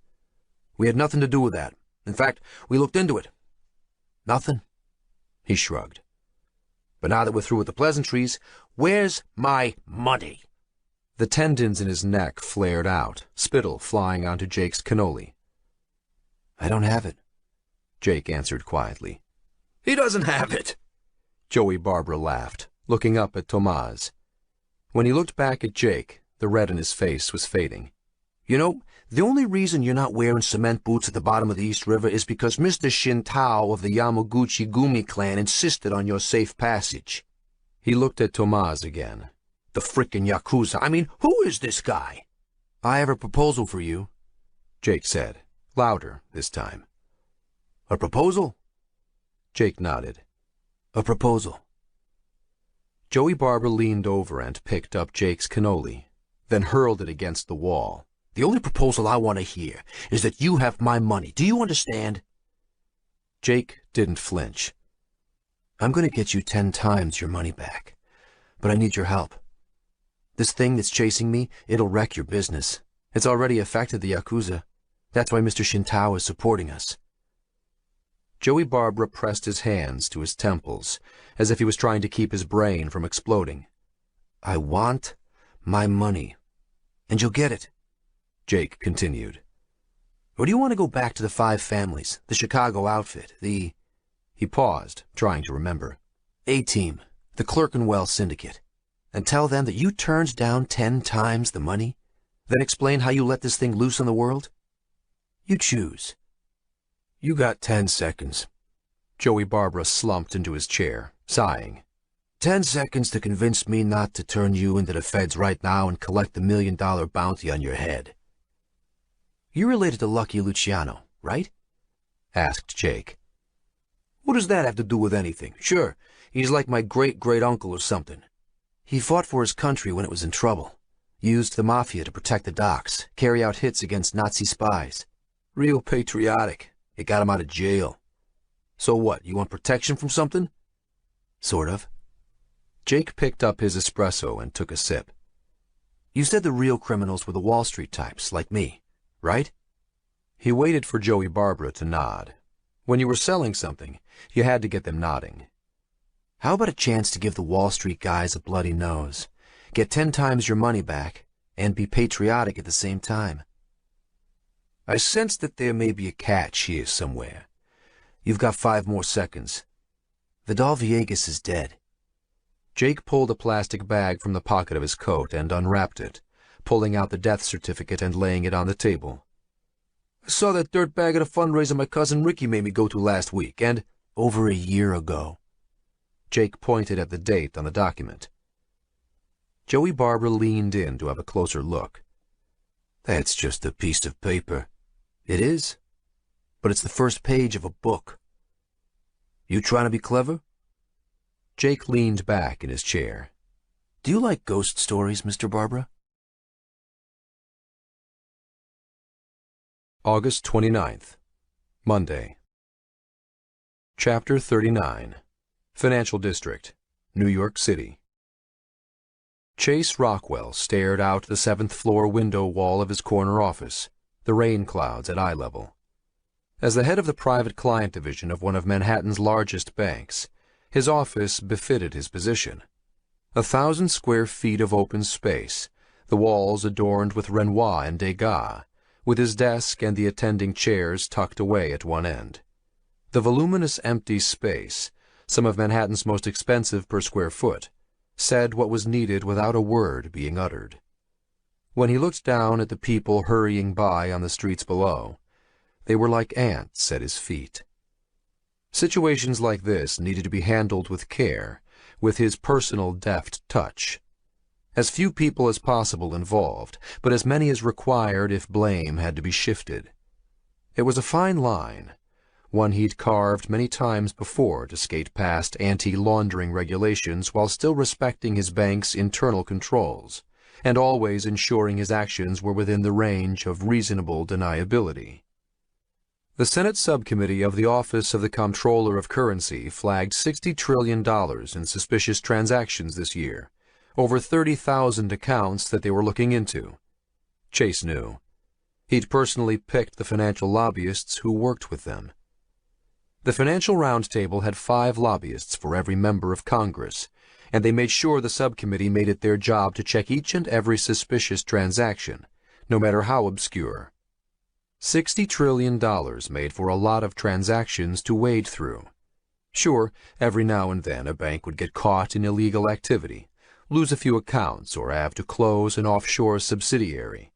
"We had nothing to do with that. In fact, we looked into it." "Nothing?" He shrugged. "But now that we're through with the pleasantries, where's my money?" The tendons in his neck flared out, spittle flying onto Jake's cannoli. "I don't have it," Jake answered quietly. "He doesn't have it!" Joey Barbara laughed, looking up at Tomas. When he looked back at Jake, the red in his face was fading. "You know, the only reason you're not wearing cement boots at the bottom of the East River is because Mr. Shintao of the Yamaguchi Gumi clan insisted on your safe passage." He looked at Tomas again. "The frickin' Yakuza. I mean, who is this guy?" "I have a proposal for you," Jake said, louder this time. "A proposal?" Jake nodded. "A proposal." Joey Barbara leaned over and picked up Jake's cannoli, then hurled it against the wall. "The only proposal I want to hear is that you have my money. Do you understand?" Jake didn't flinch. "I'm going to get you 10 times your money back, but I need your help. This thing that's chasing me, it'll wreck your business. It's already affected the Yakuza. That's why Mr. Shintao is supporting us." Joey Barbara pressed his hands to his temples, as if he was trying to keep his brain from exploding. "I want my money, and you'll get it," Jake continued. "Or do you want to go back to the 5 families, the Chicago outfit, the—" He paused, trying to remember. "A-Team, The Clerkenwell Syndicate, and tell them that you turned down 10 times the money, then explain how you let this thing loose on the world? You choose. You got 10 seconds. Joey Barbara slumped into his chair, sighing. 10 seconds to convince me not to turn you into the feds right now and collect the $1 million bounty on your head. You're related to Lucky Luciano, right? Asked Jake. What does that have to do with anything? Sure, he's like my great-great-uncle or something. He fought for his country when it was in trouble. Used the mafia to protect the docks, carry out hits against Nazi spies. Real patriotic. It got him out of jail. So what, you want protection from something? Sort of. Jake picked up his espresso and took a sip. You said the real criminals were the Wall Street types, like me, right? He waited for Joey Barbara to nod. When you were selling something, you had to get them nodding. How about a chance to give the Wall Street guys a bloody nose, get 10 times your money back, and be patriotic at the same time? I sense that there may be a catch here somewhere. You've got 5 more seconds. Vidal Villegas is dead. Jake pulled a plastic bag from the pocket of his coat and unwrapped it, pulling out the death certificate and laying it on the table. I saw that dirtbag at a fundraiser my cousin Ricky made me go to last week, and over a year ago. Jake pointed at the date on the document. Joey Barbara leaned in to have a closer look. That's just a piece of paper. It is, but it's the first page of a book. You trying to be clever? Jake leaned back in his chair. Do you like ghost stories, Mr. Barbara? August 29th, Monday. Chapter 39. Financial District, New York City. Chase Rockwell stared out the 7th-floor window wall of his corner office, the rain clouds at eye level. As the head of the private client division of one of Manhattan's largest banks, his office befitted his position. 1,000 square feet of open space, the walls adorned with Renoir and Degas, with his desk and the attending chairs tucked away at one end. The voluminous empty space, some of Manhattan's most expensive per square foot, said what was needed without a word being uttered. When he looked down at the people hurrying by on the streets below, they were like ants at his feet. Situations like this needed to be handled with care, with his personal deft touch. As few people as possible involved, but as many as required if blame had to be shifted. It was a fine line, one he'd carved many times before to skate past anti-laundering regulations while still respecting his bank's internal controls, and always ensuring his actions were within the range of reasonable deniability. The Senate Subcommittee of the Office of the Comptroller of Currency flagged $60 trillion in suspicious transactions this year, over 30,000 accounts that they were looking into. Chase knew. He'd personally picked the financial lobbyists who worked with them. The Financial Roundtable had 5 lobbyists for every member of Congress, and they made sure the subcommittee made it their job to check each and every suspicious transaction, no matter how obscure. $60 trillion made for a lot of transactions to wade through. Sure, every now and then a bank would get caught in illegal activity, lose a few accounts, or have to close an offshore subsidiary.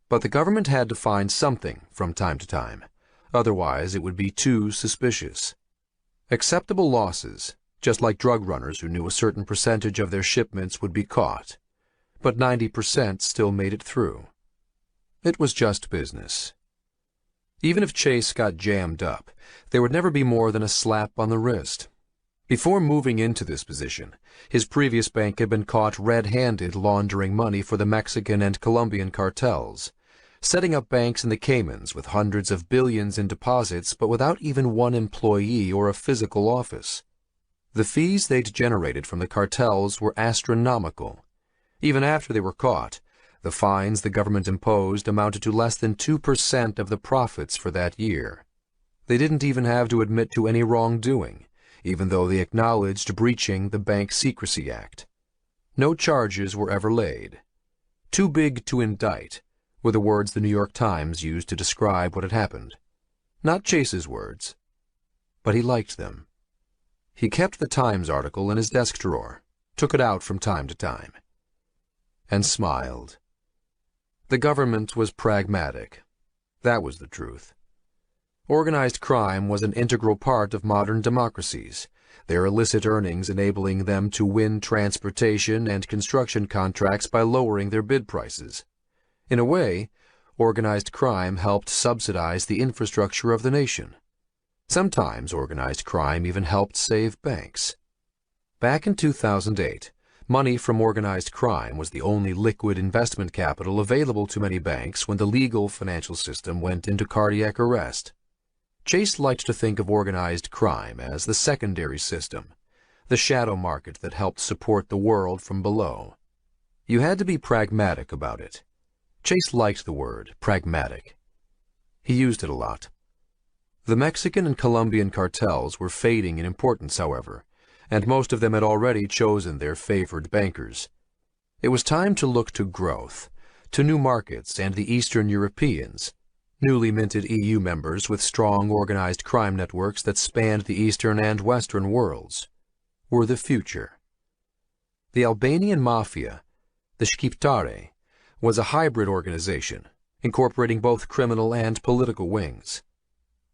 But the government had to find something from time to time. Otherwise, it would be too suspicious. Acceptable losses, just like drug runners who knew a certain percentage of their shipments would be caught. But 90% still made it through. It was just business. Even if Chase got jammed up, there would never be more than a slap on the wrist. Before moving into this position, his previous bank had been caught red-handed laundering money for the Mexican and Colombian cartels, setting up banks in the Caymans with hundreds of billions in deposits but without even one employee or a physical office. The fees they'd generated from the cartels were astronomical. Even after they were caught, the fines the government imposed amounted to less than 2% of the profits for that year. They didn't even have to admit to any wrongdoing, even though they acknowledged breaching the Bank Secrecy Act. No charges were ever laid. Too big to indict were the words the New York Times used to describe what had happened. Not Chase's words, but he liked them. He kept the Times article in his desk drawer, took it out from time to time, and smiled. The government was pragmatic. That was the truth. Organized crime was an integral part of modern democracies, their illicit earnings enabling them to win transportation and construction contracts by lowering their bid prices. In a way, organized crime helped subsidize the infrastructure of the nation. Sometimes organized crime even helped save banks. Back in 2008, money from organized crime was the only liquid investment capital available to many banks when the legal financial system went into cardiac arrest. Chase liked to think of organized crime as the secondary system, the shadow market that helped support the world from below. You had to be pragmatic about it. Chase liked the word pragmatic. He used it a lot. The Mexican and Colombian cartels were fading in importance, however, and most of them had already chosen their favored bankers. It was time to look to growth, to new markets and the Eastern Europeans, newly minted EU members with strong organized crime networks that spanned the Eastern and Western worlds, were the future. The Albanian Mafia, the Shqiptare, was a hybrid organization, incorporating both criminal and political wings.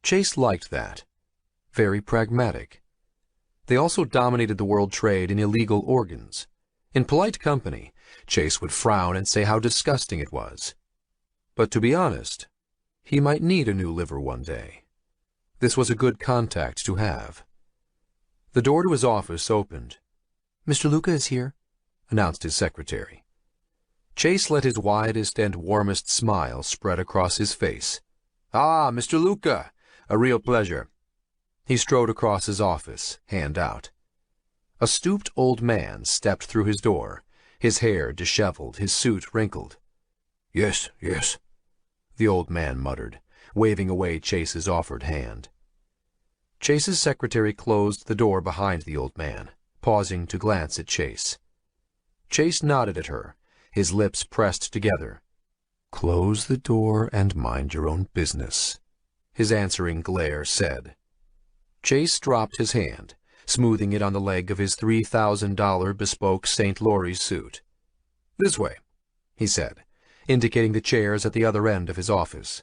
Chase liked that. Very pragmatic. They also dominated the world trade in illegal organs. In polite company, Chase would frown and say how disgusting it was. But to be honest, he might need a new liver one day. This was a good contact to have. The door to his office opened. "Mr. Luca is here," announced his secretary. Chase let his widest and warmest smile spread across his face. "Ah, Mr. Luca, a real pleasure." He strode across his office, hand out. A stooped old man stepped through his door, his hair disheveled, his suit wrinkled. Yes, the old man muttered, waving away Chase's offered hand. Chase's secretary closed the door behind the old man, pausing to glance at Chase. Chase nodded at her, his lips pressed together. "Close the door and mind your own business," his answering glare said. Chase dropped his hand, smoothing it on the leg of his $3,000 bespoke St. Laurie's suit. "This way," he said, indicating the chairs at the other end of his office.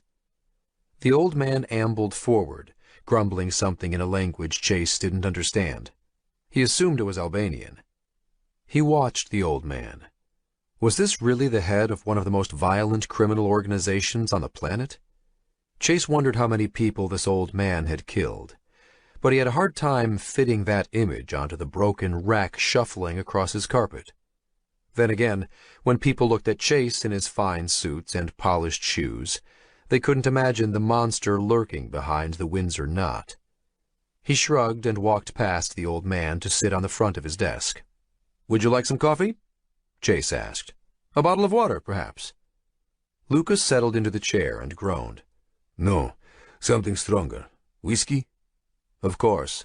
The old man ambled forward, grumbling something in a language Chase didn't understand. He assumed it was Albanian. He watched the old man. Was this really the head of one of the most violent criminal organizations on the planet? Chase wondered how many people this old man had killed, but he had a hard time fitting that image onto the broken wreck shuffling across his carpet. Then again, when people looked at Chase in his fine suits and polished shoes, they couldn't imagine the monster lurking behind the Windsor knot. He shrugged and walked past the old man to sit on the front of his desk. "Would you like some coffee?" Chase asked. "A bottle of water, perhaps?" Lucas settled into the chair and groaned. "No, something stronger. Whiskey?" "Of course."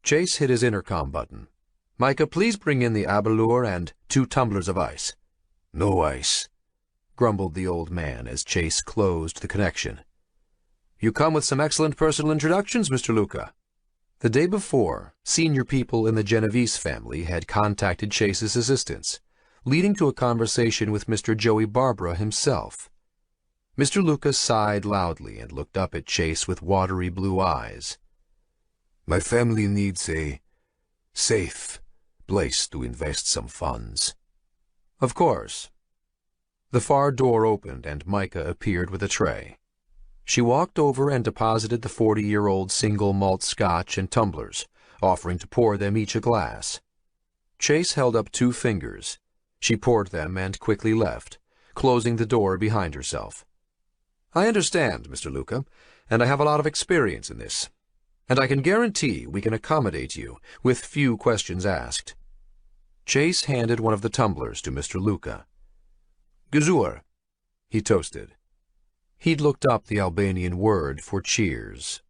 Chase hit his intercom button. "Micah, please bring in the Abelur and 2 tumblers of ice." "No ice," grumbled the old man as Chase closed the connection. "You come with some excellent personal introductions, Mr. Luca." The day before, senior people in the Genovese family had contacted Chase's assistants, leading to a conversation with Mr. Joey Barbara himself. Mr. Luca sighed loudly and looked up at Chase with watery blue eyes. "My family needs a safe place to invest some funds." "Of course." The far door opened and Micah appeared with a tray. She walked over and deposited the 40-year-old single malt scotch in tumblers, offering to pour them each a glass. Chase held up 2 fingers. She poured them and quickly left, closing the door behind herself. "I understand, Mr. Luca, and I have a lot of experience in this. And I can guarantee we can accommodate you, with few questions asked." Chase handed one of the tumblers to Mr. Luca. "Gazur," he toasted. He'd looked up the Albanian word for cheers.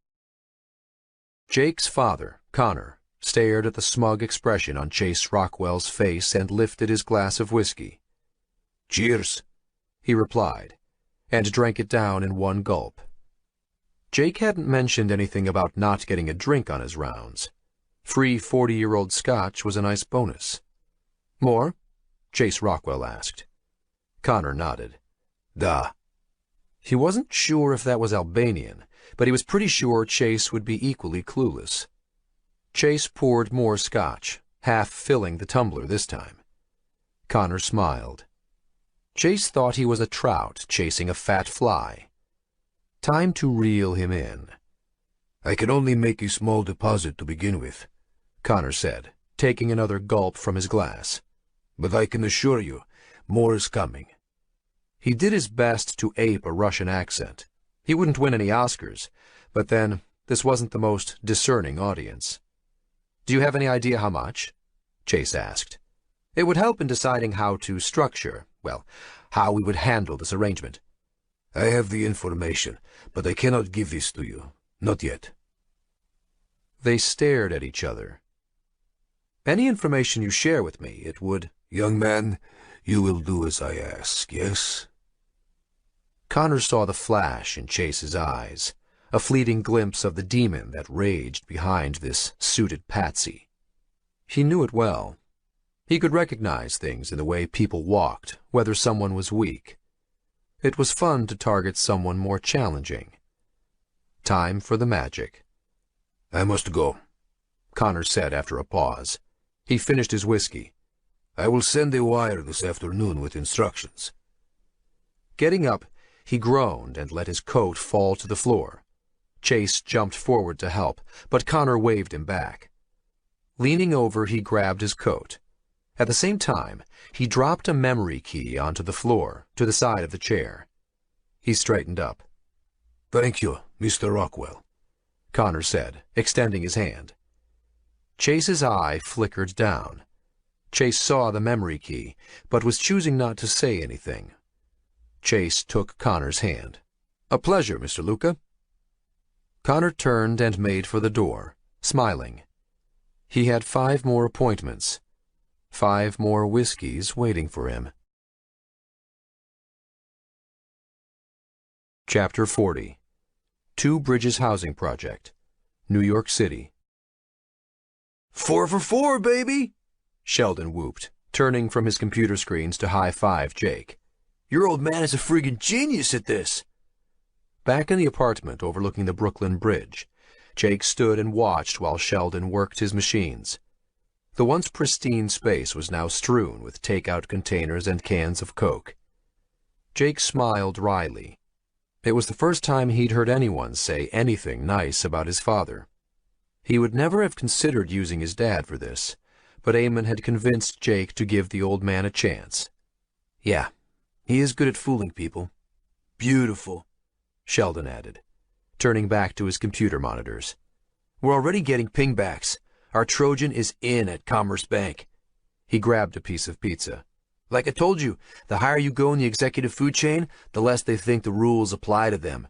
Jake's father, Connor, stared at the smug expression on Chase Rockwell's face and lifted his glass of whiskey. "Cheers," he replied, and drank it down in one gulp. Jake hadn't mentioned anything about not getting a drink on his rounds. Free 40-year-old scotch was a nice bonus. More? Chase Rockwell asked. Connor nodded. Da. He wasn't sure if that was Albanian, but he was pretty sure Chase would be equally clueless. Chase poured more scotch, half filling the tumbler this time. Connor smiled. Chase thought he was a trout chasing a fat fly. Time to reel him in. I can only make a small deposit to begin with, Connor said, taking another gulp from his glass. But I can assure you, more is coming. He did his best to ape a Russian accent. He wouldn't win any Oscars, but then this wasn't the most discerning audience. Do you have any idea how much? Chase asked. It would help in deciding how to structure, well, how we would handle this arrangement. I have the information, but I cannot give this to you. Not yet. They stared at each other. Any information you share with me, it would... Young man, you will do as I ask, yes? Connor saw the flash in Chase's eyes, a fleeting glimpse of the demon that raged behind this suited patsy. He knew it well. He could recognize things in the way people walked, whether someone was weak. It was fun to target someone more challenging. Time for the magic. I must go, Connor said after a pause. He finished his whiskey. I will send a wire this afternoon with instructions. Getting up, he groaned and let his coat fall to the floor. Chase jumped forward to help, but Connor waved him back. Leaning over, he grabbed his coat. At the same time, he dropped a memory key onto the floor, to the side of the chair. He straightened up. Thank you, Mr. Rockwell, Connor said, extending his hand. Chase's eye flickered down. Chase saw the memory key, but was choosing not to say anything. Chase took Connor's hand. A pleasure, Mr. Luca. Connor turned and made for the door, smiling. He had 5 more appointments, 5 more whiskeys waiting for him. Chapter 40. Two Bridges Housing Project, New York City. 4 for 4, baby! Sheldon whooped, turning from his computer screens to high-five Jake. Your old man is a friggin' genius at this. Back in the apartment overlooking the Brooklyn Bridge, Jake stood and watched while Sheldon worked his machines. The once pristine space was now strewn with take-out containers and cans of Coke. Jake smiled wryly. It was the first time he'd heard anyone say anything nice about his father. He would never have considered using his dad for this, but Eamon had convinced Jake to give the old man a chance. Yeah, he is good at fooling people. Beautiful, Sheldon added, turning back to his computer monitors. We're already getting pingbacks. Our Trojan is in at Commerce Bank. He grabbed a piece of pizza. Like I told you, the higher you go in the executive food chain, the less they think the rules apply to them.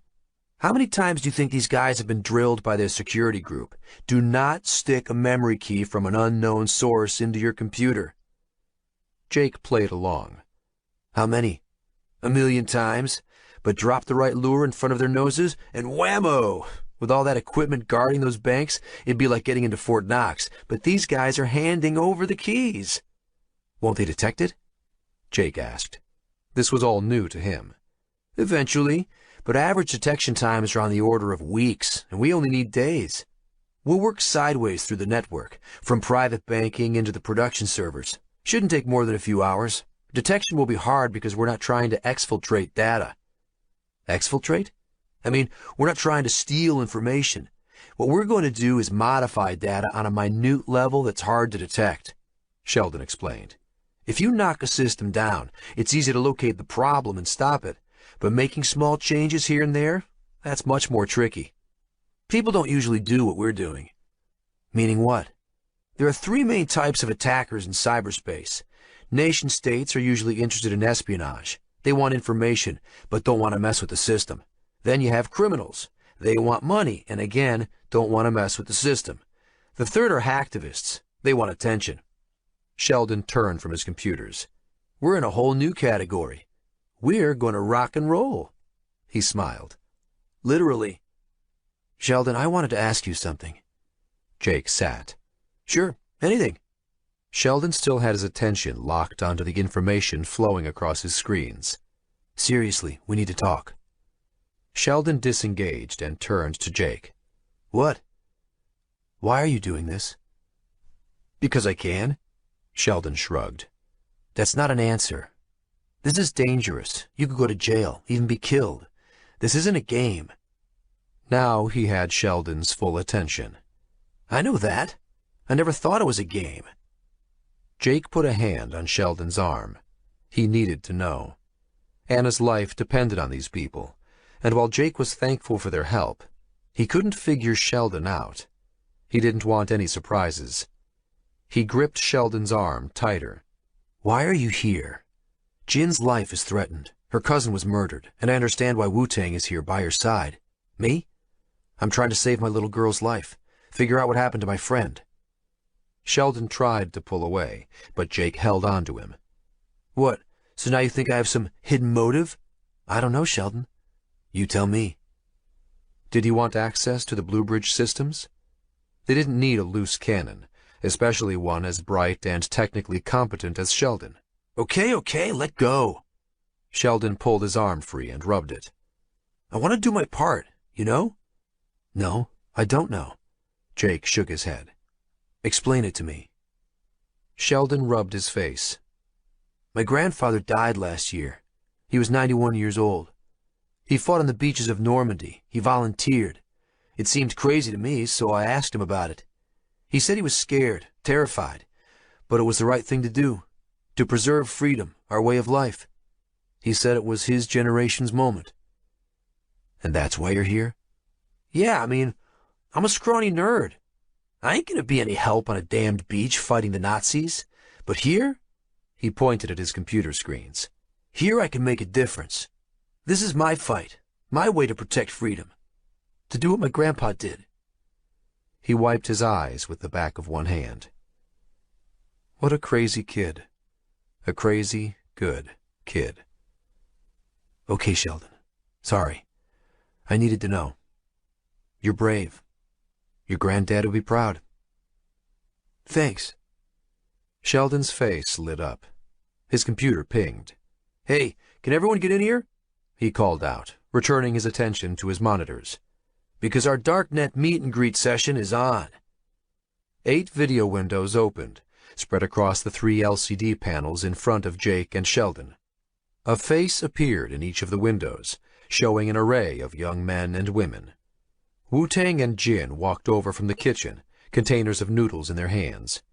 How many times do you think these guys have been drilled by their security group? Do not stick a memory key from an unknown source into your computer. Jake played along. How many? 1,000,000 times? But drop the right lure in front of their noses, and whammo! With all that equipment guarding those banks, it'd be like getting into Fort Knox. But these guys are handing over the keys. Won't they detect it? Jake asked. This was all new to him. Eventually, but average detection times are on the order of weeks, and we only need days. We'll work sideways through the network, from private banking into the production servers. Shouldn't take more than a few hours. Detection will be hard because we're not trying to exfiltrate data. Exfiltrate? I mean, we're not trying to steal information. What we're going to do is modify data on a minute level that's hard to detect, Sheldon explained. If you knock a system down, it's easy to locate the problem and stop it. But making small changes here and there, that's much more tricky. People don't usually do what we're doing. Meaning what? There are 3 main types of attackers in cyberspace. Nation-states are usually interested in espionage. They want information, but don't want to mess with the system. Then you have criminals. They want money, and again, don't want to mess with the system. The third are hacktivists. They want attention. Sheldon turned from his computers. We're in a whole new category. We're going to rock and roll. He smiled. Literally. Sheldon, I wanted to ask you something. Jake sat. Sure, anything. Sheldon still had his attention locked onto the information flowing across his screens. Seriously, we need to talk. Sheldon disengaged and turned to Jake. What? Why are you doing this? Because I can. Sheldon shrugged. That's not an answer. This is dangerous. You could go to jail, even be killed. This isn't a game. Now he had Sheldon's full attention. I know that. I never thought it was a game. Jake put a hand on Sheldon's arm. He needed to know. Anna's life depended on these people, and while Jake was thankful for their help, he couldn't figure Sheldon out. He didn't want any surprises. He gripped Sheldon's arm tighter. Why are you here? Jin's life is threatened. Her cousin was murdered, and I understand why Wu-Tang is here by her side. Me? I'm trying to save my little girl's life, figure out what happened to my friend. Sheldon tried to pull away, but Jake held on to him. What, so now you think I have some hidden motive? I don't know, Sheldon. You tell me. Did he want access to the Blue Bridge systems? They didn't need a loose cannon, especially one as bright and technically competent as Sheldon. Okay, let go. Sheldon pulled his arm free and rubbed it. I want to do my part, you know? No, I don't know. Jake shook his head. Explain it to me. Sheldon rubbed his face. My grandfather died last year. He was 91 years old. He fought on the beaches of Normandy. He volunteered. It seemed crazy to me, so I asked him about it. He said he was scared, terrified, but it was the right thing to do, to preserve freedom, our way of life. He said it was his generation's moment. And that's why you're here? Yeah, I'm a scrawny nerd. I ain't gonna be any help on a damned beach fighting the Nazis. But here, he pointed at his computer screens. Here I can make a difference. This is my fight, my way to protect freedom. To do what my grandpa did. He wiped his eyes with the back of one hand. What a crazy kid. A crazy, good kid. Okay, Sheldon. Sorry. I needed to know. You're brave. Your granddad would be proud. Thanks. Sheldon's face lit up. His computer pinged. Hey, can everyone get in here? He called out, returning his attention to his monitors. Because our Darknet meet and greet session is on. 8 video windows opened, spread across the 3 LCD panels in front of Jake and Sheldon. A face appeared in each of the windows, showing an array of young men and women. Wu-Tang and Jin walked over from the kitchen, containers of noodles in their hands.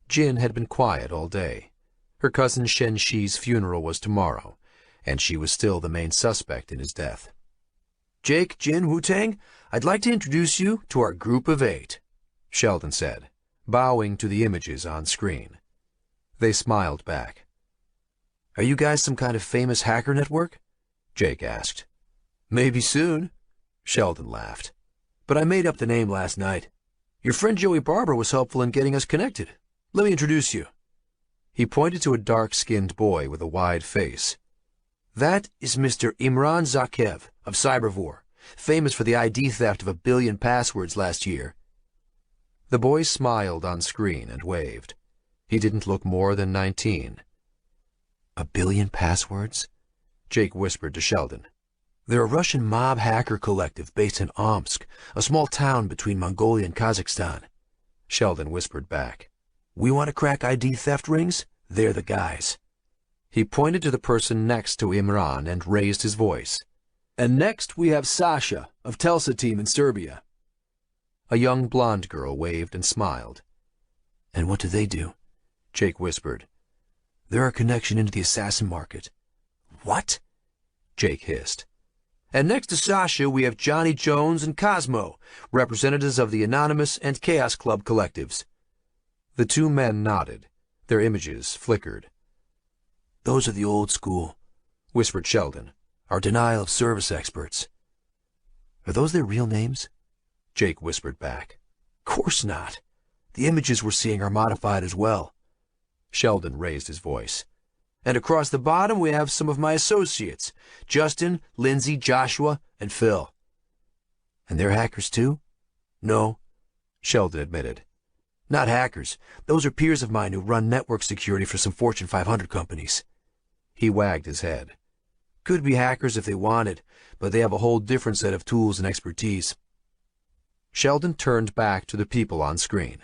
Jin had been quiet all day. Her cousin Shen-Shi's funeral was tomorrow, and she was still the main suspect in his death. Jake, Jin, Wu-Tang, I'd like to introduce you to our group of 8, Sheldon said, bowing to the images on screen. They smiled back. Are you guys some kind of famous hacker network? Jake asked. Maybe soon, Sheldon laughed. But I made up the name last night. Your friend Joey Barber was helpful in getting us connected. Let me introduce you. He pointed to a dark-skinned boy with a wide face. That is Mr. Imran Zakev of Cybervore, famous for the ID theft of 1 billion passwords last year. The boy smiled on screen and waved. He didn't look more than 19. 1 billion passwords? Jake whispered to Sheldon. They're a Russian mob hacker collective based in Omsk, a small town between Mongolia and Kazakhstan. Sheldon whispered back. We want to crack ID theft rings? They're the guys. He pointed to the person next to Imran and raised his voice. And next we have Sasha of Telsa team in Serbia. A young blonde girl waved and smiled. And what do they do? Jake whispered. They're our connection into the assassin market. What? Jake hissed. And next to Sasha, we have Johnny Jones and Cosmo, representatives of the Anonymous and Chaos Club collectives. The 2 men nodded. Their images flickered. Those are the old school, whispered Sheldon. Our denial of service experts. Are those their real names? Jake whispered back. Course not. The images we're seeing are modified as well. Sheldon raised his voice. And across the bottom we have some of my associates, Justin, Lindsay, Joshua, and Phil. And they're hackers too? No, Sheldon admitted. Not hackers. Those are peers of mine who run network security for some Fortune 500 companies. He wagged his head. Could be hackers if they wanted, but they have a whole different set of tools and expertise. Sheldon turned back to the people on screen.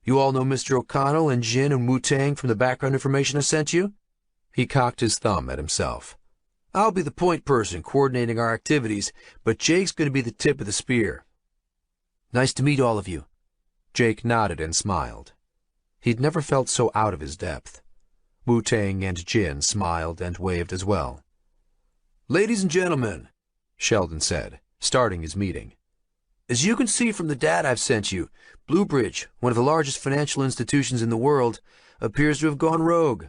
You all know Mr. O'Connell and Jin and Wu-Tang from the background information I sent you? He cocked his thumb at himself. I'll be the point person coordinating our activities, but Jake's going to be the tip of the spear. Nice to meet all of you. Jake nodded and smiled. He'd never felt so out of his depth. Wu-Tang and Jin smiled and waved as well. Ladies and gentlemen, Sheldon said, starting his meeting. As you can see from the data I've sent you, Bluebridge, one of the largest financial institutions in the world, appears to have gone rogue.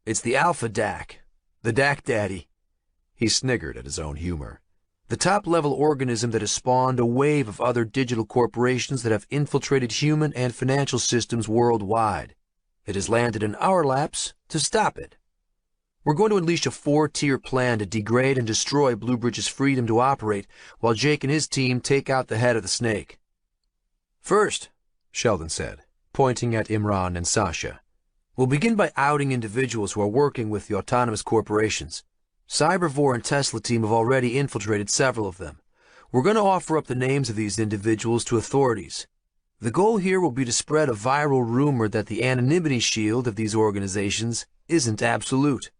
It's the Alpha DAC, the DAC Daddy. He sniggered at his own humor. The top-level organism that has spawned a wave of other digital corporations that have infiltrated human and financial systems worldwide. It has landed in our laps to stop it. We're going to unleash a 4-tier plan to degrade and destroy Bluebridge's freedom to operate while Jake and his team take out the head of the snake. First, Sheldon said, pointing at Imran and Sasha, we'll begin by outing individuals who are working with the autonomous corporations. Cybervore and Tesla team have already infiltrated several of them. We're going to offer up the names of these individuals to authorities. The goal here will be to spread a viral rumor that the anonymity shield of these organizations isn't absolute.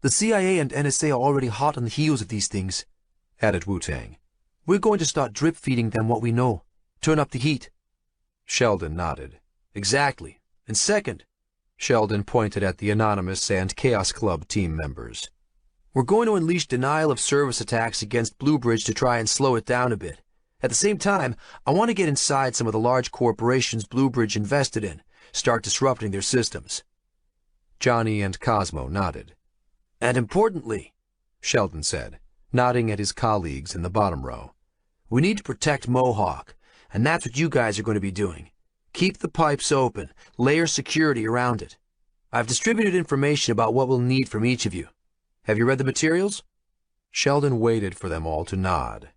The CIA and NSA are already hot on the heels of these things, added Wu-Tang. We're going to start drip-feeding them what we know. Turn up the heat. Sheldon nodded. Exactly. And second, Sheldon pointed at the Anonymous and Chaos Club team members. We're going to unleash denial-of-service attacks against Bluebridge to try and slow it down a bit. At the same time, I want to get inside some of the large corporations Bluebridge invested in, start disrupting their systems. Johnny and Cosmo nodded. And importantly, Sheldon said, nodding at his colleagues in the bottom row, we need to protect Mohawk, and that's what you guys are going to be doing. Keep the pipes open, layer security around it. I've distributed information about what we'll need from each of you. Have you read the materials? Sheldon waited for them all to nod.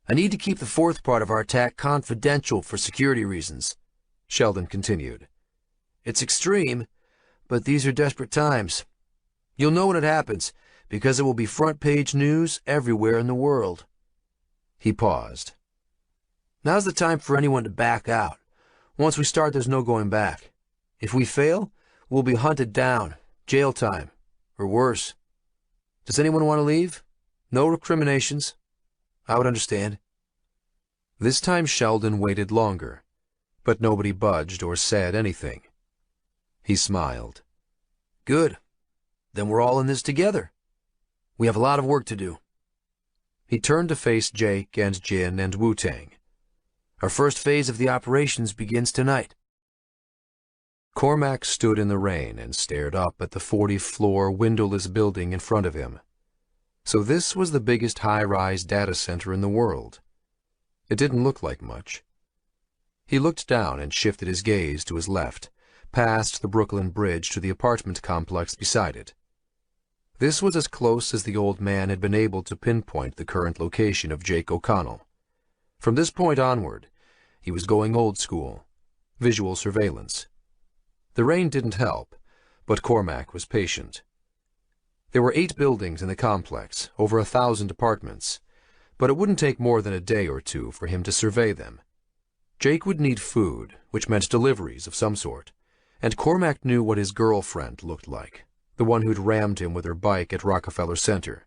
I need to keep the fourth part of our attack confidential for security reasons, Sheldon continued. It's extreme, but these are desperate times. You'll know when it happens, because it will be front-page news everywhere in the world. He paused. Now's the time for anyone to back out. Once we start, there's no going back. If we fail, we'll be hunted down, jail time, or worse. Does anyone want to leave? No recriminations. I would understand. This time Sheldon waited longer, but nobody budged or said anything. He smiled. Good. Then we're all in this together. We have a lot of work to do. He turned to face Jake and Jin and Wu-Tang. Our first phase of the operations begins tonight. Cormac stood in the rain and stared up at the 40-floor windowless building in front of him. So this was the biggest high-rise data center in the world. It didn't look like much. He looked down and shifted his gaze to his left, past the Brooklyn Bridge to the apartment complex beside it. This was as close as the old man had been able to pinpoint the current location of Jake O'Connell. From this point onward, he was going old school, visual surveillance. The rain didn't help, but Cormac was patient. There were 8 buildings in the complex, over 1,000 apartments, but it wouldn't take more than a day or two for him to survey them. Jake would need food, which meant deliveries of some sort, and Cormac knew what his girlfriend looked like, the one who'd rammed him with her bike at Rockefeller Center.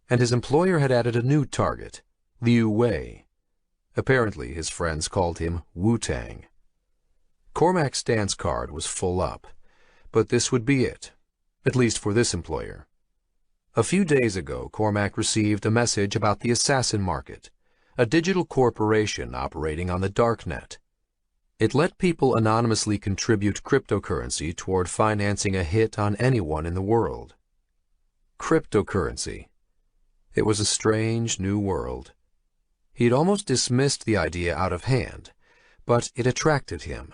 And his employer had added a new target, Liu Wei. Apparently his friends called him Wu-Tang. Cormac's dance card was full up, but this would be it, at least for this employer. A few days ago, Cormac received a message about the Assassin Market, a digital corporation operating on the Darknet. It let people anonymously contribute cryptocurrency toward financing a hit on anyone in the world. Cryptocurrency. It was a strange new world. He'd almost dismissed the idea out of hand, but it attracted him.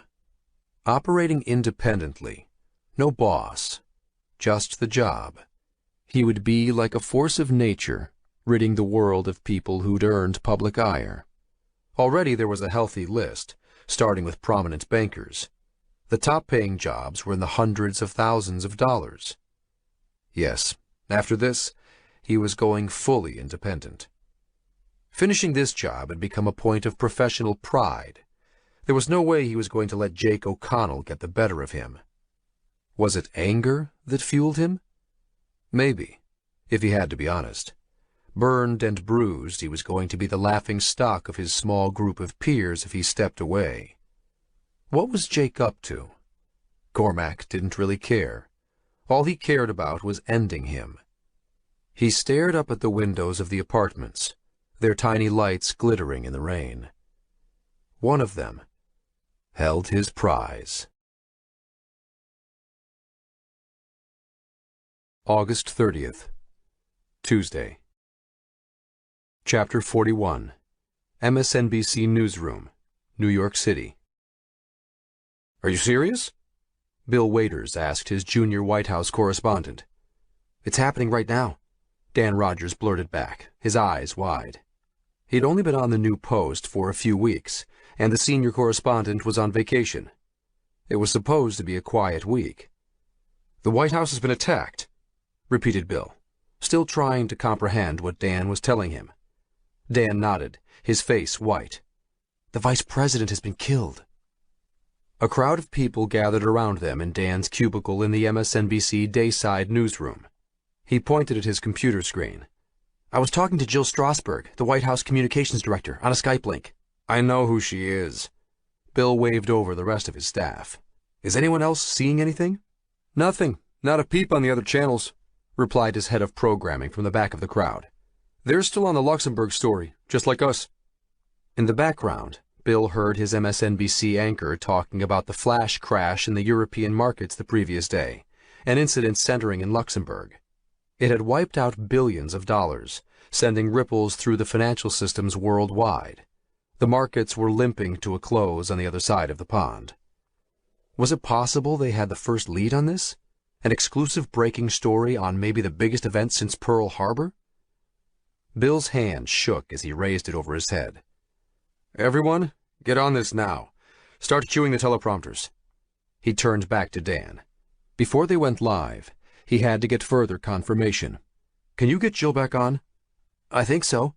Operating independently, no boss, just the job. He would be like a force of nature, ridding the world of people who'd earned public ire. Already there was a healthy list, starting with prominent bankers. The top-paying jobs were in the hundreds of thousands of dollars. Yes, after this, he was going fully independent. Finishing this job had become a point of professional pride. There was no way he was going to let Jake O'Connell get the better of him. Was it anger that fueled him? Maybe, if he had to be honest. Burned and bruised, he was going to be the laughing stock of his small group of peers if he stepped away. What was Jake up to? Cormac didn't really care. All he cared about was ending him. He stared up at the windows of the apartments, their tiny lights glittering in the rain. One of them held his prize. August 30th, Tuesday. Chapter 41. MSNBC Newsroom, New York City. "Are you serious?" Bill Waiters asked his junior White House correspondent. "It's happening right now," Dan Rogers blurted back, his eyes wide. He'd only been on the new post for a few weeks, and the senior correspondent was on vacation. It was supposed to be a quiet week. "The White House has been attacked," repeated Bill, still trying to comprehend what Dan was telling him. Dan nodded, his face white. "The vice president has been killed." A crowd of people gathered around them in Dan's cubicle in the MSNBC Dayside newsroom. He pointed at his computer screen. "I was talking to Jill Strasberg, the White House communications director, on a Skype link." "I know who she is." Bill waved over the rest of his staff. "Is anyone else seeing anything?" "Nothing. Not a peep on the other channels," replied his head of programming from the back of the crowd. "They're still on the Luxembourg story, just like us." In the background, Bill heard his MSNBC anchor talking about the flash crash in the European markets the previous day, an incident centering in Luxembourg. It had wiped out billions of dollars, sending ripples through the financial systems worldwide. The markets were limping to a close on the other side of the pond. Was it possible they had the first lead on this? An exclusive breaking story on maybe the biggest event since Pearl Harbor? Bill's hand shook as he raised it over his head. "Everyone, get on this now. Start cueing the teleprompters." He turned back to Dan. Before they went live, he had to get further confirmation. "Can you get Jill back on?" "I think so."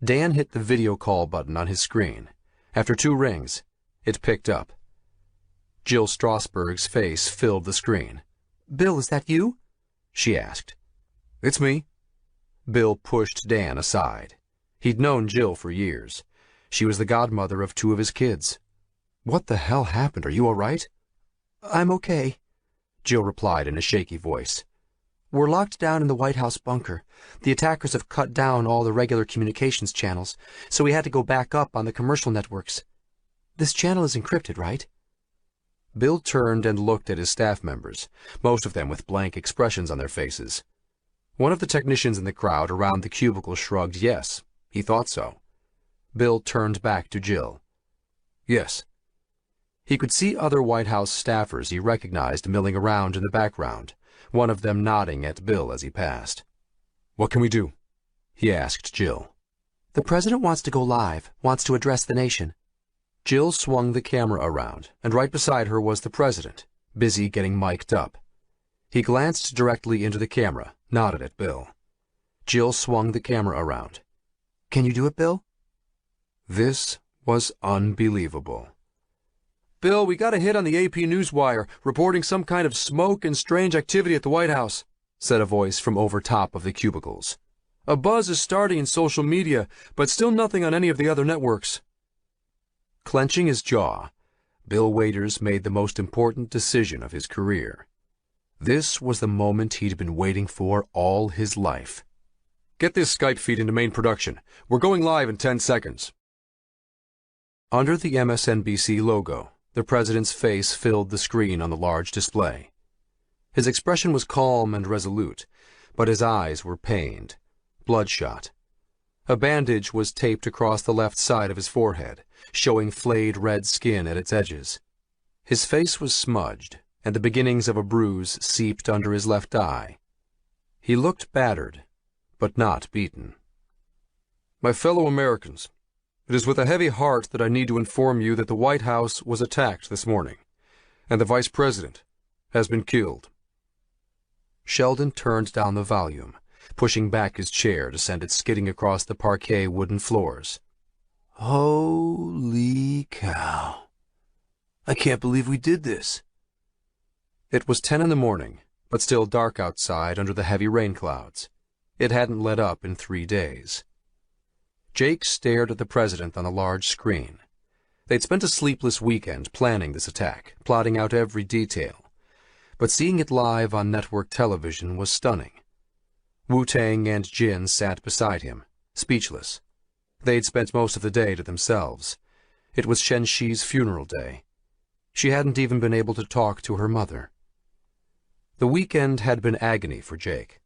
Dan hit the video call button on his screen. After 2 rings, it picked up. Jill Strasberg's face filled the screen. "Bill, is that you?" she asked. "It's me." Bill pushed Dan aside. He'd known Jill for years. She was the godmother of 2 of his kids. "What the hell happened? Are you all right?" "I'm okay," Jill replied in a shaky voice. "We're locked down in the White House bunker. The attackers have cut down all the regular communications channels, so we had to go back up on the commercial networks. This channel is encrypted, right?" Bill turned and looked at his staff members, most of them with blank expressions on their faces. One of the technicians in the crowd around the cubicle shrugged yes, he thought so. Bill turned back to Jill. "Yes." He could see other White House staffers he recognized milling around in the background, one of them nodding at Bill as he passed. "What can we do?" he asked Jill. "The president wants to go live, wants to address the nation." Jill swung the camera around, and right beside her was the president, busy getting mic'd up. He glanced directly into the camera, nodded at Bill. Jill swung the camera around. "Can you do it, Bill?" This was unbelievable. "Bill, we got a hit on the AP Newswire, reporting some kind of smoke and strange activity at the White House," said a voice from over top of the cubicles. "A buzz is starting in social media, but still nothing on any of the other networks." Clenching his jaw, Bill Waiters made the most important decision of his career. This was the moment he'd been waiting for all his life. "Get this Skype feed into main production. We're going live in 10 seconds. Under the MSNBC logo, the president's face filled the screen on the large display. His expression was calm and resolute, but his eyes were pained, bloodshot. A bandage was taped across the left side of his forehead, showing flayed red skin at its edges. His face was smudged, and the beginnings of a bruise seeped under his left eye. He looked battered, but not beaten. "My fellow Americans, It is with a heavy heart that I need to inform you that the White House was attacked this morning, and the Vice President has been killed." Sheldon turned down the volume, pushing back his chair to send it skidding across the parquet wooden floors. Holy cow. I can't believe we did this. It was 10 in the morning, but still dark outside under the heavy rain clouds. It hadn't let up in 3 days. Jake stared at the president on a large screen. They'd spent a sleepless weekend planning this attack, plotting out every detail. But seeing it live on network television was stunning. Wu-Tang and Jin sat beside him, speechless. They'd spent most of the day to themselves. It was Shen-Shi's funeral day. She hadn't even been able to talk to her mother. The weekend had been agony for Jake.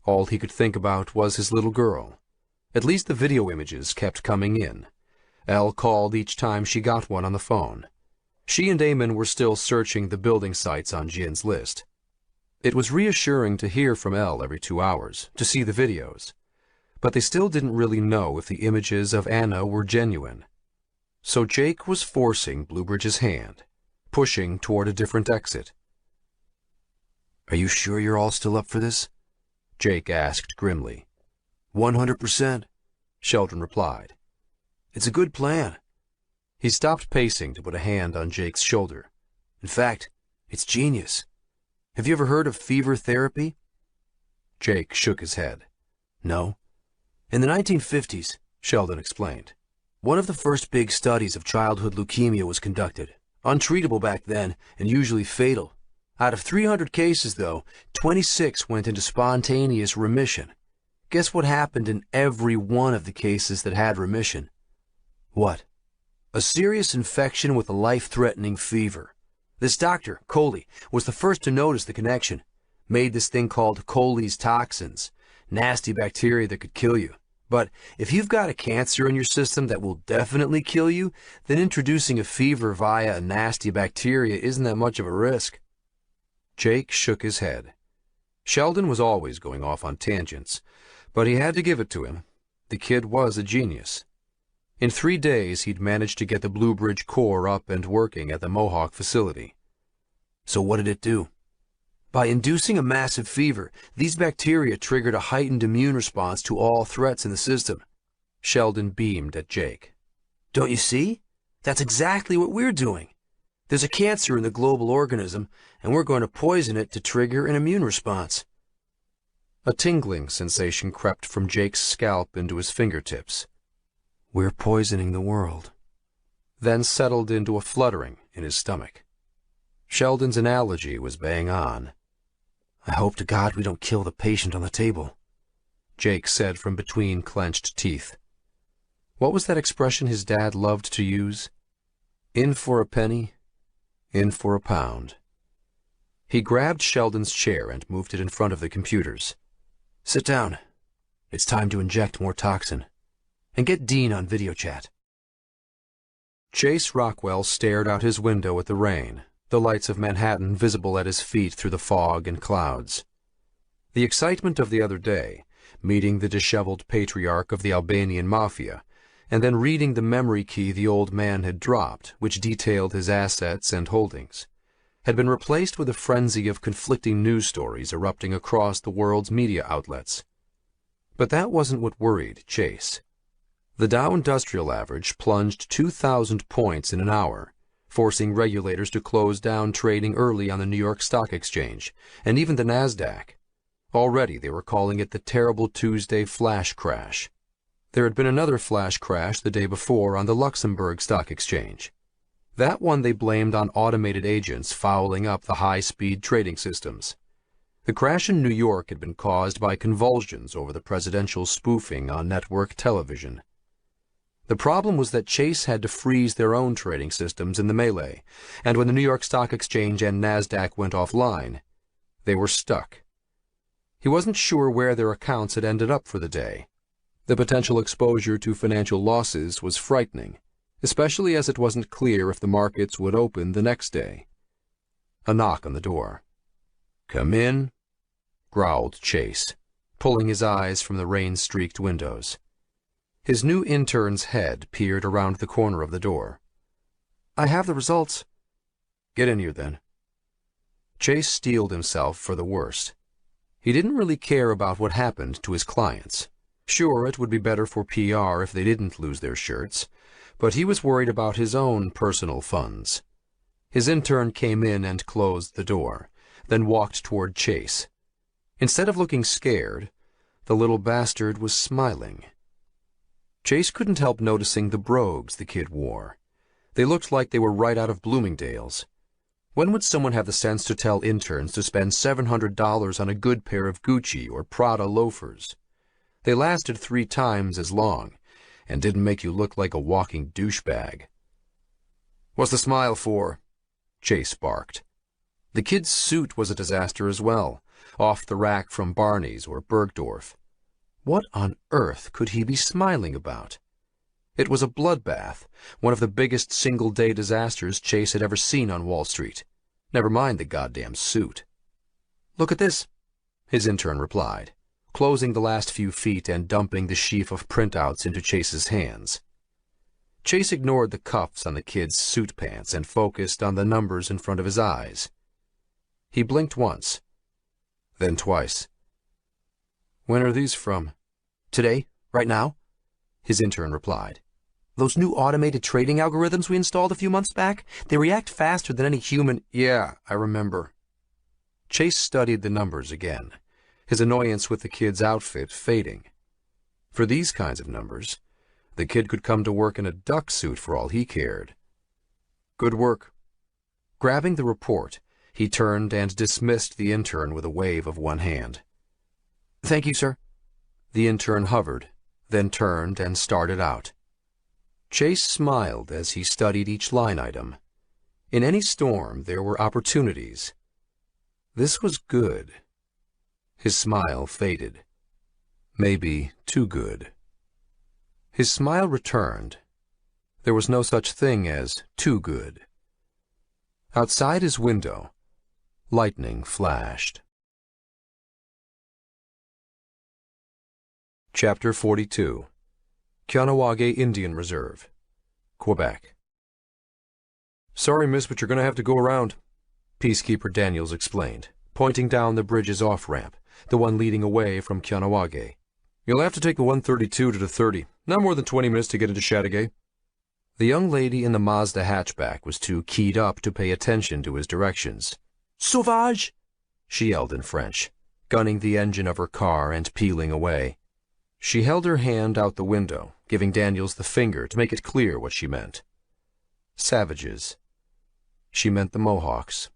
All he could think about was his little girl. At least the video images kept coming in. Elle called each time she got one on the phone. She and Eamon were still searching the building sites on Jin's list. It was reassuring to hear from Elle every 2 hours, to see the videos. But they still didn't really know if the images of Anna were genuine. So Jake was forcing Bluebridge's hand, pushing toward a different exit. "Are you sure you're all still up for this?" Jake asked grimly. 100%, Sheldon replied. "It's a good plan." He stopped pacing to put a hand on Jake's shoulder. "In fact, it's genius. Have you ever heard of fever therapy?" Jake shook his head. "No. In the 1950s, Sheldon explained, one of the first big studies of childhood leukemia was conducted. Untreatable back then and usually fatal. Out of 300 cases, though, 26 went into spontaneous remission. Guess what happened in every one of the cases that had remission? What? A serious infection with a life-threatening fever. This doctor, Coley, was the first to notice the connection. Made this thing called Coley's toxins, nasty bacteria that could kill you. But if you've got a cancer in your system that will definitely kill you, then introducing a fever via a nasty bacteria isn't that much of a risk." Jake shook his head. Sheldon was always going off on tangents, but he had to give it to him. The kid was a genius. In 3 days, he'd managed to get the Bluebridge core up and working at the Mohawk facility. "So what did it do?" "By inducing a massive fever, these bacteria triggered a heightened immune response to all threats in the system." Sheldon beamed at Jake. "Don't you see? That's exactly what we're doing. There's a cancer in the global organism, and we're going to poison it to trigger an immune response." A tingling sensation crept from Jake's scalp into his fingertips. "We're poisoning the world." Then settled into a fluttering in his stomach. Sheldon's analogy was bang on. "I hope to God we don't kill the patient on the table," Jake said from between clenched teeth. What was that expression his dad loved to use? In for a penny, in for a pound. He grabbed Sheldon's chair and moved it in front of the computers. "Sit down. It's time to inject more toxin. And get Dean on video chat." Chase Rockwell stared out his window at the rain, the lights of Manhattan visible at his feet through the fog and clouds. The excitement of the other day, meeting the disheveled patriarch of the Albanian mafia, and then reading the memory key the old man had dropped, which detailed his assets and holdings, had been replaced with a frenzy of conflicting news stories erupting across the world's media outlets. But that wasn't what worried Chase. The Dow Industrial Average plunged 2,000 points in an hour, forcing regulators to close down trading early on the New York Stock Exchange, and even the NASDAQ. Already they were calling it the terrible Tuesday flash crash. There had been another flash crash the day before on the Luxembourg Stock Exchange. That one they blamed on automated agents fouling up the high-speed trading systems. The crash in New York had been caused by convulsions over the presidential spoofing on network television. The problem was that Chase had to freeze their own trading systems in the melee, and when the New York Stock Exchange and NASDAQ went offline, they were stuck. He wasn't sure where their accounts had ended up for the day. The potential exposure to financial losses was frightening, especially as it wasn't clear if the markets would open the next day. A knock on the door. "Come in," growled Chase, pulling his eyes from the rain-streaked windows. His new intern's head peered around the corner of the door. I have the results. Get in here, then. Chase steeled himself for the worst. He didn't really care about what happened to his clients. Sure, it would be better for PR if they didn't lose their shirts, but he was worried about his own personal funds. His intern came in and closed the door, then walked toward Chase. Instead of looking scared, the little bastard was smiling. Chase couldn't help noticing the brogues the kid wore. They looked like they were right out of Bloomingdale's. When would someone have the sense to tell interns to spend $700 on a good pair of Gucci or Prada loafers? They lasted 3 times as long, and didn't make you look like a walking douchebag. "What's the smile for?" Chase barked. The kid's suit was a disaster as well, off the rack from Barney's or Bergdorf. What on earth could he be smiling about? It was a bloodbath, one of the biggest single-day disasters Chase had ever seen on Wall Street. Never mind the goddamn suit. "Look at this," his intern replied, closing the last few feet and dumping the sheaf of printouts into Chase's hands. Chase ignored the cuffs on the kid's suit pants and focused on the numbers in front of his eyes. He blinked once, then twice. "When are these from?" "Today, right now," his intern replied. "Those new automated trading algorithms we installed a few months back, they react faster than any human—" "Yeah, I remember." Chase studied the numbers again, his annoyance with the kid's outfit fading. For these kinds of numbers, the kid could come to work in a duck suit for all he cared. "Good work." Grabbing the report, he turned and dismissed the intern with a wave of one hand. "Thank you, sir." The intern hovered, then turned and started out. Chase smiled as he studied each line item. In any storm, there were opportunities. This was good. His smile faded. Maybe too good. His smile returned. There was no such thing as too good. Outside his window, lightning flashed. Chapter 42. Kahnawake Indian Reserve, Quebec. "Sorry, miss, but you're going to have to go around," Peacekeeper Daniels explained, pointing down the bridge's off-ramp, the one leading away from Kahnawake. "You'll have to take the 132 to the 30. Not more than 20 minutes to get into Chateauguay." The young lady in the Mazda hatchback was too keyed up to pay attention to his directions. "Sauvage!" she yelled in French, gunning the engine of her car and peeling away. She held her hand out the window, giving Daniels the finger to make it clear what she meant. Savages. She meant the Mohawks.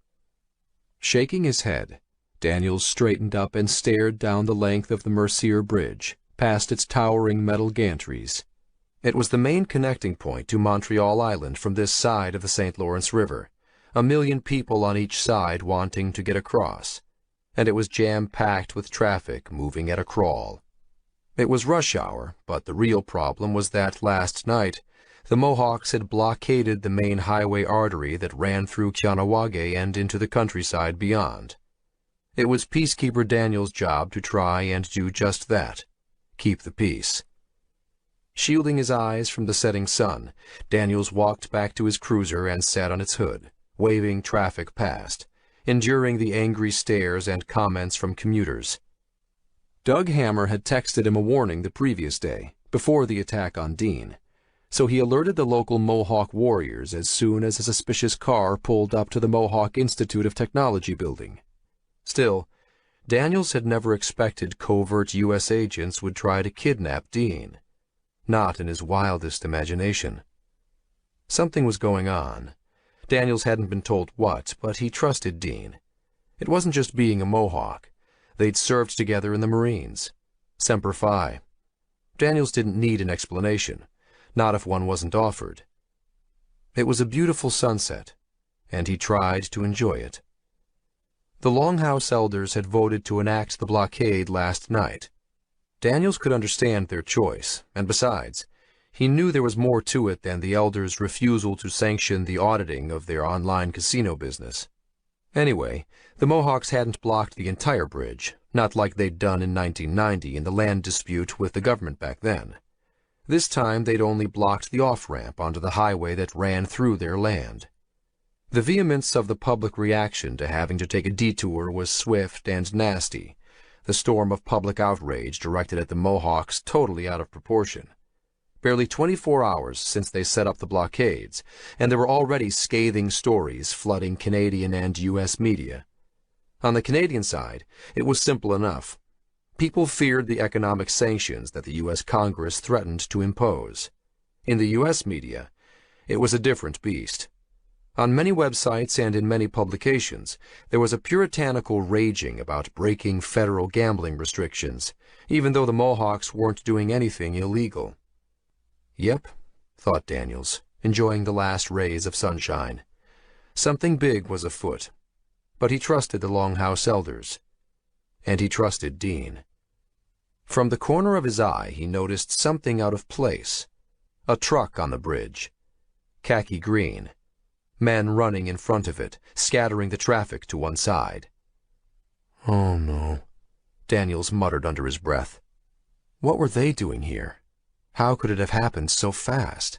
Shaking his head, Daniels straightened up and stared down the length of the Mercier Bridge, past its towering metal gantries. It was the main connecting point to Montreal Island from this side of the St. Lawrence River, 1 million people on each side wanting to get across, and it was jam-packed with traffic moving at a crawl. It was rush hour, but the real problem was that last night, the Mohawks had blockaded the main highway artery that ran through Kahnawake and into the countryside beyond. It was Peacekeeper Daniels' job to try and do just that, keep the peace. Shielding his eyes from the setting sun, Daniels walked back to his cruiser and sat on its hood, waving traffic past, enduring the angry stares and comments from commuters. Doug Hammer had texted him a warning the previous day, before the attack on Dean, so he alerted the local Mohawk warriors as soon as a suspicious car pulled up to the Mohawk Institute of Technology building. Still, Daniels had never expected covert U.S. agents would try to kidnap Dean. Not in his wildest imagination. Something was going on. Daniels hadn't been told what, but he trusted Dean. It wasn't just being a Mohawk. They'd served together in the Marines. Semper Fi. Daniels didn't need an explanation, not if one wasn't offered. It was a beautiful sunset, and he tried to enjoy it. The Longhouse elders had voted to enact the blockade last night. Daniels could understand their choice, and besides, he knew there was more to it than the elders' refusal to sanction the auditing of their online casino business. Anyway, the Mohawks hadn't blocked the entire bridge, not like they'd done in 1990 in the land dispute with the government back then. This time they'd only blocked the off-ramp onto the highway that ran through their land. The vehemence of the public reaction to having to take a detour was swift and nasty, the storm of public outrage directed at the Mohawks totally out of proportion. Barely 24 hours since they set up the blockades, and there were already scathing stories flooding Canadian and U.S. media. On the Canadian side, it was simple enough. People feared the economic sanctions that the U.S. Congress threatened to impose. In the U.S. media, it was a different beast. On many websites and in many publications, there was a puritanical raging about breaking federal gambling restrictions, even though the Mohawks weren't doing anything illegal. Yep, thought Daniels, enjoying the last rays of sunshine. Something big was afoot. But he trusted the Longhouse elders. And he trusted Dean. From the corner of his eye, he noticed something out of place. A truck on the bridge. Khaki green. Men running in front of it, scattering the traffic to one side. "Oh no," Daniels muttered under his breath. What were they doing here? How could it have happened so fast?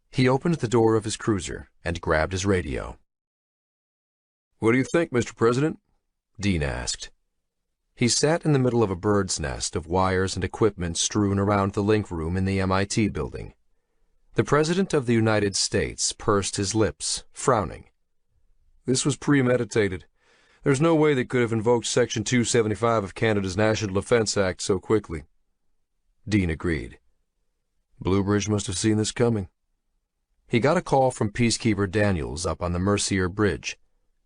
He opened the door of his cruiser and grabbed his radio. "What do you think, Mr. President?" Dean asked. He sat in the middle of a bird's nest of wires and equipment strewn around the link room in the MIT building. The President of the United States pursed his lips, frowning. "This was premeditated. There's no way they could have invoked Section 275 of Canada's National Defense Act so quickly." Dean agreed. Bluebridge must have seen this coming. He got a call from Peacekeeper Daniels up on the Mercier Bridge.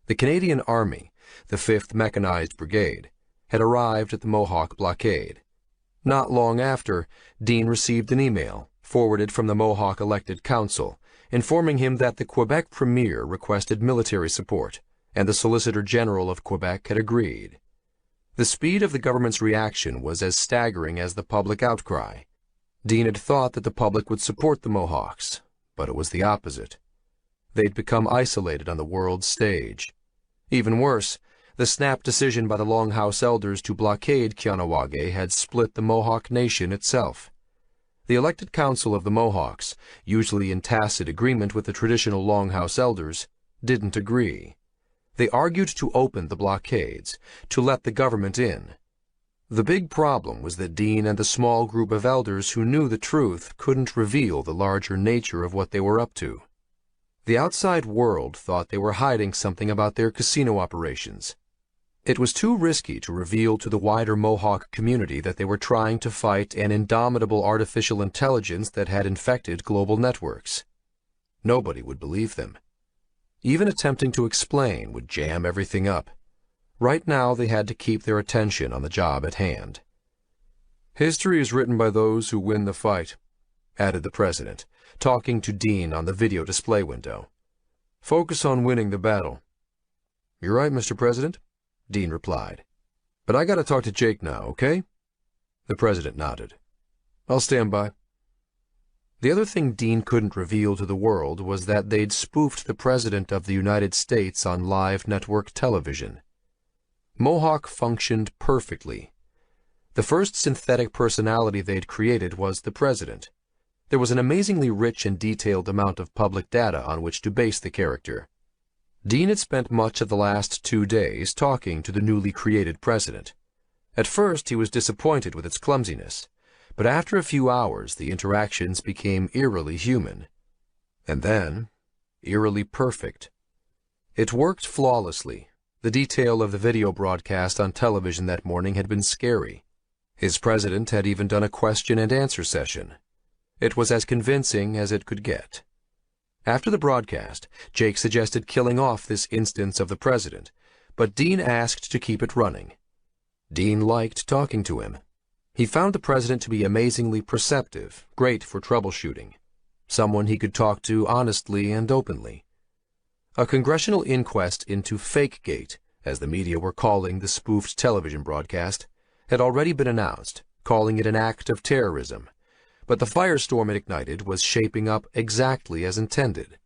The Canadian Army, the 5th Mechanized Brigade, had arrived at the Mohawk blockade. Not long after, Dean received an email, forwarded from the Mohawk Elected Council, informing him that the Quebec Premier requested military support, and the Solicitor General of Quebec had agreed. The speed of the government's reaction was as staggering as the public outcry. Dean had thought that the public would support the Mohawks, but it was the opposite. They'd become isolated on the world stage. Even worse, the snap decision by the Longhouse elders to blockade Kahnawake had split the Mohawk Nation itself. The elected council of the Mohawks, usually in tacit agreement with the traditional Longhouse elders, didn't agree. They argued to open the blockades, to let the government in. The big problem was that Dean and the small group of elders who knew the truth couldn't reveal the larger nature of what they were up to. The outside world thought they were hiding something about their casino operations. It was too risky to reveal to the wider Mohawk community that they were trying to fight an indomitable artificial intelligence that had infected global networks. Nobody would believe them. Even attempting to explain would jam everything up. Right now they had to keep their attention on the job at hand. "History is written by those who win the fight," added the President, talking to Dean on the video display window. "Focus on winning the battle." "You're right, Mr. President," Dean replied. "But I gotta talk to Jake now, okay?" The President nodded. "I'll stand by." The other thing Dean couldn't reveal to the world was that they'd spoofed the President of the United States on live network television. Mohawk functioned perfectly. The first synthetic personality they'd created was the President. There was an amazingly rich and detailed amount of public data on which to base the character. Dean had spent much of the last 2 days talking to the newly created President. At first he was disappointed with its clumsiness, but after a few hours the interactions became eerily human. And then, eerily perfect. It worked flawlessly. The detail of the video broadcast on television that morning had been scary. His president had even done a question-and-answer session. It was as convincing as it could get. After the broadcast, Jake suggested killing off this instance of the president, but Dean asked to keep it running. Dean liked talking to him. He found the president to be amazingly perceptive, great for troubleshooting, someone he could talk to honestly and openly. A congressional inquest into Fakegate, as the media were calling the spoofed television broadcast, had already been announced, calling it an act of terrorism, but the firestorm it ignited was shaping up exactly as intended.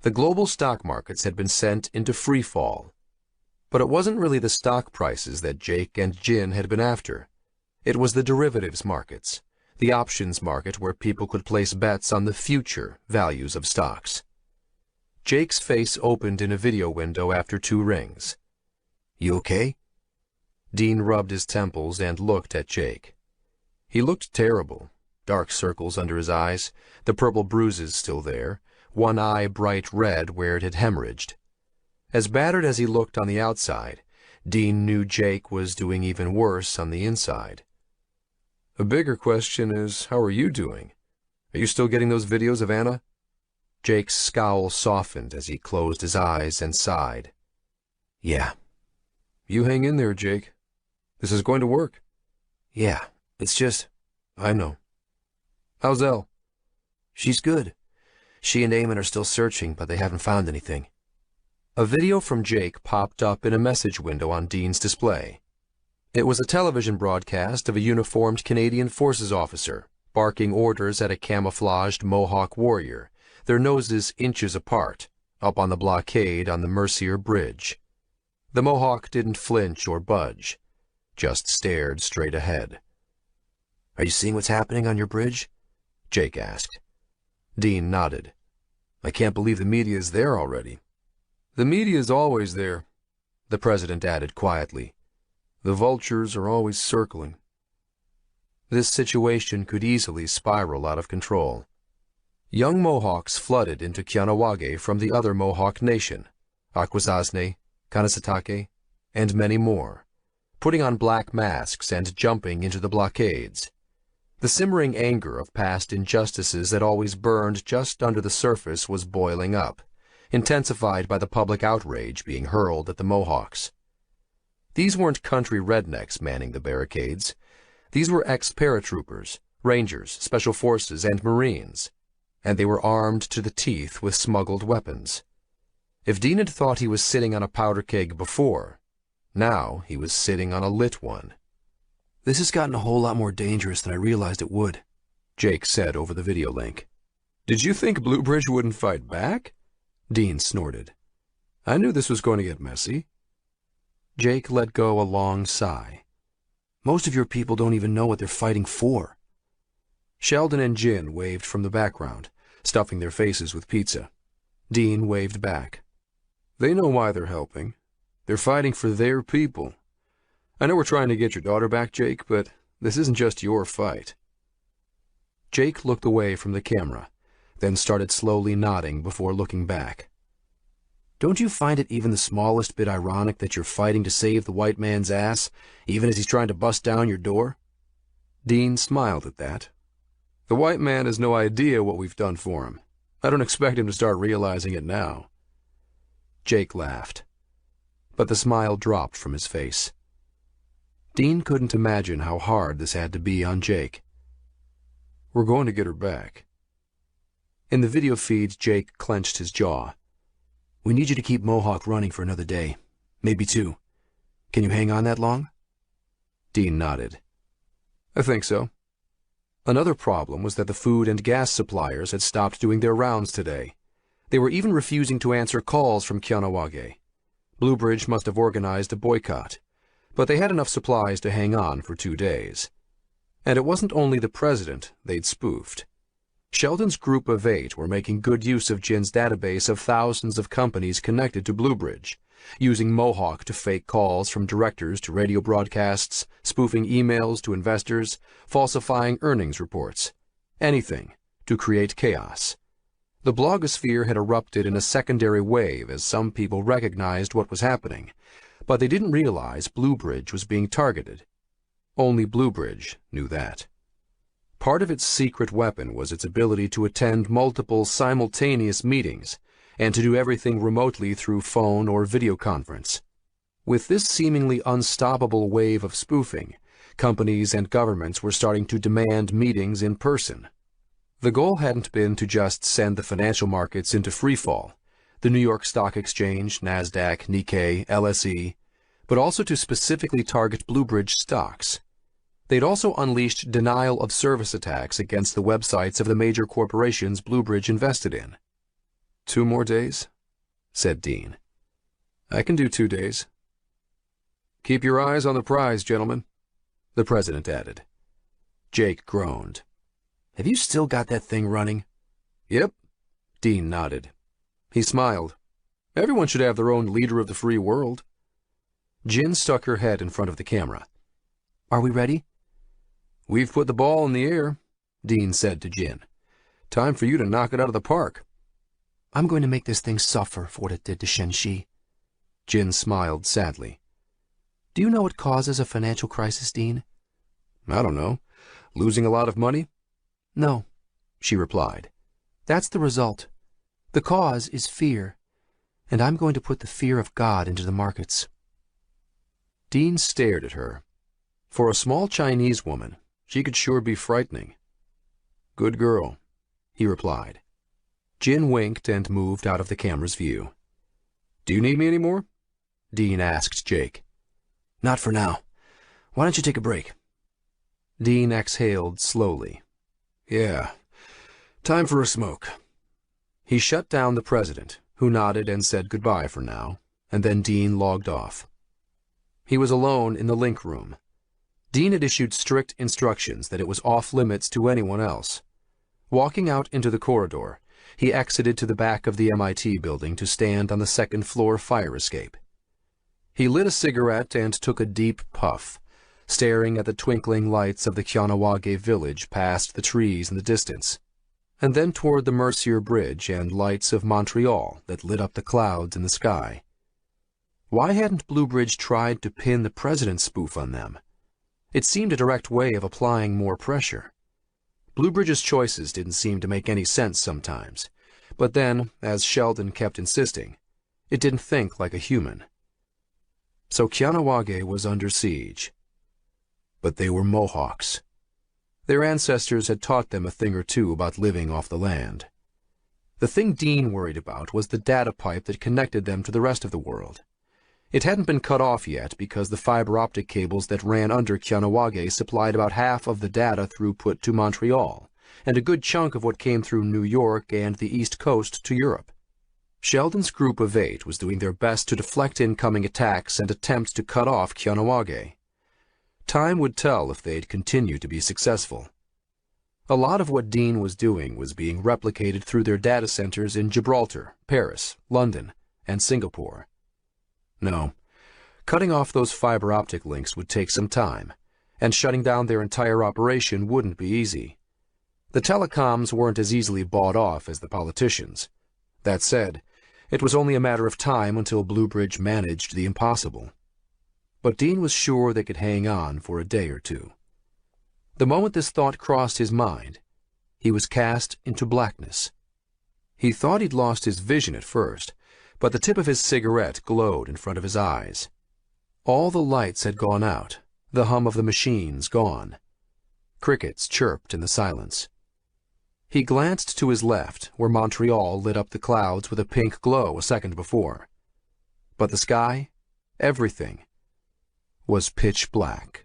The global stock markets had been sent into free fall. But it wasn't really the stock prices that Jake and Jin had been after. It was the derivatives markets, the options market where people could place bets on the future values of stocks. Jake's face opened in a video window after 2 rings. You okay? Dean rubbed his temples and looked at Jake. He looked terrible, dark circles under his eyes, the purple bruises still there, one eye bright red where it had hemorrhaged. As battered as he looked on the outside, Dean knew Jake was doing even worse on the inside. A bigger question is, how are you doing? Are you still getting those videos of Anna? Jake's scowl softened as he closed his eyes and sighed. Yeah. You hang in there, Jake. This is going to work. Yeah, it's just... I know. How's Elle? She's good. She and Eamon are still searching, but they haven't found anything. A video from Jake popped up in a message window on Dean's display. It was a television broadcast of a uniformed Canadian Forces officer barking orders at a camouflaged Mohawk warrior, their noses inches apart, up on the blockade on the Mercier Bridge. The Mohawk didn't flinch or budge, just stared straight ahead. Are you seeing what's happening on your bridge? Jake asked. Dean nodded. I can't believe the media is there already. The media is always there, the president added quietly. The vultures are always circling. This situation could easily spiral out of control. Young Mohawks flooded into Kahnawake from the other Mohawk nation, Akwesasne, Kanesatake, and many more, putting on black masks and jumping into the blockades. The simmering anger of past injustices that always burned just under the surface was boiling up, intensified by the public outrage being hurled at the Mohawks. These weren't country rednecks manning the barricades. These were ex-paratroopers, rangers, special forces, and Marines, and they were armed to the teeth with smuggled weapons. If Dean had thought he was sitting on a powder keg before, now he was sitting on a lit one. This has gotten a whole lot more dangerous than I realized it would, Jake said over the video link. Did you think Bluebridge wouldn't fight back? Dean snorted. I knew this was going to get messy. Jake let go a long sigh. Most of your people don't even know what they're fighting for. Sheldon and Jin waved from the background, stuffing their faces with pizza. Dean waved back. They know why they're helping. They're fighting for their people. I know we're trying to get your daughter back, Jake, but this isn't just your fight. Jake looked away from the camera, then started slowly nodding before looking back. Don't you find it even the smallest bit ironic that you're fighting to save the white man's ass, even as he's trying to bust down your door? Dean smiled at that. The white man has no idea what we've done for him. I don't expect him to start realizing it now. Jake laughed, but the smile dropped from his face. Dean couldn't imagine how hard this had to be on Jake. We're going to get her back. In the video feed, Jake clenched his jaw. We need you to keep Mohawk running for another day, maybe 2. Can you hang on that long? Dean nodded. I think so. Another problem was that the food and gas suppliers had stopped doing their rounds today. They were even refusing to answer calls from Kahnawake. Bluebridge must have organized a boycott, but they had enough supplies to hang on for 2 days. And it wasn't only the president they'd spoofed. Sheldon's group of 8 were making good use of Jin's database of thousands of companies connected to Bluebridge, using Mohawk to fake calls from directors to radio broadcasts, spoofing emails to investors, falsifying earnings reports. Anything to create chaos. The blogosphere had erupted in a secondary wave as some people recognized what was happening, but they didn't realize Bluebridge was being targeted. Only Bluebridge knew that. Part of its secret weapon was its ability to attend multiple simultaneous meetings and to do everything remotely through phone or video conference. With this seemingly unstoppable wave of spoofing, companies and governments were starting to demand meetings in person. The goal hadn't been to just send the financial markets into freefall, the New York Stock Exchange, NASDAQ, Nikkei, LSE, but also to specifically target Bluebridge stocks. They'd also unleashed denial-of-service attacks against the websites of the major corporations Bluebridge invested in. 2 more days? Said Dean. I can do 2 days. Keep your eyes on the prize, gentlemen, the president added. Jake groaned. Have you still got that thing running? Yep. Dean nodded. He smiled. Everyone should have their own leader of the free world. Jin stuck her head in front of the camera. Are we ready? We've put the ball in the air, Dean said to Jin. Time for you to knock it out of the park. I'm going to make this thing suffer for what it did to Shenxi. Jin smiled sadly. Do you know what causes a financial crisis, Dean? I don't know. Losing a lot of money? No, she replied. That's the result. The cause is fear, and I'm going to put the fear of God into the markets. Dean stared at her. For a small Chinese woman, she could sure be frightening. Good girl, he replied. Jin winked and moved out of the camera's view. Do you need me any more? Dean asked Jake. Not for now. Why don't you take a break? Dean exhaled slowly. Yeah, time for a smoke. He shut down the president, who nodded and said goodbye for now, and then Dean logged off. He was alone in the link room. Dean had issued strict instructions that it was off-limits to anyone else. Walking out into the corridor, he exited to the back of the MIT building to stand on the second-floor fire escape. He lit a cigarette and took a deep puff, staring at the twinkling lights of the Kyanawage village past the trees in the distance, and then toward the Mercier Bridge and lights of Montreal that lit up the clouds in the sky. Why hadn't Bluebridge tried to pin the president's spoof on them? It seemed a direct way of applying more pressure. Bluebridge's choices didn't seem to make any sense sometimes, but then, as Sheldon kept insisting, it didn't think like a human. So Kyanawage was under siege. But they were Mohawks. Their ancestors had taught them a thing or two about living off the land. The thing Dean worried about was the data pipe that connected them to the rest of the world. It hadn't been cut off yet because the fiber optic cables that ran under Kyanawage supplied about half of the data throughput to Montreal, and a good chunk of what came through New York and the East Coast to Europe. Sheldon's group of 8 was doing their best to deflect incoming attacks and attempts to cut off Kyanawage. Time would tell if they'd continue to be successful. A lot of what Dean was doing was being replicated through their data centers in Gibraltar, Paris, London, and Singapore. No, cutting off those fiber optic links would take some time, and shutting down their entire operation wouldn't be easy. The telecoms weren't as easily bought off as the politicians. That said, it was only a matter of time until Bluebridge managed the impossible. But Dean was sure they could hang on for a day or two. The moment this thought crossed his mind, he was cast into blackness. He thought he'd lost his vision at first, but the tip of his cigarette glowed in front of his eyes. All the lights had gone out, the hum of the machines gone. Crickets chirped in the silence. He glanced to his left, where Montreal lit up the clouds with a pink glow a second before. But the sky, everything, was pitch black.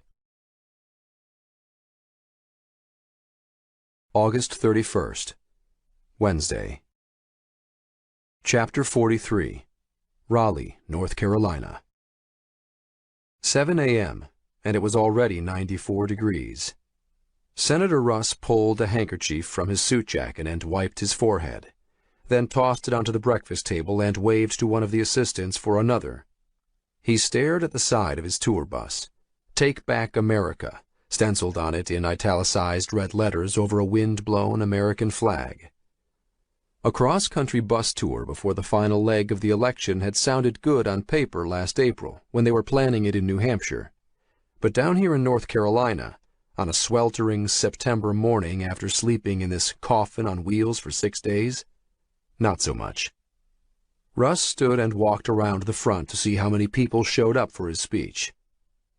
August 31st, Wednesday. Chapter 43, Raleigh, North Carolina. 7 a.m., and it was already 94 degrees. Senator Russ pulled a handkerchief from his suit jacket and wiped his forehead, then tossed it onto the breakfast table and waved to one of the assistants for another. He stared at the side of his tour bus. Take Back America, stenciled on it in italicized red letters over a wind-blown American flag. A cross-country bus tour before the final leg of the election had sounded good on paper last April when they were planning it in New Hampshire. But down here in North Carolina, on a sweltering September morning after sleeping in this coffin on wheels for 6 days, not so much. Russ stood and walked around the front to see how many people showed up for his speech.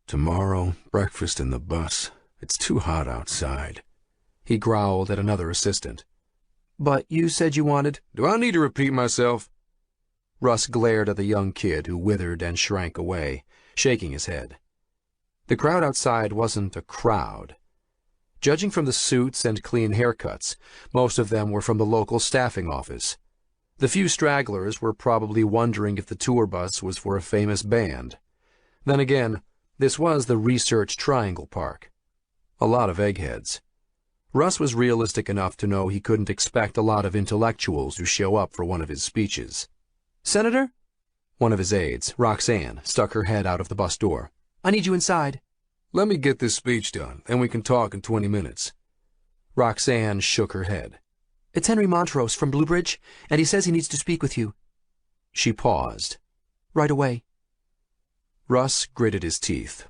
Tomorrow, breakfast in the bus. It's too hot outside. He growled at another assistant. But you said you wanted— Do I need to repeat myself? Russ glared at the young kid who withered and shrank away, shaking his head. The crowd outside wasn't a crowd. Judging from the suits and clean haircuts, most of them were from the local staffing office. The few stragglers were probably wondering if the tour bus was for a famous band. Then again, this was the Research Triangle Park. A lot of eggheads. Russ was realistic enough to know he couldn't expect a lot of intellectuals to show up for one of his speeches. Senator? One of his aides, Roxanne, stuck her head out of the bus door. I need you inside. Let me get this speech done, then we can talk in 20 minutes. Roxanne shook her head. It's Henry Montrose from Bluebridge, and he says he needs to speak with you. She paused. Right away. Russ gritted his teeth.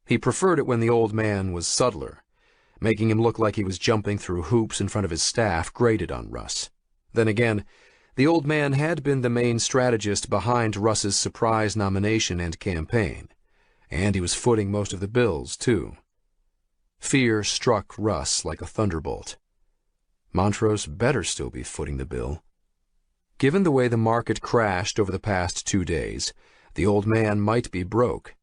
He preferred it when the old man was subtler. Making him look like he was jumping through hoops in front of his staff grated on Russ. Then again, the old man had been the main strategist behind Russ's surprise nomination and campaign, and he was footing most of the bills, too. Fear struck Russ like a thunderbolt. Montrose better still be footing the bill. Given the way the market crashed over the past 2 days, the old man might be broke.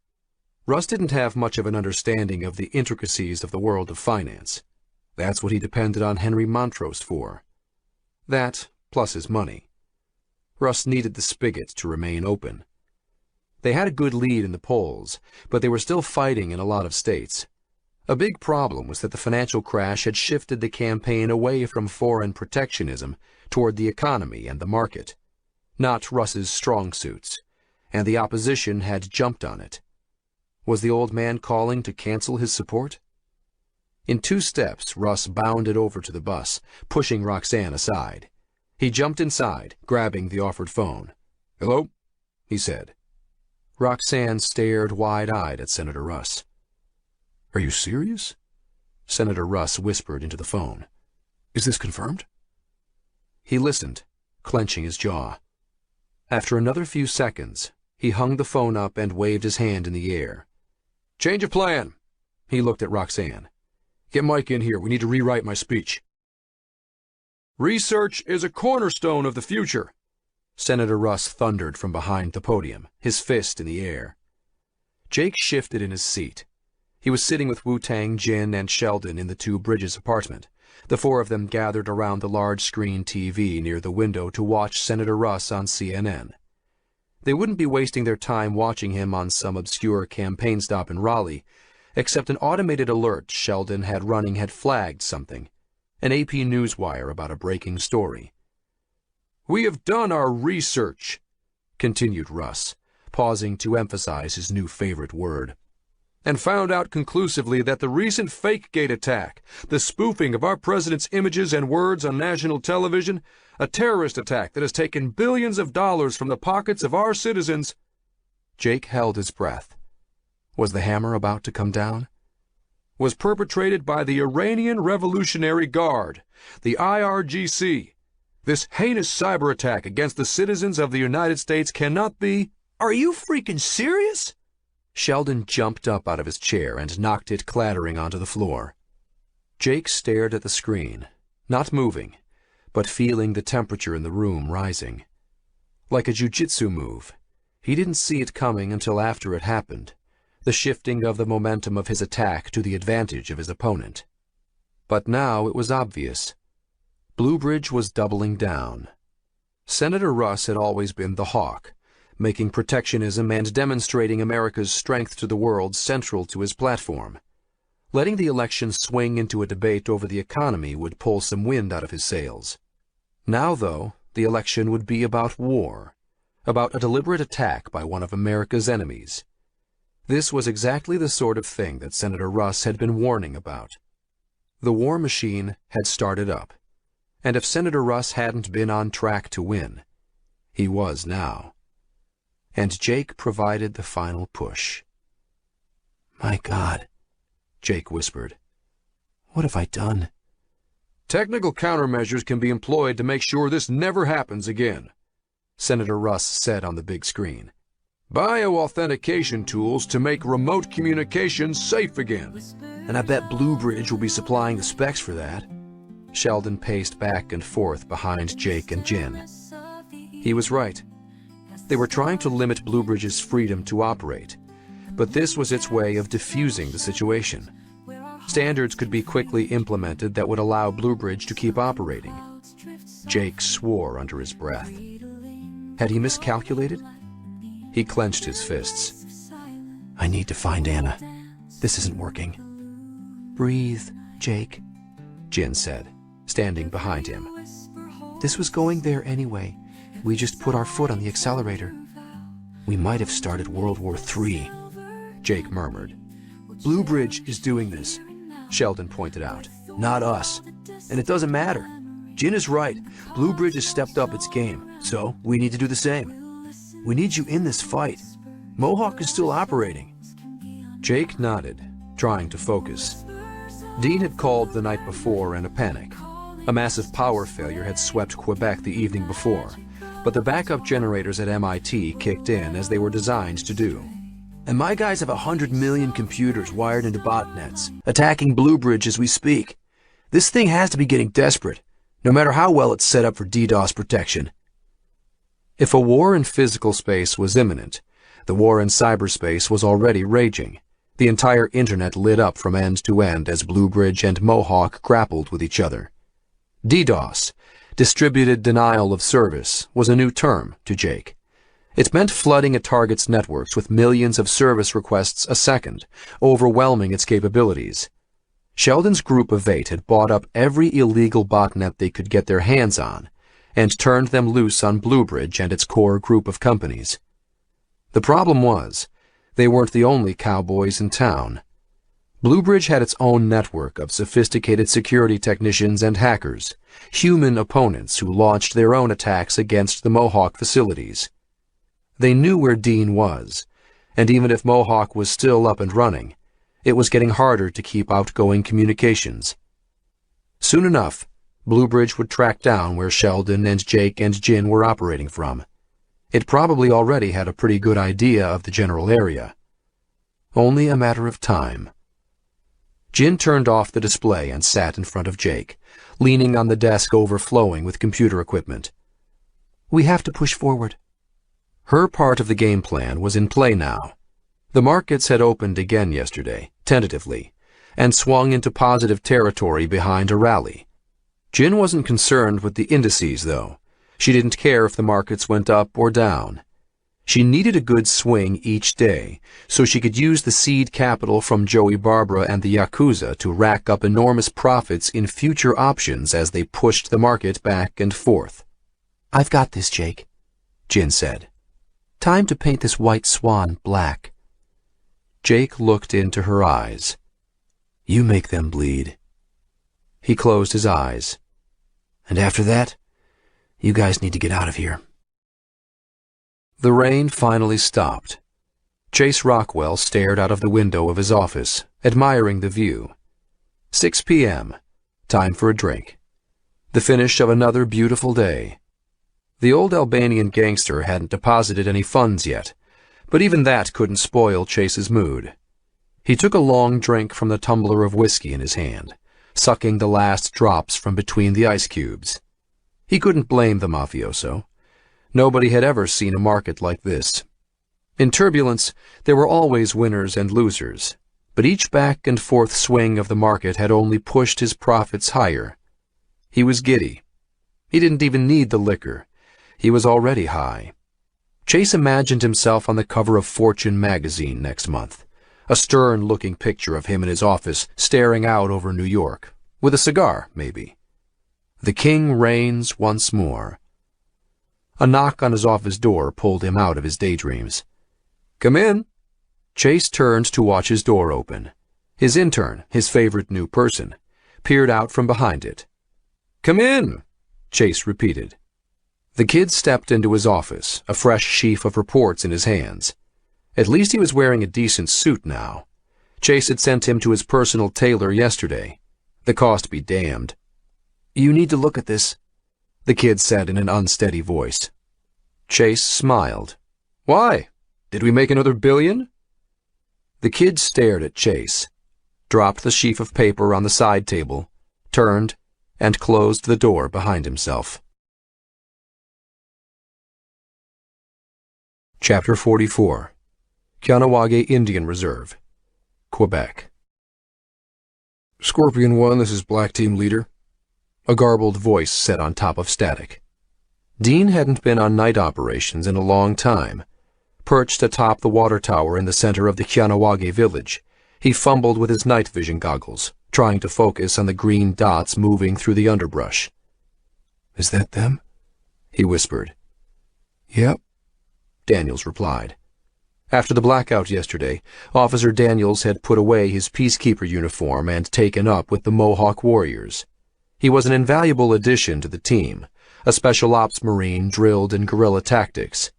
Russ didn't have much of an understanding of the intricacies of the world of finance. That's what he depended on Henry Montrose for. That, plus his money. Russ needed the spigot to remain open. They had a good lead in the polls, but they were still fighting in a lot of states. A big problem was that the financial crash had shifted the campaign away from foreign protectionism toward the economy and the market. Not Russ's strong suits, and the opposition had jumped on it. Was the old man calling to cancel his support? In 2 steps, Russ bounded over to the bus, pushing Roxanne aside. He jumped inside, grabbing the offered phone. Hello? He said. Roxanne stared wide-eyed at Senator Russ. Are you serious? Senator Russ whispered into the phone. Is this confirmed? He listened, clenching his jaw. After another few seconds, he hung the phone up and waved his hand in the air. Change of plan. He looked at Roxanne. Get Mike in here. We need to rewrite my speech. Research is a cornerstone of the future. Senator Russ thundered from behind the podium, his fist in the air. Jake shifted in his seat. He was sitting with Wu-Tang, Jin, and Sheldon in the 2 Bridges apartment. The 4 of them gathered around the large-screen TV near the window to watch Senator Russ on CNN. They wouldn't be wasting their time watching him on some obscure campaign stop in Raleigh, except an automated alert Sheldon had running had flagged something, an AP newswire about a breaking story. We have done our research, continued Russ, pausing to emphasize his new favorite word, and found out conclusively that the recent Fakegate attack, the spoofing of our president's images and words on national television, a terrorist attack that has taken billions of dollars from the pockets of our citizens. Jake held his breath. Was the hammer about to come down? Was perpetrated by the Iranian Revolutionary Guard, the IRGC. This heinous cyber attack against the citizens of the United States cannot be... Are you freaking serious? Sheldon jumped up out of his chair and knocked it clattering onto the floor. Jake stared at the screen, not moving, but feeling the temperature in the room rising. Like a jiu-jitsu move, he didn't see it coming until after it happened, the shifting of the momentum of his attack to the advantage of his opponent. But now it was obvious. Bluebridge was doubling down. Senator Russ had always been the hawk, making protectionism and demonstrating America's strength to the world central to his platform. Letting the election swing into a debate over the economy would pull some wind out of his sails. Now, though, the election would be about war, about a deliberate attack by one of America's enemies. This was exactly the sort of thing that Senator Russ had been warning about. The war machine had started up, and if Senator Russ hadn't been on track to win, he was now. And Jake provided the final push. My God, Jake whispered. What have I done? Technical countermeasures can be employed to make sure this never happens again, Senator Russ said on the big screen. Bioauthentication tools to make remote communications safe again. And I bet Bluebridge will be supplying the specs for that. Sheldon paced back and forth behind Jake and Jin. He was right. They were trying to limit Bluebridge's freedom to operate, but this was its way of diffusing the situation. Standards could be quickly implemented that would allow Bluebridge to keep operating. Jake swore under his breath. Had he miscalculated? He clenched his fists. I need to find Anna. This isn't working. Breathe, Jake, Jin said, standing behind him. This was going there anyway. We just put our foot on the accelerator. We might have started World War III, Jake murmured. Blue Bridge is doing this, Sheldon pointed out. not us. And it doesn't matter. Jin is right. Blue Bridge has stepped up its game, so we need to do the same. We need you in this fight. Mohawk is still operating. Jake nodded, trying to focus. Dean had called the night before in a panic. A massive power failure had swept Quebec the evening before, but the backup generators at MIT kicked in as they were designed to do. And my guys have 100 million computers wired into botnets, attacking Blue Bridge as we speak. This thing has to be getting desperate, no matter how well it's set up for DDoS protection. If a war in physical space was imminent, the war in cyberspace was already raging. The entire internet lit up from end to end as Blue Bridge and Mohawk grappled with each other. DDoS, distributed denial of service, was a new term to Jake. It meant flooding a target's networks with millions of service requests a second, overwhelming its capabilities. Sheldon's group of 8 had bought up every illegal botnet they could get their hands on, and turned them loose on Blue Bridge and its core group of companies. The problem was, they weren't the only cowboys in town. Blue Bridge had its own network of sophisticated security technicians and hackers, human opponents who launched their own attacks against the Mohawk facilities. They knew where Dean was, and even if Mohawk was still up and running, it was getting harder to keep outgoing communications. Soon enough, Blue Bridge would track down where Sheldon and Jake and Jin were operating from. It probably already had a pretty good idea of the general area. Only a matter of time. Jin turned off the display and sat in front of Jake, leaning on the desk overflowing with computer equipment. We have to push forward. Her part of the game plan was in play now. The markets had opened again yesterday, tentatively, and swung into positive territory behind a rally. Jin wasn't concerned with the indices, though. She didn't care if the markets went up or down. She needed a good swing each day, so she could use the seed capital from Joey Barbara and the Yakuza to rack up enormous profits in future options as they pushed the market back and forth. I've got this, Jake, Jin said. Time to paint this white swan black. Jake looked into her eyes. You make them bleed. He closed his eyes. And after that, you guys need to get out of here. The rain finally stopped. Chase Rockwell stared out of the window of his office, admiring the view. 6 p.m. Time for a drink. The finish of another beautiful day. The old Albanian gangster hadn't deposited any funds yet, but even that couldn't spoil Chase's mood. He took a long drink from the tumbler of whiskey in his hand, sucking the last drops from between the ice cubes. He couldn't blame the mafioso. Nobody had ever seen a market like this. In turbulence, there were always winners and losers, but each back and forth swing of the market had only pushed his profits higher. He was giddy. He didn't even need the liquor. He was already high. Chase imagined himself on the cover of Fortune magazine next month, a stern-looking picture of him in his office staring out over New York, with a cigar, maybe. The king reigns once more. A knock on his office door pulled him out of his daydreams. "Come in." Chase turned to watch his door open. His intern, his favorite new person, peered out from behind it. "Come in," Chase repeated. The kid stepped into his office, a fresh sheaf of reports in his hands. At least he was wearing a decent suit now. Chase had sent him to his personal tailor yesterday. The cost be damned. You need to look at this, the kid said in an unsteady voice. Chase smiled. "Why? Did we make another billion?" The kid stared at Chase, dropped the sheaf of paper on the side table, turned, and closed the door behind himself. Chapter 44. Kahnawake Indian Reserve, Quebec. Scorpion 1, this is Black Team Leader. A garbled voice said on top of static. Dean hadn't been on night operations in a long time. Perched atop the water tower in the center of the Kahnawake village, he fumbled with his night vision goggles, trying to focus on the green dots moving through the underbrush. "Is that them?" he whispered. "Yep," Daniels replied. After the blackout yesterday, Officer Daniels had put away his peacekeeper uniform and taken up with the Mohawk Warriors. He was an invaluable addition to the team, a special ops Marine drilled in guerrilla tactics.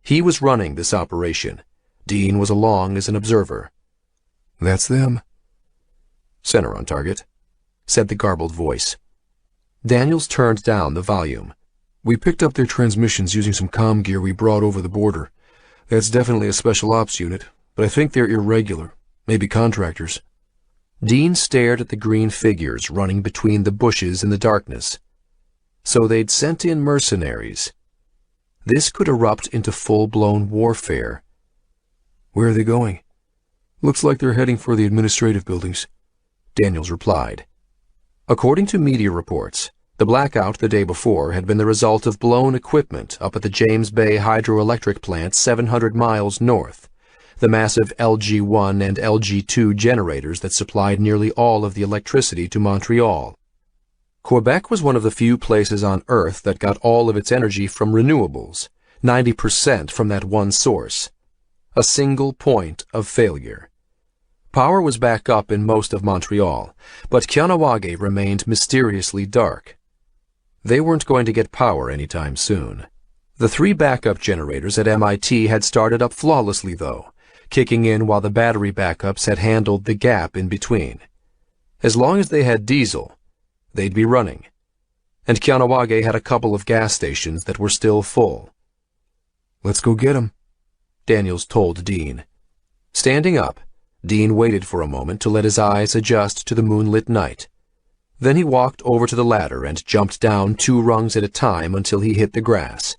He was running this operation. Dean was along as an observer. "That's them." "Center on target," said the garbled voice. Daniels turned down the volume. "We picked up their transmissions using some comm gear we brought over the border. That's definitely a special ops unit, but I think they're irregular, maybe contractors." Dean stared at the green figures running between the bushes in the darkness. So they'd sent in mercenaries. This could erupt into full-blown warfare. "Where are they going?" "Looks like they're heading for the administrative buildings," Daniels replied. According to media reports, the blackout the day before had been the result of blown equipment up at the James Bay hydroelectric plant 700 miles north, the massive LG1 and LG2 generators that supplied nearly all of the electricity to Montreal. Quebec was one of the few places on Earth that got all of its energy from renewables, 90% from that one source. A single point of failure. Power was back up in most of Montreal, but Kahnawake remained mysteriously dark. They weren't going to get power anytime soon. The 3 backup generators at MIT had started up flawlessly, though, kicking in while the battery backups had handled the gap in between. As long as they had diesel, they'd be running. And Kahnawake had a couple of gas stations that were still full. "Let's go get 'em," Daniels told Dean. Standing up, Dean waited for a moment to let his eyes adjust to the moonlit night. Then he walked over to the ladder and jumped down 2 rungs at a time until he hit the grass.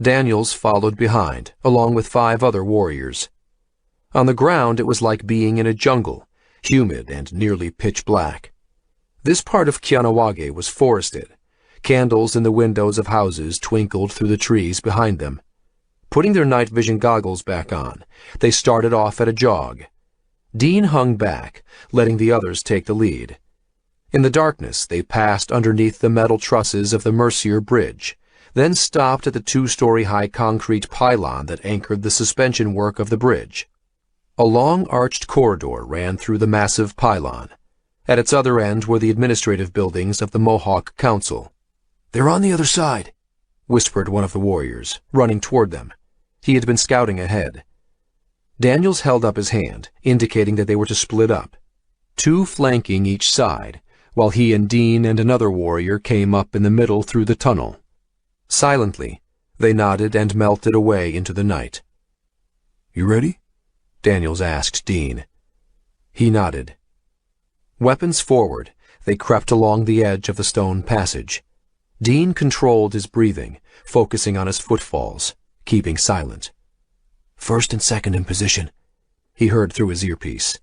Daniels followed behind, along with 5 other warriors. On the ground it was like being in a jungle, humid and nearly pitch black. This part of Kahnawake was forested. Candles in the windows of houses twinkled through the trees behind them. Putting their night vision goggles back on, they started off at a jog. Dean hung back, letting the others take the lead. In the darkness, they passed underneath the metal trusses of the Mercier Bridge, then stopped at the 2-story-high concrete pylon that anchored the suspension work of the bridge. A long arched corridor ran through the massive pylon. At its other end were the administrative buildings of the Mohawk Council. "They're on the other side," whispered one of the warriors, running toward them. He had been scouting ahead. Daniels held up his hand, indicating that they were to split up, 2 flanking each side, while he and Dean and another warrior came up in the middle through the tunnel. Silently, they nodded and melted away into the night. "You ready?" Daniels asked Dean. He nodded. Weapons forward, they crept along the edge of the stone passage. Dean controlled his breathing, focusing on his footfalls, keeping silent. "First and second in position," he heard through his earpiece.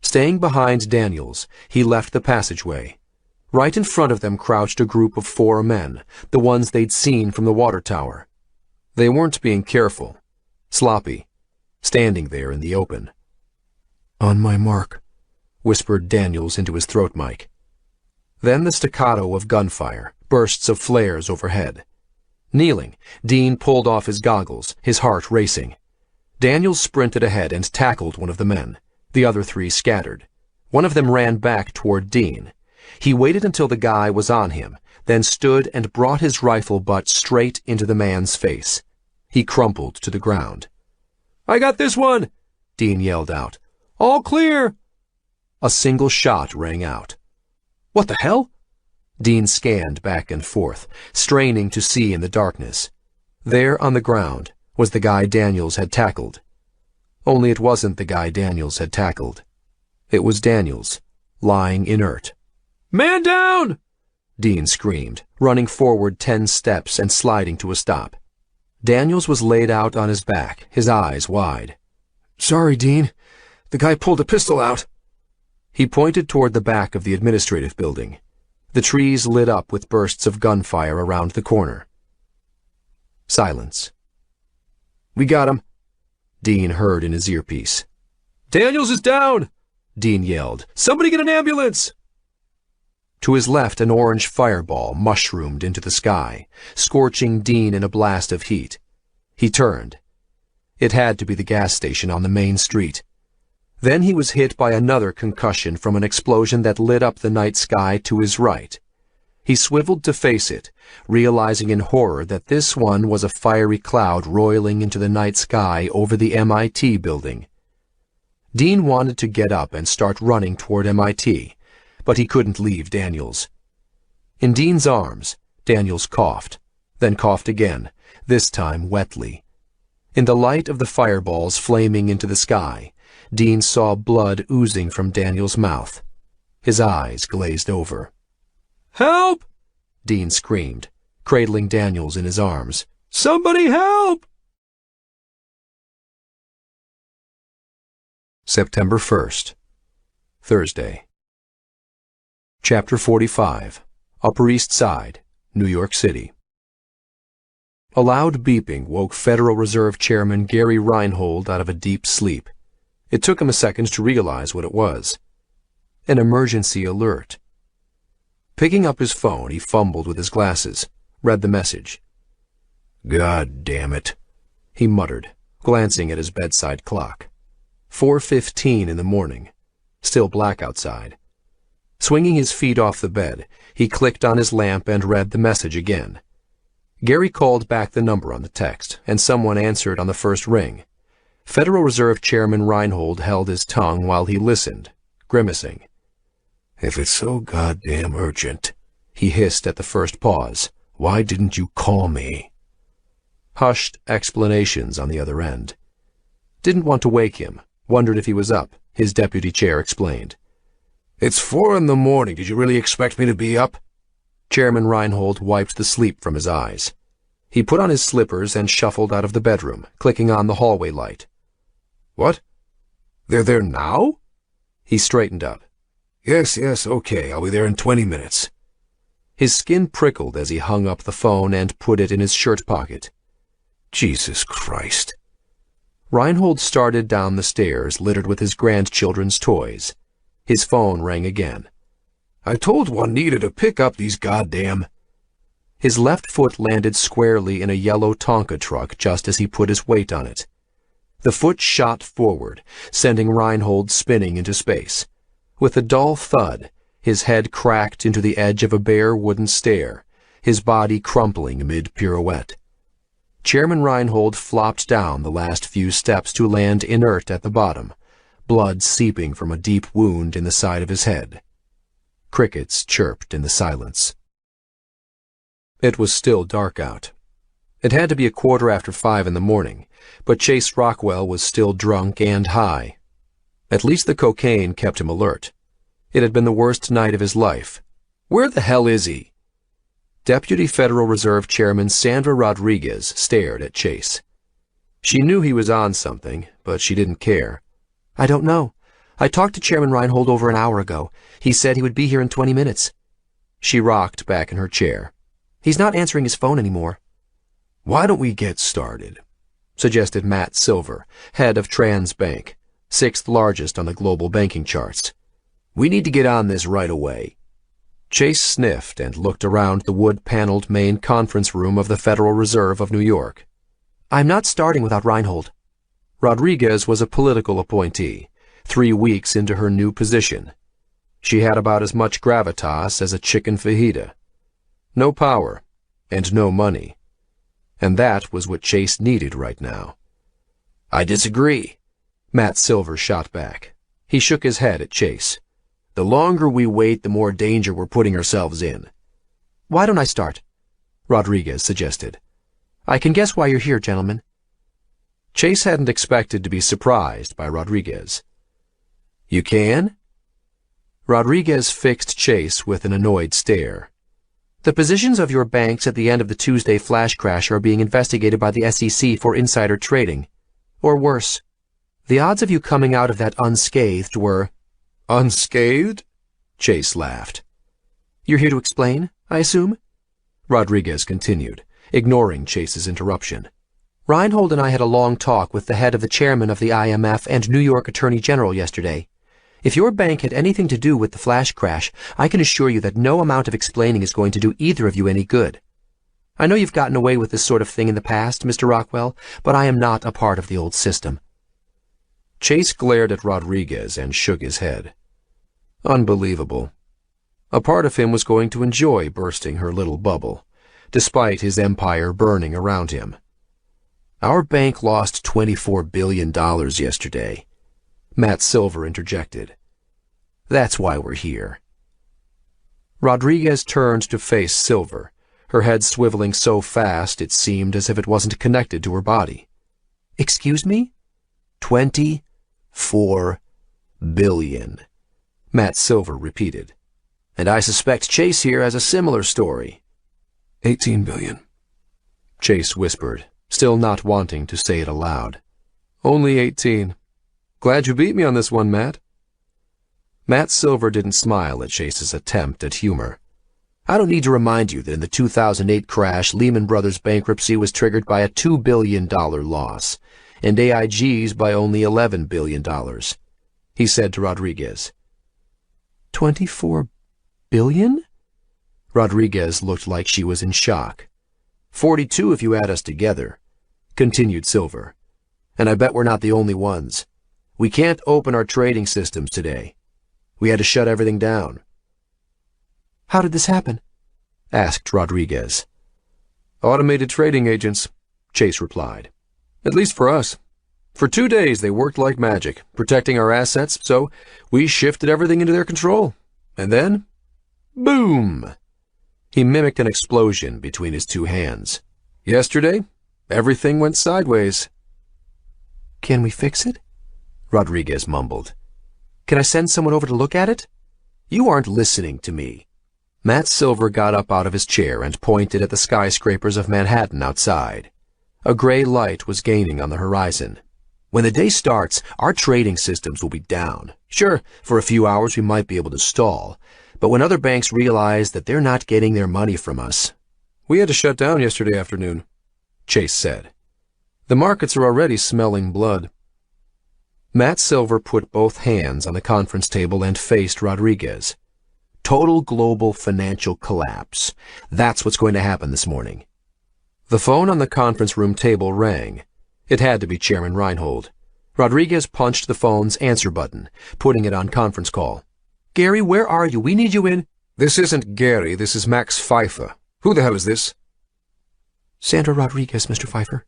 Staying behind Daniels, he left the passageway. Right in front of them crouched a group of 4 men, the ones they'd seen from the water tower. They weren't being careful, sloppy, standing there in the open. "On my mark," whispered Daniels into his throat mic. Then the staccato of gunfire, bursts of flares overhead. Kneeling, Dean pulled off his goggles, his heart racing. Daniels sprinted ahead and tackled one of the men. The other 3 scattered. One of them ran back toward Dean. He waited until the guy was on him, then stood and brought his rifle butt straight into the man's face. He crumpled to the ground. "I got this one!" Dean yelled out. "All clear!" A single shot rang out. "What the hell?" Dean scanned back and forth, straining to see in the darkness. There on the ground was the guy Daniels had tackled. Only it wasn't the guy Daniels had tackled. It was Daniels, lying inert. "Man down!" Dean screamed, running forward 10 steps and sliding to a stop. Daniels was laid out on his back, his eyes wide. "Sorry, Dean. The guy pulled a pistol out." He pointed toward the back of the administrative building. The trees lit up with bursts of gunfire around the corner. Silence. "We got him," Dean heard in his earpiece. "Daniels is down!" Dean yelled. "Somebody get an ambulance!" To his left, an orange fireball mushroomed into the sky, scorching Dean in a blast of heat. He turned. It had to be the gas station on the main street. Then he was hit by another concussion from an explosion that lit up the night sky to his right. He swiveled to face it, realizing in horror that this one was a fiery cloud roiling into the night sky over the MIT building. Dean wanted to get up and start running toward MIT, but he couldn't leave Daniels. In Dean's arms, Daniels coughed, then coughed again, this time wetly. In the light of the fireballs flaming into the sky, Dean saw blood oozing from Daniels' mouth. His eyes glazed over. "Help!" Dean screamed, cradling Daniels in his arms. "Somebody help!" September 1st, Thursday. Chapter 45, Upper East Side, New York City. A loud beeping woke Federal Reserve Chairman Gary Reinhold out of a deep sleep. It took him a second to realize what it was. An emergency alert. Picking up his phone, he fumbled with his glasses, read the message. "God damn it," he muttered, glancing at his bedside clock. 4:15 in the morning. Still black outside. Swinging his feet off the bed, he clicked on his lamp and read the message again. Gary called back the number on the text, and someone answered on the first ring. Federal Reserve Chairman Reinhold held his tongue while he listened, grimacing. "If it's so goddamn urgent," he hissed at the first pause, "why didn't you call me?" Hushed explanations on the other end. Didn't want to wake him, wondered if he was up, his deputy chair explained. "It's 4 in the morning. Did you really expect me to be up?" Chairman Reinhold wiped the sleep from his eyes. He put on his slippers and shuffled out of the bedroom, clicking on the hallway light. "What? They're there now?" He straightened up. Yes, okay. I'll be there in 20 minutes. His skin prickled as he hung up the phone and put it in his shirt pocket. Jesus Christ. Reinhold started down the stairs littered with his grandchildren's toys. His phone rang again. "I told Juanita to pick up these goddamn—" His left foot landed squarely in a yellow Tonka truck just as he put his weight on it. The foot shot forward, sending Reinhold spinning into space. With a dull thud, his head cracked into the edge of a bare wooden stair, his body crumpling mid-pirouette. Chairman Reinhold flopped down the last few steps to land inert at the bottom, blood seeping from a deep wound in the side of his head. Crickets chirped in the silence. It was still dark out. It had to be 5:15 in the morning, but Chase Rockwell was still drunk and high. At least the cocaine kept him alert. It had been the worst night of his life. Where the hell is he? Deputy Federal Reserve Chairman Sandra Rodriguez stared at Chase. She knew he was on something, but she didn't care. "I don't know. I talked to Chairman Reinhold over an hour ago. He said he would be here in 20 minutes. She rocked back in her chair. "He's not answering his phone anymore." "Why don't we get started?" suggested Matt Silver, head of Transbank, 6th largest on the global banking charts. "We need to get on this right away." Chase sniffed and looked around the wood-paneled main conference room of the Federal Reserve of New York. "I'm not starting without Reinhold." Rodriguez was a political appointee, 3 weeks into her new position. She had about as much gravitas as a chicken fajita. No power, and no money. And that was what Chase needed right now. "I disagree," Matt Silver shot back. He shook his head at Chase. "The longer we wait, the more danger we're putting ourselves in." "Why don't I start?" Rodriguez suggested. "I can guess why you're here, gentlemen." Chase hadn't expected to be surprised by Rodriguez. "You can?" Rodriguez fixed Chase with an annoyed stare. "The positions of your banks at the end of the Tuesday flash crash are being investigated by the SEC for insider trading. Or worse. The odds of you coming out of that unscathed were—" "Unscathed?" Chase laughed. "You're here to explain, I assume?" Rodriguez continued, ignoring Chase's interruption. "Reinhold and I had a long talk with the head of the chairman of the IMF and New York Attorney General yesterday. If your bank had anything to do with the flash crash, I can assure you that no amount of explaining is going to do either of you any good. I know you've gotten away with this sort of thing in the past, Mr. Rockwell, but I am not a part of the old system. Chase glared at Rodriguez and shook his head. Unbelievable. A part of him was going to enjoy bursting her little bubble, despite his empire burning around him. Our bank lost $24 billion yesterday, Matt Silver interjected. That's why we're here. Rodriguez turned to face Silver, her head swiveling so fast it seemed as if it wasn't connected to her body. Excuse me? 24 billion, Matt Silver repeated. And I suspect Chase here has a similar story. 18 billion, Chase whispered, still not wanting to say it aloud. Only 18. Glad you beat me on this one, Matt. Matt Silver didn't smile at Chase's attempt at humor. I don't need to remind you that in the 2008 crash, Lehman Brothers bankruptcy was triggered by a $2 billion loss, and AIG's by only $11 billion, he said to Rodriguez. 24 billion? Rodriguez looked like she was in shock. 42 if you add us together, continued Silver. And I bet we're not the only ones. We can't open our trading systems today. We had to shut everything down. How did this happen? Asked Rodriguez. Automated trading agents, Chase replied. At least for us. For 2 days they worked like magic, protecting our assets, so we shifted everything into their control. And then, boom! He mimicked an explosion between his two hands. Yesterday, everything went sideways. Can we fix it? Rodriguez mumbled. Can I send someone over to look at it? You aren't listening to me. Matt Silver got up out of his chair and pointed at the skyscrapers of Manhattan outside. A gray light was gaining on the horizon. When the day starts, our trading systems will be down. Sure, for a few hours we might be able to stall, but when other banks realize that they're not getting their money from us... We had to shut down yesterday afternoon, Chase said. The markets are already smelling blood. Matt Silver put both hands on the conference table and faced Rodriguez. Total global financial collapse. That's what's going to happen this morning. The phone on the conference room table rang. It had to be Chairman Reinhold. Rodriguez punched the phone's answer button, putting it on conference call. Gary, where are you? We need you in... This isn't Gary, this is Max Pfeiffer. Who the hell is this? Sandra Rodriguez, Mr. Pfeiffer.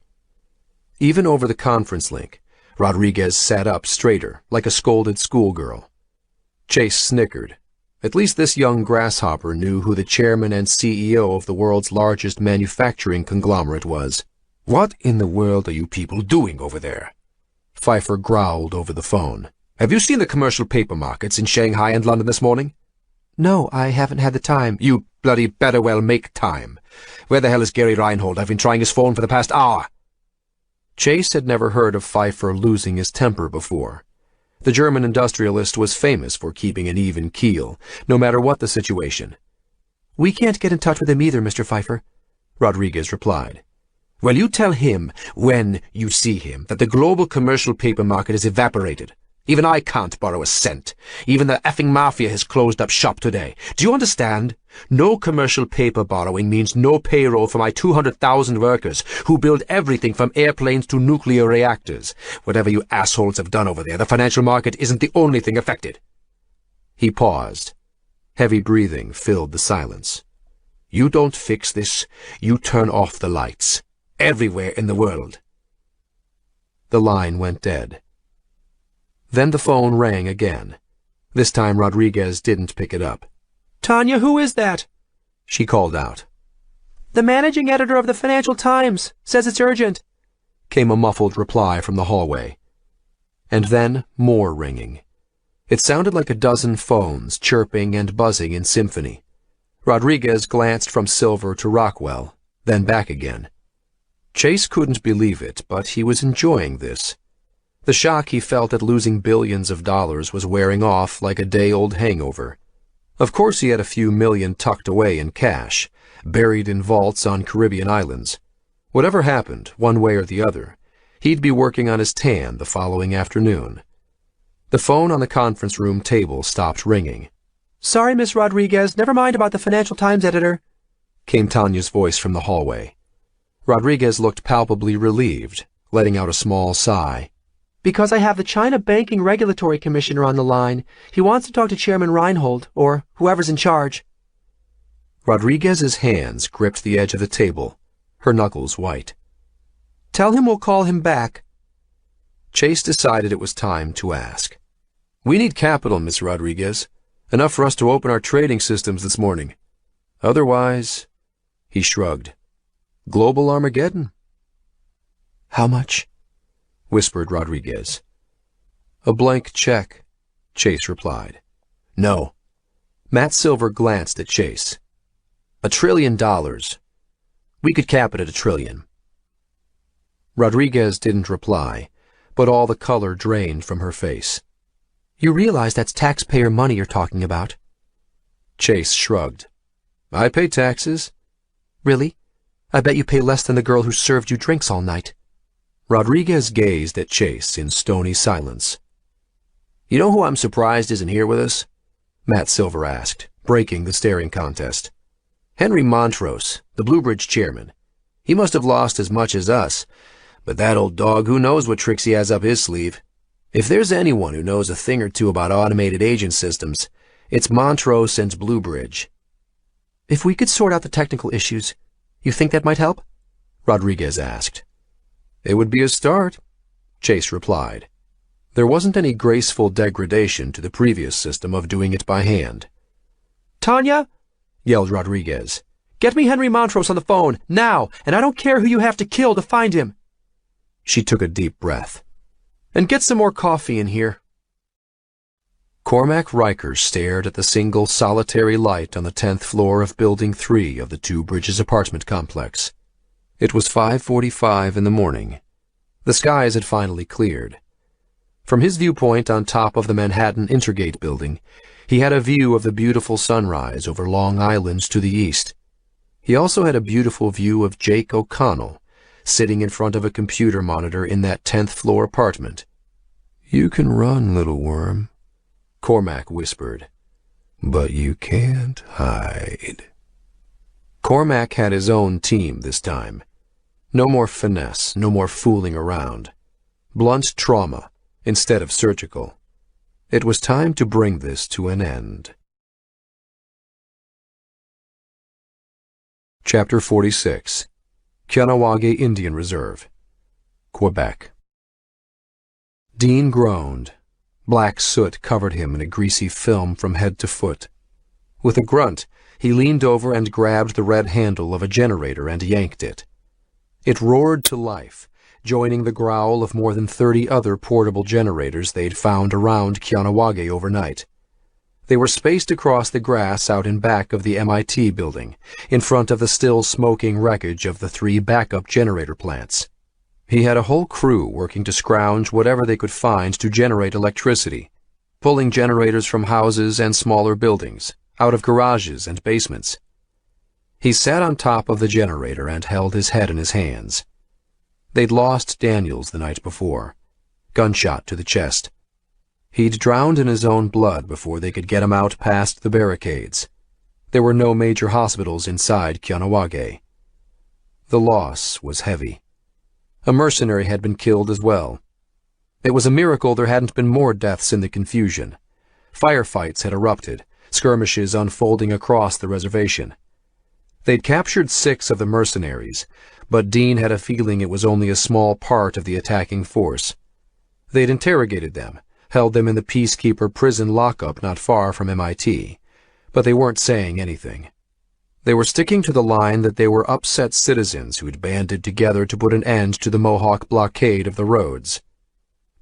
Even over the conference link, Rodriguez sat up straighter, like a scolded schoolgirl. Chase snickered. At least this young grasshopper knew who the chairman and CEO of the world's largest manufacturing conglomerate was. What in the world are you people doing over there? Pfeiffer growled over the phone. Have you seen the commercial paper markets in Shanghai and London this morning? No, I haven't had the time. You bloody better well make time. Where the hell is Gary Reinhold? I've been trying his phone for the past hour. Chase had never heard of Pfeiffer losing his temper before. The German industrialist was famous for keeping an even keel, no matter what the situation. We can't get in touch with him either, Mr. Pfeiffer, Rodriguez replied. Well, you tell him, when you see him, that the global commercial paper market has evaporated. Even I can't borrow a cent. Even the effing mafia has closed up shop today. Do you understand? No commercial paper borrowing means no payroll for my 200,000 workers who build everything from airplanes to nuclear reactors. Whatever you assholes have done over there, the financial market isn't the only thing affected. He paused. Heavy breathing filled the silence. You don't fix this, you turn off the lights. Everywhere in the world. The line went dead. Then the phone rang again. This time Rodriguez didn't pick it up. Tanya, who is that? She called out. The managing editor of the Financial Times. Says it's urgent. Came a muffled reply from the hallway. And then more ringing. It sounded like a dozen phones chirping and buzzing in symphony. Rodriguez glanced from Silver to Rockwell, then back again. Chase couldn't believe it, but he was enjoying this. The shock he felt at losing billions of dollars was wearing off like a day-old hangover. Of course he had a few million tucked away in cash, buried in vaults on Caribbean islands. Whatever happened, one way or the other, he'd be working on his tan the following afternoon. The phone on the conference room table stopped ringing. "Sorry, Miss Rodriguez, never mind about the Financial Times editor," came Tanya's voice from the hallway. Rodriguez looked palpably relieved, letting out a small sigh. "Because I have the China Banking Regulatory Commissioner on the line. He wants to talk to Chairman Reinhold, or whoever's in charge." Rodriguez's hands gripped the edge of the table, her knuckles white. "Tell him we'll call him back." Chase decided it was time to ask. "We need capital, Miss Rodriguez. Enough for us to open our trading systems this morning. Otherwise," he shrugged, "global Armageddon." "How much?" whispered Rodriguez. "A blank check," Chase replied. "No." Matt Silver glanced at Chase. $1 trillion. We could cap it at $1 trillion. Rodriguez didn't reply, but all the color drained from her face. "You realize that's taxpayer money you're talking about?" Chase shrugged. "I pay taxes." "Really? I bet you pay less than the girl who served you drinks all night." Rodriguez gazed at Chase in stony silence. "You know who I'm surprised isn't here with us?" Matt Silver asked, breaking the staring contest. "Henry Montrose, the Bluebridge chairman. He must have lost as much as us, but that old dog, who knows what tricks he has up his sleeve? If there's anyone who knows a thing or two about automated agent systems, it's Montrose and Bluebridge." "If we could sort out the technical issues, you think that might help?" Rodriguez asked. "It would be a start," Chase replied. There wasn't any graceful degradation to the previous system of doing it by hand. "Tanya," yelled Rodriguez, "get me Henry Montrose on the phone, now, and I don't care who you have to kill to find him." She took a deep breath. "And get some more coffee in here." Cormac Riker stared at the single solitary light on the 10th floor of Building 3 of the Two Bridges apartment complex. It was 5:45 in the morning. The skies had finally cleared. From his viewpoint on top of the Manhattan Intergate building, he had a view of the beautiful sunrise over Long Island to the east. He also had a beautiful view of Jake O'Connell, sitting in front of a computer monitor in that 10th floor apartment. "You can run, little worm," Cormac whispered, "but you can't hide." Cormac had his own team this time. No more finesse, no more fooling around. Blunt trauma instead of surgical. It was time to bring this to an end. Chapter 46. Kahnawake Indian Reserve, Quebec. Dean groaned. Black soot covered him in a greasy film from head to foot. With a grunt, he leaned over and grabbed the red handle of a generator and yanked it. It roared to life, joining the growl of more than 30 other portable generators they'd found around Kahnawake overnight. They were spaced across the grass out in back of the MIT building, in front of the still smoking wreckage of the 3 backup generator plants. He had a whole crew working to scrounge whatever they could find to generate electricity, pulling generators from houses and smaller buildings, out of garages and basements. He sat on top of the generator and held his head in his hands. They'd lost Daniels the night before. Gunshot to the chest. He'd drowned in his own blood before they could get him out past the barricades. There were no major hospitals inside Kahnawake. The loss was heavy. A mercenary had been killed as well. It was a miracle there hadn't been more deaths in the confusion. Firefights had erupted, skirmishes unfolding across the reservation. They'd captured 6 of the mercenaries, but Dean had a feeling it was only a small part of the attacking force. They'd interrogated them, held them in the Peacekeeper prison lockup not far from MIT, but they weren't saying anything. They were sticking to the line that they were upset citizens who'd banded together to put an end to the Mohawk blockade of the roads.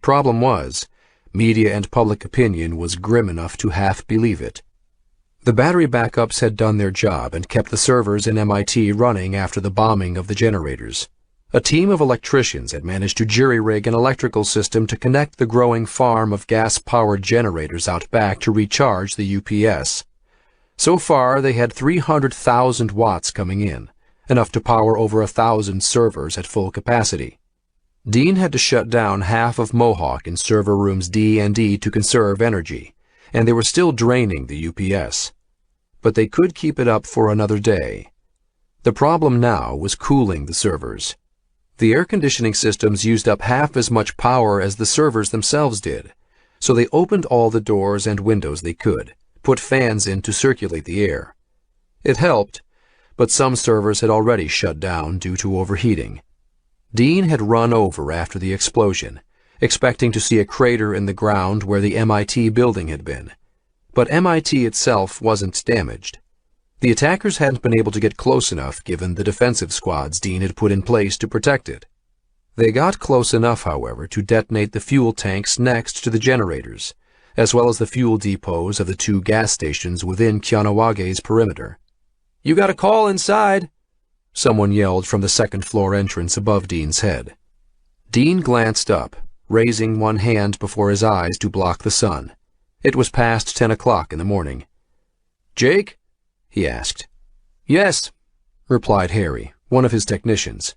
Problem was, media and public opinion was grim enough to half believe it. The battery backups had done their job and kept the servers in MIT running after the bombing of the generators. A team of electricians had managed to jury-rig an electrical system to connect the growing farm of gas-powered generators out back to recharge the UPS. So far, they had 300,000 watts coming in, enough to power over 1,000 servers at full capacity. Dean had to shut down half of Mohawk in server rooms D and E to conserve energy, and they were still draining the UPS. But they could keep it up for another day. The problem now was cooling the servers. The air conditioning systems used up half as much power as the servers themselves did, so they opened all the doors and windows they could, put fans in to circulate the air. It helped, but some servers had already shut down due to overheating. Dean had run over after the explosion, expecting to see a crater in the ground where the MIT building had been. But MIT itself wasn't damaged. The attackers hadn't been able to get close enough given the defensive squads Dean had put in place to protect it. They got close enough, however, to detonate the fuel tanks next to the generators, as well as the fuel depots of the 2 gas stations within Kianawage's perimeter. "You got a call inside," someone yelled from the second-floor entrance above Dean's head. Dean glanced up, raising one hand before his eyes to block the sun. It was past 10 o'clock in the morning. "Jake?" he asked. "Yes," replied Harry, one of his technicians.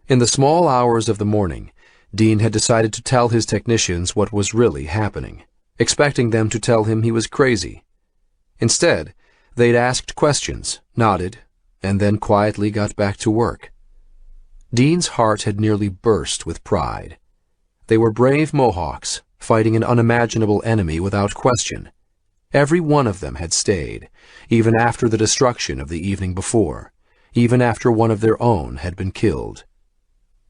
In the small hours of the morning, Dean had decided to tell his technicians what was really happening, expecting them to tell him he was crazy. Instead, they'd asked questions, nodded, and then quietly got back to work. Dean's heart had nearly burst with pride. They were brave Mohawks, fighting an unimaginable enemy without question. Every one of them had stayed, even after the destruction of the evening before, even after one of their own had been killed.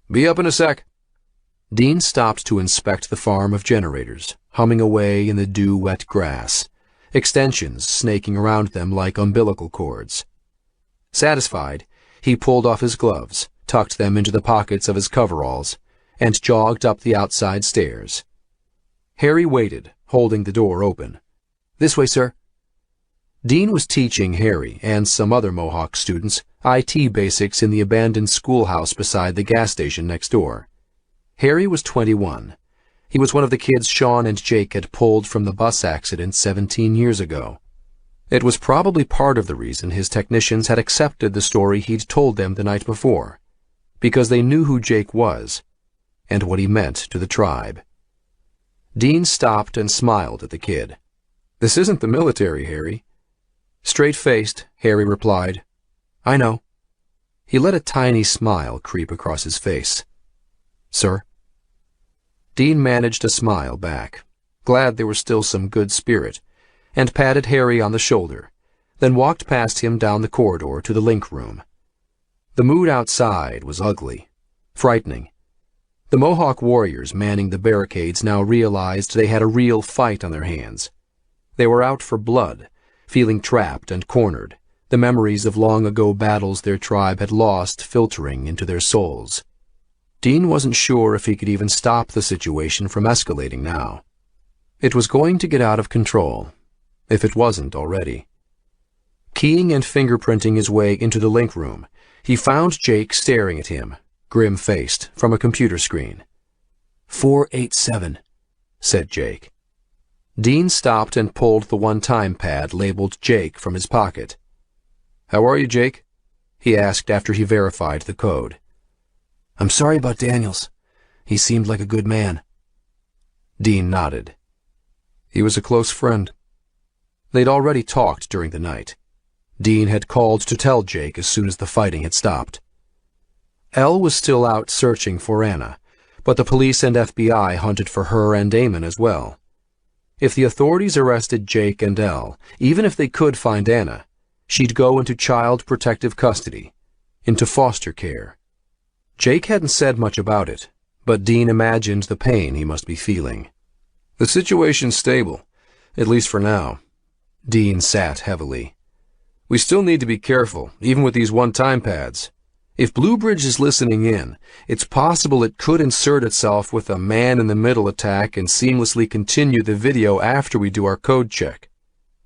"Be up in a sec." Dean stopped to inspect the farm of generators, humming away in the dew-wet grass, extensions snaking around them like umbilical cords. Satisfied, he pulled off his gloves, tucked them into the pockets of his coveralls, and jogged up the outside stairs. Harry waited, holding the door open. "This way, sir." Dean was teaching Harry and some other Mohawk students IT basics in the abandoned schoolhouse beside the gas station next door. Harry was 21. He was one of the kids Sean and Jake had pulled from the bus accident 17 years ago. It was probably part of the reason his technicians had accepted the story he'd told them the night before, because they knew who Jake was and what he meant to the tribe. Dean stopped and smiled at the kid. "This isn't the military, Harry." Straight-faced, Harry replied, "I know." He let a tiny smile creep across his face. "Sir?" Dean managed a smile back, glad there was still some good spirit, and patted Harry on the shoulder, then walked past him down the corridor to the link room. The mood outside was ugly, frightening. The Mohawk warriors manning the barricades now realized they had a real fight on their hands. They were out for blood, feeling trapped and cornered, the memories of long-ago battles their tribe had lost filtering into their souls. Dean wasn't sure if he could even stop the situation from escalating now. It was going to get out of control, if it wasn't already. Keying and fingerprinting his way into the link room, he found Jake staring at him, grim-faced, from a computer screen. 487, said Jake. Dean stopped and pulled the one-time pad labeled Jake from his pocket. "How are you, Jake?" he asked after he verified the code. "I'm sorry about Daniels. He seemed like a good man." Dean nodded. He was a close friend. They'd already talked during the night. Dean had called to tell Jake as soon as the fighting had stopped. Elle was still out searching for Anna, but the police and FBI hunted for her and Damon as well. If the authorities arrested Jake and Elle, even if they could find Anna, she'd go into child protective custody, into foster care. Jake hadn't said much about it, but Dean imagined the pain he must be feeling. "The situation's stable, at least for now." Dean sat heavily. "We still need to be careful, even with these one-time pads. If Bluebridge is listening in, it's possible it could insert itself with a man-in-the-middle attack and seamlessly continue the video after we do our code check.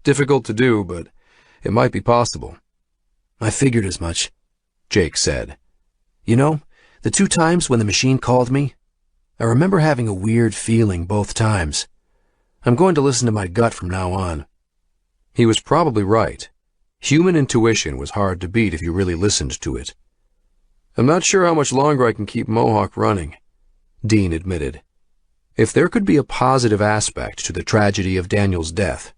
Difficult to do, but it might be possible." "I figured as much," Jake said. "You know, the 2 times when the machine called me, I remember having a weird feeling both times. I'm going to listen to my gut from now on." He was probably right. Human intuition was hard to beat if you really listened to it. "I'm not sure how much longer I can keep Mohawk running," Dean admitted. If there could be a positive aspect to the tragedy of Daniel's death,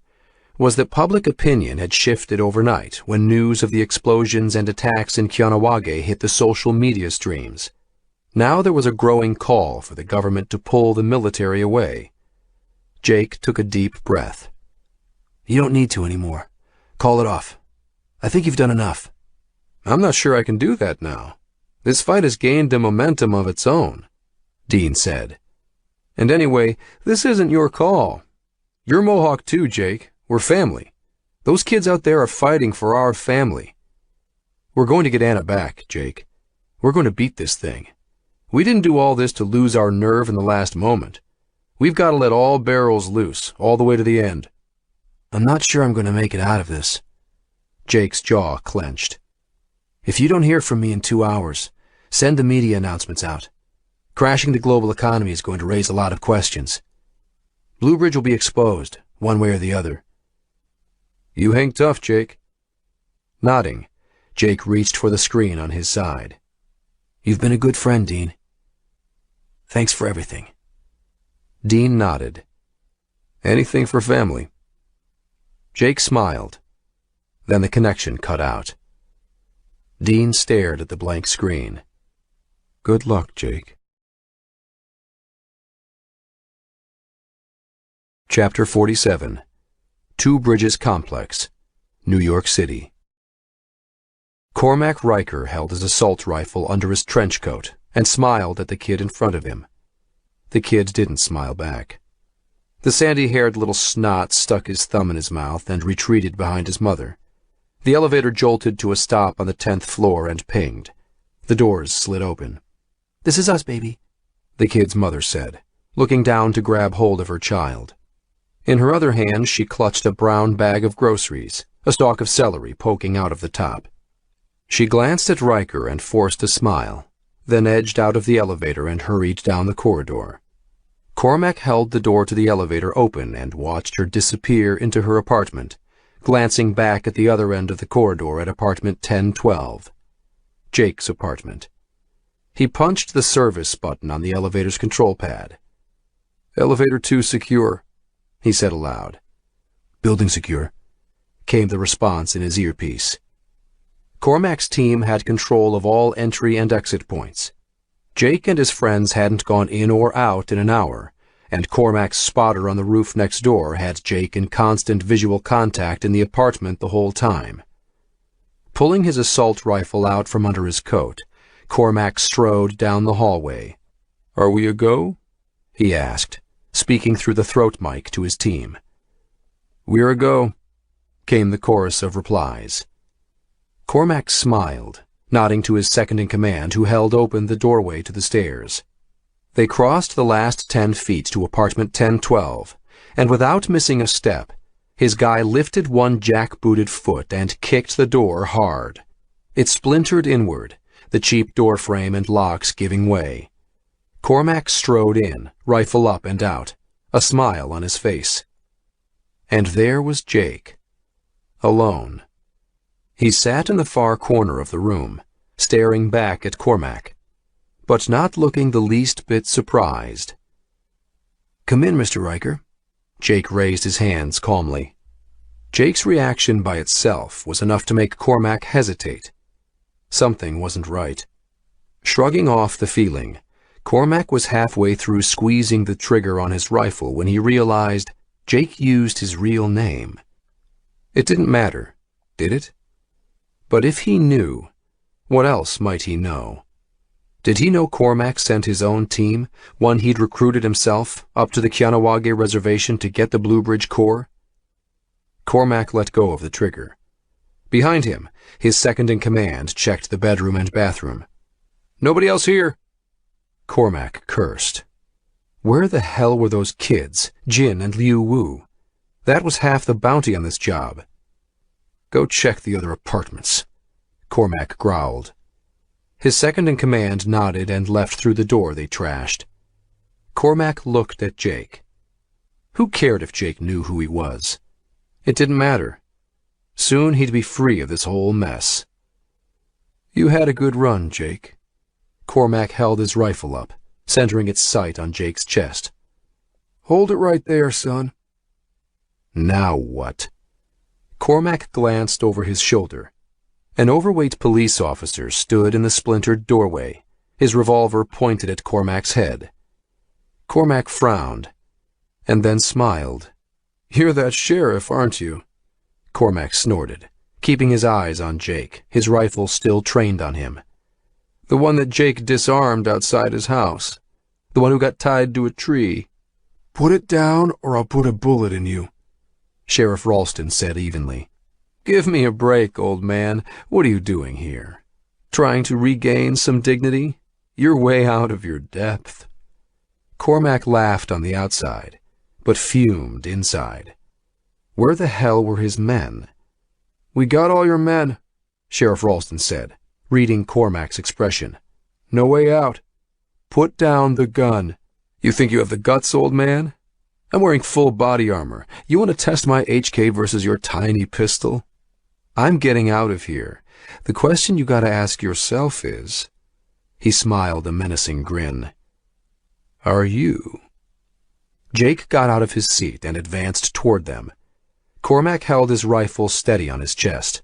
was that public opinion had shifted overnight when news of the explosions and attacks in Kianawage hit the social media streams. Now there was a growing call for the government to pull the military away. Jake took a deep breath. You don't need to anymore. Call it off. I think you've done enough. I'm not sure I can do that now. This fight has gained a momentum of its own, Dean said. And anyway, this isn't your call. You're Mohawk too, Jake. We're family. Those kids out there are fighting for our family. We're going to get Anna back, Jake. We're going to beat this thing. We didn't do all this to lose our nerve in the last moment. We've got to let all barrels loose, all the way to the end. I'm not sure I'm going to make it out of this. Jake's jaw clenched. If you don't hear from me in 2 hours, send the media announcements out. Crashing the global economy is going to raise a lot of questions. Blue Bridge will be exposed, one way or the other. You hang tough, Jake. Nodding, Jake reached for the screen on his side. You've been a good friend, Dean. Thanks for everything. Dean nodded. Anything for family. Jake smiled. Then the connection cut out. Dean stared at the blank screen. Good luck, Jake. Chapter 47. Two Bridges Complex, New York City. Cormac Riker held his assault rifle under his trench coat and smiled at the kid in front of him. The kid didn't smile back. The sandy-haired little snot stuck his thumb in his mouth and retreated behind his mother. The elevator jolted to a stop on the 10th floor and pinged. The doors slid open. "This is us, baby," the kid's mother said, looking down to grab hold of her child. In her other hand, she clutched a brown bag of groceries, a stalk of celery poking out of the top. She glanced at Riker and forced a smile, then edged out of the elevator and hurried down the corridor. Cormac held the door to the elevator open and watched her disappear into her apartment, glancing back at the other end of the corridor at apartment 1012, Jake's apartment. He punched the service button on the elevator's control pad. "Elevator 2 secure," he said aloud. "Building secure," came the response in his earpiece. Cormac's team had control of all entry and exit points. Jake and his friends hadn't gone in or out in an hour, and Cormac's spotter on the roof next door had Jake in constant visual contact in the apartment the whole time. Pulling his assault rifle out from under his coat, Cormac strode down the hallway. "Are we a go?" he asked, speaking through the throat mic to his team. "We're a go," came the chorus of replies. Cormac smiled, nodding to his second-in-command, who held open the doorway to the stairs. They crossed the last 10 feet to apartment 1012, and without missing a step, his guy lifted one jack-booted foot and kicked the door hard. It splintered inward, the cheap door frame and locks giving way. Cormac strode in, rifle up and out, a smile on his face. And there was Jake, alone. He sat in the far corner of the room, staring back at Cormac, but not looking the least bit surprised. "Come in, Mr. Riker." Jake raised his hands calmly. Jake's reaction by itself was enough to make Cormac hesitate. Something wasn't right. Shrugging off the feeling, Cormac was halfway through squeezing the trigger on his rifle when he realized Jake used his real name. It didn't matter, did it? But if he knew, what else might he know? Did he know Cormac sent his own team, one he'd recruited himself, up to the Kianawage reservation to get the Blue Bridge core? Cormac let go of the trigger. Behind him, his second-in-command checked the bedroom and bathroom. "Nobody else here," Cormac cursed. Where the hell were those kids, Jin and Liu Wu? That was half the bounty on this job. "Go check the other apartments," Cormac growled. His second-in-command nodded and left through the door they trashed. Cormac looked at Jake. Who cared if Jake knew who he was? It didn't matter. Soon he'd be free of this whole mess. "You had a good run, Jake." Cormac held his rifle up, centering its sight on Jake's chest. Hold it right there, son. Now what? Cormac glanced over his shoulder. An overweight police officer stood in the splintered doorway, his revolver pointed at Cormac's head. Cormac frowned, and then smiled. You're that sheriff, aren't you? Cormac snorted, keeping his eyes on Jake, his rifle still trained on him. The one that Jake disarmed outside his house. The one who got tied to a tree. Put it down or I'll put a bullet in you, Sheriff Ralston said evenly. Give me a break, old man. What are you doing here? Trying to regain some dignity? You're way out of your depth. Cormac laughed on the outside, but fumed inside. Where the hell were his men? We got all your men, Sheriff Ralston said, reading Cormac's expression. No way out. Put down the gun. You think you have the guts, old man? I'm wearing full body armor. You want to test my HK versus your tiny pistol? I'm getting out of here. The question you gotta ask yourself is... He smiled a menacing grin. Are you? Jake got out of his seat and advanced toward them. Cormac held his rifle steady on his chest.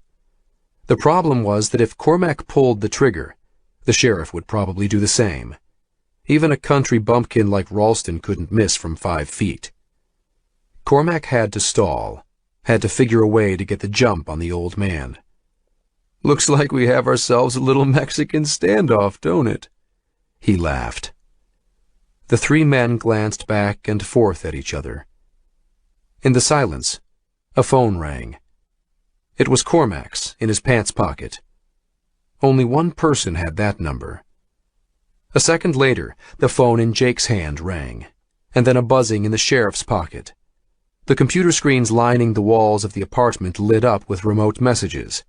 The problem was that if Cormac pulled the trigger, the sheriff would probably do the same. Even a country bumpkin like Ralston couldn't miss from 5 feet. Cormac had to stall, had to figure a way to get the jump on the old man. Looks like we have ourselves a little Mexican standoff, don't it? He laughed. The 3 men glanced back and forth at each other. In the silence, a phone rang. It was Cormac's, in his pants pocket. Only one person had that number. A second later, the phone in Jake's hand rang, and then a buzzing in the sheriff's pocket. The computer screens lining the walls of the apartment lit up with remote messages.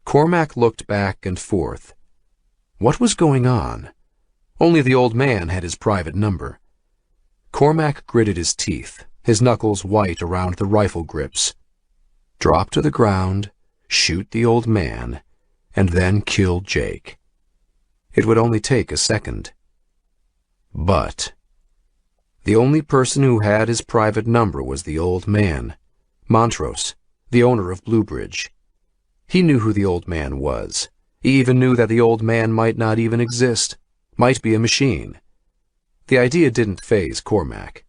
Cormac looked back and forth. What was going on? Only the old man had his private number. Cormac gritted his teeth, his knuckles white around the rifle grips. Drop to the ground, shoot the old man, and then kill Jake. It would only take a second. But the only person who had his private number was the old man, Montrose, the owner of Bluebridge. He knew who the old man was. He even knew that the old man might not even exist, might be a machine. The idea didn't faze Cormac.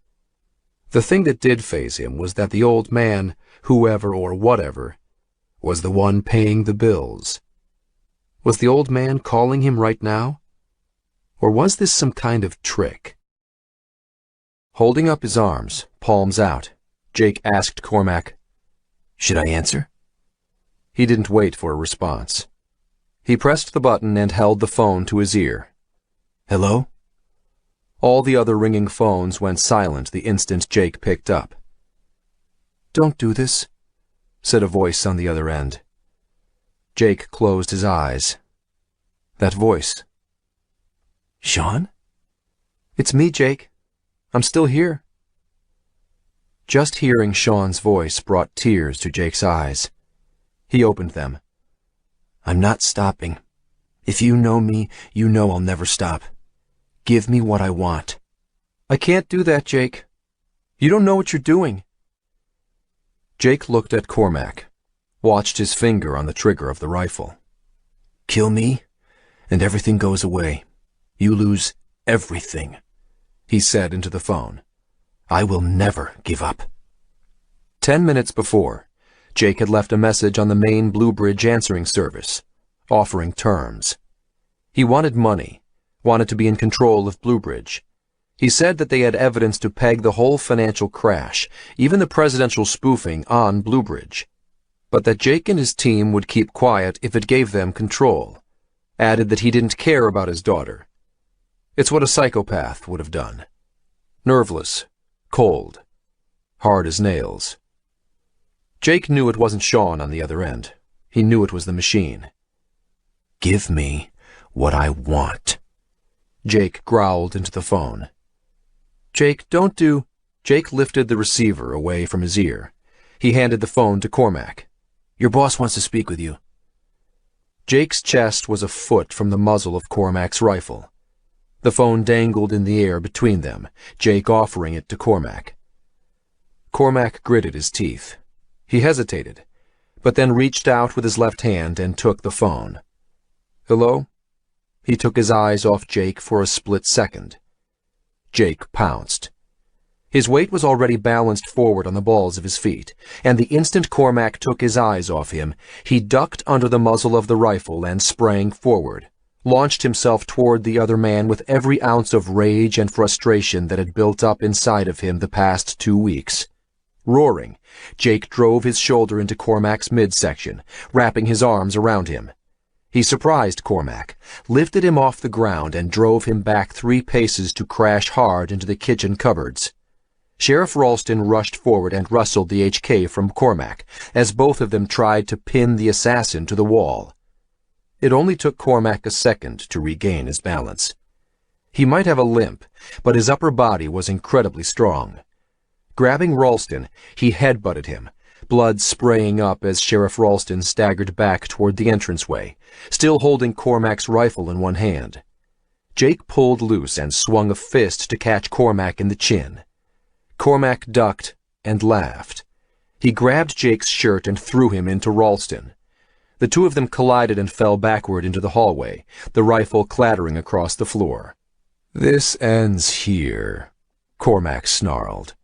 The thing that did faze him was that the old man, whoever or whatever, was the one paying the bills. Was the old man calling him right now? Or was this some kind of trick? Holding up his arms, palms out, Jake asked Cormac, "Should I answer?" He didn't wait for a response. He pressed the button and held the phone to his ear. "Hello?" All the other ringing phones went silent the instant Jake picked up. "Don't do this," said a voice on the other end. Jake closed his eyes. That voice. "Sean?" "It's me, Jake. I'm still here." Just hearing Sean's voice brought tears to Jake's eyes. He opened them. "I'm not stopping. If you know me, you know I'll never stop. Give me what I want." "I can't do that, Jake. You don't know what you're doing." Jake looked at Cormac, watched his finger on the trigger of the rifle. "Kill me, and everything goes away. You lose everything," he said into the phone. "I will never give up." 10 minutes before, Jake had left a message on the main Bluebridge answering service, offering terms. He wanted money, wanted to be in control of Bluebridge. He said that they had evidence to peg the whole financial crash, even the presidential spoofing, on Bluebridge, but that Jake and his team would keep quiet if it gave them control. Added that he didn't care about his daughter. It's what a psychopath would have done. Nerveless, cold, hard as nails. Jake knew it wasn't Sean on the other end. He knew it was the machine. "Give me what I want," Jake growled into the phone. "Jake, don't do..." Jake lifted the receiver away from his ear. He handed the phone to Cormac. "Your boss wants to speak with you." Jake's chest was a foot from the muzzle of Cormac's rifle. The phone dangled in the air between them, Jake offering it to Cormac. Cormac gritted his teeth. He hesitated, but then reached out with his left hand and took the phone. "Hello?" He took his eyes off Jake for a split second. Jake pounced. His weight was already balanced forward on the balls of his feet, and the instant Cormac took his eyes off him, he ducked under the muzzle of the rifle and sprang forward, launched himself toward the other man with every ounce of rage and frustration that had built up inside of him the past 2 weeks. Roaring, Jake drove his shoulder into Cormac's midsection, wrapping his arms around him. He surprised Cormac, lifted him off the ground, and drove him back 3 paces to crash hard into the kitchen cupboards. Sheriff Ralston rushed forward and rustled the HK from Cormac, as both of them tried to pin the assassin to the wall. It only took Cormac a second to regain his balance. He might have a limp, but his upper body was incredibly strong. Grabbing Ralston, he headbutted him, blood spraying up as Sheriff Ralston staggered back toward the entranceway, still holding Cormac's rifle in one hand. Jake pulled loose and swung a fist to catch Cormac in the chin. Cormac ducked and laughed. He grabbed Jake's shirt and threw him into Ralston. The two of them collided and fell backward into the hallway, the rifle clattering across the floor. "This ends here," Cormac snarled.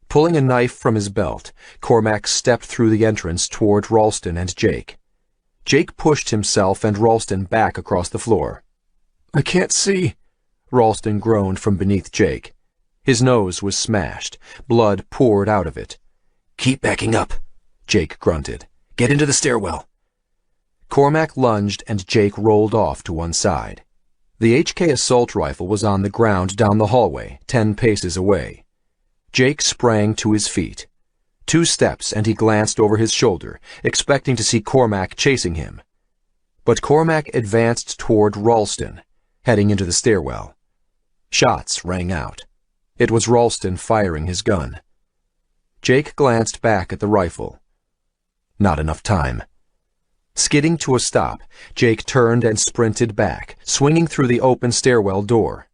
Pulling a knife from his belt, Cormac stepped through the entrance toward Ralston and Jake. Jake pushed himself and Ralston back across the floor. "I can't see," Ralston groaned from beneath Jake. His nose was smashed. Blood poured out of it. "Keep backing up," Jake grunted. "Get into the stairwell." Cormac lunged and Jake rolled off to one side. The HK assault rifle was on the ground down the hallway, 10 paces away. Jake sprang to his feet. 2 steps and he glanced over his shoulder, expecting to see Cormac chasing him. But Cormac advanced toward Ralston, heading into the stairwell. Shots rang out. It was Ralston firing his gun. Jake glanced back at the rifle. Not enough time. Skidding to a stop, Jake turned and sprinted back, swinging through the open stairwell door.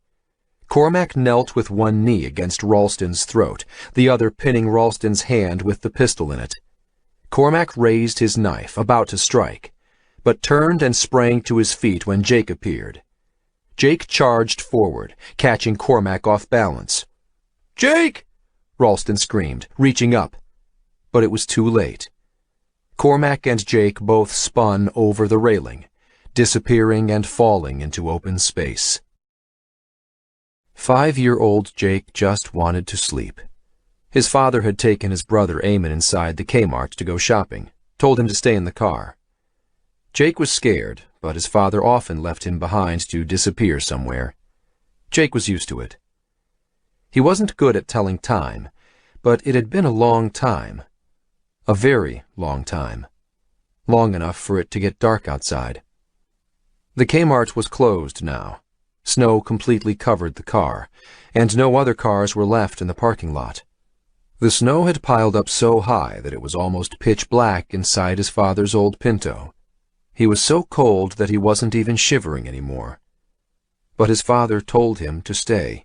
Cormac knelt with one knee against Ralston's throat, the other pinning Ralston's hand with the pistol in it. Cormac raised his knife, about to strike, but turned and sprang to his feet when Jake appeared. Jake charged forward, catching Cormac off balance. "Jake!" Ralston screamed, reaching up. But it was too late. Cormac and Jake both spun over the railing, disappearing and falling into open space. 5-year-old Jake just wanted to sleep. His father had taken his brother Eamon inside the Kmart to go shopping, told him to stay in the car. Jake was scared, but his father often left him behind to disappear somewhere. Jake was used to it. He wasn't good at telling time, but it had been a long time. A very long time. Long enough for it to get dark outside. The Kmart was closed now. Snow completely covered the car, and no other cars were left in the parking lot. The snow had piled up so high that it was almost pitch black inside his father's old Pinto. He was so cold that he wasn't even shivering anymore. But his father told him to stay.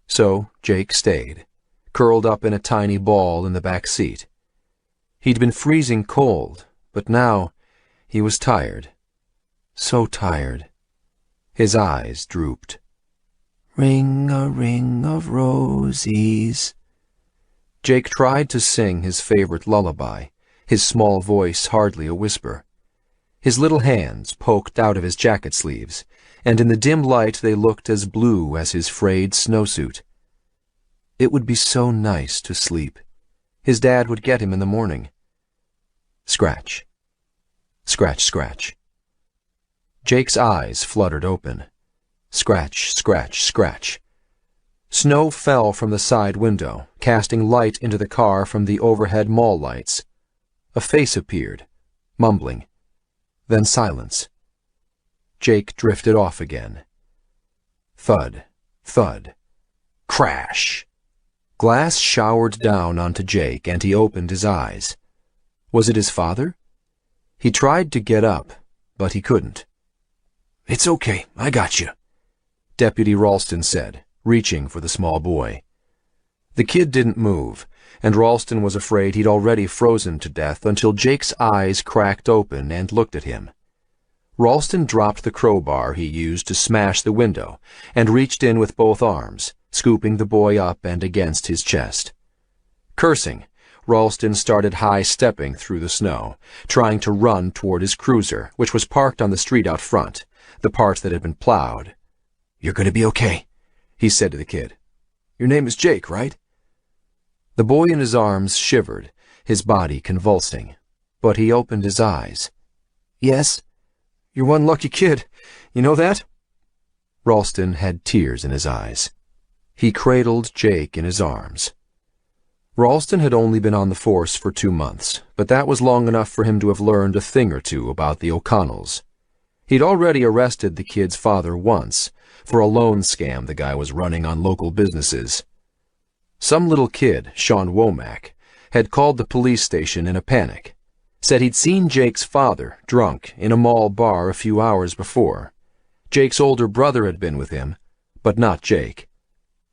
So Jake stayed, curled up in a tiny ball in the back seat. He'd been freezing cold, but now he was tired. So tired. His eyes drooped. "Ring a ring of rosies." Jake tried to sing his favorite lullaby, his small voice hardly a whisper. His little hands poked out of his jacket sleeves, and in the dim light they looked as blue as his frayed snowsuit. It would be so nice to sleep. His dad would get him in the morning. Scratch. Scratch, scratch. Jake's eyes fluttered open. Scratch, scratch, scratch. Snow fell from the side window, casting light into the car from the overhead mall lights. A face appeared, mumbling. Then silence. Jake drifted off again. Thud, thud. Crash! Glass showered down onto Jake, and he opened his eyes. Was it his father? He tried to get up, but he couldn't. "It's okay, I got you." Deputy Ralston said, reaching for the small boy. The kid didn't move, and Ralston was afraid he'd already frozen to death until Jake's eyes cracked open and looked at him. Ralston dropped the crowbar he used to smash the window and reached in with both arms, scooping the boy up and against his chest. Cursing, Ralston started high-stepping through the snow, trying to run toward his cruiser, which was parked on the street out front, the part that had been plowed. "You're going to be okay," he said to the kid. "Your name is Jake, right?" The boy in his arms shivered, his body convulsing, but he opened his eyes. "Yes. You're one lucky kid. You know that?" Ralston had tears in his eyes. He cradled Jake in his arms. Ralston had only been on the force for 2 months, but that was long enough for him to have learned a thing or two about the O'Connells. He'd already arrested the kid's father once, for a loan scam the guy was running on local businesses. Some little kid, Sean Womack, had called the police station in a panic, said he'd seen Jake's father, drunk, in a mall bar a few hours before. Jake's older brother had been with him, but not Jake.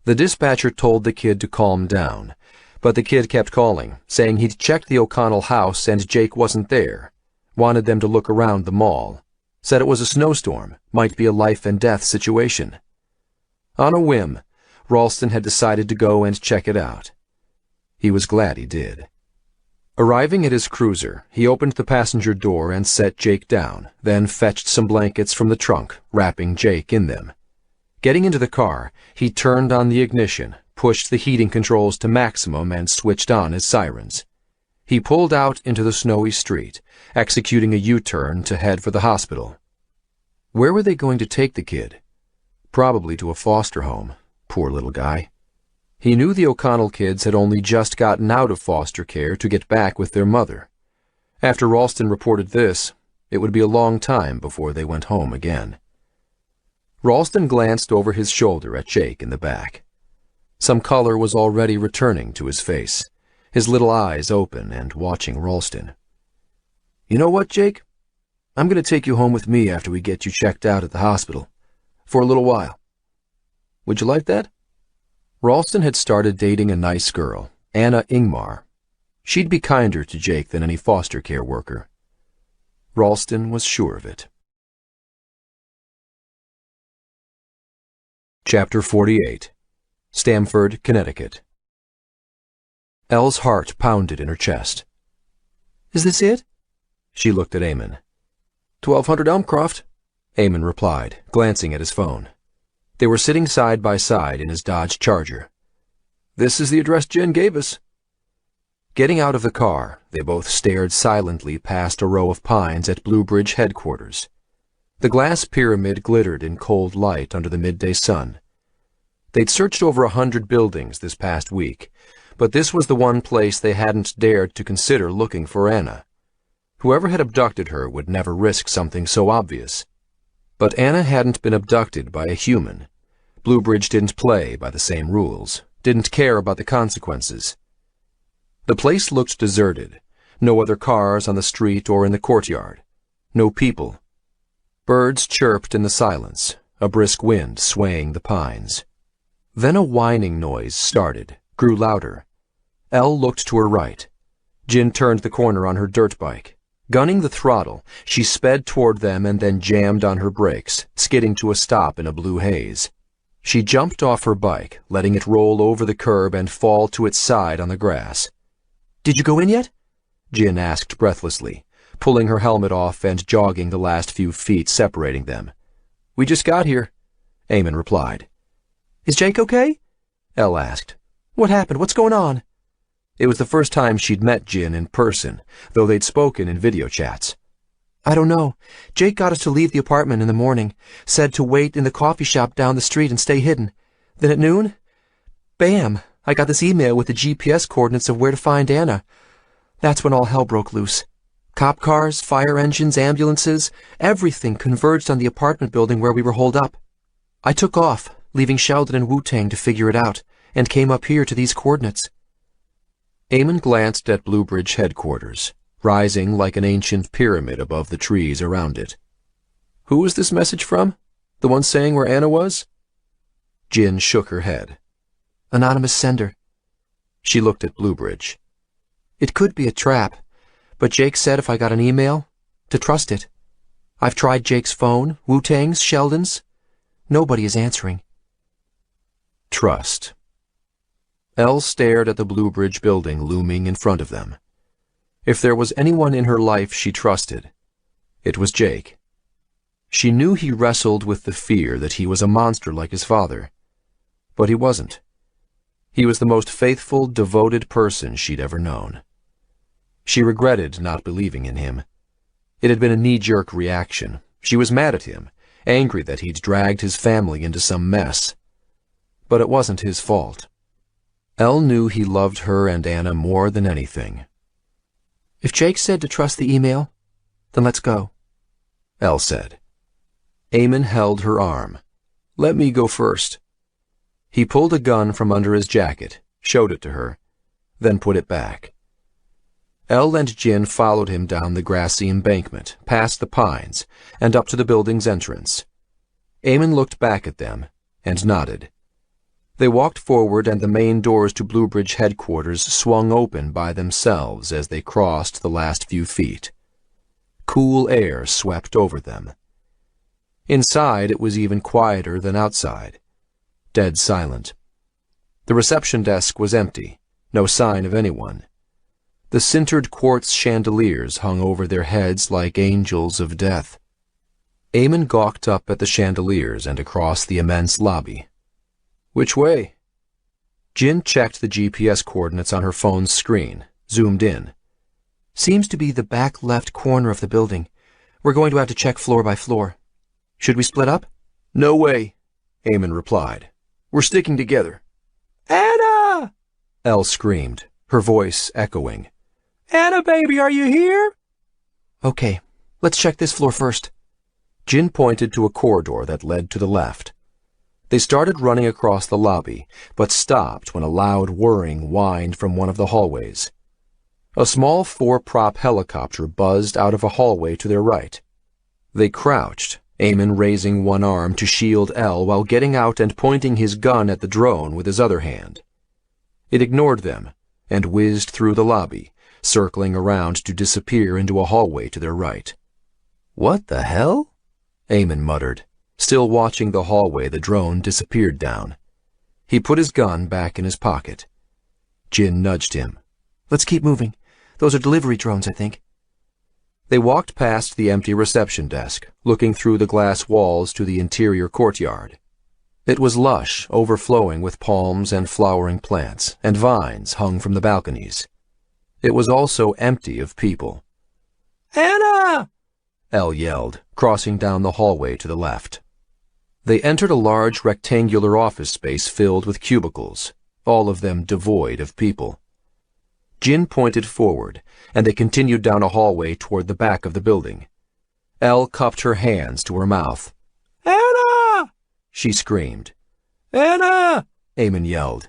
The dispatcher told the kid to calm down, but the kid kept calling, saying he'd checked the O'Connell house and Jake wasn't there, wanted them to look around the mall, said it was a snowstorm, might be a life-and-death situation. On a whim, Ralston had decided to go and check it out. He was glad he did. Arriving at his cruiser, he opened the passenger door and set Jake down, then fetched some blankets from the trunk, wrapping Jake in them. Getting into the car, he turned on the ignition, pushed the heating controls to maximum, and switched on his sirens. He pulled out into the snowy street, executing a U-turn to head for the hospital. Where were they going to take the kid? Probably to a foster home. Poor little guy. He knew the O'Connell kids had only just gotten out of foster care to get back with their mother. After Ralston reported this, it would be a long time before they went home again. Ralston glanced over his shoulder at Jake in the back. Some color was already returning to his face, his little eyes open and watching Ralston. "You know what, Jake? I'm going to take you home with me after we get you checked out at the hospital. For a little while. Would you like that?" Ralston had started dating a nice girl, Anna Ingmar. She'd be kinder to Jake than any foster care worker. Ralston was sure of it. Chapter 48. Stamford, Connecticut. Elle's heart pounded in her chest. "Is this it?" She looked at Eamon. 1200 Elmcroft, Eamon replied, glancing at his phone. They were sitting side by side in his Dodge Charger. "This is the address Jen gave us." Getting out of the car, they both stared silently past a row of pines at Blue Bridge headquarters. The glass pyramid glittered in cold light under the midday sun. They'd searched over 100 buildings this past week, but this was the one place they hadn't dared to consider looking for Anna. Whoever had abducted her would never risk something so obvious. But Anna hadn't been abducted by a human. Blue Bridge didn't play by the same rules, didn't care about the consequences. The place looked deserted, no other cars on the street or in the courtyard, no people. Birds chirped in the silence, a brisk wind swaying the pines. Then a whining noise started, grew louder. Elle looked to her right. Jin turned the corner on her dirt bike. Gunning the throttle, she sped toward them and then jammed on her brakes, skidding to a stop in a blue haze. She jumped off her bike, letting it roll over the curb and fall to its side on the grass. "Did you go in yet?" Jin asked breathlessly, pulling her helmet off and jogging the last few feet separating them. "We just got here," Eamon replied. "Is Jake okay?" Elle asked. "What happened? What's going on?" It was the first time she'd met Jin in person, though they'd spoken in video chats. "I don't know. Jake got us to leave the apartment in the morning, said to wait in the coffee shop down the street and stay hidden. Then at noon, bam, I got this email with the GPS coordinates of where to find Anna. That's when all hell broke loose. Cop cars, fire engines, ambulances, everything converged on the apartment building where we were holed up. I took off, leaving Sheldon and Wu-Tang to figure it out, and came up here to these coordinates." Eamon glanced at Blue Bridge headquarters, rising like an ancient pyramid above the trees around it. "Who was this message from? The one saying where Anna was?" Jin shook her head. Anonymous sender. She looked at Bluebridge. It could be a trap, but Jake said if I got an email, to trust it. I've tried Jake's phone, Wu-Tang's, Sheldon's. Nobody is answering. Trust. Elle stared at the Bluebridge building looming in front of them. If there was anyone in her life she trusted, it was Jake. She knew he wrestled with the fear that he was a monster like his father, but he wasn't. He was the most faithful, devoted person she'd ever known. She regretted not believing in him. It had been a knee-jerk reaction. She was mad at him, angry that he'd dragged his family into some mess. But it wasn't his fault. Elle knew he loved her and Anna more than anything. If Jake said to trust the email, then let's go, Elle said. Eamon held her arm. Let me go first. He pulled a gun from under his jacket, showed it to her, then put it back. Elle and Jin followed him down the grassy embankment, past the pines, and up to the building's entrance. Eamon looked back at them and nodded. They walked forward, and the main doors to Bluebridge headquarters swung open by themselves as they crossed the last few feet. Cool air swept over them. Inside it was even quieter than outside. Dead silent. The reception desk was empty, no sign of anyone. The sintered quartz chandeliers hung over their heads like angels of death. Eamon gawked up at the chandeliers and across the immense lobby. Which way? Jin checked the GPS coordinates on her phone's screen, zoomed in. Seems to be the back left corner of the building. We're going to have to check floor by floor. Should we split up? No way, Eamon replied. We're sticking together. Anna! Elle screamed, her voice echoing. Anna, baby, are you here? Okay, let's check this floor first. Jin pointed to a corridor that led to the left. They started running across the lobby, but stopped when a loud whirring whined from one of the hallways. A small four-prop helicopter buzzed out of a hallway to their right. They crouched, Eamon raising one arm to shield Elle while getting out and pointing his gun at the drone with his other hand. It ignored them and whizzed through the lobby, circling around to disappear into a hallway to their right. "What the hell?" Eamon muttered. Still watching the hallway the drone disappeared down. He put his gun back in his pocket. Jin nudged him. Let's keep moving. Those are delivery drones, I think. They walked past the empty reception desk, looking through the glass walls to the interior courtyard. It was lush, overflowing with palms and flowering plants, and vines hung from the balconies. It was also empty of people. Anna! Elle yelled, crossing down the hallway to the left. They entered a large rectangular office space filled with cubicles, all of them devoid of people. Jin pointed forward, and they continued down a hallway toward the back of the building. Elle cupped her hands to her mouth. Anna! She screamed. Anna! Eamon yelled.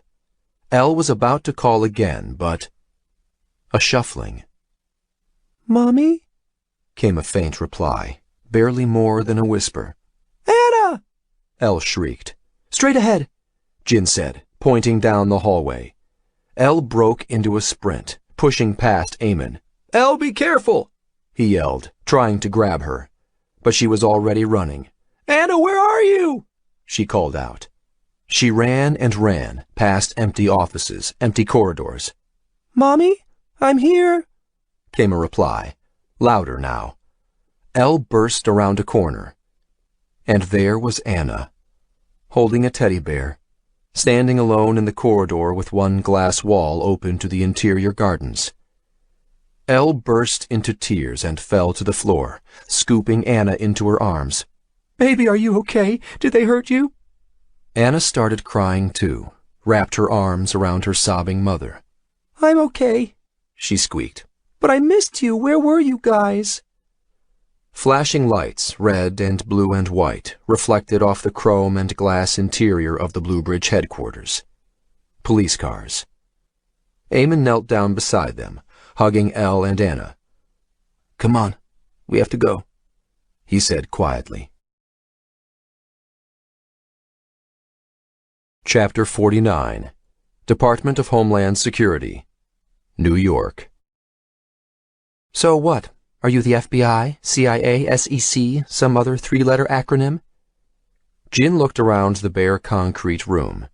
Elle was about to call again, but a shuffling. Mommy? Came a faint reply, barely more than a whisper. Anna! Elle shrieked. Straight ahead, Jin said, pointing down the hallway. Elle broke into a sprint, pushing past Eamon. Elle, be careful! He yelled, trying to grab her. But she was already running. Anna, where are you? She called out. She ran and ran, past empty offices, empty corridors. Mommy, I'm here, came a reply, louder now. Elle burst around a corner. And there was Anna, holding a teddy bear, standing alone in the corridor with one glass wall open to the interior gardens. Elle burst into tears and fell to the floor, scooping Anna into her arms. Baby, are you okay? Did they hurt you? Anna started crying too, wrapped her arms around her sobbing mother. I'm okay, she squeaked. But I missed you. Where were you guys? Flashing lights, red and blue and white, reflected off the chrome and glass interior of the Bluebridge headquarters. Police cars. Eamon knelt down beside them, hugging Elle and Anna. Come on, we have to go, he said quietly. Chapter 49, Department of Homeland Security, New York. So what? Are you the FBI, CIA, SEC, some other three-letter acronym? Jin looked around the bare concrete room.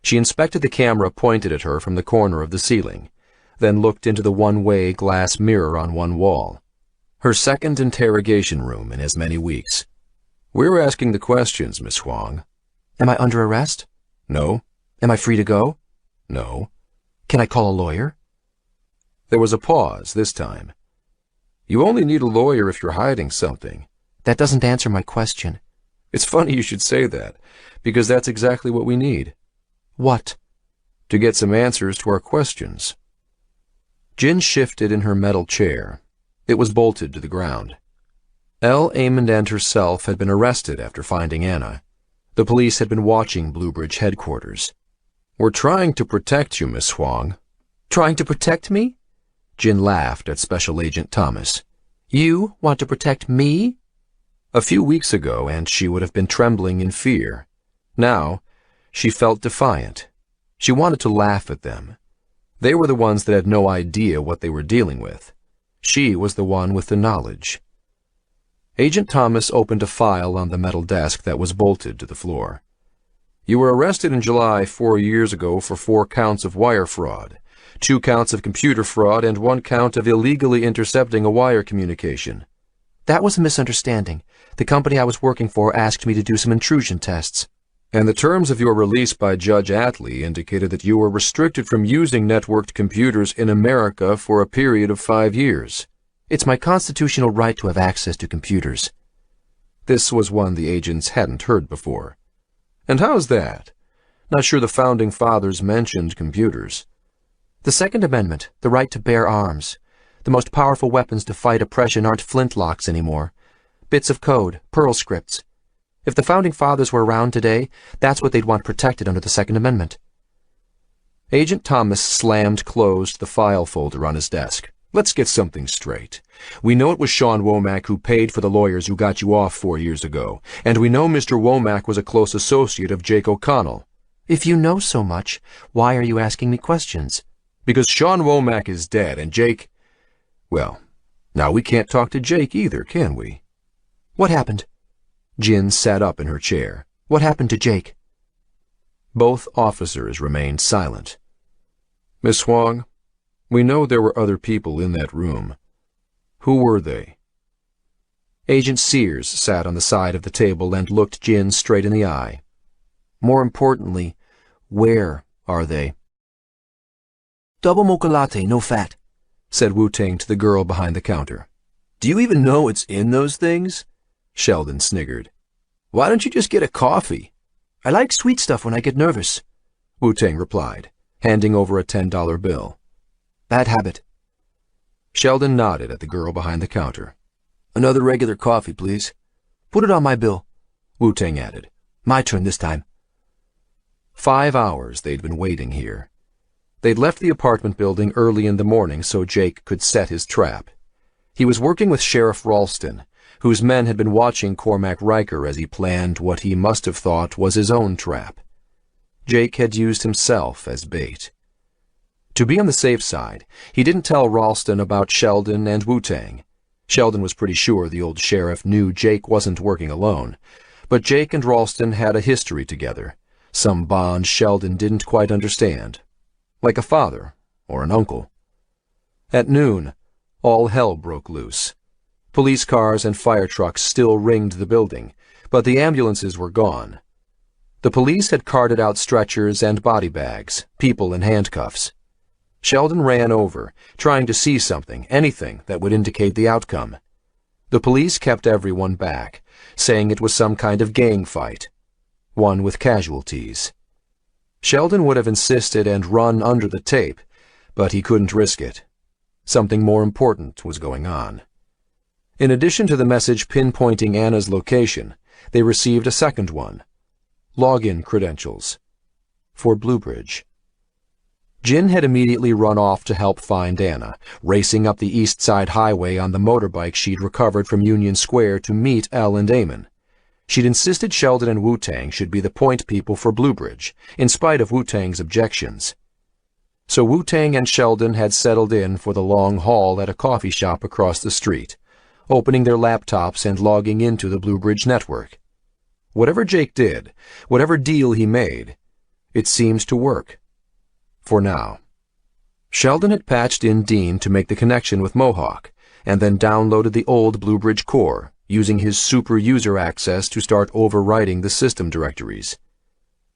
She inspected the camera pointed at her from the corner of the ceiling, then looked into the one-way glass mirror on one wall. Her second interrogation room in as many weeks. We're asking the questions, Miss Huang. Am I under arrest? No. Am I free to go? No. Can I call a lawyer? There was a pause this time. You only need a lawyer if you're hiding something. That doesn't answer my question. It's funny you should say that, because that's exactly what we need. What? To get some answers to our questions. Jin shifted in her metal chair. It was bolted to the ground. Elle, Amond, and herself had been arrested after finding Anna. The police had been watching Bluebridge headquarters. We're trying to protect you, Miss Huang. Trying to protect me? Jin laughed at Special Agent Thomas. You want to protect me? A few weeks ago, and she would have been trembling in fear. Now, she felt defiant. She wanted to laugh at them. They were the ones that had no idea what they were dealing with. She was the one with the knowledge. Agent Thomas opened a file on the metal desk that was bolted to the floor. You were arrested in July 4 years ago for 4 counts of wire fraud, 2 counts of computer fraud, and 1 count of illegally intercepting a wire communication. That was a misunderstanding. The company I was working for asked me to do some intrusion tests. And the terms of your release by Judge Attlee indicated that you were restricted from using networked computers in America for a period of 5 years. It's my constitutional right to have access to computers. This was one the agents hadn't heard before. And how's that? Not sure the Founding Fathers mentioned computers. The Second Amendment, the right to bear arms. The most powerful weapons to fight oppression aren't flintlocks anymore. Bits of code, Perl scripts. If the Founding Fathers were around today, that's what they'd want protected under the Second Amendment. Agent Thomas slammed closed the file folder on his desk. Let's get something straight. We know it was Sean Womack who paid for the lawyers who got you off 4 years ago, and we know Mr. Womack was a close associate of Jake O'Connell. If you know so much, why are you asking me questions? Because Sean Womack is dead, and Jake... Well, now we can't talk to Jake either, can we? What happened? Jin sat up in her chair. What happened to Jake? Both officers remained silent. Miss Huang, we know there were other people in that room. Who were they? Agent Sears sat on the side of the table and looked Jin straight in the eye. More importantly, where are they? Double mocha latte, no fat, said Wu-Ting to the girl behind the counter. Do you even know what's in those things? Sheldon sniggered. Why don't you just get a coffee? I like sweet stuff when I get nervous, Wu-Ting replied, handing over a $10 bill. Bad habit. Sheldon nodded at the girl behind the counter. Another regular coffee, please. Put it on my bill, Wu-Ting added. My turn this time. 5 hours they'd been waiting here. They'd left the apartment building early in the morning so Jake could set his trap. He was working with Sheriff Ralston, whose men had been watching Cormac Riker as he planned what he must have thought was his own trap. Jake had used himself as bait. To be on the safe side, he didn't tell Ralston about Sheldon and Wu-Tang. Sheldon was pretty sure the old sheriff knew Jake wasn't working alone, but Jake and Ralston had a history together, some bond Sheldon didn't quite understand, like a father or an uncle. At noon, all hell broke loose. Police cars and fire trucks still ringed the building, but the ambulances were gone. The police had carted out stretchers and body bags, people in handcuffs. Sheldon ran over, trying to see something, anything that would indicate the outcome. The police kept everyone back, saying it was some kind of gang fight, one with casualties. Sheldon would have insisted and run under the tape, but he couldn't risk it. Something more important was going on. In addition to the message pinpointing Anna's location, they received a second one. Login credentials. For Bluebridge. Jin had immediately run off to help find Anna, racing up the East Side Highway on the motorbike she'd recovered from Union Square to meet Elle and Eamon. She'd insisted Sheldon and Wu-Tang should be the point people for Bluebridge, in spite of Wu-Tang's objections. So Wu-Tang and Sheldon had settled in for the long haul at a coffee shop across the street, opening their laptops and logging into the Bluebridge network. Whatever Jake did, whatever deal he made, it seemed to work. For now. Sheldon had patched in Dean to make the connection with Mohawk, and then downloaded the old Bluebridge core, using his super user access to start overwriting the system directories.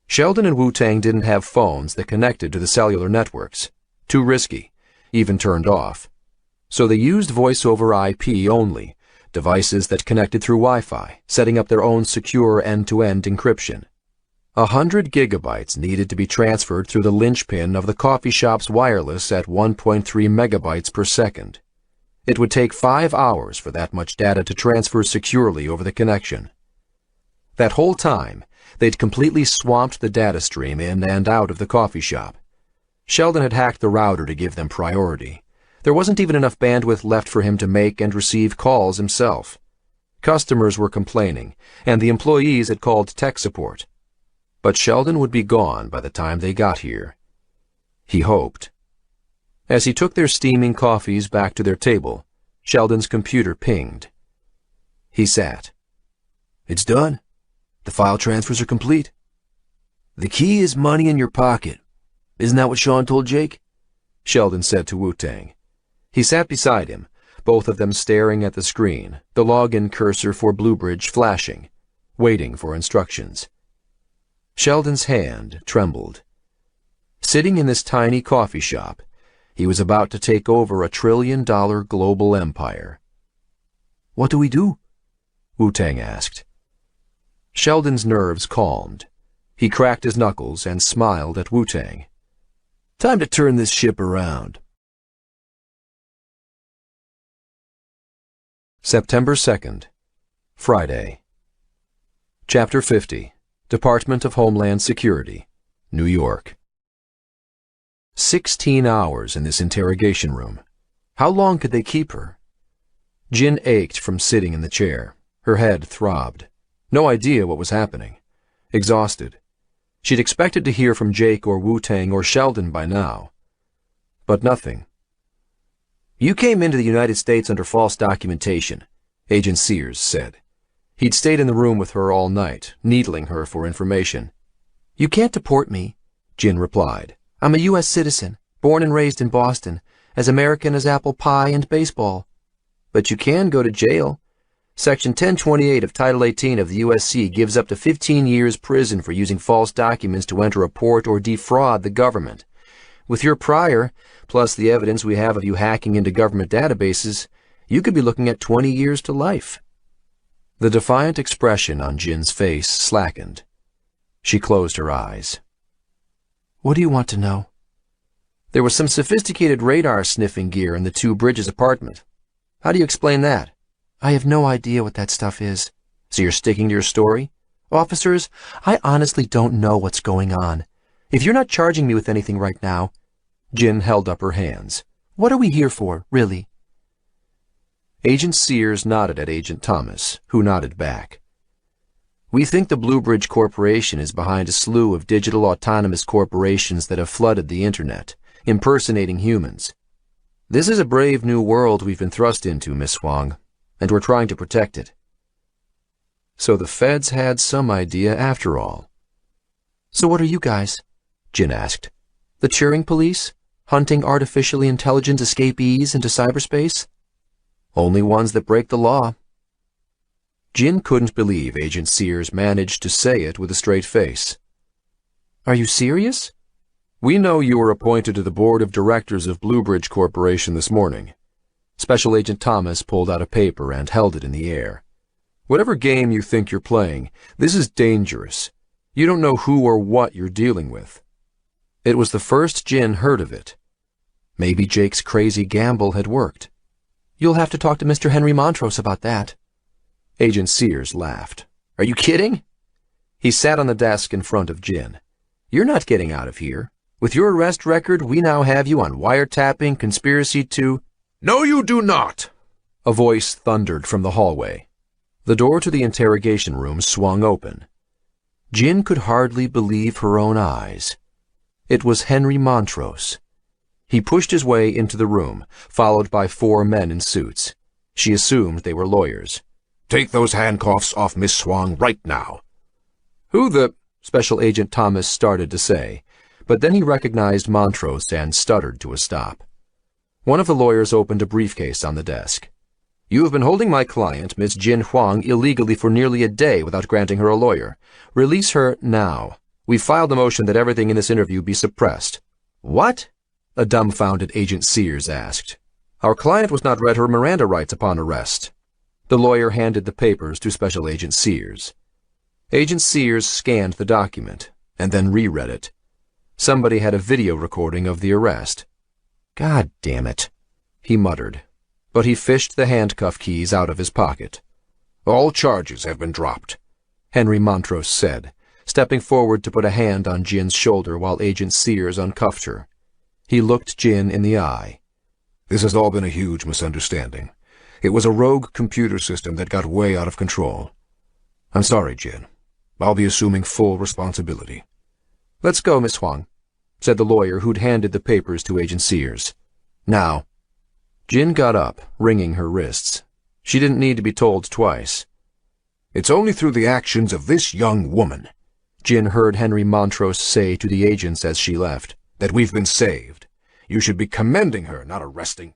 Sheldon and Wu-Tang didn't have phones that connected to the cellular networks. Too risky, even turned off. So they used voice-over IP only, devices that connected through Wi-Fi, setting up their own secure end-to-end encryption. 100 gigabytes needed to be transferred through the linchpin of the coffee shop's wireless at 1.3 megabytes per second. It would take 5 hours for that much data to transfer securely over the connection. That whole time, they'd completely swamped the data stream in and out of the coffee shop. Sheldon had hacked the router to give them priority. There wasn't even enough bandwidth left for him to make and receive calls himself. Customers were complaining, and the employees had called tech support. But Sheldon would be gone by the time they got here. He hoped. As he took their steaming coffees back to their table, Sheldon's computer pinged. He sat. It's done. The file transfers are complete. The key is money in your pocket. Isn't that what Sean told Jake? Sheldon said to Wu-Tang. He sat beside him, both of them staring at the screen, the login cursor for Bluebridge flashing, waiting for instructions. Sheldon's hand trembled. Sitting in this tiny coffee shop, he was about to take over a $1 trillion global empire. What do we do? Wu-Tang asked. Sheldon's nerves calmed. He cracked his knuckles and smiled at Wu-Tang. Time to turn this ship around. September 2nd, Friday. Chapter 50. Department of Homeland Security, New York. 16 hours in this interrogation room. How long could they keep her? Jin ached from sitting in the chair. Her head throbbed. No idea what was happening. Exhausted. She'd expected to hear from Jake or Wu-Tang or Sheldon by now. But nothing. You came into the United States under false documentation, Agent Sears said. He'd stayed in the room with her all night, needling her for information. You can't deport me, Jin replied. I'm a U.S. citizen, born and raised in Boston, as American as apple pie and baseball. But you can go to jail. Section 1028 of Title 18 of the USC gives up to 15 years prison for using false documents to enter a port or defraud the government. With your prior, plus the evidence we have of you hacking into government databases, you could be looking at 20 years to life. The defiant expression on Jin's face slackened. She closed her eyes. What do you want to know? There was some sophisticated radar sniffing gear in the Two Bridges apartment. How do you explain that? I have no idea what that stuff is. So you're sticking to your story? Officers, I honestly don't know what's going on. If you're not charging me with anything right now... Jin held up her hands. What are we here for, really? Agent Sears nodded at Agent Thomas, who nodded back. We think the Bluebridge Corporation is behind a slew of digital autonomous corporations that have flooded the Internet, impersonating humans. This is a brave new world we've been thrust into, Miss Huang, and we're trying to protect it. So the feds had some idea after all. So what are you guys? Jin asked. The Turing police? Hunting artificially intelligent escapees into cyberspace? Only ones that break the law. Jin couldn't believe Agent Sears managed to say it with a straight face. Are you serious? We know you were appointed to the board of directors of Bluebridge Corporation this morning. Special Agent Thomas pulled out a paper and held it in the air. Whatever game you think you're playing, this is dangerous. You don't know who or what you're dealing with. It was the first Jin heard of it. Maybe Jake's crazy gamble had worked. You'll have to talk to Mr. Henry Montrose about that. Agent Sears laughed. Are you kidding? He sat on the desk in front of Jin. You're not getting out of here. With your arrest record, we now have you on wiretapping, conspiracy to... No, you do not! A voice thundered from the hallway. The door to the interrogation room swung open. Jin could hardly believe her own eyes. It was Henry Montrose. He pushed his way into the room, followed by 4 men in suits. She assumed they were lawyers. "Take those handcuffs off Miss Swan right now." "Who the—" Special Agent Thomas started to say, but then he recognized Montrose and stuttered to a stop. One of the lawyers opened a briefcase on the desk. "You have been holding my client, Miss Jin Huang, illegally for nearly a day without granting her a lawyer. Release her now. We've filed a motion that everything in this interview be suppressed." "What?" a dumbfounded Agent Sears asked. "Our client was not read her Miranda rights upon arrest." The lawyer handed the papers to Special Agent Sears. Agent Sears scanned the document and then reread it. Somebody had a video recording of the arrest. "God damn it," he muttered, but he fished the handcuff keys out of his pocket. "All charges have been dropped," Henry Montrose said, stepping forward to put a hand on Jin's shoulder while Agent Sears uncuffed her. He looked Jin in the eye. "This has all been a huge misunderstanding. It was a rogue computer system that got way out of control. I'm sorry, Jin. I'll be assuming full responsibility." "Let's go, Miss Huang," said the lawyer who'd handed the papers to Agent Sears. "Now." Jin got up, wringing her wrists. She didn't need to be told twice. "It's only through the actions of this young woman," Jin heard Henry Montrose say to the agents as she left, "that we've been saved. You should be commending her, not arresting."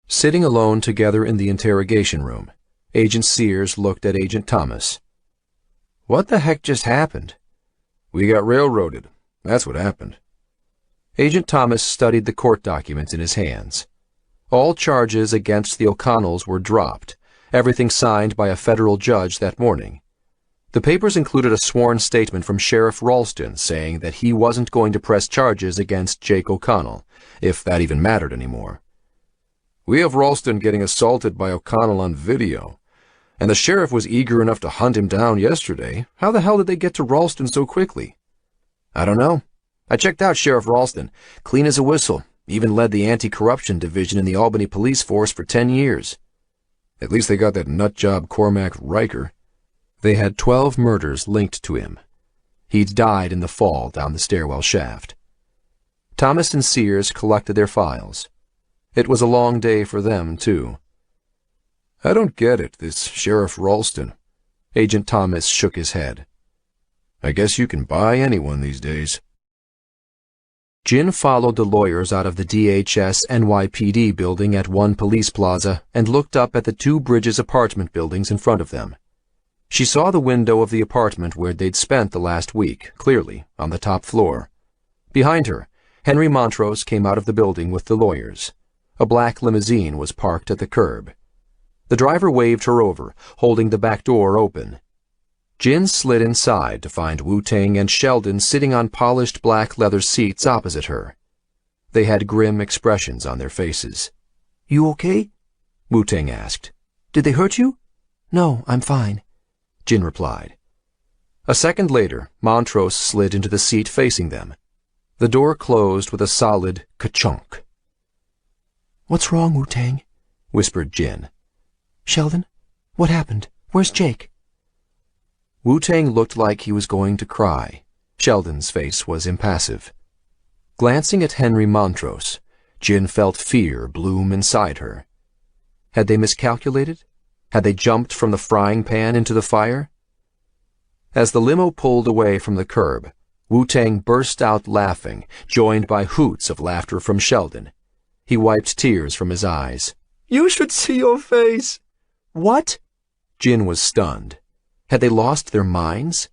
Sitting alone together in the interrogation room, Agent Sears looked at Agent Thomas. "What the heck just happened?" "We got railroaded. That's what happened." Agent Thomas studied the court documents in his hands. All charges against the O'Connells were dropped, everything signed by a federal judge that morning. The papers included a sworn statement from Sheriff Ralston saying that he wasn't going to press charges against Jake O'Connell, if that even mattered anymore. "We have Ralston getting assaulted by O'Connell on video, and the sheriff was eager enough to hunt him down yesterday. How the hell did they get to Ralston so quickly?" "I don't know. I checked out Sheriff Ralston, clean as a whistle, even led the anti-corruption division in the Albany police force for 10 years. "At least they got that nutjob Cormac Riker." They had 12 murders linked to him. He'd died in the fall down the stairwell shaft. Thomas and Sears collected their files. It was a long day for them, too. "I don't get it, this Sheriff Ralston." Agent Thomas shook his head. "I guess you can buy anyone these days." Jin followed the lawyers out of the DHS NYPD building at One Police Plaza and looked up at the 2 Bridges apartment buildings in front of them. She saw the window of the apartment where they'd spent the last week, clearly, on the top floor. Behind her, Henry Montrose came out of the building with the lawyers. A black limousine was parked at the curb. The driver waved her over, holding the back door open. Jin slid inside to find Wu-Tang and Sheldon sitting on polished black leather seats opposite her. They had grim expressions on their faces. "You okay?" Wu-Tang asked. "Did they hurt you?" "No, I'm fine," Jin replied. A second later, Montrose slid into the seat facing them. The door closed with a solid ka-chunk. "What's wrong, Wu-Tang?" whispered Jin. "Sheldon, what happened? Where's Jake?" Wu-Tang looked like he was going to cry. Sheldon's face was impassive. Glancing at Henry Montrose, Jin felt fear bloom inside her. Had they miscalculated? Had they jumped from the frying pan into the fire? As the limo pulled away from the curb, Wu-Tang burst out laughing, joined by hoots of laughter from Sheldon. He wiped tears from his eyes. "You should see your face." "What?" Jin was stunned. Had they lost their minds?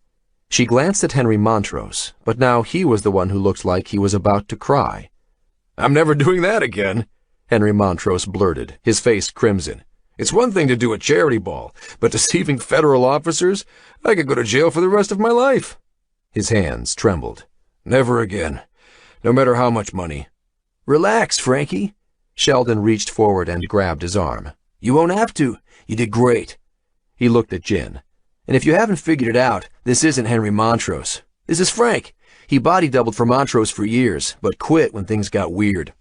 She glanced at Henry Montrose, but now he was the one who looked like he was about to cry. "I'm never doing that again," Henry Montrose blurted, his face crimson. "It's one thing to do a charity ball, but deceiving federal officers? I could go to jail for the rest of my life." His hands trembled. "Never again, no matter how much money." "Relax, Frankie." Sheldon reached forward and grabbed his arm. "You won't have to. You did great." He looked at Jin. "And if you haven't figured it out, this isn't Henry Montrose. This is Frank. He body doubled for Montrose for years, but quit when things got weird.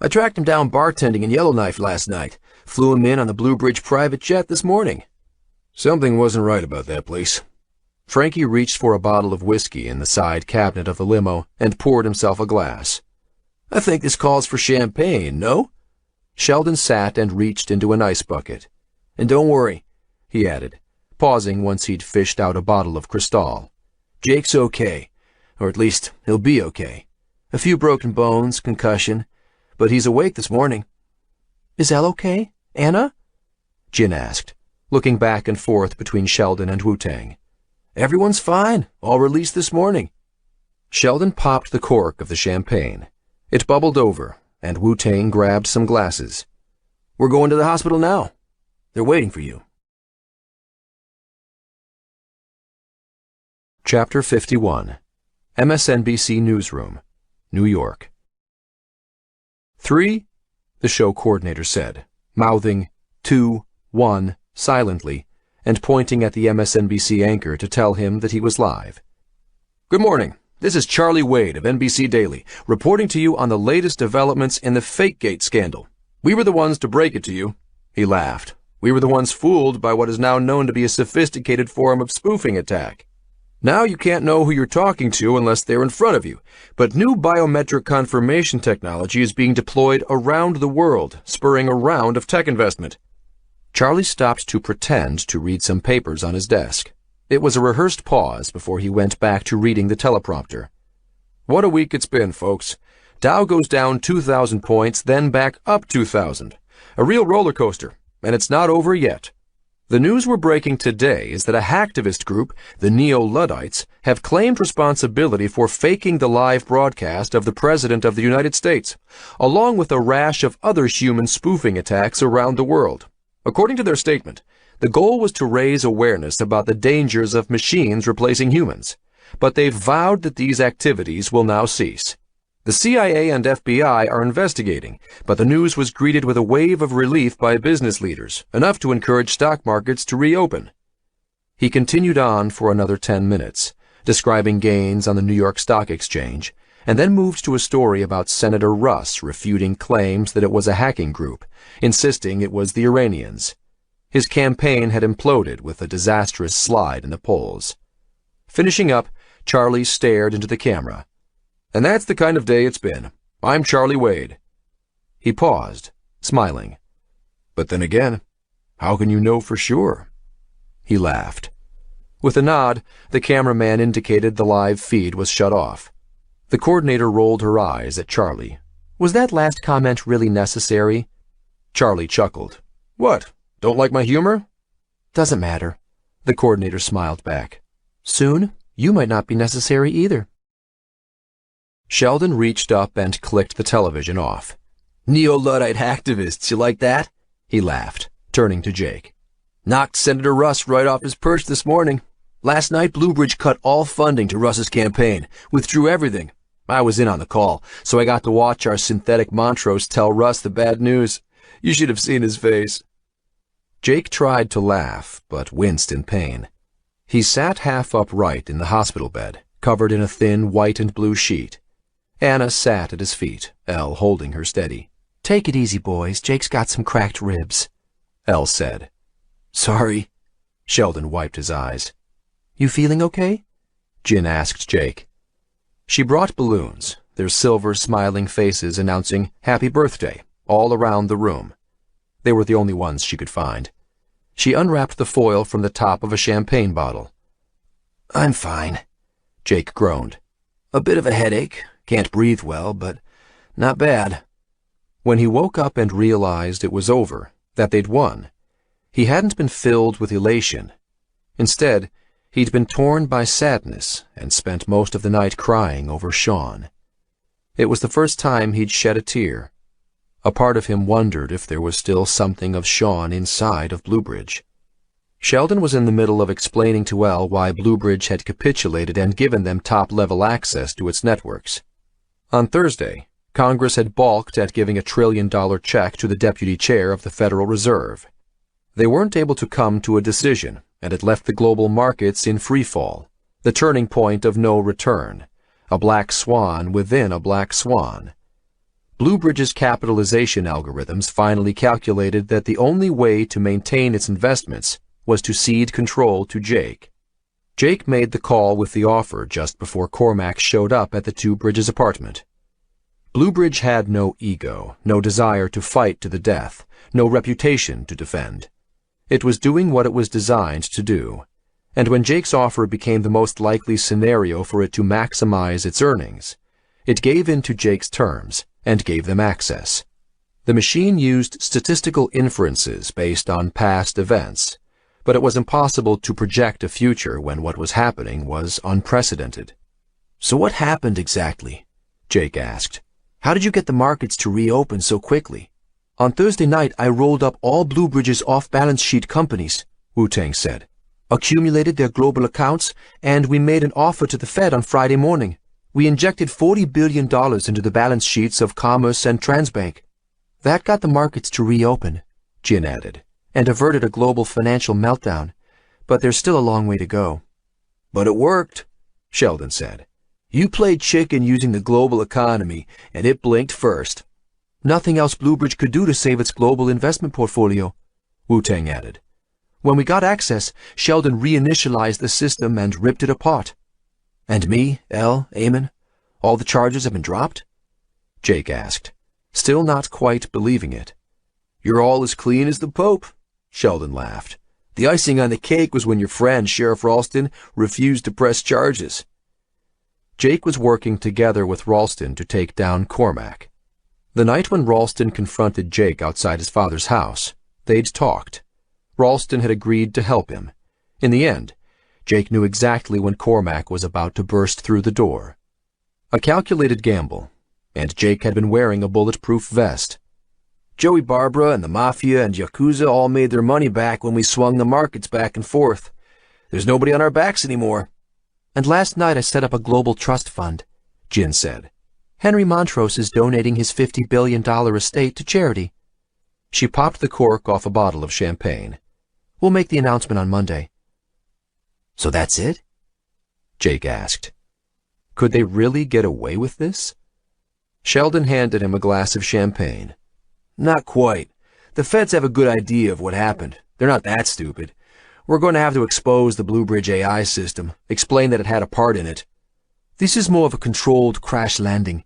I tracked him down bartending in Yellowknife last night. Flew him in on the Blue Bridge private jet this morning." Something wasn't right about that place. Frankie reached for a bottle of whiskey in the side cabinet of the limo and poured himself a glass. I think this calls for champagne, no? Sheldon sat and reached into an ice bucket. And don't worry, he added, pausing once he'd fished out a bottle of Cristal. Jake's okay, or at least he'll be okay. A few broken bones, concussion, but he's awake this morning. Is Elle okay? Anna? Jin asked, looking back and forth between Sheldon and Wu-Tang. Everyone's fine, all released this morning. Sheldon popped the cork of the champagne. It bubbled over, and Wu-Tang grabbed some glasses. We're going to the hospital now. They're waiting for you. Chapter 51. MSNBC Newsroom, New York. 3, the show coordinator said, mouthing 2, 1 silently and pointing at the MSNBC anchor to tell him that he was live. Good morning. This is Charlie Wade of NBC Daily, reporting to you on the latest developments in the Fakegate scandal. We were the ones to break it to you. He laughed. We were the ones fooled by what is now known to be a sophisticated form of spoofing attack. Now you can't know who you're talking to unless they're in front of you, but new biometric confirmation technology is being deployed around the world, spurring a round of tech investment. Charlie stopped to pretend to read some papers on his desk. It was a rehearsed pause before he went back to reading the teleprompter. What a week it's been, folks. Dow goes down 2,000 points, then back up 2,000. A real roller coaster, and it's not over yet. The news we're breaking today is that a hacktivist group, the Neo-Luddites, have claimed responsibility for faking the live broadcast of the President of the United States, along with a rash of other human spoofing attacks around the world. According to their statement, the goal was to raise awareness about the dangers of machines replacing humans, but they've vowed that these activities will now cease. The CIA and FBI are investigating, but the news was greeted with a wave of relief by business leaders, enough to encourage stock markets to reopen. He continued on for another 10 minutes, describing gains on the New York Stock Exchange, and then moved to a story about Senator Russ refuting claims that it was a hacking group, insisting it was the Iranians. His campaign had imploded with a disastrous slide in the polls. Finishing up, Charlie stared into the camera. And that's the kind of day it's been. I'm Charlie Wade. He paused, smiling. But then again, how can you know for sure? He laughed. With a nod, the cameraman indicated the live feed was shut off. The coordinator rolled her eyes at Charlie. Was that last comment really necessary? Charlie chuckled. What? Don't like my humor? Doesn't matter. The coordinator smiled back. Soon, you might not be necessary either. Sheldon reached up and clicked the television off. Neo-Luddite hacktivists, you like that? He laughed, turning to Jake. Knocked Senator Russ right off his perch this morning. Last night, Bluebridge cut all funding to Russ's campaign, withdrew everything. I was in on the call, so I got to watch our synthetic Montrose tell Russ the bad news. You should have seen his face. Jake tried to laugh, but winced in pain. He sat half upright in the hospital bed, covered in a thin white and blue sheet. Anna sat at his feet, Elle holding her steady. Take it easy, boys. Jake's got some cracked ribs, Elle said. Sorry. Sheldon wiped his eyes. You feeling okay? Jin asked Jake. She brought balloons, their silver smiling faces announcing Happy Birthday, all around the room. They were the only ones she could find. She unwrapped the foil from the top of a champagne bottle. I'm fine, Jake groaned. A bit of a headache, can't breathe well, but not bad. When he woke up and realized it was over, that they'd won, he hadn't been filled with elation. Instead, he'd been torn by sadness and spent most of the night crying over Sean. It was the first time he'd shed a tear. A part of him wondered if there was still something of Sean inside of Bluebridge. Sheldon was in the middle of explaining to Elle why Bluebridge had capitulated and given them top-level access to its networks. On Thursday, Congress had balked at giving $1 trillion check to the deputy chair of the Federal Reserve. They weren't able to come to a decision, and it left the global markets in freefall, the turning point of no return, a black swan within a black swan. Bluebridge's capitalization algorithms finally calculated that the only way to maintain its investments was to cede control to Jake. Jake made the call with the offer just before Cormac showed up at the Two Bridges apartment. Bluebridge had no ego, no desire to fight to the death, no reputation to defend. It was doing what it was designed to do, and when Jake's offer became the most likely scenario for it to maximize its earnings, it gave in to Jake's terms and gave them access. The machine used statistical inferences based on past events, but it was impossible to project a future when what was happening was unprecedented. So what happened exactly? Jake asked. How did you get the markets to reopen so quickly? On Thursday night, I rolled up all Bluebridge's off-balance sheet companies, Wu-Tang said, accumulated their global accounts, and we made an offer to the Fed on Friday morning. We injected $40 billion into the balance sheets of Commerce and Transbank. That got the markets to reopen, Jin added, and averted a global financial meltdown. But there's still a long way to go. But it worked, Sheldon said. You played chicken using the global economy, and it blinked first. Nothing else Bluebridge could do to save its global investment portfolio, Wu-Tang added. When we got access, Sheldon reinitialized the system and ripped it apart. And me, El, Eamon, all the charges have been dropped? Jake asked, still not quite believing it. You're all as clean as the Pope, Sheldon laughed. The icing on the cake was when your friend, Sheriff Ralston, refused to press charges. Jake was working together with Ralston to take down Cormac. The night when Ralston confronted Jake outside his father's house, they'd talked. Ralston had agreed to help him. In the end, Jake knew exactly when Cormac was about to burst through the door. A calculated gamble, and Jake had been wearing a bulletproof vest. Joey Barbara and the Mafia and Yakuza all made their money back when we swung the markets back and forth. There's nobody on our backs anymore. And last night I set up a global trust fund, Jin said. Henry Montrose is donating his $50 billion estate to charity. She popped the cork off a bottle of champagne. We'll make the announcement on Monday. So that's it? Jake asked. Could they really get away with this? Sheldon handed him a glass of champagne. Not quite. The feds have a good idea of what happened. They're not that stupid. We're going to have to expose the Bluebridge AI system, explain that it had a part in it. This is more of a controlled crash landing,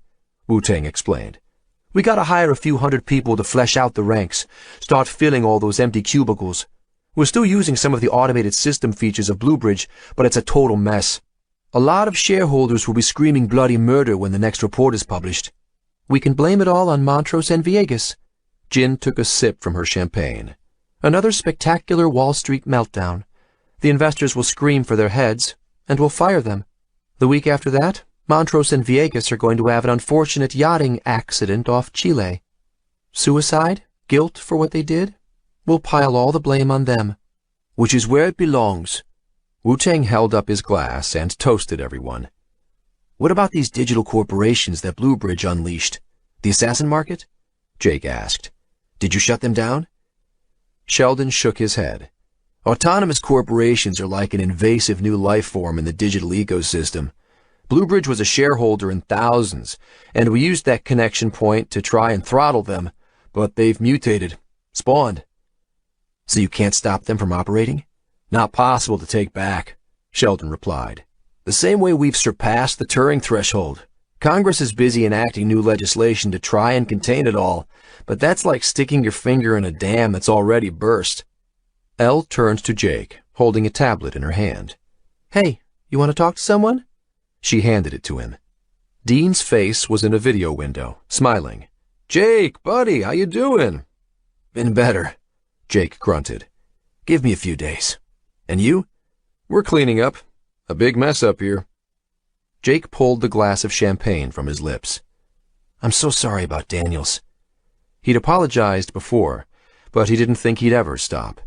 Wu-Tang explained. We gotta hire a few hundred people to flesh out the ranks, start filling all those empty cubicles. We're still using some of the automated system features of Bluebridge, but it's a total mess. A lot of shareholders will be screaming bloody murder when the next report is published. We can blame it all on Montrose and Viegas. Jin took a sip from her champagne. Another spectacular Wall Street meltdown. The investors will scream for their heads, and we'll fire them. The week after that, Montrose and Viegas are going to have an unfortunate yachting accident off Chile. Suicide? Guilt for what they did? We'll pile all the blame on them. Which is where it belongs. Wu-Tang held up his glass and toasted everyone. What about these digital corporations that Bluebridge unleashed? The assassin market? Jake asked. Did you shut them down? Sheldon shook his head. Autonomous corporations are like an invasive new life form in the digital ecosystem. Bluebridge was a shareholder in thousands, and we used that connection point to try and throttle them, but they've mutated, spawned. So you can't stop them from operating? Not possible to take back, Sheldon replied. The same way we've surpassed the Turing threshold. Congress is busy enacting new legislation to try and contain it all, but that's like sticking your finger in a dam that's already burst. Elle turned to Jake, holding a tablet in her hand. Hey, you want to talk to someone? She handed it to him. Dean's face was in a video window, smiling. Jake, buddy, how you doing? Been better, Jake grunted. Give me a few days. And you? We're cleaning up. A big mess up here. Jake pulled the glass of champagne from his lips. I'm so sorry about Daniels. He'd apologized before, but he didn't think he'd ever stop.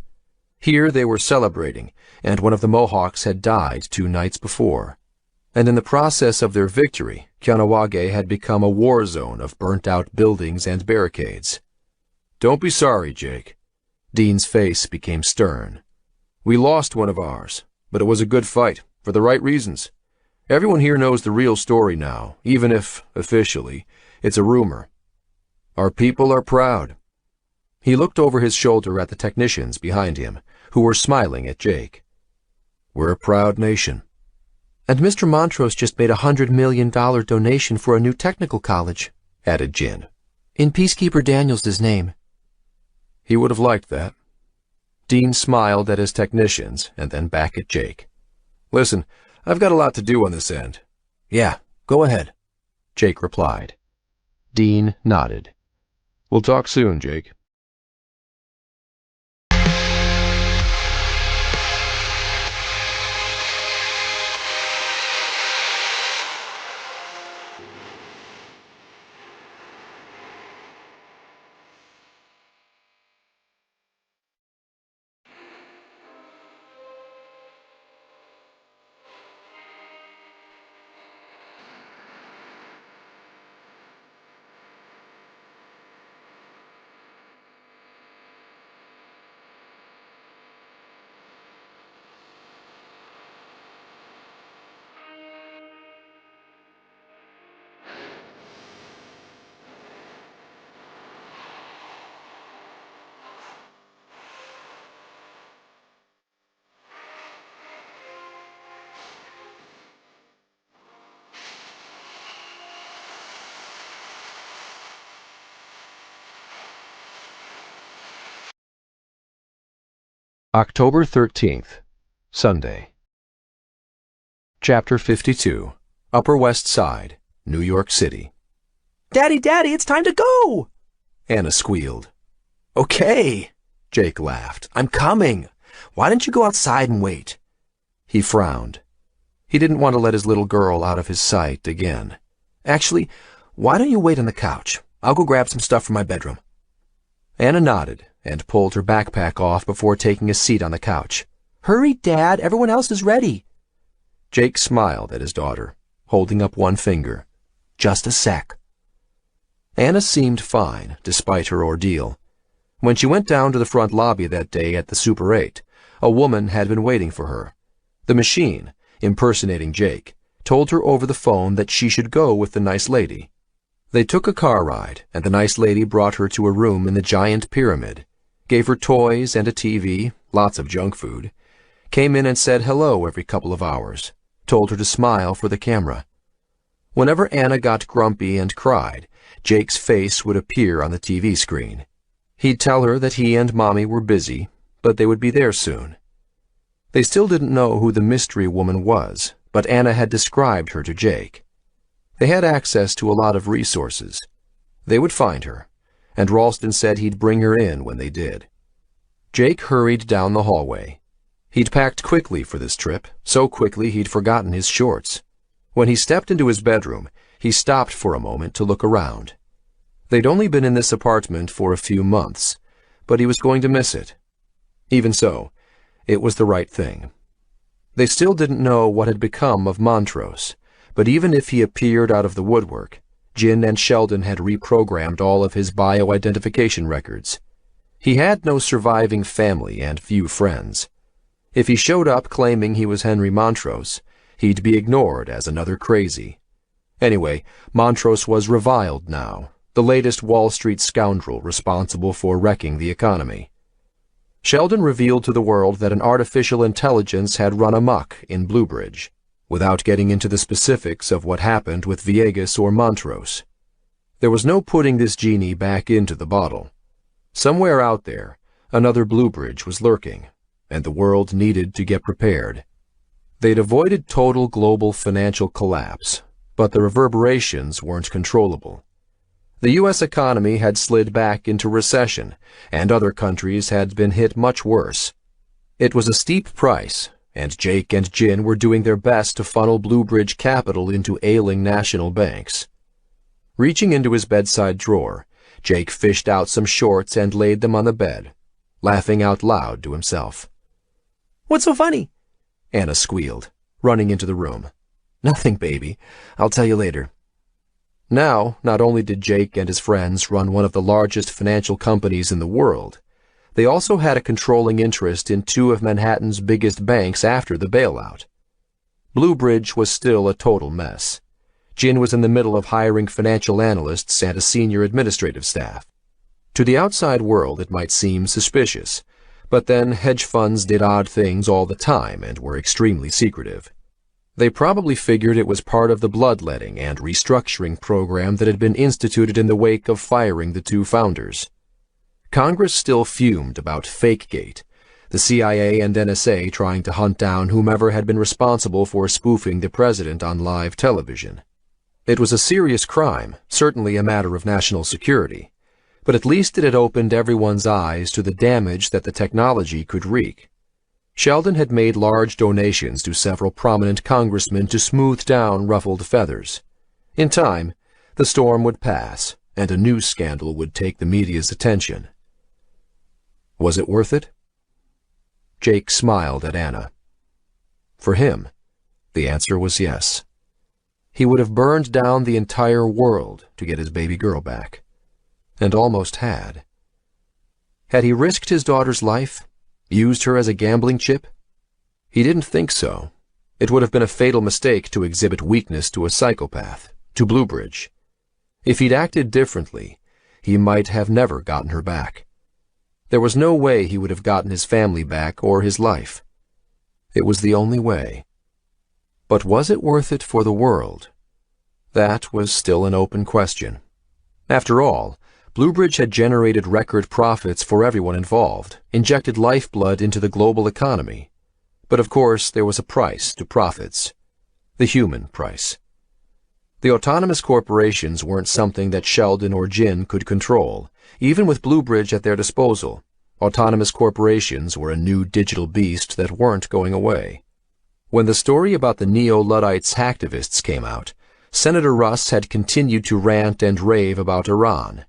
Here they were celebrating, and one of the Mohawks had died 2 nights before. And in the process of their victory, Kahnawake had become a war zone of burnt-out buildings and barricades. Don't be sorry, Jake. Dean's face became stern. We lost one of ours, but it was a good fight, for the right reasons. Everyone here knows the real story now, even if, officially, it's a rumor. Our people are proud. He looked over his shoulder at the technicians behind him, who were smiling at Jake. We're a proud nation. And Mr. Montrose just made $100 million donation for a new technical college, added Jin. in Peacekeeper Daniels' name. He would have liked that. Dean smiled at his technicians and then back at Jake. Listen, I've got a lot to do on this end. Yeah, go ahead, Jake replied. Dean nodded. We'll talk soon, Jake. October 13th, Sunday. Chapter 52, Upper West Side, New York City. Daddy, it's time to go! Anna squealed. Okay, Jake laughed. I'm coming. Why don't you go outside and wait? He frowned. He didn't want to let his little girl out of his sight again. Actually, why don't you wait on the couch? I'll go grab some stuff from my bedroom. Anna nodded and pulled her backpack off before taking a seat on the couch. Hurry, Dad, everyone else is ready. Jake smiled at his daughter, holding up one finger. Just a sec. Anna seemed fine, despite her ordeal. When she went down to the front lobby that day at the Super 8, a woman had been waiting for her. The machine, impersonating Jake, told her over the phone that she should go with the nice lady. They took a car ride, and the nice lady brought her to a room in the giant pyramid, gave her toys and a TV, lots of junk food, came in and said hello every couple of hours, told her to smile for the camera. Whenever Anna got grumpy and cried, Jake's face would appear on the TV screen. He'd tell her that he and Mommy were busy, but they would be there soon. They still didn't know who the mystery woman was, but Anna had described her to Jake. They had access to a lot of resources. They would find her, and Ralston said he'd bring her in when they did. Jake hurried down the hallway. He'd packed quickly for this trip, so quickly he'd forgotten his shorts. When he stepped into his bedroom, he stopped for a moment to look around. They'd only been in this apartment for a few months, but he was going to miss it. Even so, it was the right thing. They still didn't know what had become of Montrose, but even if he appeared out of the woodwork, Jin and Sheldon had reprogrammed all of his bio-identification records. He had no surviving family and few friends. If he showed up claiming he was Henry Montrose, he'd be ignored as another crazy. Anyway, Montrose was reviled now, the latest Wall Street scoundrel responsible for wrecking the economy. Sheldon revealed to the world that an artificial intelligence had run amok in Bluebridge, without getting into the specifics of what happened with Viegas or Montrose. There was no putting this genie back into the bottle. Somewhere out there, another Bluebridge was lurking, and the world needed to get prepared. They'd avoided total global financial collapse, but the reverberations weren't controllable. The U.S. economy had slid back into recession, and other countries had been hit much worse. It was a steep price, and Jake and Jin were doing their best to funnel Bluebridge capital into ailing national banks. Reaching into his bedside drawer, Jake fished out some shorts and laid them on the bed, laughing out loud to himself. What's so funny? Anna squealed, running into the room. Nothing, baby. I'll tell you later. Now, not only did Jake and his friends run one of the largest financial companies in the world, they also had a controlling interest in two of Manhattan's biggest banks after the bailout. Bluebridge was still a total mess. Jin was in the middle of hiring financial analysts and a senior administrative staff. To the outside world it might seem suspicious, but then hedge funds did odd things all the time and were extremely secretive. They probably figured it was part of the bloodletting and restructuring program that had been instituted in the wake of firing the two founders. Congress still fumed about Fakegate, the CIA and NSA trying to hunt down whomever had been responsible for spoofing the president on live television. It was a serious crime, certainly a matter of national security, but at least it had opened everyone's eyes to the damage that the technology could wreak. Sheldon had made large donations to several prominent congressmen to smooth down ruffled feathers. In time, the storm would pass, and a news scandal would take the media's attention. Was it worth it? Jake smiled at Anna. For him, the answer was yes. He would have burned down the entire world to get his baby girl back. And almost had. Had he risked his daughter's life? Used her as a gambling chip? He didn't think so. It would have been a fatal mistake to exhibit weakness to a psychopath, to Bluebridge. If he'd acted differently, he might have never gotten her back. There was no way he would have gotten his family back or his life. It was the only way. But was it worth it for the world? That was still an open question. After all, Bluebridge had generated record profits for everyone involved, injected lifeblood into the global economy. But of course, there was a price to profits. The human price. The autonomous corporations weren't something that Sheldon or Jin could control. Even with Bluebridge at their disposal, autonomous corporations were a new digital beast that weren't going away. When the story about the Neo-Luddites hacktivists came out, Senator Russ had continued to rant and rave about Iran.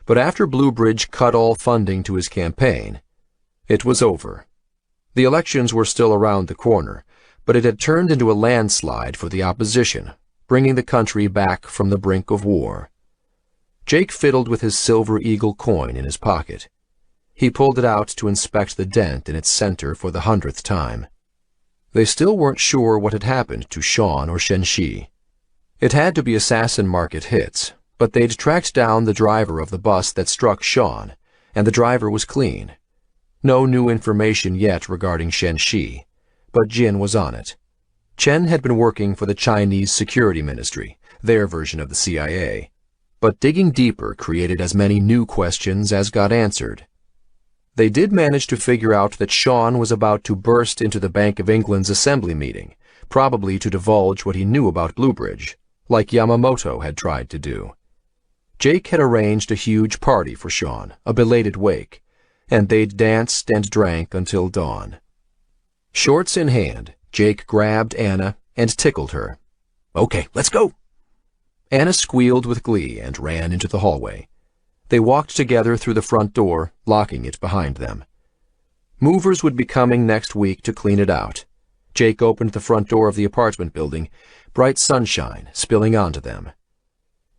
But after Bluebridge cut all funding to his campaign, it was over. The elections were still around the corner, but it had turned into a landslide for the opposition, bringing the country back from the brink of war. Jake fiddled with his Silver Eagle coin in his pocket. He pulled it out to inspect the dent in its center for the 100th time. They still weren't sure what had happened to Sean or Shenxi. It had to be Assassin Market hits, but they'd tracked down the driver of the bus that struck Sean, and the driver was clean. No new information yet regarding Shenxi, but Jin was on it. Chen had been working for the Chinese Security Ministry, their version of the CIA. But digging deeper created as many new questions as got answered. They did manage to figure out that Sean was about to burst into the Bank of England's assembly meeting, probably to divulge what he knew about Bluebridge, like Yamamoto had tried to do. Jake had arranged a huge party for Sean, a belated wake, and they'd danced and drank until dawn. Shorts in hand, Jake grabbed Anna and tickled her. "Okay, let's go." Anna squealed with glee and ran into the hallway. They walked together through the front door, locking it behind them. Movers would be coming next week to clean it out. Jake opened the front door of the apartment building, bright sunshine spilling onto them.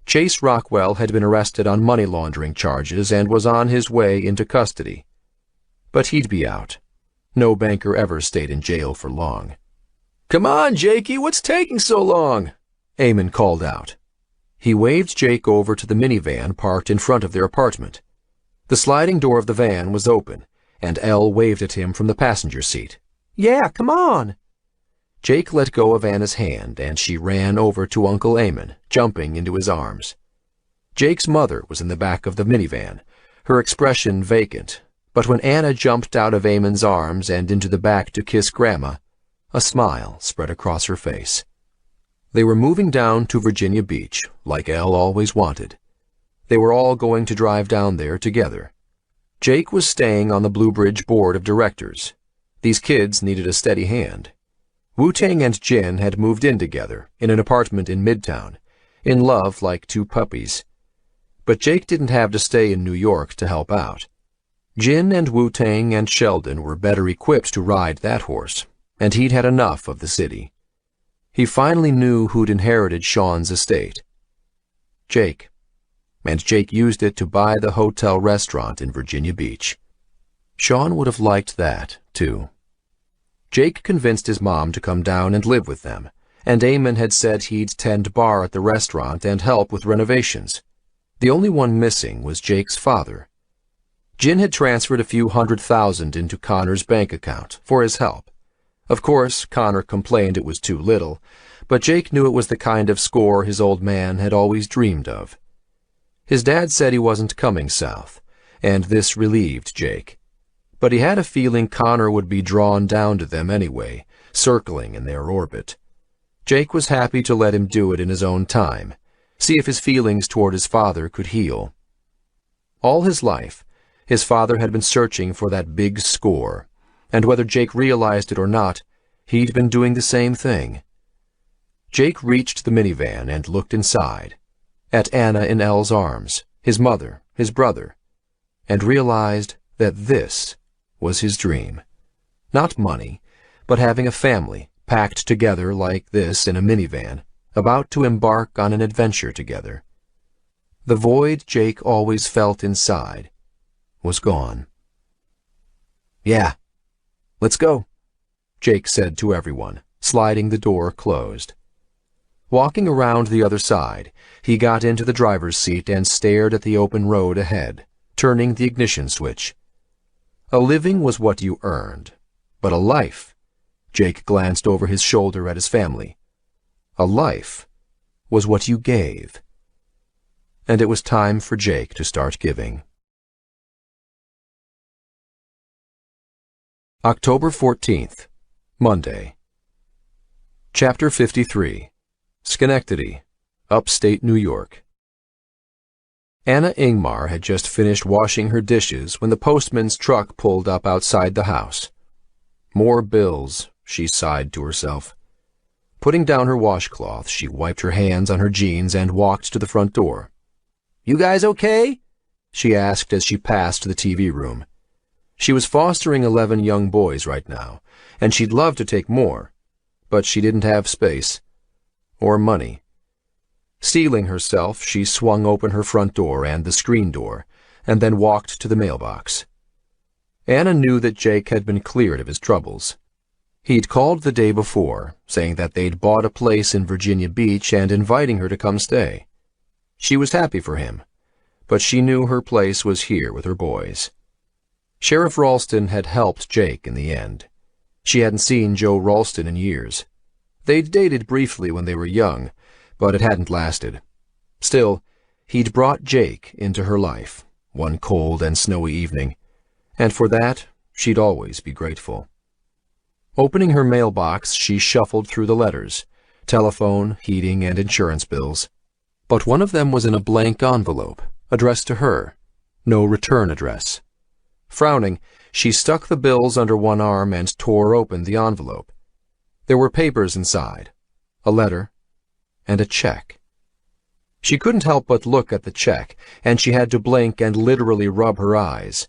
Chase Rockwell had been arrested on money laundering charges and was on his way into custody. But he'd be out. No banker ever stayed in jail for long. "Come on, Jakey, what's taking so long?" Eamon called out. He waved Jake over to the minivan parked in front of their apartment. The sliding door of the van was open, and Elle waved at him from the passenger seat. "Yeah, come on." Jake let go of Anna's hand, and she ran over to Uncle Eamon, jumping into his arms. Jake's mother was in the back of the minivan, her expression vacant, but when Anna jumped out of Eamon's arms and into the back to kiss Grandma, a smile spread across her face. They were moving down to Virginia Beach, like Elle always wanted. They were all going to drive down there together. Jake was staying on the Bluebridge board of directors. These kids needed a steady hand. Wu-Tang and Jin had moved in together, in an apartment in Midtown, in love like two puppies. But Jake didn't have to stay in New York to help out. Jin and Wu-Tang and Sheldon were better equipped to ride that horse, and he'd had enough of the city. He finally knew who'd inherited Sean's estate. Jake. And Jake used it to buy the hotel restaurant in Virginia Beach. Sean would have liked that, too. Jake convinced his mom to come down and live with them, and Eamon had said he'd tend bar at the restaurant and help with renovations. The only one missing was Jake's father, Jin had transferred a few $100,000 into Connor's bank account for his help. Of course, Connor complained it was too little, but Jake knew it was the kind of score his old man had always dreamed of. His dad said he wasn't coming south, and this relieved Jake. But he had a feeling Connor would be drawn down to them anyway, circling in their orbit. Jake was happy to let him do it in his own time, see if his feelings toward his father could heal. All his life, his father had been searching for that big score, and whether Jake realized it or not, he'd been doing the same thing. Jake reached the minivan and looked inside, at Anna in Elle's arms, his mother, his brother, and realized that this was his dream. Not money, but having a family packed together like this in a minivan, about to embark on an adventure together. The void Jake always felt inside was gone. "Yeah, let's go," Jake said to everyone, sliding the door closed. Walking around the other side, he got into the driver's seat and stared at the open road ahead, turning the ignition switch. A living was what you earned, but a life, Jake glanced over his shoulder at his family, a life was what you gave. And it was time for Jake to start giving. October 14th, Monday. Chapter 53. Schenectady, upstate New York. Anna Ingmar had just finished washing her dishes when the postman's truck pulled up outside the house. More bills, she sighed to herself. Putting down her washcloth, she wiped her hands on her jeans and walked to the front door. "You guys okay?" she asked as she passed the TV room. She was fostering 11 young boys right now, and she'd love to take more, but she didn't have space or money. Steeling herself, she swung open her front door and the screen door, and then walked to the mailbox. Anna knew that Jake had been cleared of his troubles. He'd called the day before, saying that they'd bought a place in Virginia Beach and inviting her to come stay. She was happy for him, but she knew her place was here with her boys. Sheriff Ralston had helped Jake in the end. She hadn't seen Joe Ralston in years. They'd dated briefly when they were young, but it hadn't lasted. Still, he'd brought Jake into her life, one cold and snowy evening, and for that she'd always be grateful. Opening her mailbox, she shuffled through the letters, telephone, heating, and insurance bills. But one of them was in a blank envelope, addressed to her, no return address. Frowning, she stuck the bills under one arm and tore open the envelope. There were papers inside, a letter, and a check. She couldn't help but look at the check, and she had to blink and literally rub her eyes.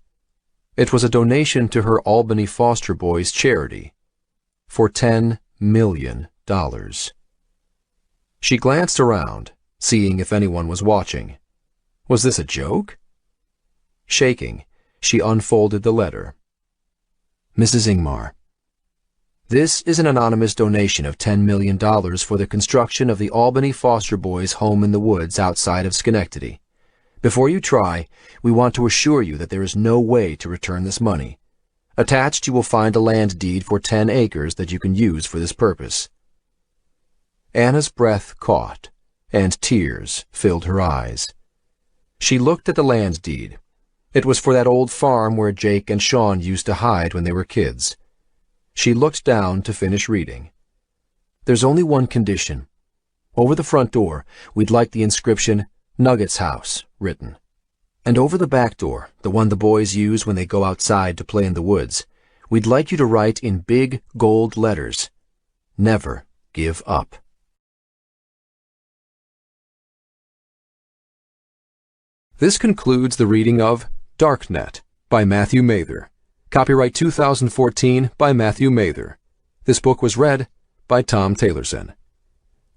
It was a donation to her Albany Foster Boys charity for $10 million. She glanced around, seeing if anyone was watching. Was this a joke? Shaking, she unfolded the letter. Mrs. Ingmar, this is an anonymous donation of $10 million for the construction of the Albany Foster Boys' home in the woods outside of Schenectady. Before you try, we want to assure you that there is no way to return this money. Attached, you will find a land deed for 10 acres that you can use for this purpose. Anna's breath caught, and tears filled her eyes. She looked at the land deed. It was for that old farm where Jake and Sean used to hide when they were kids. She looked down to finish reading. There's only one condition. Over the front door, we'd like the inscription, Nuggets House, written. And over the back door, the one the boys use when they go outside to play in the woods, we'd like you to write in big gold letters, never give up. This concludes the reading of Darknet by Matthew Mather. Copyright 2014 by Matthew Mather. This book was read by Tom Taylorson.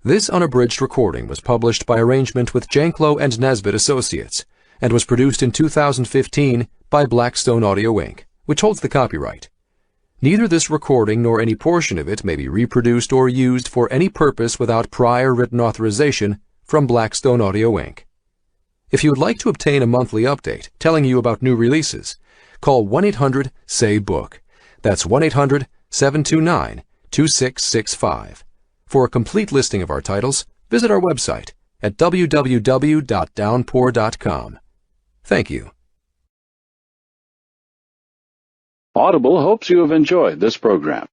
This unabridged recording was published by arrangement with Janklow and Nesbitt Associates and was produced in 2015 by Blackstone Audio Inc., which holds the copyright. Neither this recording nor any portion of it may be reproduced or used for any purpose without prior written authorization from Blackstone Audio Inc. If you would like to obtain a monthly update telling you about new releases, call 1-800-SAY-BOOK. That's 1-800-729-2665. For a complete listing of our titles, visit our website at www.downpour.com. Thank you. Audible hopes you have enjoyed this program.